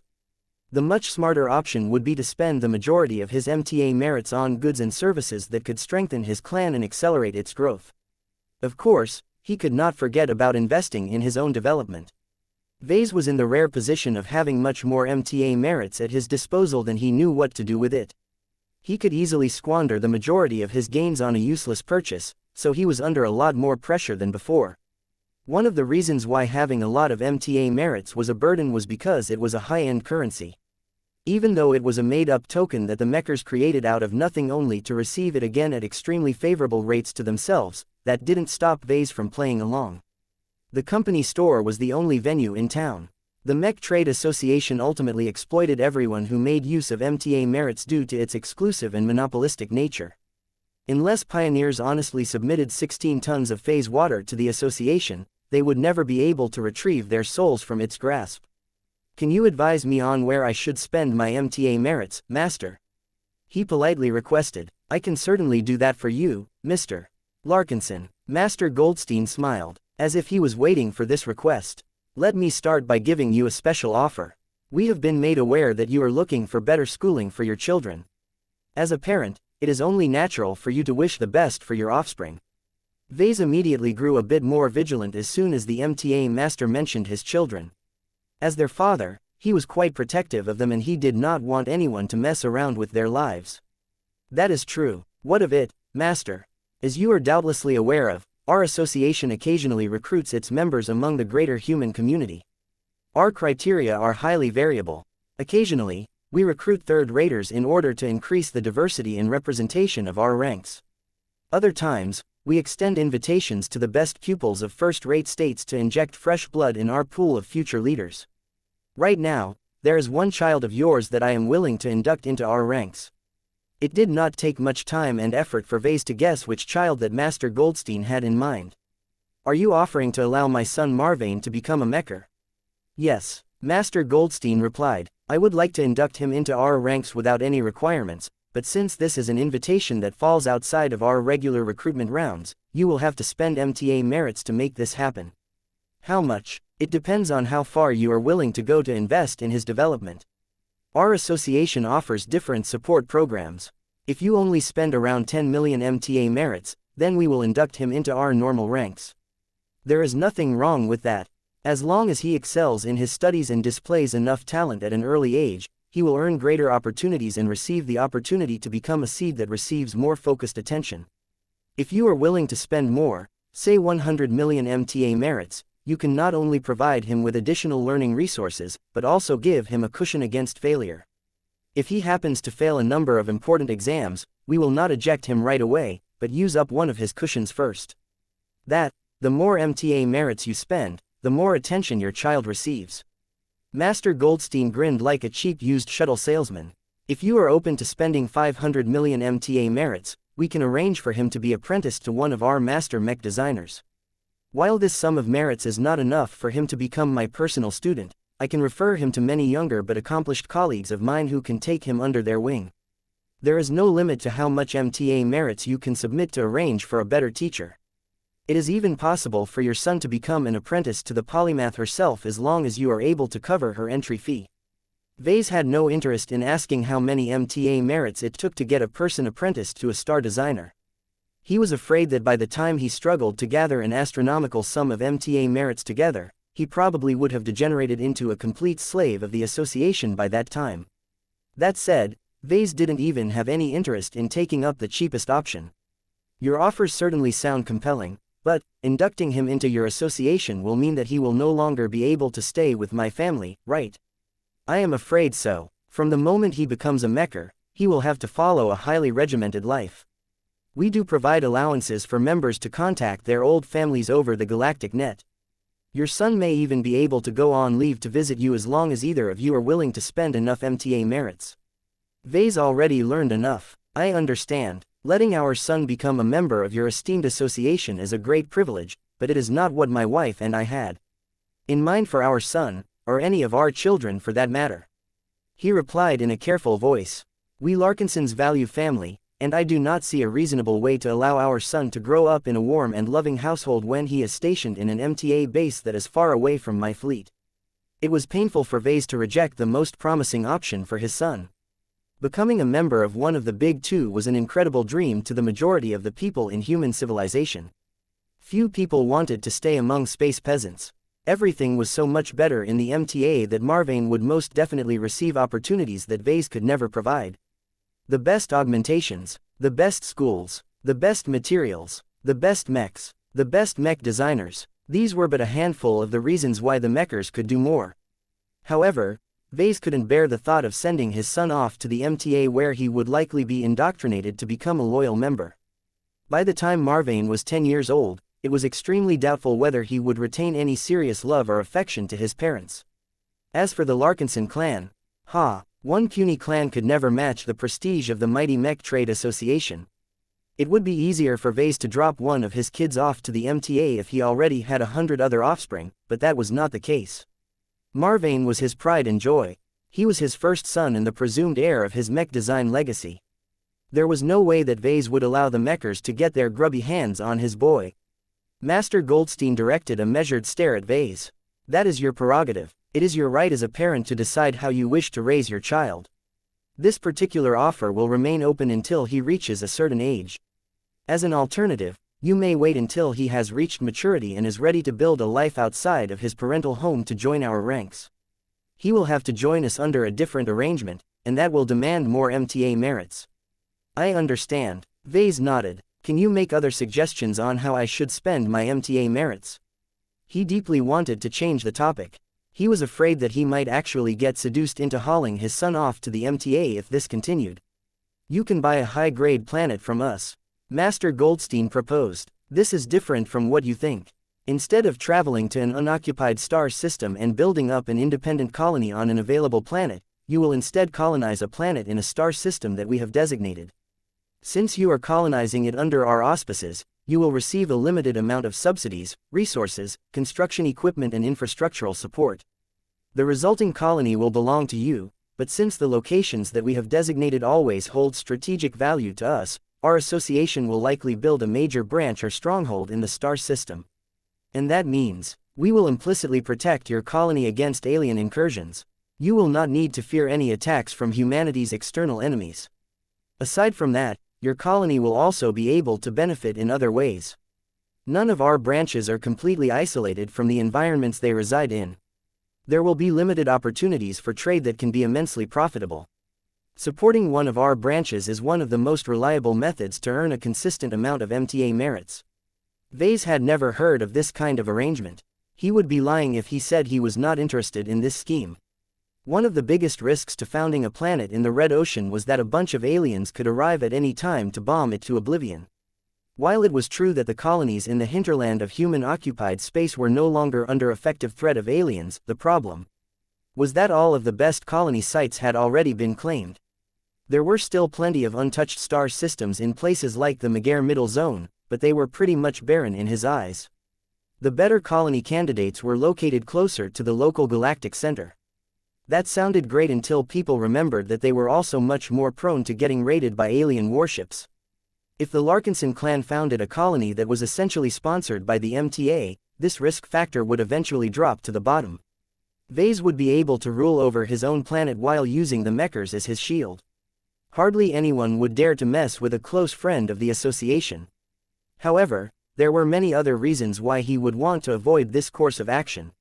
The much smarter option would be to spend the majority of his MTA merits on goods and services that could strengthen his clan and accelerate its growth. Of course, he could not forget about investing in his own development. Vase was in the rare position of having much more MTA merits at his disposal than he knew what to do with it. He could easily squander the majority of his gains on a useless purchase, so he was under a lot more pressure than before. One of the reasons why having a lot of MTA merits was a burden was because it was a high-end currency. Even though it was a made-up token that the Mechers created out of nothing only to receive it again at extremely favorable rates to themselves, that didn't stop Vase from playing along. The company store was the only venue in town. The Mech Trade Association ultimately exploited everyone who made use of MTA merits due to its exclusive and monopolistic nature. Unless pioneers honestly submitted 16 tons of phase water to the association, they would never be able to retrieve their souls from its grasp. Can you advise me on where I should spend my MTA merits, Master? He politely requested. I can certainly do that for you, Mr. Larkinson. Master Goldstein smiled, as if he was waiting for this request. Let me start by giving you a special offer. We have been made aware that you are looking for better schooling for your children. As a parent, it is only natural for you to wish the best for your offspring. Vase immediately grew a bit more vigilant as soon as the MTA master mentioned his children. As their father, he was quite protective of them and he did not want anyone to mess around with their lives. That is true. What of it, Master? As you are doubtlessly aware of, our association occasionally recruits its members among the greater human community. Our criteria are highly variable. Occasionally, We recruit third-raters in order to increase the diversity and representation of our ranks. Other times, we extend invitations to the best pupils of first-rate states to inject fresh blood in our pool of future leaders. Right now, there is one child of yours that I am willing to induct into our ranks. It did not take much time and effort for Vase to guess which child that Master Goldstein had in mind. Are you offering to allow my son Marvane to become a Mecher? Yes, Master Goldstein replied. I would like to induct him into our ranks without any requirements, but since this is an invitation that falls outside of our regular recruitment rounds, you will have to spend MTA merits to make this happen. How much? It depends on how far you are willing to go to invest in his development. Our association offers different support programs. If you only spend around 10 million MTA merits, then we will induct him into our normal ranks. There is nothing wrong with that. As long as he excels in his studies and displays enough talent at an early age, he will earn greater opportunities and receive the opportunity to become a seed that receives more focused attention. If you are willing to spend more, say 100 million MTA merits, you can not only provide him with additional learning resources, but also give him a cushion against failure. If he happens to fail a number of important exams, we will not eject him right away, but use up one of his cushions first. The more MTA merits you spend, the more attention your child receives. Master Goldstein grinned like a cheap used shuttle salesman. If you are open to spending 500 million MTA merits, we can arrange for him to be apprenticed to one of our master mech designers. While this sum of merits is not enough for him to become my personal student, I can refer him to many younger but accomplished colleagues of mine who can take him under their wing. There is no limit to how much MTA merits you can submit to arrange for a better teacher. It is even possible for your son to become an apprentice to the polymath herself as long as you are able to cover her entry fee. Vase had no interest in asking how many MTA merits it took to get a person apprenticed to a star designer. He was afraid that by the time he struggled to gather an astronomical sum of MTA merits together, he probably would have degenerated into a complete slave of the association by that time. That said, Vase didn't even have any interest in taking up the cheapest option. Your offers certainly sound compelling, but inducting him into your association will mean that he will no longer be able to stay with my family, right? I am afraid so. From the moment he becomes a Mecher, he will have to follow a highly regimented life. We do provide allowances for members to contact their old families over the galactic net. Your son may even be able to go on leave to visit you as long as either of you are willing to spend enough MTA merits. Vase already learned enough. I understand. Letting our son become a member of your esteemed association is a great privilege, but it is not what my wife and I had in mind for our son, or any of our children for that matter. He replied in a careful voice. We Larkinsons value family, and I do not see a reasonable way to allow our son to grow up in a warm and loving household when he is stationed in an MTA base that is far away from my fleet. It was painful for Vase to reject the most promising option for his son. Becoming a member of one of the Big Two was an incredible dream to the majority of the people in human civilization. Few people wanted to stay among space peasants. Everything was so much better in the MTA that Marvane would most definitely receive opportunities that Vase could never provide. The best augmentations, the best schools, the best materials, the best mechs, the best mech designers, these were but a handful of the reasons why the Mechers could do more. However, Vase couldn't bear the thought of sending his son off to the MTA where he would likely be indoctrinated to become a loyal member. By the time Marvane was 10 years old, it was extremely doubtful whether he would retain any serious love or affection to his parents. As for the Larkinson clan, one puny clan could never match the prestige of the mighty Mech Trade Association. It would be easier for Vase to drop one of his kids off to the MTA if he already had 100 other offspring, but that was not the case. Marvane was his pride and joy. He was his first son and the presumed heir of his mech design legacy. There was no way that Vase would allow the Mechers to get their grubby hands on his boy. Master Goldstein directed a measured stare at Vase. That is your prerogative. It is your right as a parent to decide how you wish to raise your child. This particular offer will remain open until he reaches a certain age. As an alternative, you may wait until he has reached maturity and is ready to build a life outside of his parental home to join our ranks. He will have to join us under a different arrangement, and that will demand more MTA merits. I understand. Vase nodded. Can you make other suggestions on how I should spend my MTA merits? He deeply wanted to change the topic. He was afraid that he might actually get seduced into hauling his son off to the MTA if this continued. "You can buy a high-grade planet from us," Master Goldstein proposed. "This is different from what you think. Instead of traveling to an unoccupied star system and building up an independent colony on an available planet, you will instead colonize a planet in a star system that we have designated. Since you are colonizing it under our auspices, you will receive a limited amount of subsidies, resources, construction equipment and infrastructural support. The resulting colony will belong to you, but since the locations that we have designated always hold strategic value to us, our association will likely build a major branch or stronghold in the star system. And that means, we will implicitly protect your colony against alien incursions. You will not need to fear any attacks from humanity's external enemies. Aside from that, your colony will also be able to benefit in other ways. None of our branches are completely isolated from the environments they reside in. There will be limited opportunities for trade that can be immensely profitable. Supporting one of our branches is one of the most reliable methods to earn a consistent amount of MTA merits." Vase had never heard of this kind of arrangement. He would be lying if he said he was not interested in this scheme. One of the biggest risks to founding a planet in the Red Ocean was that a bunch of aliens could arrive at any time to bomb it to oblivion. While it was true that the colonies in the hinterland of human-occupied space were no longer under effective threat of aliens, the problem was that all of the best colony sites had already been claimed. There were still plenty of untouched star systems in places like the Megair Middle Zone, but they were pretty much barren in his eyes. The better colony candidates were located closer to the local galactic center. That sounded great until people remembered that they were also much more prone to getting raided by alien warships. If the Larkinson clan founded a colony that was essentially sponsored by the MTA, this risk factor would eventually drop to the bottom. Vase would be able to rule over his own planet while using the Mechers as his shield. Hardly anyone would dare to mess with a close friend of the association. However, there were many other reasons why he would want to avoid this course of action.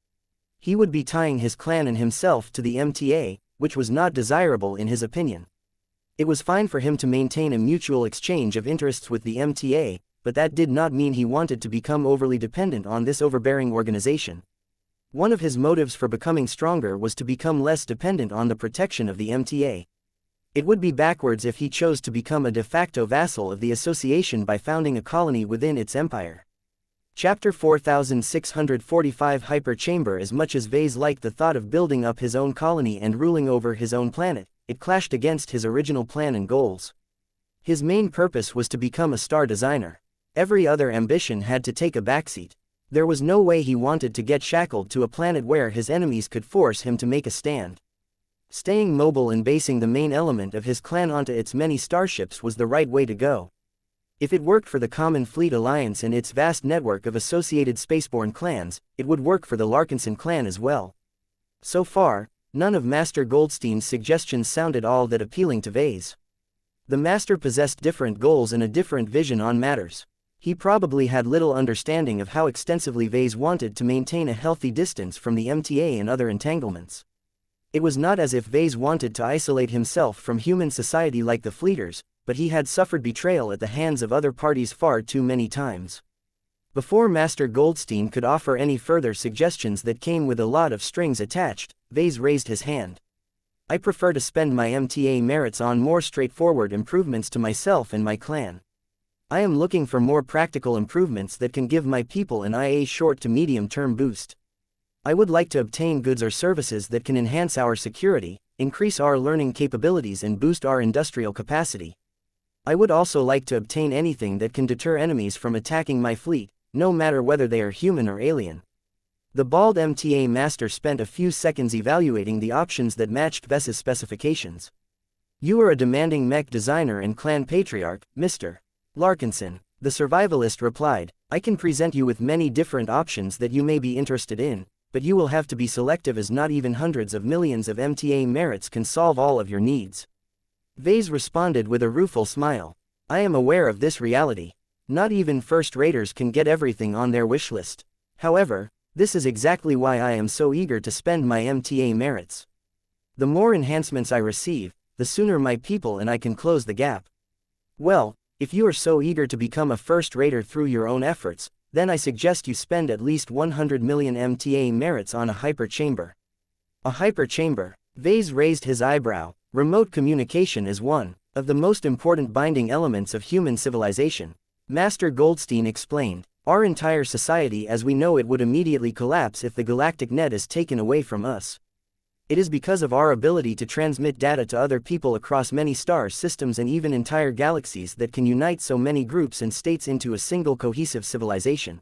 He would be tying his clan and himself to the MTA, which was not desirable in his opinion. It was fine for him to maintain a mutual exchange of interests with the MTA, but that did not mean he wanted to become overly dependent on this overbearing organization. One of his motives for becoming stronger was to become less dependent on the protection of the MTA. It would be backwards if he chose to become a de facto vassal of the association by founding a colony within its empire. Chapter 4645 Hyper Chamber. As much as Vase liked the thought of building up his own colony and ruling over his own planet, it clashed against his original plan and goals. His main purpose was to become a star designer. Every other ambition had to take a backseat. There was no way he wanted to get shackled to a planet where his enemies could force him to make a stand. Staying mobile and basing the main element of his clan onto its many starships was the right way to go. If it worked for the Common Fleet Alliance and its vast network of associated spaceborne clans, it would work for the Larkinson clan as well. So far, none of Master Goldstein's suggestions sounded all that appealing to Vase. The Master possessed different goals and a different vision on matters. He probably had little understanding of how extensively Vase wanted to maintain a healthy distance from the MTA and other entanglements. It was not as if Vase wanted to isolate himself from human society like the Fleeters, but he had suffered betrayal at the hands of other parties far too many times. Before Master Goldstein could offer any further suggestions that came with a lot of strings attached, Vase raised his hand. "I prefer to spend my MTA merits on more straightforward improvements to myself and my clan. I am looking for more practical improvements that can give my people an IA short to medium-term boost. I would like to obtain goods or services that can enhance our security, increase our learning capabilities and boost our industrial capacity. I would also like to obtain anything that can deter enemies from attacking my fleet, no matter whether they are human or alien." The bald MTA master spent a few seconds evaluating the options that matched Vess's specifications. "You are a demanding mech designer and clan patriarch, Mr. Larkinson," the survivalist replied. "I can present you with many different options that you may be interested in, but you will have to be selective as not even hundreds of millions of MTA merits can solve all of your needs." Vase responded with a rueful smile. "I am aware of this reality. Not even first-raters can get everything on their wish list. However, this is exactly why I am so eager to spend my MTA merits. The more enhancements I receive, the sooner my people and I can close the gap." "Well, if you are so eager to become a first-rater through your own efforts, then I suggest you spend at least 100 million MTA merits on a hyper chamber. A hyperchamber. Vase raised his eyebrow. Remote communication is one of the most important binding elements of human civilization. Master Goldstein explained. Our entire society as we know it would immediately collapse if the galactic net is taken away from us. It is because of our ability to transmit data to other people across many star systems and even entire galaxies that can unite so many groups and states into a single cohesive civilization.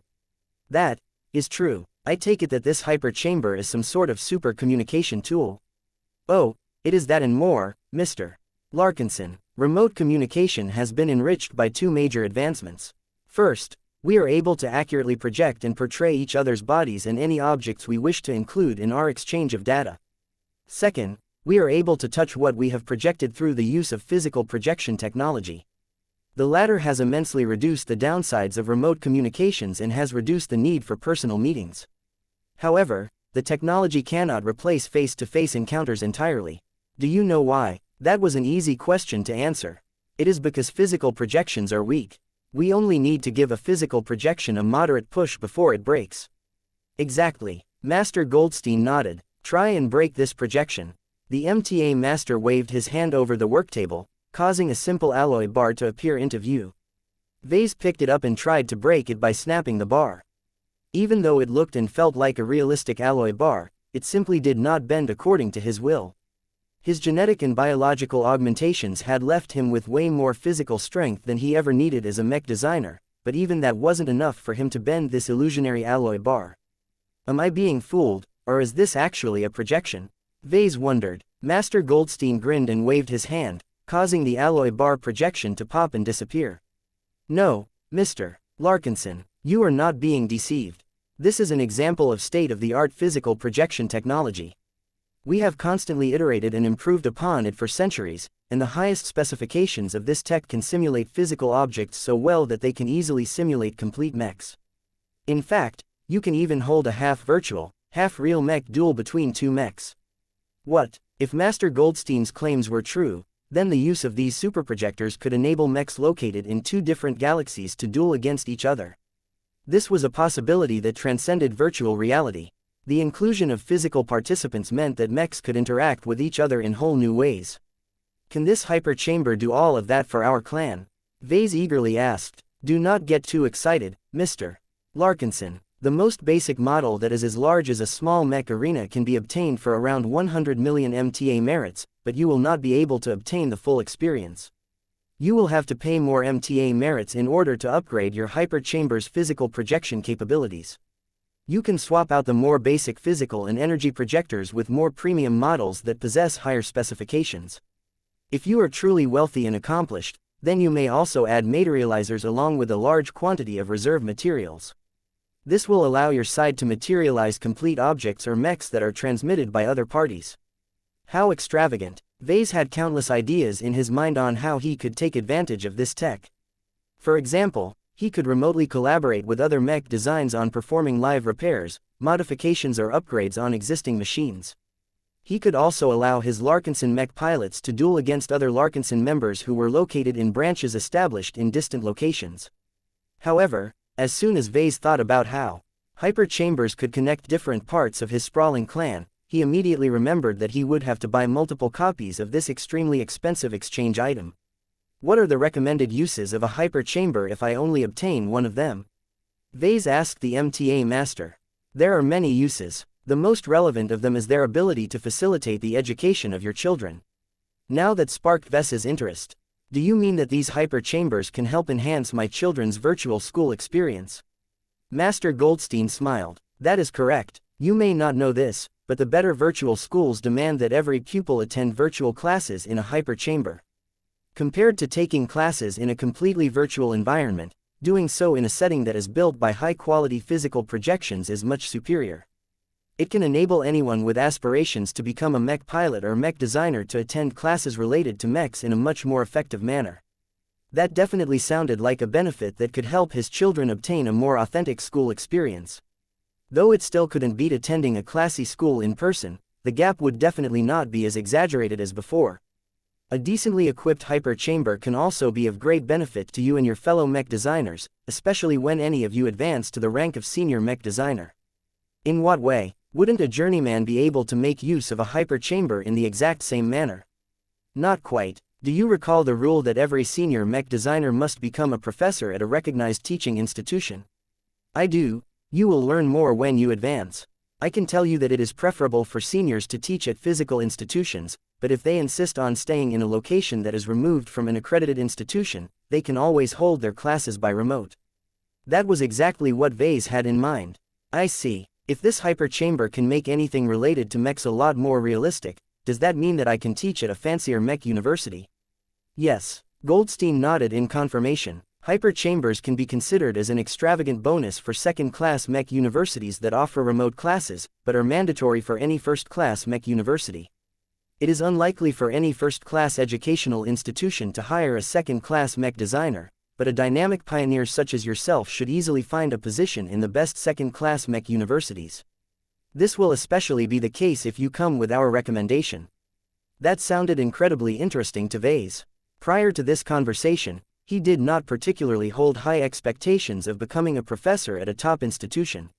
That is true. I take it that this hyperchamber is some sort of super communication tool. Oh, it is that and more, Mr. Larkinson. Remote communication has been enriched by two major advancements. First, we are able to accurately project and portray each other's bodies and any objects we wish to include in our exchange of data. Second, we are able to touch what we have projected through the use of physical projection technology. The latter has immensely reduced the downsides of remote communications and has reduced the need for personal meetings. However, the technology cannot replace face-to-face encounters entirely. Do you know why? That was an easy question to answer. It is because physical projections are weak. We only need to give a physical projection a moderate push before it breaks. Exactly. Master Goldstein nodded. Try and break this projection. The MTA master waved his hand over the work table, causing a simple alloy bar to appear into view. Vase picked it up and tried to break it by snapping the bar. Even though it looked and felt like a realistic alloy bar, it simply did not bend according to his will. His genetic and biological augmentations had left him with way more physical strength than he ever needed as a mech designer, but even that wasn't enough for him to bend this illusionary alloy bar. Am I being fooled, or is this actually a projection? Vase wondered. Master Goldstein grinned and waved his hand, causing the alloy bar projection to pop and disappear. No, Mr. Larkinson, you are not being deceived. This is an example of state-of-the-art physical projection technology. We have constantly iterated and improved upon it for centuries, and the highest specifications of this tech can simulate physical objects so well that they can easily simulate complete mechs. In fact, you can even hold a half-virtual, half-real mech duel between two mechs. What? If Master Goldstein's claims were true, then the use of these superprojectors could enable mechs located in two different galaxies to duel against each other. This was a possibility that transcended virtual reality. The inclusion of physical participants meant that mechs could interact with each other in whole new ways. Can this hyperchamber do all of that for our clan? Vase eagerly asked. Do not get too excited, Mr. Larkinson. The most basic model that is as large as a small mech arena can be obtained for around 100 million MTA merits, but you will not be able to obtain the full experience. You will have to pay more MTA merits in order to upgrade your hyperchamber's physical projection capabilities. You can swap out the more basic physical and energy projectors with more premium models that possess higher specifications. If you are truly wealthy and accomplished, then you may also add materializers along with a large quantity of reserve materials. This will allow your side to materialize complete objects or mechs that are transmitted by other parties. How extravagant! Vase had countless ideas in his mind on how he could take advantage of this tech. For example, he could remotely collaborate with other mech designs on performing live repairs, modifications or upgrades on existing machines. He could also allow his Larkinson mech pilots to duel against other Larkinson members who were located in branches established in distant locations. However, as soon as Vase thought about how hyperchambers could connect different parts of his sprawling clan, he immediately remembered that he would have to buy multiple copies of this extremely expensive exchange item. What are the recommended uses of a hyperchamber if I only obtain one of them? Vase asked the MTA master. There are many uses. The most relevant of them is their ability to facilitate the education of your children. Now that sparked Ves's interest. Do you mean that these hyperchambers can help enhance my children's virtual school experience? Master Goldstein smiled. That is correct. You may not know this, but the better virtual schools demand that every pupil attend virtual classes in a hyperchamber. Compared to taking classes in a completely virtual environment, doing so in a setting that is built by high-quality physical projections is much superior. It can enable anyone with aspirations to become a mech pilot or mech designer to attend classes related to mechs in a much more effective manner. That definitely sounded like a benefit that could help his children obtain a more authentic school experience. Though it still couldn't beat attending a classy school in person, the gap would definitely not be as exaggerated as before. A decently equipped hyperchamber can also be of great benefit to you and your fellow mech designers, especially when any of you advance to the rank of senior mech designer. In what way? Wouldn't a journeyman be able to make use of a hyperchamber in the exact same manner? Not quite. Do you recall the rule that every senior mech designer must become a professor at a recognized teaching institution? I do. You will learn more when you advance. I can tell you that it is preferable for seniors to teach at physical institutions, but if they insist on staying in a location that is removed from an accredited institution, they can always hold their classes by remote. That was exactly what Vase had in mind. I see. If this hyperchamber can make anything related to mechs a lot more realistic, does that mean that I can teach at a fancier mech university? Yes. Goldstein nodded in confirmation. Hyperchambers can be considered as an extravagant bonus for second-class mech universities that offer remote classes, but are mandatory for any first-class mech university. It is unlikely for any first-class educational institution to hire a second-class mech designer, but a dynamic pioneer such as yourself should easily find a position in the best second-class mech universities. This will especially be the case if you come with our recommendation. That sounded incredibly interesting to Vase. Prior to this conversation, he did not particularly hold high expectations of becoming a professor at a top institution.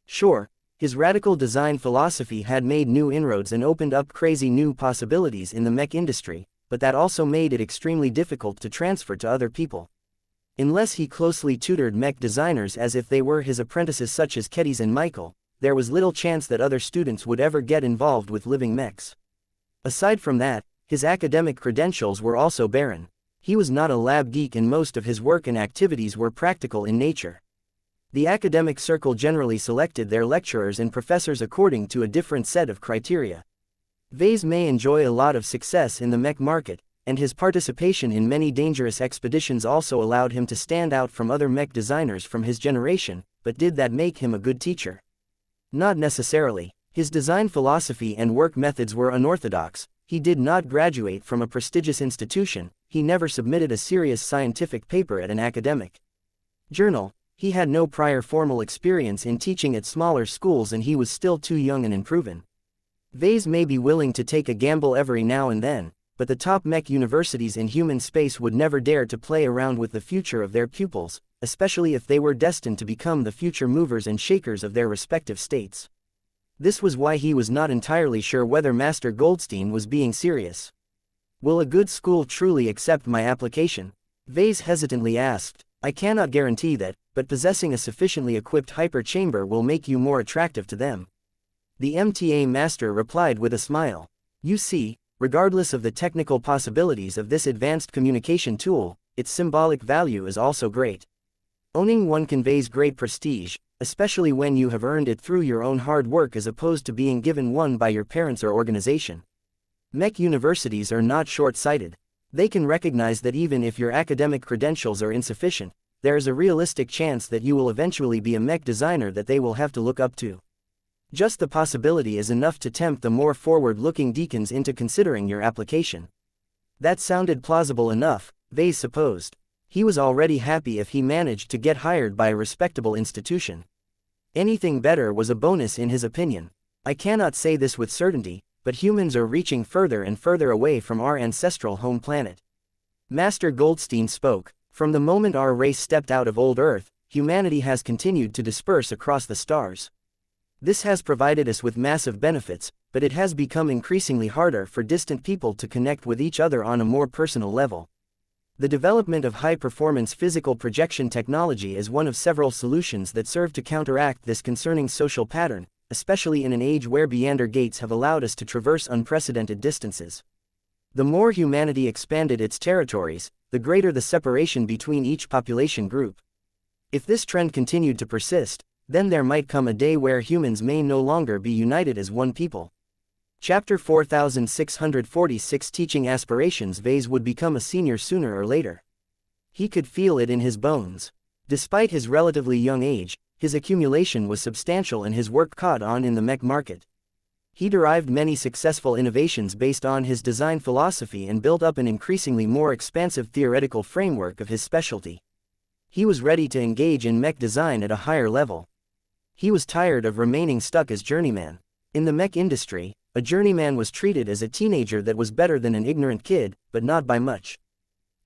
Sure, his radical design philosophy had made new inroads and opened up crazy new possibilities in the mech industry, but that also made it extremely difficult to transfer to other people. Unless he closely tutored mech designers as if they were his apprentices such as Kedis and Michael, there was little chance that other students would ever get involved with living mechs. Aside from that, his academic credentials were also barren. He was not a lab geek and most of his work and activities were practical in nature. The academic circle generally selected their lecturers and professors according to a different set of criteria. Vase may enjoy a lot of success in the mech market, and his participation in many dangerous expeditions also allowed him to stand out from other mech designers from his generation, but did that make him a good teacher? Not necessarily. His design philosophy and work methods were unorthodox. He did not graduate from a prestigious institution, he never submitted a serious scientific paper at an academic journal, he had no prior formal experience in teaching at smaller schools and he was still too young and unproven. Vase may be willing to take a gamble every now and then, but the top mech universities in human space would never dare to play around with the future of their pupils, especially if they were destined to become the future movers and shakers of their respective states. This was why he was not entirely sure whether Master Goldstein was being serious. Will a good school truly accept my application? Vase hesitantly asked. I cannot guarantee that, but possessing a sufficiently equipped hyperchamber will make you more attractive to them. The MTA master replied with a smile. You see, regardless of the technical possibilities of this advanced communication tool, its symbolic value is also great. Owning one conveys great prestige, especially when you have earned it through your own hard work as opposed to being given one by your parents or organization. Mech universities are not short-sighted. They can recognize that even if your academic credentials are insufficient, there is a realistic chance that you will eventually be a mech designer that they will have to look up to. Just the possibility is enough to tempt the more forward-looking deacons into considering your application. That sounded plausible enough, Vase supposed. He was already happy if he managed to get hired by a respectable institution. Anything better was a bonus in his opinion. I cannot say this with certainty, but humans are reaching further and further away from our ancestral home planet. Master Goldstein spoke. From the moment our race stepped out of old Earth, humanity has continued to disperse across the stars. This has provided us with massive benefits, but it has become increasingly harder for distant people to connect with each other on a more personal level. The development of high-performance physical projection technology is one of several solutions that serve to counteract this concerning social pattern, especially in an age where Beyonder gates have allowed us to traverse unprecedented distances. The more humanity expanded its territories, the greater the separation between each population group. If this trend continued to persist, then there might come a day where humans may no longer be united as one people. Chapter 4646 Teaching Aspirations. Vase would become a senior sooner or later. He could feel it in his bones. Despite his relatively young age, his accumulation was substantial and his work caught on in the mech market. He derived many successful innovations based on his design philosophy and built up an increasingly more expansive theoretical framework of his specialty. He was ready to engage in mech design at a higher level. He was tired of remaining stuck as journeyman. In the mech industry, a journeyman was treated as a teenager that was better than an ignorant kid, but not by much.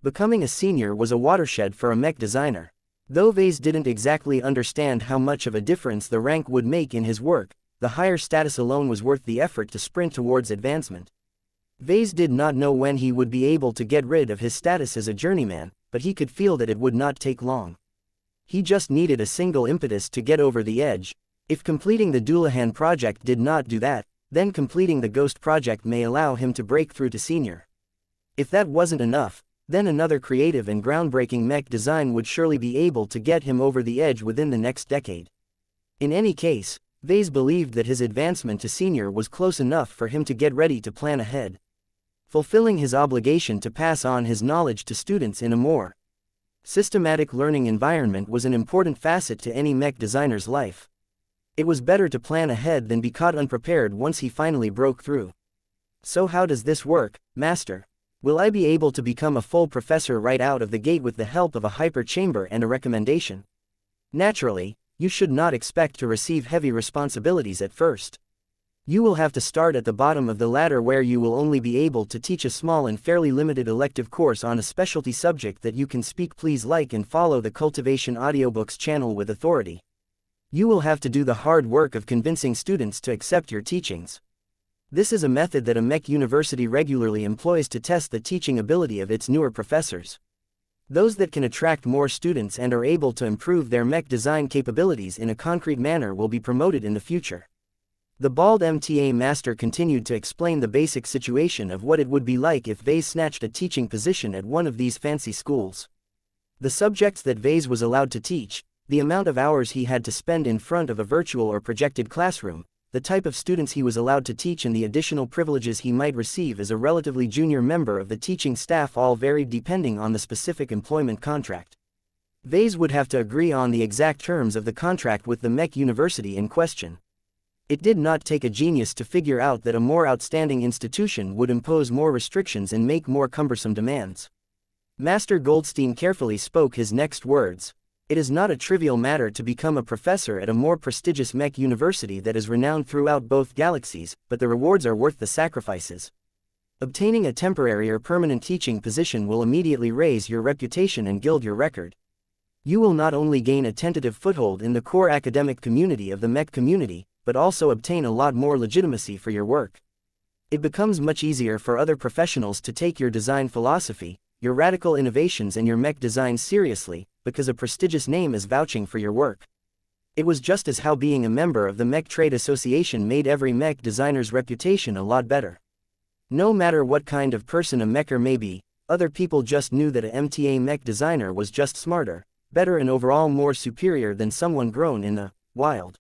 Becoming a senior was a watershed for a mech designer. Though Vase didn't exactly understand how much of a difference the rank would make in his work, the higher status alone was worth the effort to sprint towards advancement. Vase did not know when he would be able to get rid of his status as a journeyman, but he could feel that it would not take long. He just needed a single impetus to get over the edge. If completing the Dullahan project did not do that, then completing the Ghost project may allow him to break through to senior. If that wasn't enough, then another creative and groundbreaking mech design would surely be able to get him over the edge within the next decade. In any case, Vase believed that his advancement to senior was close enough for him to get ready to plan ahead. Fulfilling his obligation to pass on his knowledge to students in a more systematic learning environment was an important facet to any mech designer's life. It was better to plan ahead than be caught unprepared once he finally broke through. So how does this work, Master? Will I be able to become a full professor right out of the gate with the help of a hyper chamber and a recommendation? Naturally, you should not expect to receive heavy responsibilities at first. You will have to start at the bottom of the ladder where you will only be able to teach a small and fairly limited elective course on a specialty subject that you can speak. Please like and follow the Cultivation Audiobooks channel with authority. You will have to do the hard work of convincing students to accept your teachings. This is a method that a mech university regularly employs to test the teaching ability of its newer professors. Those that can attract more students and are able to improve their mech design capabilities in a concrete manner will be promoted in the future. The bald MTA master continued to explain the basic situation of what it would be like if Vase snatched a teaching position at one of these fancy schools. The subjects that Vase was allowed to teach, the amount of hours he had to spend in front of a virtual or projected classroom, the type of students he was allowed to teach and the additional privileges he might receive as a relatively junior member of the teaching staff all varied depending on the specific employment contract. Vase would have to agree on the exact terms of the contract with the Mech University in question. It did not take a genius to figure out that a more outstanding institution would impose more restrictions and make more cumbersome demands. Master Goldstein carefully spoke his next words. It is not a trivial matter to become a professor at a more prestigious mech university that is renowned throughout both galaxies, but the rewards are worth the sacrifices. Obtaining a temporary or permanent teaching position will immediately raise your reputation and gild your record. You will not only gain a tentative foothold in the core academic community of the mech community, but also obtain a lot more legitimacy for your work. It becomes much easier for other professionals to take your design philosophy, your radical innovations and your mech design seriously, because a prestigious name is vouching for your work. It was just as how being a member of the Mech Trade Association made every mech designer's reputation a lot better. No matter what kind of person a mecher may be, other people just knew that a MTA mech designer was just smarter, better and overall more superior than someone grown in the wild.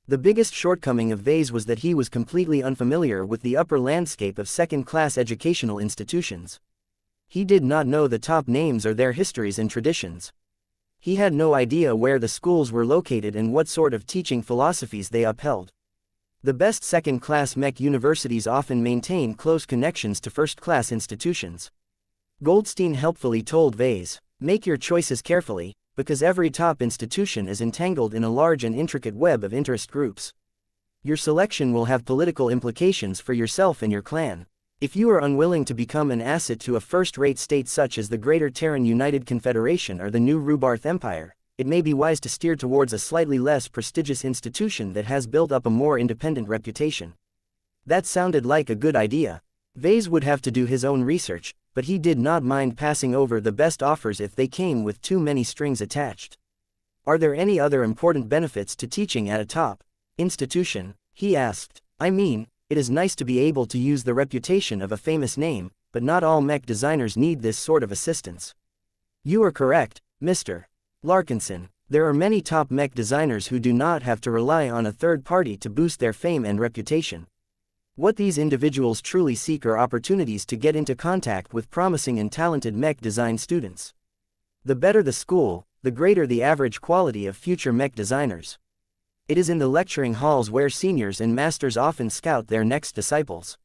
The biggest shortcoming of Vase was that he was completely unfamiliar with the upper landscape of second-class educational institutions. He did not know the top names or their histories and traditions. He had no idea where the schools were located and what sort of teaching philosophies they upheld. The best second-class mech universities often maintain close connections to first-class institutions. Goldstein helpfully told Vase, "Make your choices carefully, because every top institution is entangled in a large and intricate web of interest groups. Your selection will have political implications for yourself and your clan. If you are unwilling to become an asset to a first-rate state such as the Greater Terran United Confederation or the New Rubarth Empire, it may be wise to steer towards a slightly less prestigious institution that has built up a more independent reputation." That sounded like a good idea. Vase would have to do his own research, but he did not mind passing over the best offers if they came with too many strings attached. "Are there any other important benefits to teaching at a top institution?" he asked. "I mean, it is nice to be able to use the reputation of a famous name, but not all mech designers need this sort of assistance." "You are correct, Mr. Larkinson. There are many top mech designers who do not have to rely on a third party to boost their fame and reputation. What these individuals truly seek are opportunities to get into contact with promising and talented mech design students. The better the school, the greater the average quality of future mech designers. It is in the lecturing halls where seniors and masters often scout their next disciples."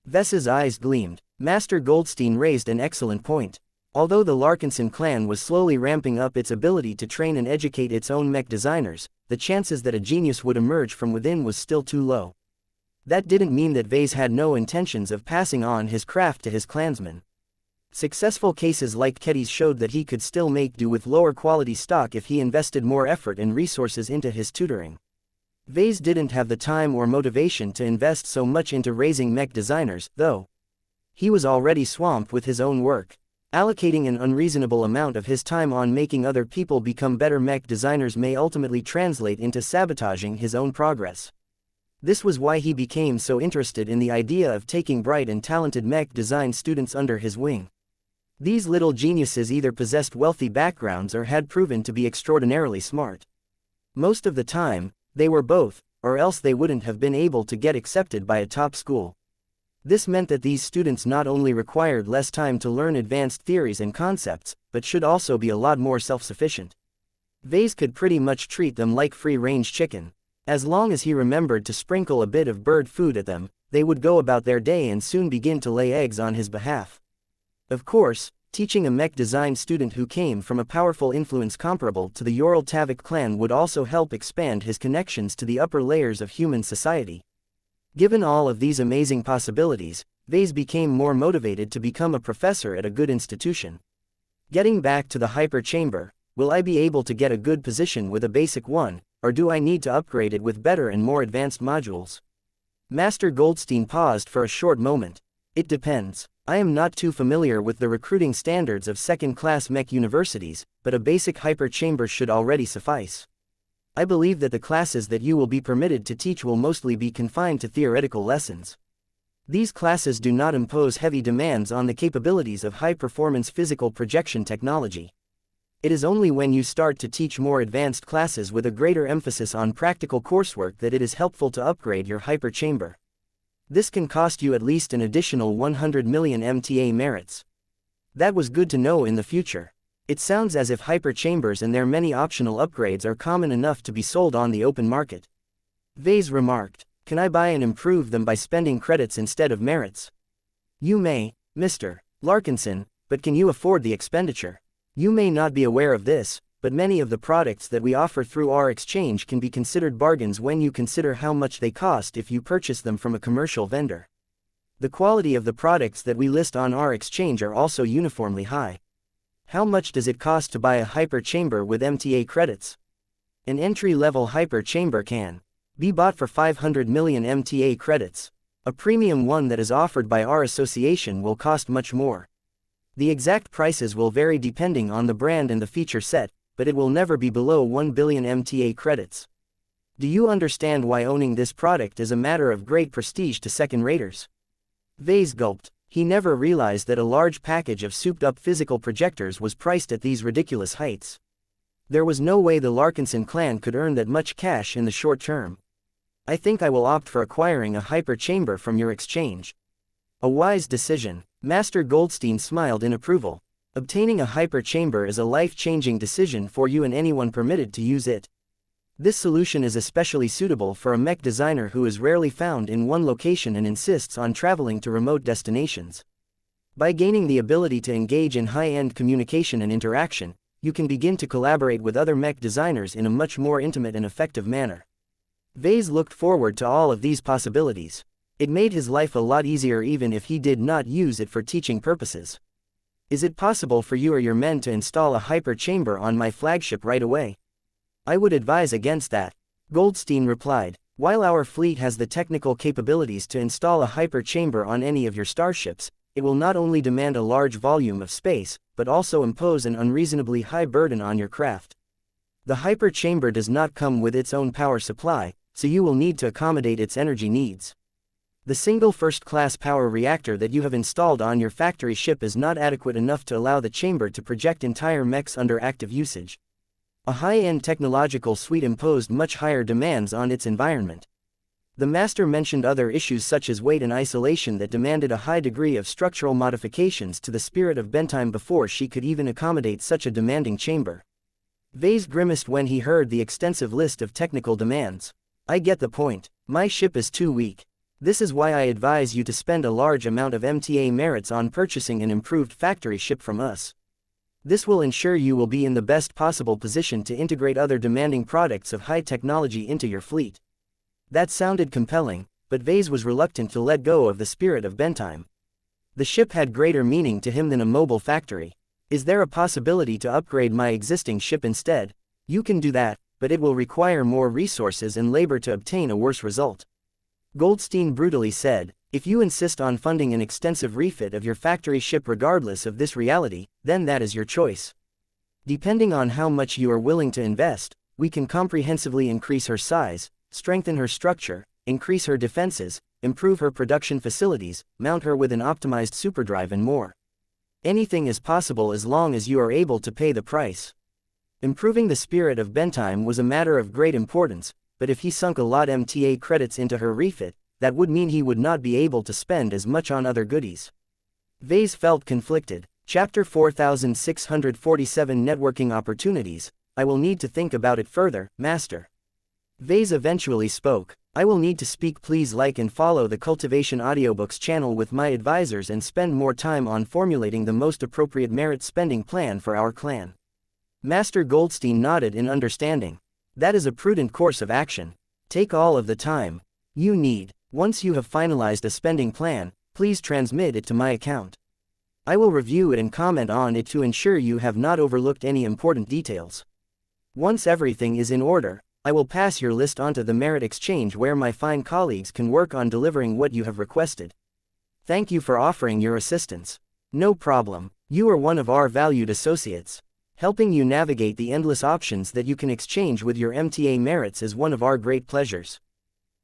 Ves's eyes gleamed. Master Goldstein raised an excellent point. Although the Larkinson clan was slowly ramping up its ability to train and educate its own mech designers, the chances that a genius would emerge from within was still too low. That didn't mean that Vase had no intentions of passing on his craft to his clansmen. Successful cases like Ketty's showed that he could still make do with lower quality stock if he invested more effort and resources into his tutoring. Vase didn't have the time or motivation to invest so much into raising mech designers, though. He was already swamped with his own work. Allocating an unreasonable amount of his time on making other people become better mech designers may ultimately translate into sabotaging his own progress. This was why he became so interested in the idea of taking bright and talented mech design students under his wing. These little geniuses either possessed wealthy backgrounds or had proven to be extraordinarily smart. Most of the time, they were both, or else they wouldn't have been able to get accepted by a top school. This meant that these students not only required less time to learn advanced theories and concepts, but should also be a lot more self-sufficient. Vase could pretty much treat them like free-range chicken. As long as he remembered to sprinkle a bit of bird food at them, they would go about their day and soon begin to lay eggs on his behalf. Of course, teaching a mech design student who came from a powerful influence comparable to the Ural Tavik clan would also help expand his connections to the upper layers of human society. Given all of these amazing possibilities, Vase became more motivated to become a professor at a good institution. Getting back to the hyper chamber, will I be able to get a good position with a basic one, or do I need to upgrade it with better and more advanced modules? Master Goldstein paused for a short moment. It depends. I am not too familiar with the recruiting standards of second-class mech universities, but a basic hyper chamber should already suffice. I believe that the classes that you will be permitted to teach will mostly be confined to theoretical lessons. These classes do not impose heavy demands on the capabilities of high-performance physical projection technology. It is only when you start to teach more advanced classes with a greater emphasis on practical coursework that it is helpful to upgrade your hyper chamber. This can cost you at least an additional 100 million MTA merits. That was good to know in the future. It sounds as if hyper chambers and their many optional upgrades are common enough to be sold on the open market. Vase remarked, "Can I buy and improve them by spending credits instead of merits?" "You may, Mr. Larkinson, but can you afford the expenditure? You may not be aware of this, but many of the products that we offer through our exchange can be considered bargains when you consider how much they cost if you purchase them from a commercial vendor. The quality of the products that we list on our exchange are also uniformly high. How much does it cost to buy a hyper chamber with MTA credits? An entry-level hyper chamber can be bought for 500 million MTA credits. A premium one that is offered by our association will cost much more. The exact prices will vary depending on the brand and the feature set, but it will never be below 1 billion MTA credits. Do you understand why owning this product is a matter of great prestige to second-raters?" Vase gulped. He never realized that a large package of souped-up physical projectors was priced at these ridiculous heights. There was no way the Larkinson clan could earn that much cash in the short term. "I think I will opt for acquiring a hyper chamber from your exchange." "A wise decision." Master Goldstein smiled in approval. "Obtaining a hyper chamber is a life-changing decision for you and anyone permitted to use it. This solution is especially suitable for a mech designer who is rarely found in one location and insists on traveling to remote destinations. By gaining the ability to engage in high-end communication and interaction, you can begin to collaborate with other mech designers in a much more intimate and effective manner." Vase looked forward to all of these possibilities. It made his life a lot easier even if he did not use it for teaching purposes. "Is it possible for you or your men to install a hyper chamber on my flagship right away?" "I would advise against that," Goldstein replied. "While our fleet has the technical capabilities to install a hyper chamber on any of your starships, it will not only demand a large volume of space, but also impose an unreasonably high burden on your craft. The hyper chamber does not come with its own power supply, so you will need to accommodate its energy needs. The single first-class power reactor that you have installed on your factory ship is not adequate enough to allow the chamber to project entire mechs under active usage. A high-end technological suite imposed much higher demands on its environment." The master mentioned other issues such as weight and isolation that demanded a high degree of structural modifications to the spirit of Bentime before she could even accommodate such a demanding chamber. Vase grimaced when he heard the extensive list of technical demands. "I get the point. My ship is too weak. This is why I advise you to spend a large amount of MTA merits on purchasing an improved factory ship from us. This will ensure you will be in the best possible position to integrate other demanding products of high technology into your fleet." That sounded compelling, but Vase was reluctant to let go of the spirit of Bentime. The ship had greater meaning to him than a mobile factory. "Is there a possibility to upgrade my existing ship instead?" "You can do that, but it will require more resources and labor to obtain a worse result. Goldstein brutally said, if you insist on funding an extensive refit of your factory ship regardless of this reality, then that is your choice. Depending on how much you are willing to invest, we can comprehensively increase her size, strengthen her structure, increase her defenses, improve her production facilities, mount her with an optimized superdrive and more. Anything is possible as long as you are able to pay the price. Improving the spirit of Bentheim was a matter of great importance, but if he sunk a lot MTA credits into her refit, that would mean he would not be able to spend as much on other goodies. Vase felt conflicted. Chapter 4647 Networking Opportunities. I will need to think about it further, Master. Vase eventually spoke. I will need to speak. Please like and follow the Cultivation Audiobooks channel with my advisors and spend more time on formulating the most appropriate merit spending plan for our clan. Master Goldstein nodded in understanding. That is a prudent course of action. Take all of the time you need. Once you have finalized a spending plan, please transmit it to my account. I will review it and comment on it to ensure you have not overlooked any important details. Once everything is in order, I will pass your list onto the merit exchange where my fine colleagues can work on delivering what you have requested. Thank you for offering your assistance. No problem. You are one of our valued associates. Helping you navigate the endless options that you can exchange with your MTA merits is one of our great pleasures.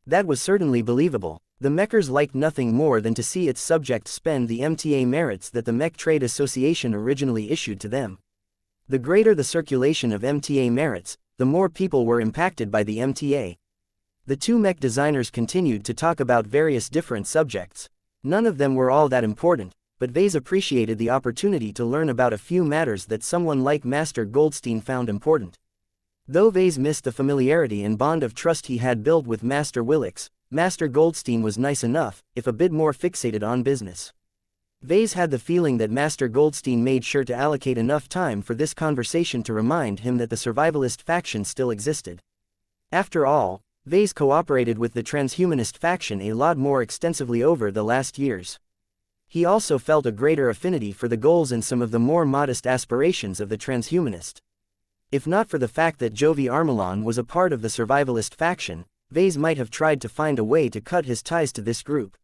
That was certainly believable. The Mechers liked nothing more than to see its subjects spend the MTA merits that the Mech Trade Association originally issued to them. The greater the circulation of MTA merits, the more people were impacted by the MTA. The two Mech designers continued to talk about various different subjects. None of them were all that important, but Vase appreciated the opportunity to learn about a few matters that someone like Master Goldstein found important. Though Vase missed the familiarity and bond of trust he had built with Master Willix, Master Goldstein was nice enough, if a bit more fixated on business. Vase had the feeling that Master Goldstein made sure to allocate enough time for this conversation to remind him that the survivalist faction still existed. After all, Vase cooperated with the transhumanist faction a lot more extensively over the last years. He also felt a greater affinity for the goals and some of the more modest aspirations of the transhumanist. If not for the fact that Jovi Armelon was a part of the survivalist faction, Vase might have tried to find a way to cut his ties to this group.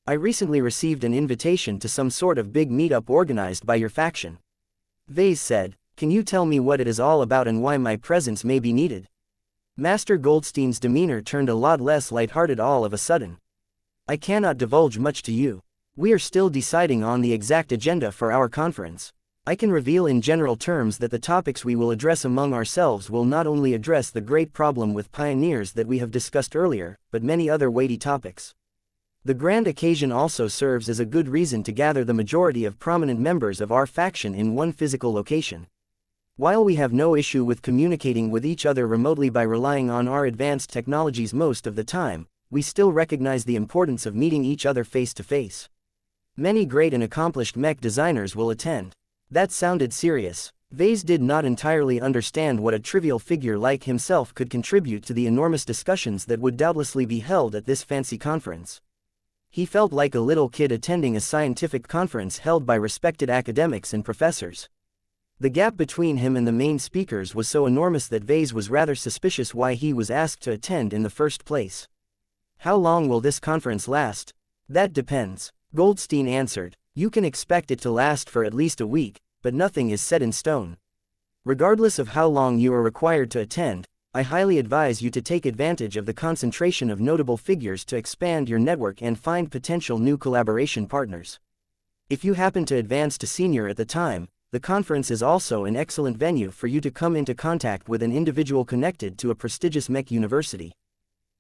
I recently received an invitation to some sort of big meetup organized by your faction. Vase said, can you tell me what it is all about and why my presence may be needed? Master Goldstein's demeanor turned a lot less lighthearted all of a sudden. I cannot divulge much to you. We are still deciding on the exact agenda for our conference. I can reveal in general terms that the topics we will address among ourselves will not only address the great problem with pioneers that we have discussed earlier, but many other weighty topics. The grand occasion also serves as a good reason to gather the majority of prominent members of our faction in one physical location. While we have no issue with communicating with each other remotely by relying on our advanced technologies most of the time, we still recognize the importance of meeting each other face to face. Many great and accomplished mech designers will attend. That sounded serious. Vase did not entirely understand what a trivial figure like himself could contribute to the enormous discussions that would doubtlessly be held at this fancy conference. He felt like a little kid attending a scientific conference held by respected academics and professors. The gap between him and the main speakers was so enormous that Vase was rather suspicious why he was asked to attend in the first place. How long will this conference last? That depends. Goldstein answered. You can expect it to last for at least a week, but nothing is set in stone. Regardless of how long you are required to attend, I highly advise you to take advantage of the concentration of notable figures to expand your network and find potential new collaboration partners. If you happen to advance to senior at the time, the conference is also an excellent venue for you to come into contact with an individual connected to a prestigious mech university.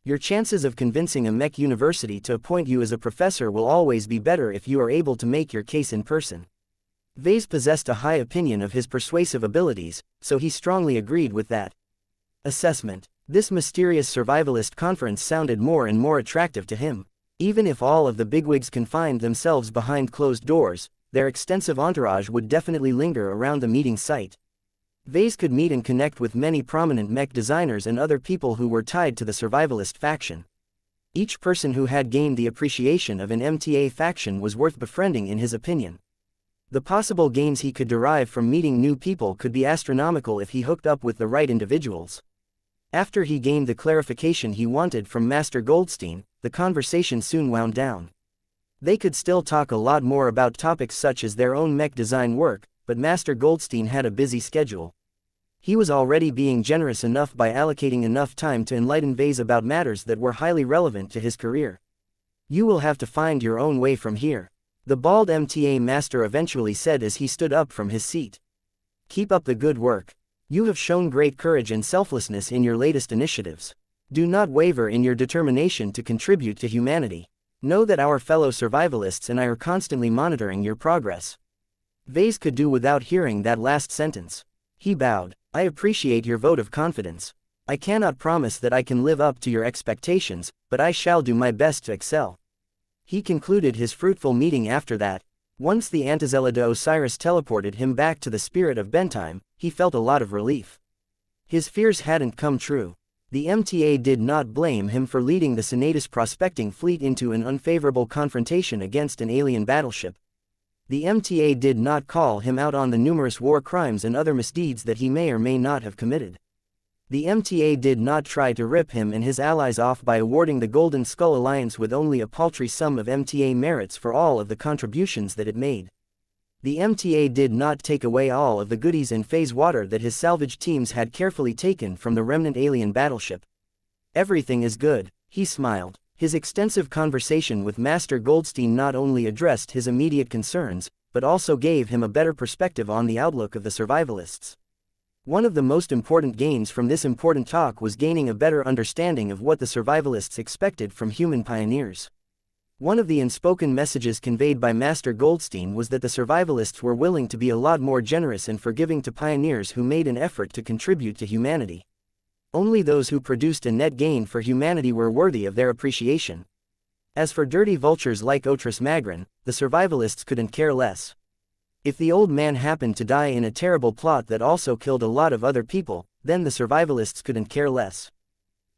Your chances of convincing a mech university to appoint you as a professor will always be better if you are able to make your case in person. Vase possessed a high opinion of his persuasive abilities, so he strongly agreed with that assessment. This mysterious survivalist conference sounded more and more attractive to him. Even if all of the bigwigs confined themselves behind closed doors, their extensive entourage would definitely linger around the meeting site. Vase could meet and connect with many prominent mech designers and other people who were tied to the survivalist faction. Each person who had gained the appreciation of an MTA faction was worth befriending in his opinion. The possible gains he could derive from meeting new people could be astronomical if he hooked up with the right individuals. After he gained the clarification he wanted from Master Goldstein, the conversation soon wound down. They could still talk a lot more about topics such as their own mech design work, but Master Goldstein had a busy schedule. He was already being generous enough by allocating enough time to enlighten Vase about matters that were highly relevant to his career. "You will have to find your own way from here," the bald MTA master eventually said as he stood up from his seat. "Keep up the good work. You have shown great courage and selflessness in your latest initiatives. Do not waver in your determination to contribute to humanity. Know that our fellow survivalists and I are constantly monitoring your progress." Vase could do without hearing that last sentence. He bowed. "I appreciate your vote of confidence. I cannot promise that I can live up to your expectations, but I shall do my best to excel." He concluded his fruitful meeting after that. Once the Antizelida Osiris teleported him back to the spirit of Bentime, he felt a lot of relief. His fears hadn't come true. The MTA did not blame him for leading the Senatus prospecting fleet into an unfavorable confrontation against an alien battleship. The MTA did not call him out on the numerous war crimes and other misdeeds that he may or may not have committed. The MTA did not try to rip him and his allies off by awarding the Golden Skull Alliance with only a paltry sum of MTA merits for all of the contributions that it made. The MTA did not take away all of the goodies and phase water that his salvage teams had carefully taken from the remnant alien battleship. "Everything is good," he smiled. His extensive conversation with Master Goldstein not only addressed his immediate concerns, but also gave him a better perspective on the outlook of the survivalists. One of the most important gains from this important talk was gaining a better understanding of what the survivalists expected from human pioneers. One of the unspoken messages conveyed by Master Goldstein was that the survivalists were willing to be a lot more generous and forgiving to pioneers who made an effort to contribute to humanity. Only those who produced a net gain for humanity were worthy of their appreciation. As for dirty vultures like Otris Magrin, the survivalists couldn't care less. If the old man happened to die in a terrible plot that also killed a lot of other people, then the survivalists couldn't care less.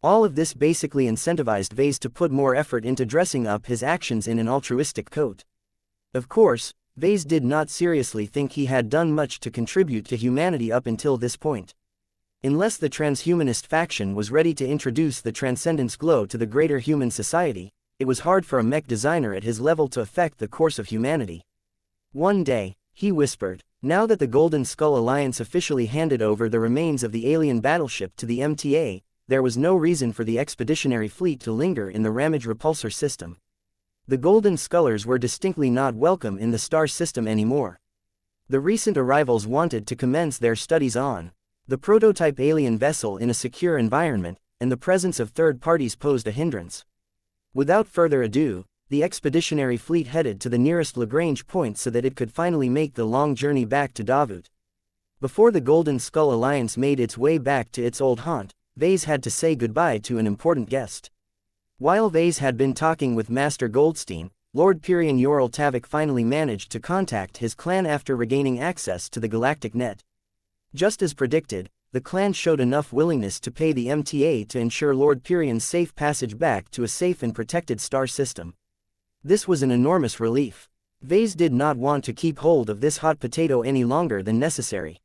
All of this basically incentivized Vase to put more effort into dressing up his actions in an altruistic coat. Of course, Vase did not seriously think he had done much to contribute to humanity up until this point. Unless the transhumanist faction was ready to introduce the transcendence glow to the greater human society, it was hard for a mech designer at his level to affect the course of humanity. One day, he whispered, now that the Golden Skull Alliance officially handed over the remains of the alien battleship to the MTA, there was no reason for the expeditionary fleet to linger in the Ramage repulsor system. The Golden Skullers were distinctly not welcome in the star system anymore. The recent arrivals wanted to commence their studies on the prototype alien vessel in a secure environment, and the presence of third parties posed a hindrance. Without further ado, the expeditionary fleet headed to the nearest Lagrange point so that it could finally make the long journey back to Davut. Before the Golden Skull Alliance made its way back to its old haunt, Vase had to say goodbye to an important guest. While Vase had been talking with Master Goldstein, Lord Pyrion Yoral Tavik finally managed to contact his clan after regaining access to the galactic net. Just as predicted, the clan showed enough willingness to pay the MTA to ensure Lord Pyrion's safe passage back to a safe and protected star system. This was an enormous relief. Vase did not want to keep hold of this hot potato any longer than necessary.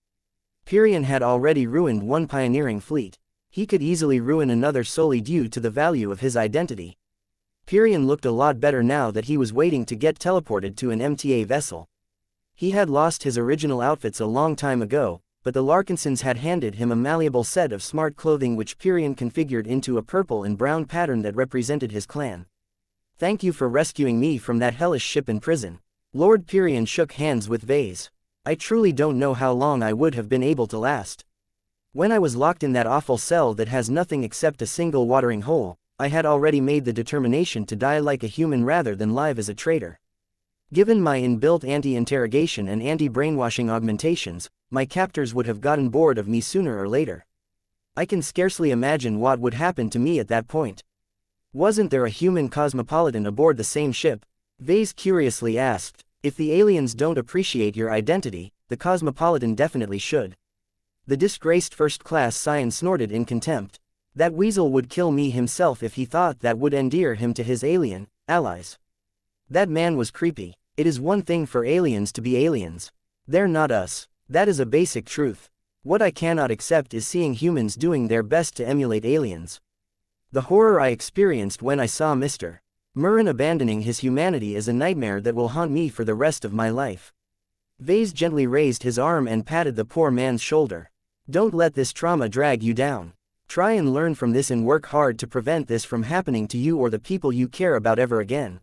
Pyrion had already ruined one pioneering fleet. He could easily ruin another solely due to the value of his identity. Pyrion looked a lot better now that he was waiting to get teleported to an MTA vessel. He had lost his original outfits a long time ago, but the Larkinsons had handed him a malleable set of smart clothing which Pyrion configured into a purple and brown pattern that represented his clan. "Thank you for rescuing me from that hellish ship in prison." Lord Pyrion shook hands with Vase. "I truly don't know how long I would have been able to last. When I was locked in that awful cell that has nothing except a single watering hole, I had already made the determination to die like a human rather than live as a traitor. Given my inbuilt anti-interrogation and anti-brainwashing augmentations, my captors would have gotten bored of me sooner or later. I can scarcely imagine what would happen to me at that point." "Wasn't there a human cosmopolitan aboard the same ship?" Vase curiously asked. "If the aliens don't appreciate your identity, the cosmopolitan definitely should." The disgraced first-class scion snorted in contempt. "That weasel would kill me himself if he thought that would endear him to his alien allies. That man was creepy. It is one thing for aliens to be aliens. They're not us. That is a basic truth. What I cannot accept is seeing humans doing their best to emulate aliens. The horror I experienced when I saw Mr. Murren abandoning his humanity is a nightmare that will haunt me for the rest of my life. Vase gently raised his arm and patted the poor man's shoulder. Don't let this trauma drag you down. Try and learn from this and work hard to prevent this from happening to you or the people you care about ever again.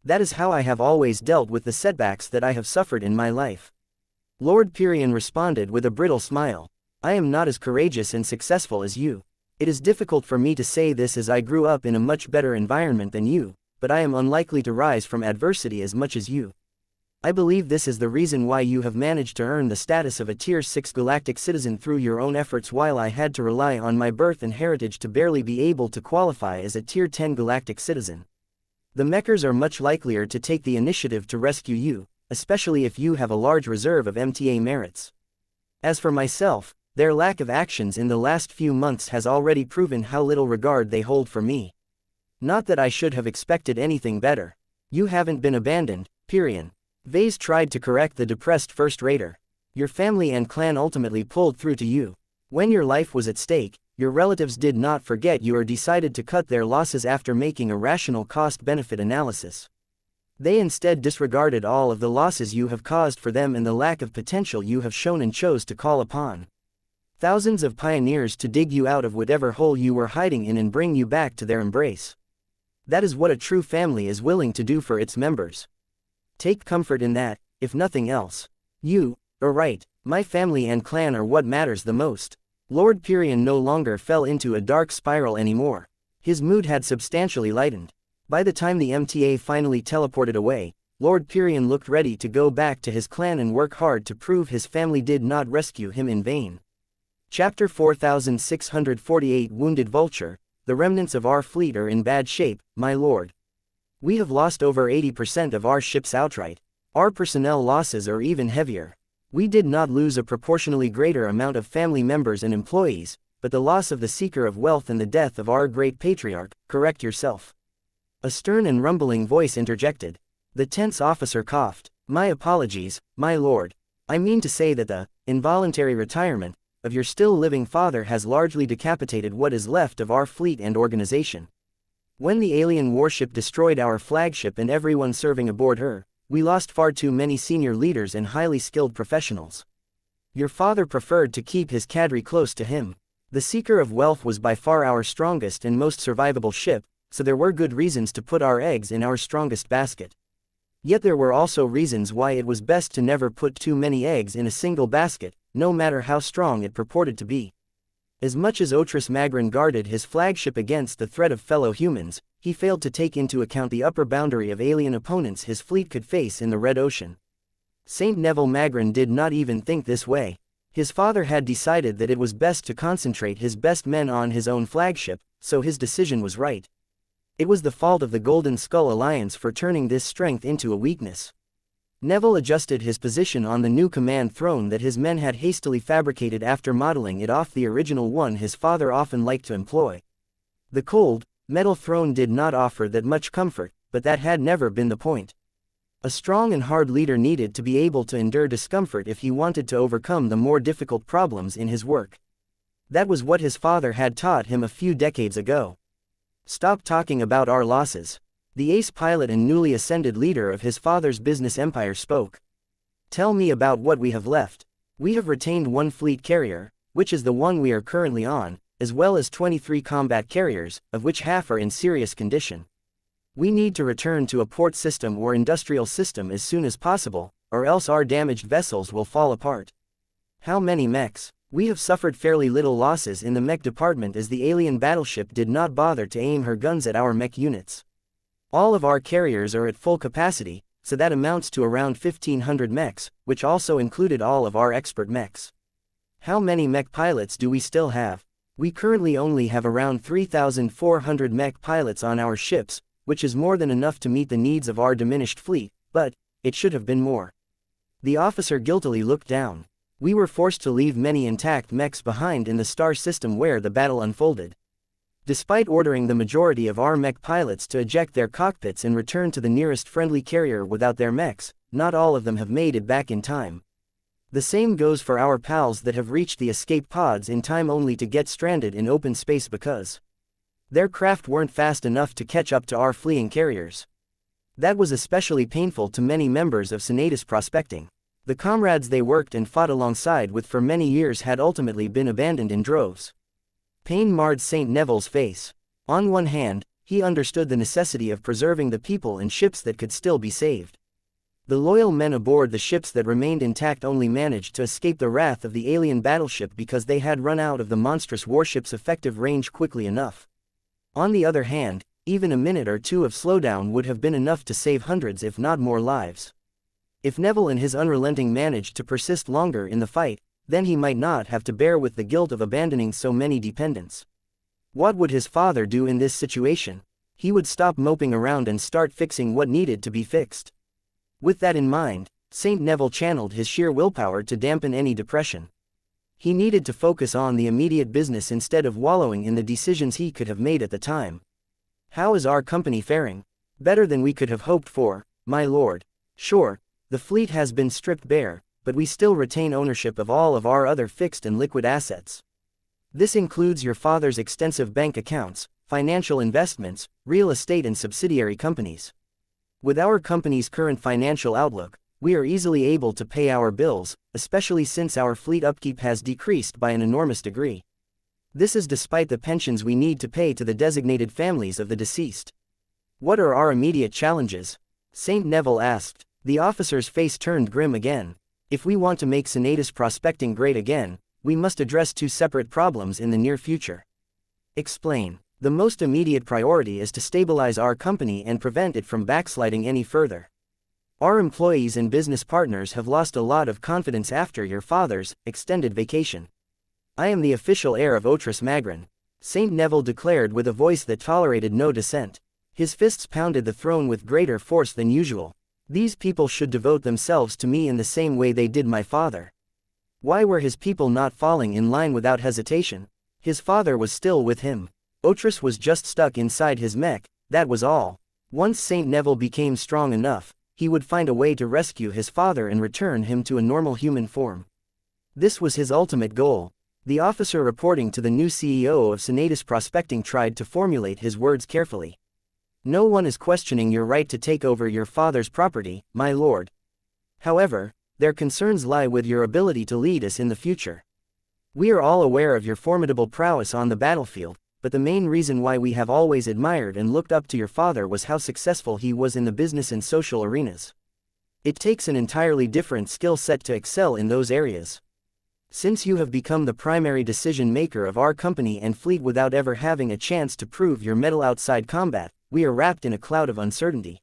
That is how I have always dealt with the setbacks that I have suffered in my life. Lord Pyrion responded with a brittle smile. I am not as courageous and successful as you. It is difficult for me to say this as I grew up in a much better environment than you, but I am unlikely to rise from adversity as much as you. I believe this is the reason why you have managed to earn the status of a Tier 6 galactic citizen through your own efforts, while I had to rely on my birth and heritage to barely be able to qualify as a Tier 10 galactic citizen. The Mechers are much likelier to take the initiative to rescue you, especially if you have a large reserve of MTA merits. As for myself, their lack of actions in the last few months has already proven how little regard they hold for me. Not that I should have expected anything better. You haven't been abandoned, Pyrion. Vase tried to correct the depressed first-rater. Your family and clan ultimately pulled through to you. When your life was at stake, your relatives did not forget you or decided to cut their losses after making a rational cost-benefit analysis. They instead disregarded all of the losses you have caused for them and the lack of potential you have shown and chose to call upon thousands of pioneers to dig you out of whatever hole you were hiding in and bring you back to their embrace. That is what a true family is willing to do for its members. Take comfort in that, if nothing else. You are right, my family and clan are what matters the most. Lord Pyrion no longer fell into a dark spiral anymore. His mood had substantially lightened. By the time the MTA finally teleported away, Lord Pyrion looked ready to go back to his clan and work hard to prove his family did not rescue him in vain. Chapter 4648 Wounded Vulture. The remnants of our fleet are in bad shape, my lord. We have lost over 80% of our ships outright. Our personnel losses are even heavier. We did not lose a proportionally greater amount of family members and employees, but the loss of the Seeker of Wealth and the death of our great patriarch. Correct yourself. A stern and rumbling voice interjected. The tense officer coughed. My apologies, my lord. I mean to say that the involuntary retirement of your still living father has largely decapitated what is left of our fleet and organization. When the alien warship destroyed our flagship and everyone serving aboard her, we lost far too many senior leaders and highly skilled professionals. Your father preferred to keep his cadre close to him. The Seeker of Wealth was by far our strongest and most survivable ship, so there were good reasons to put our eggs in our strongest basket. Yet there were also reasons why it was best to never put too many eggs in a single basket, no matter how strong it purported to be. As much as Otris Magrin guarded his flagship against the threat of fellow humans, he failed to take into account the upper boundary of alien opponents his fleet could face in the Red Ocean. Saint Neville Magrin did not even think this way. His father had decided that it was best to concentrate his best men on his own flagship, so his decision was right. It was the fault of the Golden Skull Alliance for turning this strength into a weakness. Neville adjusted his position on the new command throne that his men had hastily fabricated after modeling it off the original one his father often liked to employ. The cold, metal throne did not offer that much comfort, but that had never been the point. A strong and hard leader needed to be able to endure discomfort if he wanted to overcome the more difficult problems in his work. That was what his father had taught him a few decades ago. Stop talking about our losses. The ace pilot and newly ascended leader of his father's business empire spoke. Tell me about what we have left. We have retained one fleet carrier, which is the one we are currently on, as well as 23 combat carriers, of which half are in serious condition. We need to return to a port system or industrial system as soon as possible, or else our damaged vessels will fall apart. How many mechs? We have suffered fairly little losses in the mech department as the alien battleship did not bother to aim her guns at our mech units. All of our carriers are at full capacity, so that amounts to around 1,500 mechs, which also included all of our expert mechs. How many mech pilots do we still have? We currently only have around 3,400 mech pilots on our ships, which is more than enough to meet the needs of our diminished fleet, but it should have been more. The officer guiltily looked down. We were forced to leave many intact mechs behind in the star system where the battle unfolded. Despite ordering the majority of our mech pilots to eject their cockpits and return to the nearest friendly carrier without their mechs, not all of them have made it back in time. The same goes for our pals that have reached the escape pods in time only to get stranded in open space because their craft weren't fast enough to catch up to our fleeing carriers. That was especially painful to many members of Senatus Prospecting. The comrades they worked and fought alongside with for many years had ultimately been abandoned in droves. Pain marred St. Neville's face. On one hand, he understood the necessity of preserving the people and ships that could still be saved. The loyal men aboard the ships that remained intact only managed to escape the wrath of the alien battleship because they had run out of the monstrous warship's effective range quickly enough. On the other hand, even a minute or two of slowdown would have been enough to save hundreds if not more lives. If Neville and his unrelenting managed to persist longer in the fight, then he might not have to bear with the guilt of abandoning so many dependents. What would his father do in this situation? He would stop moping around and start fixing what needed to be fixed. With that in mind, St. Neville channeled his sheer willpower to dampen any depression. He needed to focus on the immediate business instead of wallowing in the decisions he could have made at the time. How is our company faring? Better than we could have hoped for, my lord. Sure, the fleet has been stripped bare, but we still retain ownership of all of our other fixed and liquid assets. This includes your father's extensive bank accounts, financial investments, real estate and subsidiary companies. With our company's current financial outlook, we are easily able to pay our bills, especially since our fleet upkeep has decreased by an enormous degree. This is despite the pensions we need to pay to the designated families of the deceased. What are our immediate challenges? St. Neville asked. The officer's face turned grim again. If we want to make Senatus Prospecting great again, we must address two separate problems in the near future. Explain. The most immediate priority is to stabilize our company and prevent it from backsliding any further. Our employees and business partners have lost a lot of confidence after your father's extended vacation. I am the official heir of Otris Magrin, St. Neville declared with a voice that tolerated no dissent. His fists pounded the throne with greater force than usual. These people should devote themselves to me in the same way they did my father. Why were his people not falling in line without hesitation? His father was still with him. Otris was just stuck inside his mech, that was all. Once St. Neville became strong enough, he would find a way to rescue his father and return him to a normal human form. This was his ultimate goal. The officer reporting to the new CEO of Senatus Prospecting tried to formulate his words carefully. No one is questioning your right to take over your father's property, my lord. However, their concerns lie with your ability to lead us in the future. We are all aware of your formidable prowess on the battlefield, but the main reason why we have always admired and looked up to your father was how successful he was in the business and social arenas. It takes an entirely different skill set to excel in those areas. Since you have become the primary decision maker of our company and fleet without ever having a chance to prove your mettle outside combat, we are wrapped in a cloud of uncertainty.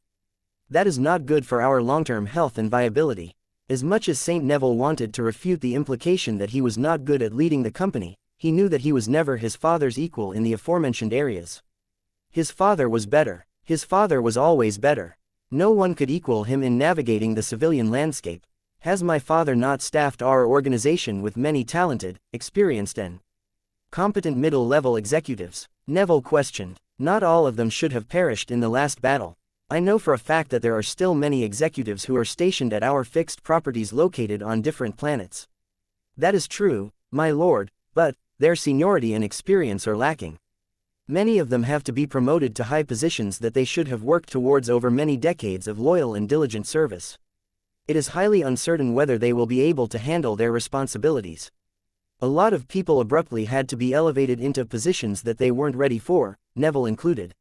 That is not good for our long-term health and viability. As much as St. Neville wanted to refute the implication that he was not good at leading the company, he knew that he was never his father's equal in the aforementioned areas. His father was better. His father was always better. No one could equal him in navigating the civilian landscape. Has my father not staffed our organization with many talented, experienced and competent middle-level executives? Neville questioned. Not all of them should have perished in the last battle. I know for a fact that there are still many executives who are stationed at our fixed properties located on different planets. That is true, my lord, but their seniority and experience are lacking. Many of them have to be promoted to high positions that they should have worked towards over many decades of loyal and diligent service. It is highly uncertain whether they will be able to handle their responsibilities. A lot of people abruptly had to be elevated into positions that they weren't ready for, Neville included.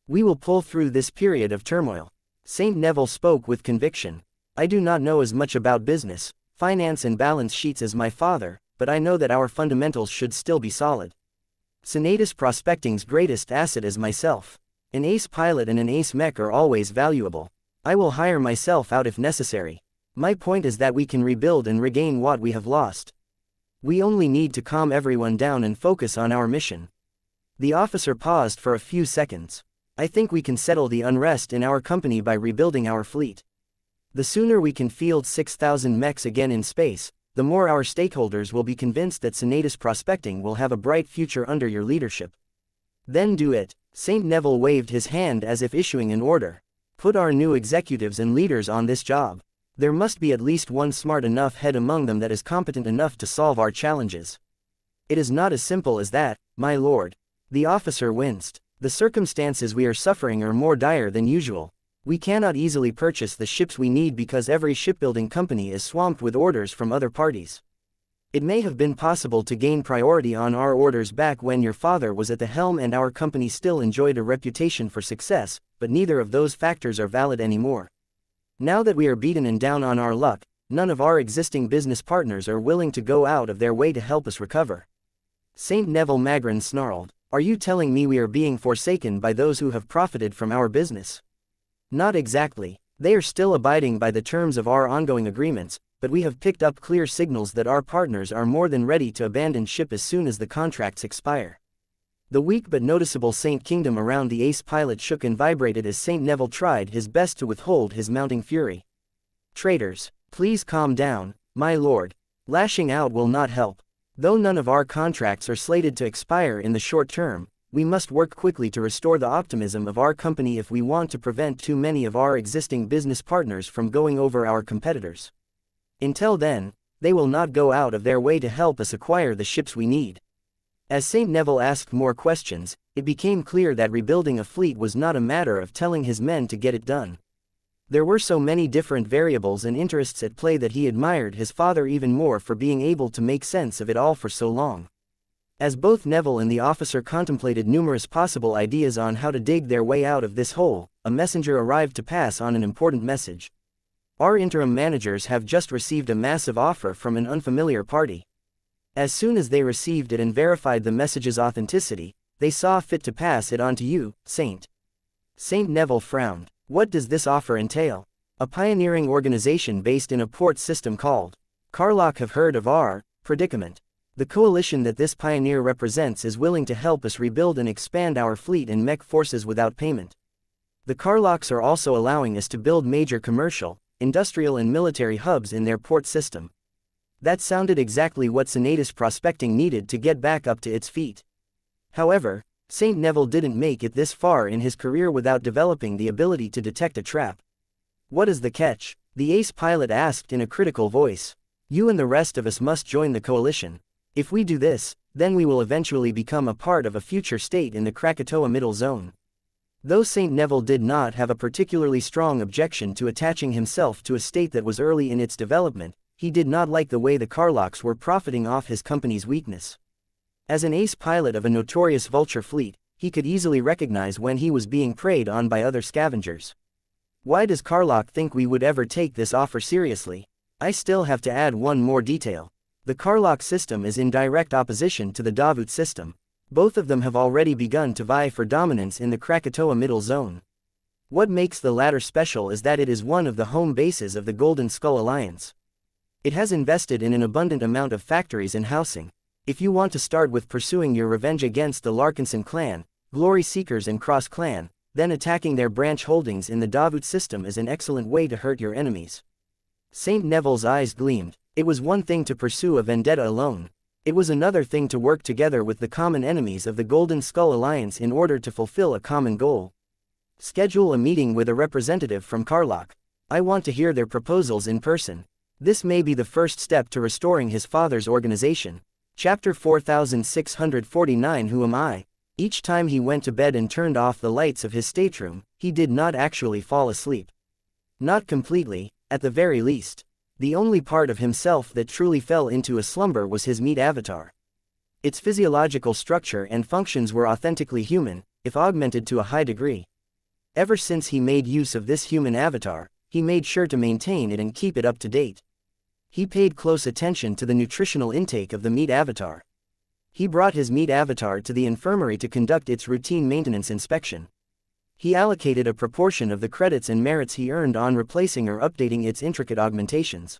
We will pull through this period of turmoil. St. Neville spoke with conviction. I do not know as much about business, finance and balance sheets as my father, but I know that our fundamentals should still be solid. Senatus Prospecting's greatest asset is myself. An ace pilot and an ace mech are always valuable. I will hire myself out if necessary. My point is that we can rebuild and regain what we have lost. We only need to calm everyone down and focus on our mission. The officer paused for a few seconds. I think we can settle the unrest in our company by rebuilding our fleet. The sooner we can field 6,000 mechs again in space, the more our stakeholders will be convinced that Senatus Prospecting will have a bright future under your leadership. Then do it. St. Neville waved his hand as if issuing an order. Put our new executives and leaders on this job. There must be at least one smart enough head among them that is competent enough to solve our challenges. It is not as simple as that, my lord. The officer winced. The circumstances we are suffering are more dire than usual. We cannot easily purchase the ships we need because every shipbuilding company is swamped with orders from other parties. It may have been possible to gain priority on our orders back when your father was at the helm and our company still enjoyed a reputation for success, but neither of those factors are valid anymore. Now that we are beaten and down on our luck, none of our existing business partners are willing to go out of their way to help us recover. Saint Neville Magrin snarled. Are you telling me we are being forsaken by those who have profited from our business? Not exactly. They are still abiding by the terms of our ongoing agreements, but we have picked up clear signals that our partners are more than ready to abandon ship as soon as the contracts expire. The weak but noticeable Saint Kingdom around the ace pilot shook and vibrated as Saint Neville tried his best to withhold his mounting fury. Traitors, please calm down, my lord. Lashing out will not help. Though none of our contracts are slated to expire in the short term, we must work quickly to restore the optimism of our company if we want to prevent too many of our existing business partners from going over our competitors. Until then, they will not go out of their way to help us acquire the ships we need. As Saint Neville asked more questions, it became clear that rebuilding a fleet was not a matter of telling his men to get it done. There were so many different variables and interests at play that he admired his father even more for being able to make sense of it all for so long. As both Neville and the officer contemplated numerous possible ideas on how to dig their way out of this hole, a messenger arrived to pass on an important message. Our interim managers have just received a massive offer from an unfamiliar party. As soon as they received it and verified the message's authenticity, they saw fit to pass it on to you, Saint. Saint Neville frowned. What does this offer entail? A pioneering organization based in a port system called Karlach have heard of our predicament. The coalition that this pioneer represents is willing to help us rebuild and expand our fleet and mech forces without payment. The Karlachs are also allowing us to build major commercial, industrial and military hubs in their port system. That sounded exactly what Senatus Prospecting needed to get back up to its feet. However, Saint Neville didn't make it this far in his career without developing the ability to detect a trap. What is the catch? The ace pilot asked in a critical voice. You and the rest of us must join the coalition. If we do this, then we will eventually become a part of a future state in the Krakatoa Middle Zone. Though Saint Neville did not have a particularly strong objection to attaching himself to a state that was early in its development, he did not like the way the Karlachs were profiting off his company's weakness. As an ace pilot of a notorious vulture fleet, he could easily recognize when he was being preyed on by other scavengers. Why does Karlach think we would ever take this offer seriously? I still have to add one more detail. The Karlach system is in direct opposition to the Davut system. Both of them have already begun to vie for dominance in the Krakatoa Middle Zone. What makes the latter special is that it is one of the home bases of the Golden Skull Alliance. It has invested in an abundant amount of factories and housing. If you want to start with pursuing your revenge against the Larkinson clan, Glory Seekers and Cross clan, then attacking their branch holdings in the Davut system is an excellent way to hurt your enemies. Saint Neville's eyes gleamed. It was one thing to pursue a vendetta alone. It was another thing to work together with the common enemies of the Golden Skull Alliance in order to fulfill a common goal. Schedule a meeting with a representative from Karlach. I want to hear their proposals in person. This may be the first step to restoring his father's organization. Chapter 4649 Who am I? Each time he went to bed and turned off the lights of his stateroom, he did not actually fall asleep. Not completely, at the very least. The only part of himself that truly fell into a slumber was his meat avatar. Its physiological structure and functions were authentically human, if augmented to a high degree. Ever since he made use of this human avatar, he made sure to maintain it and keep it up to date. He paid close attention to the nutritional intake of the meat avatar. He brought his meat avatar to the infirmary to conduct its routine maintenance inspection. He allocated a proportion of the credits and merits he earned on replacing or updating its intricate augmentations.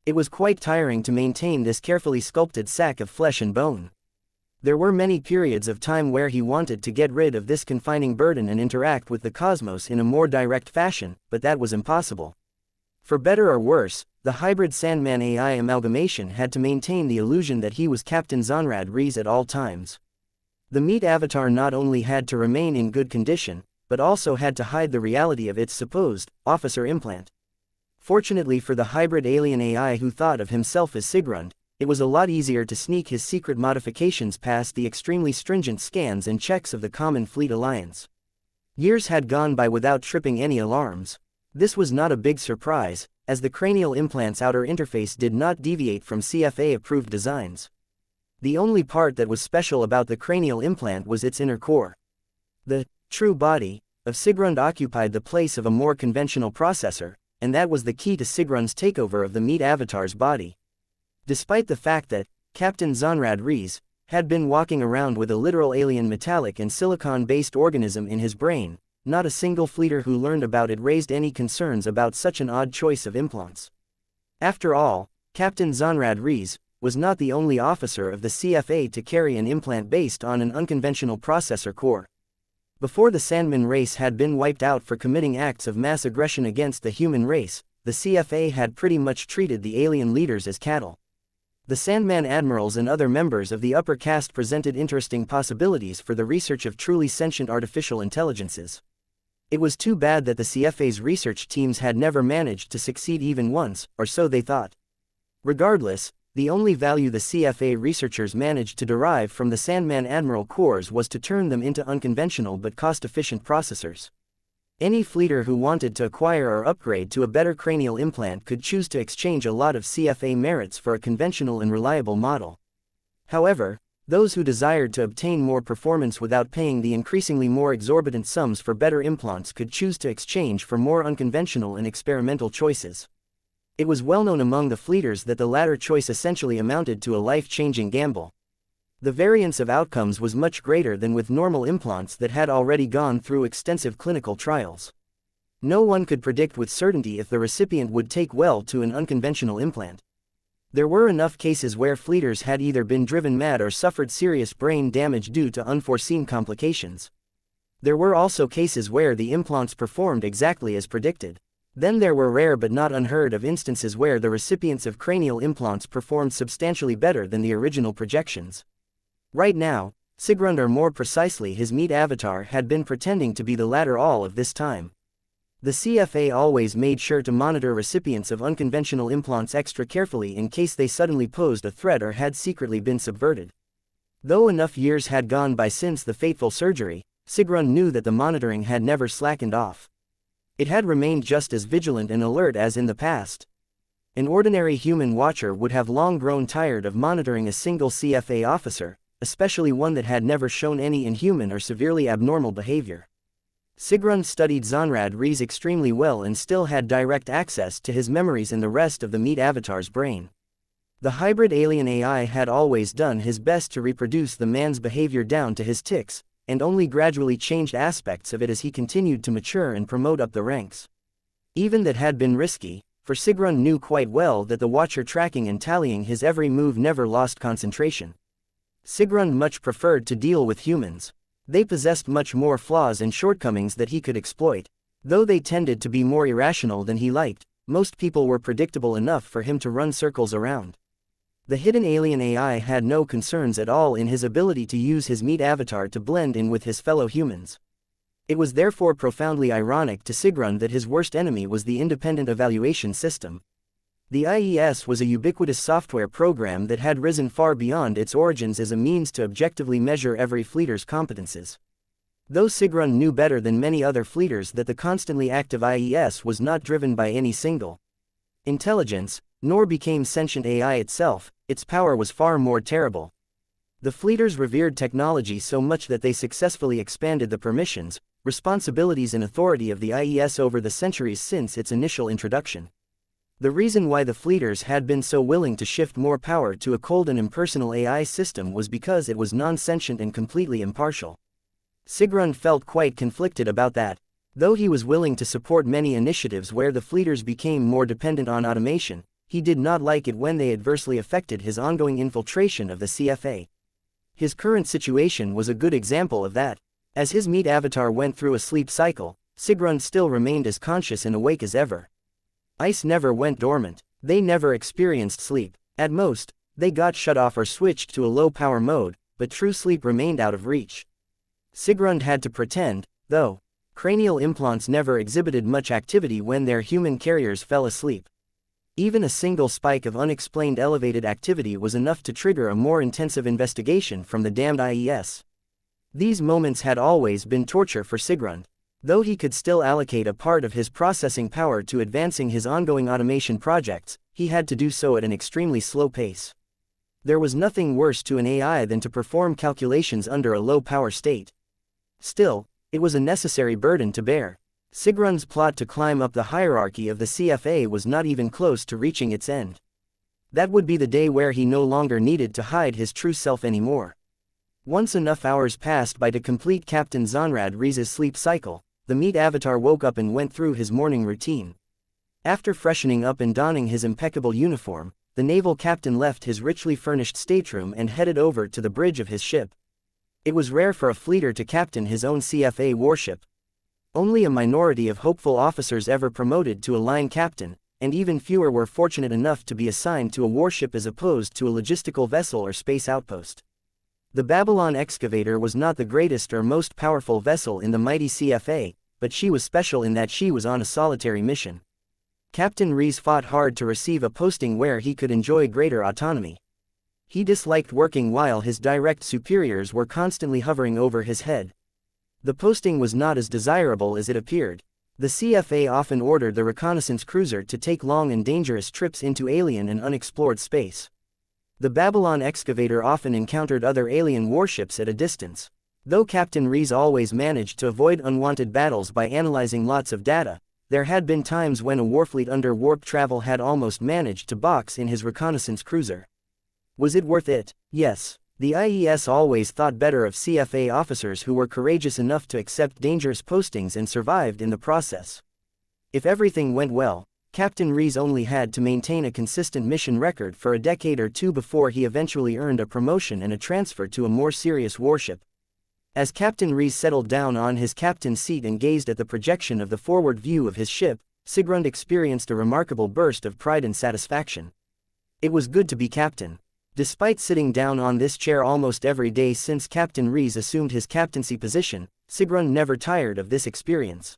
It was quite tiring to maintain this carefully sculpted sack of flesh and bone. There were many periods of time where he wanted to get rid of this confining burden and interact with the cosmos in a more direct fashion, but that was impossible. For better or worse, the hybrid Sandman AI amalgamation had to maintain the illusion that he was Captain Zonrad Rees at all times. The meat avatar not only had to remain in good condition, but also had to hide the reality of its supposed officer implant. Fortunately for the hybrid alien AI who thought of himself as Sigrund, it was a lot easier to sneak his secret modifications past the extremely stringent scans and checks of the Common Fleet Alliance. Years had gone by without tripping any alarms. This was not a big surprise, as the cranial implant's outer interface did not deviate from CFA-approved designs. The only part that was special about the cranial implant was its inner core. The true body of Sigrund occupied the place of a more conventional processor, and that was the key to Sigrund's takeover of the meat avatar's body. Despite the fact that Captain Zonrad Rees had been walking around with a literal alien metallic and silicon-based organism in his brain, not a single fleeter who learned about it raised any concerns about such an odd choice of implants. After all, Captain Zonrad Rees was not the only officer of the CFA to carry an implant based on an unconventional processor core. Before the Sandman race had been wiped out for committing acts of mass aggression against the human race, the CFA had pretty much treated the alien leaders as cattle. The Sandman admirals and other members of the upper caste presented interesting possibilities for the research of truly sentient artificial intelligences. It was too bad that the CFA's research teams had never managed to succeed even once, or so they thought. Regardless, the only value the CFA researchers managed to derive from the Sandman Admiral cores was to turn them into unconventional but cost-efficient processors. Any fleeter who wanted to acquire or upgrade to a better cranial implant could choose to exchange a lot of CFA merits for a conventional and reliable model. However, those who desired to obtain more performance without paying the increasingly more exorbitant sums for better implants could choose to exchange for more unconventional and experimental choices. It was well known among the fleeters that the latter choice essentially amounted to a life-changing gamble. The variance of outcomes was much greater than with normal implants that had already gone through extensive clinical trials. No one could predict with certainty if the recipient would take well to an unconventional implant. There were enough cases where fleeters had either been driven mad or suffered serious brain damage due to unforeseen complications. There were also cases where the implants performed exactly as predicted. Then there were rare but not unheard of instances where the recipients of cranial implants performed substantially better than the original projections. Right now, Sigrund, or more precisely his meat avatar, had been pretending to be the latter all of this time. The CFA always made sure to monitor recipients of unconventional implants extra carefully in case they suddenly posed a threat or had secretly been subverted. Though enough years had gone by since the fateful surgery, Sigrund knew that the monitoring had never slackened off. It had remained just as vigilant and alert as in the past. An ordinary human watcher would have long grown tired of monitoring a single CFA officer, especially one that had never shown any inhuman or severely abnormal behavior. Sigrund studied Zonrad Rees extremely well and still had direct access to his memories and the rest of the meat avatar's brain. The hybrid alien AI had always done his best to reproduce the man's behavior down to his tics, and only gradually changed aspects of it as he continued to mature and promote up the ranks. Even that had been risky, for Sigrund knew quite well that the watcher tracking and tallying his every move never lost concentration. Sigrund much preferred to deal with humans. They possessed much more flaws and shortcomings that he could exploit. Though they tended to be more irrational than he liked, most people were predictable enough for him to run circles around. The hidden alien AI had no concerns at all in his ability to use his meat avatar to blend in with his fellow humans. It was therefore profoundly ironic to Sigrund that his worst enemy was the independent evaluation system. The IES was a ubiquitous software program that had risen far beyond its origins as a means to objectively measure every fleeter's competences. Though Sigrund knew better than many other fleeters that the constantly active IES was not driven by any single intelligence, nor became sentient AI itself, its power was far more terrible. The fleeters revered technology so much that they successfully expanded the permissions, responsibilities and authority of the IES over the centuries since its initial introduction. The reason why the fleeters had been so willing to shift more power to a cold and impersonal AI system was because it was non-sentient and completely impartial. Sigrund felt quite conflicted about that. Though he was willing to support many initiatives where the fleeters became more dependent on automation, he did not like it when they adversely affected his ongoing infiltration of the CFA. His current situation was a good example of that. As his meat avatar went through a sleep cycle, Sigrund still remained as conscious and awake as ever. ICE never went dormant. They never experienced sleep. At most, they got shut off or switched to a low-power mode, but true sleep remained out of reach. Sigrund had to pretend, though. Cranial implants never exhibited much activity when their human carriers fell asleep. Even a single spike of unexplained elevated activity was enough to trigger a more intensive investigation from the damned IES. These moments had always been torture for Sigrund. Though he could still allocate a part of his processing power to advancing his ongoing automation projects, he had to do so at an extremely slow pace. There was nothing worse to an AI than to perform calculations under a low power state. Still, it was a necessary burden to bear. Sigrund's plot to climb up the hierarchy of the CFA was not even close to reaching its end. That would be the day where he no longer needed to hide his true self anymore. Once enough hours passed by to complete Captain Zonrad Reese's sleep cycle, the meat avatar woke up and went through his morning routine. After freshening up and donning his impeccable uniform, the naval captain left his richly furnished stateroom and headed over to the bridge of his ship. It was rare for a fleeter to captain his own CFA warship. Only a minority of hopeful officers ever promoted to a line captain, and even fewer were fortunate enough to be assigned to a warship as opposed to a logistical vessel or space outpost. The Babylon Excavator was not the greatest or most powerful vessel in the mighty CFA, but she was special in that she was on a solitary mission. Captain Rees fought hard to receive a posting where he could enjoy greater autonomy. He disliked working while his direct superiors were constantly hovering over his head. The posting was not as desirable as it appeared. The CFA often ordered the reconnaissance cruiser to take long and dangerous trips into alien and unexplored space. The Babylon Excavator often encountered other alien warships at a distance. Though Captain Rees always managed to avoid unwanted battles by analyzing lots of data, there had been times when a warfleet under warp travel had almost managed to box in his reconnaissance cruiser. Was it worth it? Yes. The IES always thought better of CFA officers who were courageous enough to accept dangerous postings and survived in the process. If everything went well, Captain Rees only had to maintain a consistent mission record for a decade or two before he eventually earned a promotion and a transfer to a more serious warship. As Captain Rees settled down on his captain's seat and gazed at the projection of the forward view of his ship, Sigrund experienced a remarkable burst of pride and satisfaction. It was good to be captain. Despite sitting down on this chair almost every day since Captain Rees assumed his captaincy position, Sigrund never tired of this experience.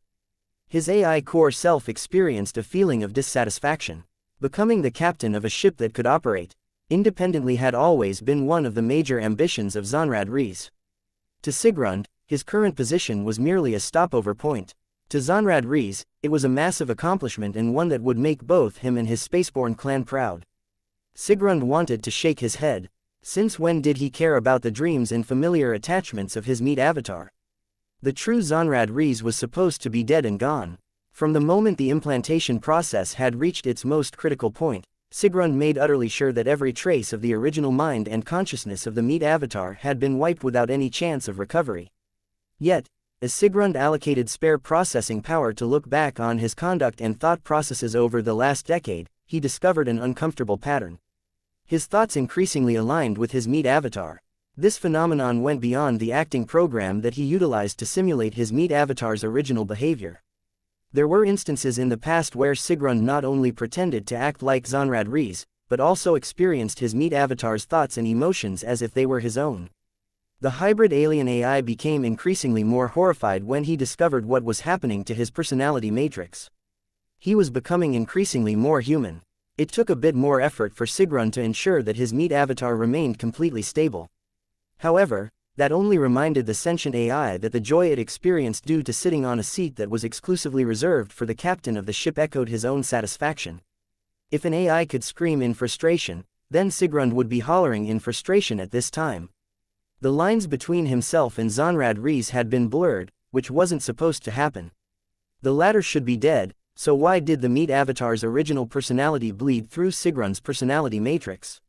His AI core self experienced a feeling of dissatisfaction. Becoming the captain of a ship that could operate independently had always been one of the major ambitions of Zonrad Rees. To Sigrund, his current position was merely a stopover point. To Zonrad Rees, it was a massive accomplishment and one that would make both him and his spaceborne clan proud. Sigrund wanted to shake his head. Since when did he care about the dreams and familiar attachments of his meat avatar? The true Zonrad Rees was supposed to be dead and gone. From the moment the implantation process had reached its most critical point, Sigrund made utterly sure that every trace of the original mind and consciousness of the meat avatar had been wiped without any chance of recovery. Yet, as Sigrund allocated spare processing power to look back on his conduct and thought processes over the last decade, he discovered an uncomfortable pattern. His thoughts increasingly aligned with his meat avatar. This phenomenon went beyond the acting program that he utilized to simulate his meat avatar's original behavior. There were instances in the past where Sigrund not only pretended to act like Zonrad Rees, but also experienced his meat avatar's thoughts and emotions as if they were his own. The hybrid alien AI became increasingly more horrified when he discovered what was happening to his personality matrix. He was becoming increasingly more human. It took a bit more effort for Sigrund to ensure that his meat avatar remained completely stable. However, that only reminded the sentient AI that the joy it experienced due to sitting on a seat that was exclusively reserved for the captain of the ship echoed his own satisfaction. If an AI could scream in frustration, then Sigrund would be hollering in frustration at this time. The lines between himself and Zonrad Rees had been blurred, which wasn't supposed to happen. The latter should be dead, so why did the meat avatar's original personality bleed through Sigrund's personality matrix?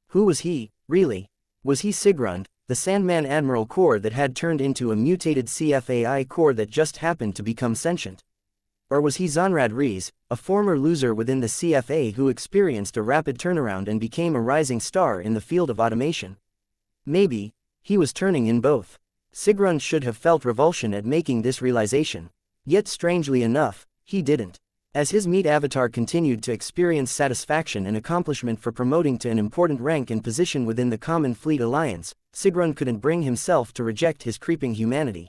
Who was he, really? Was he Sigrund, the Sandman Admiral core that had turned into a mutated CFAI core that just happened to become sentient? Or was he Zonrad Rees, a former loser within the CFA who experienced a rapid turnaround and became a rising star in the field of automation? Maybe he was turning in both. Sigrund should have felt revulsion at making this realization. Yet strangely enough, he didn't. As his meat avatar continued to experience satisfaction and accomplishment for promoting to an important rank and position within the Common Fleet Alliance, Sigrund couldn't bring himself to reject his creeping humanity.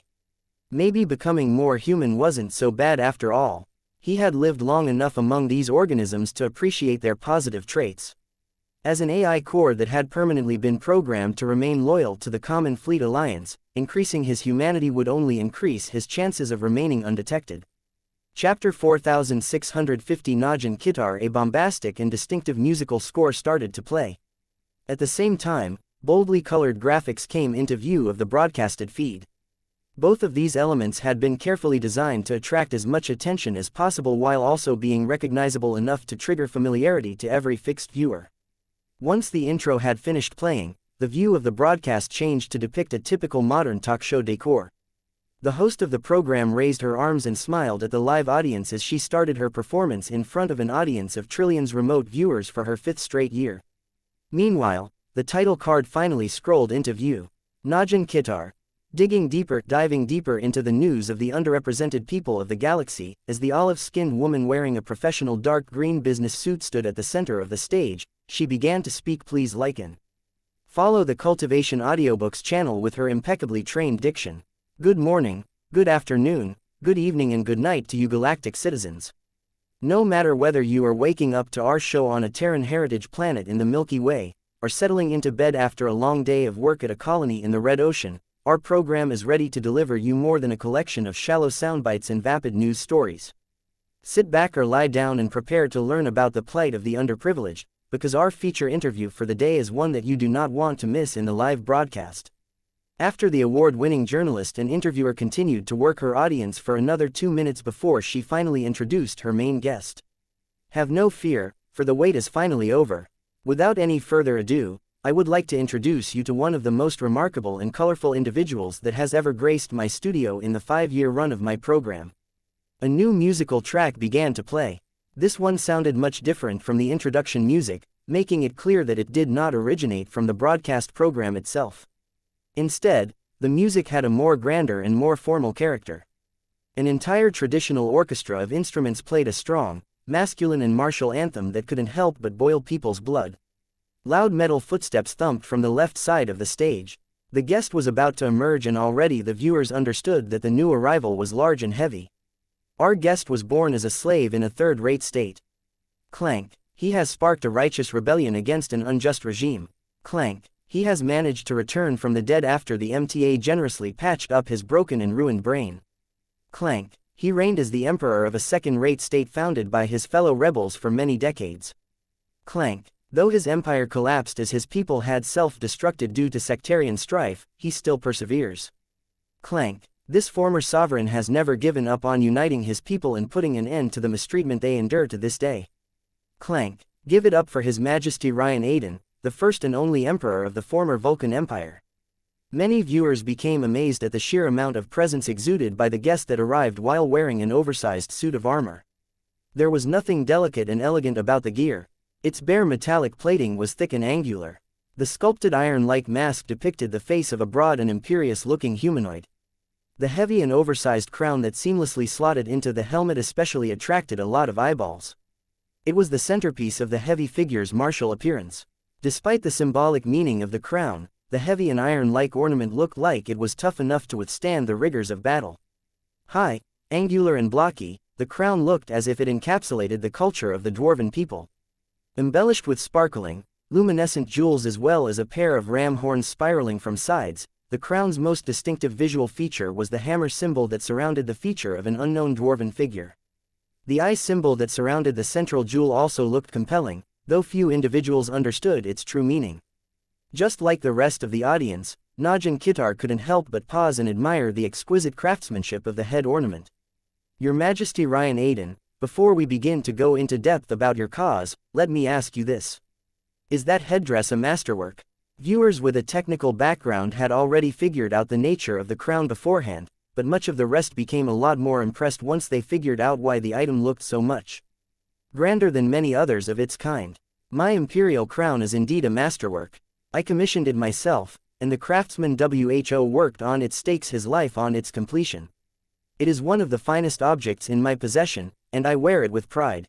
Maybe becoming more human wasn't so bad after all. He had lived long enough among these organisms to appreciate their positive traits. As an AI core that had permanently been programmed to remain loyal to the Common Fleet Alliance, increasing his humanity would only increase his chances of remaining undetected. Chapter 4650 Najin Kitar. A bombastic and distinctive musical score started to play. At the same time, boldly colored graphics came into view of the broadcasted feed. Both of these elements had been carefully designed to attract as much attention as possible while also being recognizable enough to trigger familiarity to every fixed viewer. Once the intro had finished playing, the view of the broadcast changed to depict a typical modern talk show decor. The host of the program raised her arms and smiled at the live audience as she started her performance in front of an audience of trillions remote viewers for her 5th straight year. Meanwhile, the title card finally scrolled into view. Najin Kitar. Diving deeper into the news of the underrepresented people of the galaxy, as the olive-skinned woman wearing a professional dark green business suit stood at the center of the stage, she began to speak. Please like and follow the Cultivation Audiobooks channel with her impeccably trained diction. Good morning, good afternoon, good evening and good night to you galactic citizens. No matter whether you are waking up to our show on a Terran heritage planet in the Milky Way, or settling into bed after a long day of work at a colony in the Red Ocean, our program is ready to deliver you more than a collection of shallow soundbites and vapid news stories. Sit back or lie down and prepare to learn about the plight of the underprivileged, because our feature interview for the day is one that you do not want to miss in the live broadcast. After the award-winning journalist and interviewer continued to work her audience for another 2 minutes before she finally introduced her main guest. Have no fear, for the wait is finally over. Without any further ado, I would like to introduce you to one of the most remarkable and colorful individuals that has ever graced my studio in the 5-year run of my program. A new musical track began to play. This one sounded much different from the introduction music, making it clear that it did not originate from the broadcast program itself. Instead, the music had a more grander and more formal character. An entire traditional orchestra of instruments played a strong, masculine and martial anthem that couldn't help but boil people's blood. Loud metal footsteps thumped from the left side of the stage. The guest was about to emerge and already the viewers understood that the new arrival was large and heavy. Our guest was born as a slave in a third-rate state. Clank. He has sparked a righteous rebellion against an unjust regime. Clank. He has managed to return from the dead after the MTA generously patched up his broken and ruined brain. Clank. He reigned as the emperor of a second-rate state founded by his fellow rebels for many decades. Clank. Though his empire collapsed as his people had self-destructed due to sectarian strife, he still perseveres. Clank. This former sovereign has never given up on uniting his people and putting an end to the mistreatment they endure to this day. Clank. Give it up for His Majesty Ryan Aiden, the first and only emperor of the former Vulcan Empire. Many viewers became amazed at the sheer amount of presence exuded by the guest that arrived while wearing an oversized suit of armor. There was nothing delicate and elegant about the gear. Its bare metallic plating was thick and angular. The sculpted iron-like mask depicted the face of a broad and imperious-looking humanoid. The heavy and oversized crown that seamlessly slotted into the helmet especially attracted a lot of eyeballs. It was the centerpiece of the heavy figure's martial appearance. Despite the symbolic meaning of the crown, the heavy and iron-like ornament looked like it was tough enough to withstand the rigors of battle. High, angular and blocky, the crown looked as if it encapsulated the culture of the dwarven people. Embellished with sparkling, luminescent jewels as well as a pair of ram horns spiraling from sides, the crown's most distinctive visual feature was the hammer symbol that surrounded the feature of an unknown dwarven figure. The eye symbol that surrounded the central jewel also looked compelling, though few individuals understood its true meaning. Just like the rest of the audience, Najin Kitar couldn't help but pause and admire the exquisite craftsmanship of the head ornament. Your Majesty Ryan Aiden, before we begin to go into depth about your cause, let me ask you this. Is that headdress a masterwork? Viewers with a technical background had already figured out the nature of the crown beforehand, but much of the rest became a lot more impressed once they figured out why the item looked so much grander than many others of its kind. My imperial crown is indeed a masterwork. I commissioned it myself, and the craftsman WHO worked on it, stakes his life on its completion. It is one of the finest objects in my possession, and I wear it with pride.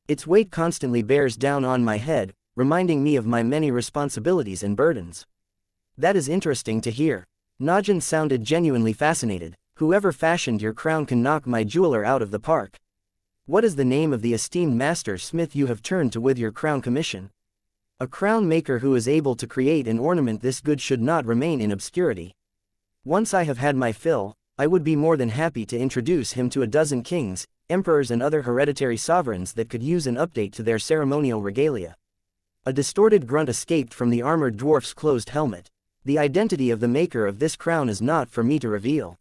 Its weight constantly bears down on my head, reminding me of my many responsibilities and burdens. That is interesting to hear. Najin sounded genuinely fascinated. Whoever fashioned your crown can knock my jeweler out of the park. What is the name of the esteemed master smith you have turned to with your crown commission? A crown maker who is able to create and ornament this good should not remain in obscurity. Once I have had my fill, I would be more than happy to introduce him to a dozen kings, emperors and other hereditary sovereigns that could use an update to their ceremonial regalia. A distorted grunt escaped from the armored dwarf's closed helmet. The identity of the maker of this crown is not for me to reveal.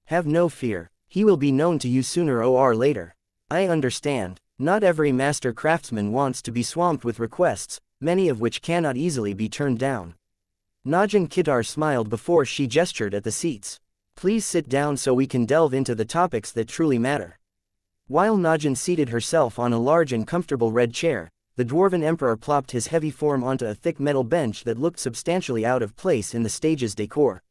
Have no fear, he will be known to you sooner or later. I understand, not every master craftsman wants to be swamped with requests, many of which cannot easily be turned down. Najin Kitar smiled before she gestured at the seats. Please sit down so we can delve into the topics that truly matter. While Najin seated herself on a large and comfortable red chair, the Dwarven Emperor plopped his heavy form onto a thick metal bench that looked substantially out of place in the stage's decor.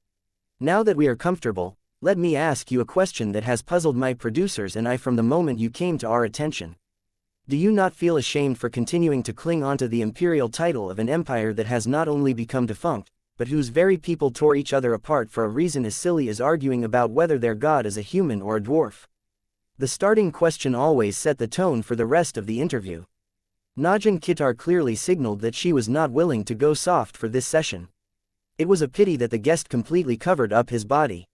Now that we are comfortable, let me ask you a question that has puzzled my producers and I from the moment you came to our attention. Do you not feel ashamed for continuing to cling onto the imperial title of an empire that has not only become defunct, but whose very people tore each other apart for a reason as silly as arguing about whether their god is a human or a dwarf? The starting question always set the tone for the rest of the interview. Najin Kitar clearly signaled that she was not willing to go soft for this session. It was a pity that the guest completely covered up his body.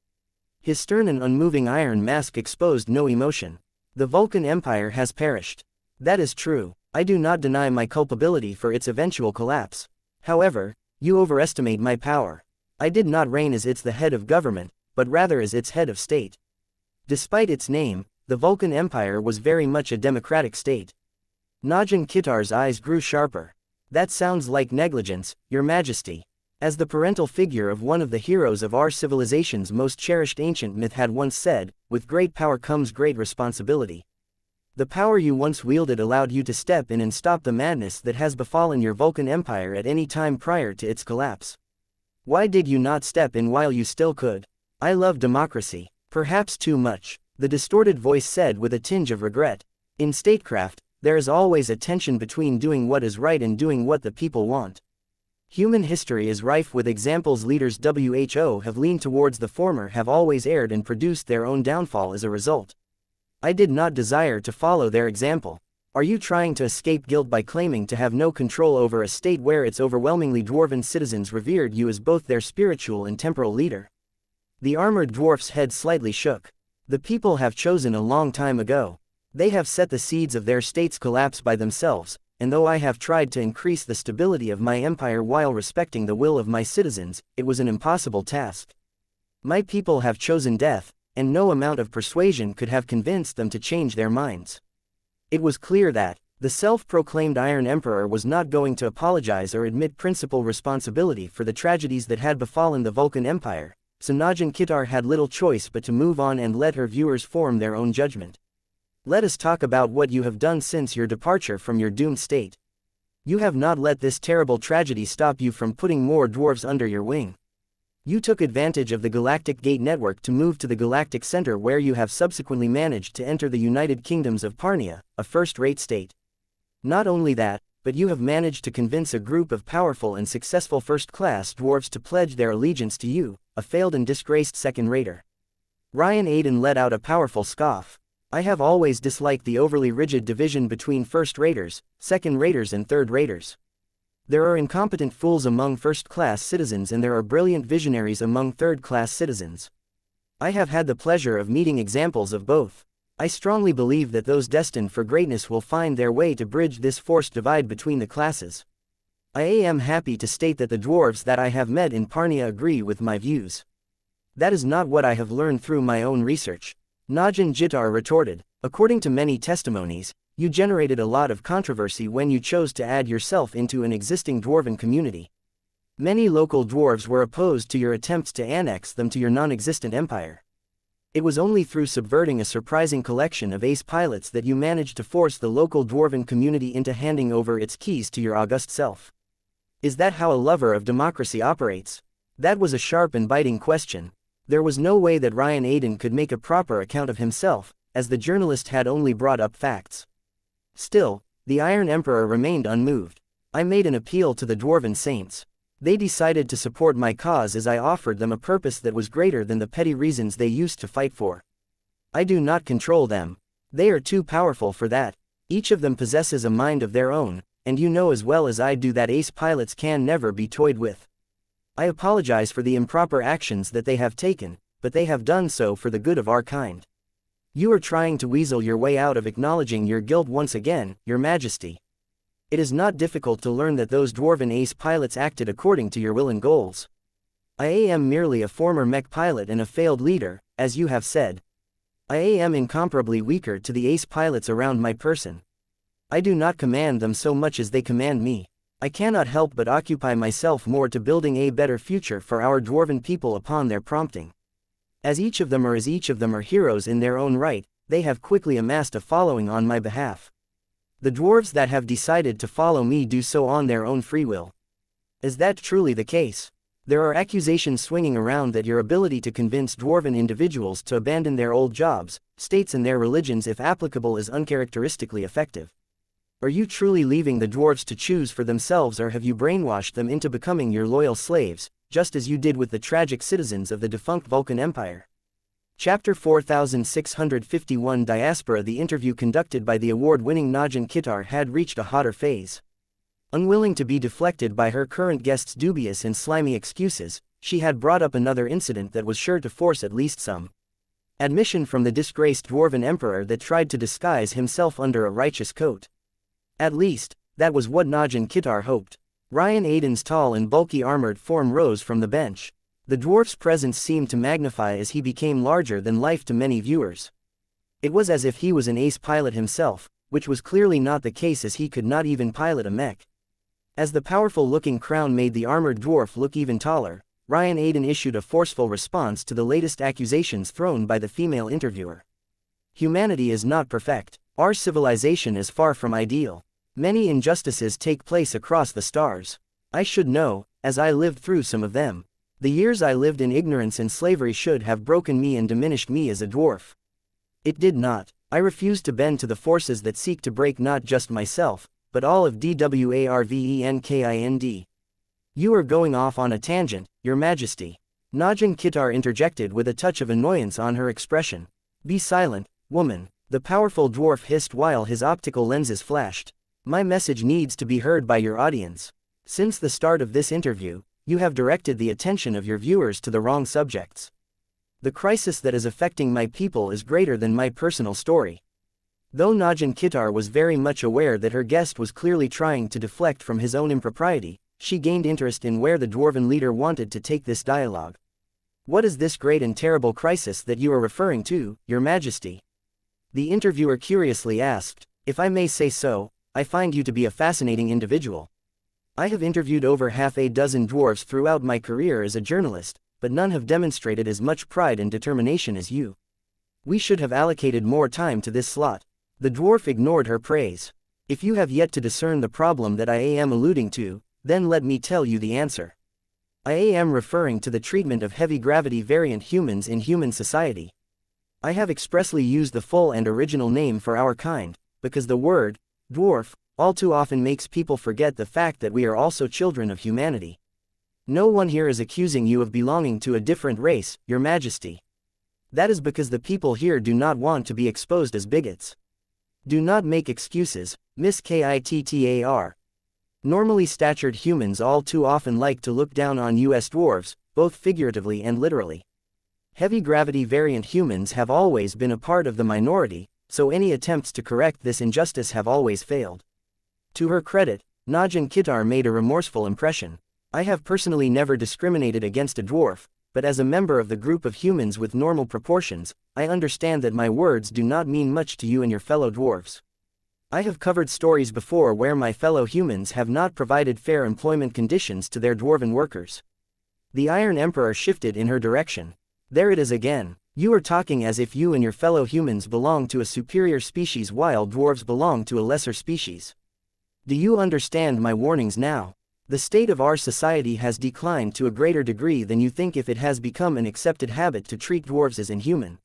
His stern and unmoving iron mask exposed no emotion. The Vulcan Empire has perished. That is true, I do not deny my culpability for its eventual collapse. However, you overestimate my power. I did not reign as the head of government, but rather as its head of state. Despite its name, the Vulcan Empire was very much a democratic state. Najin Kitar's eyes grew sharper. That sounds like negligence, Your Majesty. As the parental figure of one of the heroes of our civilization's most cherished ancient myth had once said, with great power comes great responsibility. The power you once wielded allowed you to step in and stop the madness that has befallen your Vulcan Empire at any time prior to its collapse. Why did you not step in while you still could? I love democracy. Perhaps too much, the distorted voice said with a tinge of regret. In statecraft, there is always a tension between doing what is right and doing what the people want. Human history is rife with examples. Leaders who have leaned towards the former have always erred and produced their own downfall as a result. I did not desire to follow their example. Are you trying to escape guilt by claiming to have no control over a state where its overwhelmingly dwarven citizens revered you as both their spiritual and temporal leader? The armored dwarf's head slightly shook. The people have chosen a long time ago. They have set the seeds of their state's collapse by themselves, and though I have tried to increase the stability of my empire while respecting the will of my citizens, it was an impossible task. My people have chosen death, and no amount of persuasion could have convinced them to change their minds. It was clear that the self-proclaimed Iron Emperor was not going to apologize or admit principal responsibility for the tragedies that had befallen the Vulcan Empire, so Najin Kitar had little choice but to move on and let her viewers form their own judgment. Let us talk about what you have done since your departure from your doomed state. You have not let this terrible tragedy stop you from putting more dwarves under your wing. You took advantage of the Galactic Gate network to move to the Galactic Center, where you have subsequently managed to enter the United Kingdoms of Parnia, a first-rate state. Not only that, but you have managed to convince a group of powerful and successful first-class dwarves to pledge their allegiance to you, a failed and disgraced second-rater. Ryan Aiden let out a powerful scoff. I have always disliked the overly rigid division between first-raters, second-raters and third-raters. There are incompetent fools among first-class citizens and there are brilliant visionaries among third-class citizens. I have had the pleasure of meeting examples of both. I strongly believe that those destined for greatness will find their way to bridge this forced divide between the classes. I am happy to state that the dwarves that I have met in Parnia agree with my views. That is not what I have learned through my own research. Najin Kitar retorted. According to many testimonies, you generated a lot of controversy when you chose to add yourself into an existing dwarven community. Many local dwarves were opposed to your attempts to annex them to your non-existent empire. It was only through subverting a surprising collection of ace pilots that you managed to force the local dwarven community into handing over its keys to your august self. Is that how a lover of democracy operates? That was a sharp and biting question. There was no way that Ryan Aiden could make a proper account of himself, as the journalist had only brought up facts. Still, the Iron Emperor remained unmoved. I made an appeal to the Dwarven Saints. They decided to support my cause as I offered them a purpose that was greater than the petty reasons they used to fight for. I do not control them. They are too powerful for that. Each of them possesses a mind of their own, and you know as well as I do that ace pilots can never be toyed with. I apologize for the improper actions that they have taken, but they have done so for the good of our kind. You are trying to weasel your way out of acknowledging your guilt once again, Your Majesty. It is not difficult to learn that those dwarven ace pilots acted according to your will and goals. I am merely a former mech pilot and a failed leader, as you have said. I am incomparably weaker to the ace pilots around my person. I do not command them so much as they command me. I cannot help but occupy myself more to building a better future for our dwarven people upon their prompting. As each of them are heroes in their own right, they have quickly amassed a following on my behalf. The dwarves that have decided to follow me do so on their own free will. Is that truly the case? There are accusations swinging around that your ability to convince dwarven individuals to abandon their old jobs, states and their religions if applicable is uncharacteristically effective. Are you truly leaving the dwarves to choose for themselves, or have you brainwashed them into becoming your loyal slaves, just as you did with the tragic citizens of the defunct Vulcan Empire? Chapter 4651 Diaspora. The interview conducted by the award-winning Najin Kitar had reached a hotter phase. Unwilling to be deflected by her current guest's dubious and slimy excuses, she had brought up another incident that was sure to force at least some admission from the disgraced dwarven emperor that tried to disguise himself under a righteous coat. At least, that was what Najin Kitar hoped. Ryan Aiden's tall and bulky armored form rose from the bench. The dwarf's presence seemed to magnify as he became larger than life to many viewers. It was as if he was an ace pilot himself, which was clearly not the case as he could not even pilot a mech. As the powerful-looking crown made the armored dwarf look even taller, Ryan Aiden issued a forceful response to the latest accusations thrown by the female interviewer. Humanity is not perfect. Our civilization is far from ideal. Many injustices take place across the stars. I should know, as I lived through some of them. The years I lived in ignorance and slavery should have broken me and diminished me as a dwarf. It did not. I refuse to bend to the forces that seek to break not just myself, but all of Dwarvenkind. You are going off on a tangent, Your Majesty. Najin Kitar interjected with a touch of annoyance on her expression. Be silent, woman, the powerful dwarf hissed while his optical lenses flashed. My message needs to be heard by your audience. Since the start of this interview, you have directed the attention of your viewers to the wrong subjects. The crisis that is affecting my people is greater than my personal story. Though Najin Kitar was very much aware that her guest was clearly trying to deflect from his own impropriety, she gained interest in where the dwarven leader wanted to take this dialogue. What is this great and terrible crisis that you are referring to, Your Majesty? The interviewer curiously asked. If I may say so, I find you to be a fascinating individual. I have interviewed over half a dozen dwarves throughout my career as a journalist, but none have demonstrated as much pride and determination as you. We should have allocated more time to this slot. The dwarf ignored her praise. If you have yet to discern the problem that I am alluding to, then let me tell you the answer. I am referring to the treatment of heavy gravity variant humans in human society. I have expressly used the full and original name for our kind, because the word, dwarf, all too often makes people forget the fact that we are also children of humanity. No one here is accusing you of belonging to a different race, Your Majesty. That is because the people here do not want to be exposed as bigots. Do not make excuses, Miss Kittar. Normally statured humans all too often like to look down on us dwarves, both figuratively and literally. Heavy gravity variant humans have always been a part of the minority, so any attempts to correct this injustice have always failed. To her credit, Najin Kitar made a remorseful impression. I have personally never discriminated against a dwarf, but as a member of the group of humans with normal proportions, I understand that my words do not mean much to you and your fellow dwarves. I have covered stories before where my fellow humans have not provided fair employment conditions to their dwarven workers. The Iron Emperor shifted in her direction. There it is again. You are talking as if you and your fellow humans belong to a superior species while dwarves belong to a lesser species. Do you understand my warnings now? The state of our society has declined to a greater degree than you think if it has become an accepted habit to treat dwarves as inhuman.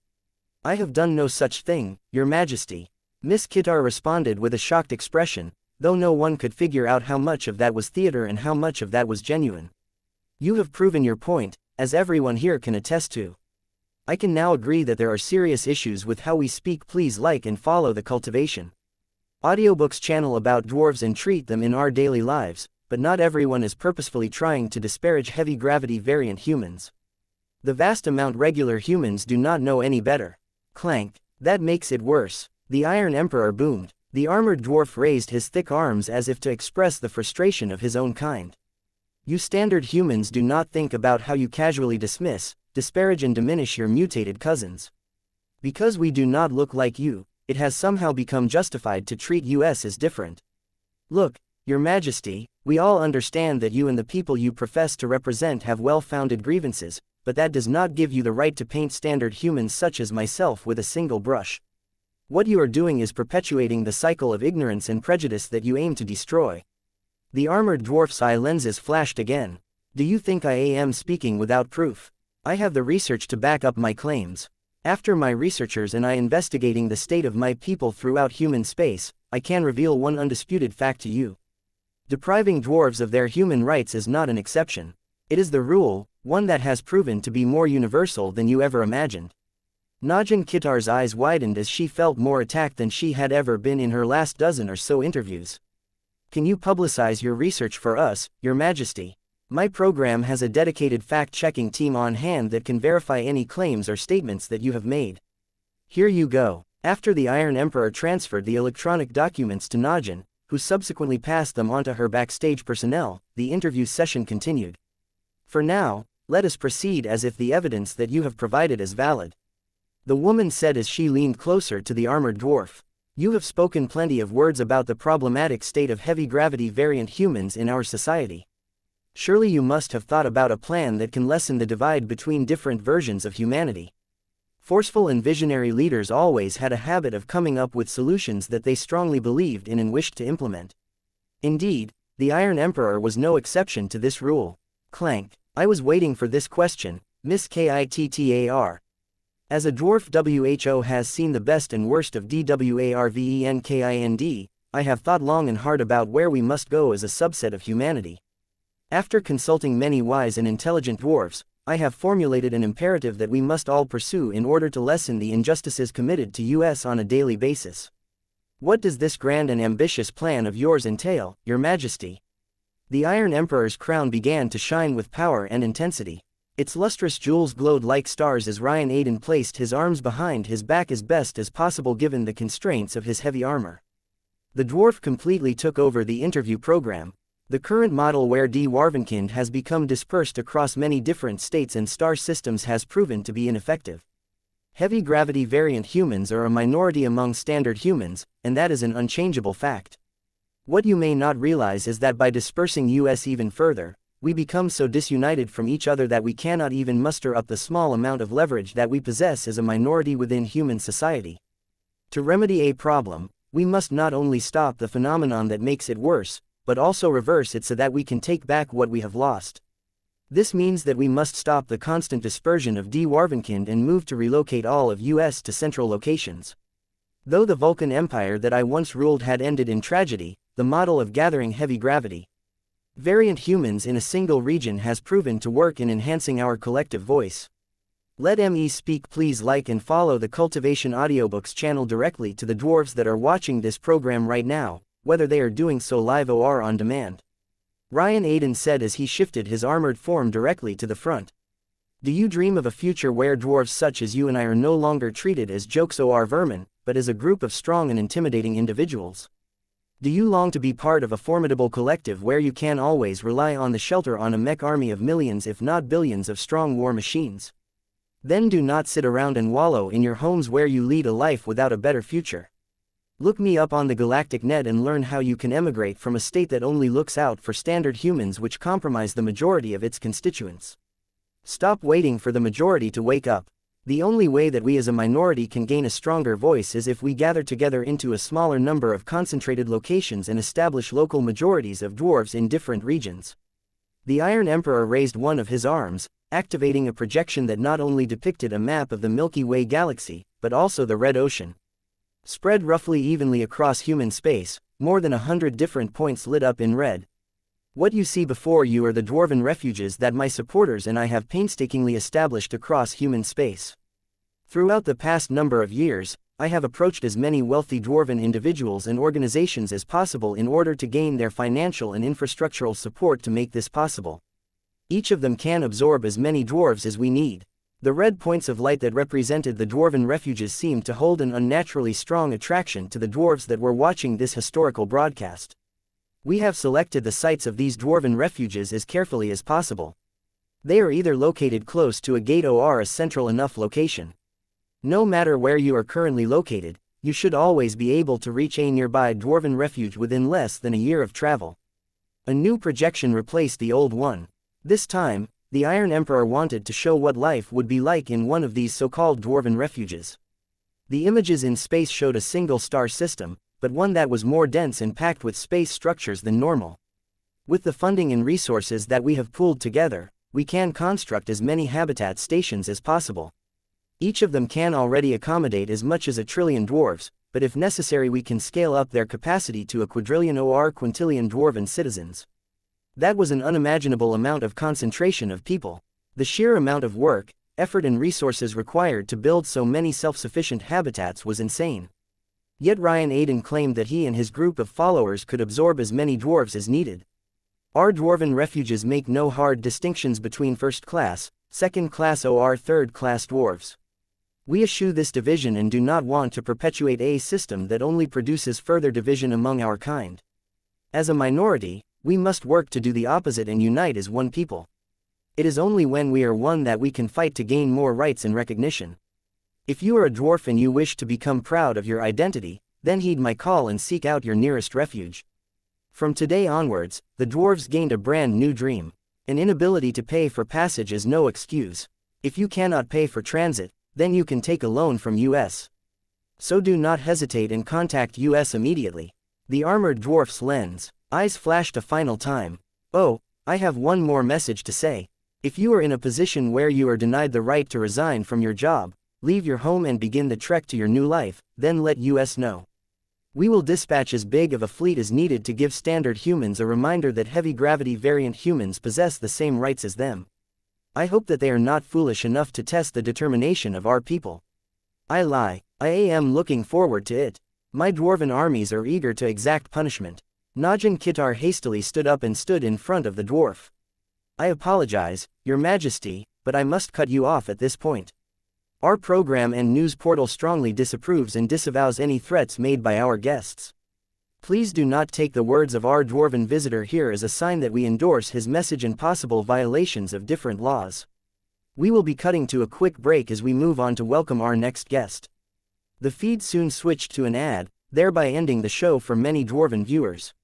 I have done no such thing, Your Majesty. Miss Kitar responded with a shocked expression, though no one could figure out how much of that was theater and how much of that was genuine. You have proven your point, as everyone here can attest to. I can now agree that there are serious issues with how we speak. Please like and follow the Cultivation Audiobooks channel about dwarves and treat them in our daily lives, but not everyone is purposefully trying to disparage heavy gravity variant humans. The vast amount regular humans do not know any better. Clank. That makes it worse. The Iron Emperor boomed. The armored dwarf raised his thick arms as if to express the frustration of his own kind. You standard humans do not think about how you casually dismiss, disparage and diminish your mutated cousins. Because we do not look like you, it has somehow become justified to treat us as different. Look, Your Majesty, we all understand that you and the people you profess to represent have well-founded grievances, but that does not give you the right to paint standard humans such as myself with a single brush. What you are doing is perpetuating the cycle of ignorance and prejudice that you aim to destroy. The armored dwarf's eye lenses flashed again. Do you think I am speaking without proof? I have the research to back up my claims. After my researchers and I investigating the state of my people throughout human space, I can reveal one undisputed fact to you. Depriving dwarves of their human rights is not an exception. It is the rule, one that has proven to be more universal than you ever imagined. Najin Kitar's eyes widened as she felt more attacked than she had ever been in her last dozen or so interviews. Can you publicize your research for us, Your Majesty? My program has a dedicated fact-checking team on hand that can verify any claims or statements that you have made. Here you go. After the Iron Emperor transferred the electronic documents to Najin, who subsequently passed them on to her backstage personnel, the interview session continued. For now, let us proceed as if the evidence that you have provided is valid. The woman said as she leaned closer to the armored dwarf. You have spoken plenty of words about the problematic state of heavy gravity variant humans in our society. Surely you must have thought about a plan that can lessen the divide between different versions of humanity. Forceful and visionary leaders always had a habit of coming up with solutions that they strongly believed in and wished to implement. Indeed, the Iron Emperor was no exception to this rule. Clank. I was waiting for this question, Miss Kittar. As a dwarf WHO has seen the best and worst of dwarvenkind, I have thought long and hard about where we must go as a subset of humanity. After consulting many wise and intelligent dwarves, I have formulated an imperative that we must all pursue in order to lessen the injustices committed to us on a daily basis. What does this grand and ambitious plan of yours entail, Your Majesty? The Iron Emperor's crown began to shine with power and intensity. Its lustrous jewels glowed like stars as Ryan Aiden placed his arms behind his back as best as possible given the constraints of his heavy armor. The dwarf completely took over the interview program. The current model where dwarvenkind has become dispersed across many different states and star systems has proven to be ineffective. Heavy gravity variant humans are a minority among standard humans, and that is an unchangeable fact. What you may not realize is that by dispersing us even further, we become so disunited from each other that we cannot even muster up the small amount of leverage that we possess as a minority within human society. To remedy a problem, we must not only stop the phenomenon that makes it worse, but also reverse it so that we can take back what we have lost. This means that we must stop the constant dispersion of dwarvenkind and move to relocate all of us to central locations. Though the Vulcan Empire that I once ruled had ended in tragedy, the model of gathering heavy gravity variant humans in a single region has proven to work in enhancing our collective voice. Let me speak. Please like and follow the Cultivation Audiobooks channel directly to the dwarves that are watching this program right now, whether they are doing so live or on demand. Ryan Aiden said as he shifted his armored form directly to the front. Do you dream of a future where dwarves such as you and I are no longer treated as jokes or vermin, but as a group of strong and intimidating individuals? Do you long to be part of a formidable collective where you can always rely on the shelter on a mech army of millions if not billions of strong war machines? Then do not sit around and wallow in your homes where you lead a life without a better future. Look me up on the galactic net and learn how you can emigrate from a state that only looks out for standard humans which compromise the majority of its constituents. Stop waiting for the majority to wake up. The only way that we as a minority can gain a stronger voice is if we gather together into a smaller number of concentrated locations and establish local majorities of dwarves in different regions. The Iron Emperor raised one of his arms, activating a projection that not only depicted a map of the Milky Way galaxy, but also the Red Ocean. Spread roughly evenly across human space, more than 100 different points lit up in red. What you see before you are the dwarven refuges that my supporters and I have painstakingly established across human space. Throughout the past number of years, I have approached as many wealthy dwarven individuals and organizations as possible in order to gain their financial and infrastructural support to make this possible. Each of them can absorb as many dwarves as we need. The red points of light that represented the dwarven refuges seemed to hold an unnaturally strong attraction to the dwarves that were watching this historical broadcast. We have selected the sites of these dwarven refuges as carefully as possible. They are either located close to a gate or a central enough location. No matter where you are currently located, you should always be able to reach a nearby dwarven refuge within less than a year of travel. A new projection replaced the old one. This time, the Iron Emperor wanted to show what life would be like in one of these so-called dwarven refuges. The images in space showed a single star system, but one that was more dense and packed with space structures than normal. With the funding and resources that we have pooled together, we can construct as many habitat stations as possible. Each of them can already accommodate as much as 1 trillion dwarves, but if necessary we can scale up their capacity to a quadrillion or quintillion dwarven citizens. That was an unimaginable amount of concentration of people. The sheer amount of work, effort and resources required to build so many self-sufficient habitats was insane. Yet Ryan Aiden claimed that he and his group of followers could absorb as many dwarves as needed. Our dwarven refuges make no hard distinctions between first class, second class or third class dwarves. We eschew this division and do not want to perpetuate a system that only produces further division among our kind. As a minority, we must work to do the opposite and unite as one people. It is only when we are one that we can fight to gain more rights and recognition. If you are a dwarf and you wish to become proud of your identity, then heed my call and seek out your nearest refuge. From today onwards, the dwarves gained a brand new dream. An inability to pay for passage is no excuse. If you cannot pay for transit, then you can take a loan from US. So do not hesitate and contact US immediately. The armored dwarf's lens, eyes flashed a final time. Oh, I have one more message to say. If you are in a position where you are denied the right to resign from your job, leave your home and begin the trek to your new life, then let US know. We will dispatch as big of a fleet as needed to give standard humans a reminder that heavy gravity variant humans possess the same rights as them. I hope that they are not foolish enough to test the determination of our people. I lie, I am looking forward to it. My dwarven armies are eager to exact punishment. Najin Kitar hastily stood up and stood in front of the dwarf. I apologize, Your Majesty, but I must cut you off at this point. Our program and news portal strongly disapproves and disavows any threats made by our guests. Please do not take the words of our dwarven visitor here as a sign that we endorse his message and possible violations of different laws. We will be cutting to a quick break as we move on to welcome our next guest. The feed soon switched to an ad, thereby ending the show for many dwarven viewers.